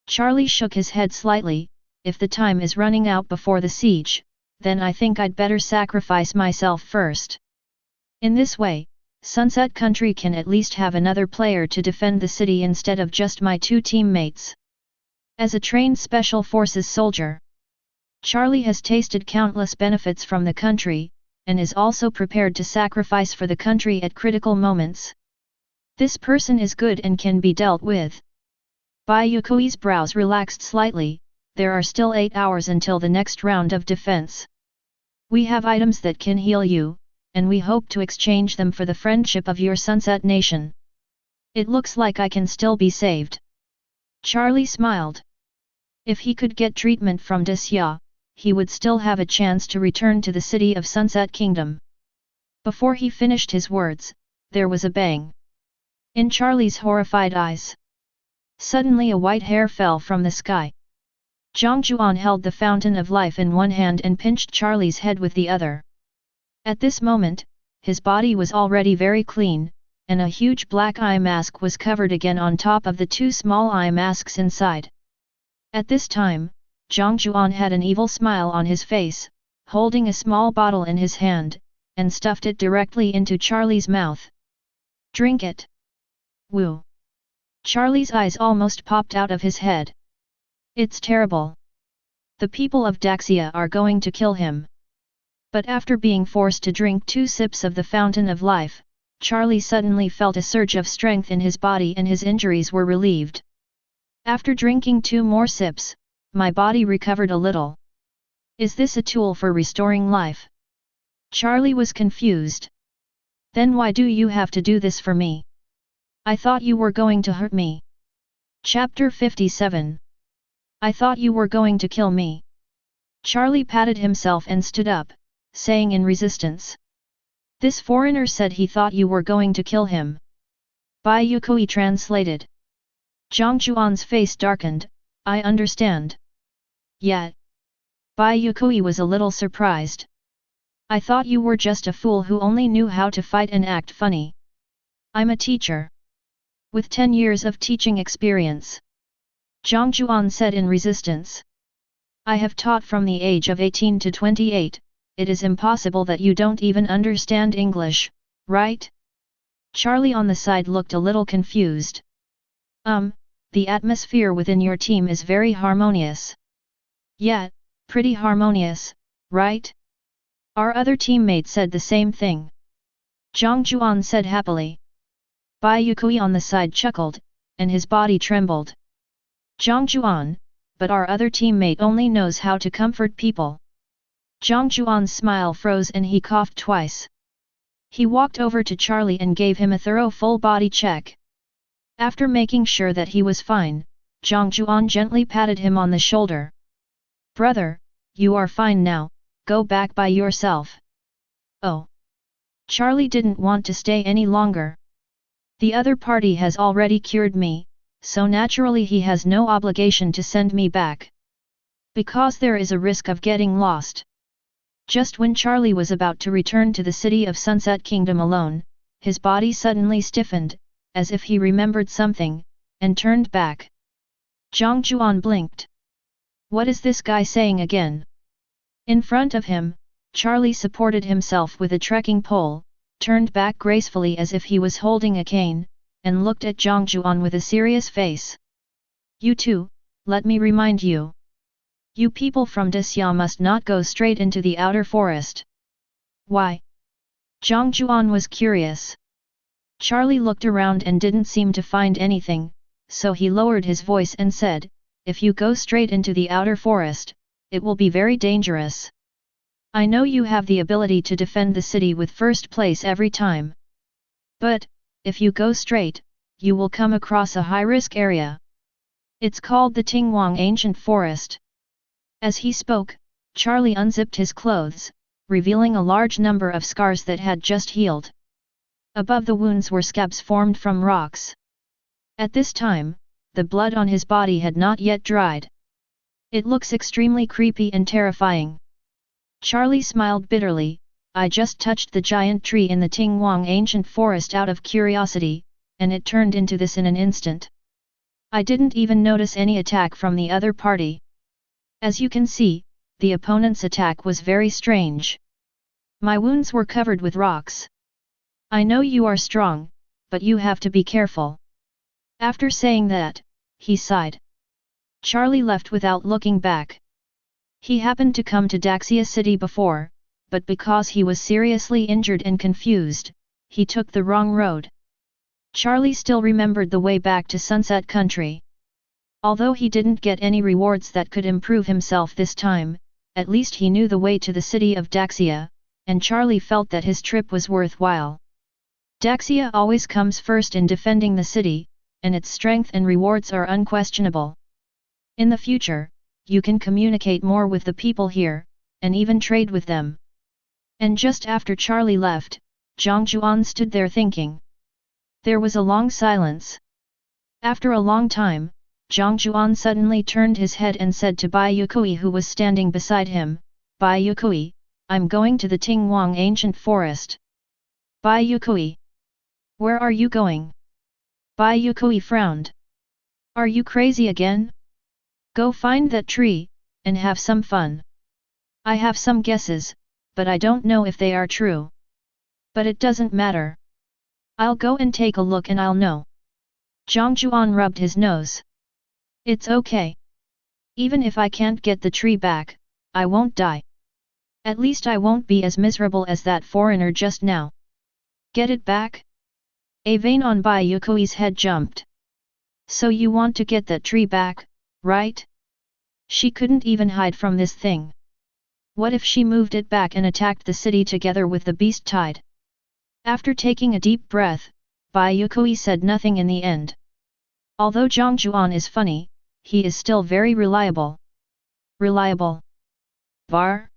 Charlie shook his head slightly. If the time is running out before the siege, then I think I'd better sacrifice myself first. In this way, Sunset Country can at least have another player to defend the city instead of just my two teammates. As a trained Special Forces soldier, Charlie has tasted countless benefits from the country, and is also prepared to sacrifice for the country at critical moments. This person is good and can be dealt with. Bai Yue Kui's brows relaxed slightly. There are still 8 hours until the next round of defense. We have items that can heal you, and we hope to exchange them for the friendship of your Sunset Nation. It looks like I can still be saved. Charlie smiled. If he could get treatment from Daxia, he would still have a chance to return to the city of Sunset Kingdom. Before he finished his words, there was a bang. In Charlie's horrified eyes, suddenly a white hair fell from the sky. Jiang Jiuan held the fountain of life in one hand and pinched Charlie's head with the other. At this moment, his body was already very clean, and a huge black eye mask was covered again on top of the two small eye masks inside. At this time, Jiang Jiuan had an evil smile on his face, holding a small bottle in his hand, and stuffed it directly into Charlie's mouth. Drink it. Woo! Charlie's eyes almost popped out of his head. It's terrible. The people of Daxia are going to kill him. But after being forced to drink 2 sips of the fountain of life, Charlie suddenly felt a surge of strength in his body and his injuries were relieved. After drinking 2 more sips, my body recovered a little. Is this a tool for restoring life? Charlie was confused. Then why do you have to do this for me? I thought you were going to hurt me. Chapter 57. I thought you were going to kill me. Charlie patted himself and stood up, saying in resistance. This foreigner said he thought you were going to kill him. Bai Yue Kui translated. Jiang Jiuan's face darkened. I understand. Yet, Bai Yue Kui was a little surprised. I thought you were just a fool who only knew how to fight and act funny. I'm a teacher. With 10 years of teaching experience. Jiang Jiuan said in resistance. I have taught from the age of 18 to 28, it is impossible that you don't even understand English, right? Charlie on the side looked a little confused. The atmosphere within your team is very harmonious. Yeah, pretty harmonious, right? Our other teammate said the same thing. Jiang Jiuan said happily. Bai Yue Kui on the side chuckled, and his body trembled. Jiang Jiuan, but our other teammate only knows how to comfort people. Jiang Jiuan's smile froze and he coughed twice. He walked over to Charlie and gave him a thorough full-body check. After making sure that he was fine, Jiang Jiuan gently patted him on the shoulder. Brother, you are fine now, go back by yourself. Oh. Charlie didn't want to stay any longer. The other party has already cured me, so naturally he has no obligation to send me back. Because there is a risk of getting lost. Just when Charlie was about to return to the city of Sunset Kingdom alone, his body suddenly stiffened, as if he remembered something, and turned back. Jiang Jiuan blinked. What is this guy saying again? In front of him, Charlie supported himself with a trekking pole, turned back gracefully as if he was holding a cane, and looked at Jiang Jiuan with a serious face. You too, let me remind you. You people from Daxia must not go straight into the outer forest. Why? Jiang Jiuan was curious. Charlie looked around and didn't seem to find anything, so he lowered his voice and said, if you go straight into the outer forest, it will be very dangerous. I know you have the ability to defend the city with first place every time. But, if you go straight, you will come across a high-risk area. It's called the Tingwang Ancient Forest. As he spoke, Charlie unzipped his clothes, revealing a large number of scars that had just healed. Above the wounds were scabs formed from rocks. At this time, the blood on his body had not yet dried. It looks extremely creepy and terrifying. Charlie smiled bitterly. I just touched the giant tree in the Tingwang ancient forest out of curiosity, and it turned into this in an instant. I didn't even notice any attack from the other party. As you can see, the opponent's attack was very strange. My wounds were covered with rocks. I know you are strong, but you have to be careful. After saying that, he sighed. Charlie left without looking back. He happened to come to Daxia city before, but because he was seriously injured and confused, he took the wrong road. Charlie still remembered the way back to Sunset Country. Although he didn't get any rewards that could improve himself this time, at least he knew the way to the city of Daxia, and Charlie felt that his trip was worthwhile. Daxia always comes first in defending the city, and its strength and rewards are unquestionable. In the future, you can communicate more with the people here, and even trade with them. And just after Charlie left, Jiang Jiuan stood there thinking. There was a long silence. After a long time, Jiang Jiuan suddenly turned his head and said to Bai Yue Kui who was standing beside him, Bai Yue Kui, I'm going to the Tingwang ancient forest. Bai Yue Kui. Where are you going? Bai Yue Kui frowned. Are you crazy again? Go find that tree, and have some fun. I have some guesses, but I don't know if they are true. But it doesn't matter. I'll go and take a look and I'll know. Jiang Jiuan rubbed his nose. It's okay. Even if I can't get the tree back, I won't die. At least I won't be as miserable as that foreigner just now. Get it back? A vein on Bai Yue Kui's head jumped. So you want to get that tree back, right? She couldn't even hide from this thing. What if she moved it back and attacked the city together with the beast tide? After taking a deep breath, Bai Yue Kui said nothing in the end. Although Jiang Jiuan is funny, he is still very reliable. Reliable? Var?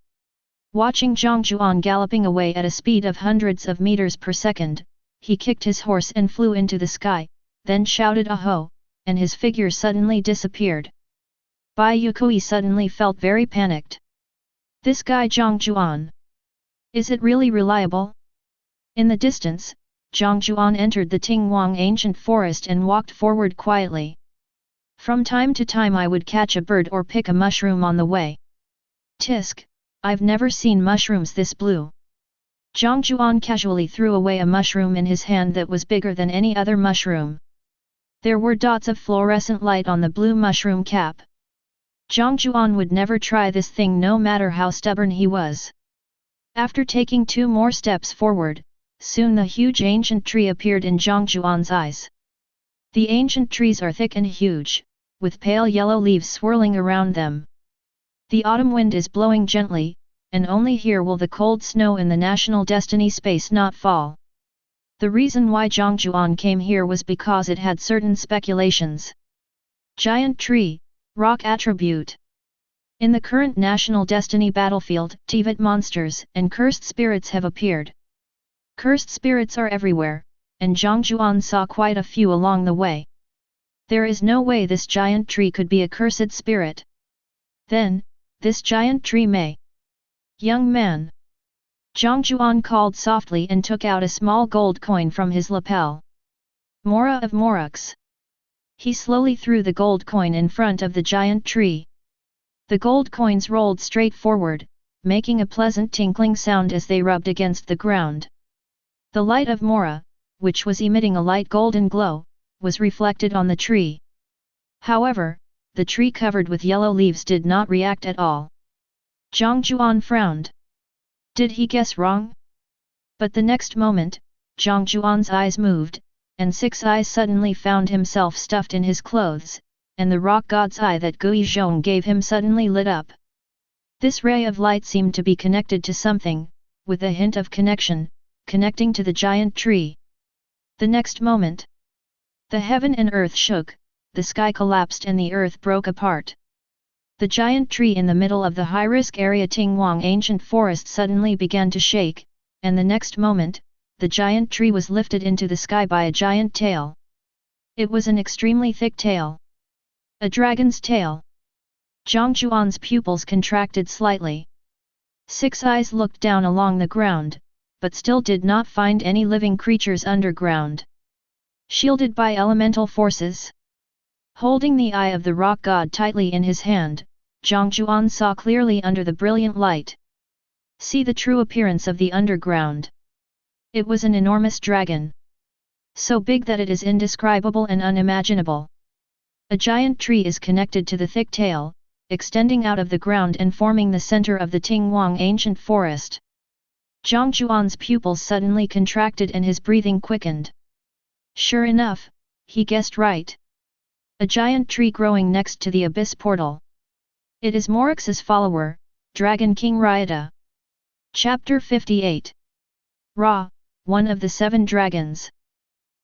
Watching Jiang Jiuan galloping away at a speed of hundreds of meters per second, he kicked his horse and flew into the sky, then shouted "Aho!" and his figure suddenly disappeared. Bai Yue Kui suddenly felt very panicked. This guy Jiang Jiuan. Is it really reliable? In the distance, Jiang Jiuan entered the Tingwang ancient forest and walked forward quietly. From time to time I would catch a bird or pick a mushroom on the way. Tisk, I've never seen mushrooms this blue. Jiang Jiuan casually threw away a mushroom in his hand that was bigger than any other mushroom. There were dots of fluorescent light on the blue mushroom cap. Jiang Jiuan would never try this thing no matter how stubborn he was. After taking 2 more steps forward, soon the huge ancient tree appeared in Jiang Jiuan's eyes. The ancient trees are thick and huge, with pale yellow leaves swirling around them. The autumn wind is blowing gently, and only here will the cold snow in the national destiny space not fall. The reason why Jiang Jiuan came here was because it had certain speculations. Giant tree, rock attribute. In the current national destiny battlefield, Tivat monsters and cursed spirits have appeared. Cursed spirits are everywhere, and Jiang Jiuan saw quite a few along the way. There is no way this giant tree could be a cursed spirit. Then, this giant tree may. Young man. Jiang Jiuan called softly and took out a small gold coin from his lapel. Mora of Moruks. He slowly threw the gold coin in front of the giant tree. The gold coins rolled straight forward, making a pleasant tinkling sound as they rubbed against the ground. The light of Mora, which was emitting a light golden glow, was reflected on the tree. However, the tree covered with yellow leaves did not react at all. Jiang Jiuan frowned. Did he guess wrong? But the next moment, Jiang Jiuan's eyes moved, and 6 eyes suddenly found himself stuffed in his clothes, and the rock god's eye that Gui Zhong gave him suddenly lit up. This ray of light seemed to be connected to something, with a hint of connection, connecting to the giant tree. The next moment, the heaven and earth shook, the sky collapsed and the earth broke apart. The giant tree in the middle of the high-risk area Tingwang ancient forest suddenly began to shake, and the next moment, the giant tree was lifted into the sky by a giant tail. It was an extremely thick tail. A dragon's tail. Jiang Jiuan's pupils contracted slightly. 6 eyes looked down along the ground, but still did not find any living creatures underground. Shielded by elemental forces. Holding the eye of the rock god tightly in his hand, Jiang Jiuan saw clearly under the brilliant light. See the true appearance of the underground. It was an enormous dragon. So big that it is indescribable and unimaginable. A giant tree is connected to the thick tail, extending out of the ground and forming the center of the Tingwang ancient forest. Jiang Jiuan's pupils suddenly contracted and his breathing quickened. Sure enough, he guessed right. A giant tree growing next to the abyss portal. It is Morix's follower, Dragon King Rooda. Chapter 58. Ra, one of the 7 dragons.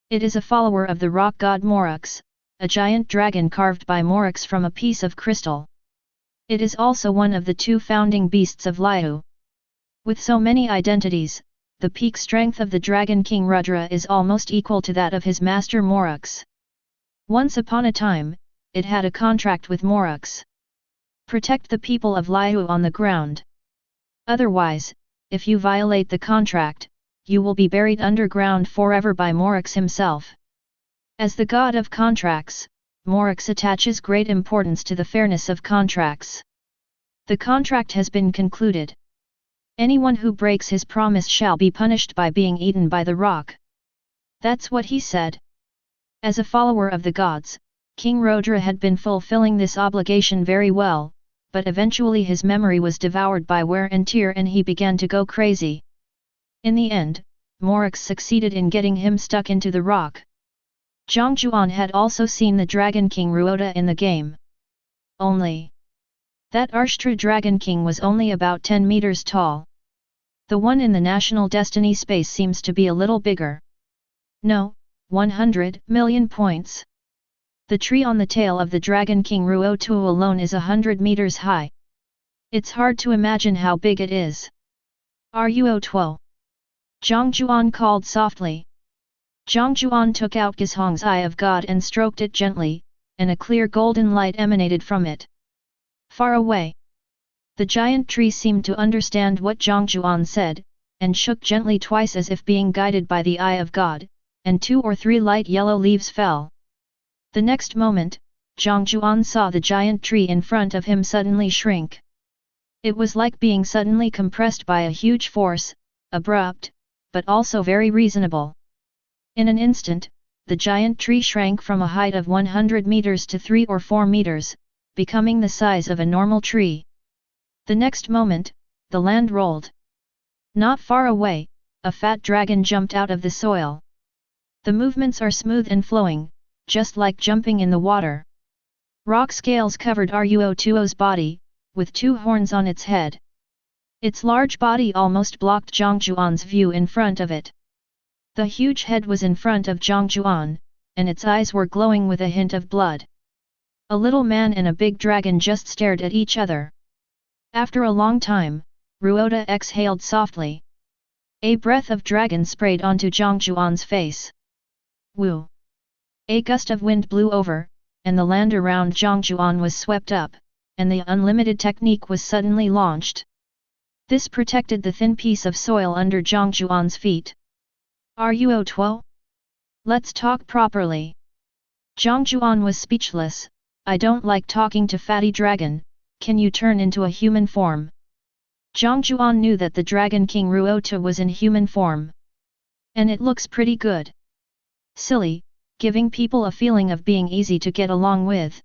It is a follower of the rock god Morix, a giant dragon carved by Morix from a piece of crystal. It is also one of the 2 founding beasts of Liu. With so many identities, the peak strength of the Dragon King Rudra is almost equal to that of his master Morix. Once upon a time, it had a contract with Morix. Protect the people of Liu on the ground. Otherwise, if you violate the contract, you will be buried underground forever by Morix himself. As the god of contracts, Morix attaches great importance to the fairness of contracts. The contract has been concluded. Anyone who breaks his promise shall be punished by being eaten by the rock. That's what he said. As a follower of the gods, King Rudra had been fulfilling this obligation very well, but eventually his memory was devoured by wear and tear and he began to go crazy. In the end, Morix succeeded in getting him stuck into the rock. Jiang Jiuan had also seen the Dragon King Rooda in the game. Only that Arshtra Dragon King was only about 10 meters tall. The one in the National Destiny space seems to be a little bigger. No, 100 million points. The tree on the tail of the Dragon King Rooda alone is 100 meters high. It's hard to imagine how big it is. Ruo. Jiang Jiuan called softly. Jiang Jiuan took out Gizhong's Eye of God and stroked it gently, and a clear golden light emanated from it. Far away. The giant tree seemed to understand what Jiang Jiuan said, and shook gently twice as if being guided by the Eye of God, and 2 or 3 light yellow leaves fell. The next moment, Jiang Jiuan saw the giant tree in front of him suddenly shrink. It was like being suddenly compressed by a huge force, abrupt, but also very reasonable. In an instant, the giant tree shrank from a height of 100 meters to 3 or 4 meters, becoming the size of a normal tree. The next moment, the land rolled. Not far away, a fat dragon jumped out of the soil. The movements are smooth and flowing, just like jumping in the water. Rock scales covered Ruo's body, with 2 horns on its head. Its large body almost blocked Jiang Jiuan's view in front of it. The huge head was in front of Jiang Jiuan, and its eyes were glowing with a hint of blood. A little man and a big dragon just stared at each other. After a long time, Rooda exhaled softly. A breath of dragon sprayed onto Jiang Jiuan's face. Woo! A gust of wind blew over, and the land around Jiang Jiuan was swept up, and the unlimited technique was suddenly launched. This protected the thin piece of soil under Jiang Jiuan's feet. Ruo? Let's talk properly. Jiang Jiuan was speechless. I don't like talking to fatty dragon, can you turn into a human form? Jiang Jiuan knew that the Dragon King Rooda was in human form. And it looks pretty good. Silly, giving people a feeling of being easy to get along with.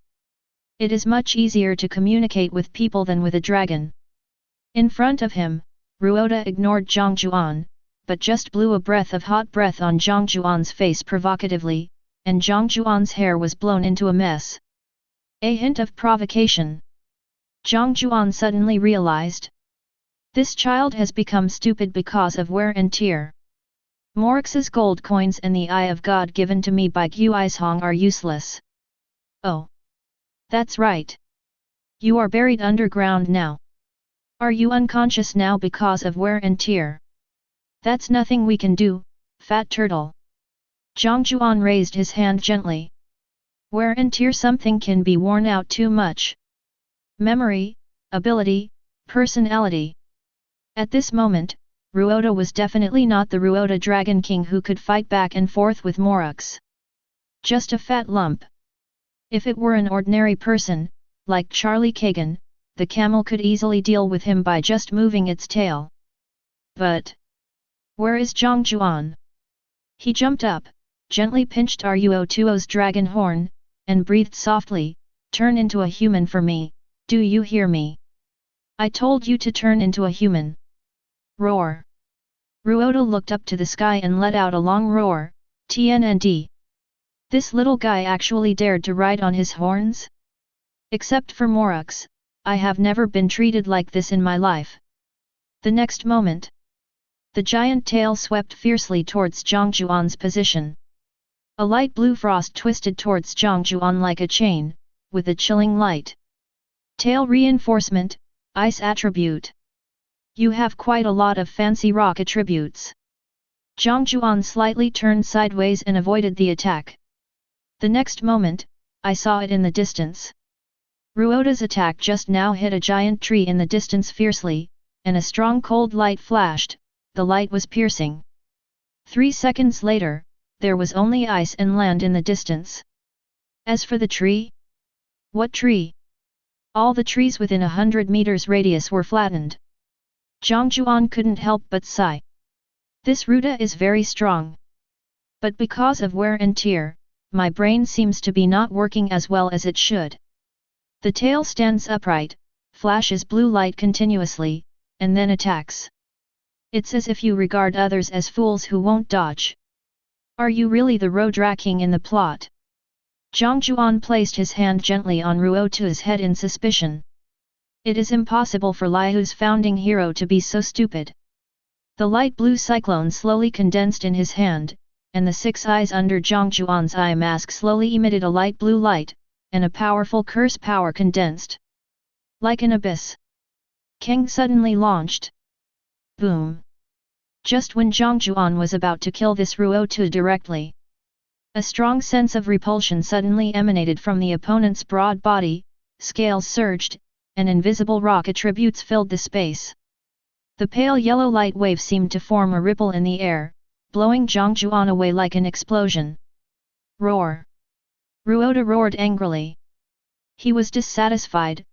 It is much easier to communicate with people than with a dragon. In front of him, Rooda ignored Jiang Jiuan, but just blew a breath of hot breath on Jiang Jiuan's face provocatively, and Jiang Jiuan's hair was blown into a mess. A hint of provocation. Jiang Jiuan suddenly realized. This child has become stupid because of wear and tear. Morix's gold coins and the Eye of God given to me by Guizhong are useless. Oh. That's right. You are buried underground now. Are you unconscious now because of wear and tear? That's nothing we can do, fat turtle. Jiang Jiuan raised his hand gently. Wear and tear, something can be worn out too much. Memory, ability, personality. At this moment, Rooda was definitely not the Rooda Dragon King who could fight back and forth with Morax. Just a fat lump. If it were an ordinary person, like Charlie Kagan, the camel could easily deal with him by just moving its tail. But where is Jiang Jiuan? He jumped up, gently pinched Ruotuo's dragon horn, and breathed softly, "Turn into a human for me, do you hear me? I told you to turn into a human." Roar! Rooda looked up to the sky and let out a long roar, "TNND! This little guy actually dared to ride on his horns? Except for Morax, I have never been treated like this in my life." The next moment, the giant tail swept fiercely towards Jiang Jiuan's position. A light blue frost twisted towards Jiang Jiuan like a chain, with a chilling light. Tail reinforcement, ice attribute. You have quite a lot of fancy rock attributes. Jiang Jiuan slightly turned sideways and avoided the attack. The next moment, I saw it in the distance. Rooda's attack just now hit a giant tree in the distance fiercely, and a strong cold light flashed. The light was piercing. 3 seconds later, there was only ice and land in the distance. As for the tree? What tree? All the trees within 100 meters radius were flattened. Jiang Jiuan couldn't help but sigh. This Rooda is very strong. But because of wear and tear, my brain seems to be not working as well as it should. The tail stands upright, flashes blue light continuously, and then attacks. It's as if you regard others as fools who won't dodge. Are you really the Rooda King in the plot? Jiang Jiuan placed his hand gently on Ruotu's head in suspicion. It is impossible for Liu's founding hero to be so stupid. The light blue cyclone slowly condensed in his hand, and the 6 eyes under Jiang Jiuan's eye mask slowly emitted a light blue light, and a powerful curse power condensed. Like an abyss. Kang suddenly launched. Boom! Just when Jiang Jiuan was about to kill this Ruotu directly, a strong sense of repulsion suddenly emanated from the opponent's broad body, scales surged, and invisible rock attributes filled the space. The pale yellow light wave seemed to form a ripple in the air, blowing Jiang Jiuan away like an explosion. Roar! Rooda roared angrily. He was dissatisfied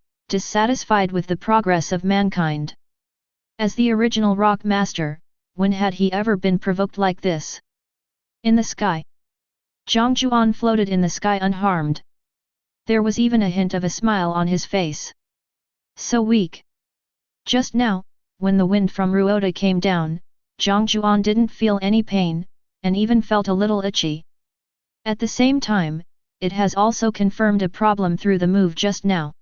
with the progress of mankind. As the original rock master, when had he ever been provoked like this? In the sky. Jiang Jiuan floated in the sky unharmed. There was even a hint of a smile on his face. So weak. Just now, when the wind from Rooda came down, Jiang Jiuan didn't feel any pain, and even felt a little itchy. At the same time, it has also confirmed a problem through the move just now.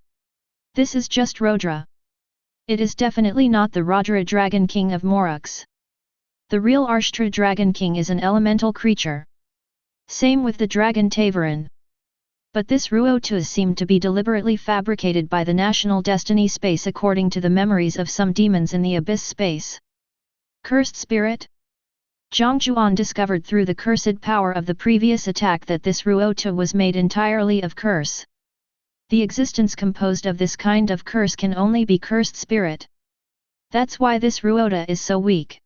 This is just Rooda. It is definitely not the Rooda Dragon King of Morax. The real Arshtra Dragon King is an elemental creature. Same with the Dragon Tavern. But this Ruotu seemed to be deliberately fabricated by the National Destiny space according to the memories of some demons in the Abyss space. Cursed Spirit? Jiang Jiuan discovered through the cursed power of the previous attack that this Ruotu was made entirely of curse. The existence composed of this kind of curse can only be cursed spirit. That's why this Rooda is so weak.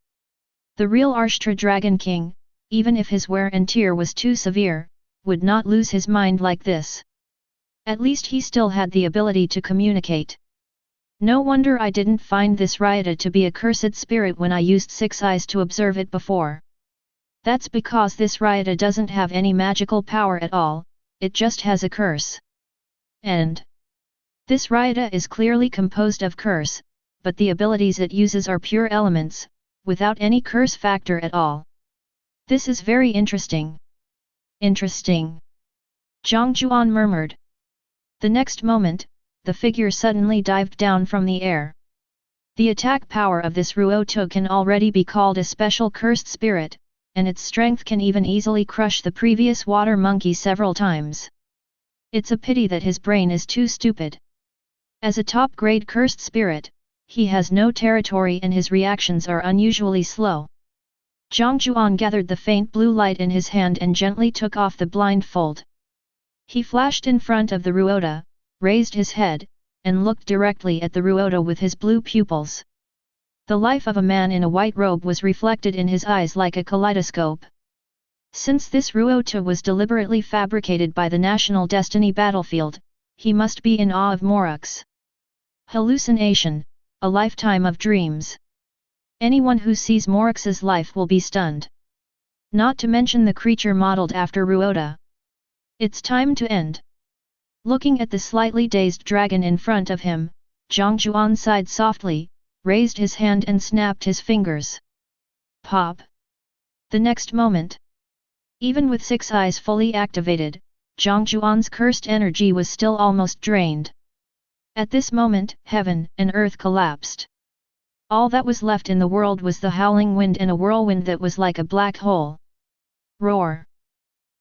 The real Arshtra Dragon King, even if his wear and tear was too severe, would not lose his mind like this. At least he still had the ability to communicate. No wonder I didn't find this Rooda to be a cursed spirit when I used 6 eyes to observe it before. That's because this Rooda doesn't have any magical power at all, it just has a curse. And this Rooda is clearly composed of curse, but the abilities it uses are pure elements, without any curse factor at all. This is very interesting. Interesting. Jiang Jiuan murmured. The next moment, the figure suddenly dived down from the air. The attack power of this Ruotu can already be called a special cursed spirit, and its strength can even easily crush the previous water monkey several times. It's a pity that his brain is too stupid. As a top-grade cursed spirit, he has no territory and his reactions are unusually slow. Jiang Jiuan gathered the faint blue light in his hand and gently took off the blindfold. He flashed in front of the Rooda, raised his head, and looked directly at the Rooda with his blue pupils. The life of a man in a white robe was reflected in his eyes like a kaleidoscope. Since this Rooda was deliberately fabricated by the National Destiny battlefield, he must be in awe of Morux's hallucination, a lifetime of dreams. Anyone who sees Morux's life will be stunned. Not to mention the creature modeled after Rooda. It's time to end. Looking at the slightly dazed dragon in front of him, Jiang Jiuan sighed softly, raised his hand and snapped his fingers. Pop! The next moment, even with 6 eyes fully activated, Jiang Jiuan's cursed energy was still almost drained. At this moment, heaven and earth collapsed. All that was left in the world was the howling wind and a whirlwind that was like a black hole. Roar!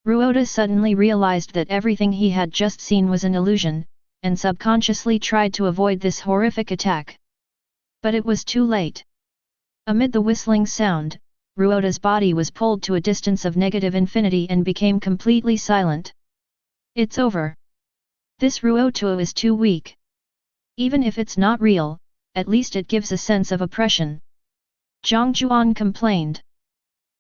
Rooda suddenly realized that everything he had just seen was an illusion, and subconsciously tried to avoid this horrific attack. But it was too late. Amid the whistling sound, Rooda's body was pulled to a distance of negative infinity and became completely silent. It's over. This Rooda is too weak. Even if it's not real, at least it gives a sense of oppression. Jiang Jiuan complained.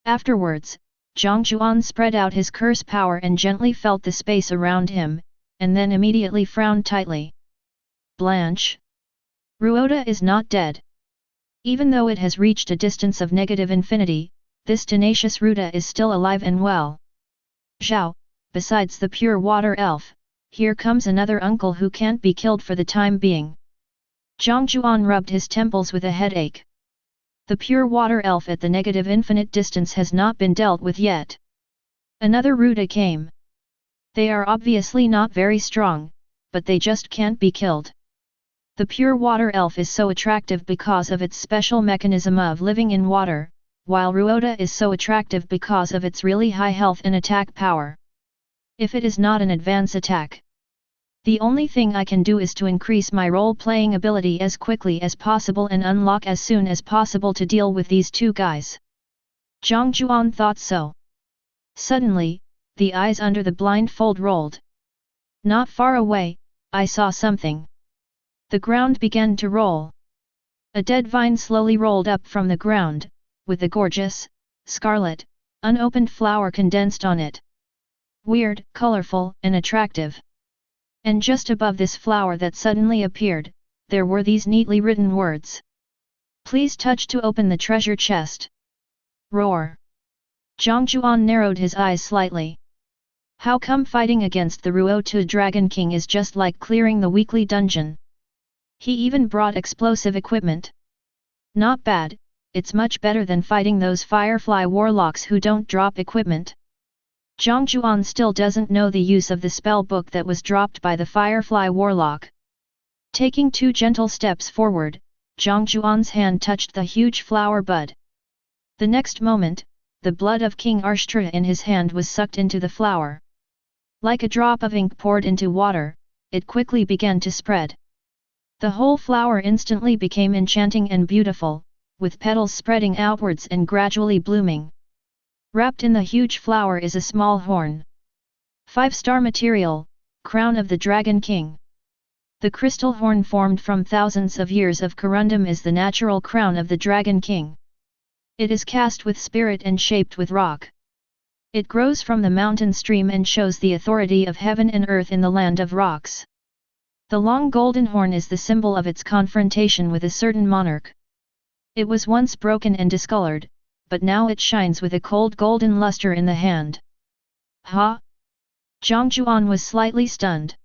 Afterwards, Jiang Jiuan spread out his curse power and gently felt the space around him, and then immediately frowned tightly. Blanche. Rooda is not dead. Even though it has reached a distance of negative infinity, this tenacious Rooda is still alive and well. Zhao, besides the pure water elf, here comes another uncle who can't be killed for the time being. Jiang Jiuan rubbed his temples with a headache. The pure water elf at the negative infinite distance has not been dealt with yet. Another Rooda came. They are obviously not very strong, but they just can't be killed. The pure water elf is so attractive because of its special mechanism of living in water, while Rooda is so attractive because of its really high health and attack power. If it is not an advance attack, the only thing I can do is to increase my role-playing ability as quickly as possible and unlock as soon as possible to deal with these 2 guys. Jiang Jiuan thought so. Suddenly, the eyes under the blindfold rolled. Not far away, I saw something. The ground began to roll. A dead vine slowly rolled up from the ground, with a gorgeous, scarlet, unopened flower condensed on it. Weird, colorful, and attractive. And just above this flower that suddenly appeared, there were these neatly written words. Please touch to open the treasure chest. Roar! Jiang Jiuan narrowed his eyes slightly. How come fighting against the Rooda Dragon King is just like clearing the weekly dungeon? He even brought explosive equipment. Not bad, it's much better than fighting those Firefly warlocks who don't drop equipment. Jiang Jiuan still doesn't know the use of the spell book that was dropped by the Firefly warlock. Taking 2 gentle steps forward, Jiang Jiuan's hand touched the huge flower bud. The next moment, the blood of King Arshtra in his hand was sucked into the flower. Like a drop of ink poured into water, it quickly began to spread. The whole flower instantly became enchanting and beautiful, with petals spreading outwards and gradually blooming. Wrapped in the huge flower is a small horn. 5-star material, crown of the Dragon King. The crystal horn formed from thousands of years of corundum is the natural crown of the Dragon King. It is cast with spirit and shaped with rock. It grows from the mountain stream and shows the authority of heaven and earth in the land of rocks. The long golden horn is the symbol of its confrontation with a certain monarch. It was once broken and discolored, but now it shines with a cold golden luster in the hand. Ha! Jiang Jiuan was slightly stunned.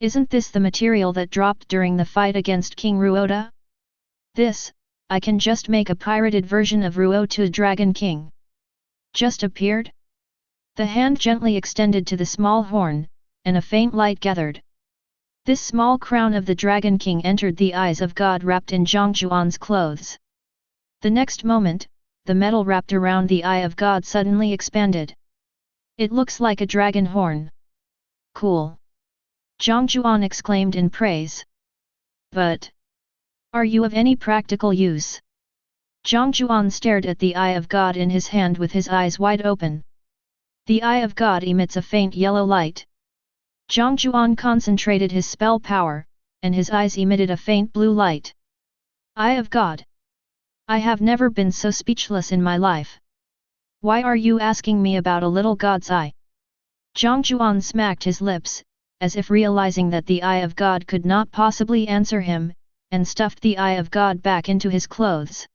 Isn't this the material that dropped during the fight against King Rooda? This, I can just make a pirated version of Rooda Dragon King. Just appeared? The hand gently extended to the small horn, and a faint light gathered. This small crown of the Dragon King entered the eyes of God wrapped in Jiang Jiuan's clothes. The next moment, the metal wrapped around the eye of God suddenly expanded. It looks like a dragon horn. Cool! Jiang Jiuan exclaimed in praise. But are you of any practical use? Jiang Jiuan stared at the Eye of God in his hand with his eyes wide open. The Eye of God emits a faint yellow light. Jiang Jiuan concentrated his spell power, and his eyes emitted a faint blue light. Eye of God! I have never been so speechless in my life. Why are you asking me about a little god's eye? Jiang Jiuan smacked his lips, as if realizing that the Eye of God could not possibly answer him, and stuffed the Eye of God back into his clothes.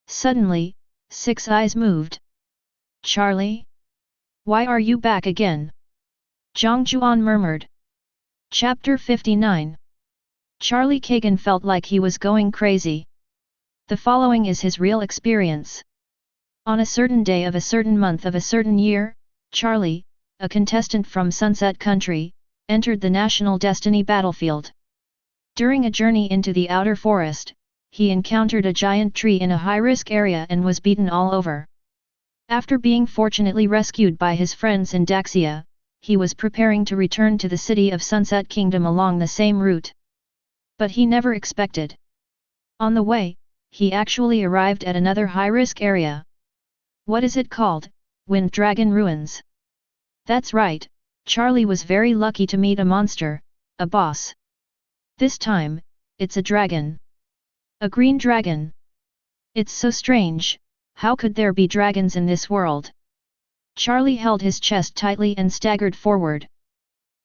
Suddenly, 6 eyes moved. Charlie? Why are you back again? Jiang Jiuan murmured. Chapter 59. Charlie Kagan felt like he was going crazy. The following is his real experience. On a certain day of a certain month of a certain year, Charlie, a contestant from Sunset Country, entered the National Destiny battlefield. During a journey into the outer forest, he encountered a giant tree in a high-risk area and was beaten all over. After being fortunately rescued by his friends in Daxia, he was preparing to return to the city of Sunset Kingdom along the same route. But he never expected. On the way, he actually arrived at another high-risk area. What is it called? Wind Dragon Ruins. That's right, Charlie was very lucky to meet a monster, a boss. This time, it's a dragon. A green dragon. It's so strange, how could there be dragons in this world? Charlie held his chest tightly and staggered forward.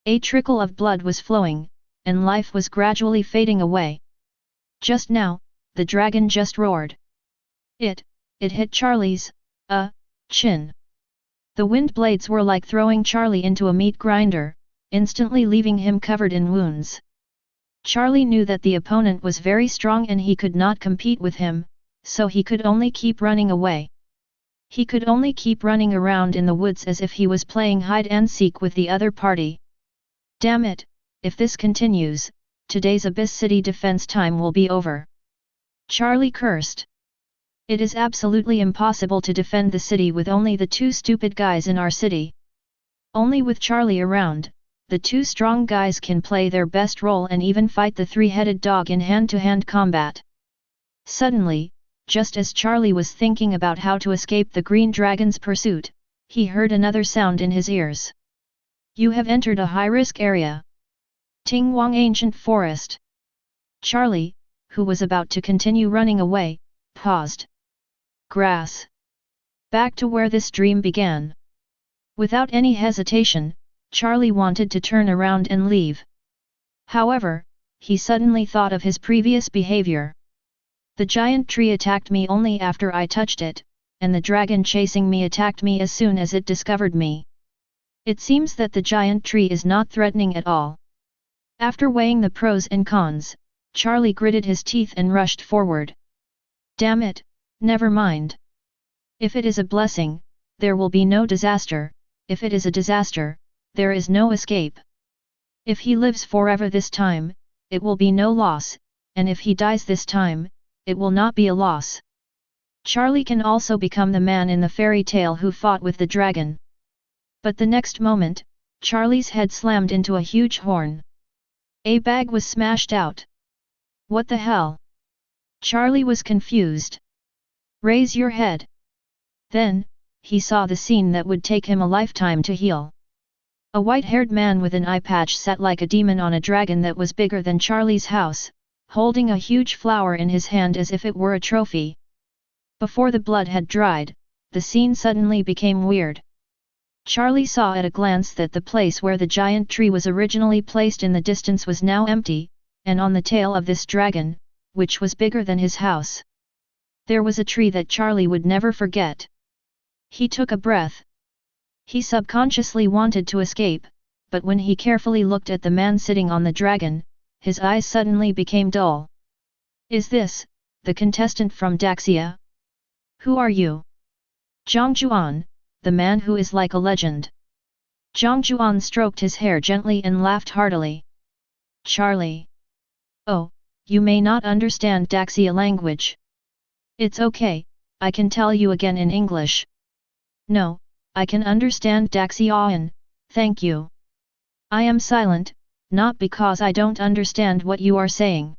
A trickle of blood was flowing, and life was gradually fading away. Just now, the dragon just roared. It hit Charlie's, chin. The wind blades were like throwing Charlie into a meat grinder, instantly leaving him covered in wounds. Charlie knew that the opponent was very strong and he could not compete with him, so he could only keep running away. He could only keep running around in the woods as if he was playing hide-and-seek with the other party. Damn it, if this continues, today's Abyss City defense time will be over. Charlie cursed. It is absolutely impossible to defend the city with only the 2 stupid guys in our city. Only with Charlie around, the 2 strong guys can play their best role and even fight the 3-headed dog in hand-to-hand combat. Suddenly, just as Charlie was thinking about how to escape the green dragon's pursuit, he heard another sound in his ears. You have entered a high-risk area. Tingwang Ancient Forest. Charlie, who was about to continue running away, paused. Grass. Back to where this dream began. Without any hesitation, Charlie wanted to turn around and leave. However, he suddenly thought of his previous behavior. The giant tree attacked me only after I touched it, and the dragon chasing me attacked me as soon as it discovered me. It seems that the giant tree is not threatening at all. After weighing the pros and cons, Charlie gritted his teeth and rushed forward. Damn it, never mind. If it is a blessing, there will be no disaster, if it is a disaster, there is no escape. If he lives forever this time, it will be no loss, and if he dies this time, it will not be a loss. Charlie can also become the man in the fairy tale who fought with the dragon. But the next moment, Charlie's head slammed into a huge horn. A bag was smashed out. What the hell? Charlie was confused. Raise your head. Then, he saw the scene that would take him a lifetime to heal. A white-haired man with an eye patch sat like a demon on a dragon that was bigger than Charlie's house, holding a huge flower in his hand as if it were a trophy. Before the blood had dried, the scene suddenly became weird. Charlie saw at a glance that the place where the giant tree was originally placed in the distance was now empty, and on the tail of this dragon, which was bigger than his house, there was a tree that Charlie would never forget. He took a breath. He subconsciously wanted to escape, but when he carefully looked at the man sitting on the dragon, his eyes suddenly became dull. Is this, the contestant from Daxia? Who are you? Jiang Jiuan, the man who is like a legend. Jiang Jiuan stroked his hair gently and laughed heartily. Charlie. Oh, you may not understand Daxia language. It's okay, I can tell you again in English. No, I can understand Daxian, thank you. I am silent, not because I don't understand what you are saying.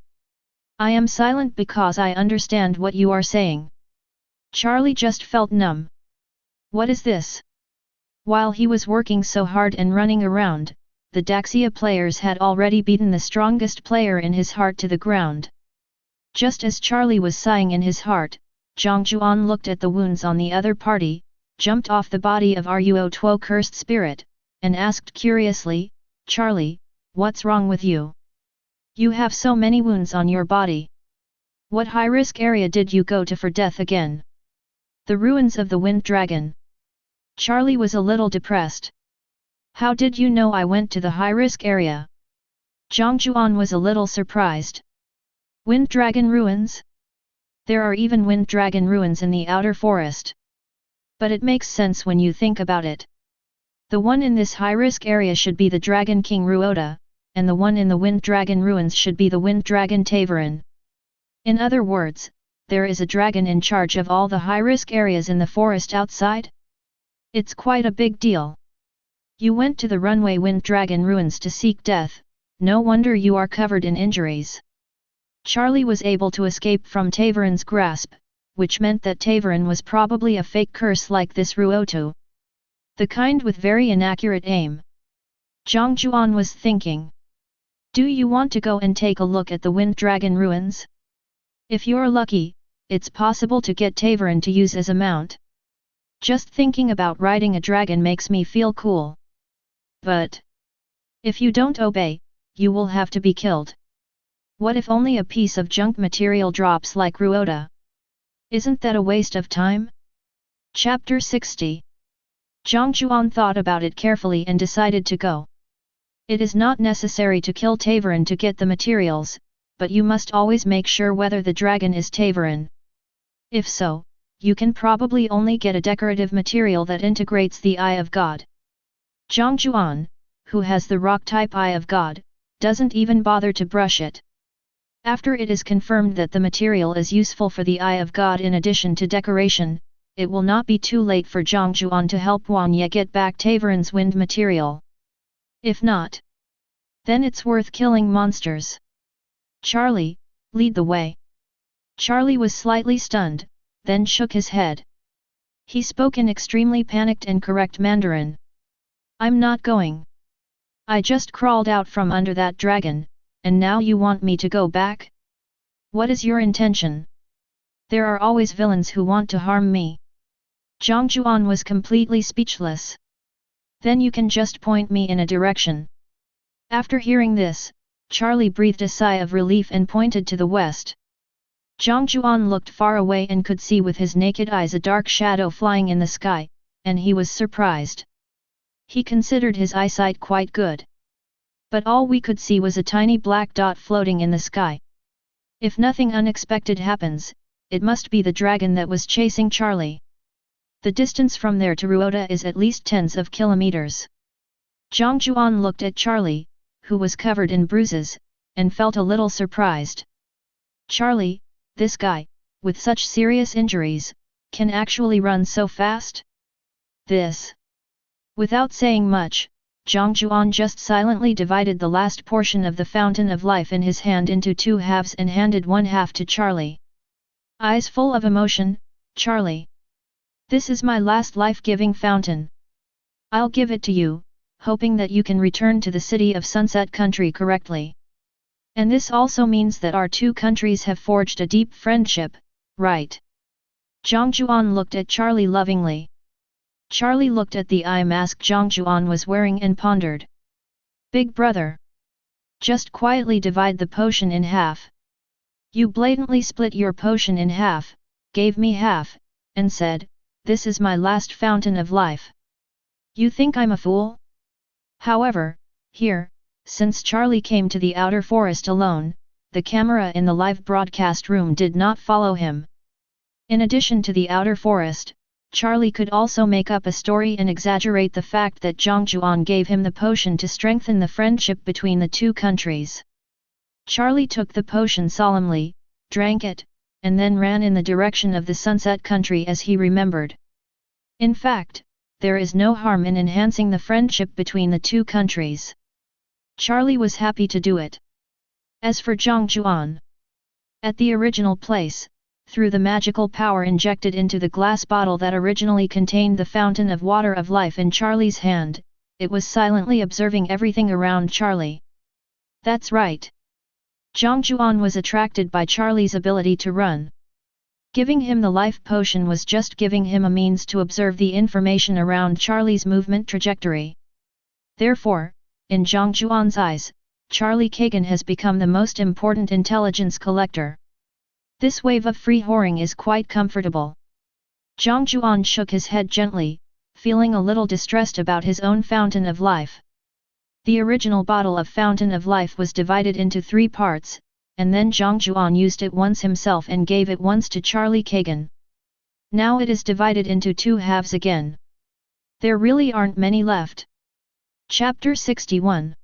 I am silent because I understand what you are saying. Charlie just felt numb. What is this? While he was working so hard and running around, the Daxia players had already beaten the strongest player in his heart to the ground. Just as Charlie was sighing in his heart, Jiang Jiuan looked at the wounds on the other party, jumped off the body of Ruo Tuo cursed spirit, and asked curiously, Charlie, what's wrong with you? You have so many wounds on your body. What high-risk area did you go to for death again? The ruins of the Wind Dragon. Charlie was a little depressed. How did you know I went to the high-risk area? Jiang Jiuan was a little surprised. Wind Dragon ruins? There are even Wind Dragon ruins in the outer forest. But it makes sense when you think about it. The one in this high-risk area should be the Dragon King Rooda, and the one in the Wind Dragon ruins should be the Wind Dragon Tavern. In other words, there is a dragon in charge of all the high-risk areas in the forest outside? It's quite a big deal. You went to the runway Wind Dragon ruins to seek death, no wonder you are covered in injuries. Charlie was able to escape from Tavern's grasp, which meant that Tavern was probably a fake curse like this Ruotu. The kind with very inaccurate aim. Jiang Jiuan was thinking. Do you want to go and take a look at the Wind Dragon ruins? If you're lucky, it's possible to get Tavern to use as a mount. Just thinking about riding a dragon makes me feel cool. But if you don't obey, you will have to be killed. What if only a piece of junk material drops like Rooda? Isn't that a waste of time? Chapter 60. Jiang Jiuan thought about it carefully and decided to go. It is not necessary to kill Tavern to get the materials, but you must always make sure whether the dragon is Tavern. If so, you can probably only get a decorative material that integrates the Eye of God. Jiang Jiuan, who has the rock-type Eye of God, doesn't even bother to brush it. After it is confirmed that the material is useful for the Eye of God in addition to decoration, it will not be too late for Jiang Jiuan to help Juan Ye get back Tavern's wind material. If not, then it's worth killing monsters. Charlie, lead the way. Charlie was slightly stunned, then shook his head. He spoke in extremely panicked and correct Mandarin. I'm not going. I just crawled out from under that dragon, and now you want me to go back? What is your intention? There are always villains who want to harm me. Jiang Jiuan was completely speechless. Then you can just point me in a direction. After hearing this, Charlie breathed a sigh of relief and pointed to the west. Jiang Jiuan looked far away and could see with his naked eyes a dark shadow flying in the sky, and he was surprised. He considered his eyesight quite good. But all we could see was a tiny black dot floating in the sky. If nothing unexpected happens, it must be the dragon that was chasing Charlie. The distance from there to Rooda is at least tens of kilometers. Jiang Jiuan looked at Charlie, who was covered in bruises, and felt a little surprised. Charlie, this guy, with such serious injuries, can actually run so fast? This. Without saying much, Jiang Jiuan just silently divided the last portion of the fountain of life in his hand into two halves and handed one half to Charlie. Eyes full of emotion, Charlie. This is my last life-giving fountain. I'll give it to you, hoping that you can return to the city of Sunset Country correctly. And this also means that our two countries have forged a deep friendship, right? Jiang Jiuan looked at Charlie lovingly. Charlie looked at the eye mask Jiang Jiuan was wearing and pondered. Big brother. Just quietly divide the potion in half. You blatantly split your potion in half, gave me half, and said, "This is my last fountain of life." You think I'm a fool? However, here, since Charlie came to the outer forest alone, the camera in the live broadcast room did not follow him. In addition to the outer forest, Charlie could also make up a story and exaggerate the fact that Jiang Jiuan gave him the potion to strengthen the friendship between the two countries. Charlie took the potion solemnly, drank it, and then ran in the direction of the Sunset Country as he remembered. In fact, there is no harm in enhancing the friendship between the two countries. Charlie was happy to do it. As for Jiang Jiuan, At the original place, through the magical power injected into the glass bottle that originally contained the fountain of water of life in Charlie's hand, it was silently observing everything around Charlie. That's right. Jiang Jiuan was attracted by Charlie's ability to run. Giving him the life potion was just giving him a means to observe the information around Charlie's movement trajectory. Therefore, in Jiang Jiuan's eyes, Charlie Kagan has become the most important intelligence collector. This wave of free whoring is quite comfortable. Jiang Jiuan shook his head gently, feeling a little distressed about his own fountain of life. The original bottle of fountain of life was divided into 3 parts, and then Jiang Jiuan used it once himself and gave it once to Charlie Kagan. Now it is divided into 2 halves again. There really aren't many left. Chapter 61.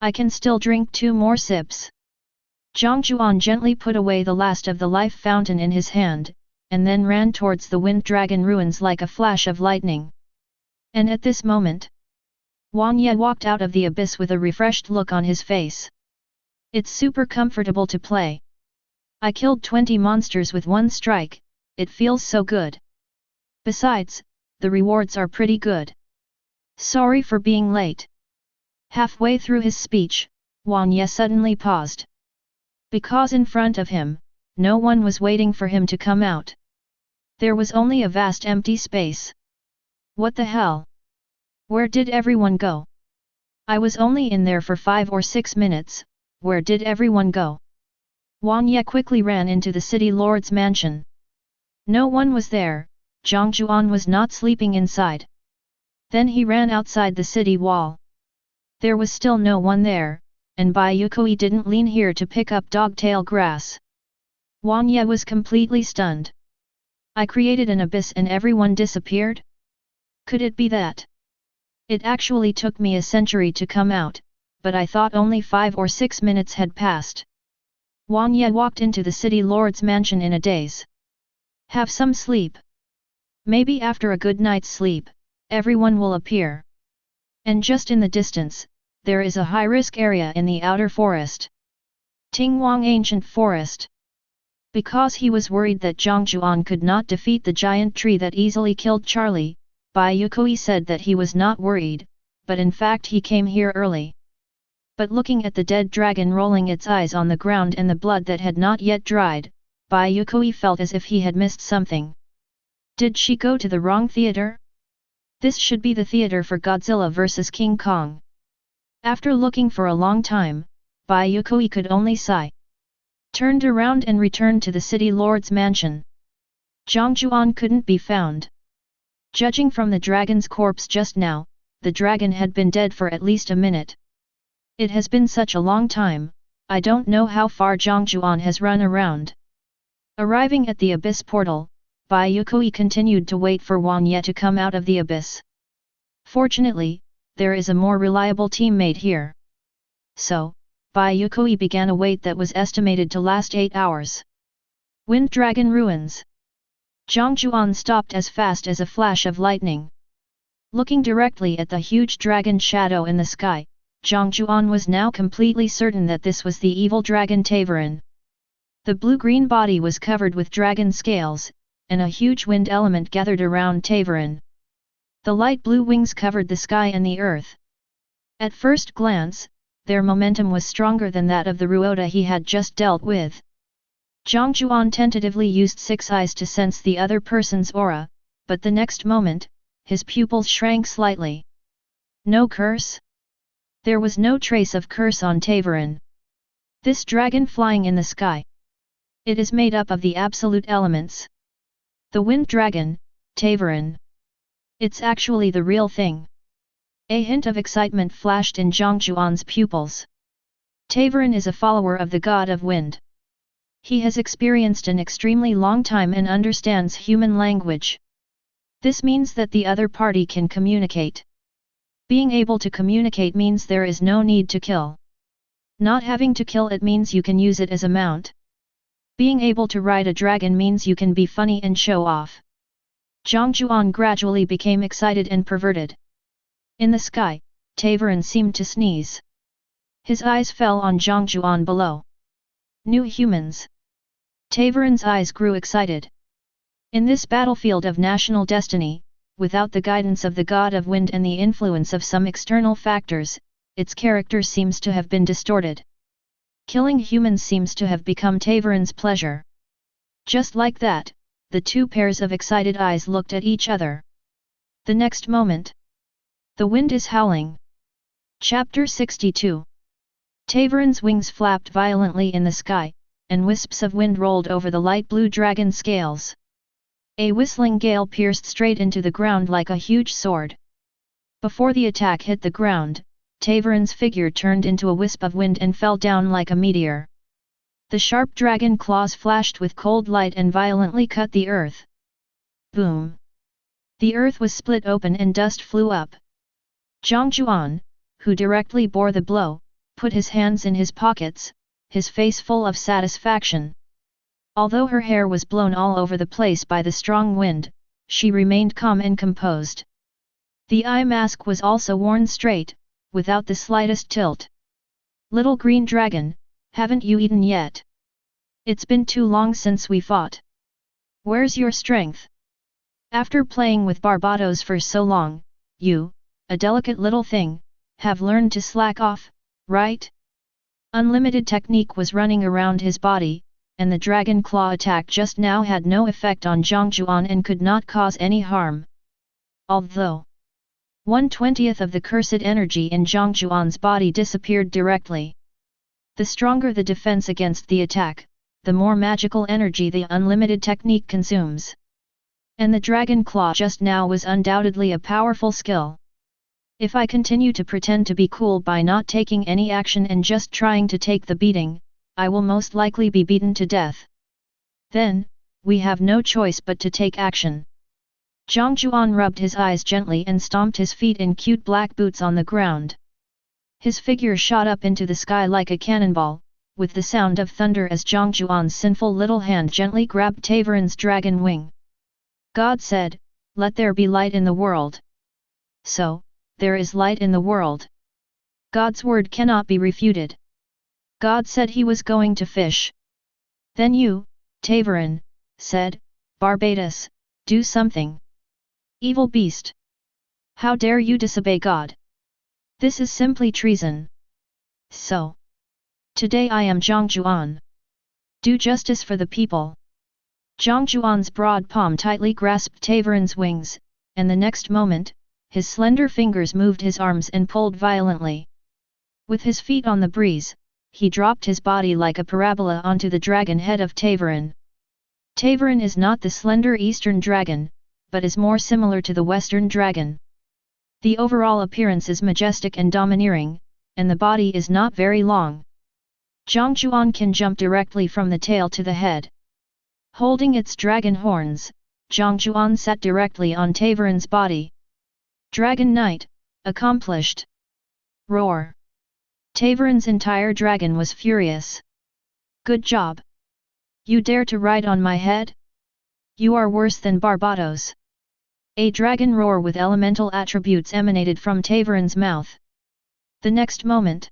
I can still drink 2 more sips. Jiang Jiuan gently put away the last of the life fountain in his hand, and then ran towards the wind dragon ruins like a flash of lightning. And at this moment, Wang Ye walked out of the abyss with a refreshed look on his face. It's super comfortable to play. I killed 20 monsters with 1 strike, it feels so good. Besides, the rewards are pretty good. Sorry for being late. Halfway through his speech, Wang Ye suddenly paused. Because in front of him, no one was waiting for him to come out. There was only a vast empty space. What the hell? Where did everyone go? I was only in there for 5 or 6 minutes, where did everyone go? Wang Ye quickly ran into the city lord's mansion. No one was there, Jiang Jiuan was not sleeping inside. Then he ran outside the city wall. There was still no one there, and Bai Yue Kui didn't lean here to pick up dogtail grass. Wang Ye was completely stunned. I created an abyss and everyone disappeared? Could it be that? It actually took me a century to come out, but I thought only 5 or 6 minutes had passed. Wang Ye walked into the city lord's mansion in a daze. Have some sleep. Maybe after a good night's sleep, everyone will appear. And just in the distance, there is a high-risk area in the outer forest. Tingwang Ancient Forest. Because he was worried that Jiang Jiuan could not defeat the giant tree that easily killed Charlie, Bai Yue Kui said that he was not worried, but in fact he came here early. But looking at the dead dragon rolling its eyes on the ground and the blood that had not yet dried, Bai Yue Kui felt as if he had missed something. Did she go to the wrong theater? This should be the theater for Godzilla vs King Kong. After looking for a long time, Bai Yue Kui could only sigh. Turned around and returned to the city lord's mansion. Jiang Jiuan couldn't be found. Judging from the dragon's corpse just now, the dragon had been dead for at least a minute. It has been such a long time, I don't know how far Jiang Jiuan has run around. Arriving at the abyss portal, Bai Yue Kui continued to wait for Wang Ye to come out of the abyss. Fortunately, there is a more reliable teammate here. So, Bai Yue Kui began a wait that was estimated to last 8 hours. Wind Dragon Ruins. Jiang Jiuan stopped as fast as a flash of lightning. Looking directly at the huge dragon shadow in the sky, Jiang Jiuan was now completely certain that this was the evil dragon Tavern. The blue-green body was covered with dragon scales, and a huge wind element gathered around Tavern. The light blue wings covered the sky and the earth. At first glance, their momentum was stronger than that of the Rooda he had just dealt with. Jiang Jiuan tentatively used 6 eyes to sense the other person's aura, but the next moment, his pupils shrank slightly. No curse? There was no trace of curse on Tavern. This dragon flying in the sky. It is made up of the absolute elements. The wind dragon, Tavern. It's actually the real thing. A hint of excitement flashed in Jiang Jiuan's pupils. Tavern is a follower of the god of wind. He has experienced an extremely long time and understands human language. This means that the other party can communicate. Being able to communicate means there is no need to kill. Not having to kill it means you can use it as a mount. Being able to ride a dragon means you can be funny and show off. Jiang Jiuan gradually became excited and perverted. In the sky, Tavern seemed to sneeze. His eyes fell on Jiang Jiuan below. New humans. Tavern's eyes grew excited. In this battlefield of national destiny, without the guidance of the god of wind and the influence of some external factors, its character seems to have been distorted. Killing humans seems to have become Tavern's pleasure. Just like that, the two pairs of excited eyes looked at each other. The next moment, the wind is howling. Chapter 62. Tavern's wings flapped violently in the sky, and wisps of wind rolled over the light blue dragon scales. A whistling gale pierced straight into the ground like a huge sword. Before the attack hit the ground, Tavern's figure turned into a wisp of wind and fell down like a meteor. The sharp dragon claws flashed with cold light and violently cut the earth. Boom! The earth was split open and dust flew up. Jiang Jiuan, who directly bore the blow, put his hands in his pockets, his face full of satisfaction. Although her hair was blown all over the place by the strong wind, she remained calm and composed. The eye mask was also worn straight, without the slightest tilt. Little green dragon, haven't you eaten yet? It's been too long since we fought. Where's your strength? After playing with Barbados for so long, you, a delicate little thing, have learned to slack off, right? Unlimited technique was running around his body, and the dragon claw attack just now had no effect on Jiang Jiuan and could not cause any harm. Although 1/20th of the cursed energy in Jiang Jiuan's body disappeared directly. The stronger the defense against the attack, the more magical energy the unlimited technique consumes. And the dragon claw just now was undoubtedly a powerful skill. If I continue to pretend to be cool by not taking any action and just trying to take the beating, I will most likely be beaten to death. Then, we have no choice but to take action. Jiang Jiuan rubbed his eyes gently and stomped his feet in cute black boots on the ground. His figure shot up into the sky like a cannonball, with the sound of thunder as Jiang Jiuan's sinful little hand gently grabbed Tavern's dragon wing. God said, "Let there be light in the world." So, there is light in the world. God's word cannot be refuted. God said he was going to fish. Then you, Tavern, said, "Barbados, do something." Evil beast! How dare you disobey God? This is simply treason. So, today I am Jiang Jiuan. Do justice for the people. Jiang Jiuan's broad palm tightly grasped Tavern's wings, and the next moment, his slender fingers moved his arms and pulled violently. With his feet on the breeze, he dropped his body like a parabola onto the dragon head of Tavern. Tavern is not the slender eastern dragon, but is more similar to the western dragon. The overall appearance is majestic and domineering, and the body is not very long. Jiang Jiuan can jump directly from the tail to the head. Holding its dragon horns, Jiang Jiuan sat directly on Tavern's body. Dragon Knight, accomplished! Roar! Tavern's entire dragon was furious. Good job! You dare to ride on my head? You are worse than Barbados! A dragon roar with elemental attributes emanated from Tavern's mouth. The next moment,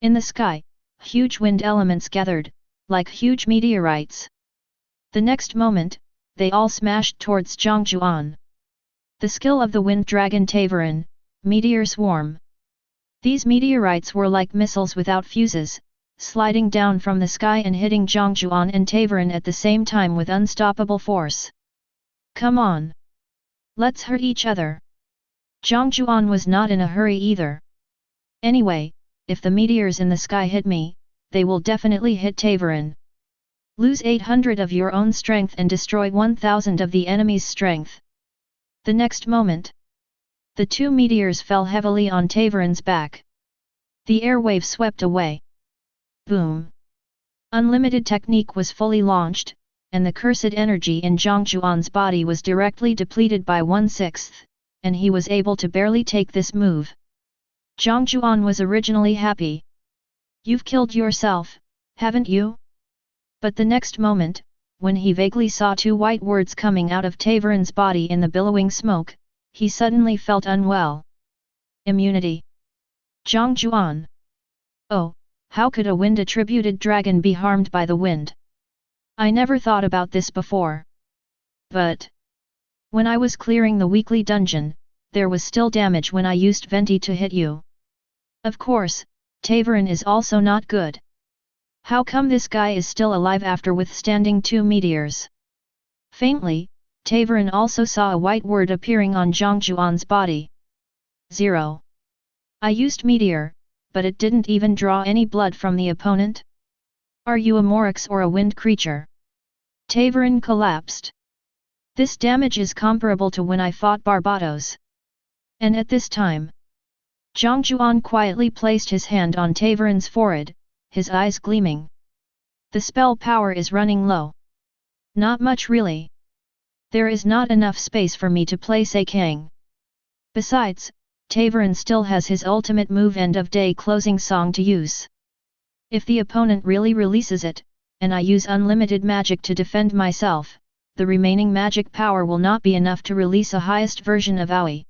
in the sky, huge wind elements gathered, like huge meteorites. The next moment, they all smashed towards Jiang Jiuan. The skill of the wind dragon Tavern, meteor swarm. These meteorites were like missiles without fuses, sliding down from the sky and hitting Jiang Jiuan and Tavern at the same time with unstoppable force. Come on! Let's hurt each other! Jiang Jiuan was not in a hurry either. Anyway, if the meteors in the sky hit me, they will definitely hit Tavern. Lose 800 of your own strength and destroy 1000 of the enemy's strength. The next moment, the two meteors fell heavily on Tavern's back. The airwave swept away. Boom! Unlimited technique was fully launched, and the cursed energy in Jiang Jiuan's body was directly depleted by 1/6, and he was able to barely take this move. Jiang Jiuan was originally happy. You've killed yourself, haven't you? But the next moment, when he vaguely saw two white words coming out of Tavern's body in the billowing smoke, he suddenly felt unwell. Immunity. Jiang Jiuan. Oh, how could a wind-attributed dragon be harmed by the wind? I never thought about this before. But when I was clearing the weekly dungeon, there was still damage when I used Venti to hit you. Of course, Tavern is also not good. How come this guy is still alive after withstanding 2 meteors? Faintly, Tavern also saw a white word appearing on Jiang Jiuan's body. 0. I used meteor, but it didn't even draw any blood from the opponent? Are you a Morix or a wind creature? Tavern collapsed. This damage is comparable to when I fought Barbados. And at this time, Jiang Jiuan quietly placed his hand on Tavern's forehead, his eyes gleaming. The spell power is running low. Not much really. There is not enough space for me to place a king. Besides, Tavern still has his ultimate move end of day closing song to use. If the opponent really releases it, and I use unlimited magic to defend myself, the remaining magic power will not be enough to release a highest version of Aoi.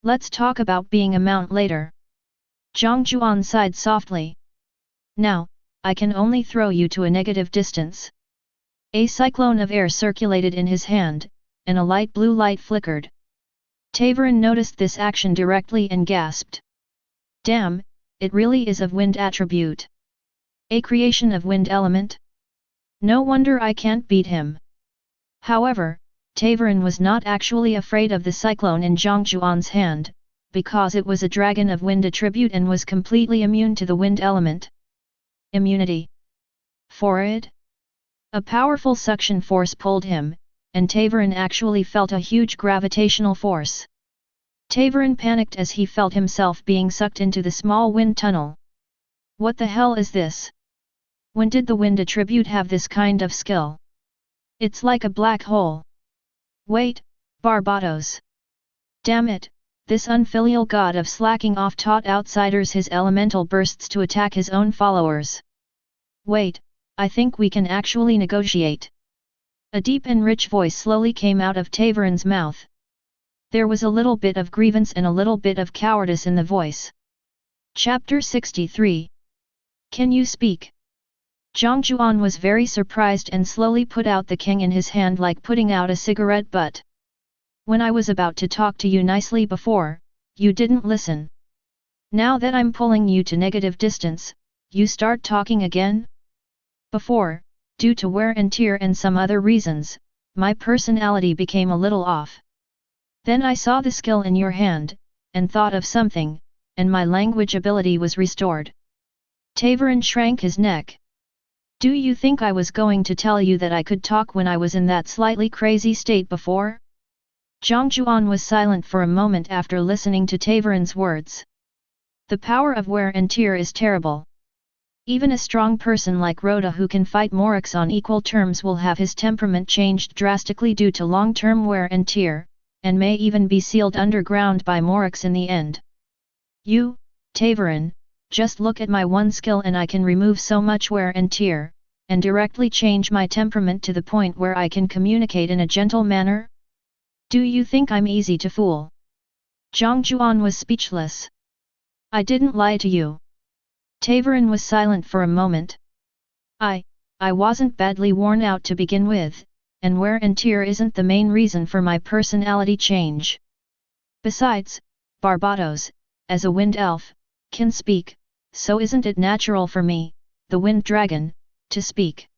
Let's talk about being a mount later. Jiang Jiuan sighed softly. Now, I can only throw you to a negative distance. A cyclone of air circulated in his hand, and a light blue light flickered. Tavern noticed this action directly and gasped. Damn, it really is of wind attribute. A creation of wind element? No wonder I can't beat him. However, Tavern was not actually afraid of the cyclone in Jiang Jiuan's hand, because it was a dragon of wind attribute and was completely immune to the wind element. Immunity. Forehead? A powerful suction force pulled him, and Tavern actually felt a huge gravitational force. Tavern panicked as he felt himself being sucked into the small wind tunnel. What the hell is this? When did the wind attribute have this kind of skill? It's like a black hole. Wait, Barbados. Damn it, this unfilial god of slacking off taught outsiders his elemental bursts to attack his own followers. Wait, I think we can actually negotiate. A deep and rich voice slowly came out of Tavern's mouth. There was a little bit of grievance and a little bit of cowardice in the voice. Chapter 63. Can you speak? Jiang Jiuan was very surprised and slowly put out the king in his hand like putting out a cigarette butt. When I was about to talk to you nicely before, you didn't listen. Now that I'm pulling you to negative distance, you start talking again? Before, due to wear and tear and some other reasons, my personality became a little off. Then I saw the skill in your hand, and thought of something, and my language ability was restored. Tavern shrank his neck. Do you think I was going to tell you that I could talk when I was in that slightly crazy state before? Jiang Jiuan was silent for a moment after listening to Tavern's words. The power of wear and tear is terrible. Even a strong person like Rooda who can fight Morix on equal terms will have his temperament changed drastically due to long-term wear and tear, and may even be sealed underground by Morix in the end. You, Tavern, just look at my one skill and I can remove so much wear and tear, and directly change my temperament to the point where I can communicate in a gentle manner? Do you think I'm easy to fool? Jiang Jiuan was speechless. I didn't lie to you. Tavern was silent for a moment. I wasn't badly worn out to begin with, and wear and tear isn't the main reason for my personality change. Besides, Barbados, as a wind elf, can speak, so isn't it natural for me, the wind dragon, to speak?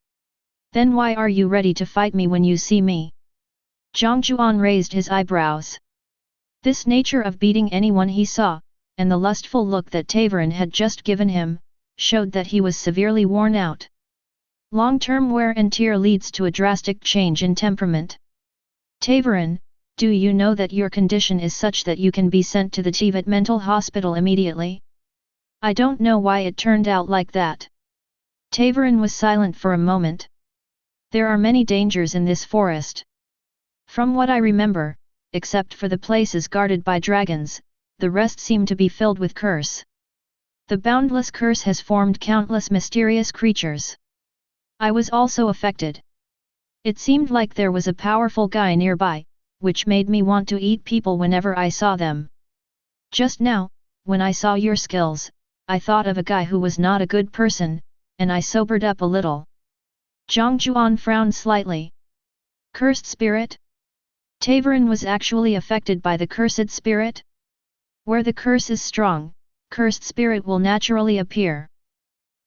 Then why are you ready to fight me when you see me? Jiang Jiuan raised his eyebrows. This nature of beating anyone he saw, and the lustful look that Tavern had just given him, showed that he was severely worn out. Long-term wear and tear leads to a drastic change in temperament. Tavern, do you know that your condition is such that you can be sent to the Tibet mental hospital immediately? I don't know why it turned out like that. Tavern was silent for a moment. There are many dangers in this forest. From what I remember, except for the places guarded by dragons, the rest seem to be filled with curse. The boundless curse has formed countless mysterious creatures. I was also affected. It seemed like there was a powerful guy nearby, which made me want to eat people whenever I saw them. Just now, when I saw your skills, I thought of a guy who was not a good person, and I sobered up a little. Jiang Jiuan frowned slightly. Cursed spirit? Tavern was actually affected by the cursed spirit? Where the curse is strong, cursed spirit will naturally appear.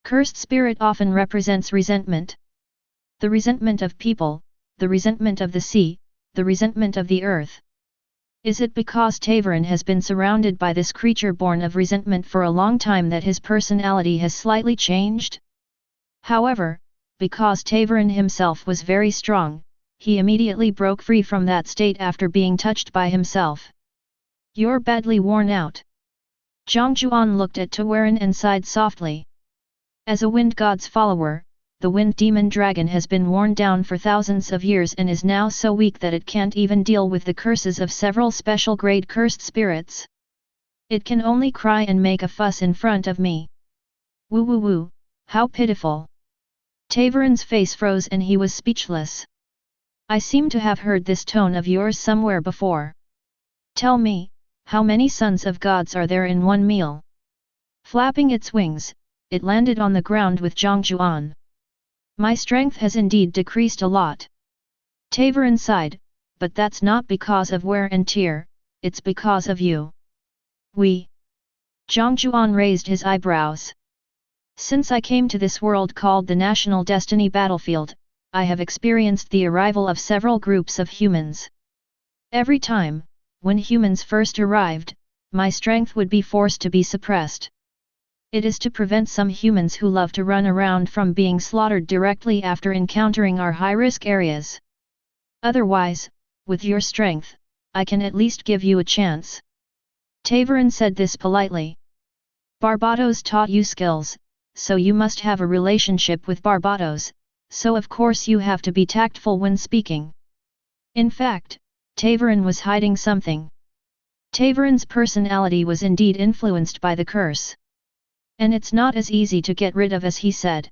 Cursed spirit often represents resentment. The resentment of people, the resentment of the sea, the resentment of the earth. Is it because Tavern has been surrounded by this creature born of resentment for a long time that his personality has slightly changed? However, because Tavern himself was very strong, he immediately broke free from that state after being touched by himself. You're badly worn out. Jiang Jiuan looked at Tavern and sighed softly. As a wind god's follower, the wind demon dragon has been worn down for thousands of years and is now so weak that it can't even deal with the curses of several special grade cursed spirits. It can only cry and make a fuss in front of me. Woo woo woo, how pitiful. Tavern's face froze and he was speechless. I seem to have heard this tone of yours somewhere before. Tell me, how many sons of gods are there in one meal? Flapping its wings, it landed on the ground with Jiang Jiuan. My strength has indeed decreased a lot. Tavern sighed, but that's not because of wear and tear, it's because of you. We. Jiang Jiuan raised his eyebrows. Since I came to this world called the National Destiny Battlefield, I have experienced the arrival of several groups of humans. Every time, when humans first arrived, my strength would be forced to be suppressed. It is to prevent some humans who love to run around from being slaughtered directly after encountering our high-risk areas. Otherwise, with your strength, I can at least give you a chance. Tavern said this politely. Barbados taught you skills, so you must have a relationship with Barbados, so of course you have to be tactful when speaking. In fact, Tavern was hiding something. Tavern's personality was indeed influenced by the curse. And it's not as easy to get rid of as he said.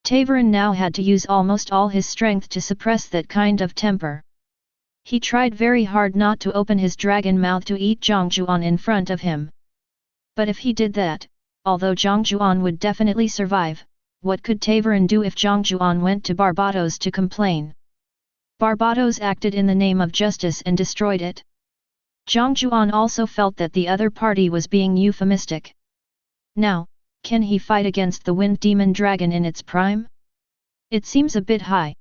Tavern now had to use almost all his strength to suppress that kind of temper. He tried very hard not to open his dragon mouth to eat Jiang Jiuan in front of him. But if he did that, although Jiang Jiuan would definitely survive, what could Tavern do if Jiang Jiuan went to Barbados to complain? Barbados acted in the name of justice and destroyed it. Jiang Jiuan also felt that the other party was being euphemistic. Now, can he fight against the wind demon dragon in its prime? It seems a bit high.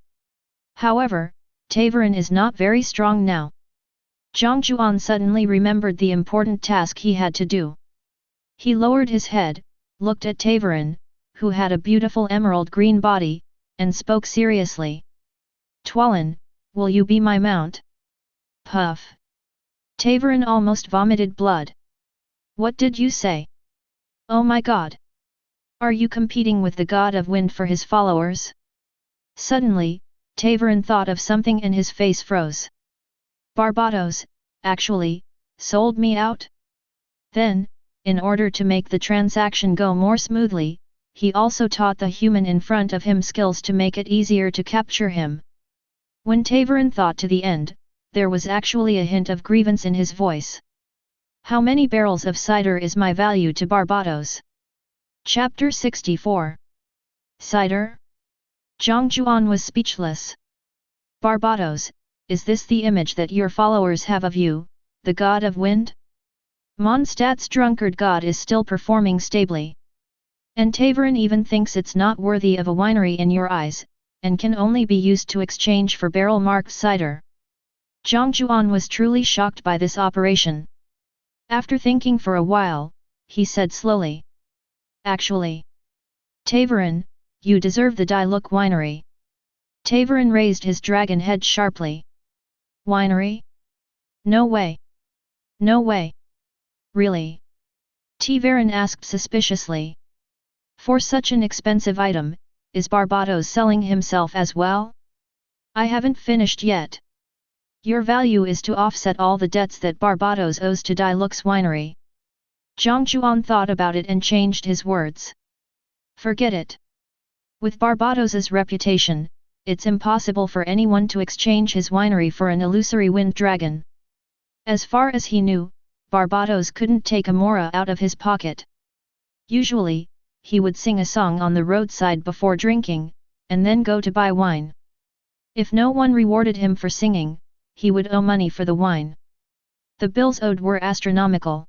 However, Tavern is not very strong now. Jiang Jiuan suddenly remembered the important task he had to do. He lowered his head, looked at Tavern, who had a beautiful emerald green body, and spoke seriously. Tuolin, will you be my mount? Puff. Tavern almost vomited blood. What did you say? Oh my god! Are you competing with the god of wind for his followers? Suddenly, Tavern thought of something and his face froze. Barbados, actually, sold me out? Then, in order to make the transaction go more smoothly, he also taught the human in front of him skills to make it easier to capture him. When Tavern thought to the end, there was actually a hint of grievance in his voice. How many barrels of cider is my value to Barbados? Chapter 64. Cider? Jiang Jiuan was speechless. Barbados, is this the image that your followers have of you, the god of wind? Mondstadt's drunkard god is still performing stably. And Tavern even thinks it's not worthy of a winery in your eyes, and can only be used to exchange for barrel-marked cider. Jiang Jiuan was truly shocked by this operation. After thinking for a while, he said slowly. Actually, Tavern, you deserve the Diluc winery. Tavern raised his dragon head sharply. Winery? No way. No way. Really? Tavern asked suspiciously. For such an expensive item, is Barbados selling himself as well? I haven't finished yet. Your value is to offset all the debts that Barbados owes to Diluc's winery. Jiang Jiuan thought about it and changed his words. Forget it. With Barbados's reputation, it's impossible for anyone to exchange his winery for an illusory wind dragon. As far as he knew, Barbados couldn't take a mora out of his pocket. Usually, he would sing a song on the roadside before drinking, and then go to buy wine. If no one rewarded him for singing, he would owe money for the wine. The bills owed were astronomical.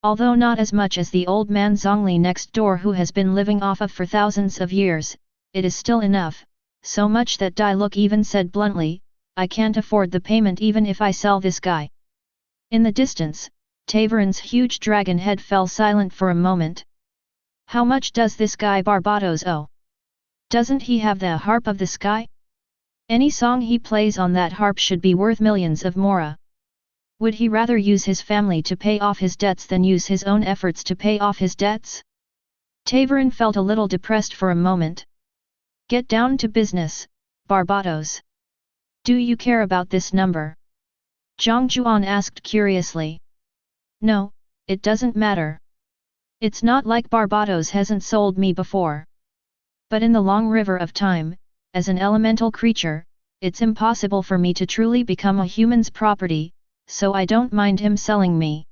Although not as much as the old man Zhongli next door who has been living off of for thousands of years, it is still enough, so much that Dai Look even said bluntly, I can't afford the payment even if I sell this guy. In the distance, Tavern's huge dragon head fell silent for a moment. How much does this guy Barbados owe? Doesn't he have the harp of the sky? Any song he plays on that harp should be worth millions of mora. Would he rather use his family to pay off his debts than use his own efforts to pay off his debts? Tavern felt a little depressed for a moment. Get down to business, Barbados. Do you care about this number? Jiang Jiuan asked curiously. No, it doesn't matter. It's not like Barbados hasn't sold me before. But in the long river of time, as an elemental creature, it's impossible for me to truly become a human's property, so I don't mind him selling me.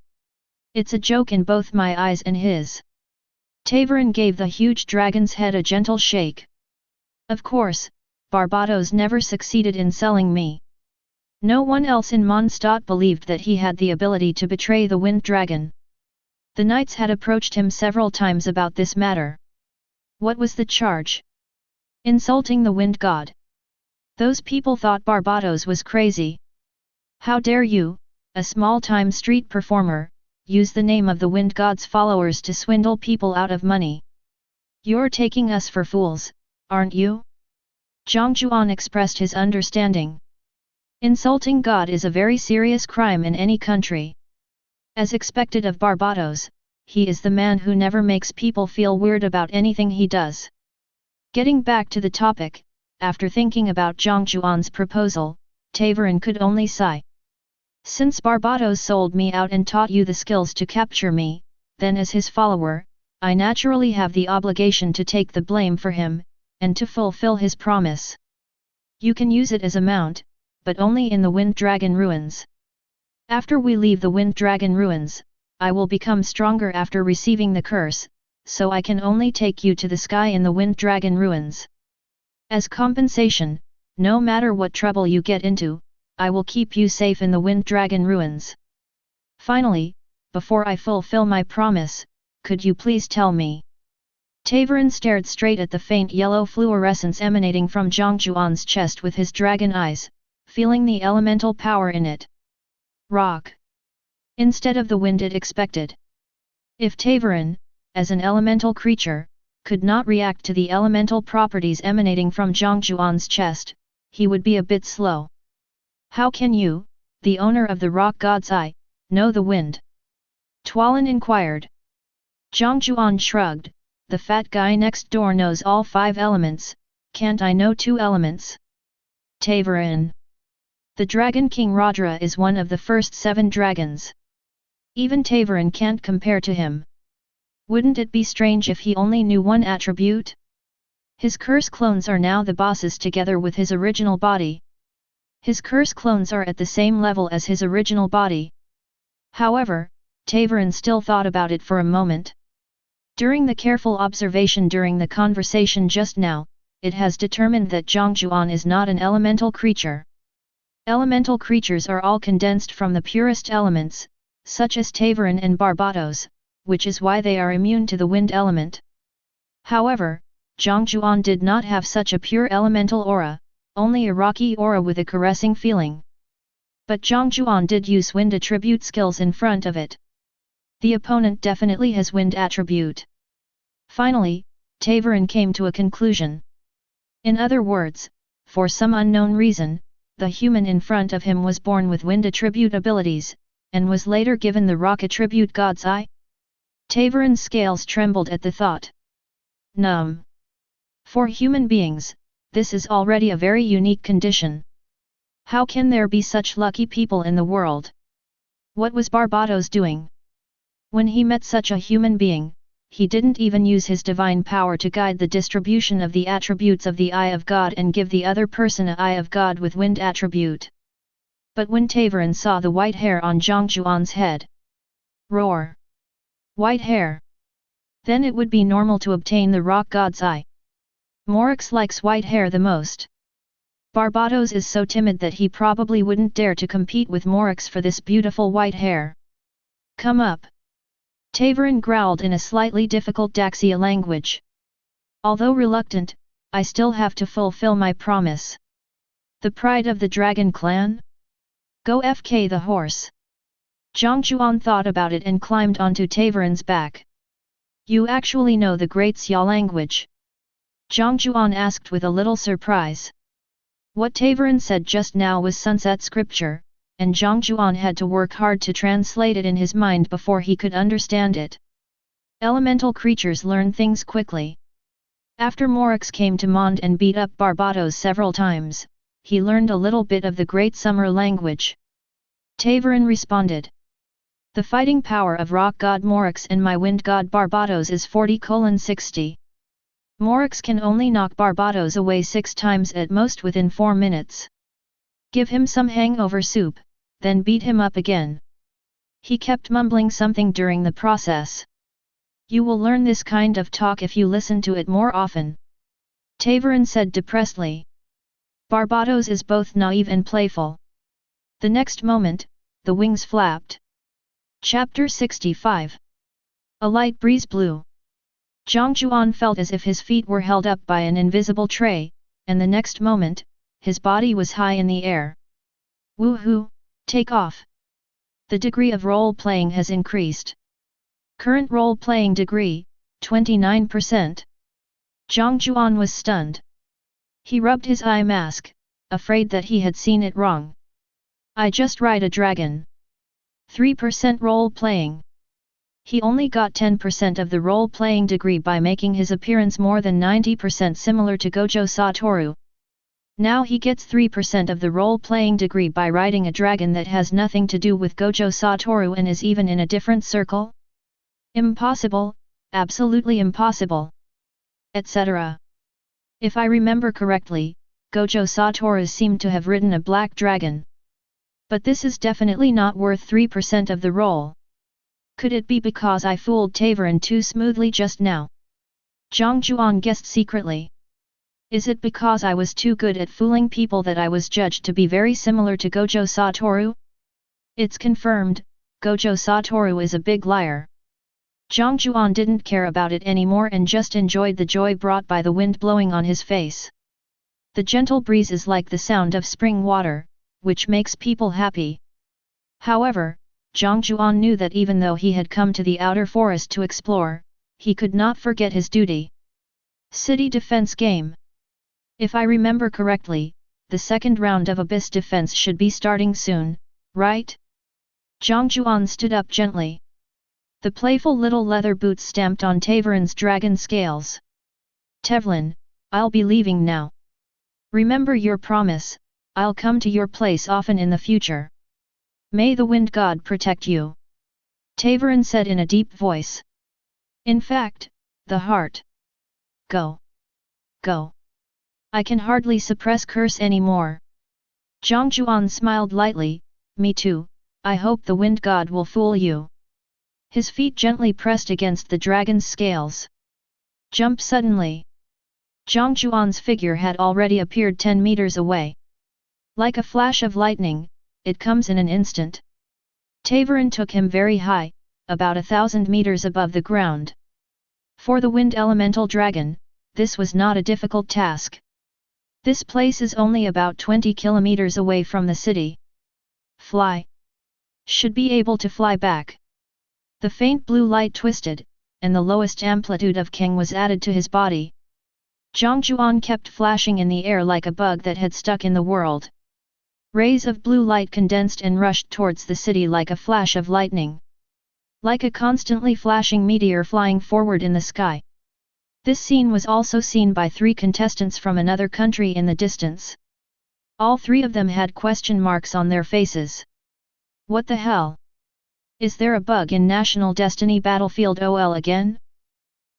It's a joke in both my eyes and his. Tavern gave the huge dragon's head a gentle shake. Of course, Barbados never succeeded in selling me. No one else in Mondstadt believed that he had the ability to betray the wind dragon. The knights had approached him several times about this matter. What was the charge? Insulting the wind god. Those people thought Barbados was crazy. How dare you, a small-time street performer, use the name of the wind god's followers to swindle people out of money? You're taking us for fools, aren't you? Jiang Jiuan expressed his understanding. Insulting God is a very serious crime in any country. As expected of Barbados, he is the man who never makes people feel weird about anything he does. Getting back to the topic, after thinking about Jiang Jiuan's proposal, Tavern could only sigh. Since Barbados sold me out and taught you the skills to capture me, then as his follower, I naturally have the obligation to take the blame for him, and to fulfill his promise. You can use it as a mount, but only in the Wind Dragon Ruins. After we leave the Wind Dragon Ruins, I will become stronger after receiving the curse, so I can only take you to the sky in the Wind Dragon Ruins. As compensation, no matter what trouble you get into, I will keep you safe in the Wind Dragon Ruins. Finally, before I fulfill my promise, could you please tell me? Tavern stared straight at the faint yellow fluorescence emanating from Jiang Jiuan's chest with his dragon eyes, feeling the elemental power in it. Rock. Instead of the wind it expected. If Tavern, as an elemental creature, could not react to the elemental properties emanating from Jiang Jiuan's chest, he would be a bit slow. How can you, the owner of the rock god's eye, know the wind? Tuolin inquired. Jiang Jiuan shrugged. The fat guy next door knows all 5 elements, can't I know 2 elements? Tavern. The Dragon King Rudra is one of the first 7 dragons. Even Tavern can't compare to him. Wouldn't it be strange if he only knew 1 attribute? His curse clones are now the bosses together with his original body. His curse clones are at the same level as his original body. However, Tavern still thought about it for a moment. During the careful observation during the conversation just now, it has determined that Jiang Jiuan is not an elemental creature. Elemental creatures are all condensed from the purest elements, such as Tavern and Barbados, which is why they are immune to the wind element. However, Jiang Jiuan did not have such a pure elemental aura, only a rocky aura with a caressing feeling. But Jiang Jiuan did use wind attribute skills in front of it. The opponent definitely has wind attribute. Finally, Tavern came to a conclusion. In other words, for some unknown reason, the human in front of him was born with wind attribute abilities, and was later given the rock attribute god's eye? Tavern's scales trembled at the thought. For human beings, this is already a very unique condition. How can there be such lucky people in the world? What was Barbados doing? When he met such a human being, he didn't even use his divine power to guide the distribution of the attributes of the Eye of God and give the other person an Eye of God with wind attribute. But when Tavern saw the white hair on Jiang Jiuan's head, roar! White hair! Then it would be normal to obtain the rock god's eye. Morix likes white hair the most. Barbados is so timid that he probably wouldn't dare to compete with Morix for this beautiful white hair. Come up. Tavern growled in a slightly difficult Daxia language. Although reluctant, I still have to fulfill my promise. The pride of the dragon clan? Go FK the horse. Jiang Jiuan thought about it and climbed onto Tavern's back. You actually know the Great Xia language? Jiang Jiuan asked with a little surprise. What Tavern said just now was sunset scripture, and Jiang Jiuan had to work hard to translate it in his mind before he could understand it. Elemental creatures learn things quickly. After Morix came to Mond and beat up Barbados several times, he learned a little bit of the Great Summer language. Tavern responded. The fighting power of rock god Morix and my wind god Barbados is 40:60. Morix can only knock Barbados away 6 times at most within 4 minutes. Give him some hangover soup, then beat him up again. He kept mumbling something during the process. You will learn this kind of talk if you listen to it more often. Tavern said depressedly. Barbados is both naive and playful. The next moment, the wings flapped. Chapter 65. A light breeze blew. Jiang Jiuan felt as if his feet were held up by an invisible tray, and the next moment, his body was high in the air. Woohoo, take off! The degree of role-playing has increased. Current role-playing degree, 29%. Jiang Jiuan was stunned. He rubbed his eye mask, afraid that he had seen it wrong. I just ride a dragon. 3% role-playing. He only got 10% of the role-playing degree by making his appearance more than 90% similar to Gojo Satoru. Now he gets 3% of the role-playing degree by riding a dragon that has nothing to do with Gojo Satoru and is even in a different circle? Impossible, absolutely impossible. Etc. If I remember correctly, Gojo Satoru seemed to have ridden a black dragon. But this is definitely not worth 3% of the roll. Could it be because I fooled Tavern too smoothly just now? Jiang Jiuan guessed secretly. Is it because I was too good at fooling people that I was judged to be very similar to Gojo Satoru? It's confirmed, Gojo Satoru is a big liar. Jiang Jiuan didn't care about it anymore and just enjoyed the joy brought by the wind blowing on his face. The gentle breeze is like the sound of spring water, which makes people happy. However, Jiang Jiuan knew that even though he had come to the outer forest to explore, he could not forget his duty. City defense game. If I remember correctly, the second round of Abyss defense should be starting soon, right? Jiang Jiuan stood up gently. The playful little leather boots stamped on Tavern's dragon scales. Tevlin, I'll be leaving now. Remember your promise, I'll come to your place often in the future. May the wind god protect you. Tavern said in a deep voice. In fact, the heart. Go. Go. I can hardly suppress curse anymore. Jiang Jiuan smiled lightly, me too, I hope the wind god will fool you. His feet gently pressed against the dragon's scales. Jump suddenly. Jiang Jiuan's figure had already appeared 10 meters away. Like a flash of lightning, it comes in an instant. Tavern took him very high, about 1,000 meters above the ground. For the wind elemental dragon, this was not a difficult task. This place is only about 20 kilometers away from the city. Fly. Should be able to fly back. The faint blue light twisted, and the lowest amplitude of King was added to his body. Jiang Jiuan kept flashing in the air like a bug that had stuck in the world. Rays of blue light condensed and rushed towards the city like a flash of lightning. Like a constantly flashing meteor flying forward in the sky. This scene was also seen by 3 contestants from another country in the distance. All 3 of them had question marks on their faces. What the hell? Is there a bug in National Destiny Battlefield OL again?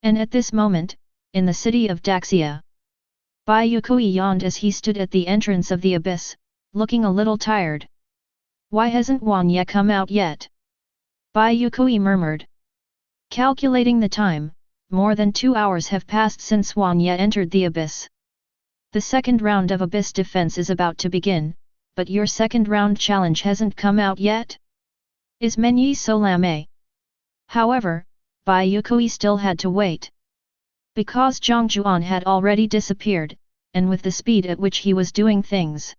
And at this moment, in the city of Daxia, Bai Yue Kui yawned as he stood at the entrance of the abyss, looking a little tired. Why hasn't Juan yet come out yet? Bai Yue Kui murmured. Calculating the time, More than 2 hours have passed since Juan Ye entered the abyss. The second round of abyss defense is about to begin, but your second round challenge hasn't come out yet? Is Menyi so lame? However, Bai Yue Kui still had to wait. Because Jiang Jiuan had already disappeared, and with the speed at which he was doing things,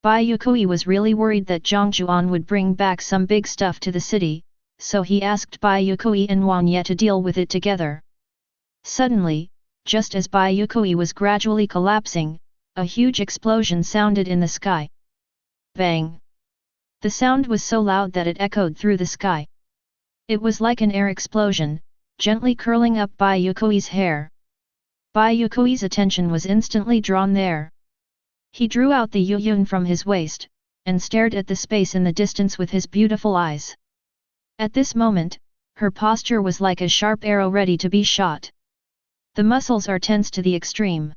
Bai Yue Kui was really worried that Jiang Jiuan would bring back some big stuff to the city, so he asked Bai Yue Kui and Juan Ye to deal with it together. Suddenly, just as Bai Yue Kui was gradually collapsing, a huge explosion sounded in the sky. Bang! The sound was so loud that it echoed through the sky. It was like an air explosion, gently curling up Bai Yue Kui's hair. Bai Yue Kui's attention was instantly drawn there. He drew out the yuyun from his waist, and stared at the space in the distance with his beautiful eyes. At this moment, her posture was like a sharp arrow ready to be shot. The muscles are tense to the extreme.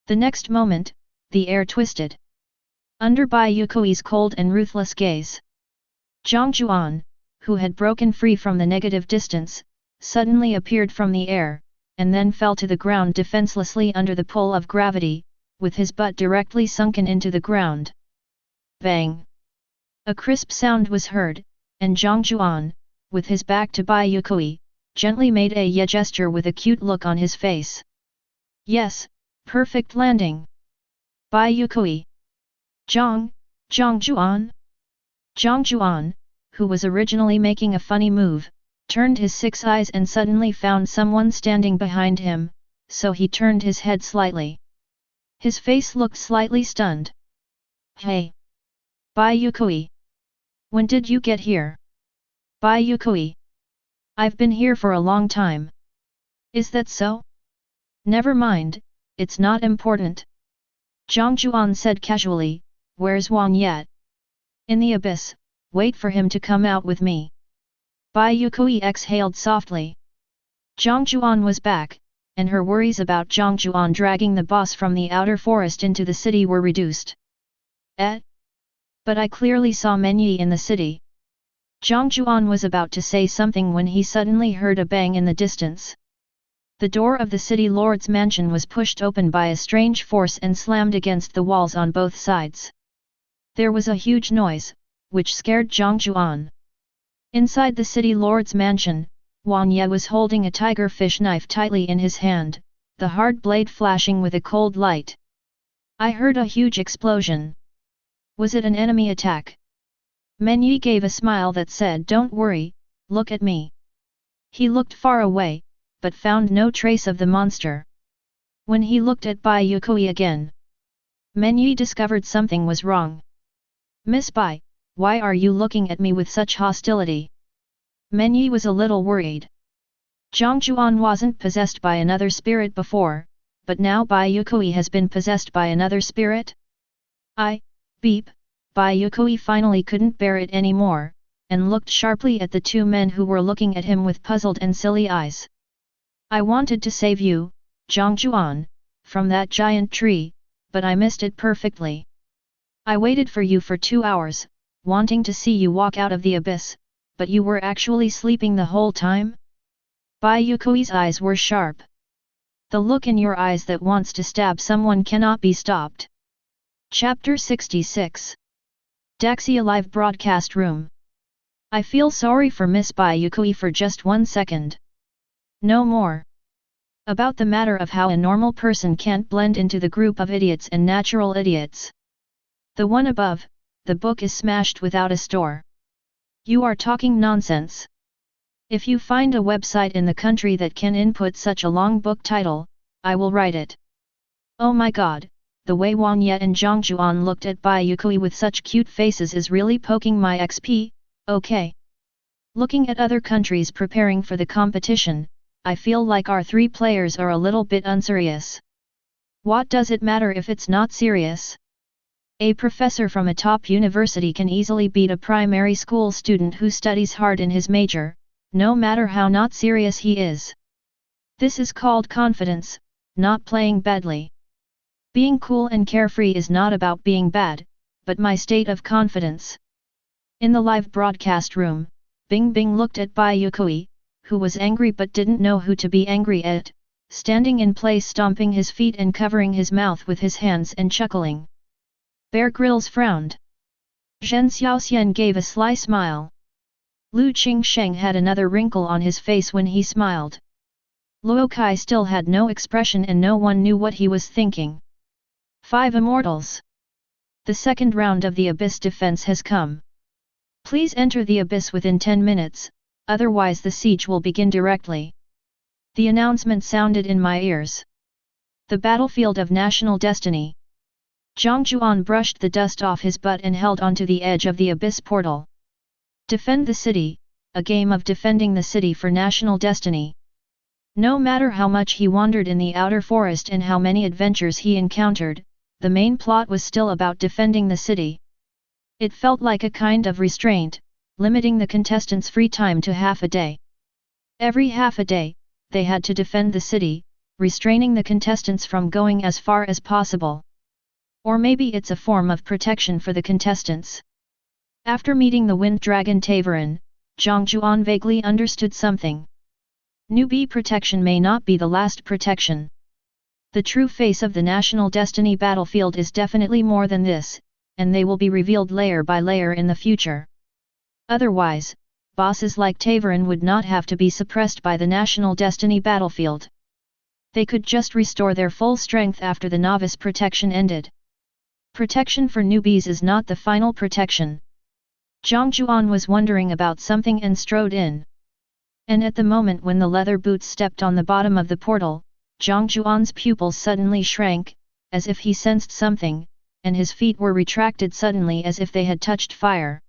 The next moment, the air twisted. Under Bai Yue Kui's cold and ruthless gaze, Jiang Jiuan, who had broken free from the negative distance, suddenly appeared from the air, and then fell to the ground defenselessly under the pull of gravity, with his butt directly sunken into the ground. Bang! A crisp sound was heard, and Jiang Jiuan, with his back to Bai Yue Kui, gently made a ye gesture with a cute look on his face. Yes, perfect landing. Bai Yue Kui. Jiang Jiuan? Jiang Jiuan, who was originally making a funny move, turned his 6 eyes and suddenly found someone standing behind him, so he turned his head slightly. His face looked slightly stunned. Hey! Bai Yue Kui! When did you get here? Bai Yue Kui! I've been here for a long time. Is that so? Never mind, it's not important. Jiang Jiuan said casually, where's Juan Ye? In the abyss, wait for him to come out with me. Bai Yue Kui exhaled softly. Jiang Jiuan was back, and her worries about Jiang Jiuan dragging the boss from the outer forest into the city were reduced. But I clearly saw Menyi in the city. Jiang Jiuan was about to say something when he suddenly heard a bang in the distance. The door of the city lord's mansion was pushed open by a strange force and slammed against the walls on both sides. There was a huge noise, which scared Jiang Jiuan. Inside the city lord's mansion, Juan Ye was holding a tiger fish knife tightly in his hand, the hard blade flashing with a cold light. I heard a huge explosion. Was it an enemy attack? Menyi gave a smile that said, don't worry, look at me. He looked far away, but found no trace of the monster. When he looked at Bai Yue Kui again, Menyi discovered something was wrong. Miss Bai, why are you looking at me with such hostility? Menyi was a little worried. Jiang Jiuan wasn't possessed by another spirit before, but now Bai Yue Kui has been possessed by another spirit? Beep! Bai Yue Kui finally couldn't bear it anymore, and looked sharply at the 2 men who were looking at him with puzzled and silly eyes. I wanted to save you, Jiang Jiuan, from that giant tree, but I missed it perfectly. I waited for you for 2 hours, wanting to see you walk out of the abyss, but you were actually sleeping the whole time? Bai Yue Kui's eyes were sharp. The look in your eyes that wants to stab someone cannot be stopped. Chapter 66. Daxia Live Broadcast Room. I feel sorry for Miss Bai Yue Kui for just 1 second. No more. About the matter of how a normal person can't blend into the group of idiots and natural idiots. The one above, the book is smashed without a store. You are talking nonsense. If you find a website in the country that can input such a long book title, I will write it. Oh my god, the way Juan Ye and Jiang Jiuan looked at Bai Yue Kui with such cute faces is really poking my XP, okay. Looking at other countries preparing for the competition, I feel like our 3 players are a little bit unserious. What does it matter if it's not serious? A professor from a top university can easily beat a primary school student who studies hard in his major, no matter how not serious he is. This is called confidence, not playing badly. Being cool and carefree is not about being bad, but my state of confidence. In the live broadcast room, Bing Bing looked at Bai Yue Kui, who was angry but didn't know who to be angry at, standing in place stomping his feet and covering his mouth with his hands and chuckling. Bear Grylls frowned. Zhen Xiaoxian gave a sly smile. Lu Qingsheng had another wrinkle on his face when he smiled. Luo Kai still had no expression and no one knew what he was thinking. 5 Immortals. The second round of the Abyss defense has come. Please enter the Abyss within 10 minutes, otherwise the siege will begin directly. The announcement sounded in my ears. The battlefield of national destiny. Jiang Jiuan brushed the dust off his butt and held onto the edge of the Abyss portal. Defend the city, a game of defending the city for national destiny. No matter how much he wandered in the outer forest and how many adventures he encountered, the main plot was still about defending the city. It felt like a kind of restraint, limiting the contestants' free time to half a day. Every half a day, they had to defend the city, restraining the contestants from going as far as possible. Or maybe it's a form of protection for the contestants. After meeting the Wind Dragon Tavern, Jiang Jiuan vaguely understood something. Newbie protection may not be the last protection. The true face of the national destiny battlefield is definitely more than this, and they will be revealed layer by layer in the future. Otherwise, bosses like Tavern would not have to be suppressed by the national destiny battlefield. They could just restore their full strength after the novice protection ended. Protection for newbies is not the final protection. Jiang Jiuan was wondering about something and strode in. And at the moment when the leather boots stepped on the bottom of the portal, Jiang Jiuan's pupils suddenly shrank, as if he sensed something, and his feet were retracted suddenly as if they had touched fire.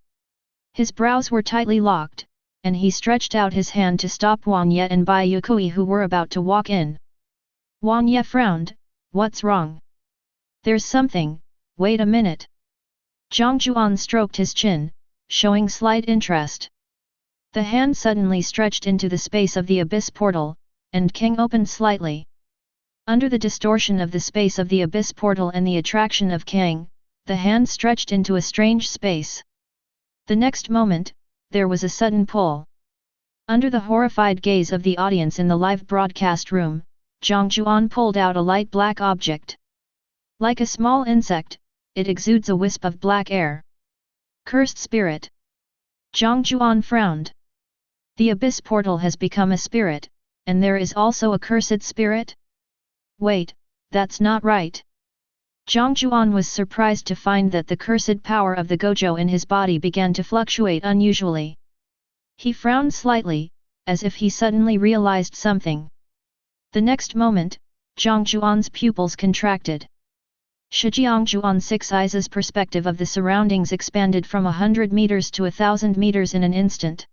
His brows were tightly locked, and he stretched out his hand to stop Wang Ye and Bai Yue Kui who were about to walk in. Wang Ye frowned. What's wrong? There's something, wait a minute. Jiang Jiuan stroked his chin, showing slight interest. The hand suddenly stretched into the space of the Abyss portal, and King opened slightly. Under the distortion of the space of the Abyss portal and the attraction of Kang, the hand stretched into a strange space. The next moment, there was a sudden pull. Under the horrified gaze of the audience in the live broadcast room, Jiang Jiuan pulled out a light black object. Like a small insect, it exudes a wisp of black air. Cursed spirit. Jiang Jiuan frowned. The Abyss portal has become a spirit, and there is also a cursed spirit? Wait, that's not right. Jiang Jiuan was surprised to find that the cursed power of the Gojo in his body began to fluctuate unusually. He frowned slightly, as if he suddenly realized something. The next moment, Jiang Jiuan's pupils contracted. Jiang Jiuan Six Eyes' perspective of the surroundings expanded from 100 meters to 1,000 meters in an instant.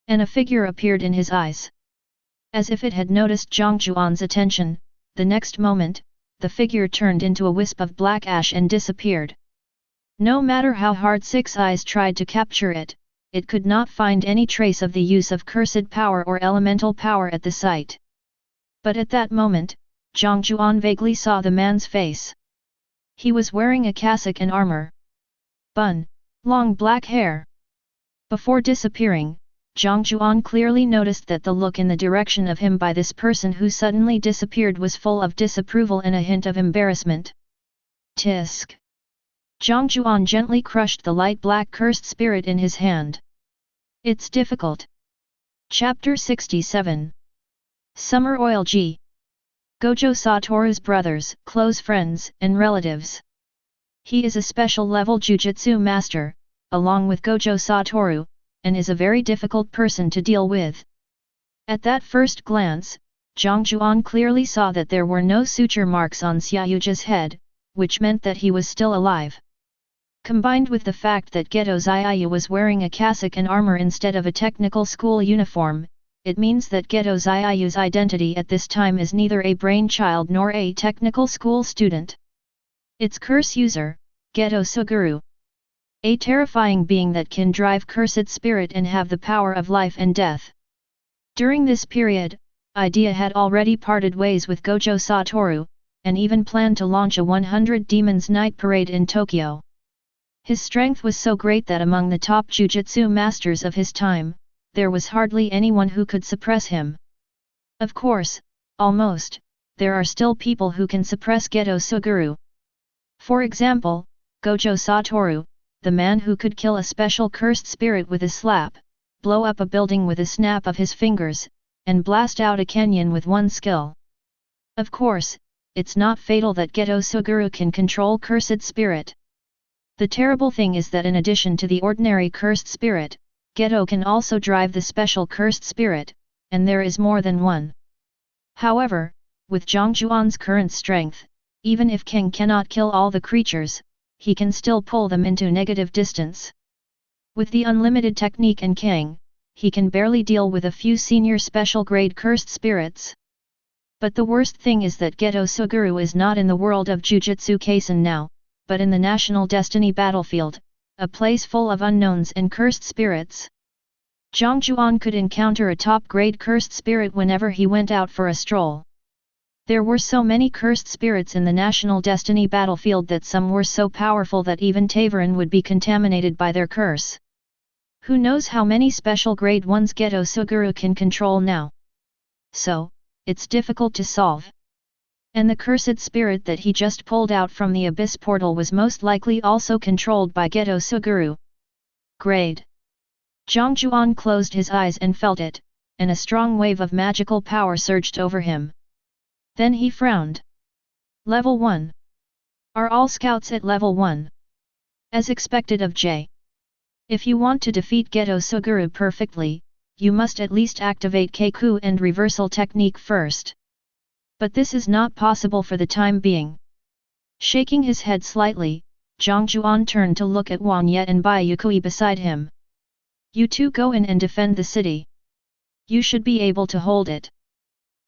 And a figure appeared in his eyes. As if it had noticed Jiang Jiuan's attention, the next moment, the figure turned into a wisp of black ash and disappeared. No matter how hard Six Eyes tried to capture it, it could not find any trace of the use of cursed power or elemental power at the site. But at that moment, Jiang Jiuan vaguely saw the man's face. He was wearing a cassock and armor. Bun, long black hair. Before disappearing, Jiang Jiuan clearly noticed that the look in the direction of him by this person who suddenly disappeared was full of disapproval and a hint of embarrassment. Tisk. Jiang Jiuan gently crushed the light black cursed spirit in his hand. It's difficult. Chapter 67. Summer Oil G. Gojo Satoru's brothers, close friends, and relatives. He is a special level jujutsu master, along with Gojo Satoru, and is a very difficult person to deal with. At that first glance, Jiang Jiuan clearly saw that there were no suture marks on Xiaoyuji's head, which meant that he was still alive. Combined with the fact that Ghetto Xia was wearing a cassock and armor instead of a technical school uniform, it means that Ghetto Xiaoyu's identity at this time is neither a brainchild nor a technical school student. Its curse user, Ghetto Sugaru. A terrifying being that can drive cursed spirit and have the power of life and death. During this period, Idea had already parted ways with Gojo Satoru, and even planned to launch a 100 Demons Night Parade in Tokyo. His strength was so great that among the top jujutsu masters of his time, there was hardly anyone who could suppress him. Of course, almost, there are still people who can suppress Ghetto Sugaru. For example, Gojo Satoru, the man who could kill a special cursed spirit with a slap, blow up a building with a snap of his fingers, and blast out a canyon with one skill. Of course, it's not fatal that Ghetto Sugaru can control cursed spirit. The terrible thing is that in addition to the ordinary cursed spirit, Ghetto can also drive the special cursed spirit, and there is more than one. However, with Jiang Jiuan's current strength, even if King cannot kill all the creatures, he can still pull them into negative distance. With the unlimited technique in King, he can barely deal with a few senior special grade cursed spirits. But the worst thing is that Ghetto Sugaru is not in the world of Jujutsu Kaisen now, but in the National Destiny battlefield, a place full of unknowns and cursed spirits. Jiang Jiuan could encounter a top-grade cursed spirit whenever he went out for a stroll. There were so many cursed spirits in the National Destiny battlefield that some were so powerful that even Tavern would be contaminated by their curse. Who knows how many special grade ones Ghetto Sugaru can control now? So, it's difficult to solve. And the cursed spirit that he just pulled out from the Abyss portal was most likely also controlled by Ghetto Sugaru. Grade. Jiang Jiuan closed his eyes and felt it, and a strong wave of magical power surged over him. Then he frowned. Level 1. Are all scouts at level 1? As expected of J. If you want to defeat Ghetto Sugaru perfectly, you must at least activate Keiku and reversal technique first. But this is not possible for the time being. Shaking his head slightly, Jiang Jiuan turned to look at Wang Ye and Bai Yue Kui beside him. You two go in and defend the city. You should be able to hold it.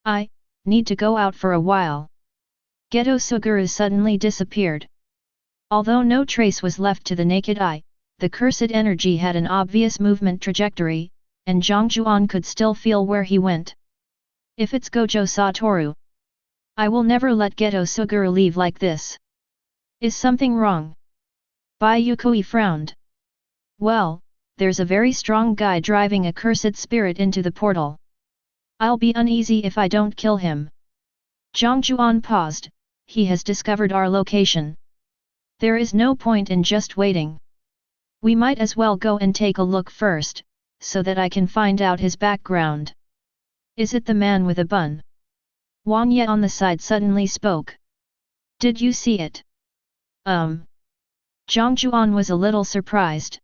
I need to go out for a while. Ghetto Sugaru suddenly disappeared. Although no trace was left to the naked eye, the cursed energy had an obvious movement trajectory, and Jiang Jiuan could still feel where he went. If it's Gojo Satoru, I will never let Ghetto Sugaru leave like this. Is something wrong? Bai Yue Kui frowned. Well, there's a very strong guy driving a cursed spirit into the portal. I'll be uneasy if I don't kill him. Jiang Jiuan paused. He has discovered our location. There is no point in just waiting. We might as well go and take a look first, so that I can find out his background. Is it the man with a bun? Wang Ye on the side suddenly spoke. Did you see it? Jiang Jiuan was a little surprised.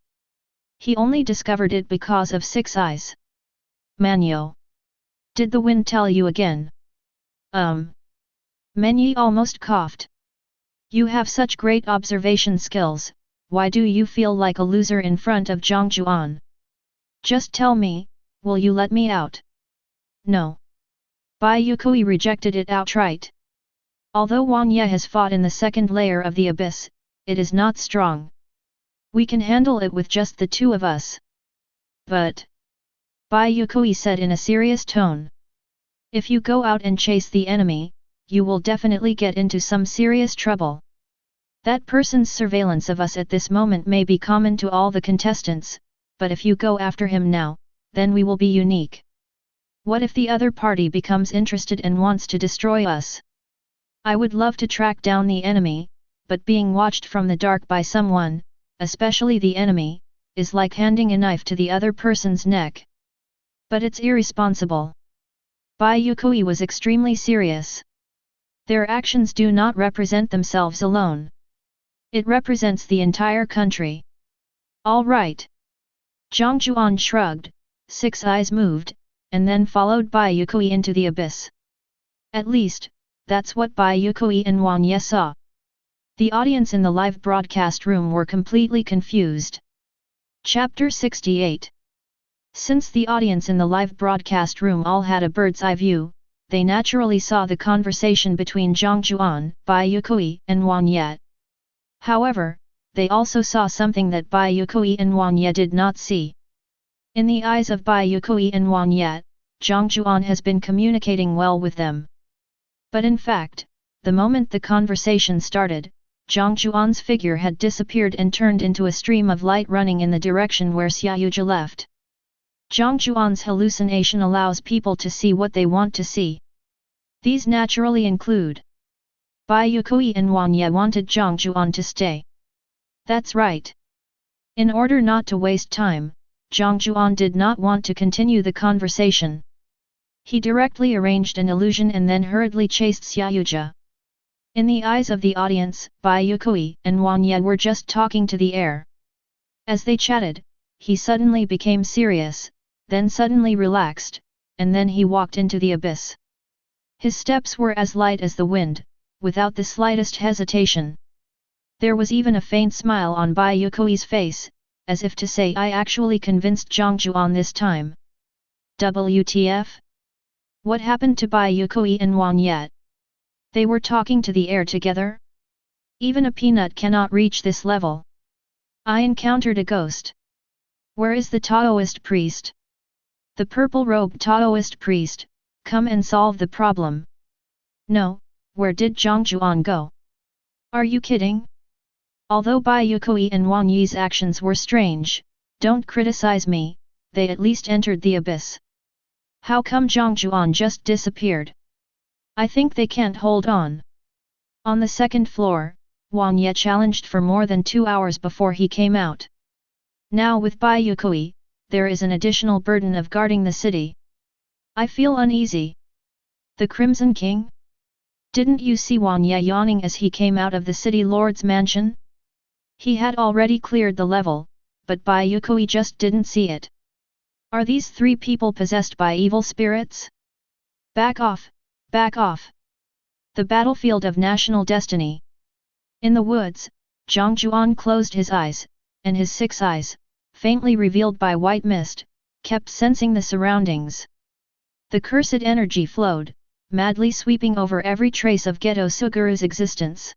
He only discovered it because of 6 eyes. Manyo. Did the wind tell you again? Menyi almost coughed. You have such great observation skills, why do you feel like a loser in front of Jiang Jiuan? Just tell me, will you let me out? No. Bai Yue Kui rejected it outright. Although Wang Ye has fought in the second layer of the abyss, it is not strong. We can handle it with just the 2 of us. But, Bai Yue Kui said in a serious tone, if you go out and chase the enemy, you will definitely get into some serious trouble. That person's surveillance of us at this moment may be common to all the contestants, but if you go after him now, then we will be unique. What if the other party becomes interested and wants to destroy us? I would love to track down the enemy, but being watched from the dark by someone, especially the enemy, is like handing a knife to the other person's neck. But it's irresponsible. Bai Yue Kui was extremely serious. Their actions do not represent themselves alone. It represents the entire country. All right. Jiang Jiuan shrugged, 6 eyes moved, and then followed Bai Yue Kui into the abyss. At least, that's what Bai Yue Kui and Wang Ye saw. The audience in the live broadcast room were completely confused. Chapter 68. Since the audience in the live broadcast room all had a bird's eye view, they naturally saw the conversation between Jiang Jiuan, Bai Yue Kui, and Wang Ye. However, they also saw something that Bai Yue Kui and Wang Ye did not see. In the eyes of Bai Yue Kui and Wang Ye, Jiang Jiuan has been communicating well with them. But in fact, the moment the conversation started, Jiang Jiuan's figure had disappeared and turned into a stream of light running in the direction where Xia Yuja left. Jiang Jiuan's hallucination allows people to see what they want to see. These naturally include Bai Yue Kui and Juan wanted Jiang Jiuan to stay. That's right. In order not to waste time, Jiang Jiuan did not want to continue the conversation. He directly arranged an illusion and then hurriedly chased Xiaoyuja. In the eyes of the audience, Bai Yue Kui and Juan were just talking to the air. As they chatted, he suddenly became serious, then suddenly relaxed, and then he walked into the abyss. His steps were as light as the wind, without the slightest hesitation. There was even a faint smile on Bai Yue Kui's face, as if to say, I actually convinced Jiang Jiuan this time. WTF? What happened to Bai Yue Kui and Juan yet? They were talking to the air together? Even a peanut cannot reach this level. I encountered a ghost. Where is the Taoist priest? The purple-robed Taoist priest, come and solve the problem. No, where did Jiang Jiuan go? Are you kidding? Although Bai Yue Kui and Wang Yi's actions were strange, don't criticize me, they at least entered the abyss. How come Jiang Jiuan just disappeared? I think they can't hold on. On the second floor, Wang Ye challenged for more than 2 hours before he came out. Now with Bai Yue Kui, there is an additional burden of guarding the city. I feel uneasy. The Crimson King? Didn't you see Wang Ye yawning as he came out of the city lord's mansion? He had already cleared the level, but Bai Yue Kui just didn't see it. Are these 3 people possessed by evil spirits? Back off, back off. The battlefield of national destiny. In the woods, Jiang Jiuan closed his eyes, and his 6 eyes, faintly revealed by white mist, kept sensing the surroundings. The cursed energy flowed, madly sweeping over every trace of Ghetto Sugaru's existence.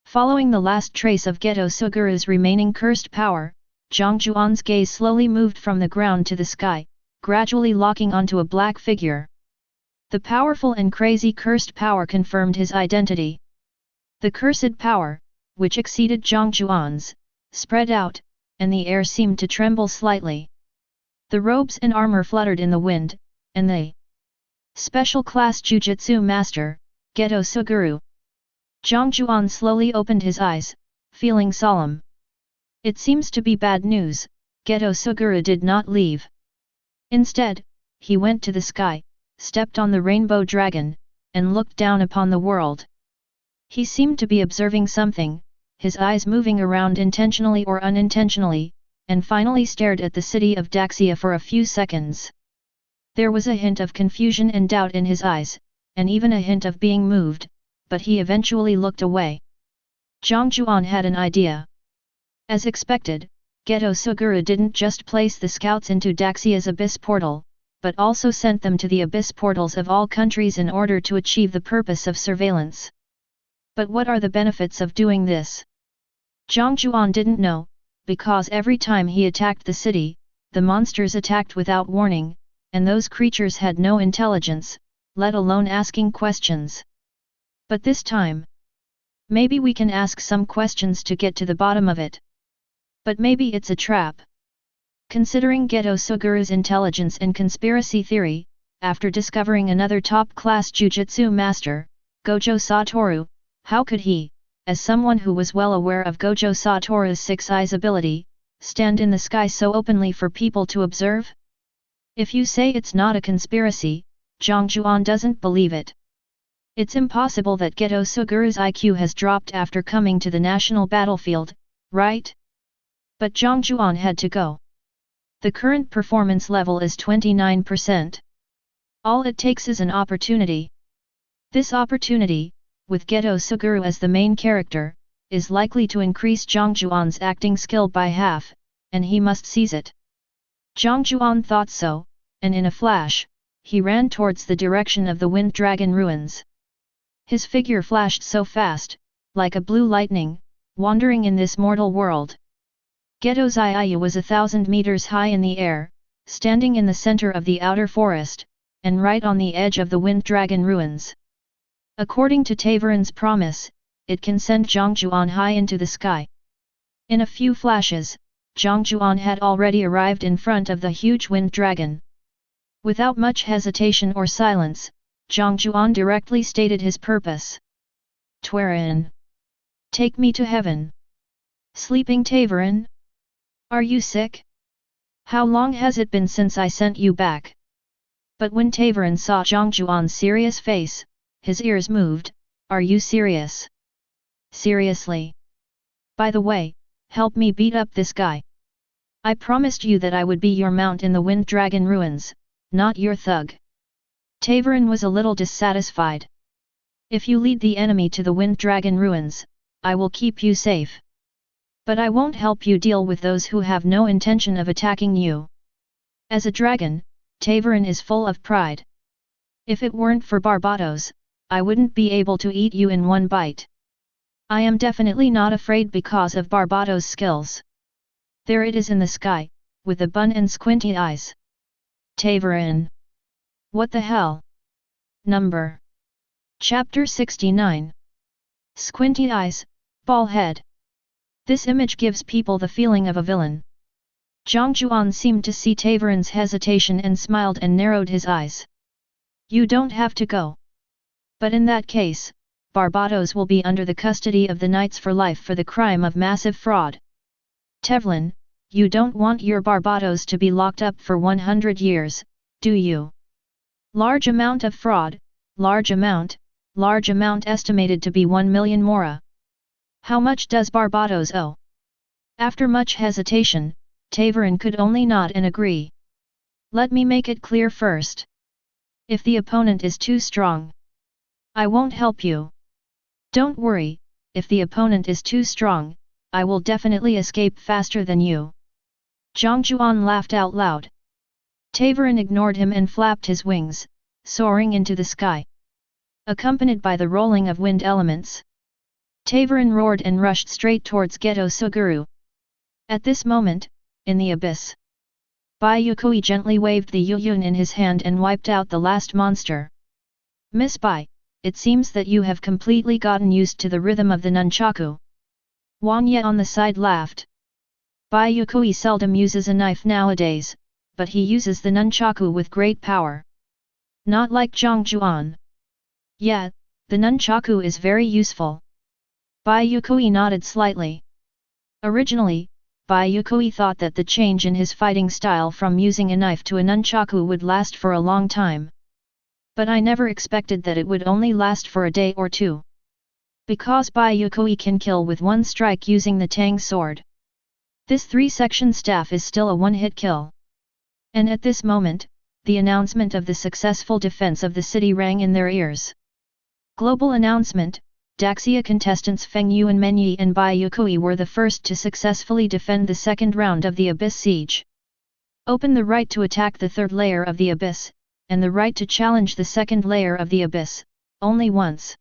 Following the last trace of Ghetto Sugaru's remaining cursed power, Jiang Jiuan's gaze slowly moved from the ground to the sky, gradually locking onto a black figure. The powerful and crazy cursed power confirmed his identity. The cursed power, which exceeded Jiang Jiuan's, spread out, and the air seemed to tremble slightly. The robes and armor fluttered in the wind, and the special class Jujutsu master, Ghetto Sugaru. Jiang Jiuan slowly opened his eyes, feeling solemn. It seems to be bad news, Ghetto Sugaru did not leave. Instead, he went to the sky, stepped on the rainbow dragon, and looked down upon the world. He seemed to be observing something, his eyes moving around intentionally or unintentionally, and finally stared at the city of Daxia for a few seconds. There was a hint of confusion and doubt in his eyes, and even a hint of being moved, but he eventually looked away. Jiang Jiuan had an idea. As expected, Ghetto Sugaru didn't just place the scouts into Daxia's abyss portal, but also sent them to the abyss portals of all countries in order to achieve the purpose of surveillance. But what are the benefits of doing this? Jiang Jiuan didn't know, because every time he attacked the city, the monsters attacked without warning, and those creatures had no intelligence, let alone asking questions. But this time, maybe we can ask some questions to get to the bottom of it. But maybe it's a trap. Considering Ghetto Sugaru's intelligence and conspiracy theory, after discovering another top-class Jujutsu master, Gojo Satoru, how could he, as someone who was well aware of Gojo Satoru's 6 eyes ability, stand in the sky so openly for people to observe? If you say it's not a conspiracy, Jiang Jiuan doesn't believe it. It's impossible that Ghetto Sugaru's IQ has dropped after coming to the national battlefield, right? But Jiang Jiuan had to go. The current performance level is 29%. All it takes is an opportunity. This opportunity, with Ghetto Sugaru as the main character, is likely to increase Jiang Jiuan's acting skill by half, and he must seize it. Jiang Jiuan thought so, and in a flash, he ran towards the direction of the Wind Dragon ruins. His figure flashed so fast, like a blue lightning, wandering in this mortal world. Ghetto Xia was 1,000 meters high in the air, standing in the center of the outer forest, and right on the edge of the Wind Dragon ruins. According to Tavern's promise, it can send Jiang Jiuan high into the sky. In a few flashes, Jiang Jiuan had already arrived in front of the huge wind dragon. Without much hesitation or silence, Jiang Jiuan directly stated his purpose. Tavern. Take me to heaven. Sleeping Tavern? Are you sick? How long has it been since I sent you back? But when Tavern saw Jiang Jiuan's serious face, his ears moved. Are you serious? Seriously? By the way, help me beat up this guy. I promised you that I would be your mount in the Wind Dragon ruins, not your thug. Tavern was a little dissatisfied. If you lead the enemy to the Wind Dragon ruins, I will keep you safe. But I won't help you deal with those who have no intention of attacking you. As a dragon, Tavern is full of pride. If it weren't for Barbados, I wouldn't be able to eat you in one bite. I am definitely not afraid because of Barbados' skills. There it is in the sky, with the bun and squinty eyes. Tavern. What the hell? Number. Chapter 69. Squinty eyes, ball head. This image gives people the feeling of a villain. Jiang Jiuan seemed to see Tavern's hesitation and smiled and narrowed his eyes. You don't have to go. But in that case, Barbados will be under the custody of the Knights for life for the crime of massive fraud. Tavern, you don't want your Barbados to be locked up for 100 years, do you? Large amount of fraud, large amount estimated to be 1 million mora. How much does Barbados owe? After much hesitation, Tavern could only nod and agree. Let me make it clear first. If the opponent is too strong, I won't help you. Don't worry, if the opponent is too strong, I will definitely escape faster than you. Jiang Jiuan laughed out loud. Tavern ignored him and flapped his wings, soaring into the sky. Accompanied by the rolling of wind elements, Tavern roared and rushed straight towards Ghetto Sugaru. At this moment, in the abyss, Bai Yue Kui gently waved the Yuyun in his hand and wiped out the last monster. Miss Bai, it seems that you have completely gotten used to the rhythm of the nunchaku. Juan Ye on the side laughed. Bai Yue Kui seldom uses a knife nowadays, but he uses the nunchaku with great power. Not like Jiang Jiuan. Yeah, the nunchaku is very useful. Bai Yue Kui nodded slightly. Originally, Bai Yue Kui thought that the change in his fighting style from using a knife to a nunchaku would last for a long time. But I never expected that it would only last for a day or two. Because Bai Yue Kui can kill with one strike using the Tang sword. This 3-section staff is still a one-hit kill. And at this moment, the announcement of the successful defense of the city rang in their ears. Global announcement: Daxia contestants Feng Yuan Menyi and Bai Yue Kui were the first to successfully defend the second round of the Abyss Siege. Open the right to attack the third layer of the Abyss, and the right to challenge the second layer of the Abyss, only once.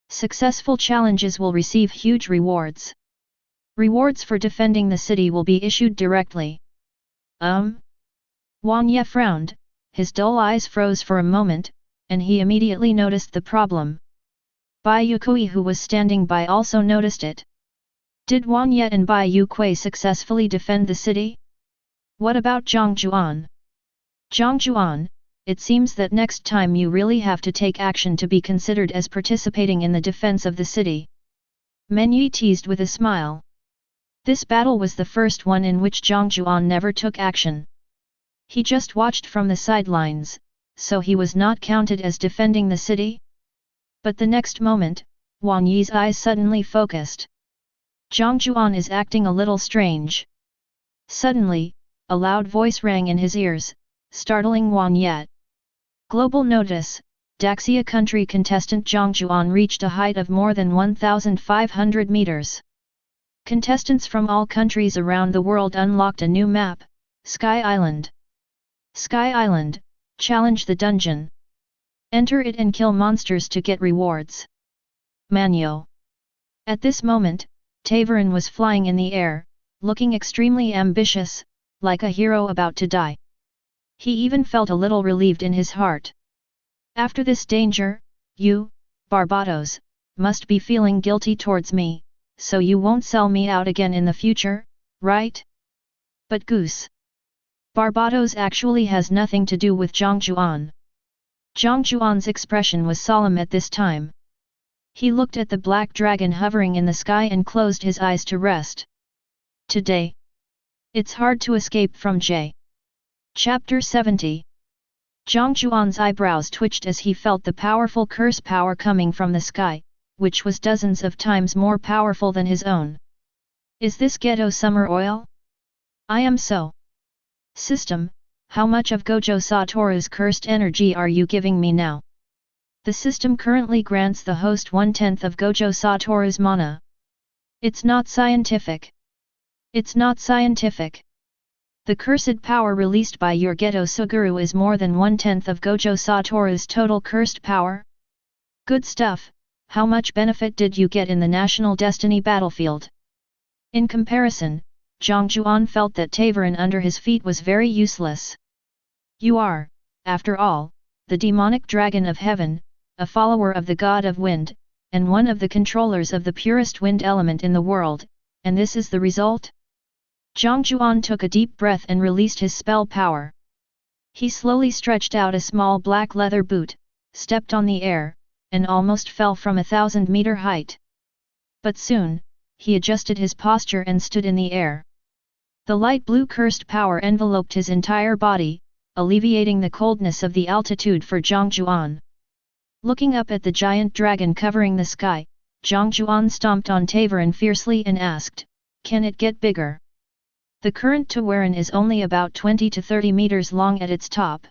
Successful challenges will receive huge rewards. Rewards for defending the city will be issued directly. Juan Ye frowned, his dull eyes froze for a moment, and he immediately noticed the problem. Bai Yue Kui, who was standing by, also noticed it. Did Juan Ye and Bai Yue Kui successfully defend the city? What about Jiang Jiuan? Jiang Jiuan, it seems that next time you really have to take action to be considered as participating in the defense of the city. Menyi teased with a smile. This battle was the first one in which Jiang Jiuan never took action. He just watched from the sidelines, so he was not counted as defending the city. But the next moment, Wang Yi's eyes suddenly focused. Jiang Jiuan is acting a little strange. Suddenly, a loud voice rang in his ears, startling Wang Yi. Global notice: Daxia country contestant Jiang Jiuan reached a height of more than 1,500 meters. Contestants from all countries around the world unlocked a new map, Sky Island. Sky Island, challenge the dungeon. Enter it and kill monsters to get rewards. Manyo. At this moment, Tavern was flying in the air, looking extremely ambitious, like a hero about to die. He even felt a little relieved in his heart. After this danger, you, Barbados, must be feeling guilty towards me, so you won't sell me out again in the future, right? But goose. Barbados actually has nothing to do with Jiang Jiuan. Jiang Jiuan's expression was solemn at this time. He looked at the black dragon hovering in the sky and closed his eyes to rest. Today, it's hard to escape from J. Chapter 70. Jiang Jiuan's eyebrows twitched as he felt the powerful curse power coming from the sky, which was dozens of times more powerful than his own. Is this Ghetto summer oil? I am so. System, how much of Gojo Satoru's cursed energy are you giving me now? The system currently grants the host 1/10 of Gojo Satoru's mana. It's not scientific. It's not scientific. The cursed power released by your Ghetto Sugaru is more than 1/10 of Gojo Satoru's total cursed power? Good stuff. How much benefit did you get in the National Destiny battlefield? In comparison, Jiang Jiuan felt that Tavern under his feet was very useless. You are, after all, the demonic dragon of heaven, a follower of the god of wind, and one of the controllers of the purest wind element in the world, and this is the result? Jiang Jiuan took a deep breath and released his spell power. He slowly stretched out a small black leather boot, stepped on the air, and almost fell from 1,000-meter height. But soon, he adjusted his posture and stood in the air. The light blue cursed power enveloped his entire body, alleviating the coldness of the altitude for Jiang Jiuan. Looking up at the giant dragon covering the sky, Jiang Jiuan stomped on Tavern fiercely and asked, "Can it get bigger?" The current Tavern is only about 20 to 30 meters long at its top.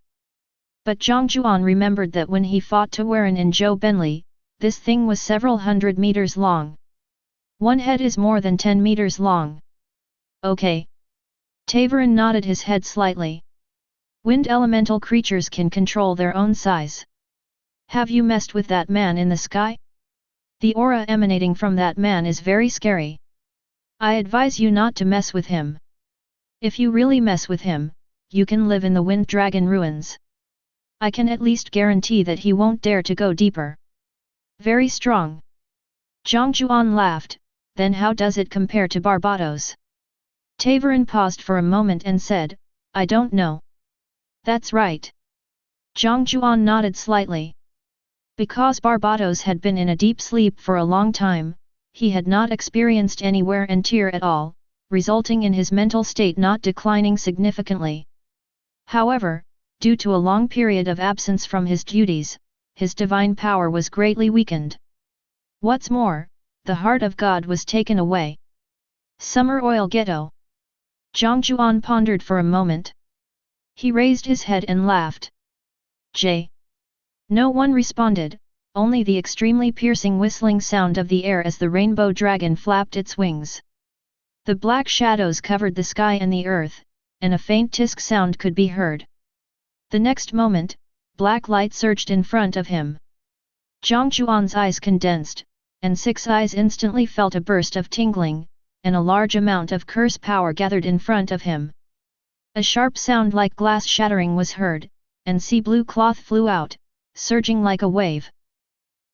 But Jiang Jiuan remembered that when he fought Tavern in Zhou Benli, this thing was several hundred meters long. One head is more than 10 meters long. Okay. Tavern nodded his head slightly. Wind elemental creatures can control their own size. Have you messed with that man in the sky? The aura emanating from that man is very scary. I advise you not to mess with him. If you really mess with him, you can live in the Wind Dragon ruins. I can at least guarantee that he won't dare to go deeper. Very strong. Jiang Jiuan laughed, then how does it compare to Barbados? Tavern paused for a moment and said, I don't know. That's right. Jiang Jiuan nodded slightly. Because Barbados had been in a deep sleep for a long time, he had not experienced any wear and tear at all, resulting in his mental state not declining significantly. However, due to a long period of absence from his duties, his divine power was greatly weakened. What's more, the heart of God was taken away. Summer oil Ghetto. Jiang Jiuan pondered for a moment. He raised his head and laughed. J. No one responded, only the extremely piercing whistling sound of the air as the rainbow dragon flapped its wings. The black shadows covered the sky and the earth, and a faint tisk sound could be heard. The next moment, black light surged in front of him. Jiang Jiuan's eyes condensed, and 6 eyes instantly felt a burst of tingling, and a large amount of curse power gathered in front of him. A sharp sound like glass shattering was heard, and sea blue cloth flew out, surging like a wave.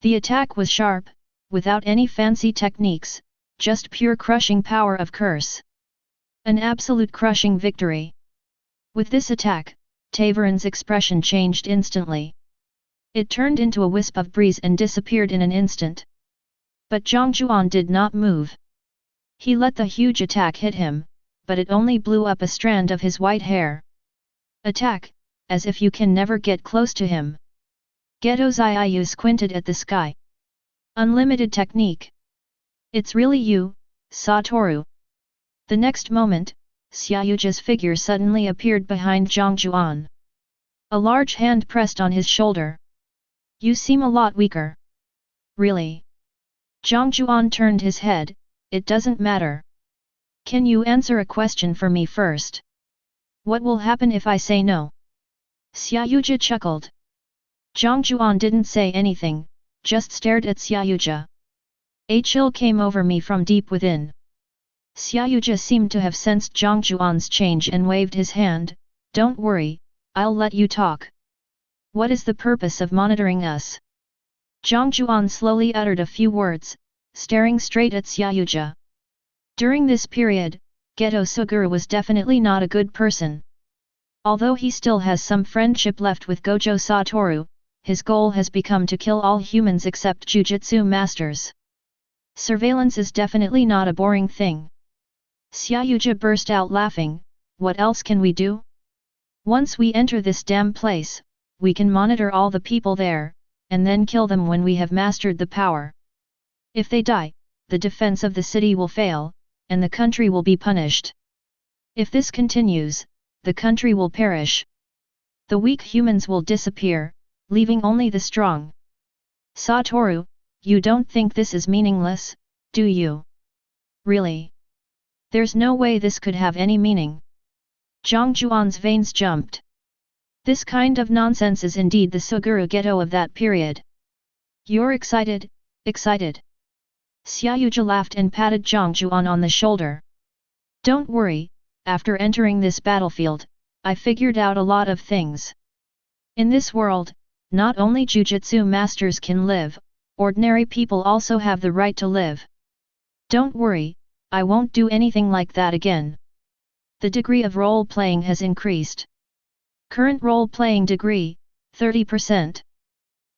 The attack was sharp, without any fancy techniques, just pure crushing power of curse. An absolute crushing victory. With this attack, Tavern's expression changed instantly. It turned into a wisp of breeze and disappeared in an instant. But Jiang Jiuan did not move. He let the huge attack hit him, but it only blew up a strand of his white hair. Attack, as if you can never get close to him. Ghetto's Iu squinted at the sky. Unlimited technique. It's really you, Satoru. The next moment, Xiaoyuji's figure suddenly appeared behind Jiang Jiuan. A large hand pressed on his shoulder. You seem a lot weaker. Really? Jiang Jiuan turned his head. It doesn't matter. Can you answer a question for me first? What will happen if I say no? Xiaoyuji chuckled. Jiang Jiuan didn't say anything, just stared at Xiaoyuji. A chill came over me from deep within. Xiaoyuji seemed to have sensed Jiang Jiuan's change and waved his hand. Don't worry, I'll let you talk. What is the purpose of monitoring us? Jiang Jiuan slowly uttered a few words, staring straight at Xiaoyuji. During this period, Ghetto Sugaru was definitely not a good person. Although he still has some friendship left with Gojo Satoru, his goal has become to kill all humans except Jujutsu masters. Surveillance is definitely not a boring thing. Xiaoyuja burst out laughing, what else can we do? Once we enter this damn place, we can monitor all the people there, and then kill them when we have mastered the power. If they die, the defense of the city will fail, and the country will be punished. If this continues, the country will perish. The weak humans will disappear, leaving only the strong. Satoru, you don't think this is meaningless, do you? Really? There's no way this could have any meaning. Jiang Jiuan's veins jumped. This kind of nonsense is indeed the Sugaru Ghetto of that period. You're excited, excited. Xiaoyuja laughed and patted Jiang Jiuan on the shoulder. Don't worry, after entering this battlefield, I figured out a lot of things. In this world, not only Jujutsu masters can live, ordinary people also have the right to live. Don't worry, I won't do anything like that again. The degree of role-playing has increased. Current role-playing degree, 30%.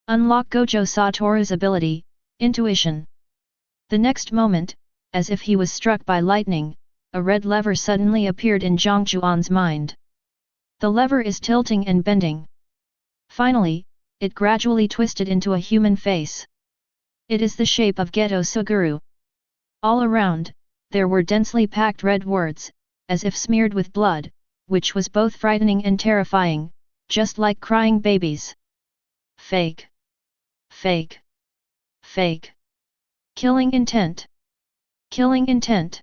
Unlock Gojo Satoru's ability, Intuition. The next moment, as if he was struck by lightning, a red lever suddenly appeared in Jiang Jiuan's mind. The lever is tilting and bending. Finally, it gradually twisted into a human face. It is the shape of Ghetto Sugaru. All around, there were densely packed red words, as if smeared with blood, which was both frightening and terrifying, just like crying babies. Fake. Fake. Fake. Killing intent. Killing intent.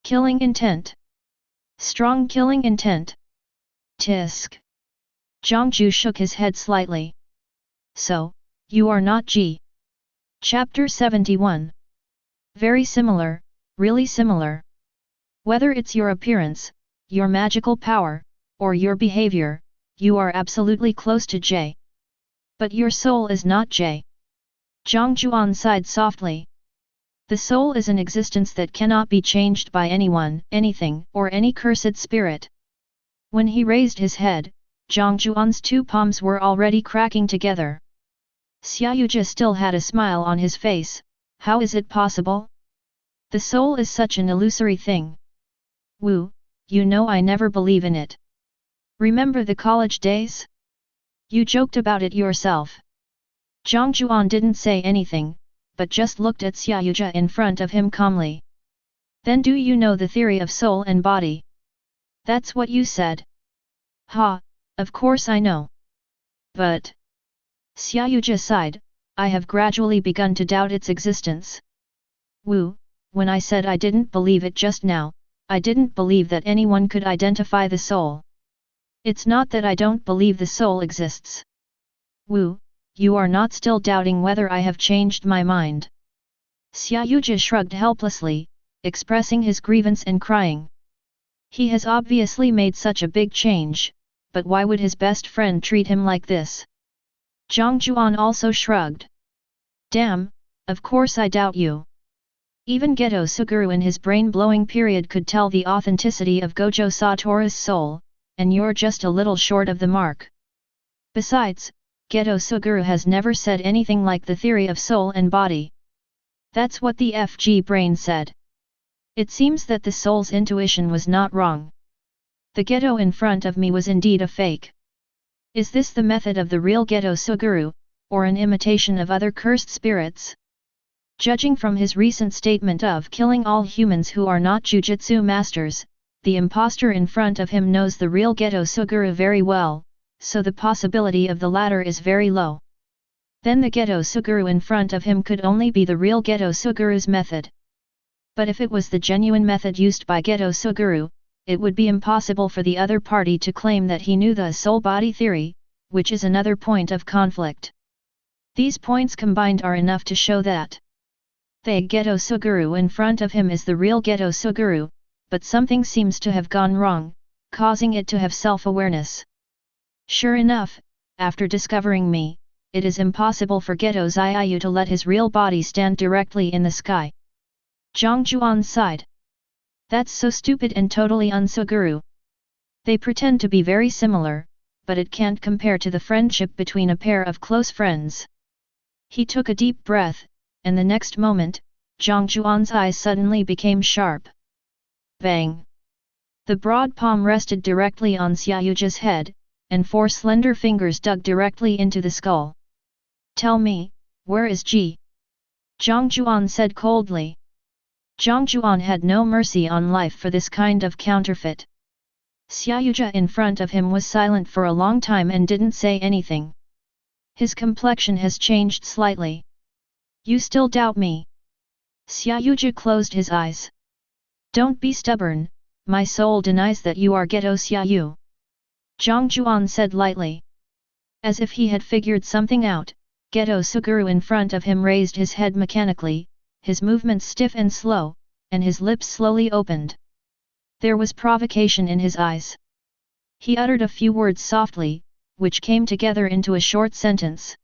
Killing intent. Strong killing intent. Tisk. Jiang Jiu shook his head slightly. So, you are not G. Chapter 71. Very similar, really similar. Whether it's your appearance, your magical power, or your behavior, you are absolutely close to J. But your soul is not J. Jiang Jiuan sighed softly. The soul is an existence that cannot be changed by anyone, anything, or any cursed spirit. When he raised his head, Jiang Jiuan's two palms were already cracking together. Xiaoyuja still had a smile on his face. How is it possible? The soul is such an illusory thing. Wu, you know I never believe in it. Remember the college days? You joked about it yourself. Jiang Jiuan didn't say anything, but just looked at Xiaoyuja in front of him calmly. Then do you know the theory of soul and body? That's what you said. Ha, of course I know. But... Xiaoyuja sighed, I have gradually begun to doubt its existence. Wu, when I said I didn't believe it just now, I didn't believe that anyone could identify the soul. It's not that I don't believe the soul exists. Wu, you are not still doubting whether I have changed my mind. Xiaoyuja shrugged helplessly, expressing his grievance and crying. He has obviously made such a big change, but why would his best friend treat him like this? Jiang Jiuan also shrugged. Damn, of course I doubt you. Even Ghetto Sugaru in his brain-blowing period could tell the authenticity of Gojo Satoru's soul, and you're just a little short of the mark. Besides, Ghetto Sugaru has never said anything like the theory of soul and body. That's what the FG brain said. It seems that the soul's intuition was not wrong. The Ghetto in front of me was indeed a fake. Is this the method of the real Ghetto Sugaru, or an imitation of other cursed spirits? Judging from his recent statement of killing all humans who are not Jujutsu masters, the imposter in front of him knows the real Ghetto Sugaru very well, so the possibility of the latter is very low. Then the Ghetto Sugaru in front of him could only be the real Ghetto Sugaru's method. But if it was the genuine method used by Ghetto Sugaru, it would be impossible for the other party to claim that he knew the soul-body theory, which is another point of conflict. These points combined are enough to show that the Ghetto Sugaru in front of him is the real Ghetto Sugaru, but something seems to have gone wrong, causing it to have self-awareness. Sure enough, after discovering me, it is impossible for Ghetto Xiaoyu to let his real body stand directly in the sky. Jiang Jiuan sighed. That's so stupid and totally un-Sugaru. They pretend to be very similar, but it can't compare to the friendship between a pair of close friends. He took a deep breath, and the next moment, Jiang Jiuan's eyes suddenly became sharp. Bang! The broad palm rested directly on Xiaoyuji's head, and 4 slender fingers dug directly into the skull. Tell me, where is Ji? Jiang Jiuan said coldly. Jiang Jiuan had no mercy on life for this kind of counterfeit. Xiaoyuji in front of him was silent for a long time and didn't say anything. His complexion has changed slightly. You still doubt me? Xiaoyuji closed his eyes. Don't be stubborn, my soul denies that you are Ghetto Xiaoyu. Jiang Jiuan said lightly. As if he had figured something out, Ghetto Sugaru in front of him raised his head mechanically, his movements stiff and slow, and his lips slowly opened. There was provocation in his eyes. He uttered a few words softly, which came together into a short sentence.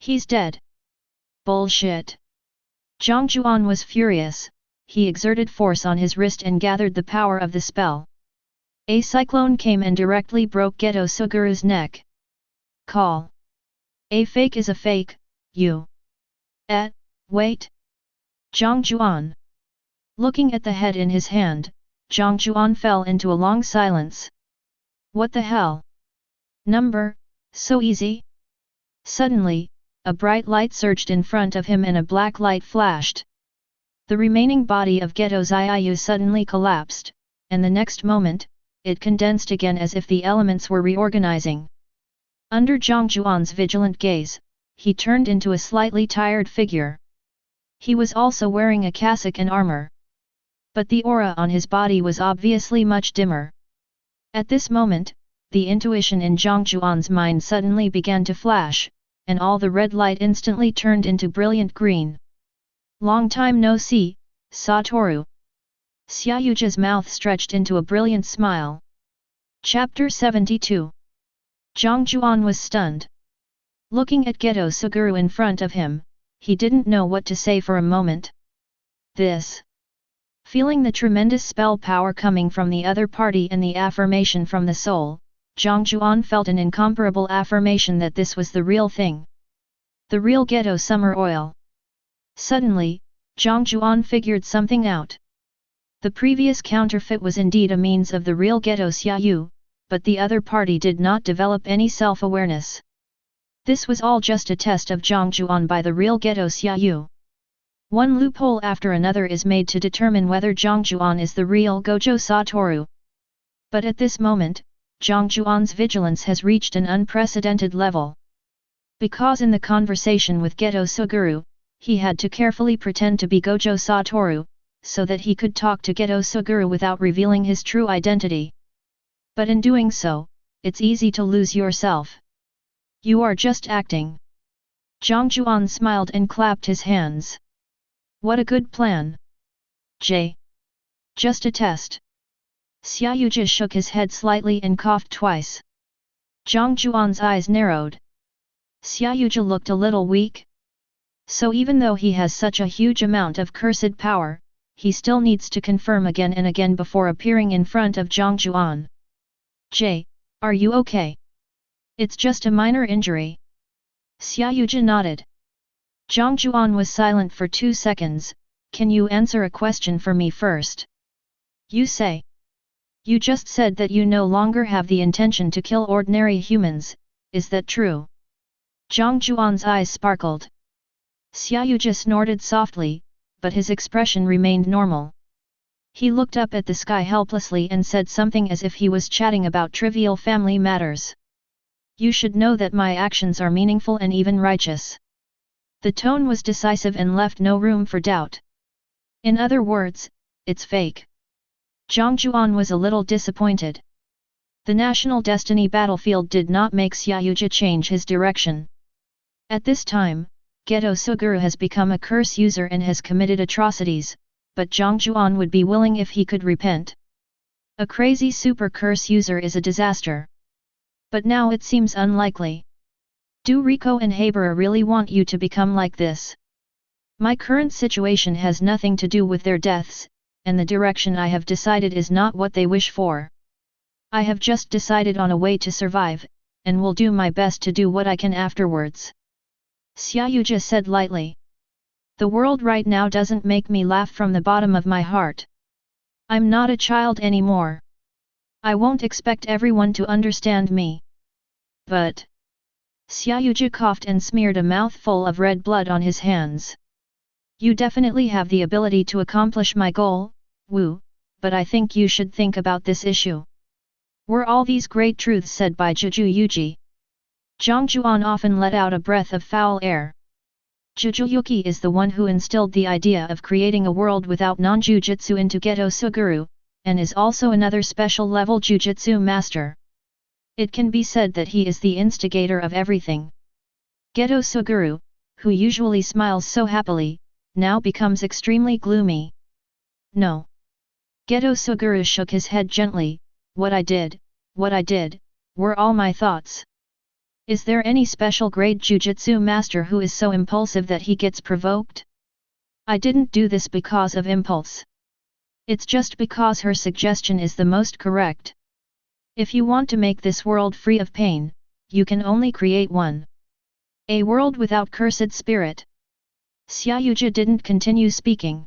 He's dead. Bullshit. Jiang Jiuan was furious. He exerted force on his wrist and gathered the power of the spell. A cyclone came and directly broke Ghetto Sugaru's neck. Call. A fake is a fake, you. Wait. Jiang Jiuan. Looking at the head in his hand, Jiang Jiuan fell into a long silence. What the hell? Number, so easy? Suddenly, a bright light surged in front of him and a black light flashed. The remaining body of Ghetto Xiaoyu suddenly collapsed, and the next moment, it condensed again as if the elements were reorganizing. Under Jiang Jiuan's vigilant gaze, he turned into a slightly tired figure. He was also wearing a cassock and armor. But the aura on his body was obviously much dimmer. At this moment, the intuition in Jiang Jiuan's mind suddenly began to flash, and all the red light instantly turned into brilliant green. Long time no see, Satoru. Xiaoyuji's mouth stretched into a brilliant smile. Chapter 72. Jiang Jiuan was stunned. Looking at Ghetto Sugaru in front of him, he didn't know what to say for a moment. This. Feeling the tremendous spell power coming from the other party and the affirmation from the soul, Jiang Jiuan felt an incomparable affirmation that this was the real thing. The real Ghetto summer oil. Suddenly, Jiang Jiuan figured something out. The previous counterfeit was indeed a means of the real Ghetto Xiaoyu, but the other party did not develop any self-awareness. This was all just a test of Jiang Jiuan by the real Ghetto Xiaoyu. One loophole after another is made to determine whether Jiang Jiuan is the real Gojo Satoru. But at this moment, Jiang Jiuan's vigilance has reached an unprecedented level. Because in the conversation with Ghetto Sugaru, he had to carefully pretend to be Gojo Satoru, so that he could talk to Ghetto Sugaru without revealing his true identity. But in doing so, it's easy to lose yourself. You are just acting. Jiang Jiuan smiled and clapped his hands. What a good plan. Just a test. Xiaoyuji shook his head slightly and coughed twice. Jiang Jiuan's eyes narrowed. Xiaoyuji looked a little weak. So even though he has such a huge amount of cursed power, he still needs to confirm again and again before appearing in front of Jiang Jiuan. Are you okay? It's just a minor injury. Xiaoyuji nodded. Jiang Jiuan was silent for 2 seconds. Can you answer a question for me first? You say. You just said that you no longer have the intention to kill ordinary humans, is that true? Jiang Jiuan's eyes sparkled. Xiaoyuji snorted softly, but his expression remained normal. He looked up at the sky helplessly and said something as if he was chatting about trivial family matters. You should know that my actions are meaningful and even righteous. The tone was decisive and left no room for doubt. In other words, it's fake. Jiang Jiuan was a little disappointed. The National Destiny battlefield did not make Xiaoyuji change his direction. At this time, Ghetto Sugaru has become a curse user and has committed atrocities, but Jiang Jiuan would be willing if he could repent. A crazy super curse user is a disaster. But now it seems unlikely. Do Rico and Habera really want you to become like this? My current situation has nothing to do with their deaths, and the direction I have decided is not what they wish for. I have just decided on a way to survive, and will do my best to do what I can afterwards. Xiaoyuji said lightly. The world right now doesn't make me laugh from the bottom of my heart. I'm not a child anymore. I won't expect everyone to understand me. But... Xiaoyuji coughed and smeared a mouthful of red blood on his hands. You definitely have the ability to accomplish my goal, Wu, but I think you should think about this issue. Were all these great truths said by Jujuyuji? Jiang Jiuan often let out a breath of foul air. Jujuyuki is the one who instilled the idea of creating a world without non-jujutsu into Ghetto Sugaru, and is also another special level jujutsu master. It can be said that he is the instigator of everything. Ghetto Sugaru, who usually smiles so happily, now becomes extremely gloomy. No. Ghetto Sugaru shook his head gently. What I did, were all my thoughts. Is there any special grade jujutsu master who is so impulsive that he gets provoked? I didn't do this because of impulse. It's just because her suggestion is the most correct. If you want to make this world free of pain, you can only create one. A world without cursed spirit. Xiaoyuji didn't continue speaking.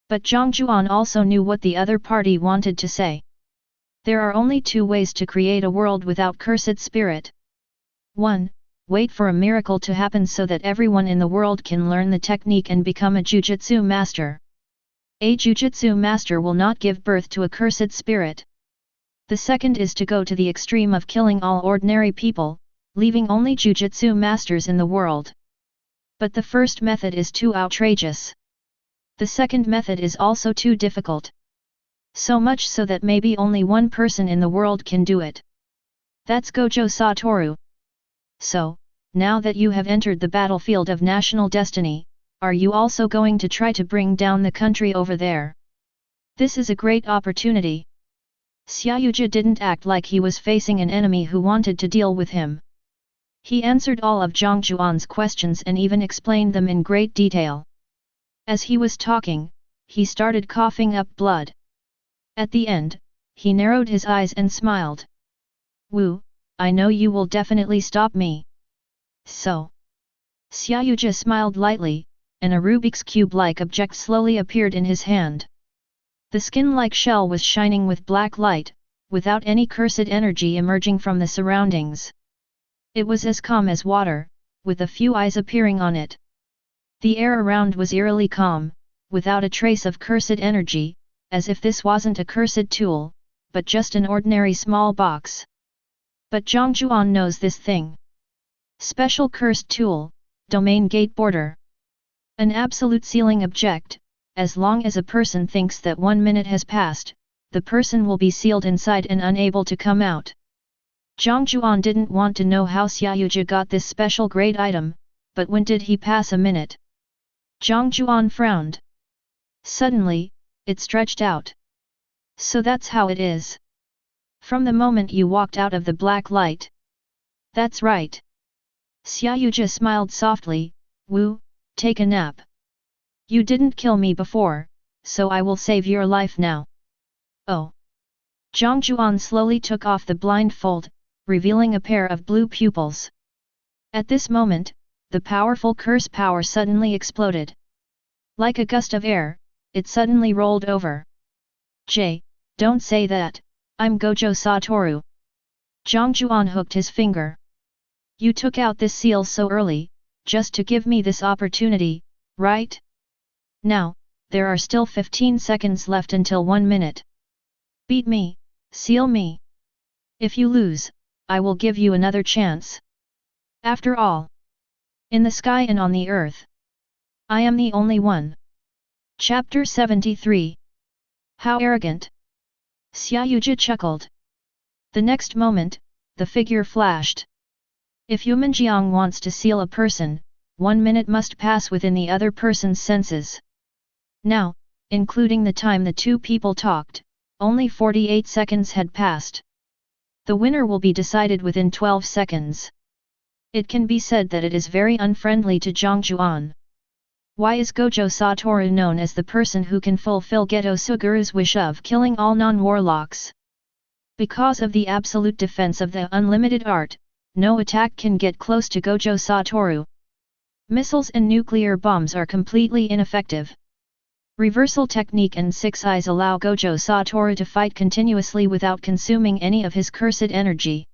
But Jiang Jiuan also knew what the other party wanted to say. There are only two ways to create a world without cursed spirit. 1. Wait for a miracle to happen so that everyone in the world can learn the technique and become a jujutsu master. A jujutsu master will not give birth to a cursed spirit. The second is to go to the extreme of killing all ordinary people, leaving only jujutsu masters in the world. But the first method is too outrageous. The second method is also too difficult. So much so that maybe only one person in the world can do it. That's Gojo Satoru. So, now that you have entered the battlefield of national destiny, are you also going to try to bring down the country over there? This is a great opportunity. Xiaoyuji didn't act like he was facing an enemy who wanted to deal with him. He answered all of Jiang Jiuan's questions and even explained them in great detail. As he was talking, he started coughing up blood. At the end, he narrowed his eyes and smiled. Wu, I know you will definitely stop me. So. Xiaoyuji smiled lightly, and a Rubik's Cube-like object slowly appeared in his hand. The skin-like shell was shining with black light, without any cursed energy emerging from the surroundings. It was as calm as water, with a few eyes appearing on it. The air around was eerily calm, without a trace of cursed energy, as if this wasn't a cursed tool, but just an ordinary small box. But Jiang Jiuan knows this thing. Special cursed tool, domain gate border. An absolute sealing object. As long as a person thinks that 1 minute has passed, the person will be sealed inside and unable to come out. Jiang Jiuan didn't want to know how Xiaoyuji got this special grade item, but when did he pass a minute? Jiang Jiuan frowned. Suddenly, it stretched out. So that's how it is. From the moment you walked out of the black light. That's right. Xiaoyuji smiled softly. Wu, take a nap. You didn't kill me before, so I will save your life now. Oh. Jiang Jiuan slowly took off the blindfold, revealing a pair of blue pupils. At this moment, the powerful curse power suddenly exploded. Like a gust of air, it suddenly rolled over. Jay, don't say that, I'm Gojo Satoru. Jiang Jiuan hooked his finger. You took out this seal so early, just to give me this opportunity, right? Now, there are still 15 seconds left until 1 minute. Beat me, seal me. If you lose, I will give you another chance. After all, in the sky and on the earth, I am the only one. Chapter 73. How arrogant! Xiaoyuji chuckled. The next moment, the figure flashed. If human Jiang wants to seal a person, 1 minute must pass within the other person's senses. Now, including the time the two people talked, only 48 seconds had passed. The winner will be decided within 12 seconds. It can be said that it is very unfriendly to Jiang Jiuan. Why is Gojo Satoru known as the person who can fulfill Ghetto Sugaru's wish of killing all non-warlocks? Because of the absolute defense of the unlimited art, no attack can get close to Gojo Satoru. Missiles and nuclear bombs are completely ineffective. Reversal technique and six eyes allow Gojo Satoru to fight continuously without consuming any of his cursed energy.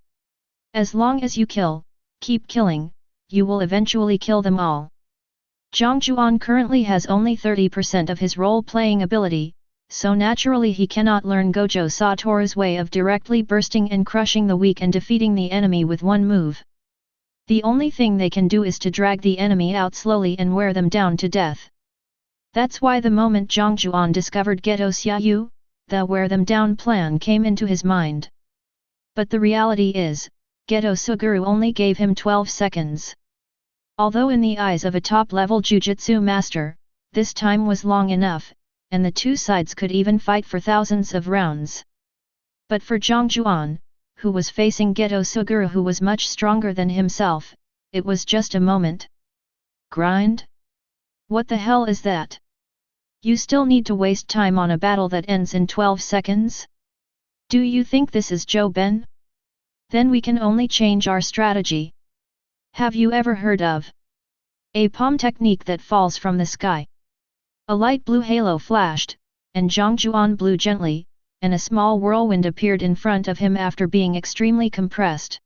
As long as you keep killing, you will eventually kill them all. Jiang Jiuan currently has only 30% of his role-playing ability, so naturally he cannot learn Gojo Satoru's way of directly bursting and crushing the weak and defeating the enemy with one move. The only thing they can do is to drag the enemy out slowly and wear them down to death. That's why the moment Jiang Jiuan discovered Ghetto Xia, the wear them down plan came into his mind. But the reality is, Ghetto Sugaru only gave him 12 seconds. Although in the eyes of a top-level Jujutsu master, this time was long enough, and the two sides could even fight for thousands of rounds. But for Jiang Jiuan, who was facing Ghetto Sugaru who was much stronger than himself, it was just a moment. Grind? What the hell is that? You still need to waste time on a battle that ends in 12 seconds? Do you think this is Joe Ben? Then we can only change our strategy. Have you ever heard of a palm technique that falls from the sky? A light blue halo flashed, and Jiang Jiuan blew gently, and a small whirlwind appeared in front of him after being extremely compressed.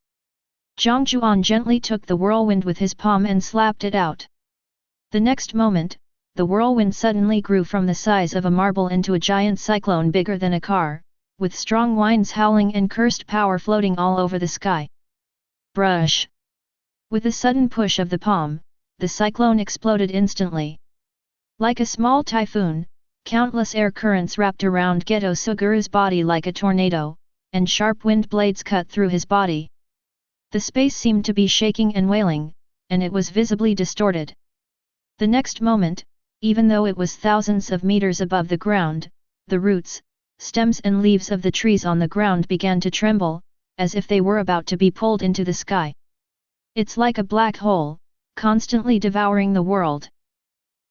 Jiang Jiuan gently took the whirlwind with his palm and slapped it out. The next moment, the whirlwind suddenly grew from the size of a marble into a giant cyclone bigger than a car, with strong winds howling and cursed power floating all over the sky. Brush! With a sudden push of the palm, the cyclone exploded instantly. Like a small typhoon, countless air currents wrapped around Ghetto Sugaru's body like a tornado, and sharp wind blades cut through his body. The space seemed to be shaking and wailing, and it was visibly distorted. The next moment, even though it was thousands of meters above the ground, the roots, stems and leaves of the trees on the ground began to tremble, as if they were about to be pulled into the sky. It's like a black hole, constantly devouring the world.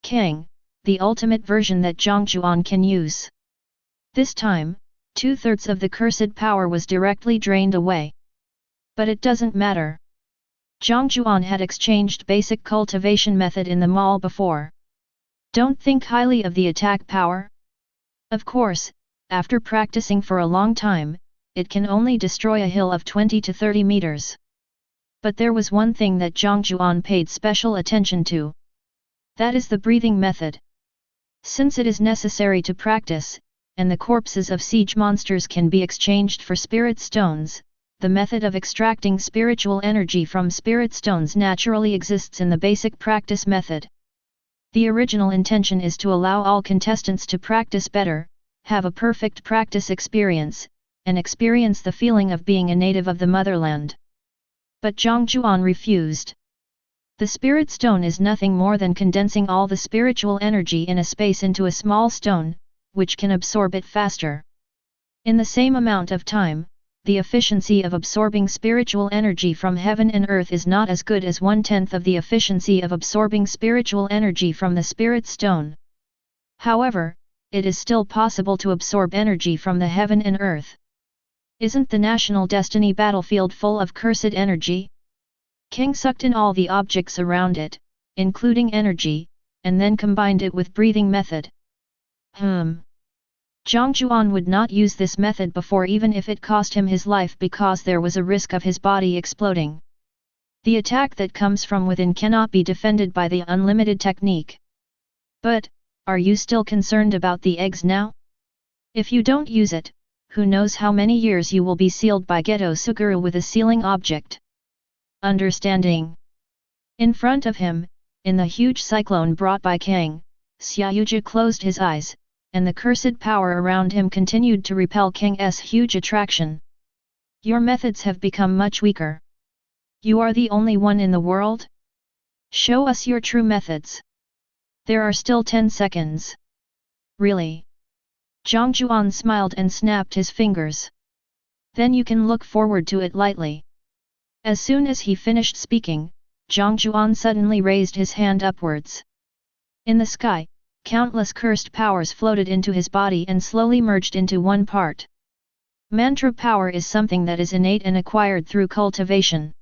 Kang, the ultimate version that Jiang Jiuan can use. This time, 2/3 of the cursed power was directly drained away. But it doesn't matter. Jiang Jiuan had exchanged basic cultivation method in the mall before. Don't think highly of the attack power. Of course, after practicing for a long time, it can only destroy a hill of 20 to 30 meters. But there was one thing that Jiang Jiuan paid special attention to. That is the breathing method. Since it is necessary to practice, and the corpses of siege monsters can be exchanged for spirit stones, the method of extracting spiritual energy from spirit stones naturally exists in the basic practice method. The original intention is to allow all contestants to practice better, have a perfect practice experience, and experience the feeling of being a native of the motherland. But Jiang Jiuan refused. The spirit stone is nothing more than condensing all the spiritual energy in a space into a small stone, which can absorb it faster. In the same amount of time, the efficiency of absorbing spiritual energy from heaven and earth is not as good as 1/10 of the efficiency of absorbing spiritual energy from the spirit stone. However, it is still possible to absorb energy from the heaven and earth. Isn't the National Destiny battlefield full of cursed energy? King sucked in all the objects around it, including energy, and then combined it with breathing method. Jiang Jiuan would not use this method before even if it cost him his life because there was a risk of his body exploding. The attack that comes from within cannot be defended by the unlimited technique. But, are you still concerned about the eggs now? If you don't use it, who knows how many years you will be sealed by Ghetto Sugaru with a sealing object. Understanding. In front of him, in the huge cyclone brought by Kang, Xiaoyuji closed his eyes, and the cursed power around him continued to repel Kang's huge attraction. Your methods have become much weaker. You are the only one in the world? Show us your true methods. There are still 10 seconds. Really? Jiang Jiuan smiled and snapped his fingers. Then you can look forward to it lightly. As soon as he finished speaking, Jiang Jiuan suddenly raised his hand upwards. In the sky, countless cursed powers floated into his body and slowly merged into one part. Mantra power is something that is innate and acquired through cultivation.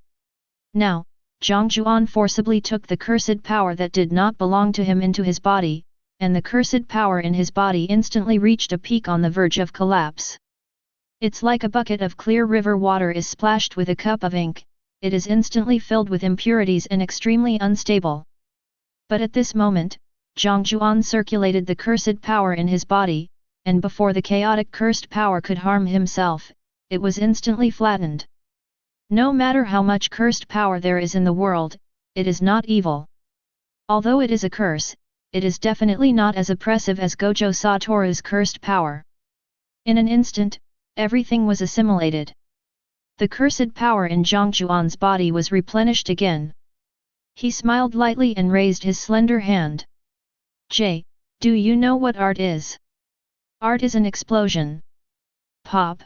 Now, Jiang Jiuan forcibly took the cursed power that did not belong to him into his body, and the cursed power in his body instantly reached a peak on the verge of collapse. It's like a bucket of clear river water is splashed with a cup of ink, it is instantly filled with impurities and extremely unstable. But at this moment, Jiang Jiuan circulated the cursed power in his body, and before the chaotic cursed power could harm himself, it was instantly flattened. No matter how much cursed power there is in the world, it is not evil. Although it is a curse, it is definitely not as oppressive as Gojo Satoru's cursed power. In an instant, everything was assimilated. The cursed power in Jiang Jiuan's body was replenished again. He smiled lightly and raised his slender hand. "Jay, do you know what art is?" "Art is an explosion." Pop.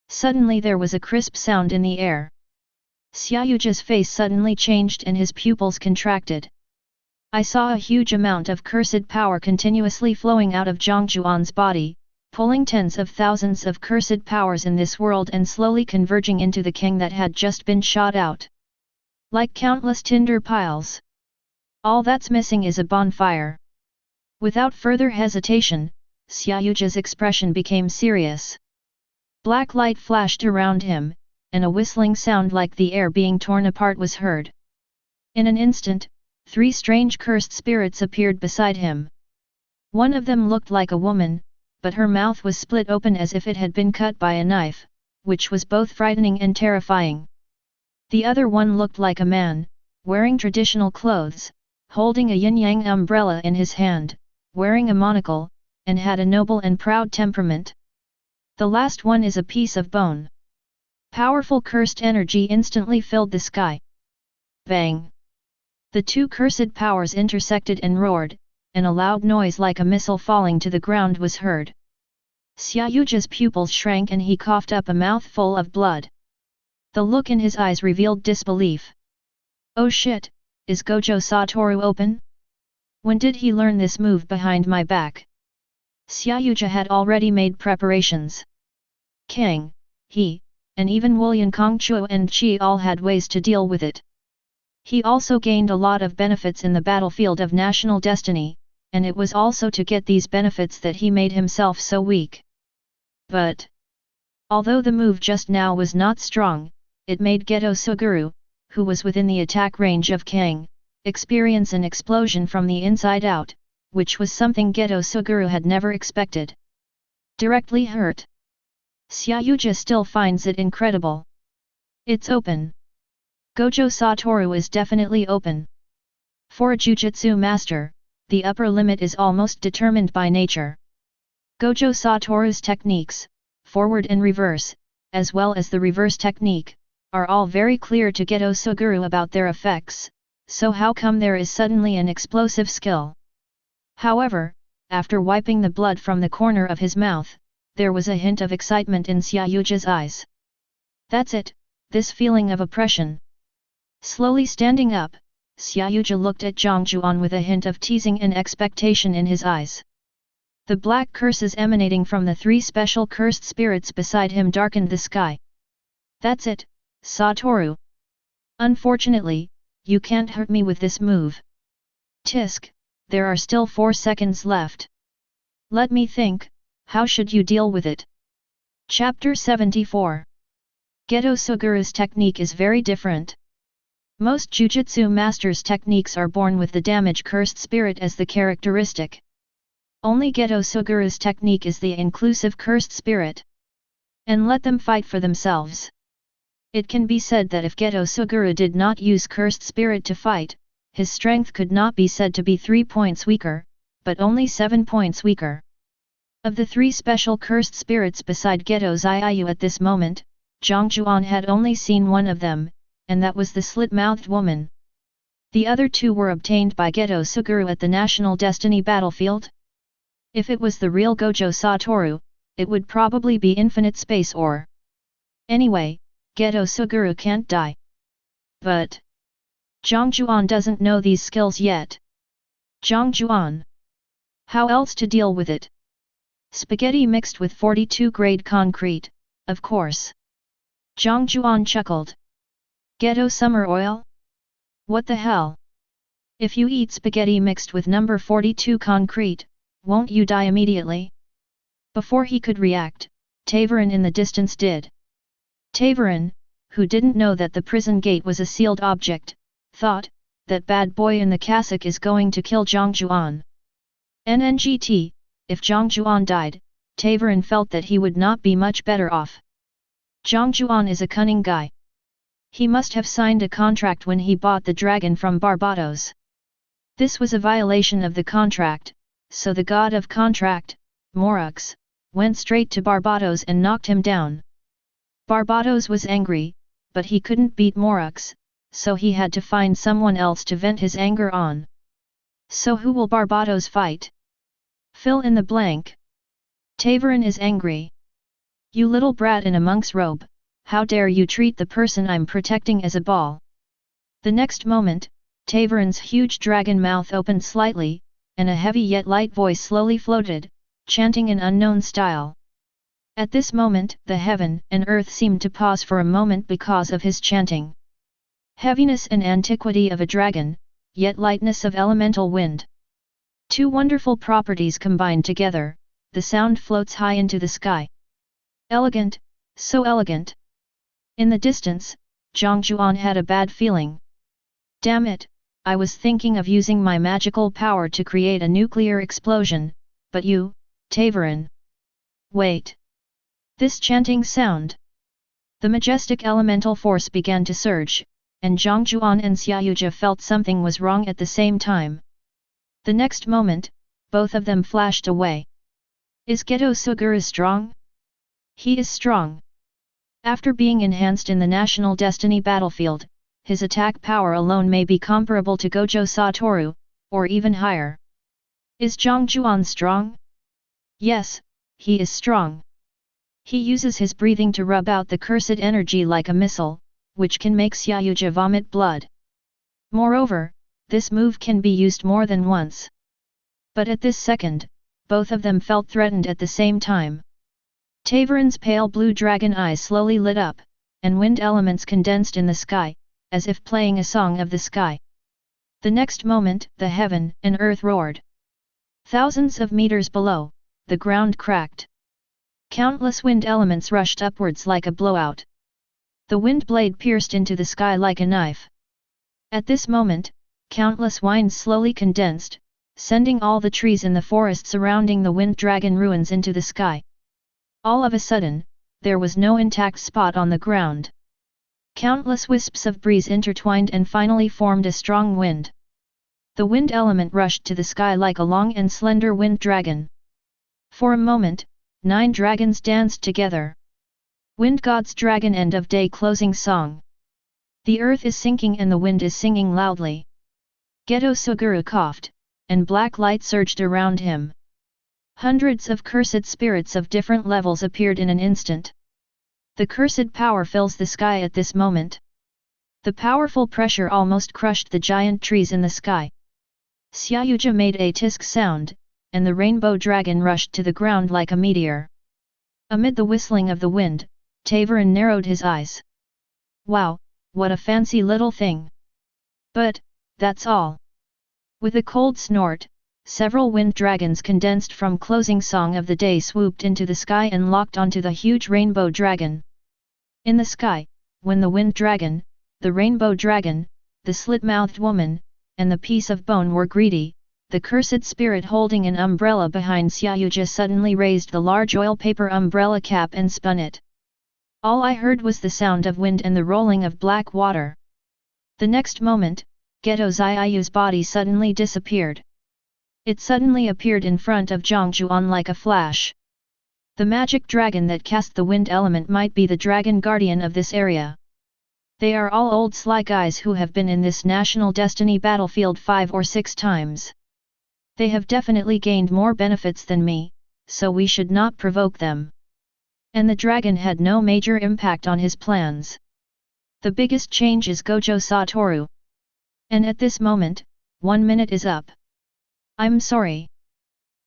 Suddenly there was a crisp sound in the air. Xiaoyuji's face suddenly changed and his pupils contracted. I saw a huge amount of cursed power continuously flowing out of Jiang Jiuan's body, pulling tens of thousands of cursed powers in this world and slowly converging into the king that had just been shot out. Like countless tinder piles. All that's missing is a bonfire. Without further hesitation, Xiaoyuji's expression became serious. Black light flashed around him, and a whistling sound like the air being torn apart was heard. In an instant, 3 strange cursed spirits appeared beside him. One of them looked like a woman, but her mouth was split open as if it had been cut by a knife, which was both frightening and terrifying. The other one looked like a man, wearing traditional clothes, holding a yin-yang umbrella in his hand, wearing a monocle, and had a noble and proud temperament. The last one is a piece of bone. Powerful cursed energy instantly filled the sky. Bang! The 2 cursed powers intersected and roared, and a loud noise like a missile falling to the ground was heard. Xiaoyuji's pupils shrank and he coughed up a mouthful of blood. The look in his eyes revealed disbelief. "Oh shit, is Gojo Satoru open? When did he learn this move behind my back?" Xiaoyuji had already made preparations. Kang, he, and even Wulian Kongchuo and Qi all had ways to deal with it. He also gained a lot of benefits in the battlefield of national destiny, and it was also to get these benefits that he made himself so weak. But, although the move just now was not strong, it made Ghetto Sugaru, who was within the attack range of Kang, experience an explosion from the inside out, which was something Ghetto Sugaru had never expected. Directly hurt. Xiaoyuji still finds it incredible. It's open. Gojo Satoru is definitely open. For a Jujutsu master, the upper limit is almost determined by nature. Gojo Satoru's techniques, forward and reverse, as well as the reverse technique, are all very clear to Ghetto Sugaru about their effects, so how come there is suddenly an explosive skill? However, after wiping the blood from the corner of his mouth, there was a hint of excitement in Xiaoyuji's eyes. That's it, this feeling of oppression. Slowly standing up, Xiaoyuji looked at Jiang Jiuan with a hint of teasing and expectation in his eyes. The black curses emanating from the 3 special cursed spirits beside him darkened the sky. That's it, Satoru. Unfortunately, you can't hurt me with this move. Tisk, there are still 4 seconds left. Let me think, how should you deal with it? Chapter 74. Ghetto Sugaru's technique is very different. Most Jujutsu masters' techniques are born with the damage cursed spirit as the characteristic. Only Ghetto Sugaru's technique is the inclusive cursed spirit. And let them fight for themselves. It can be said that if Ghetto Sugaru did not use cursed spirit to fight, his strength could not be said to be 3 points weaker, but only 7 points weaker. Of the 3 special cursed spirits beside Ghetto Xiaoyu at this moment, Jiang Jiuan had only seen one of them, and that was the slit-mouthed woman. The other 2 were obtained by Ghetto Sugaru at the National Destiny battlefield. If it was the real Gojo Satoru, it would probably be infinite space or... Anyway, Ghetto Sugaru can't die. But... Jiang Jiuan doesn't know these skills yet. Jiang Jiuan. How else to deal with it? Spaghetti mixed with 42-grade concrete, of course. Jiang Jiuan chuckled. Ghetto summer oil? What the hell? If you eat spaghetti mixed with number 42 concrete, won't you die immediately? Before he could react, Tavern in the distance did. Tavern, who didn't know that the prison gate was a sealed object, thought, that bad boy in the cassock is going to kill Jiang Jiuan. NNGT, if Jiang Jiuan died, Tavern felt that he would not be much better off. Jiang Jiuan is a cunning guy. He must have signed a contract when he bought the dragon from Barbados. This was a violation of the contract, so the god of contract, Morux, went straight to Barbados and knocked him down. Barbados was angry, but he couldn't beat Morux, so he had to find someone else to vent his anger on. So who will Barbados fight? Fill in the blank. Tavern is angry. You little brat in a monk's robe, how dare you treat the person I'm protecting as a ball? The next moment, Tavern's huge dragon mouth opened slightly, and a heavy yet light voice slowly floated, chanting an unknown style. At this moment, the heaven and earth seemed to pause for a moment because of his chanting. Heaviness and antiquity of a dragon, yet lightness of elemental wind. Two wonderful properties combined together, the sound floats high into the sky. Elegant, so elegant. In the distance, Jiang Jiuan had a bad feeling. Damn it, I was thinking of using my magical power to create a nuclear explosion, but you, Tavern. Wait. This chanting sound. The majestic elemental force began to surge, and Jiang Jiuan and Xiaoyuja felt something was wrong at the same time. The next moment, both of them flashed away. Is Ghetto Sugaru strong? He is strong. After being enhanced in the National Destiny battlefield, his attack power alone may be comparable to Gojo Satoru, or even higher. Is Jiang Jiuan strong? Yes, he is strong. He uses his breathing to rub out the cursed energy like a missile, which can make Xiaoyuja vomit blood. Moreover, this move can be used more than once. But at this second, both of them felt threatened at the same time. Tavern's pale blue dragon eyes slowly lit up, and wind elements condensed in the sky, as if playing a song of the sky. The next moment, the heaven and earth roared. Thousands of meters below, the ground cracked. Countless wind elements rushed upwards like a blowout. The wind blade pierced into the sky like a knife. At this moment, countless winds slowly condensed, sending all the trees in the forest surrounding the wind dragon ruins into the sky. All of a sudden, there was no intact spot on the ground. Countless wisps of breeze intertwined and finally formed a strong wind. The wind element rushed to the sky like a long and slender wind dragon. For a moment, 9 dragons danced together. Wind God's Dragon End of Day Closing Song. The earth is sinking and the wind is singing loudly. Ghetto Sugaru coughed, and black light surged around him. Hundreds of cursed spirits of different levels appeared in an instant. The cursed power fills the sky at this moment. The powerful pressure almost crushed the giant trees in the sky. Xiaoyuja made a tisk sound, and the rainbow dragon rushed to the ground like a meteor. Amid the whistling of the wind, Tavern narrowed his eyes. Wow, what a fancy little thing! But, that's all. With a cold snort, several wind dragons condensed from closing song of the day swooped into the sky and locked onto the huge rainbow dragon. In the sky, when the wind dragon, the rainbow dragon, the slit-mouthed woman, and the piece of bone were greedy, the cursed spirit holding an umbrella behind Xiaoyuja suddenly raised the large oil paper umbrella cap and spun it. All I heard was the sound of wind and the rolling of black water. The next moment, Ghetto Xiaoyu's body suddenly disappeared. It suddenly appeared in front of Jiang Jiuan like a flash. The magic dragon that cast the wind element might be the dragon guardian of this area. They are all old sly guys who have been in this National Destiny battlefield 5 or 6 times. They have definitely gained more benefits than me, so we should not provoke them. And the dragon had no major impact on his plans. The biggest change is Gojo Satoru. And at this moment, 1 minute is up. I'm sorry.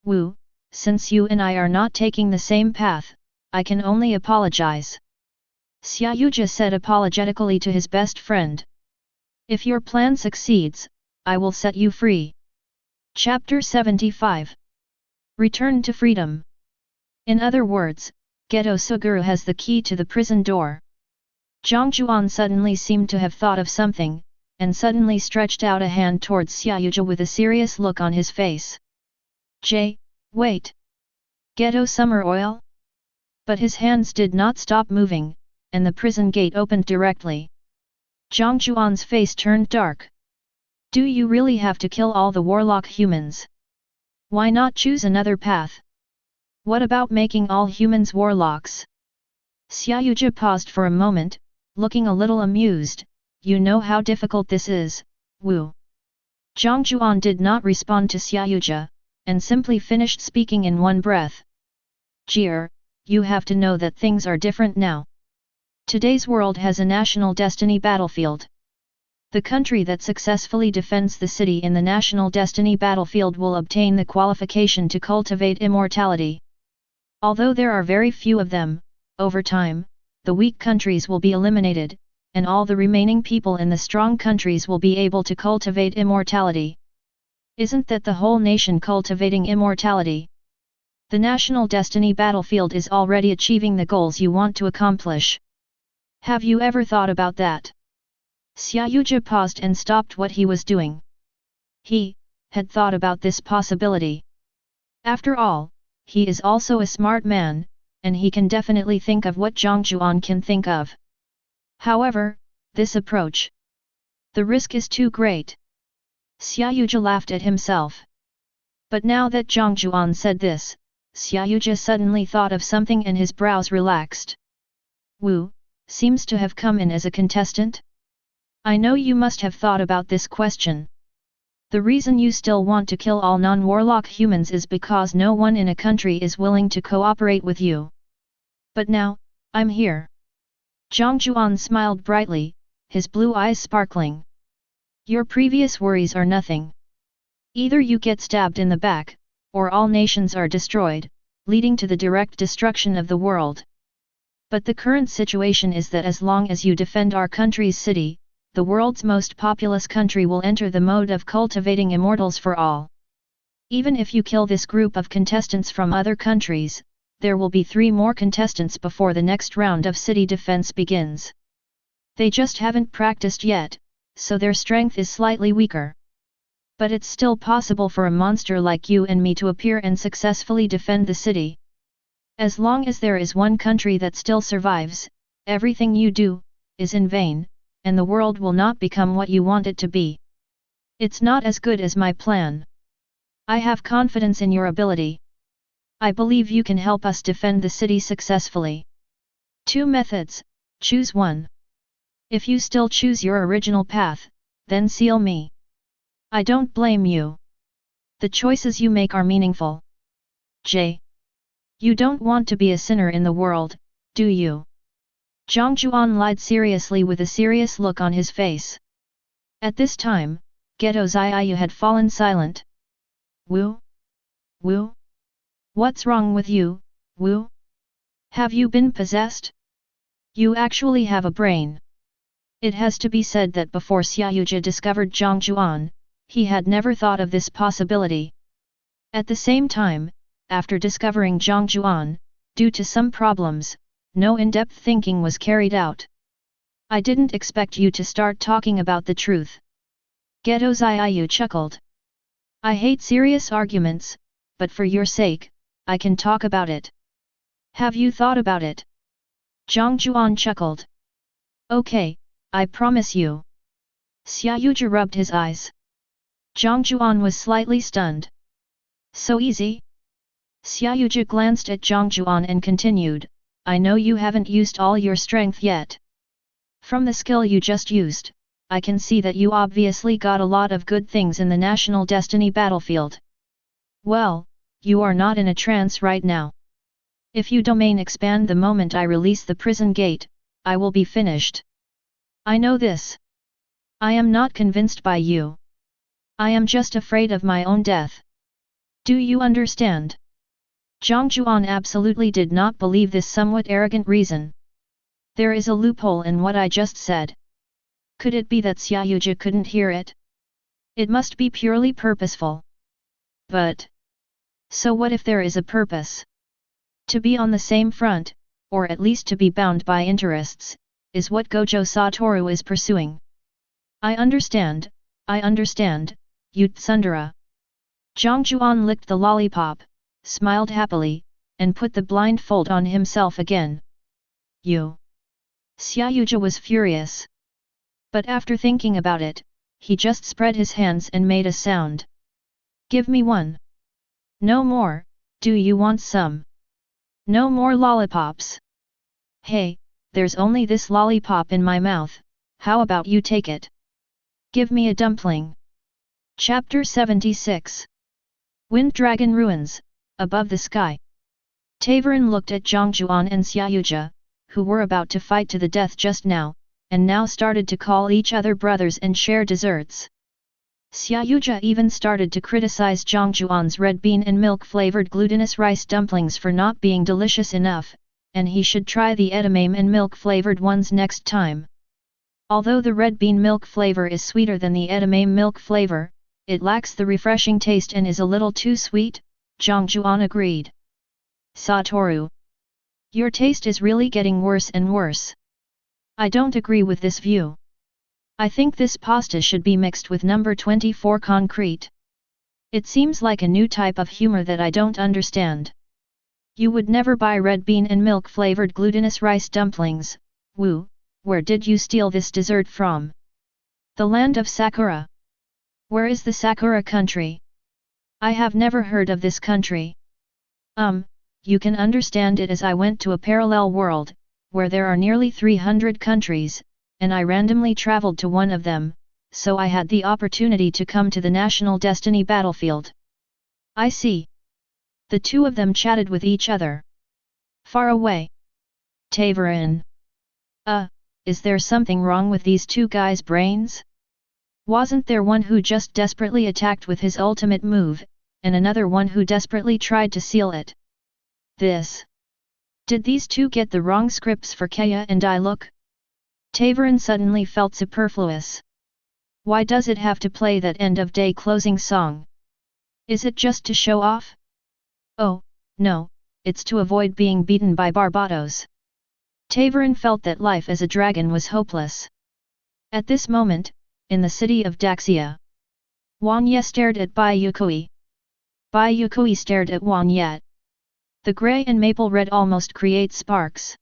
Wu, since you and I are not taking the same path, I can only apologize. Xiaoyuja said apologetically to his best friend. If your plan succeeds, I will set you free. Chapter 75. Return to freedom. In other words, Ghetto Sugaru has the key to the prison door. Jiang Jiuan suddenly seemed to have thought of something, and suddenly stretched out a hand towards Xiaoyuja with a serious look on his face. Wait! Ghetto summer oil? But his hands did not stop moving, and the prison gate opened directly. Jiang Jiuan's face turned dark. Do you really have to kill all the warlock humans? Why not choose another path? What about making all humans warlocks? Xiaoyuja paused for a moment, looking a little amused. You know how difficult this is, Wu. Jiang Jiuan did not respond to Xiaoyuja, and simply finished speaking in one breath. Jia, you have to know that things are different now. Today's world has a national destiny battlefield. The country that successfully defends the city in the national destiny battlefield will obtain the qualification to cultivate immortality. Although there are very few of them, over time, the weak countries will be eliminated, and all the remaining people in the strong countries will be able to cultivate immortality. Isn't that the whole nation cultivating immortality? The national destiny battlefield is already achieving the goals you want to accomplish. Have you ever thought about that? Xiaoyuja paused and stopped what he was doing. He had thought about this possibility. After all, he is also a smart man, and he can definitely think of what Jiang Jiuan can think of. However, this approach, the risk is too great. Xiaoyuja laughed at himself. But now that Jiang Jiuan said this, Xiaoyuja suddenly thought of something and his brows relaxed. Wu, seems to have come in as a contestant? I know you must have thought about this question. The reason you still want to kill all non-warlock humans is because no one in a country is willing to cooperate with you. But now, I'm here. Jiang Jiuan smiled brightly, his blue eyes sparkling. Your previous worries are nothing. Either you get stabbed in the back, or all nations are destroyed, leading to the direct destruction of the world. But the current situation is that as long as you defend our country's city, the world's most populous country will enter the mode of cultivating immortals for all. Even if you kill this group of contestants from other countries, there will be 3 more contestants before the next round of city defense begins. They just haven't practiced yet, so their strength is slightly weaker. But it's still possible for a monster like you and me to appear and successfully defend the city. As long as there is one country that still survives, everything you do is in vain, and the world will not become what you want it to be. It's not as good as my plan. I have confidence in your ability. I believe you can help us defend the city successfully. 2 methods, choose one. If you still choose your original path, then seal me. I don't blame you. The choices you make are meaningful. You don't want to be a sinner in the world, do you? Jiang Jiuan lied seriously with a serious look on his face. At this time, Ghetto Xia had fallen silent. Wu? What's wrong with you, Wu? Have you been possessed? You actually have a brain. It has to be said that before Xiaoyuja discovered Jiang Jiuan, he had never thought of this possibility. At the same time, after discovering Jiang Jiuan, due to some problems, no in-depth thinking was carried out. I didn't expect you to start talking about the truth. Ghetto Xia chuckled. I hate serious arguments, but for your sake, I can talk about it. Have you thought about it? Jiang Jiuan chuckled. Okay, I promise you. Xiaoyuja rubbed his eyes. Jiang Jiuan was slightly stunned. So easy? Xiaoyuja glanced at Jiang Jiuan and continued, I know you haven't used all your strength yet. From the skill you just used, I can see that you obviously got a lot of good things in the National Destiny battlefield. Well, you are not in a trance right now. If you domain expand the moment I release the prison gate, I will be finished. I know this. I am not convinced by you. I am just afraid of my own death. Do you understand? Jiang Jiuan absolutely did not believe this somewhat arrogant reason. There is a loophole in what I just said. Could it be that Xiaoyuja couldn't hear it? It must be purely purposeful. But so what if there is a purpose? To be on the same front, or at least to be bound by interests, is what Gojo Satoru is pursuing. I understand, you tsundere. Jiang Jiuan licked the lollipop, smiled happily, and put the blindfold on himself again. You. Xiaoyuja was furious. But after thinking about it, he just spread his hands and made a sound. Give me one. No more, do you want some? No more lollipops. Hey, there's only this lollipop in my mouth, how about you take it? Give me a dumpling. Chapter 76. Wind Dragon Ruins, Above the Sky. Tavern looked at Jiang Jiuan and Xiaoyuja, who were about to fight to the death just now, and now started to call each other brothers and share desserts. Xiaoyuja even started to criticize Jiang Jiuan's red bean and milk-flavored glutinous rice dumplings for not being delicious enough, and he should try the edamame and milk-flavored ones next time. Although the red bean milk flavor is sweeter than the edamame milk flavor, it lacks the refreshing taste and is a little too sweet, Jiang Jiuan agreed. Satoru. Your taste is really getting worse and worse. I don't agree with this view. I think this pasta should be mixed with number 24 concrete. It seems like a new type of humor that I don't understand. You would never buy red bean and milk flavored glutinous rice dumplings, woo, where did you steal this dessert from? The land of Sakura. Where is the Sakura country? I have never heard of this country. You can understand it as I went to a parallel world, where there are nearly 300 countries, and I randomly traveled to one of them, so I had the opportunity to come to the National Destiny battlefield. I see. The two of them chatted with each other. Far away. Tavern. Is there something wrong with these two guys' brains? Wasn't there one who just desperately attacked with his ultimate move, and another one who desperately tried to seal it? Did these two get the wrong scripts for Kaya and I look? Tavern suddenly felt superfluous. Why does it have to play that end-of-day closing song? Is it just to show off? Oh, no, it's to avoid being beaten by Barbados. Tavern felt that life as a dragon was hopeless. At this moment, in the city of Daxia, Juan Ye stared at Bai Yue Kui. Bai Yue Kui stared at Juan Ye. The grey and maple red almost create sparks.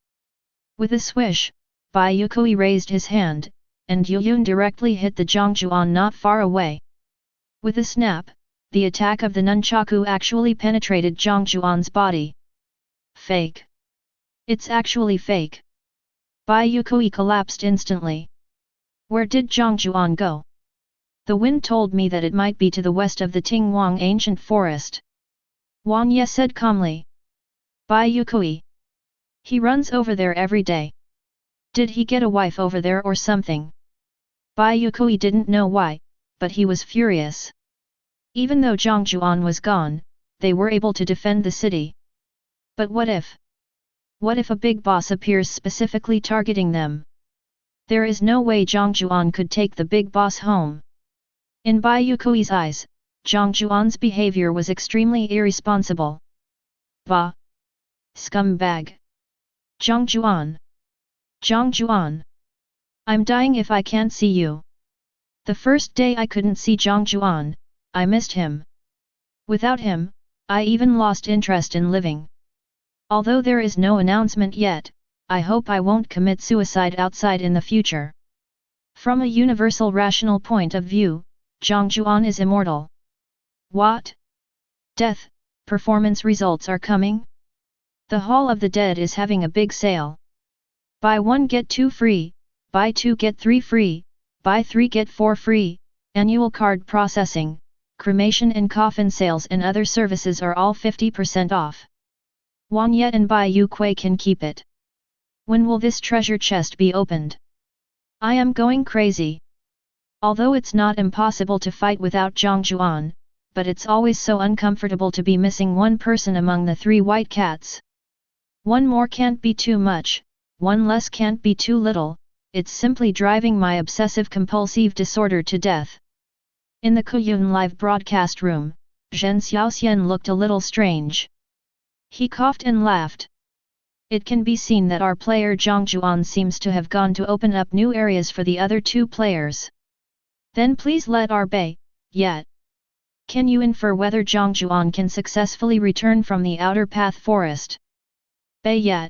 With a swish, Bai Yue Kui raised his hand, and Yuyun directly hit the Jiang Jiuan not far away. With a snap, the attack of the nunchaku actually penetrated Jiang Jiuan's body. Fake. It's actually fake. Bai Yue Kui collapsed instantly. Where did Jiang Jiuan go? The wind told me that it might be to the west of the Tingwang ancient forest. Juan Ye said calmly. Bai Yue Kui. He runs over there every day. Did he get a wife over there or something? Bai Yue Kui didn't know why, but he was furious. Even though Jiang Jiuan was gone, they were able to defend the city. But what if? What if a big boss appears specifically targeting them? There is no way Jiang Jiuan could take the big boss home. In Bai Yue Kui's eyes, Jiang Jiuan's behavior was extremely irresponsible. Bah! Scumbag! Jiang Jiuan! Jiang Jiuan! I'm dying if I can't see you. The first day I couldn't see Jiang Jiuan, I missed him. Without him, I even lost interest in living. Although there is no announcement yet, I hope I won't commit suicide outside in the future. From a universal rational point of view, Jiang Jiuan is immortal. What? Death, performance results are coming? The Hall of the Dead is having a big sale. Buy 1 get 2 free, buy 2 get 3 free, buy 3 get 4 free, annual card processing, cremation and coffin sales and other services are all 50% off. Juan Ye and Bai Yue Kui can keep it. When will this treasure chest be opened? I am going crazy. Although it's not impossible to fight without Jiang Jiuan, but it's always so uncomfortable to be missing one person among the 3 white cats. One more can't be too much, one less can't be too little, it's simply driving my obsessive-compulsive disorder to death. In the Kuyun live broadcast room, Zhen Xiaoxian looked a little strange. He coughed and laughed. It can be seen that our player Jiang Jiuan seems to have gone to open up new areas for the other 2 players. Then please let our Bai Yue. Can you infer whether Jiang Jiuan can successfully return from the outer path forest? Bai Yue.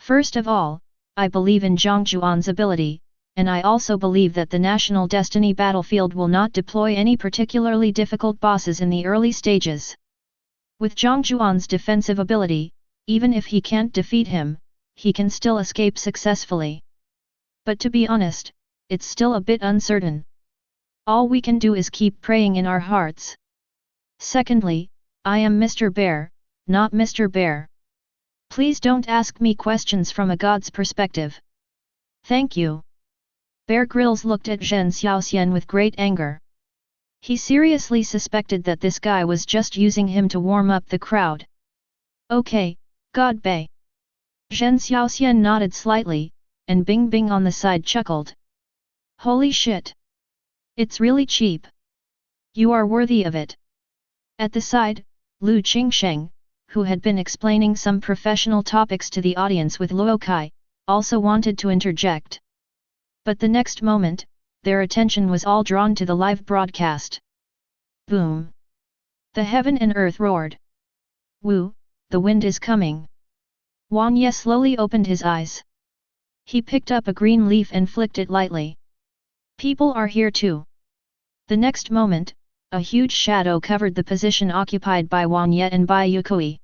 First of all, I believe in Jiang Jiuan's ability, and I also believe that the National Destiny battlefield will not deploy any particularly difficult bosses in the early stages. With Jiang Jiuan's defensive ability, even if he can't defeat him, he can still escape successfully. But to be honest, it's still a bit uncertain. All we can do is keep praying in our hearts. Secondly, I am Mr. Bear, not Mr. Bear. Please don't ask me questions from a god's perspective. Thank you. Bear Grylls looked at Zhen Xiaoxian with great anger. He seriously suspected that this guy was just using him to warm up the crowd. Okay, God Bai. Zhen Xiaoxian nodded slightly, and Bing Bing on the side chuckled. Holy shit! It's really cheap. You are worthy of it. At the side, Lu Qingsheng, who had been explaining some professional topics to the audience with Luo Kai, also wanted to interject. But the next moment, their attention was all drawn to the live broadcast. Boom! The heaven and earth roared. Woo, the wind is coming. Juan Ye slowly opened his eyes. He picked up a green leaf and flicked it lightly. People are here too. The next moment, a huge shadow covered the position occupied by Juan Ye and Bai Yue Kui.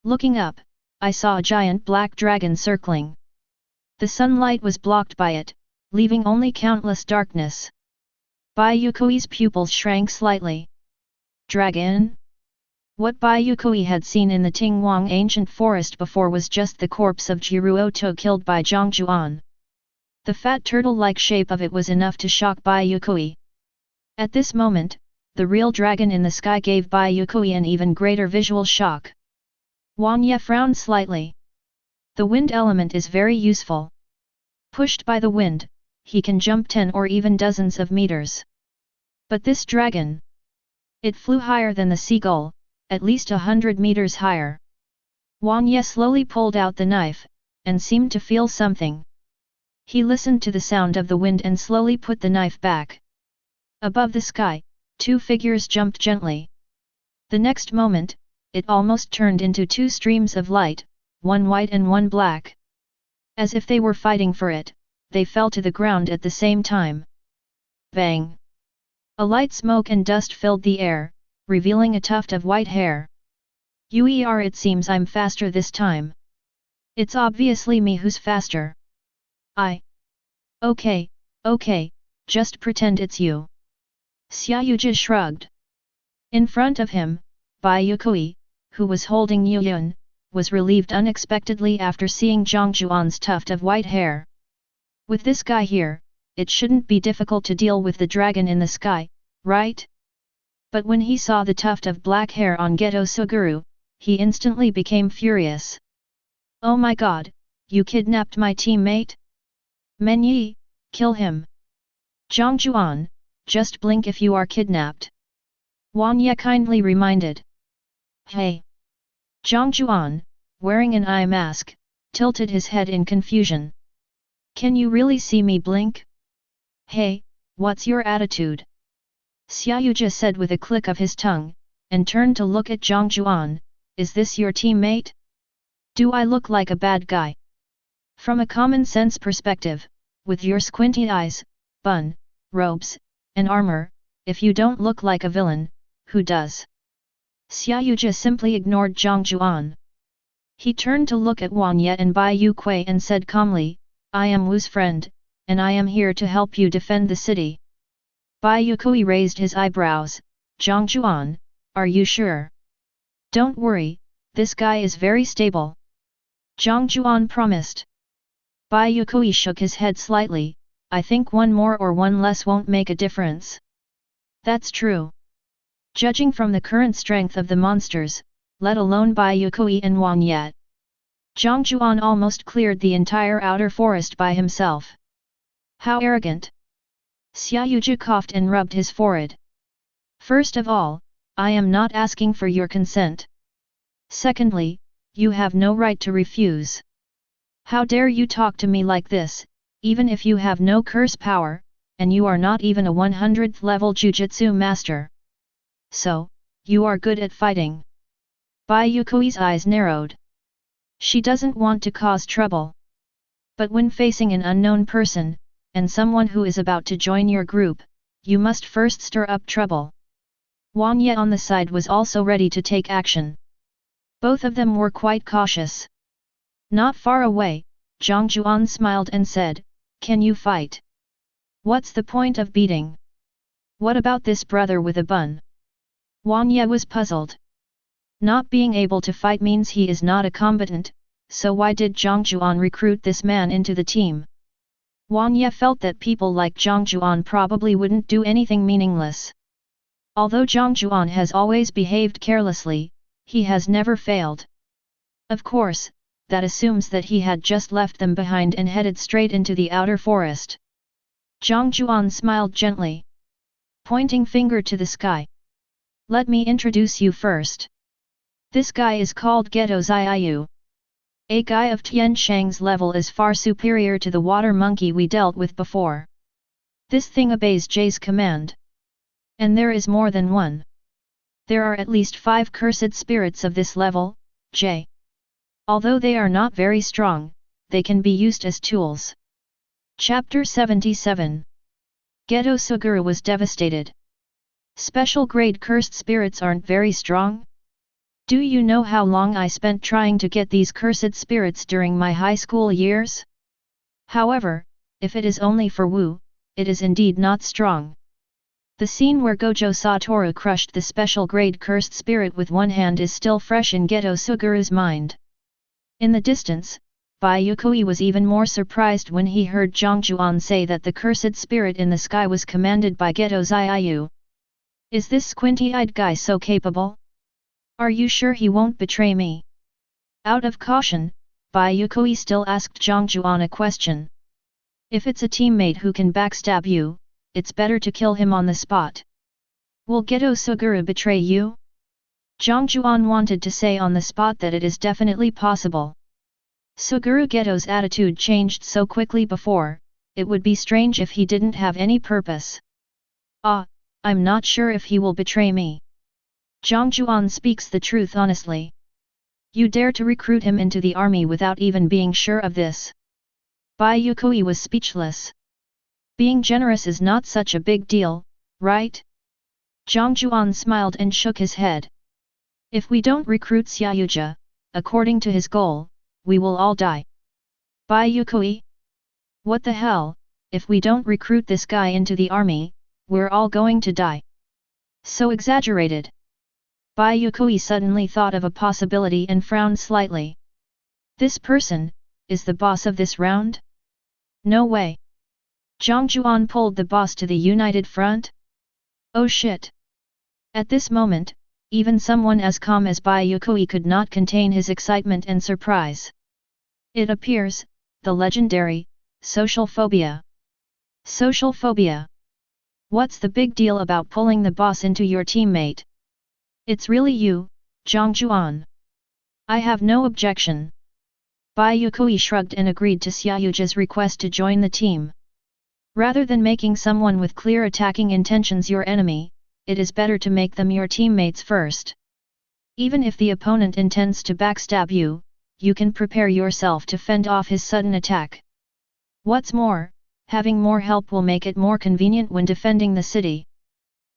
Looking up, I saw a giant black dragon circling. The sunlight was blocked by it, leaving only countless darkness. Bai Yue Kui's pupils shrank slightly. Dragon? What Bai Yue Kui had seen in the Tingwang ancient forest before was just the corpse of Jiruoto killed by Jiang Jiuan. The fat turtle-like shape of it was enough to shock Bai Yue Kui. At this moment, the real dragon in the sky gave Bai Yue Kui an even greater visual shock. Juan Ye frowned slightly. The wind element is very useful. Pushed by the wind, he can jump 10 or even dozens of meters. But this dragon... It flew higher than the seagull, at least 100 meters higher. Juan Ye slowly pulled out the knife, and seemed to feel something. He listened to the sound of the wind and slowly put the knife back. Above the sky, 2 figures jumped gently. The next moment, it almost turned into 2 streams of light, one white and one black. As if they were fighting for it, they fell to the ground at the same time. Bang! A light smoke and dust filled the air, revealing a tuft of white hair. It seems I'm faster this time. It's obviously me who's faster. Okay, just pretend it's you. Xia Yuzhi shrugged. In front of him, Bai Yue Kui, who was holding Yuyun, was relieved unexpectedly after seeing Jiang Jiuan's tuft of white hair. With this guy here, it shouldn't be difficult to deal with the dragon in the sky, right? But when he saw the tuft of black hair on Ghetto Sugaru, he instantly became furious. Oh my god, you kidnapped my teammate? Menyi, kill him. Jiang Jiuan, just blink if you are kidnapped. Juan Ye kindly reminded. Hey! Jiang Jiuan, wearing an eye mask, tilted his head in confusion. Can you really see me blink? Hey, what's your attitude? Xia Yuzhi said with a click of his tongue, and turned to look at Jiang Jiuan. Is this your teammate? Do I look like a bad guy? From a common sense perspective, with your squinty eyes, bun, robes, and armor, if you don't look like a villain, who does? Xia Yuzhi simply ignored Jiang Jiuan. He turned to look at Juan Ye and Bai Yue Kui and said calmly, I am Wu's friend, and I am here to help you defend the city. Bai Yue Kui raised his eyebrows. Jiang Jiuan, are you sure? Don't worry, this guy is very stable. Jiang Jiuan promised. Bai Yue Kui shook his head slightly. I think one more or one less won't make a difference. That's true. Judging from the current strength of the monsters, let alone Bai Yue Kui and Juan yet, Jiang Jiuan almost cleared the entire outer forest by himself. How arrogant! Xiaoyuji coughed and rubbed his forehead. First of all, I am not asking for your consent. Secondly, you have no right to refuse. How dare you talk to me like this, even if you have no curse power, and you are not even a 100th level jujutsu master. So, you are good at fighting. Bai Yue Kui's eyes narrowed. She doesn't want to cause trouble. But when facing an unknown person, and someone who is about to join your group, you must first stir up trouble. Juan Ye on the side was also ready to take action. Both of them were quite cautious. Not far away, Jiang Jiuan smiled and said, "Can you fight? What's the point of beating? What about this brother with a bun?" Juan Ye was puzzled. Not being able to fight means he is not a combatant, so why did Jiang Jiuan recruit this man into the team? Juan Ye felt that people like Jiang Jiuan probably wouldn't do anything meaningless. Although Jiang Jiuan has always behaved carelessly, he has never failed. Of course, that assumes that he had just left them behind and headed straight into the outer forest. Jiang Jiuan smiled gently, pointing finger to the sky. "Let me introduce you first. This guy is called Ghetto Xia. A guy of Tian Shang's level is far superior to the water monkey we dealt with before. This thing obeys Jay's command. And there is more than one. There are at least 5 cursed spirits of this level, Jay. Although they are not very strong, they can be used as tools." Chapter 77. Ghetto Sugaru was devastated. Special grade cursed spirits aren't very strong? Do you know how long I spent trying to get these cursed spirits during my high school years? However, if it is only for Wu, it is indeed not strong. The scene where Gojo Satoru crushed the special grade cursed spirit with one hand is still fresh in Ghetto Sugaru's mind. In the distance, Bai Yue Kui was even more surprised when he heard Jiang Jiuan say that the cursed spirit in the sky was commanded by Ghetto Xia. Is this squinty-eyed guy so capable? Are you sure he won't betray me? Out of caution, Bai Yue Kui still asked Jiang Jiuan a question. If it's a teammate who can backstab you, it's better to kill him on the spot. Will Ghetto Sugaru betray you? Jiang Jiuan wanted to say on the spot that it is definitely possible. Sugaru Ghetto's attitude changed so quickly before, it would be strange if he didn't have any purpose. I'm not sure if he will betray me. Jiang Jiuan speaks the truth honestly. You dare to recruit him into the army without even being sure of this? Bai Yue Kui was speechless. Being generous is not such a big deal, right? Jiang Jiuan smiled and shook his head. If we don't recruit Xiaoyuji, according to his goal, we will all die. Bai Yue Kui? What the hell, if we don't recruit this guy into the army, we're all going to die. So exaggerated. Bai Yue Kui suddenly thought of a possibility and frowned slightly. This person, is the boss of this round? No way. Jiang Jiuan pulled the boss to the united front? Oh shit. At this moment, even someone as calm as Bai Yue Kui could not contain his excitement and surprise. It appears, the legendary, social phobia. Social phobia. What's the big deal about pulling the boss into your teammate? It's really you, Jiang Jiuan. I have no objection. Bai Yue Kui shrugged and agreed to Xiaoyuji's request to join the team. Rather than making someone with clear attacking intentions your enemy, it is better to make them your teammates first. Even if the opponent intends to backstab you, you can prepare yourself to fend off his sudden attack. What's more, having more help will make it more convenient when defending the city.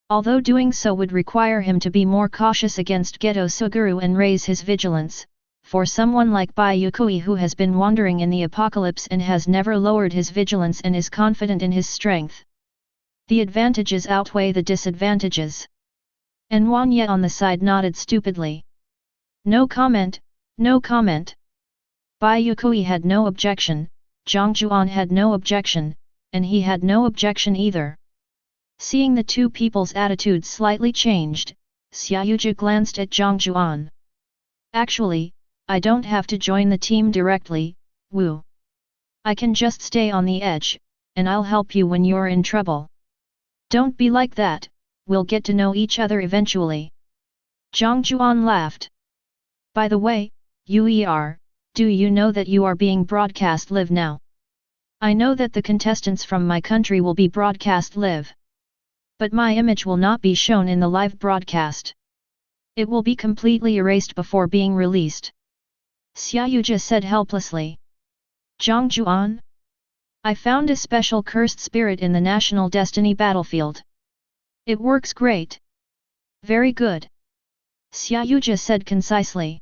Although doing so would require him to be more cautious against Ghetto Sugaru and raise his vigilance, for someone like Bai Yue Kui who has been wandering in the apocalypse and has never lowered his vigilance and is confident in his strength, the advantages outweigh the disadvantages. And Juan Ye on the side nodded stupidly. No comment, no comment. Bai Yue Kui had no objection, Jiang Jiuan had no objection, and he had no objection either. Seeing the two people's attitudes slightly changed, Xiaoyuja glanced at Jiang Jiuan. Actually, I don't have to join the team directly, Wu. I can just stay on the edge, and I'll help you when you're in trouble. Don't be like that, we'll get to know each other eventually. Jiang Jiuan laughed. By the way, do you know that you are being broadcast live now? I know that the contestants from my country will be broadcast live. But my image will not be shown in the live broadcast. It will be completely erased before being released. Xiaoyuja said helplessly. Jiang Jiuan? I found a special cursed spirit in the National Destiny battlefield. It works great. Very good. Xiaoyuja said concisely.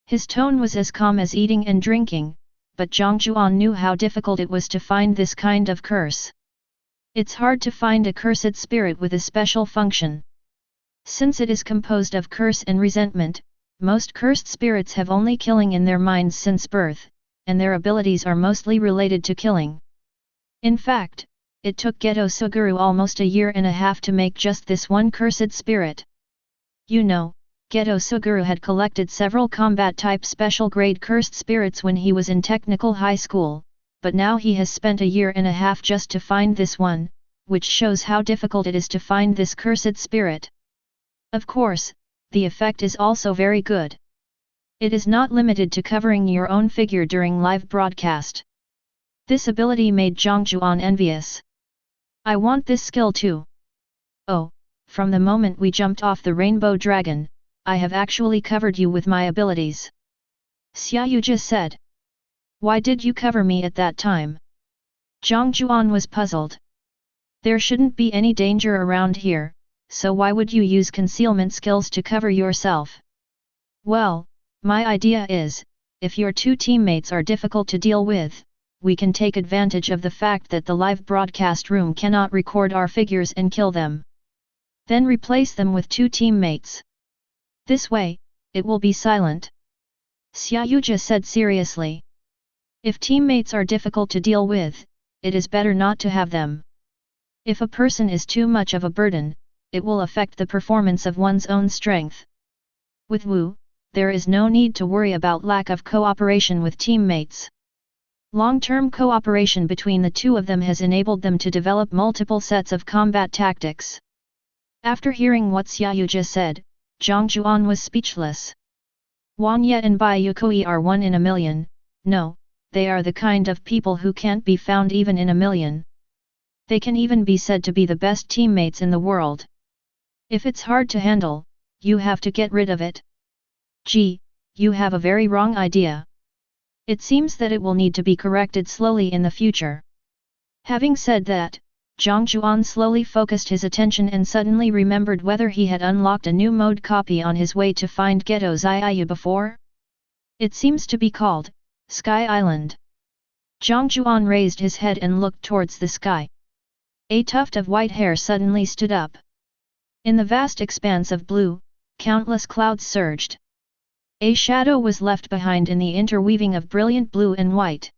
His tone was as calm as eating and drinking, but Jiang Jiuan knew how difficult it was to find this kind of curse. It's hard to find a cursed spirit with a special function. Since it is composed of curse and resentment, most cursed spirits have only killing in their minds since birth, and their abilities are mostly related to killing. In fact, it took Ghetto Sugaru almost a year and a half to make just this one cursed spirit. You know, Ghetto Sugaru had collected several combat-type special-grade cursed spirits when he was in technical high school, but now he has spent a year and a half just to find this one, which shows how difficult it is to find this cursed spirit. Of course, the effect is also very good. It is not limited to covering your own figure during live broadcast. This ability made Jiang Jiuan envious. I want this skill too. Oh, from the moment we jumped off the Rainbow Dragon, I have actually covered you with my abilities. Xiaoyuja said. Why did you cover me at that time? Jiang Jiuan was puzzled. There shouldn't be any danger around here, so why would you use concealment skills to cover yourself? Well, my idea is, if your two teammates are difficult to deal with, we can take advantage of the fact that the live broadcast room cannot record our figures and kill them. Then replace them with two teammates. This way, it will be silent. Xiaoyuja said seriously. If teammates are difficult to deal with, it is better not to have them. If a person is too much of a burden, it will affect the performance of one's own strength. With Wu, there is no need to worry about lack of cooperation with teammates. Long-term cooperation between the two of them has enabled them to develop multiple sets of combat tactics. After hearing what Xiaoyuja said, Jiang Jiuan was speechless. Juan Ye and Bai Yue Kui are 1 in a million, no, they are the kind of people who can't be found even in a million. They can even be said to be the best teammates in the world. If it's hard to handle, you have to get rid of it. Gee, you have a very wrong idea. It seems that it will need to be corrected slowly in the future. Having said that, Jiang Jiuan slowly focused his attention and suddenly remembered whether he had unlocked a new mode copy on his way to find Ghetto Xia before. It seems to be called Sky Island. Jiang Jiuan raised his head and looked towards the sky. A tuft of white hair suddenly stood up. In the vast expanse of blue, countless clouds surged. A shadow was left behind in the interweaving of brilliant blue and white.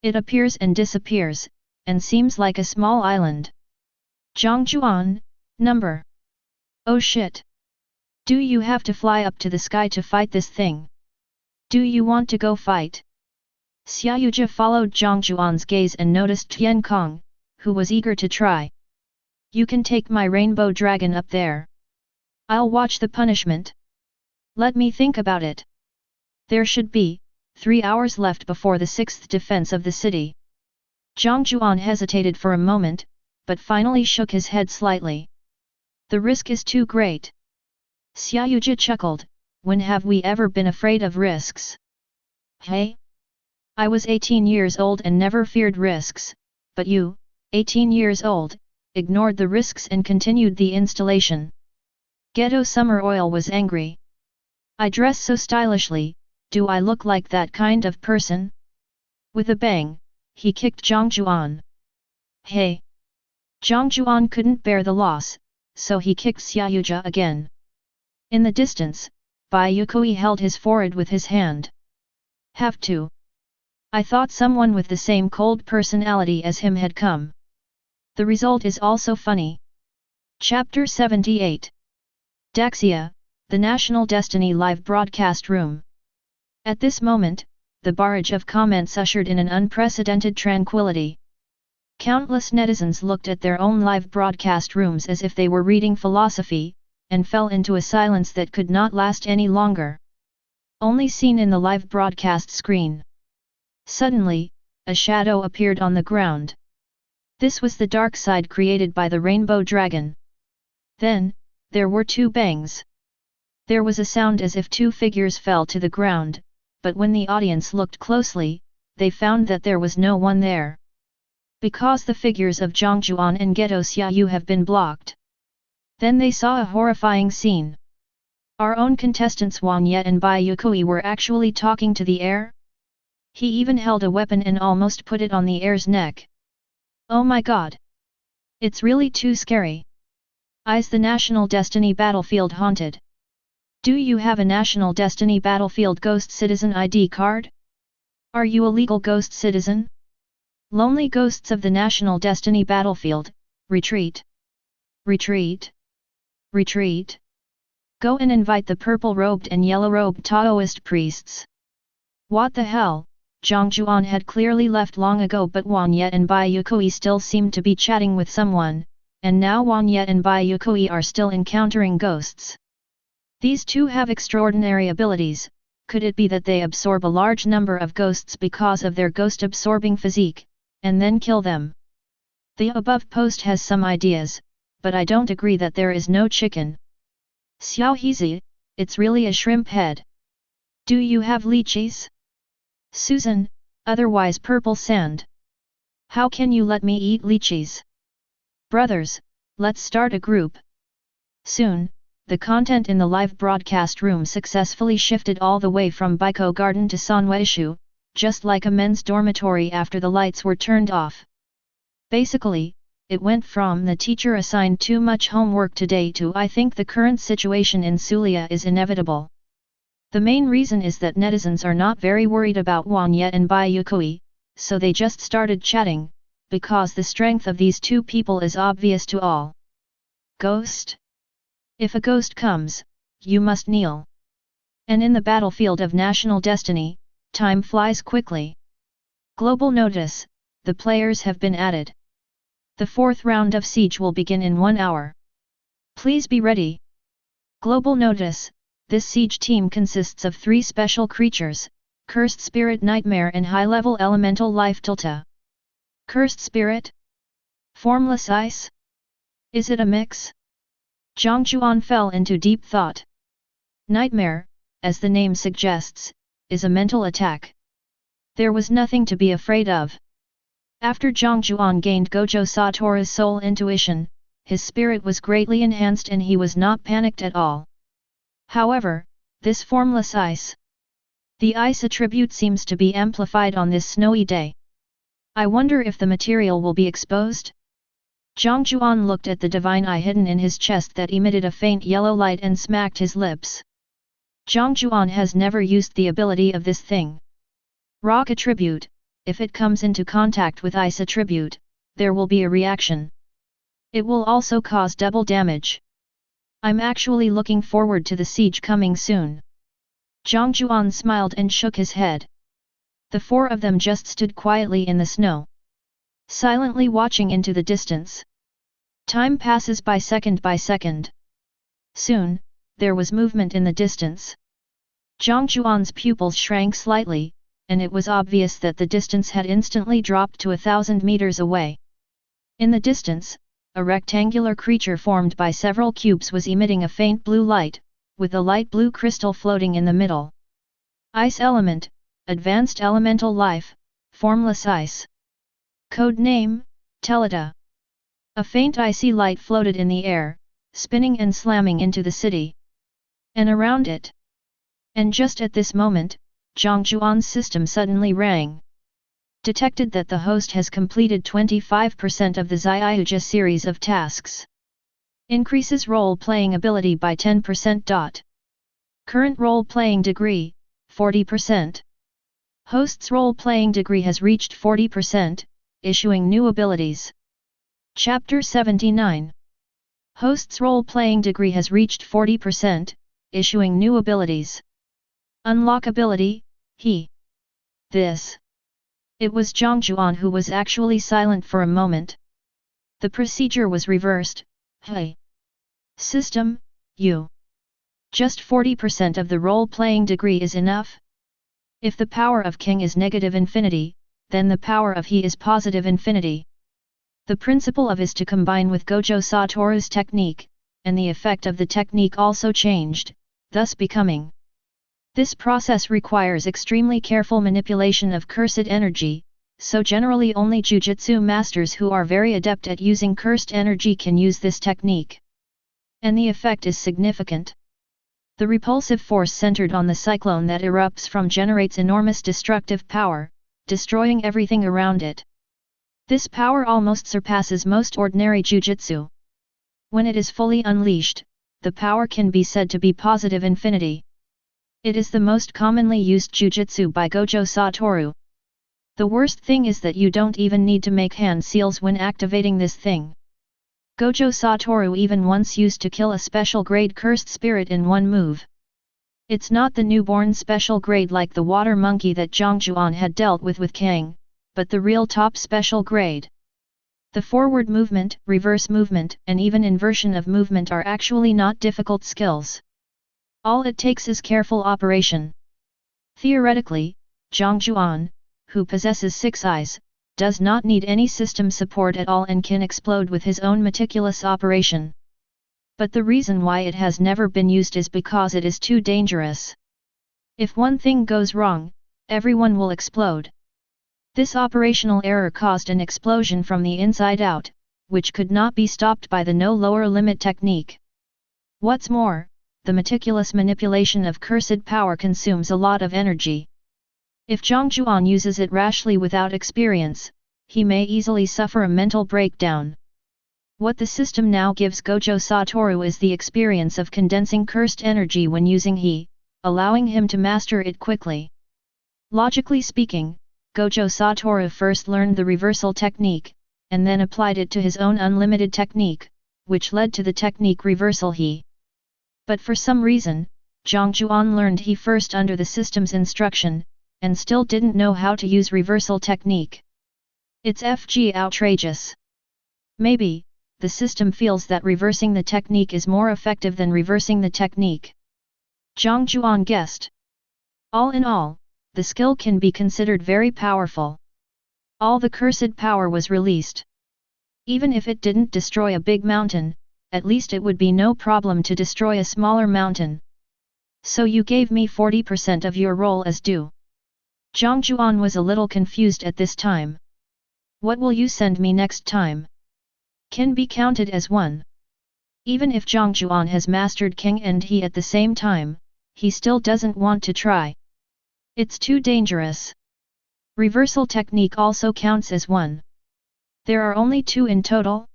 It appears and disappears, and seems like a small island. Jiang Jiuan, number. Oh shit! Do you have to fly up to the sky to fight this thing? Do you want to go fight? Xiaoyuja followed Jiang Jiuan's gaze and noticed Tian Kong, who was eager to try. You can take my rainbow dragon up there. I'll watch the punishment. Let me think about it. There should be 3 hours left before the 6th defense of the city. Jiang Jiuan hesitated for a moment, but finally shook his head slightly. The risk is too great. Xiaoyuja chuckled, when have we ever been afraid of risks? Hey? I was 18 years old and never feared risks, but you, 18 years old, ignored the risks and continued the installation. Ghetto Summer Oil was angry. I dress so stylishly, do I look like that kind of person? With a bang, he kicked Jiang Jiuan. Hey! Jiang Jiuan couldn't bear the loss, so he kicked Xiaoyuja again. In the distance, Bai Yue Kui held his forehead with his hand. Have to. I thought someone with the same cold personality as him had come. The result is also funny. Chapter 78. Daxia, the National Destiny live broadcast room. At this moment, the barrage of comments ushered in an unprecedented tranquility. Countless netizens looked at their own live broadcast rooms as if they were reading philosophy, and fell into a silence that could not last any longer. Only seen in the live broadcast screen. Suddenly, a shadow appeared on the ground. This was the dark side created by the Rainbow Dragon. Then, there were two bangs. There was a sound as if two figures fell to the ground, but when the audience looked closely, they found that there was no one there. Because the figures of Jiang Jiuan and Great Xia have been blocked. Then they saw a horrifying scene. Our own contestants Juan and Bai Yue Kui were actually talking to the air? He even held a weapon and almost put it on the air's neck. Oh my god! It's really too scary. Is the National Destiny Battlefield haunted? Do you have a National Destiny Battlefield Ghost Citizen ID card? Are you a legal ghost citizen? Lonely ghosts of the National Destiny Battlefield, retreat! Retreat! Retreat! Go and invite the purple-robed and yellow-robed Taoist priests. What the hell? Jiang Jiuan had clearly left long ago, but Juan and Bai Yue Kui still seemed to be chatting with someone, and now Juan and Bai Yue Kui are still encountering ghosts. These two have extraordinary abilities. Could it be that they absorb a large number of ghosts because of their ghost-absorbing physique, and then kill them? The above post has some ideas, but I don't agree that there is no chicken. Xiao Hizi, it's really a shrimp head. Do you have lychees? Susan, otherwise purple sand. How can you let me eat lychees? Brothers, let's start a group. Soon, the content in the live broadcast room successfully shifted all the way from Baiko Garden to Sanweishu, just like a men's dormitory after the lights were turned off. Basically, it went from the teacher assigned too much homework today to I think the current situation in Sulia is inevitable. The main reason is that netizens are not very worried about Juan and Bai Yue Kui, so they just started chatting, because the strength of these two people is obvious to all. Ghost? If a ghost comes, you must kneel. And in the battlefield of national destiny, time flies quickly. Global notice, the players have been added. The fourth round of siege will begin in 1 hour. Please be ready. Global notice, this siege team consists of 3 special creatures, Cursed Spirit Nightmare and High-Level Elemental Life Tilta. Cursed Spirit? Formless Ice? Is it a mix? Jiang Jiuan fell into deep thought. Nightmare, as the name suggests, is a mental attack. There was nothing to be afraid of. After Jiang Jiuan gained Gojo Satoru's soul intuition, his spirit was greatly enhanced and he was not panicked at all. However, this formless ice. The ice attribute seems to be amplified on this snowy day. I wonder if the material will be exposed? Jiang Jiuan looked at the divine eye hidden in his chest that emitted a faint yellow light and smacked his lips. Jiang Jiuan has never used the ability of this thing. Rock attribute, if it comes into contact with ice attribute, there will be a reaction. It will also cause double damage. I'm actually looking forward to the siege coming soon. Jiang Jiuan smiled and shook his head. The 4 of them just stood quietly in the snow, silently watching into the distance. Time passes by second. Soon, there was movement in the distance. Jiang Jiuan's pupils shrank slightly, and it was obvious that the distance had instantly dropped to 1,000 meters away. In the distance, a rectangular creature formed by several cubes was emitting a faint blue light, with a light blue crystal floating in the middle. Ice element, advanced elemental life, formless ice. Code name, Teleta. A faint icy light floated in the air, spinning and slamming into the city. And around it. And just at this moment, Jiang Jiuan's system suddenly rang. Detected that the host has completed 25% of the Xiaoja series of tasks. Increases role-playing ability by 10%. Current role-playing degree, 40%. Host's role-playing degree has reached 40%, issuing new abilities. Chapter 79. Host's role-playing degree has reached 40%, issuing new abilities. Unlock ability, he. This. It was Jiang Jiuan who was actually silent for a moment. The procedure was reversed, hey. System, you. Just 40% of the role-playing degree is enough? If the power of king is negative infinity, then the power of he is positive infinity. The principle of is to combine with Gojo Satoru's technique, and the effect of the technique also changed, thus becoming. This process requires extremely careful manipulation of cursed energy, so generally only jujutsu masters who are very adept at using cursed energy can use this technique. And the effect is significant. The repulsive force centered on the cyclone that erupts from generates enormous destructive power, destroying everything around it. This power almost surpasses most ordinary jujutsu. When it is fully unleashed, the power can be said to be positive infinity. It is the most commonly used jujutsu by Gojo Satoru. The worst thing is that you don't even need to make hand seals when activating this thing. Gojo Satoru even once used to kill a special grade cursed spirit in one move. It's not the newborn special grade like the water monkey that Jiang Jiuan had dealt with Kang, but the real top special grade. The forward movement, reverse movement, and even inversion of movement are actually not difficult skills. All it takes is careful operation. Theoretically, Jiang Jiuan, who possesses 6 eyes, does not need any system support at all and can explode with his own meticulous operation. But the reason why it has never been used is because it is too dangerous. If one thing goes wrong, everyone will explode. This operational error caused an explosion from the inside out, which could not be stopped by the no lower limit technique. What's more, the meticulous manipulation of cursed power consumes a lot of energy. If Jiang Jiuan uses it rashly without experience, he may easily suffer a mental breakdown. What the system now gives Gojo Satoru is the experience of condensing cursed energy when using he, allowing him to master it quickly. Logically speaking, Gojo Satoru first learned the reversal technique, and then applied it to his own unlimited technique, which led to the technique reversal he. But for some reason, Jiang Jiuan learned he first under the system's instruction, and still didn't know how to use reversal technique. It's FG outrageous. Maybe, the system feels that reversing the technique is more effective than reversing the technique. Jiang Jiuan guessed. All in all, the skill can be considered very powerful. All the cursed power was released. Even if it didn't destroy a big mountain, at least it would be no problem to destroy a smaller mountain. So you gave me 40% of your role as due. Jiang Jiuan was a little confused at this time. What will you send me next time? Can be counted as 1. Even if Jiang Jiuan has mastered King and he at the same time, he still doesn't want to try. It's too dangerous. Reversal technique also counts as 1. There are only 2 in total?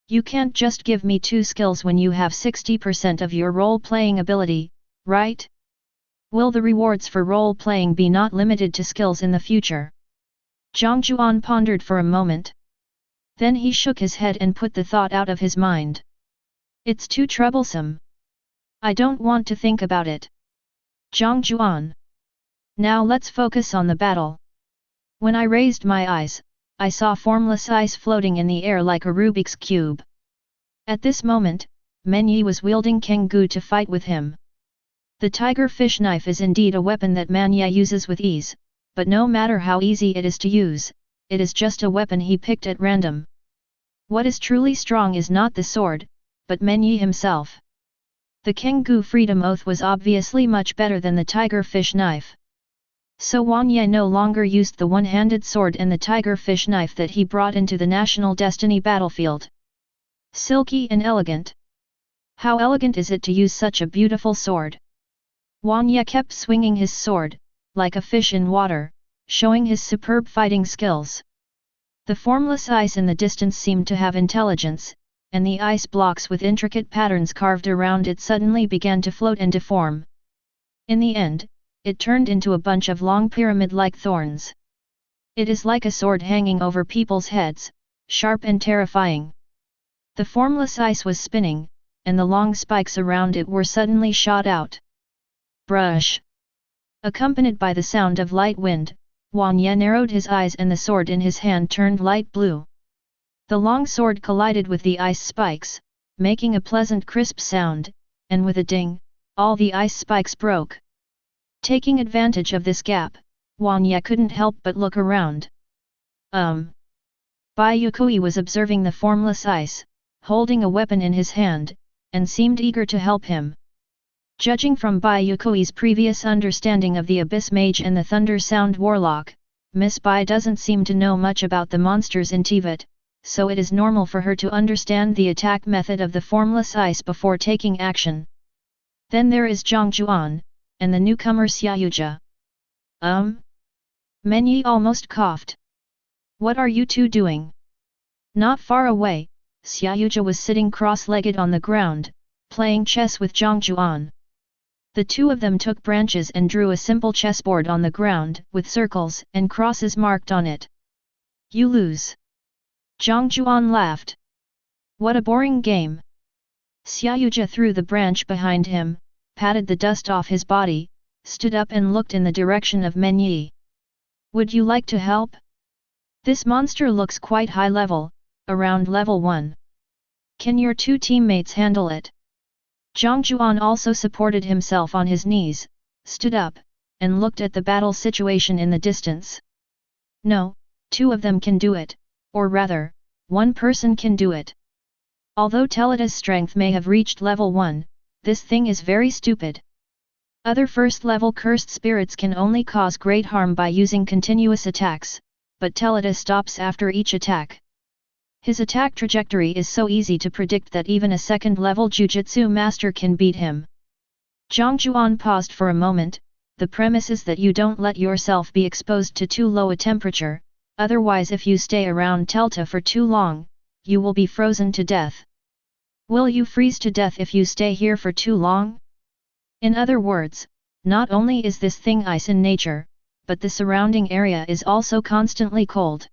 You can't just give me 2 skills when you have 60% of your role-playing ability, right? Will the rewards for role-playing be not limited to skills in the future? Jiang Jiuan pondered for a moment. Then he shook his head and put the thought out of his mind. It's too troublesome. I don't want to think about it. Jiang Jiuan. Now let's focus on the battle. When I raised my eyes, I saw formless ice floating in the air like a Rubik's Cube. At this moment, Men Yi was wielding Kenggu to fight with him. The tiger fish knife is indeed a weapon that Man Yi uses with ease, but no matter how easy it is to use, it is just a weapon he picked at random. What is truly strong is not the sword, but Men Yi himself. The Kenggu Freedom Oath was obviously much better than the tiger fish knife. So Wang Ye no longer used the one-handed sword and the tiger fish knife that he brought into the National Destiny battlefield. Silky and elegant. How elegant is it to use such a beautiful sword? Wang Ye kept swinging his sword, like a fish in water, showing his superb fighting skills. The formless ice in the distance seemed to have intelligence, and the ice blocks with intricate patterns carved around it suddenly began to float and deform. In the end, it turned into a bunch of long pyramid-like thorns. It is like a sword hanging over people's heads, sharp and terrifying. The formless ice was spinning, and the long spikes around it were suddenly shot out. Brush! Accompanied by the sound of light wind, Huan Ye narrowed his eyes and the sword in his hand turned light blue. The long sword collided with the ice spikes, making a pleasant crisp sound, and with a ding, all the ice spikes broke. Taking advantage of this gap, Huan Ye couldn't help but look around. Bai Yue Kui was observing the formless ice, holding a weapon in his hand, and seemed eager to help him. Judging from Bai Yue Kui's previous understanding of the Abyss Mage and the Thunder Sound Warlock, Miss Bai doesn't seem to know much about the monsters in Tibet, so it is normal for her to understand the attack method of the formless ice before taking action. Then there is Jiang Jiuan, and the newcomer Xiaoyuja. Menyi almost coughed. What are you two doing? Not far away, Xiaoyuja was sitting cross-legged on the ground, playing chess with Jiang Jiuan. The two of them took branches and drew a simple chessboard on the ground, with circles and crosses marked on it. You lose. Jiang Jiuan laughed. What a boring game. Xiaoyuja threw the branch behind him, patted the dust off his body, stood up and looked in the direction of Menyi. Would you like to help? This monster looks quite high level, around level 1. Can your two teammates handle it? Jiang Jiuan also supported himself on his knees, stood up, and looked at the battle situation in the distance. No, two of them can do it, or rather, one person can do it. Although Teleta's strength may have reached level 1, this thing is very stupid. Other first-level cursed spirits can only cause great harm by using continuous attacks, but Teleta stops after each attack. His attack trajectory is so easy to predict that even a second-level Jujutsu master can beat him. Jiang Jiuan paused for a moment. The premise is that you don't let yourself be exposed to too low a temperature, otherwise if you stay around Telta for too long, you will be frozen to death. Will you freeze to death if you stay here for too long? In other words, not only is this thing ice in nature, but the surrounding area is also constantly cold.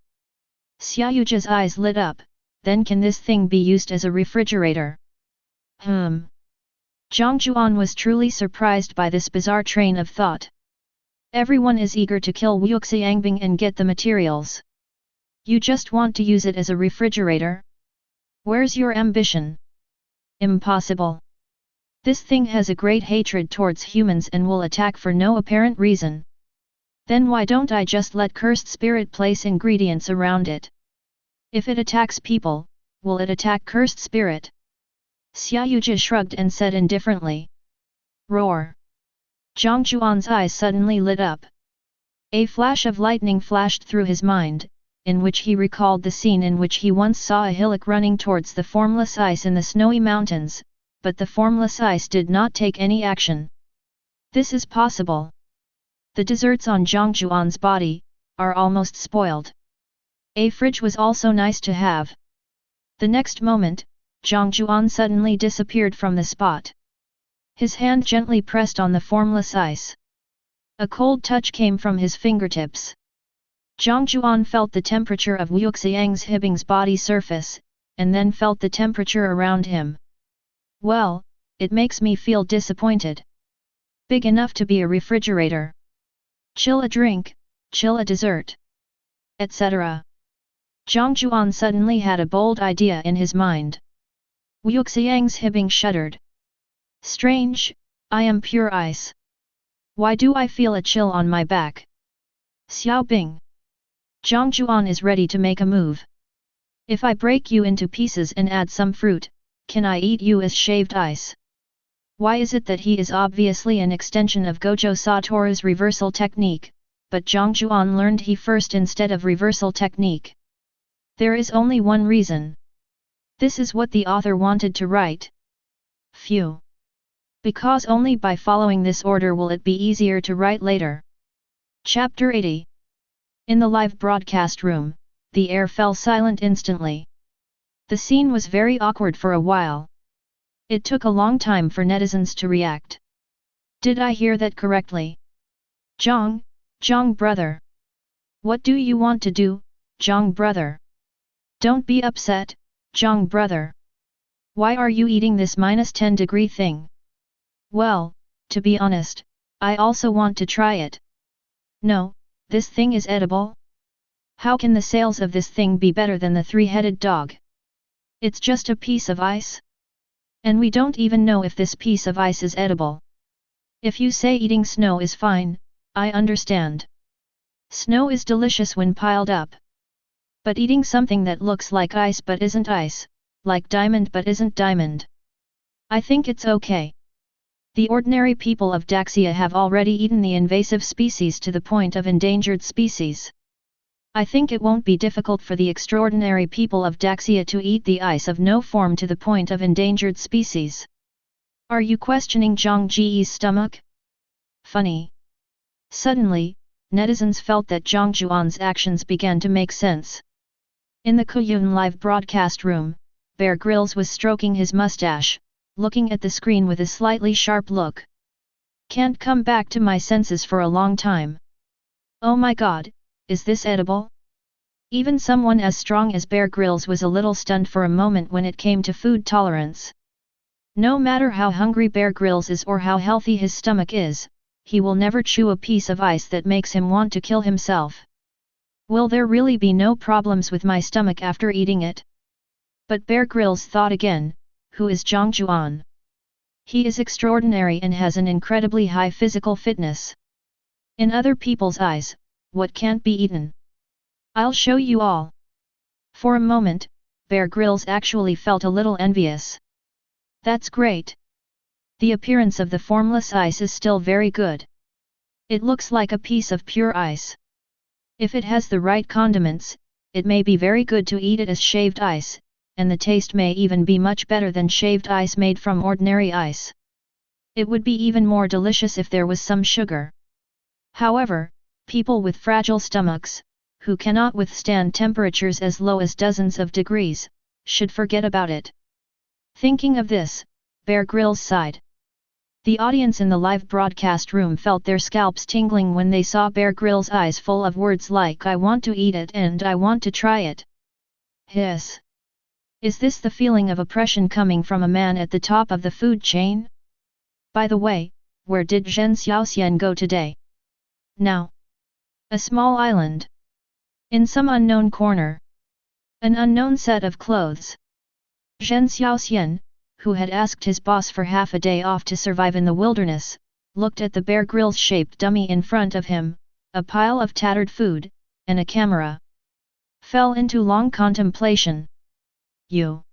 Xiaoyuja's eyes lit up. Then can this thing be used as a refrigerator? Jiang Jiuan was truly surprised by this bizarre train of thought. Everyone is eager to kill Wuxiangbing and get the materials. You just want to use it as a refrigerator? Where's your ambition? Impossible. This thing has a great hatred towards humans and will attack for no apparent reason. Then why don't I just let cursed spirit place ingredients around it? If it attacks people, will it attack cursed spirit? Xiaoyuja shrugged and said indifferently. Roar! Jiang Jiuan's eyes suddenly lit up. A flash of lightning flashed through his mind, in which he recalled the scene in which he once saw a hillock running towards the formless ice in the snowy mountains, but the formless ice did not take any action. This is possible. The desserts on Jiang Jiuan's body are almost spoiled. A fridge was also nice to have. The next moment, Jiang Jiuan suddenly disappeared from the spot. His hand gently pressed on the formless ice. A cold touch came from his fingertips. Jiang Jiuan felt the temperature of Wuxiang's body surface, and then felt the temperature around him. Well, it makes me feel disappointed. Big enough to be a refrigerator. Chill a drink, chill a dessert, etc. Jiang Jiuan suddenly had a bold idea in his mind. Wuxiang's hibbing shuddered. Strange, I am pure ice. Why do I feel a chill on my back? Xiao Bing. Jiang Jiuan is ready to make a move. If I break you into pieces and add some fruit, can I eat you as shaved ice? Why is it that he is obviously an extension of Gojo Satoru's reversal technique, but Jiang Jiuan learned he first instead of reversal technique? There is only one reason. This is what the author wanted to write. Phew. Because only by following this order will it be easier to write later. Chapter 80. In the live broadcast room, the air fell silent instantly. The scene was very awkward for a while. It took a long time for netizens to react. Did I hear that correctly? Jiang brother. What do you want to do, Jiang brother? Don't be upset, Jiang brother. Why are you eating this -10-degree thing? Well, to be honest, I also want to try it. No, this thing is edible? How can the sales of this thing be better than the three-headed dog? It's just a piece of ice. And we don't even know if this piece of ice is edible. If you say eating snow is fine, I understand. Snow is delicious when piled up. But eating something that looks like ice but isn't ice, like diamond but isn't diamond. I think it's okay. The ordinary people of Daxia have already eaten the invasive species to the point of endangered species. I think it won't be difficult for the extraordinary people of Daxia to eat the ice of no form to the point of endangered species. Are you questioning Jiang Ji's stomach? Funny. Suddenly, netizens felt that Jiang Jiuan's actions began to make sense. In the Kuyun live broadcast room, Bear Grylls was stroking his mustache, looking at the screen with a slightly sharp look. Can't come back to my senses for a long time. Oh my god, is this edible? Even someone as strong as Bear Grylls was a little stunned for a moment when it came to food tolerance. No matter how hungry Bear Grylls is or how healthy his stomach is, he will never chew a piece of ice that makes him want to kill himself. Will there really be no problems with my stomach after eating it? But Bear Grylls thought again, who is Jiang Jiuan? He is extraordinary and has an incredibly high physical fitness. In other people's eyes, what can't be eaten? I'll show you all. For a moment, Bear Grylls actually felt a little envious. That's great. The appearance of the formless ice is still very good. It looks like a piece of pure ice. If it has the right condiments, it may be very good to eat it as shaved ice, and the taste may even be much better than shaved ice made from ordinary ice. It would be even more delicious if there was some sugar. However, people with fragile stomachs, who cannot withstand temperatures as low as dozens of degrees, should forget about it. Thinking of this, Bear Grylls sighed. The audience in the live broadcast room felt their scalps tingling when they saw Bear Grylls' eyes full of words like "I want to eat it" and "I want to try it." Hiss! Is this the feeling of oppression coming from a man at the top of the food chain? By the way, where did Zhen Xiaoxian go today? Now. A small island. In some unknown corner. An unknown set of clothes. Zhen Xiaoxian, who had asked his boss for half a day off to survive in the wilderness, looked at the Bear Grylls-shaped dummy in front of him, a pile of tattered food, and a camera. Fell into long contemplation. You.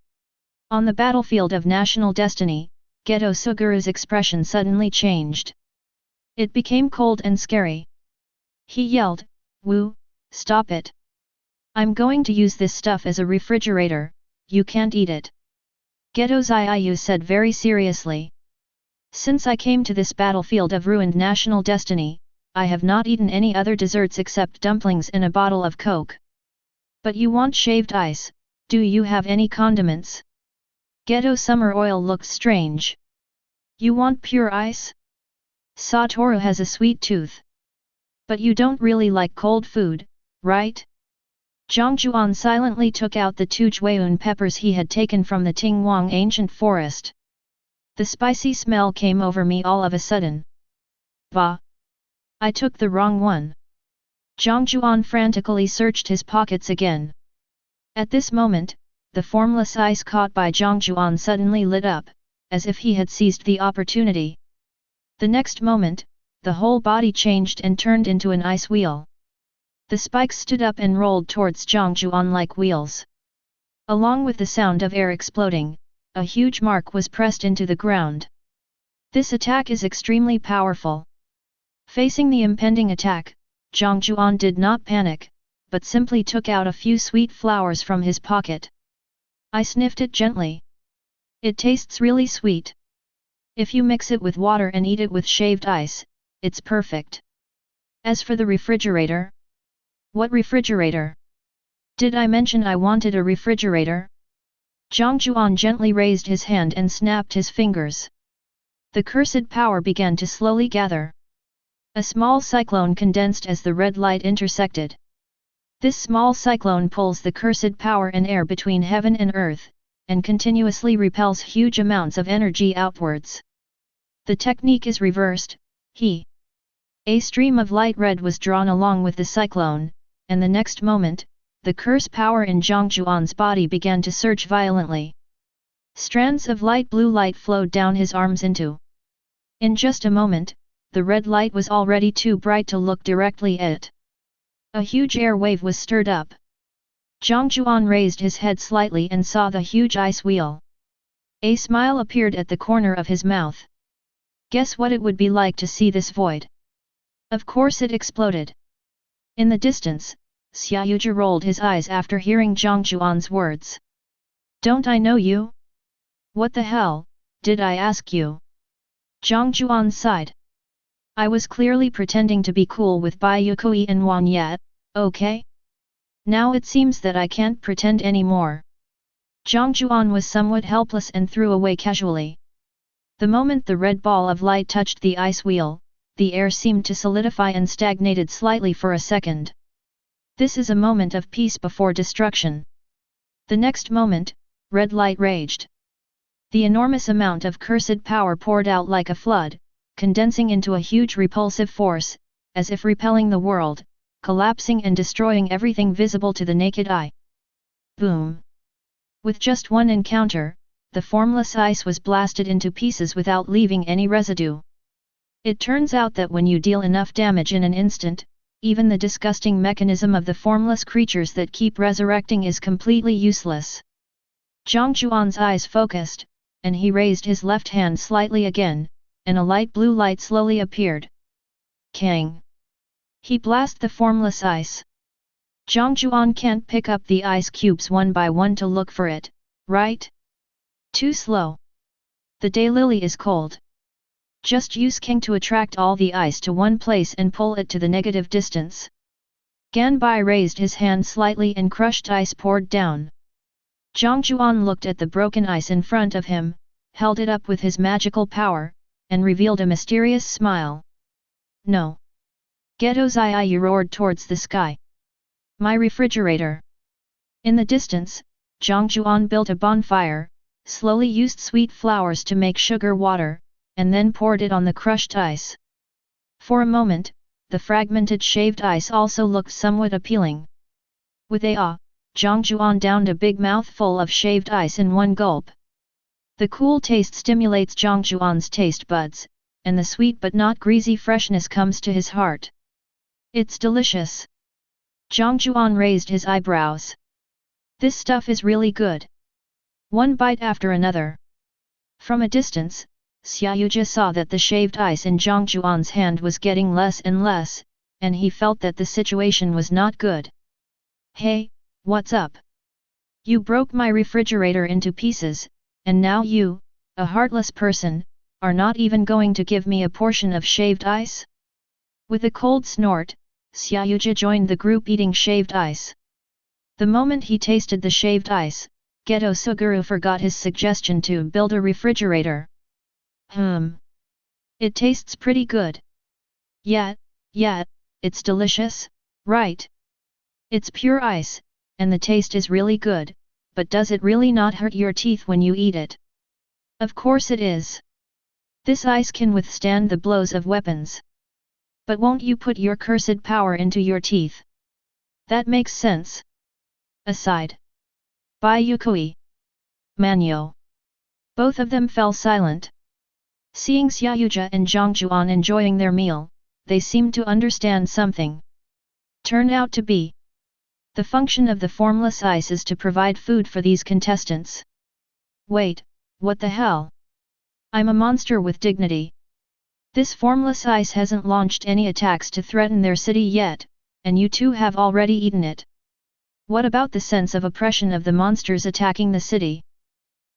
On the battlefield of national destiny, Ghetto Sugaru's expression suddenly changed. It became cold and scary. He yelled, "Wu, stop it! I'm going to use this stuff as a refrigerator, you can't eat it." Ghetto Xiaoyu said very seriously. Since I came to this battlefield of ruined national destiny, I have not eaten any other desserts except dumplings and a bottle of Coke. But you want shaved ice, do you have any condiments? Ghetto Summer Oil looked strange. You want pure ice? Satoru has a sweet tooth. But you don't really like cold food, right? Jiang Jiuan silently took out the 2 Jueyun peppers he had taken from the Tingwang ancient forest. The spicy smell came over me all of a sudden. Bah! I took the wrong one. Jiang Jiuan frantically searched his pockets again. At this moment, the formless ice caught by Jiang Jiuan suddenly lit up, as if he had seized the opportunity. The next moment, the whole body changed and turned into an ice wheel. The spikes stood up and rolled towards Jiang Jiuan like wheels. Along with the sound of air exploding, a huge mark was pressed into the ground. This attack is extremely powerful. Facing the impending attack, Jiang Jiuan did not panic, but simply took out a few sweet flowers from his pocket. I sniffed it gently. It tastes really sweet. If you mix it with water and eat it with shaved ice, it's perfect. As for the refrigerator? What refrigerator? Did I mention I wanted a refrigerator? Jiang Jiuan gently raised his hand and snapped his fingers. The cursed power began to slowly gather. A small cyclone condensed as the red light intersected. This small cyclone pulls the cursed power and air between heaven and earth, and continuously repels huge amounts of energy outwards. The technique is reversed, A stream of light red was drawn along with the cyclone, and the next moment, the curse power in Jiang Jiuan's body began to surge violently. Strands of light blue light flowed down his arms into. In just a moment, the red light was already too bright to look directly at it. A huge air wave was stirred up. Jiang Jiuan raised his head slightly and saw the huge ice wheel. A smile appeared at the corner of his mouth. Guess what it would be like to see this void? Of course it exploded. In the distance, Xiaoyuji rolled his eyes after hearing Jiang Jiuan's words. Don't I know you? What the hell, did I ask you? Jiang Jiuan sighed. I was clearly pretending to be cool with Bai Yue Kui and Juan yet, okay? Now it seems that I can't pretend anymore. Jiang Jiuan was somewhat helpless and threw away casually. The moment the red ball of light touched the ice wheel, the air seemed to solidify and stagnated slightly for a second. This is a moment of peace before destruction. The next moment, red light raged. The enormous amount of cursed power poured out like a flood, condensing into a huge repulsive force, as if repelling the world, collapsing and destroying everything visible to the naked eye. Boom! With just one encounter, the formless ice was blasted into pieces without leaving any residue. It turns out that when you deal enough damage in an instant, even the disgusting mechanism of the formless creatures that keep resurrecting is completely useless. Jiang Jiuan's eyes focused, and he raised his left hand slightly again, and a light blue light slowly appeared. Kang! He blasted the formless ice. Jiang Jiuan can't pick up the ice cubes one by one to look for it, right? Too slow. The daylily is cold. Just use Kang to attract all the ice to one place and pull it to the negative distance. Ganbai raised his hand slightly and crushed ice poured down. Jiang Jiuan looked at the broken ice in front of him, held it up with his magical power, and revealed a mysterious smile. No. Ghetto Xia roared towards the sky. My refrigerator. In the distance, Jiang Jiuan built a bonfire, slowly used sweet flowers to make sugar water, and then poured it on the crushed ice. For a moment, the fragmented shaved ice also looked somewhat appealing. With Jiang Jiuan downed a big mouthful of shaved ice in one gulp. The cool taste stimulates Jiang Jiuan's taste buds, and the sweet but not greasy freshness comes to his heart. It's delicious. Jiang Jiuan raised his eyebrows. This stuff is really good. One bite after another. From a distance, Xiaoyuji saw that the shaved ice in Jiang Jiuan's hand was getting less and less, and he felt that the situation was not good. Hey, what's up? You broke my refrigerator into pieces, and now you, a heartless person, are not even going to give me a portion of shaved ice? With a cold snort, Xiaoyuji joined the group eating shaved ice. The moment he tasted the shaved ice, Ghetto Sugaru forgot his suggestion to build a refrigerator. It tastes pretty good. Yeah, it's delicious, right? It's pure ice, and the taste is really good, but does it really not hurt your teeth when you eat it? Of course it is. This ice can withstand the blows of weapons. But won't you put your cursed power into your teeth? That makes sense. Aside. Bai Yue Kui. Manyo. Both of them fell silent. Seeing Xiaoyuji and Jiang Jiuan enjoying their meal, they seemed to understand something. Turned out to be. The function of the formless ice is to provide food for these contestants. Wait, what the hell? I'm a monster with dignity. This formless ice hasn't launched any attacks to threaten their city yet, and you two have already eaten it. What about the sense of oppression of the monsters attacking the city?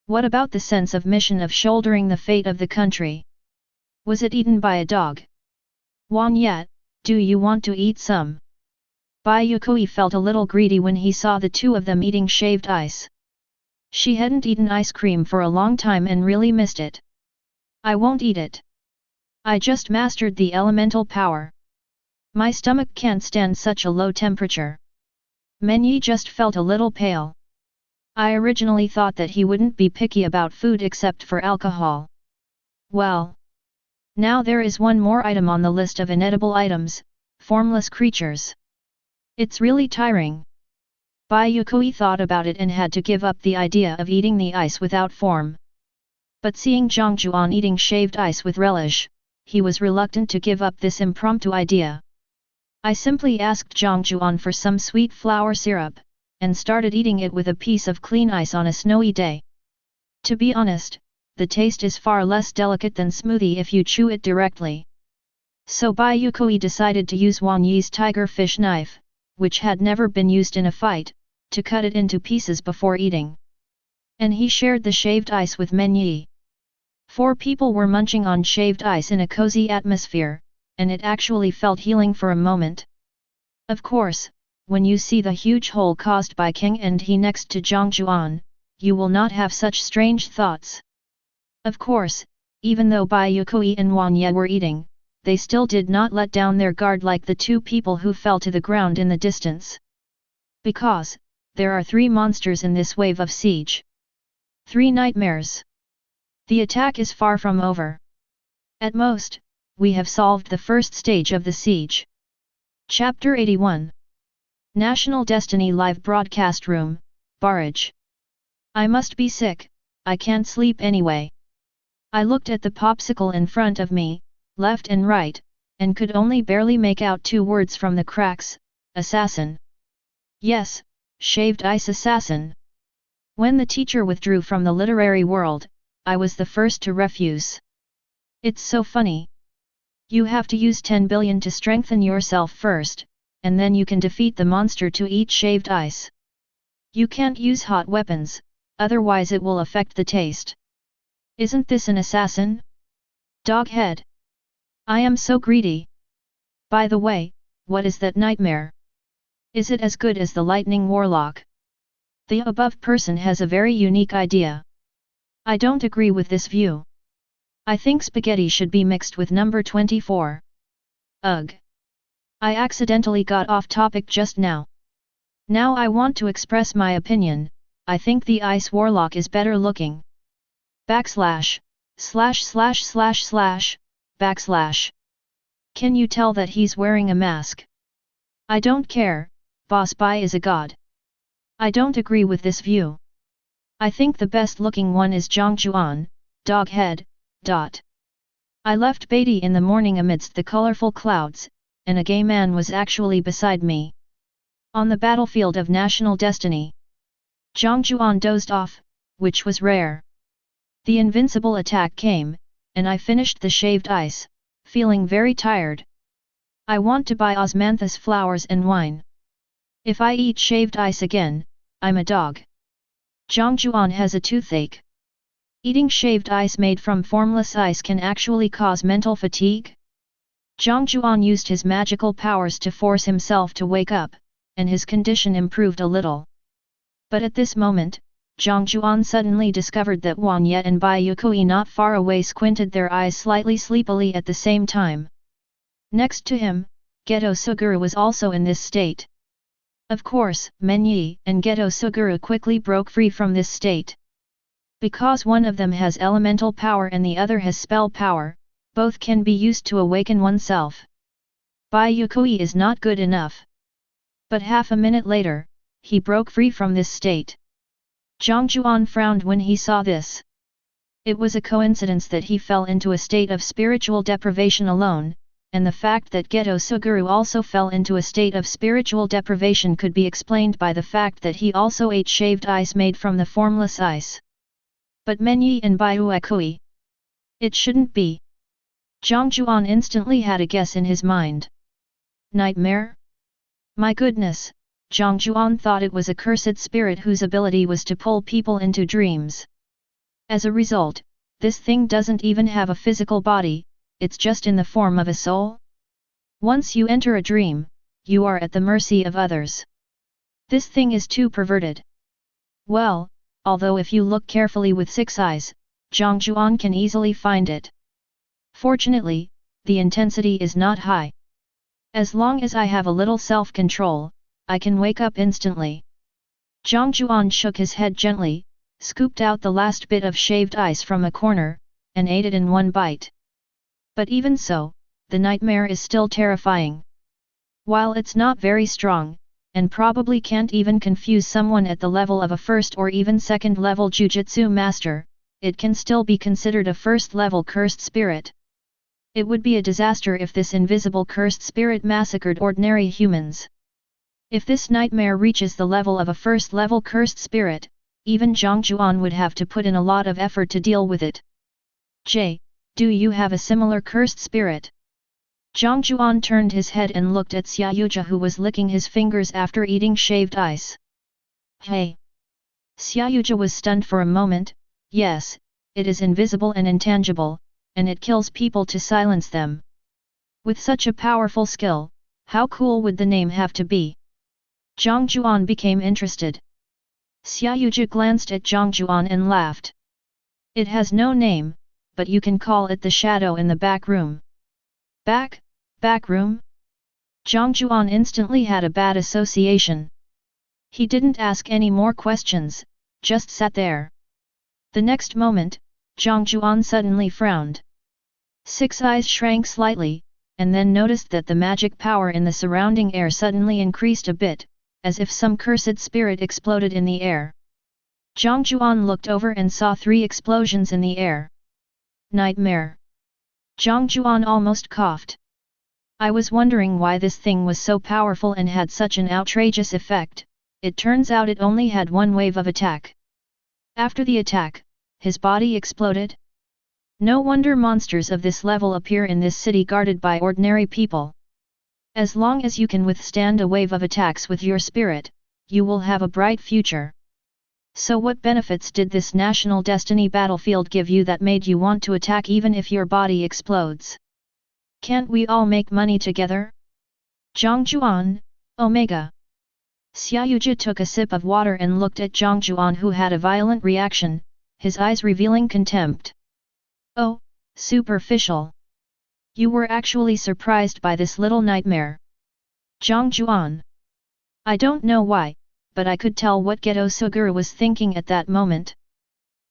What about the sense of mission of shouldering the fate of the country? Was it eaten by a dog? Juan yet, do you want to eat some? Bai Yue Kui felt a little greedy when he saw the two of them eating shaved ice. She hadn't eaten ice cream for a long time and really missed it. I won't eat it. I just mastered the elemental power. My stomach can't stand such a low temperature. Menyi just felt a little pale. I originally thought that he wouldn't be picky about food except for alcohol. Well, now there is one more item on the list of inedible items, formless creatures. It's really tiring. Bai Yue Kui thought about it and had to give up the idea of eating the ice without form. But seeing Jiang Jiuan eating shaved ice with relish, he was reluctant to give up this impromptu idea. I simply asked Jiang Jiuan for some sweet flower syrup, and started eating it with a piece of clean ice on a snowy day. To be honest, the taste is far less delicate than smoothie if you chew it directly. So Bai Yue Kui decided to use Wang Yi's tiger fish knife, which had never been used in a fight, to cut it into pieces before eating. And he shared the shaved ice with Men Yi. 4 people were munching on shaved ice in a cozy atmosphere, and it actually felt healing for a moment. Of course, when you see the huge hole caused by King and he next to Jiang Jiuan, you will not have such strange thoughts. Of course, even though Bai Yue Kui and Wang Ye were eating, they still did not let down their guard like the 2 people who fell to the ground in the distance. Because, there are 3 monsters in this wave of siege. 3 nightmares. The attack is far from over. At most, we have solved the first stage of the siege. Chapter 81. National Destiny Live Broadcast Room, Barrage. I must be sick, I can't sleep anyway. I looked at the popsicle in front of me, left and right, and could only barely make out 2 words from the cracks: assassin. Yes, shaved ice assassin. When the teacher withdrew from the literary world, I was the first to refuse. It's so funny. You have to use 10 billion to strengthen yourself first, and then you can defeat the monster to eat shaved ice. You can't use hot weapons, otherwise it will affect the taste. Isn't this an assassin? Doghead. I am so greedy. By the way, what is that nightmare? Is it as good as the lightning warlock? The above person has a very unique idea. I don't agree with this view. I think spaghetti should be mixed with number 24. Ugh. I accidentally got off topic just now. Now I want to express my opinion. I think the ice warlock is better looking. Backslash, //// backslash. Can you tell that he's wearing a mask? I don't care, Boss Bai is a god. I don't agree with this view. I think the best looking one is Jiang Jiuan, doghead. I left Beatty in the morning amidst the colorful clouds, and a gay man was actually beside me. On the battlefield of national destiny. Jiang Jiuan dozed off, which was rare. The invincible attack came, and I finished the shaved ice, feeling very tired. I want to buy osmanthus flowers and wine. If I eat shaved ice again, I'm a dog. Jiang Jiuan has a toothache. Eating shaved ice made from formless ice can actually cause mental fatigue? Jiang Jiuan used his magical powers to force himself to wake up, and his condition improved a little. But at this moment, Jiang Jiuan suddenly discovered that Wang Ye and Bai Yue Kui not far away squinted their eyes slightly sleepily at the same time. Next to him, Ghetto Sugaru was also in this state. Of course, Men Yi and Ghetto Sugaru quickly broke free from this state. Because one of them has elemental power and the other has spell power, both can be used to awaken oneself. Bai Yue Kui is not good enough. But half a minute later, he broke free from this state. Jiang Jiuan frowned when he saw this. It was a coincidence that he fell into a state of spiritual deprivation alone, and the fact that Ghetto Sugaru also fell into a state of spiritual deprivation could be explained by the fact that he also ate shaved ice made from the formless ice. But Men Yi and Bai Yue Kui? It shouldn't be. Jiang Jiuan instantly had a guess in his mind. Nightmare? My goodness, Jiang Jiuan thought it was a cursed spirit whose ability was to pull people into dreams. As a result, this thing doesn't even have a physical body, it's just in the form of a soul? Once you enter a dream, you are at the mercy of others. This thing is too perverted. Well, although if you look carefully with 6 eyes, Jiang Jiuan can easily find it. Fortunately, the intensity is not high. As long as I have a little self-control, I can wake up instantly. Jiang Jiuan shook his head gently, scooped out the last bit of shaved ice from a corner, and ate it in one bite. But even so, the nightmare is still terrifying. While it's not very strong, and probably can't even confuse someone at the level of a first or even second level jujutsu master, it can still be considered a first level cursed spirit. It would be a disaster if this invisible cursed spirit massacred ordinary humans. If this nightmare reaches the level of a first level cursed spirit, even Jiang Jiuan would have to put in a lot of effort to deal with it. Jay, do you have a similar cursed spirit? Jiang Jiuan turned his head and looked at Xiaoyuja, who was licking his fingers after eating shaved ice. Hey! Xiaoyuja was stunned for a moment. Yes, it is invisible and intangible, and it kills people to silence them. With such a powerful skill, how cool would the name have to be? Jiang Jiuan became interested. Xiaoyuja glanced at Jiang Jiuan and laughed. It has no name, but you can call it the shadow in the back room. Back room? Jiang Jiuan instantly had a bad association. He didn't ask any more questions, just sat there. The next moment, Jiang Jiuan suddenly frowned. Six eyes shrank slightly, and then noticed that the magic power in the surrounding air suddenly increased a bit, as if some cursed spirit exploded in the air. Jiang Jiuan looked over and saw 3 explosions in the air. Nightmare! Jiang Jiuan almost coughed. I was wondering why this thing was so powerful and had such an outrageous effect. It turns out it only had one wave of attack. After the attack, his body exploded. No wonder monsters of this level appear in this city guarded by ordinary people. As long as you can withstand a wave of attacks with your spirit, you will have a bright future. So what benefits did this national destiny battlefield give you that made you want to attack even if your body explodes? Can't we all make money together? Jiang Jiuan, Omega. Xiaoyuja took a sip of water and looked at Jiang Jiuan, who had a violent reaction, his eyes revealing contempt. Oh, superficial. You were actually surprised by this little nightmare. Jiang Jiuan. I don't know why, but I could tell what Ghetto Sugaru was thinking at that moment.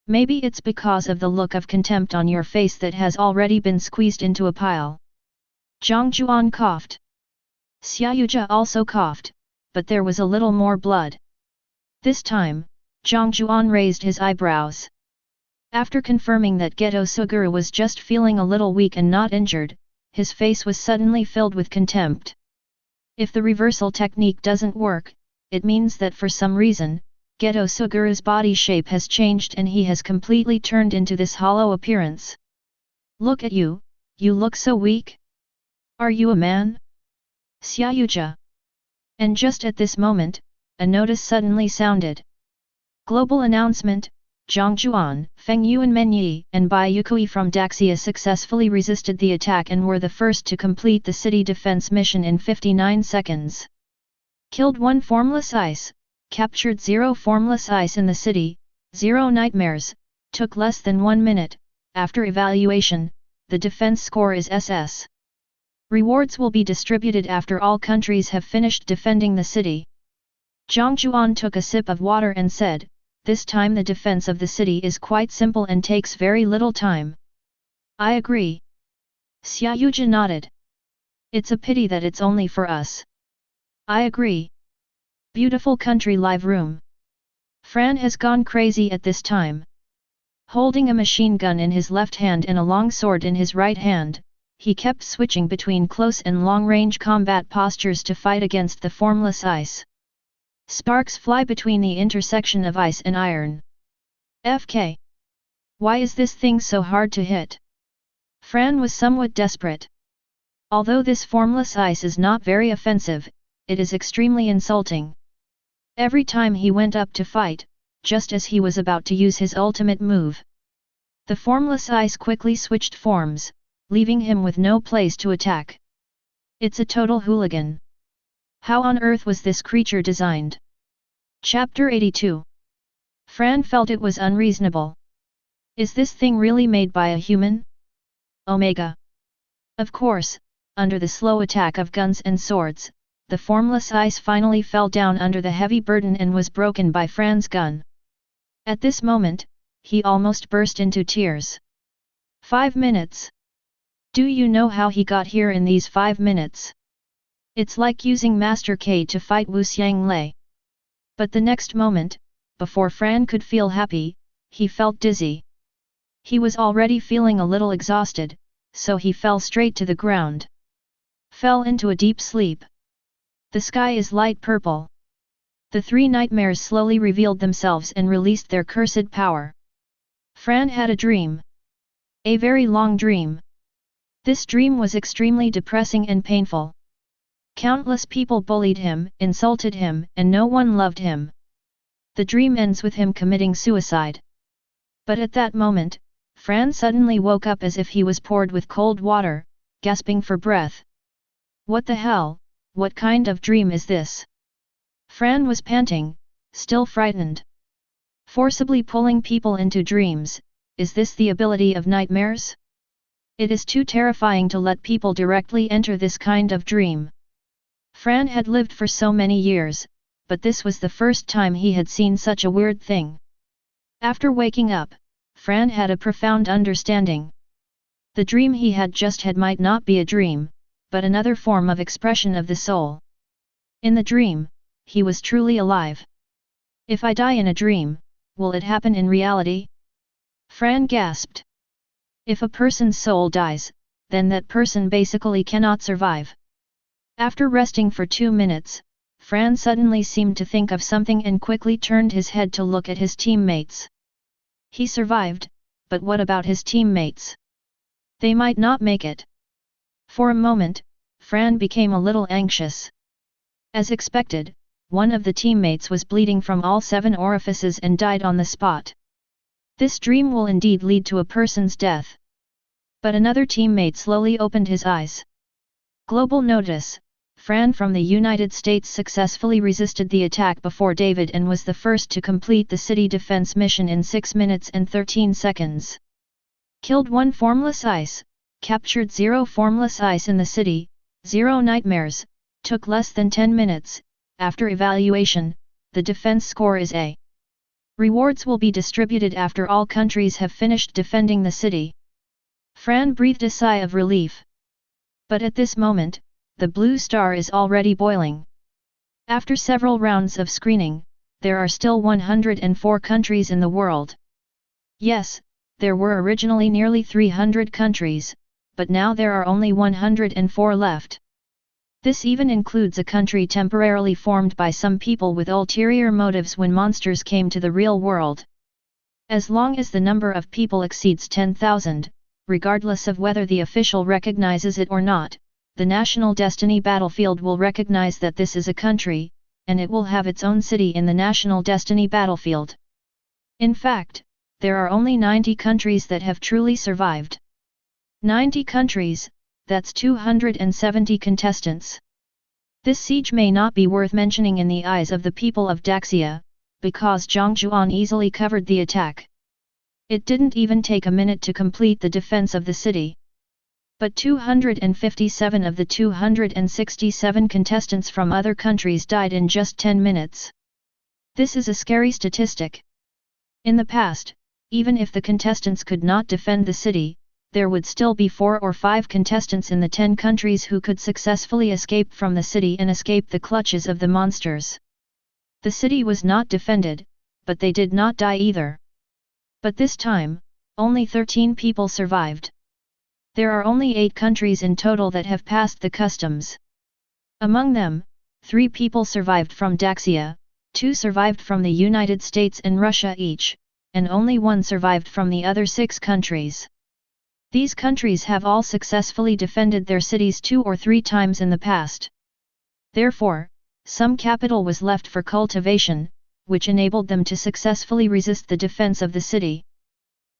Maybe it's because of the look of contempt on your face that has already been squeezed into a pile. Jiang Jiuan coughed. Xiaoyuja also coughed, but there was a little more blood. This time, Jiang Jiuan raised his eyebrows. After confirming that Ghetto Sugaru was just feeling a little weak and not injured, his face was suddenly filled with contempt. If the reversal technique doesn't work, it means that for some reason, Ghetto Sugaru's body shape has changed and he has completely turned into this hollow appearance. Look at you, you look so weak. Are you a man? Xiaoyuja. And just at this moment, a notice suddenly sounded. Global announcement. Jiang Jiuan, Feng Yuan Menyi, and Bai Yue Kui from Daxia successfully resisted the attack and were the first to complete the city defense mission in 59 seconds. Killed 1 formless ice, captured 0 formless ice in the city, 0 nightmares, took less than 1 minute. After evaluation, the defense score is SS. Rewards will be distributed after all countries have finished defending the city. Jiang Jiuan took a sip of water and said, this time the defense of the city is quite simple and takes very little time. I agree. Xiaoyuja nodded. It's a pity that it's only for us. I agree. Beautiful country live room. Fran has gone crazy at this time. Holding a machine gun in his left hand and a long sword in his right hand, he kept switching between close and long-range combat postures to fight against the formless ice. Sparks fly between the intersection of ice and iron. FK. Why is this thing so hard to hit? Fran was somewhat desperate. Although this formless ice is not very offensive, it is extremely insulting. Every time he went up to fight, just as he was about to use his ultimate move, the formless ice quickly switched forms, leaving him with no place to attack. It's a total hooligan. How on earth was this creature designed? Chapter 82. Fran felt it was unreasonable. Is this thing really made by a human? Omega. Of course, under the slow attack of guns and swords, the formless ice finally fell down under the heavy burden and was broken by Fran's gun. At this moment, he almost burst into tears. 5 minutes. Do you know how he got here in these 5 minutes? It's like using Master K to fight Wu Xianglei. But the next moment, before Fran could feel happy, he felt dizzy. He was already feeling a little exhausted, so he fell straight to the ground. Fell into a deep sleep. The sky is light purple. The 3 nightmares slowly revealed themselves and released their cursed power. Fran had a dream. A very long dream. This dream was extremely depressing and painful. Countless people bullied him, insulted him, and no one loved him. The dream ends with him committing suicide. But at that moment, Fran suddenly woke up as if he was poured with cold water, gasping for breath. What the hell, what kind of dream is this? Fran was panting, still frightened. Forcibly pulling people into dreams, is this the ability of nightmares? It is too terrifying to let people directly enter this kind of dream. Fran had lived for so many years, but this was the first time he had seen such a weird thing. After waking up, Fran had a profound understanding. The dream he had just had might not be a dream, but another form of expression of the soul. In the dream, he was truly alive. If I die in a dream, will it happen in reality? Fran gasped. If a person's soul dies, then that person basically cannot survive. After resting for 2 minutes, Fran suddenly seemed to think of something and quickly turned his head to look at his teammates. He survived, but what about his teammates? They might not make it. For a moment, Fran became a little anxious. As expected, one of the teammates was bleeding from all 7 orifices and died on the spot. This dream will indeed lead to a person's death. But another teammate slowly opened his eyes. Global notice: Fran from the United States successfully resisted the attack before David and was the first to complete the city defense mission in 6 minutes and 13 seconds. Killed 1 formless ice, captured 0 formless ice in the city, 0 nightmares, took less than 10 minutes. After evaluation, the defense score is A. Rewards will be distributed after all countries have finished defending the city. Fran breathed a sigh of relief. But at this moment, the blue star is already boiling. After several rounds of screening, there are still 104 countries in the world. Yes, there were originally nearly 300 countries, but now there are only 104 left. This even includes a country temporarily formed by some people with ulterior motives when monsters came to the real world. As long as the number of people exceeds 10,000, regardless of whether the official recognizes it or not, the National Destiny Battlefield will recognize that this is a country, and it will have its own city in the National Destiny Battlefield. In fact, there are only 90 countries that have truly survived. 90 countries, that's 270 contestants. This siege may not be worth mentioning in the eyes of the people of Daxia, because Jiang Jiuan easily covered the attack. It didn't even take a minute to complete the defense of the city. But 257 of the 267 contestants from other countries died in just 10 minutes. This is a scary statistic. In the past, even if the contestants could not defend the city, there would still be 4 or 5 contestants in the 10 countries who could successfully escape from the city and escape the clutches of the monsters. The city was not defended, but they did not die either. But this time, only 13 people survived. There are only 8 countries in total that have passed the customs. Among them, 3 people survived from Daxia, 2 survived from the United States and Russia each, and only 1 survived from the other 6 countries. These countries have all successfully defended their cities 2 or 3 times in the past. Therefore, some capital was left for cultivation, which enabled them to successfully resist the defense of the city.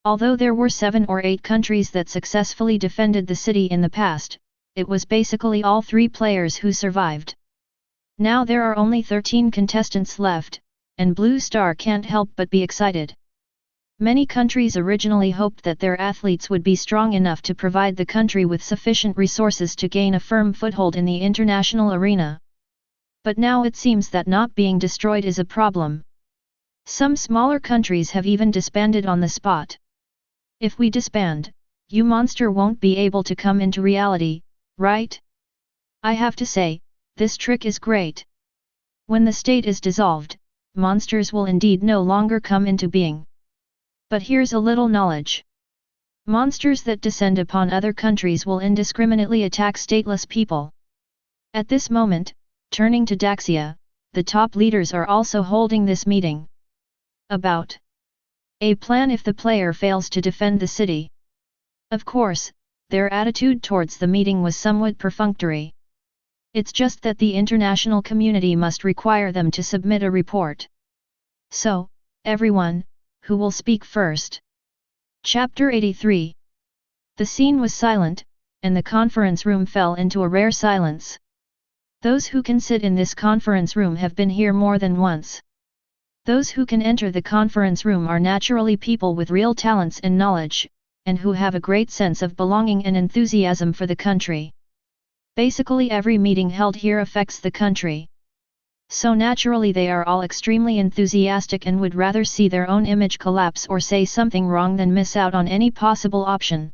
Although there were 7 or 8 countries that successfully defended the city in the past, it was basically all 3 players who survived. Now there are only 13 contestants left, and Blue Star can't help but be excited. Many countries originally hoped that their athletes would be strong enough to provide the country with sufficient resources to gain a firm foothold in the international arena. But now it seems that not being destroyed is a problem. Some smaller countries have even disbanded on the spot. If we disband, you monster won't be able to come into reality, right? I have to say, this trick is great. When the state is dissolved, monsters will indeed no longer come into being. But here's a little knowledge. Monsters that descend upon other countries will indiscriminately attack stateless people. At this moment, turning to Daxia, the top leaders are also holding this meeting. About a plan if the player fails to defend the city. Of course, their attitude towards the meeting was somewhat perfunctory. It's just that the international community must require them to submit a report. So, everyone, who will speak first? Chapter 83. The scene was silent, and the conference room fell into a rare silence. Those who can sit in this conference room have been here more than once. Those who can enter the conference room are naturally people with real talents and knowledge, and who have a great sense of belonging and enthusiasm for the country. Basically every meeting held here affects the country. So naturally they are all extremely enthusiastic and would rather see their own image collapse or say something wrong than miss out on any possible option.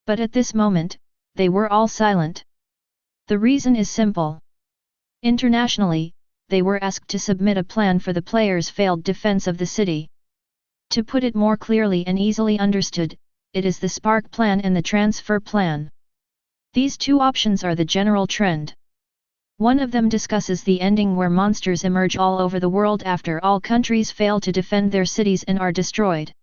But at this moment, they were all silent. The reason is simple. Internationally, they were asked to submit a plan for the players' failed defense of the city. To put it more clearly and easily understood, it is the Spark Plan and the Transfer Plan. These two options are the general trend. One of them discusses the ending where monsters emerge all over the world after all countries fail to defend their cities and are destroyed.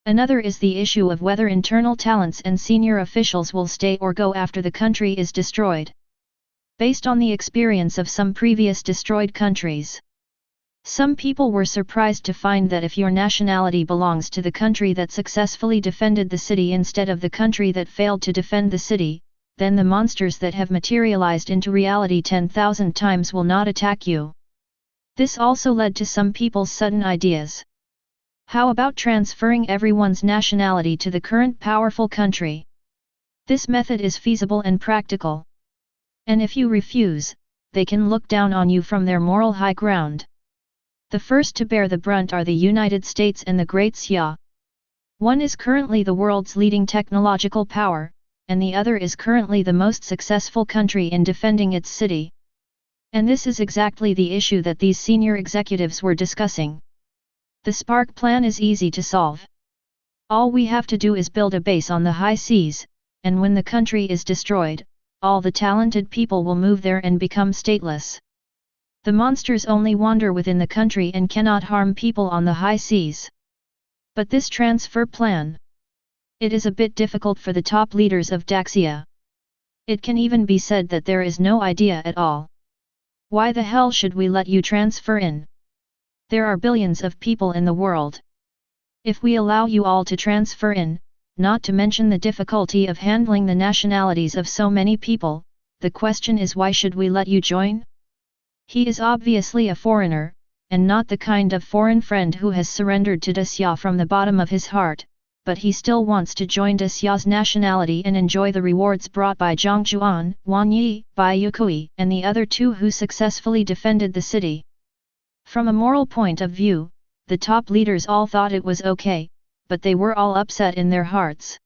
Another is the issue of whether internal talents and senior officials will stay or go after the country is destroyed. Based on the experience of some previous destroyed countries. Some people were surprised to find that if your nationality belongs to the country that successfully defended the city instead of the country that failed to defend the city, then the monsters that have materialized into reality 10,000 times will not attack you. This also led to some people's sudden ideas. How about transferring everyone's nationality to the current powerful country? This method is feasible and practical. And if you refuse, they can look down on you from their moral high ground. The first to bear the brunt are the United States and the Great Xia. One is currently the world's leading technological power, and the other is currently the most successful country in defending its city. And this is exactly the issue that these senior executives were discussing. The Spark Plan is easy to solve. All we have to do is build a base on the high seas, and when the country is destroyed, all the talented people will move there and become stateless. The monsters only wander within the country and cannot harm people on the high seas. But this transfer plan, it is a bit difficult for the top leaders of Daxia. It can even be said that there is no idea at all. Why the hell should we let you transfer in? There are billions of people in the world. If we allow you all to transfer in, not to mention the difficulty of handling the nationalities of so many people, the question is why should we let you join? He is obviously a foreigner, and not the kind of foreign friend who has surrendered to Daxia from the bottom of his heart, but he still wants to join Daxia's nationality and enjoy the rewards brought by Jiang Jiuan, Huan Yi, Bai Yue Kui, and the other two who successfully defended the city. From a moral point of view, the top leaders all thought it was okay, but they were all upset in their hearts.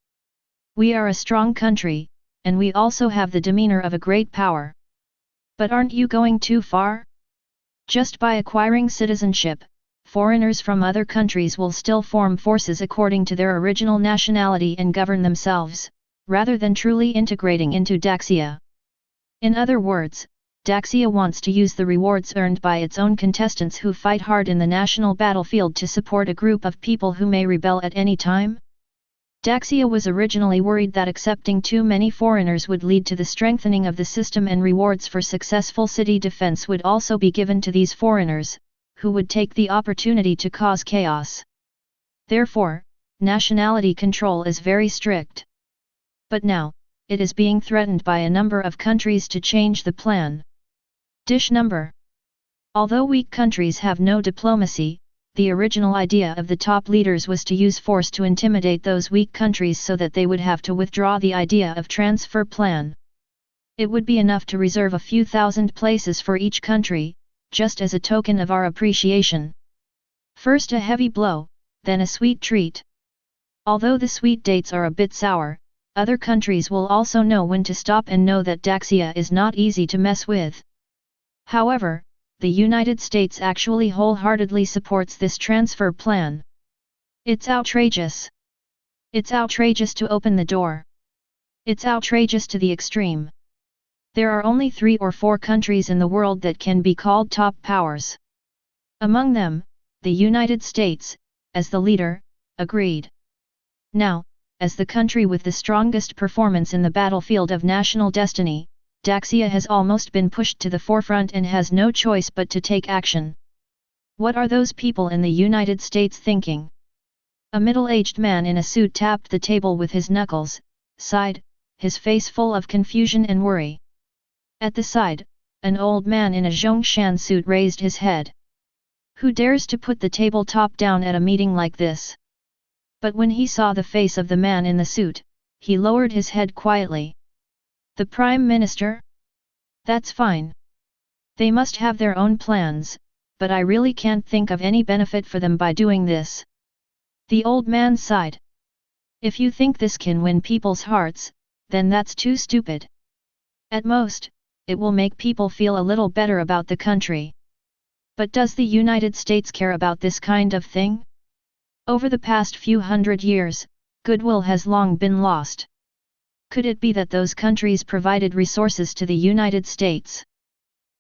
We are a strong country, and we also have the demeanor of a great power. But aren't you going too far? Just by acquiring citizenship, foreigners from other countries will still form forces according to their original nationality and govern themselves, rather than truly integrating into Daxia. In other words, Daxia wants to use the rewards earned by its own contestants who fight hard in the national battlefield to support a group of people who may rebel at any time. Daxia was originally worried that accepting too many foreigners would lead to the strengthening of the system, and rewards for successful city defense would also be given to these foreigners, who would take the opportunity to cause chaos. Therefore, nationality control is very strict. But now, it is being threatened by a number of countries to change the plan. Dish number. Although weak countries have no diplomacy, the original idea of the top leaders was to use force to intimidate those weak countries so that they would have to withdraw the idea of transfer plan. It would be enough to reserve a few thousand places for each country, just as a token of our appreciation. First a heavy blow, then a sweet treat. Although the sweet dates are a bit sour, other countries will also know when to stop and know that Daxia is not easy to mess with. However, the United States actually wholeheartedly supports this transfer plan. It's outrageous. It's outrageous to open the door. It's outrageous to the extreme. There are only 3 or 4 countries in the world that can be called top powers. Among them, the United States, as the leader, agreed. Now, as the country with the strongest performance in the battlefield of national destiny, Daxia has almost been pushed to the forefront and has no choice but to take action. What are those people in the United States thinking? A middle-aged man in a suit tapped the table with his knuckles, sighed, his face full of confusion and worry. At the side, an old man in a Zhongshan suit raised his head. Who dares to put the table top down at a meeting like this? But when he saw the face of the man in the suit, he lowered his head quietly. The Prime Minister? That's fine. They must have their own plans, but I really can't think of any benefit for them by doing this. The old man sighed. If you think this can win people's hearts, then that's too stupid. At most, it will make people feel a little better about the country. But does the United States care about this kind of thing? Over the past few hundred years, goodwill has long been lost. Could it be that those countries provided resources to the United States?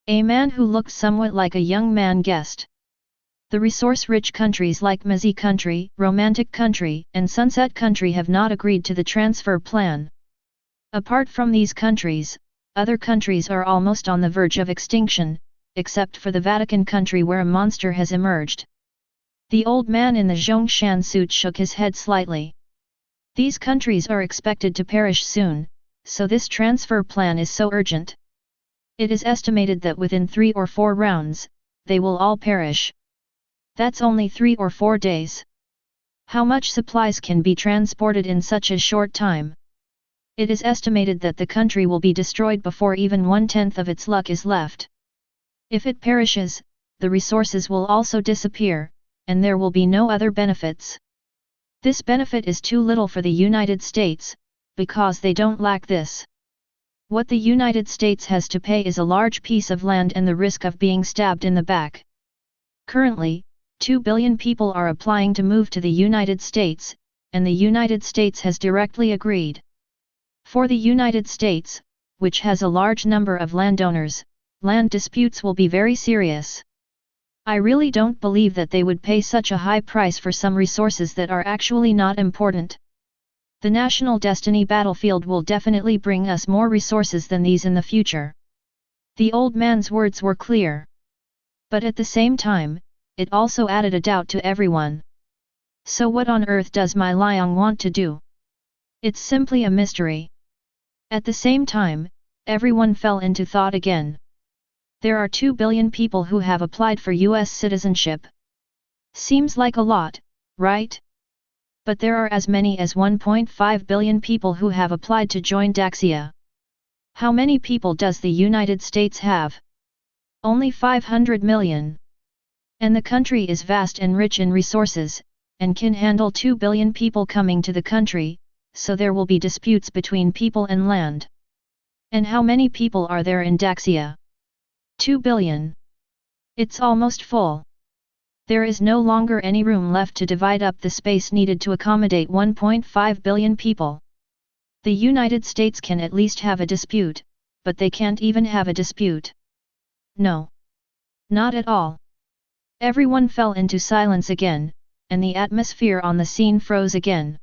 A man who looked somewhat like a young man guessed. The resource-rich countries like Mezi country, Romantic country, and Sunset country have not agreed to the transfer plan. Apart from these countries, other countries are almost on the verge of extinction, except for the Vatican country where a monster has emerged. The old man in the Zhongshan suit shook his head slightly. These countries are expected to perish soon, so this transfer plan is so urgent. It is estimated that within 3 or 4 rounds, they will all perish. That's only 3 or 4 days. How much supplies can be transported in such a short time? It is estimated that the country will be destroyed before even 1/10 of its luck is left. If it perishes, the resources will also disappear, and there will be no other benefits. This benefit is too little for the United States, because they don't lack this. What the United States has to pay is a large piece of land and the risk of being stabbed in the back. Currently, 2 billion people are applying to move to the United States, and the United States has directly agreed. For the United States, which has a large number of landowners, land disputes will be very serious. I really don't believe that they would pay such a high price for some resources that are actually not important. The National Destiny battlefield will definitely bring us more resources than these in the future. The old man's words were clear. But at the same time, it also added a doubt to everyone. So what on earth does my Liang want to do? It's simply a mystery. At the same time, everyone fell into thought again. There are 2 billion people who have applied for US citizenship. Seems like a lot, right? But there are as many as 1.5 billion people who have applied to join Daxia. How many people does the United States have? Only 500 million. And the country is vast and rich in resources, and can handle 2 billion people coming to the country, so there will be disputes between people and land. And how many people are there in Daxia? 2 billion. It's almost full. There is no longer any room left to divide up the space needed to accommodate 1.5 billion people. The United States can at least have a dispute, but they can't even have a dispute. No. Not at all. Everyone fell into silence again, and the atmosphere on the scene froze again.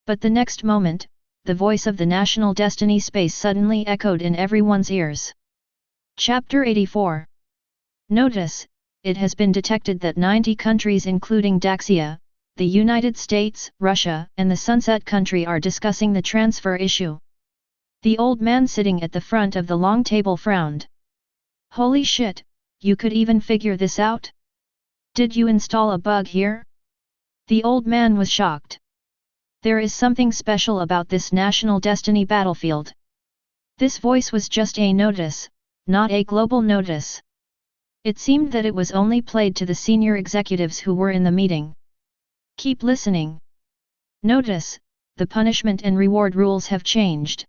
But the next moment, the voice of the National Destiny space suddenly echoed in everyone's ears. Chapter 84. Notice, it has been detected that 90 countries including Daxia, the United States, Russia, and the Sunset country are discussing the transfer issue. The old man sitting at the front of the long table frowned. Holy shit, you could even figure this out? Did you install a bug here? The old man was shocked. There is something special about this National Destiny battlefield. This voice was just a notice, not a global notice. It seemed that it was only played to the senior executives who were in the meeting. Keep listening. Notice, the punishment and reward rules have changed.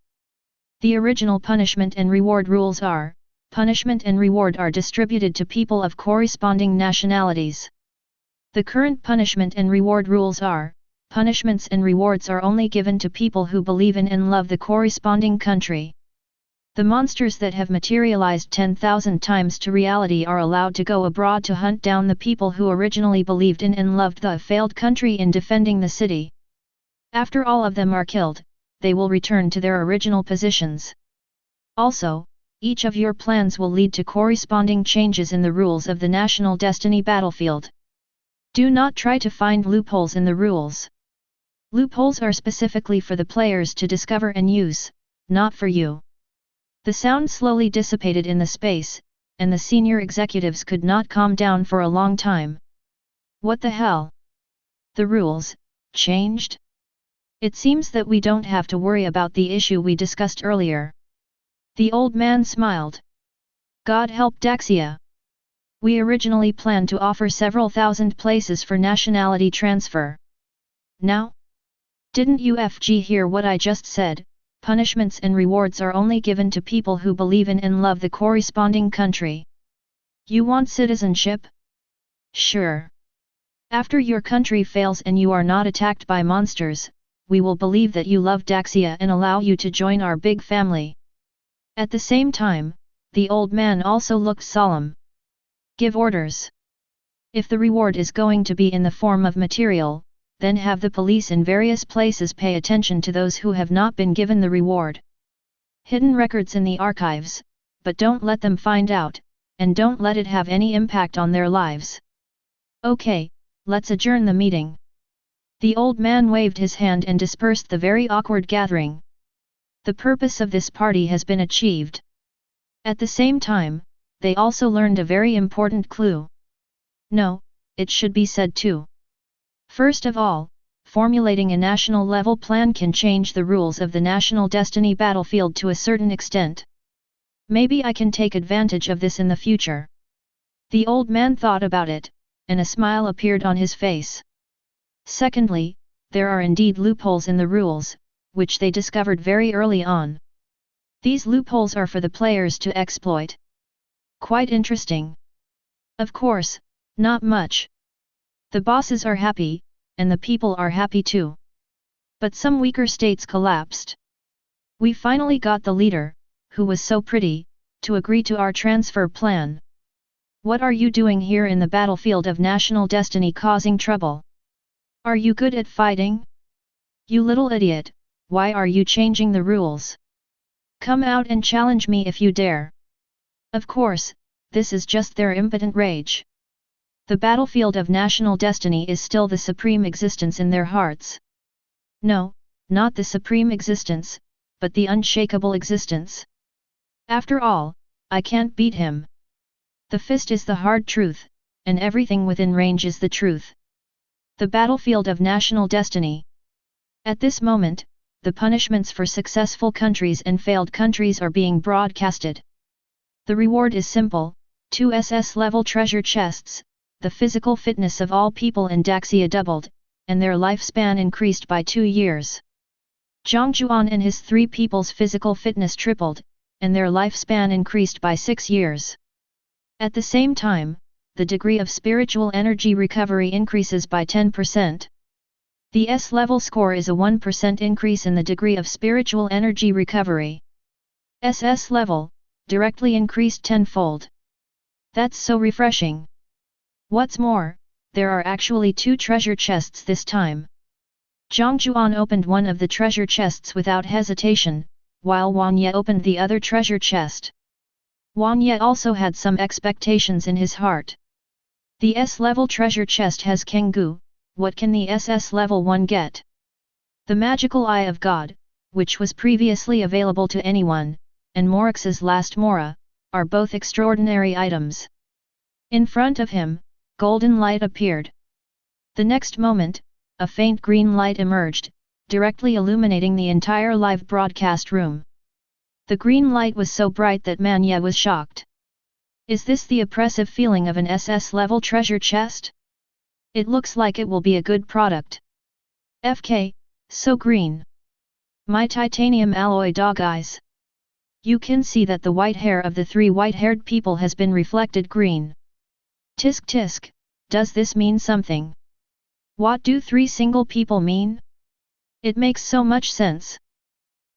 The original punishment and reward rules are, punishment and reward are distributed to people of corresponding nationalities. The current punishment and reward rules are, punishments and rewards are only given to people who believe in and love the corresponding country. The monsters that have materialized 10,000 times to reality are allowed to go abroad to hunt down the people who originally believed in and loved the failed country in defending the city. After all of them are killed, they will return to their original positions. Also, each of your plans will lead to corresponding changes in the rules of the National Destiny battlefield. Do not try to find loopholes in the rules. Loopholes are specifically for the players to discover and use, not for you. The sound slowly dissipated in the space, and the senior executives could not calm down for a long time. What the hell? The rules changed? It seems that we don't have to worry about the issue we discussed earlier. The old man smiled. God help Daxia. We originally planned to offer several thousand places for nationality transfer. Now? Didn't you hear what I just said? Punishments and rewards are only given to people who believe in and love the corresponding country. You want citizenship? Sure. After your country fails and you are not attacked by monsters, we will believe that you love Daxia and allow you to join our big family. At the same time, the old man also looked solemn. Give orders. If the reward is going to be in the form of material, then have the police in various places pay attention to those who have not been given the reward. Hidden records in the archives, but don't let them find out, and don't let it have any impact on their lives. Okay, let's adjourn the meeting. The old man waved his hand and dispersed the very awkward gathering. The purpose of this party has been achieved. At the same time, they also learned a very important clue. No, it should be said too. First of all, formulating a national-level plan can change the rules of the National Destiny battlefield to a certain extent. Maybe I can take advantage of this in the future. The old man thought about it, and a smile appeared on his face. Secondly, there are indeed loopholes in the rules, which they discovered very early on. These loopholes are for the players to exploit. Quite interesting. Of course, not much. The bosses are happy, and the people are happy too. But some weaker states collapsed. We finally got the leader, who was so pretty, to agree to our transfer plan. What are you doing here in the battlefield of national destiny causing trouble? Are you good at fighting? You little idiot, why are you changing the rules? Come out and challenge me if you dare. Of course, this is just their impotent rage. The battlefield of national destiny is still the supreme existence in their hearts. No, not the supreme existence, but the unshakable existence. After all, I can't beat him. The fist is the hard truth, and everything within range is the truth. The battlefield of national destiny. At this moment, the punishments for successful countries and failed countries are being broadcasted. The reward is simple, 2 SS-level treasure chests. The physical fitness of all people in Daxia doubled, and their lifespan increased by 2 years. Jiang Jiuan and his 3 people's physical fitness tripled, and their lifespan increased by 6 years. At the same time, the degree of spiritual energy recovery increases by 10%. The S-level score is a 1% increase in the degree of spiritual energy recovery. SS level, directly increased tenfold. That's so refreshing. What's more, there are actually 2 treasure chests this time. Jiang Jiuan opened one of the treasure chests without hesitation, while Wang Ye opened the other treasure chest. Wang Ye also had some expectations in his heart. The S-level treasure chest has Kenggu, what can the SS level 1 get? The magical Eye of God, which was previously available to anyone, and Morix's Last Mora, are both extraordinary items. In front of him, golden light appeared. The next moment, a faint green light emerged, directly illuminating the entire live broadcast room. The green light was so bright that Man Ye was shocked. Is this the oppressive feeling of an SS-level treasure chest? It looks like it will be a good product. FK, so green. My titanium alloy dog eyes. You can see that the white hair of the three white-haired people has been reflected green. Tisk tisk, does this mean something? What do three single people mean? It makes so much sense.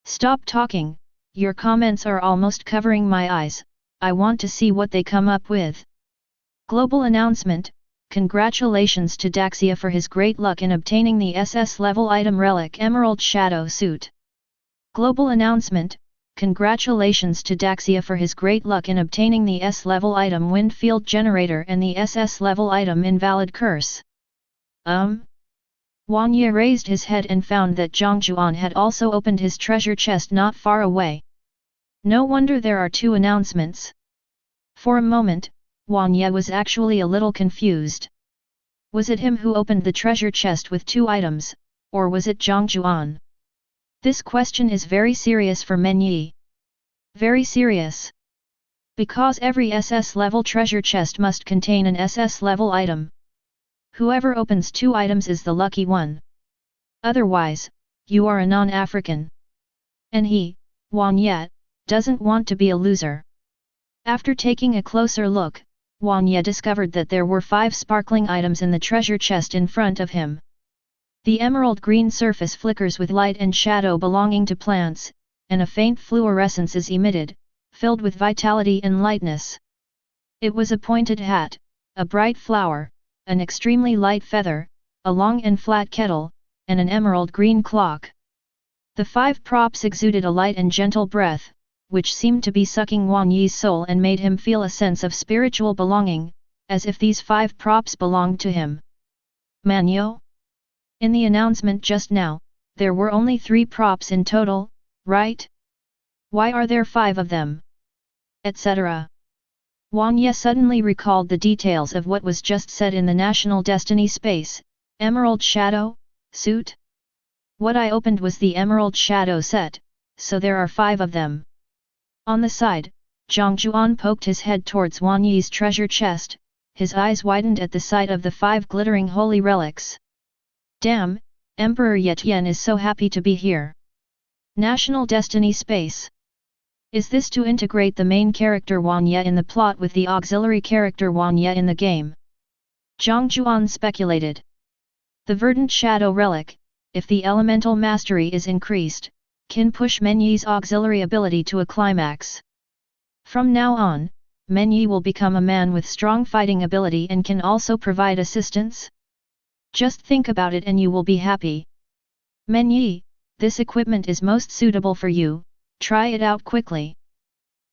Stop talking, your comments are almost covering my eyes, I want to see what they come up with. Global announcement, congratulations to Daxia for his great luck in obtaining the SS level item relic Emerald Shadow Suit. Global announcement, congratulations to Daxia for his great luck in obtaining the S-level item Wind Field Generator and the SS level item Invalid Curse. Juan Ye raised his head and found that Jiang Jiuan had also opened his treasure chest not far away. No wonder there are two announcements. For a moment, Juan Ye was actually a little confused. Was it him who opened the treasure chest with two items, or was it Jiang Jiuan? This question is very serious for Men Yi. Very serious. Because every SS level treasure chest must contain an SS level item. Whoever opens two items is the lucky one. Otherwise, you are a non-African. And he, Juan Ye, doesn't want to be a loser. After taking a closer look, Juan Ye discovered that there were 5 sparkling items in the treasure chest in front of him. The emerald green surface flickers with light and shadow belonging to plants, and a faint fluorescence is emitted, filled with vitality and lightness. It was a pointed hat, a bright flower, an extremely light feather, a long and flat kettle, and an emerald green clock. The 5 props exuded a light and gentle breath, which seemed to be sucking Juan Ye's soul and made him feel a sense of spiritual belonging, as if these 5 props belonged to him. Manyo? In the announcement just now, there were only 3 props in total, right? Why are there 5 of them? Etc. Juan Ye suddenly recalled the details of what was just said in the National Destiny space, Emerald Shadow, suit? What I opened was the Emerald Shadow set, so there are 5 of them. On the side, Jiang Jiuan poked his head towards Juan Ye's treasure chest, his eyes widened at the sight of the 5 glittering holy relics. Damn, Emperor Ye Tian is so happy to be here. National Destiny space. Is this to integrate the main character Juan Ye in the plot with the auxiliary character Juan Ye in the game? Jiang Jiuan speculated. The verdant shadow relic, if the elemental mastery is increased, can push Men Yi's auxiliary ability to a climax. From now on, Men Yi will become a man with strong fighting ability and can also provide assistance? Just think about it and you will be happy. Men Yi, this equipment is most suitable for you, try it out quickly.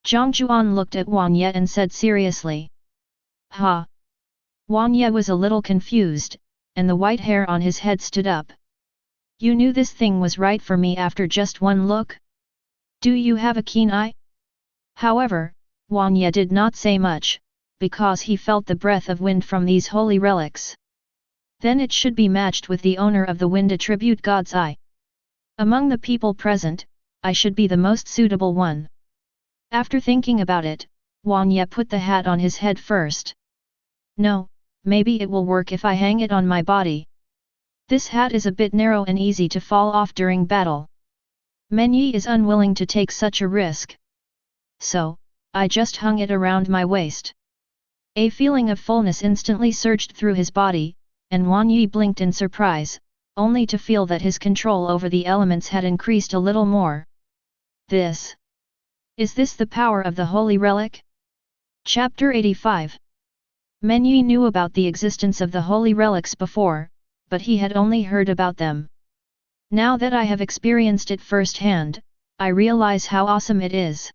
Jiang Jiuan looked at Juan Ye and said seriously. Ha! Juan Ye was a little confused, and the white hair on his head stood up. You knew this thing was right for me after just one look? Do you have a keen eye? However, Juan Ye did not say much, because he felt the breath of wind from these holy relics. Then it should be matched with the owner of the wind attribute God's eye. Among the people present, I should be the most suitable one. After thinking about it, Juan Ye put the hat on his head first. No, maybe it will work if I hang it on my body. This hat is a bit narrow and easy to fall off during battle. Men Yi is unwilling to take such a risk. So, I just hung it around my waist. A feeling of fullness instantly surged through his body, and Juan Yi blinked in surprise, only to feel that his control over the elements had increased a little more. Is this the power of the holy relic? Chapter 85. Men Yi knew about the existence of the holy relics before, but he had only heard about them. Now that I have experienced it firsthand, I realize how awesome it is.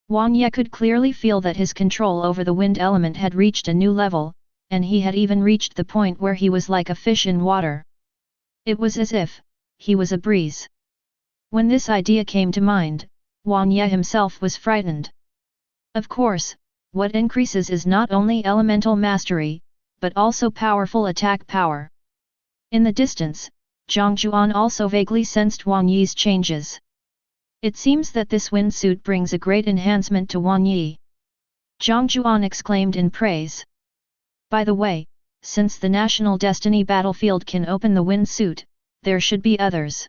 Juan Ye could clearly feel that his control over the wind element had reached a new level, and he had even reached the point where he was like a fish in water. It was as if he was a breeze. When this idea came to mind, Juan Ye himself was frightened. Of course, what increases is not only elemental mastery, but also powerful attack power. In the distance, Jiang Jiuan also vaguely sensed Juan Ye's changes. It seems that this windsuit brings a great enhancement to Juan Yi. Jiang Jiuan exclaimed in praise. By the way, since the National Destiny battlefield can open the windsuit, there should be others.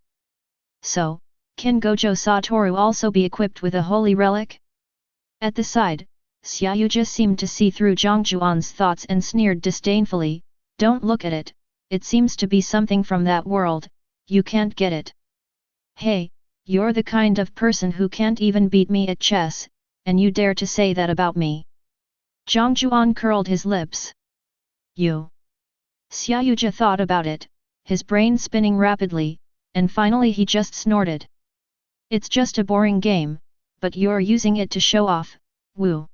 So, can Gojo Satoru also be equipped with a holy relic? At the side, Xiaoyuja seemed to see through Jiang Jiuan's thoughts and sneered disdainfully, "Don't look at it, it seems to be something from that world, you can't get it. Hey, you're the kind of person who can't even beat me at chess, and you dare to say that about me." Jiang Jiuan curled his lips. You. Xiaoyuja thought about it, his brain spinning rapidly, and finally he just snorted. "It's just a boring game, but you're using it to show off, woo.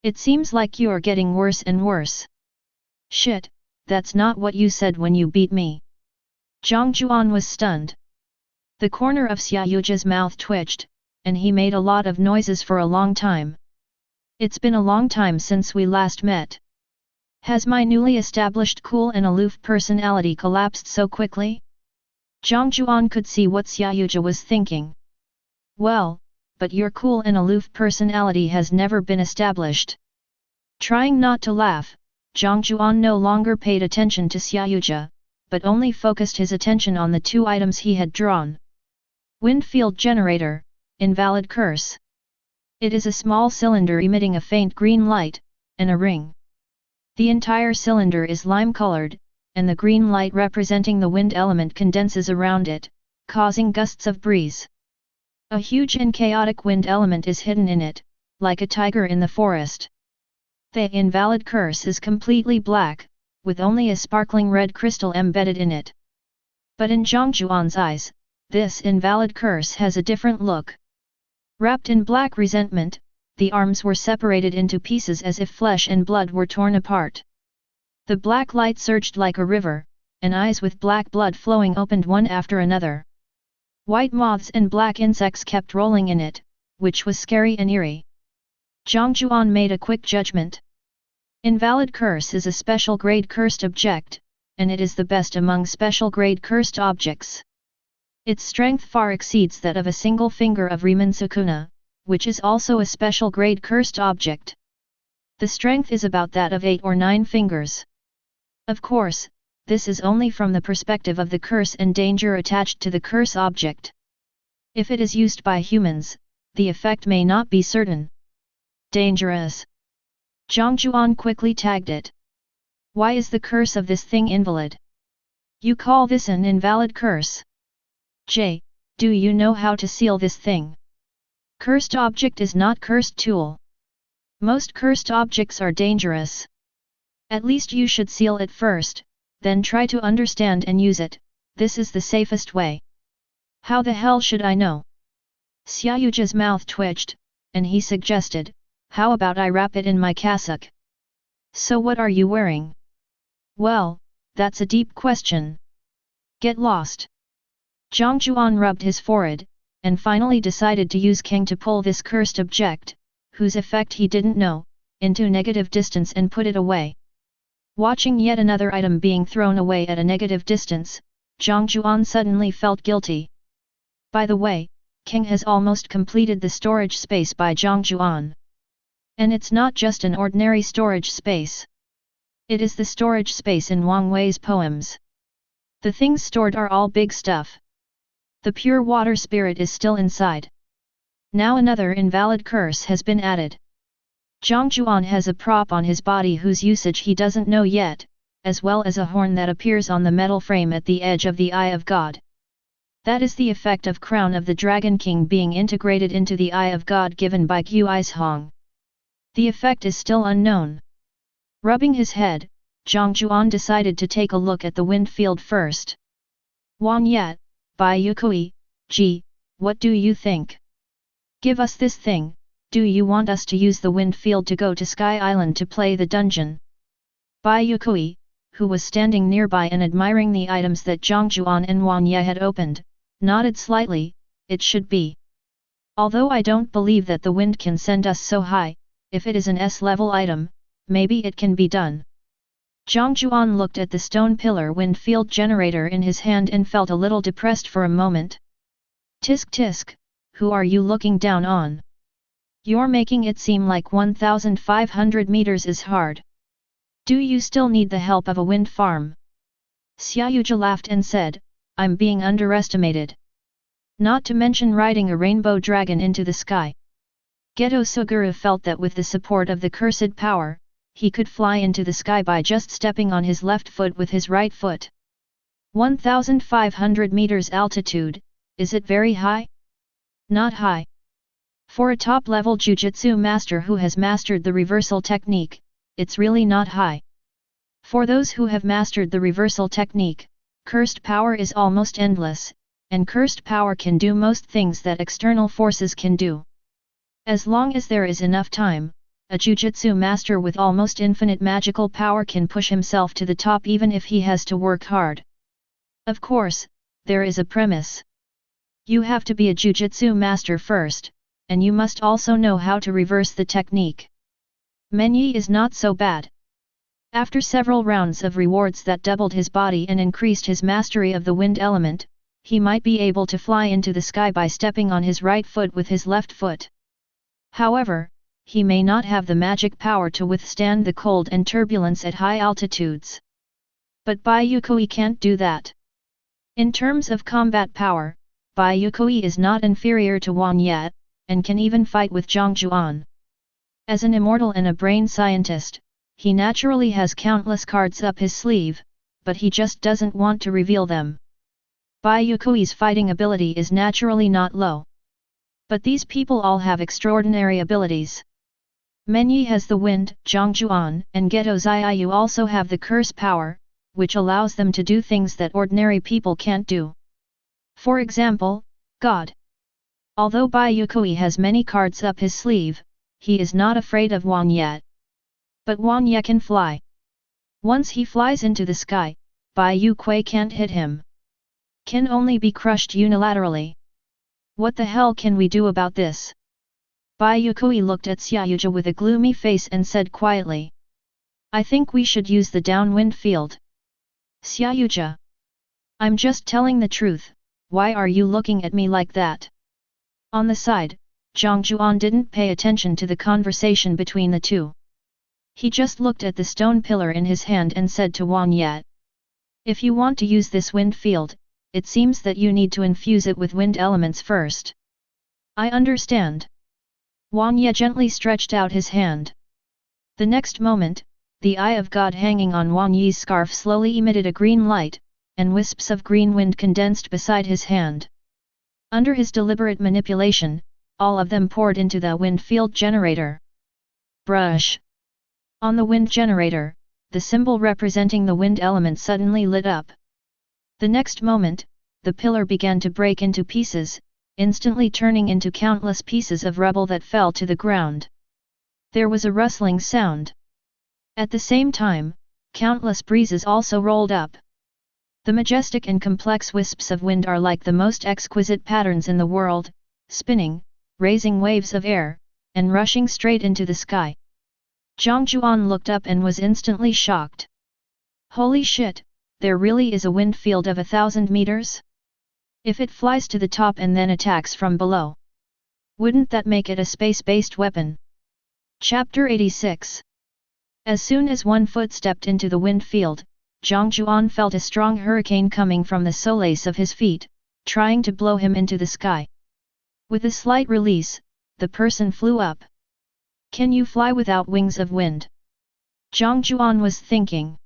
It seems like you're getting worse and worse." "Shit, that's not what you said when you beat me." Jiang Jiuan was stunned. The corner of Xiaoyuja's mouth twitched, and he made a lot of noises for a long time. "It's been a long time since we last met. Has my newly established cool and aloof personality collapsed so quickly?" Jiang Jiuan could see what Xiaoyuja was thinking. "Well, but your cool and aloof personality has never been established." Trying not to laugh, Jiang Jiuan no longer paid attention to Xiaoyuja, but only focused his attention on the two items he had drawn. Wind Field Generator, Invalid Curse. It is a small cylinder emitting a faint green light, and a ring. The entire cylinder is lime-colored, and the green light representing the wind element condenses around it, causing gusts of breeze. A huge and chaotic wind element is hidden in it, like a tiger in the forest. The invalid curse is completely black, with only a sparkling red crystal embedded in it. But in Jiang Jiuan's eyes, this invalid curse has a different look. Wrapped in black resentment, the arms were separated into pieces as if flesh and blood were torn apart. The black light surged like a river, and eyes with black blood flowing opened one after another. White moths and black insects kept rolling in it, which was scary and eerie. Jiang Jiuan made a quick judgment. Invalid curse is a special grade cursed object, and it is the best among special grade cursed objects. Its strength far exceeds that of a single finger of Riemann Sukuna, which is also a special grade cursed object. The strength is about that of 8 or 9 fingers. Of course, this is only from the perspective of the curse and danger attached to the curse object. If it is used by humans, the effect may not be certain. Dangerous. Jiang Jiuan quickly tagged it. Why is the curse of this thing invalid? You call this an invalid curse? J, do you know how to seal this thing? Cursed object is not cursed tool. Most cursed objects are dangerous. At least you should seal it first, then try to understand and use it, this is the safest way. How the hell should I know? Xiaoyuja's mouth twitched, and he suggested, how about I wrap it in my cassock? So what are you wearing? Well, that's a deep question. Get lost. Jiang Jiuan rubbed his forehead, and finally decided to use King to pull this cursed object, whose effect he didn't know, into negative distance and put it away. Watching yet another item being thrown away at a negative distance, Jiang Jiuan suddenly felt guilty. By the way, King has almost completed the storage space by Jiang Jiuan. And it's not just an ordinary storage space. It is the storage space in Wang Wei's poems. The things stored are all big stuff. The pure water spirit is still inside. Now another invalid curse has been added. Jiang Jiuan has a prop on his body whose usage he doesn't know yet, as well as a horn that appears on the metal frame at the edge of the Eye of God. That is the effect of Crown of the Dragon King being integrated into the Eye of God given by Gui's Hong. The effect is still unknown. Rubbing his head, Jiang Jiuan decided to take a look at the wind field first. Wang Yat, Bai Yue Kui, gee, what do you think? Give us this thing, do you want us to use the wind field to go to Sky Island to play the dungeon? Bai Yue Kui, who was standing nearby and admiring the items that Jiang Jiuan and Wang Ye had opened, nodded slightly, it should be. Although I don't believe that the wind can send us so high, if it is an S-level item, maybe it can be done. Jiang Jiuan looked at the stone pillar wind field generator in his hand and felt a little depressed for a moment. Tisk tisk, who are you looking down on? You're making it seem like 1,500 meters is hard. Do you still need the help of a wind farm? Xiaoyuja laughed and said, I'm being underestimated. Not to mention riding a rainbow dragon into the sky. Ghetto Sugaru felt that with the support of the cursed power, he could fly into the sky by just stepping on his left foot with his right foot. 1,500 meters altitude, is it very high? Not high. For a top-level jujutsu master who has mastered the reversal technique, it's really not high. For those who have mastered the reversal technique, cursed power is almost endless, and cursed power can do most things that external forces can do. As long as there is enough time, a jujutsu master with almost infinite magical power can push himself to the top even if he has to work hard. Of course, there is a premise. You have to be a jujutsu master first, and you must also know how to reverse the technique. Menyi is not so bad. After several rounds of rewards that doubled his body and increased his mastery of the wind element, he might be able to fly into the sky by stepping on his right foot with his left foot. However, he may not have the magic power to withstand the cold and turbulence at high altitudes. But Bai Yue Kui can't do that. In terms of combat power, Bai Yue Kui is not inferior to Juan yet, and can even fight with Jiang Jiuan. As an immortal and a brain scientist, he naturally has countless cards up his sleeve, but he just doesn't want to reveal them. Bai Yue Kui's fighting ability is naturally not low. But these people all have extraordinary abilities. Menyi has the wind, Jiang Jiuan and Ghetto Xia also have the curse power, which allows them to do things that ordinary people can't do. For example, God. Although Bai Yue Kui has many cards up his sleeve, he is not afraid of Juan yet. But Juan Ye can fly. Once he flies into the sky, Bai Yue Kui can't hit him. Can only be crushed unilaterally. What the hell can we do about this? Bai Yue Kui looked at Xiaoyuja with a gloomy face and said quietly. I think we should use the downwind field. Xiaoyuja. I'm just telling the truth, why are you looking at me like that? On the side, Jiang Jiuan didn't pay attention to the conversation between the two. He just looked at the stone pillar in his hand and said to Juan Ye. If you want to use this wind field, it seems that you need to infuse it with wind elements first. I understand. Juan Ye gently stretched out his hand. The next moment, the eye of God hanging on Juan Ye's scarf slowly emitted a green light, and wisps of green wind condensed beside his hand. Under his deliberate manipulation, all of them poured into the wind field generator. Brush. On the wind generator, the symbol representing the wind element suddenly lit up. The next moment, the pillar began to break into pieces, instantly turning into countless pieces of rubble that fell to the ground. There was a rustling sound. At the same time, countless breezes also rolled up. The majestic and complex wisps of wind are like the most exquisite patterns in the world, spinning, raising waves of air, and rushing straight into the sky. Jiang Jiuan looked up and was instantly shocked. Holy shit, there really is a wind field of 1,000 meters? If it flies to the top and then attacks from below, wouldn't that make it a space-based weapon? Chapter 86. As soon as one foot stepped into the wind field, Jiang Jiuan felt a strong hurricane coming from the soles of his feet, trying to blow him into the sky. With a slight release, the person flew up. Can you fly without wings of wind? Jiang Jiuan was thinking.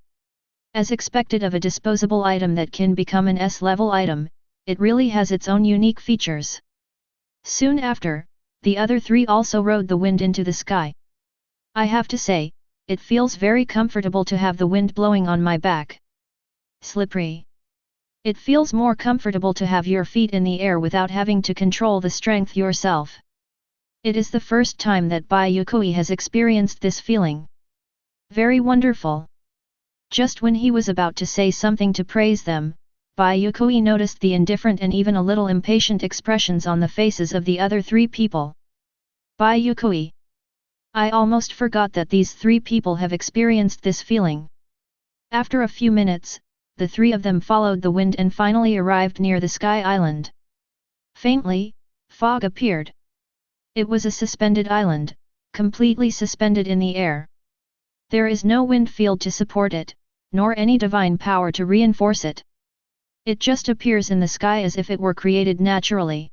As expected of a disposable item that can become an S-level item, it really has its own unique features. Soon after, the other three also rode the wind into the sky. I have to say, it feels very comfortable to have the wind blowing on my back. Slippery. It feels more comfortable to have your feet in the air without having to control the strength yourself. It is the first time that Bai Yue Kui has experienced this feeling. Very wonderful. Just when he was about to say something to praise them, Bai Yue Kui noticed the indifferent and even a little impatient expressions on the faces of the other three people. Bai Yue Kui. I almost forgot that these three people have experienced this feeling. After a few minutes, the three of them followed the wind and finally arrived near the Sky Island. Faintly, Fog appeared. It was a suspended island, completely suspended in the air. There is no wind field to support it, nor any divine power to reinforce it. It just appears in the sky as if it were created naturally.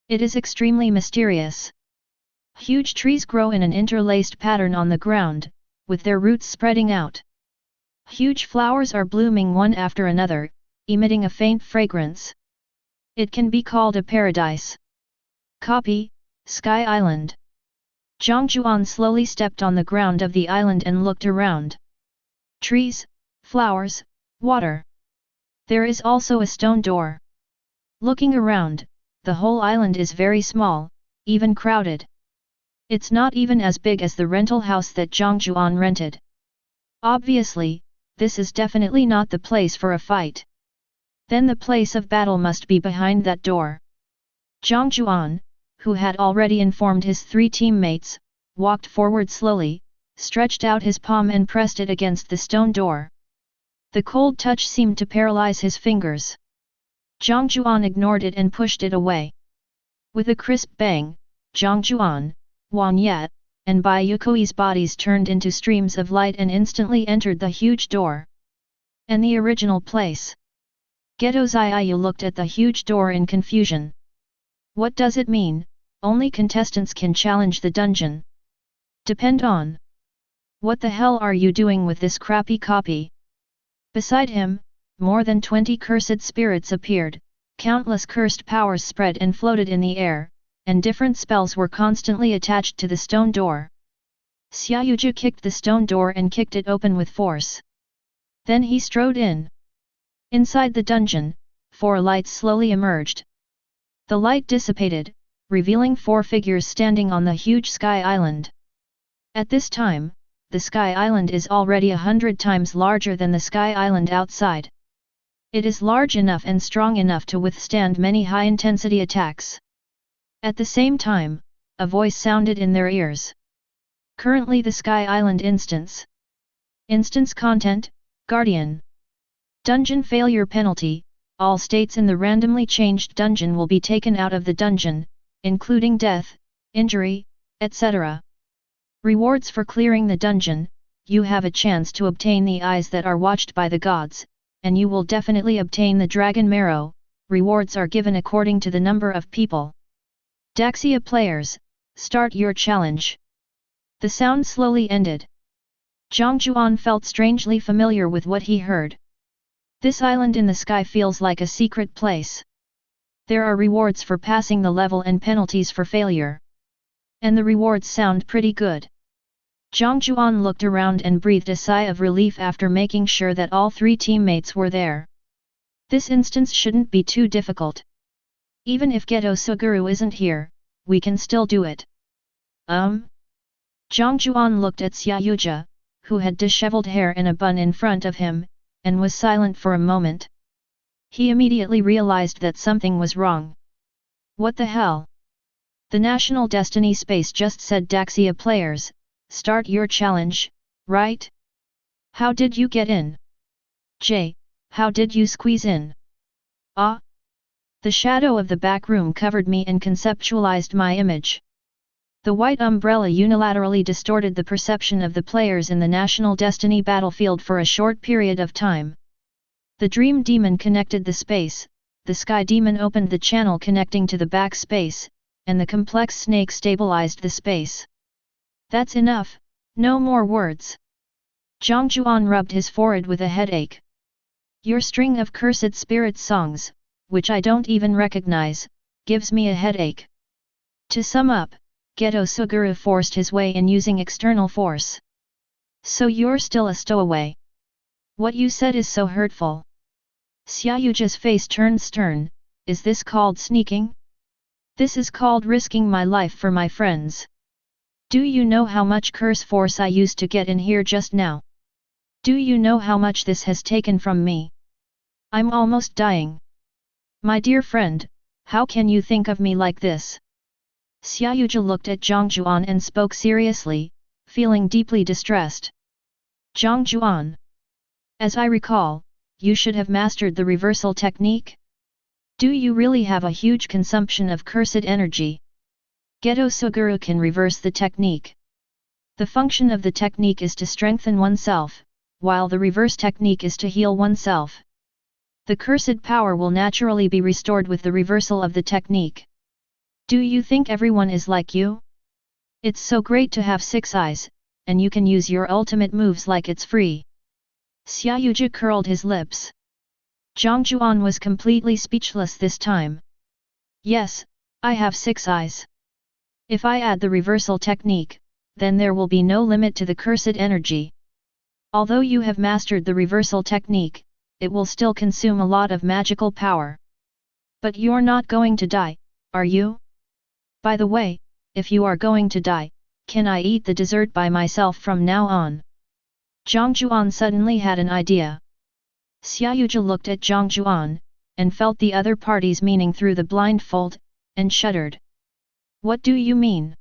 It is extremely mysterious. Huge trees grow in an interlaced pattern on the ground, with their roots spreading out. Huge flowers are blooming one after another, emitting a faint fragrance. It can be called a paradise. Copy, Sky Island. Jiang Jiuan slowly stepped on the ground of the island and looked around. Trees, flowers, water. There is also a stone door. Looking around, the whole island is very small, even crowded. It's not even as big as the rental house that Jiang Jiuan rented. Obviously, this is definitely not the place for a fight. Then the place of battle must be behind that door. Jiang Jiuan, who had already informed his 3 teammates, walked forward slowly, stretched out his palm and pressed it against the stone door. The cold touch seemed to paralyze his fingers. Jiang Jiuan ignored it and pushed it away. With a crisp bang, Jiang Jiuan, Juan Yat, and Bai Yue Kui's bodies turned into streams of light and instantly entered the huge door. And the original place. Ghetto Xia looked at the huge door in confusion. What does it mean? Only contestants can challenge the dungeon. Depend on. What the hell are you doing with this crappy copy? Beside him, more than 20 cursed spirits appeared, countless cursed powers spread and floated in the air, and different spells were constantly attached to the stone door. Xiaoyu kicked the stone door and kicked it open with force. Then he strode in. Inside the dungeon, 4 lights slowly emerged. The light dissipated, revealing 4 figures standing on the huge sky island. At this time, the sky island is already 100 times larger than the sky island outside. It is large enough and strong enough to withstand many high-intensity attacks. At the same time, a voice sounded in their ears. Currently the Sky Island instance. Instance content, Guardian. Dungeon failure penalty, all states in the randomly changed dungeon will be taken out of the dungeon, including death, injury, etc. Rewards for clearing the dungeon, you have a chance to obtain the eyes that are watched by the gods, and you will definitely obtain the dragon marrow. Rewards are given according to the number of people. Daxia players, start your challenge. The sound slowly ended. Jiang Jiuan felt strangely familiar with what he heard. This island in the sky feels like a secret place. There are rewards for passing the level and penalties for failure. And the rewards sound pretty good. Jiang Jiuan looked around and breathed a sigh of relief after making sure that all 3 teammates were there. This instance shouldn't be too difficult. Even if Ghetto Sugaru isn't here, we can still do it. Jiang Jiuan looked at Xiaoyu, who had disheveled hair in a bun in front of him, and was silent for a moment. He immediately realized that something was wrong. What the hell? The National Destiny Space just said Daxia players, start your challenge, right? How did you get in? How did you squeeze in? The shadow of the back room covered me and conceptualized my image. The white umbrella unilaterally distorted the perception of the players in the National Destiny battlefield for a short period of time. The Dream Demon connected the space, the Sky Demon opened the channel connecting to the back space, and the complex snake stabilized the space. That's enough, no more words. Jiang Jiuan rubbed his forehead with a headache. Your string of cursed spirit songs, which I don't even recognize, gives me a headache. To sum up, Ghetto Sugaru forced his way in using external force. So you're still a stowaway. What you said is so hurtful. Xiaoyu's face turned stern. Is this called sneaking? This is called risking my life for my friends. Do you know how much curse force I used to get in here just now? Do you know how much this has taken from me? I'm almost dying. My dear friend, how can you think of me like this? Xiaoyu looked at Jiang Jiuan and spoke seriously, feeling deeply distressed. Jiang Jiuan. As I recall, you should have mastered the reversal technique? Do you really have a huge consumption of cursed energy? Ghetto Sugaru can reverse the technique. The function of the technique is to strengthen oneself, while the reverse technique is to heal oneself. The cursed power will naturally be restored with the reversal of the technique. Do you think everyone is like you? It's so great to have 6 eyes, and you can use your ultimate moves like it's free. Xiaoyu curled his lips. Jiang Jiuan was completely speechless this time. Yes, I have 6 eyes. If I add the reversal technique, then there will be no limit to the cursed energy. Although you have mastered the reversal technique, it will still consume a lot of magical power. But you're not going to die, are you? By the way, if you are going to die, can I eat the dessert by myself from now on? Jiang Jiuan suddenly had an idea. Xiaoyu looked at Jiang Jiuan, and felt the other party's meaning through the blindfold, and shuddered. What do you mean?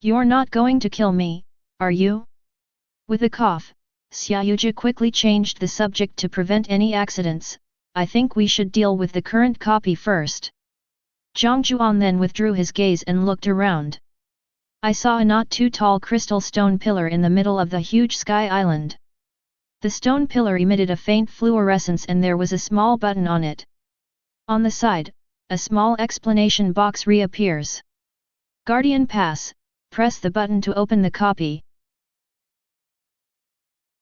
You're not going to kill me, are you? With a cough, Xiaoyu quickly changed the subject to prevent any accidents. I think we should deal with the current copy first. Jiang Jiuan then withdrew his gaze and looked around. I saw a not too tall crystal stone pillar in the middle of the huge sky island. The stone pillar emitted a faint fluorescence and there was a small button on it. On the side, a small explanation box reappears. Guardian Pass, press the button to open the copy.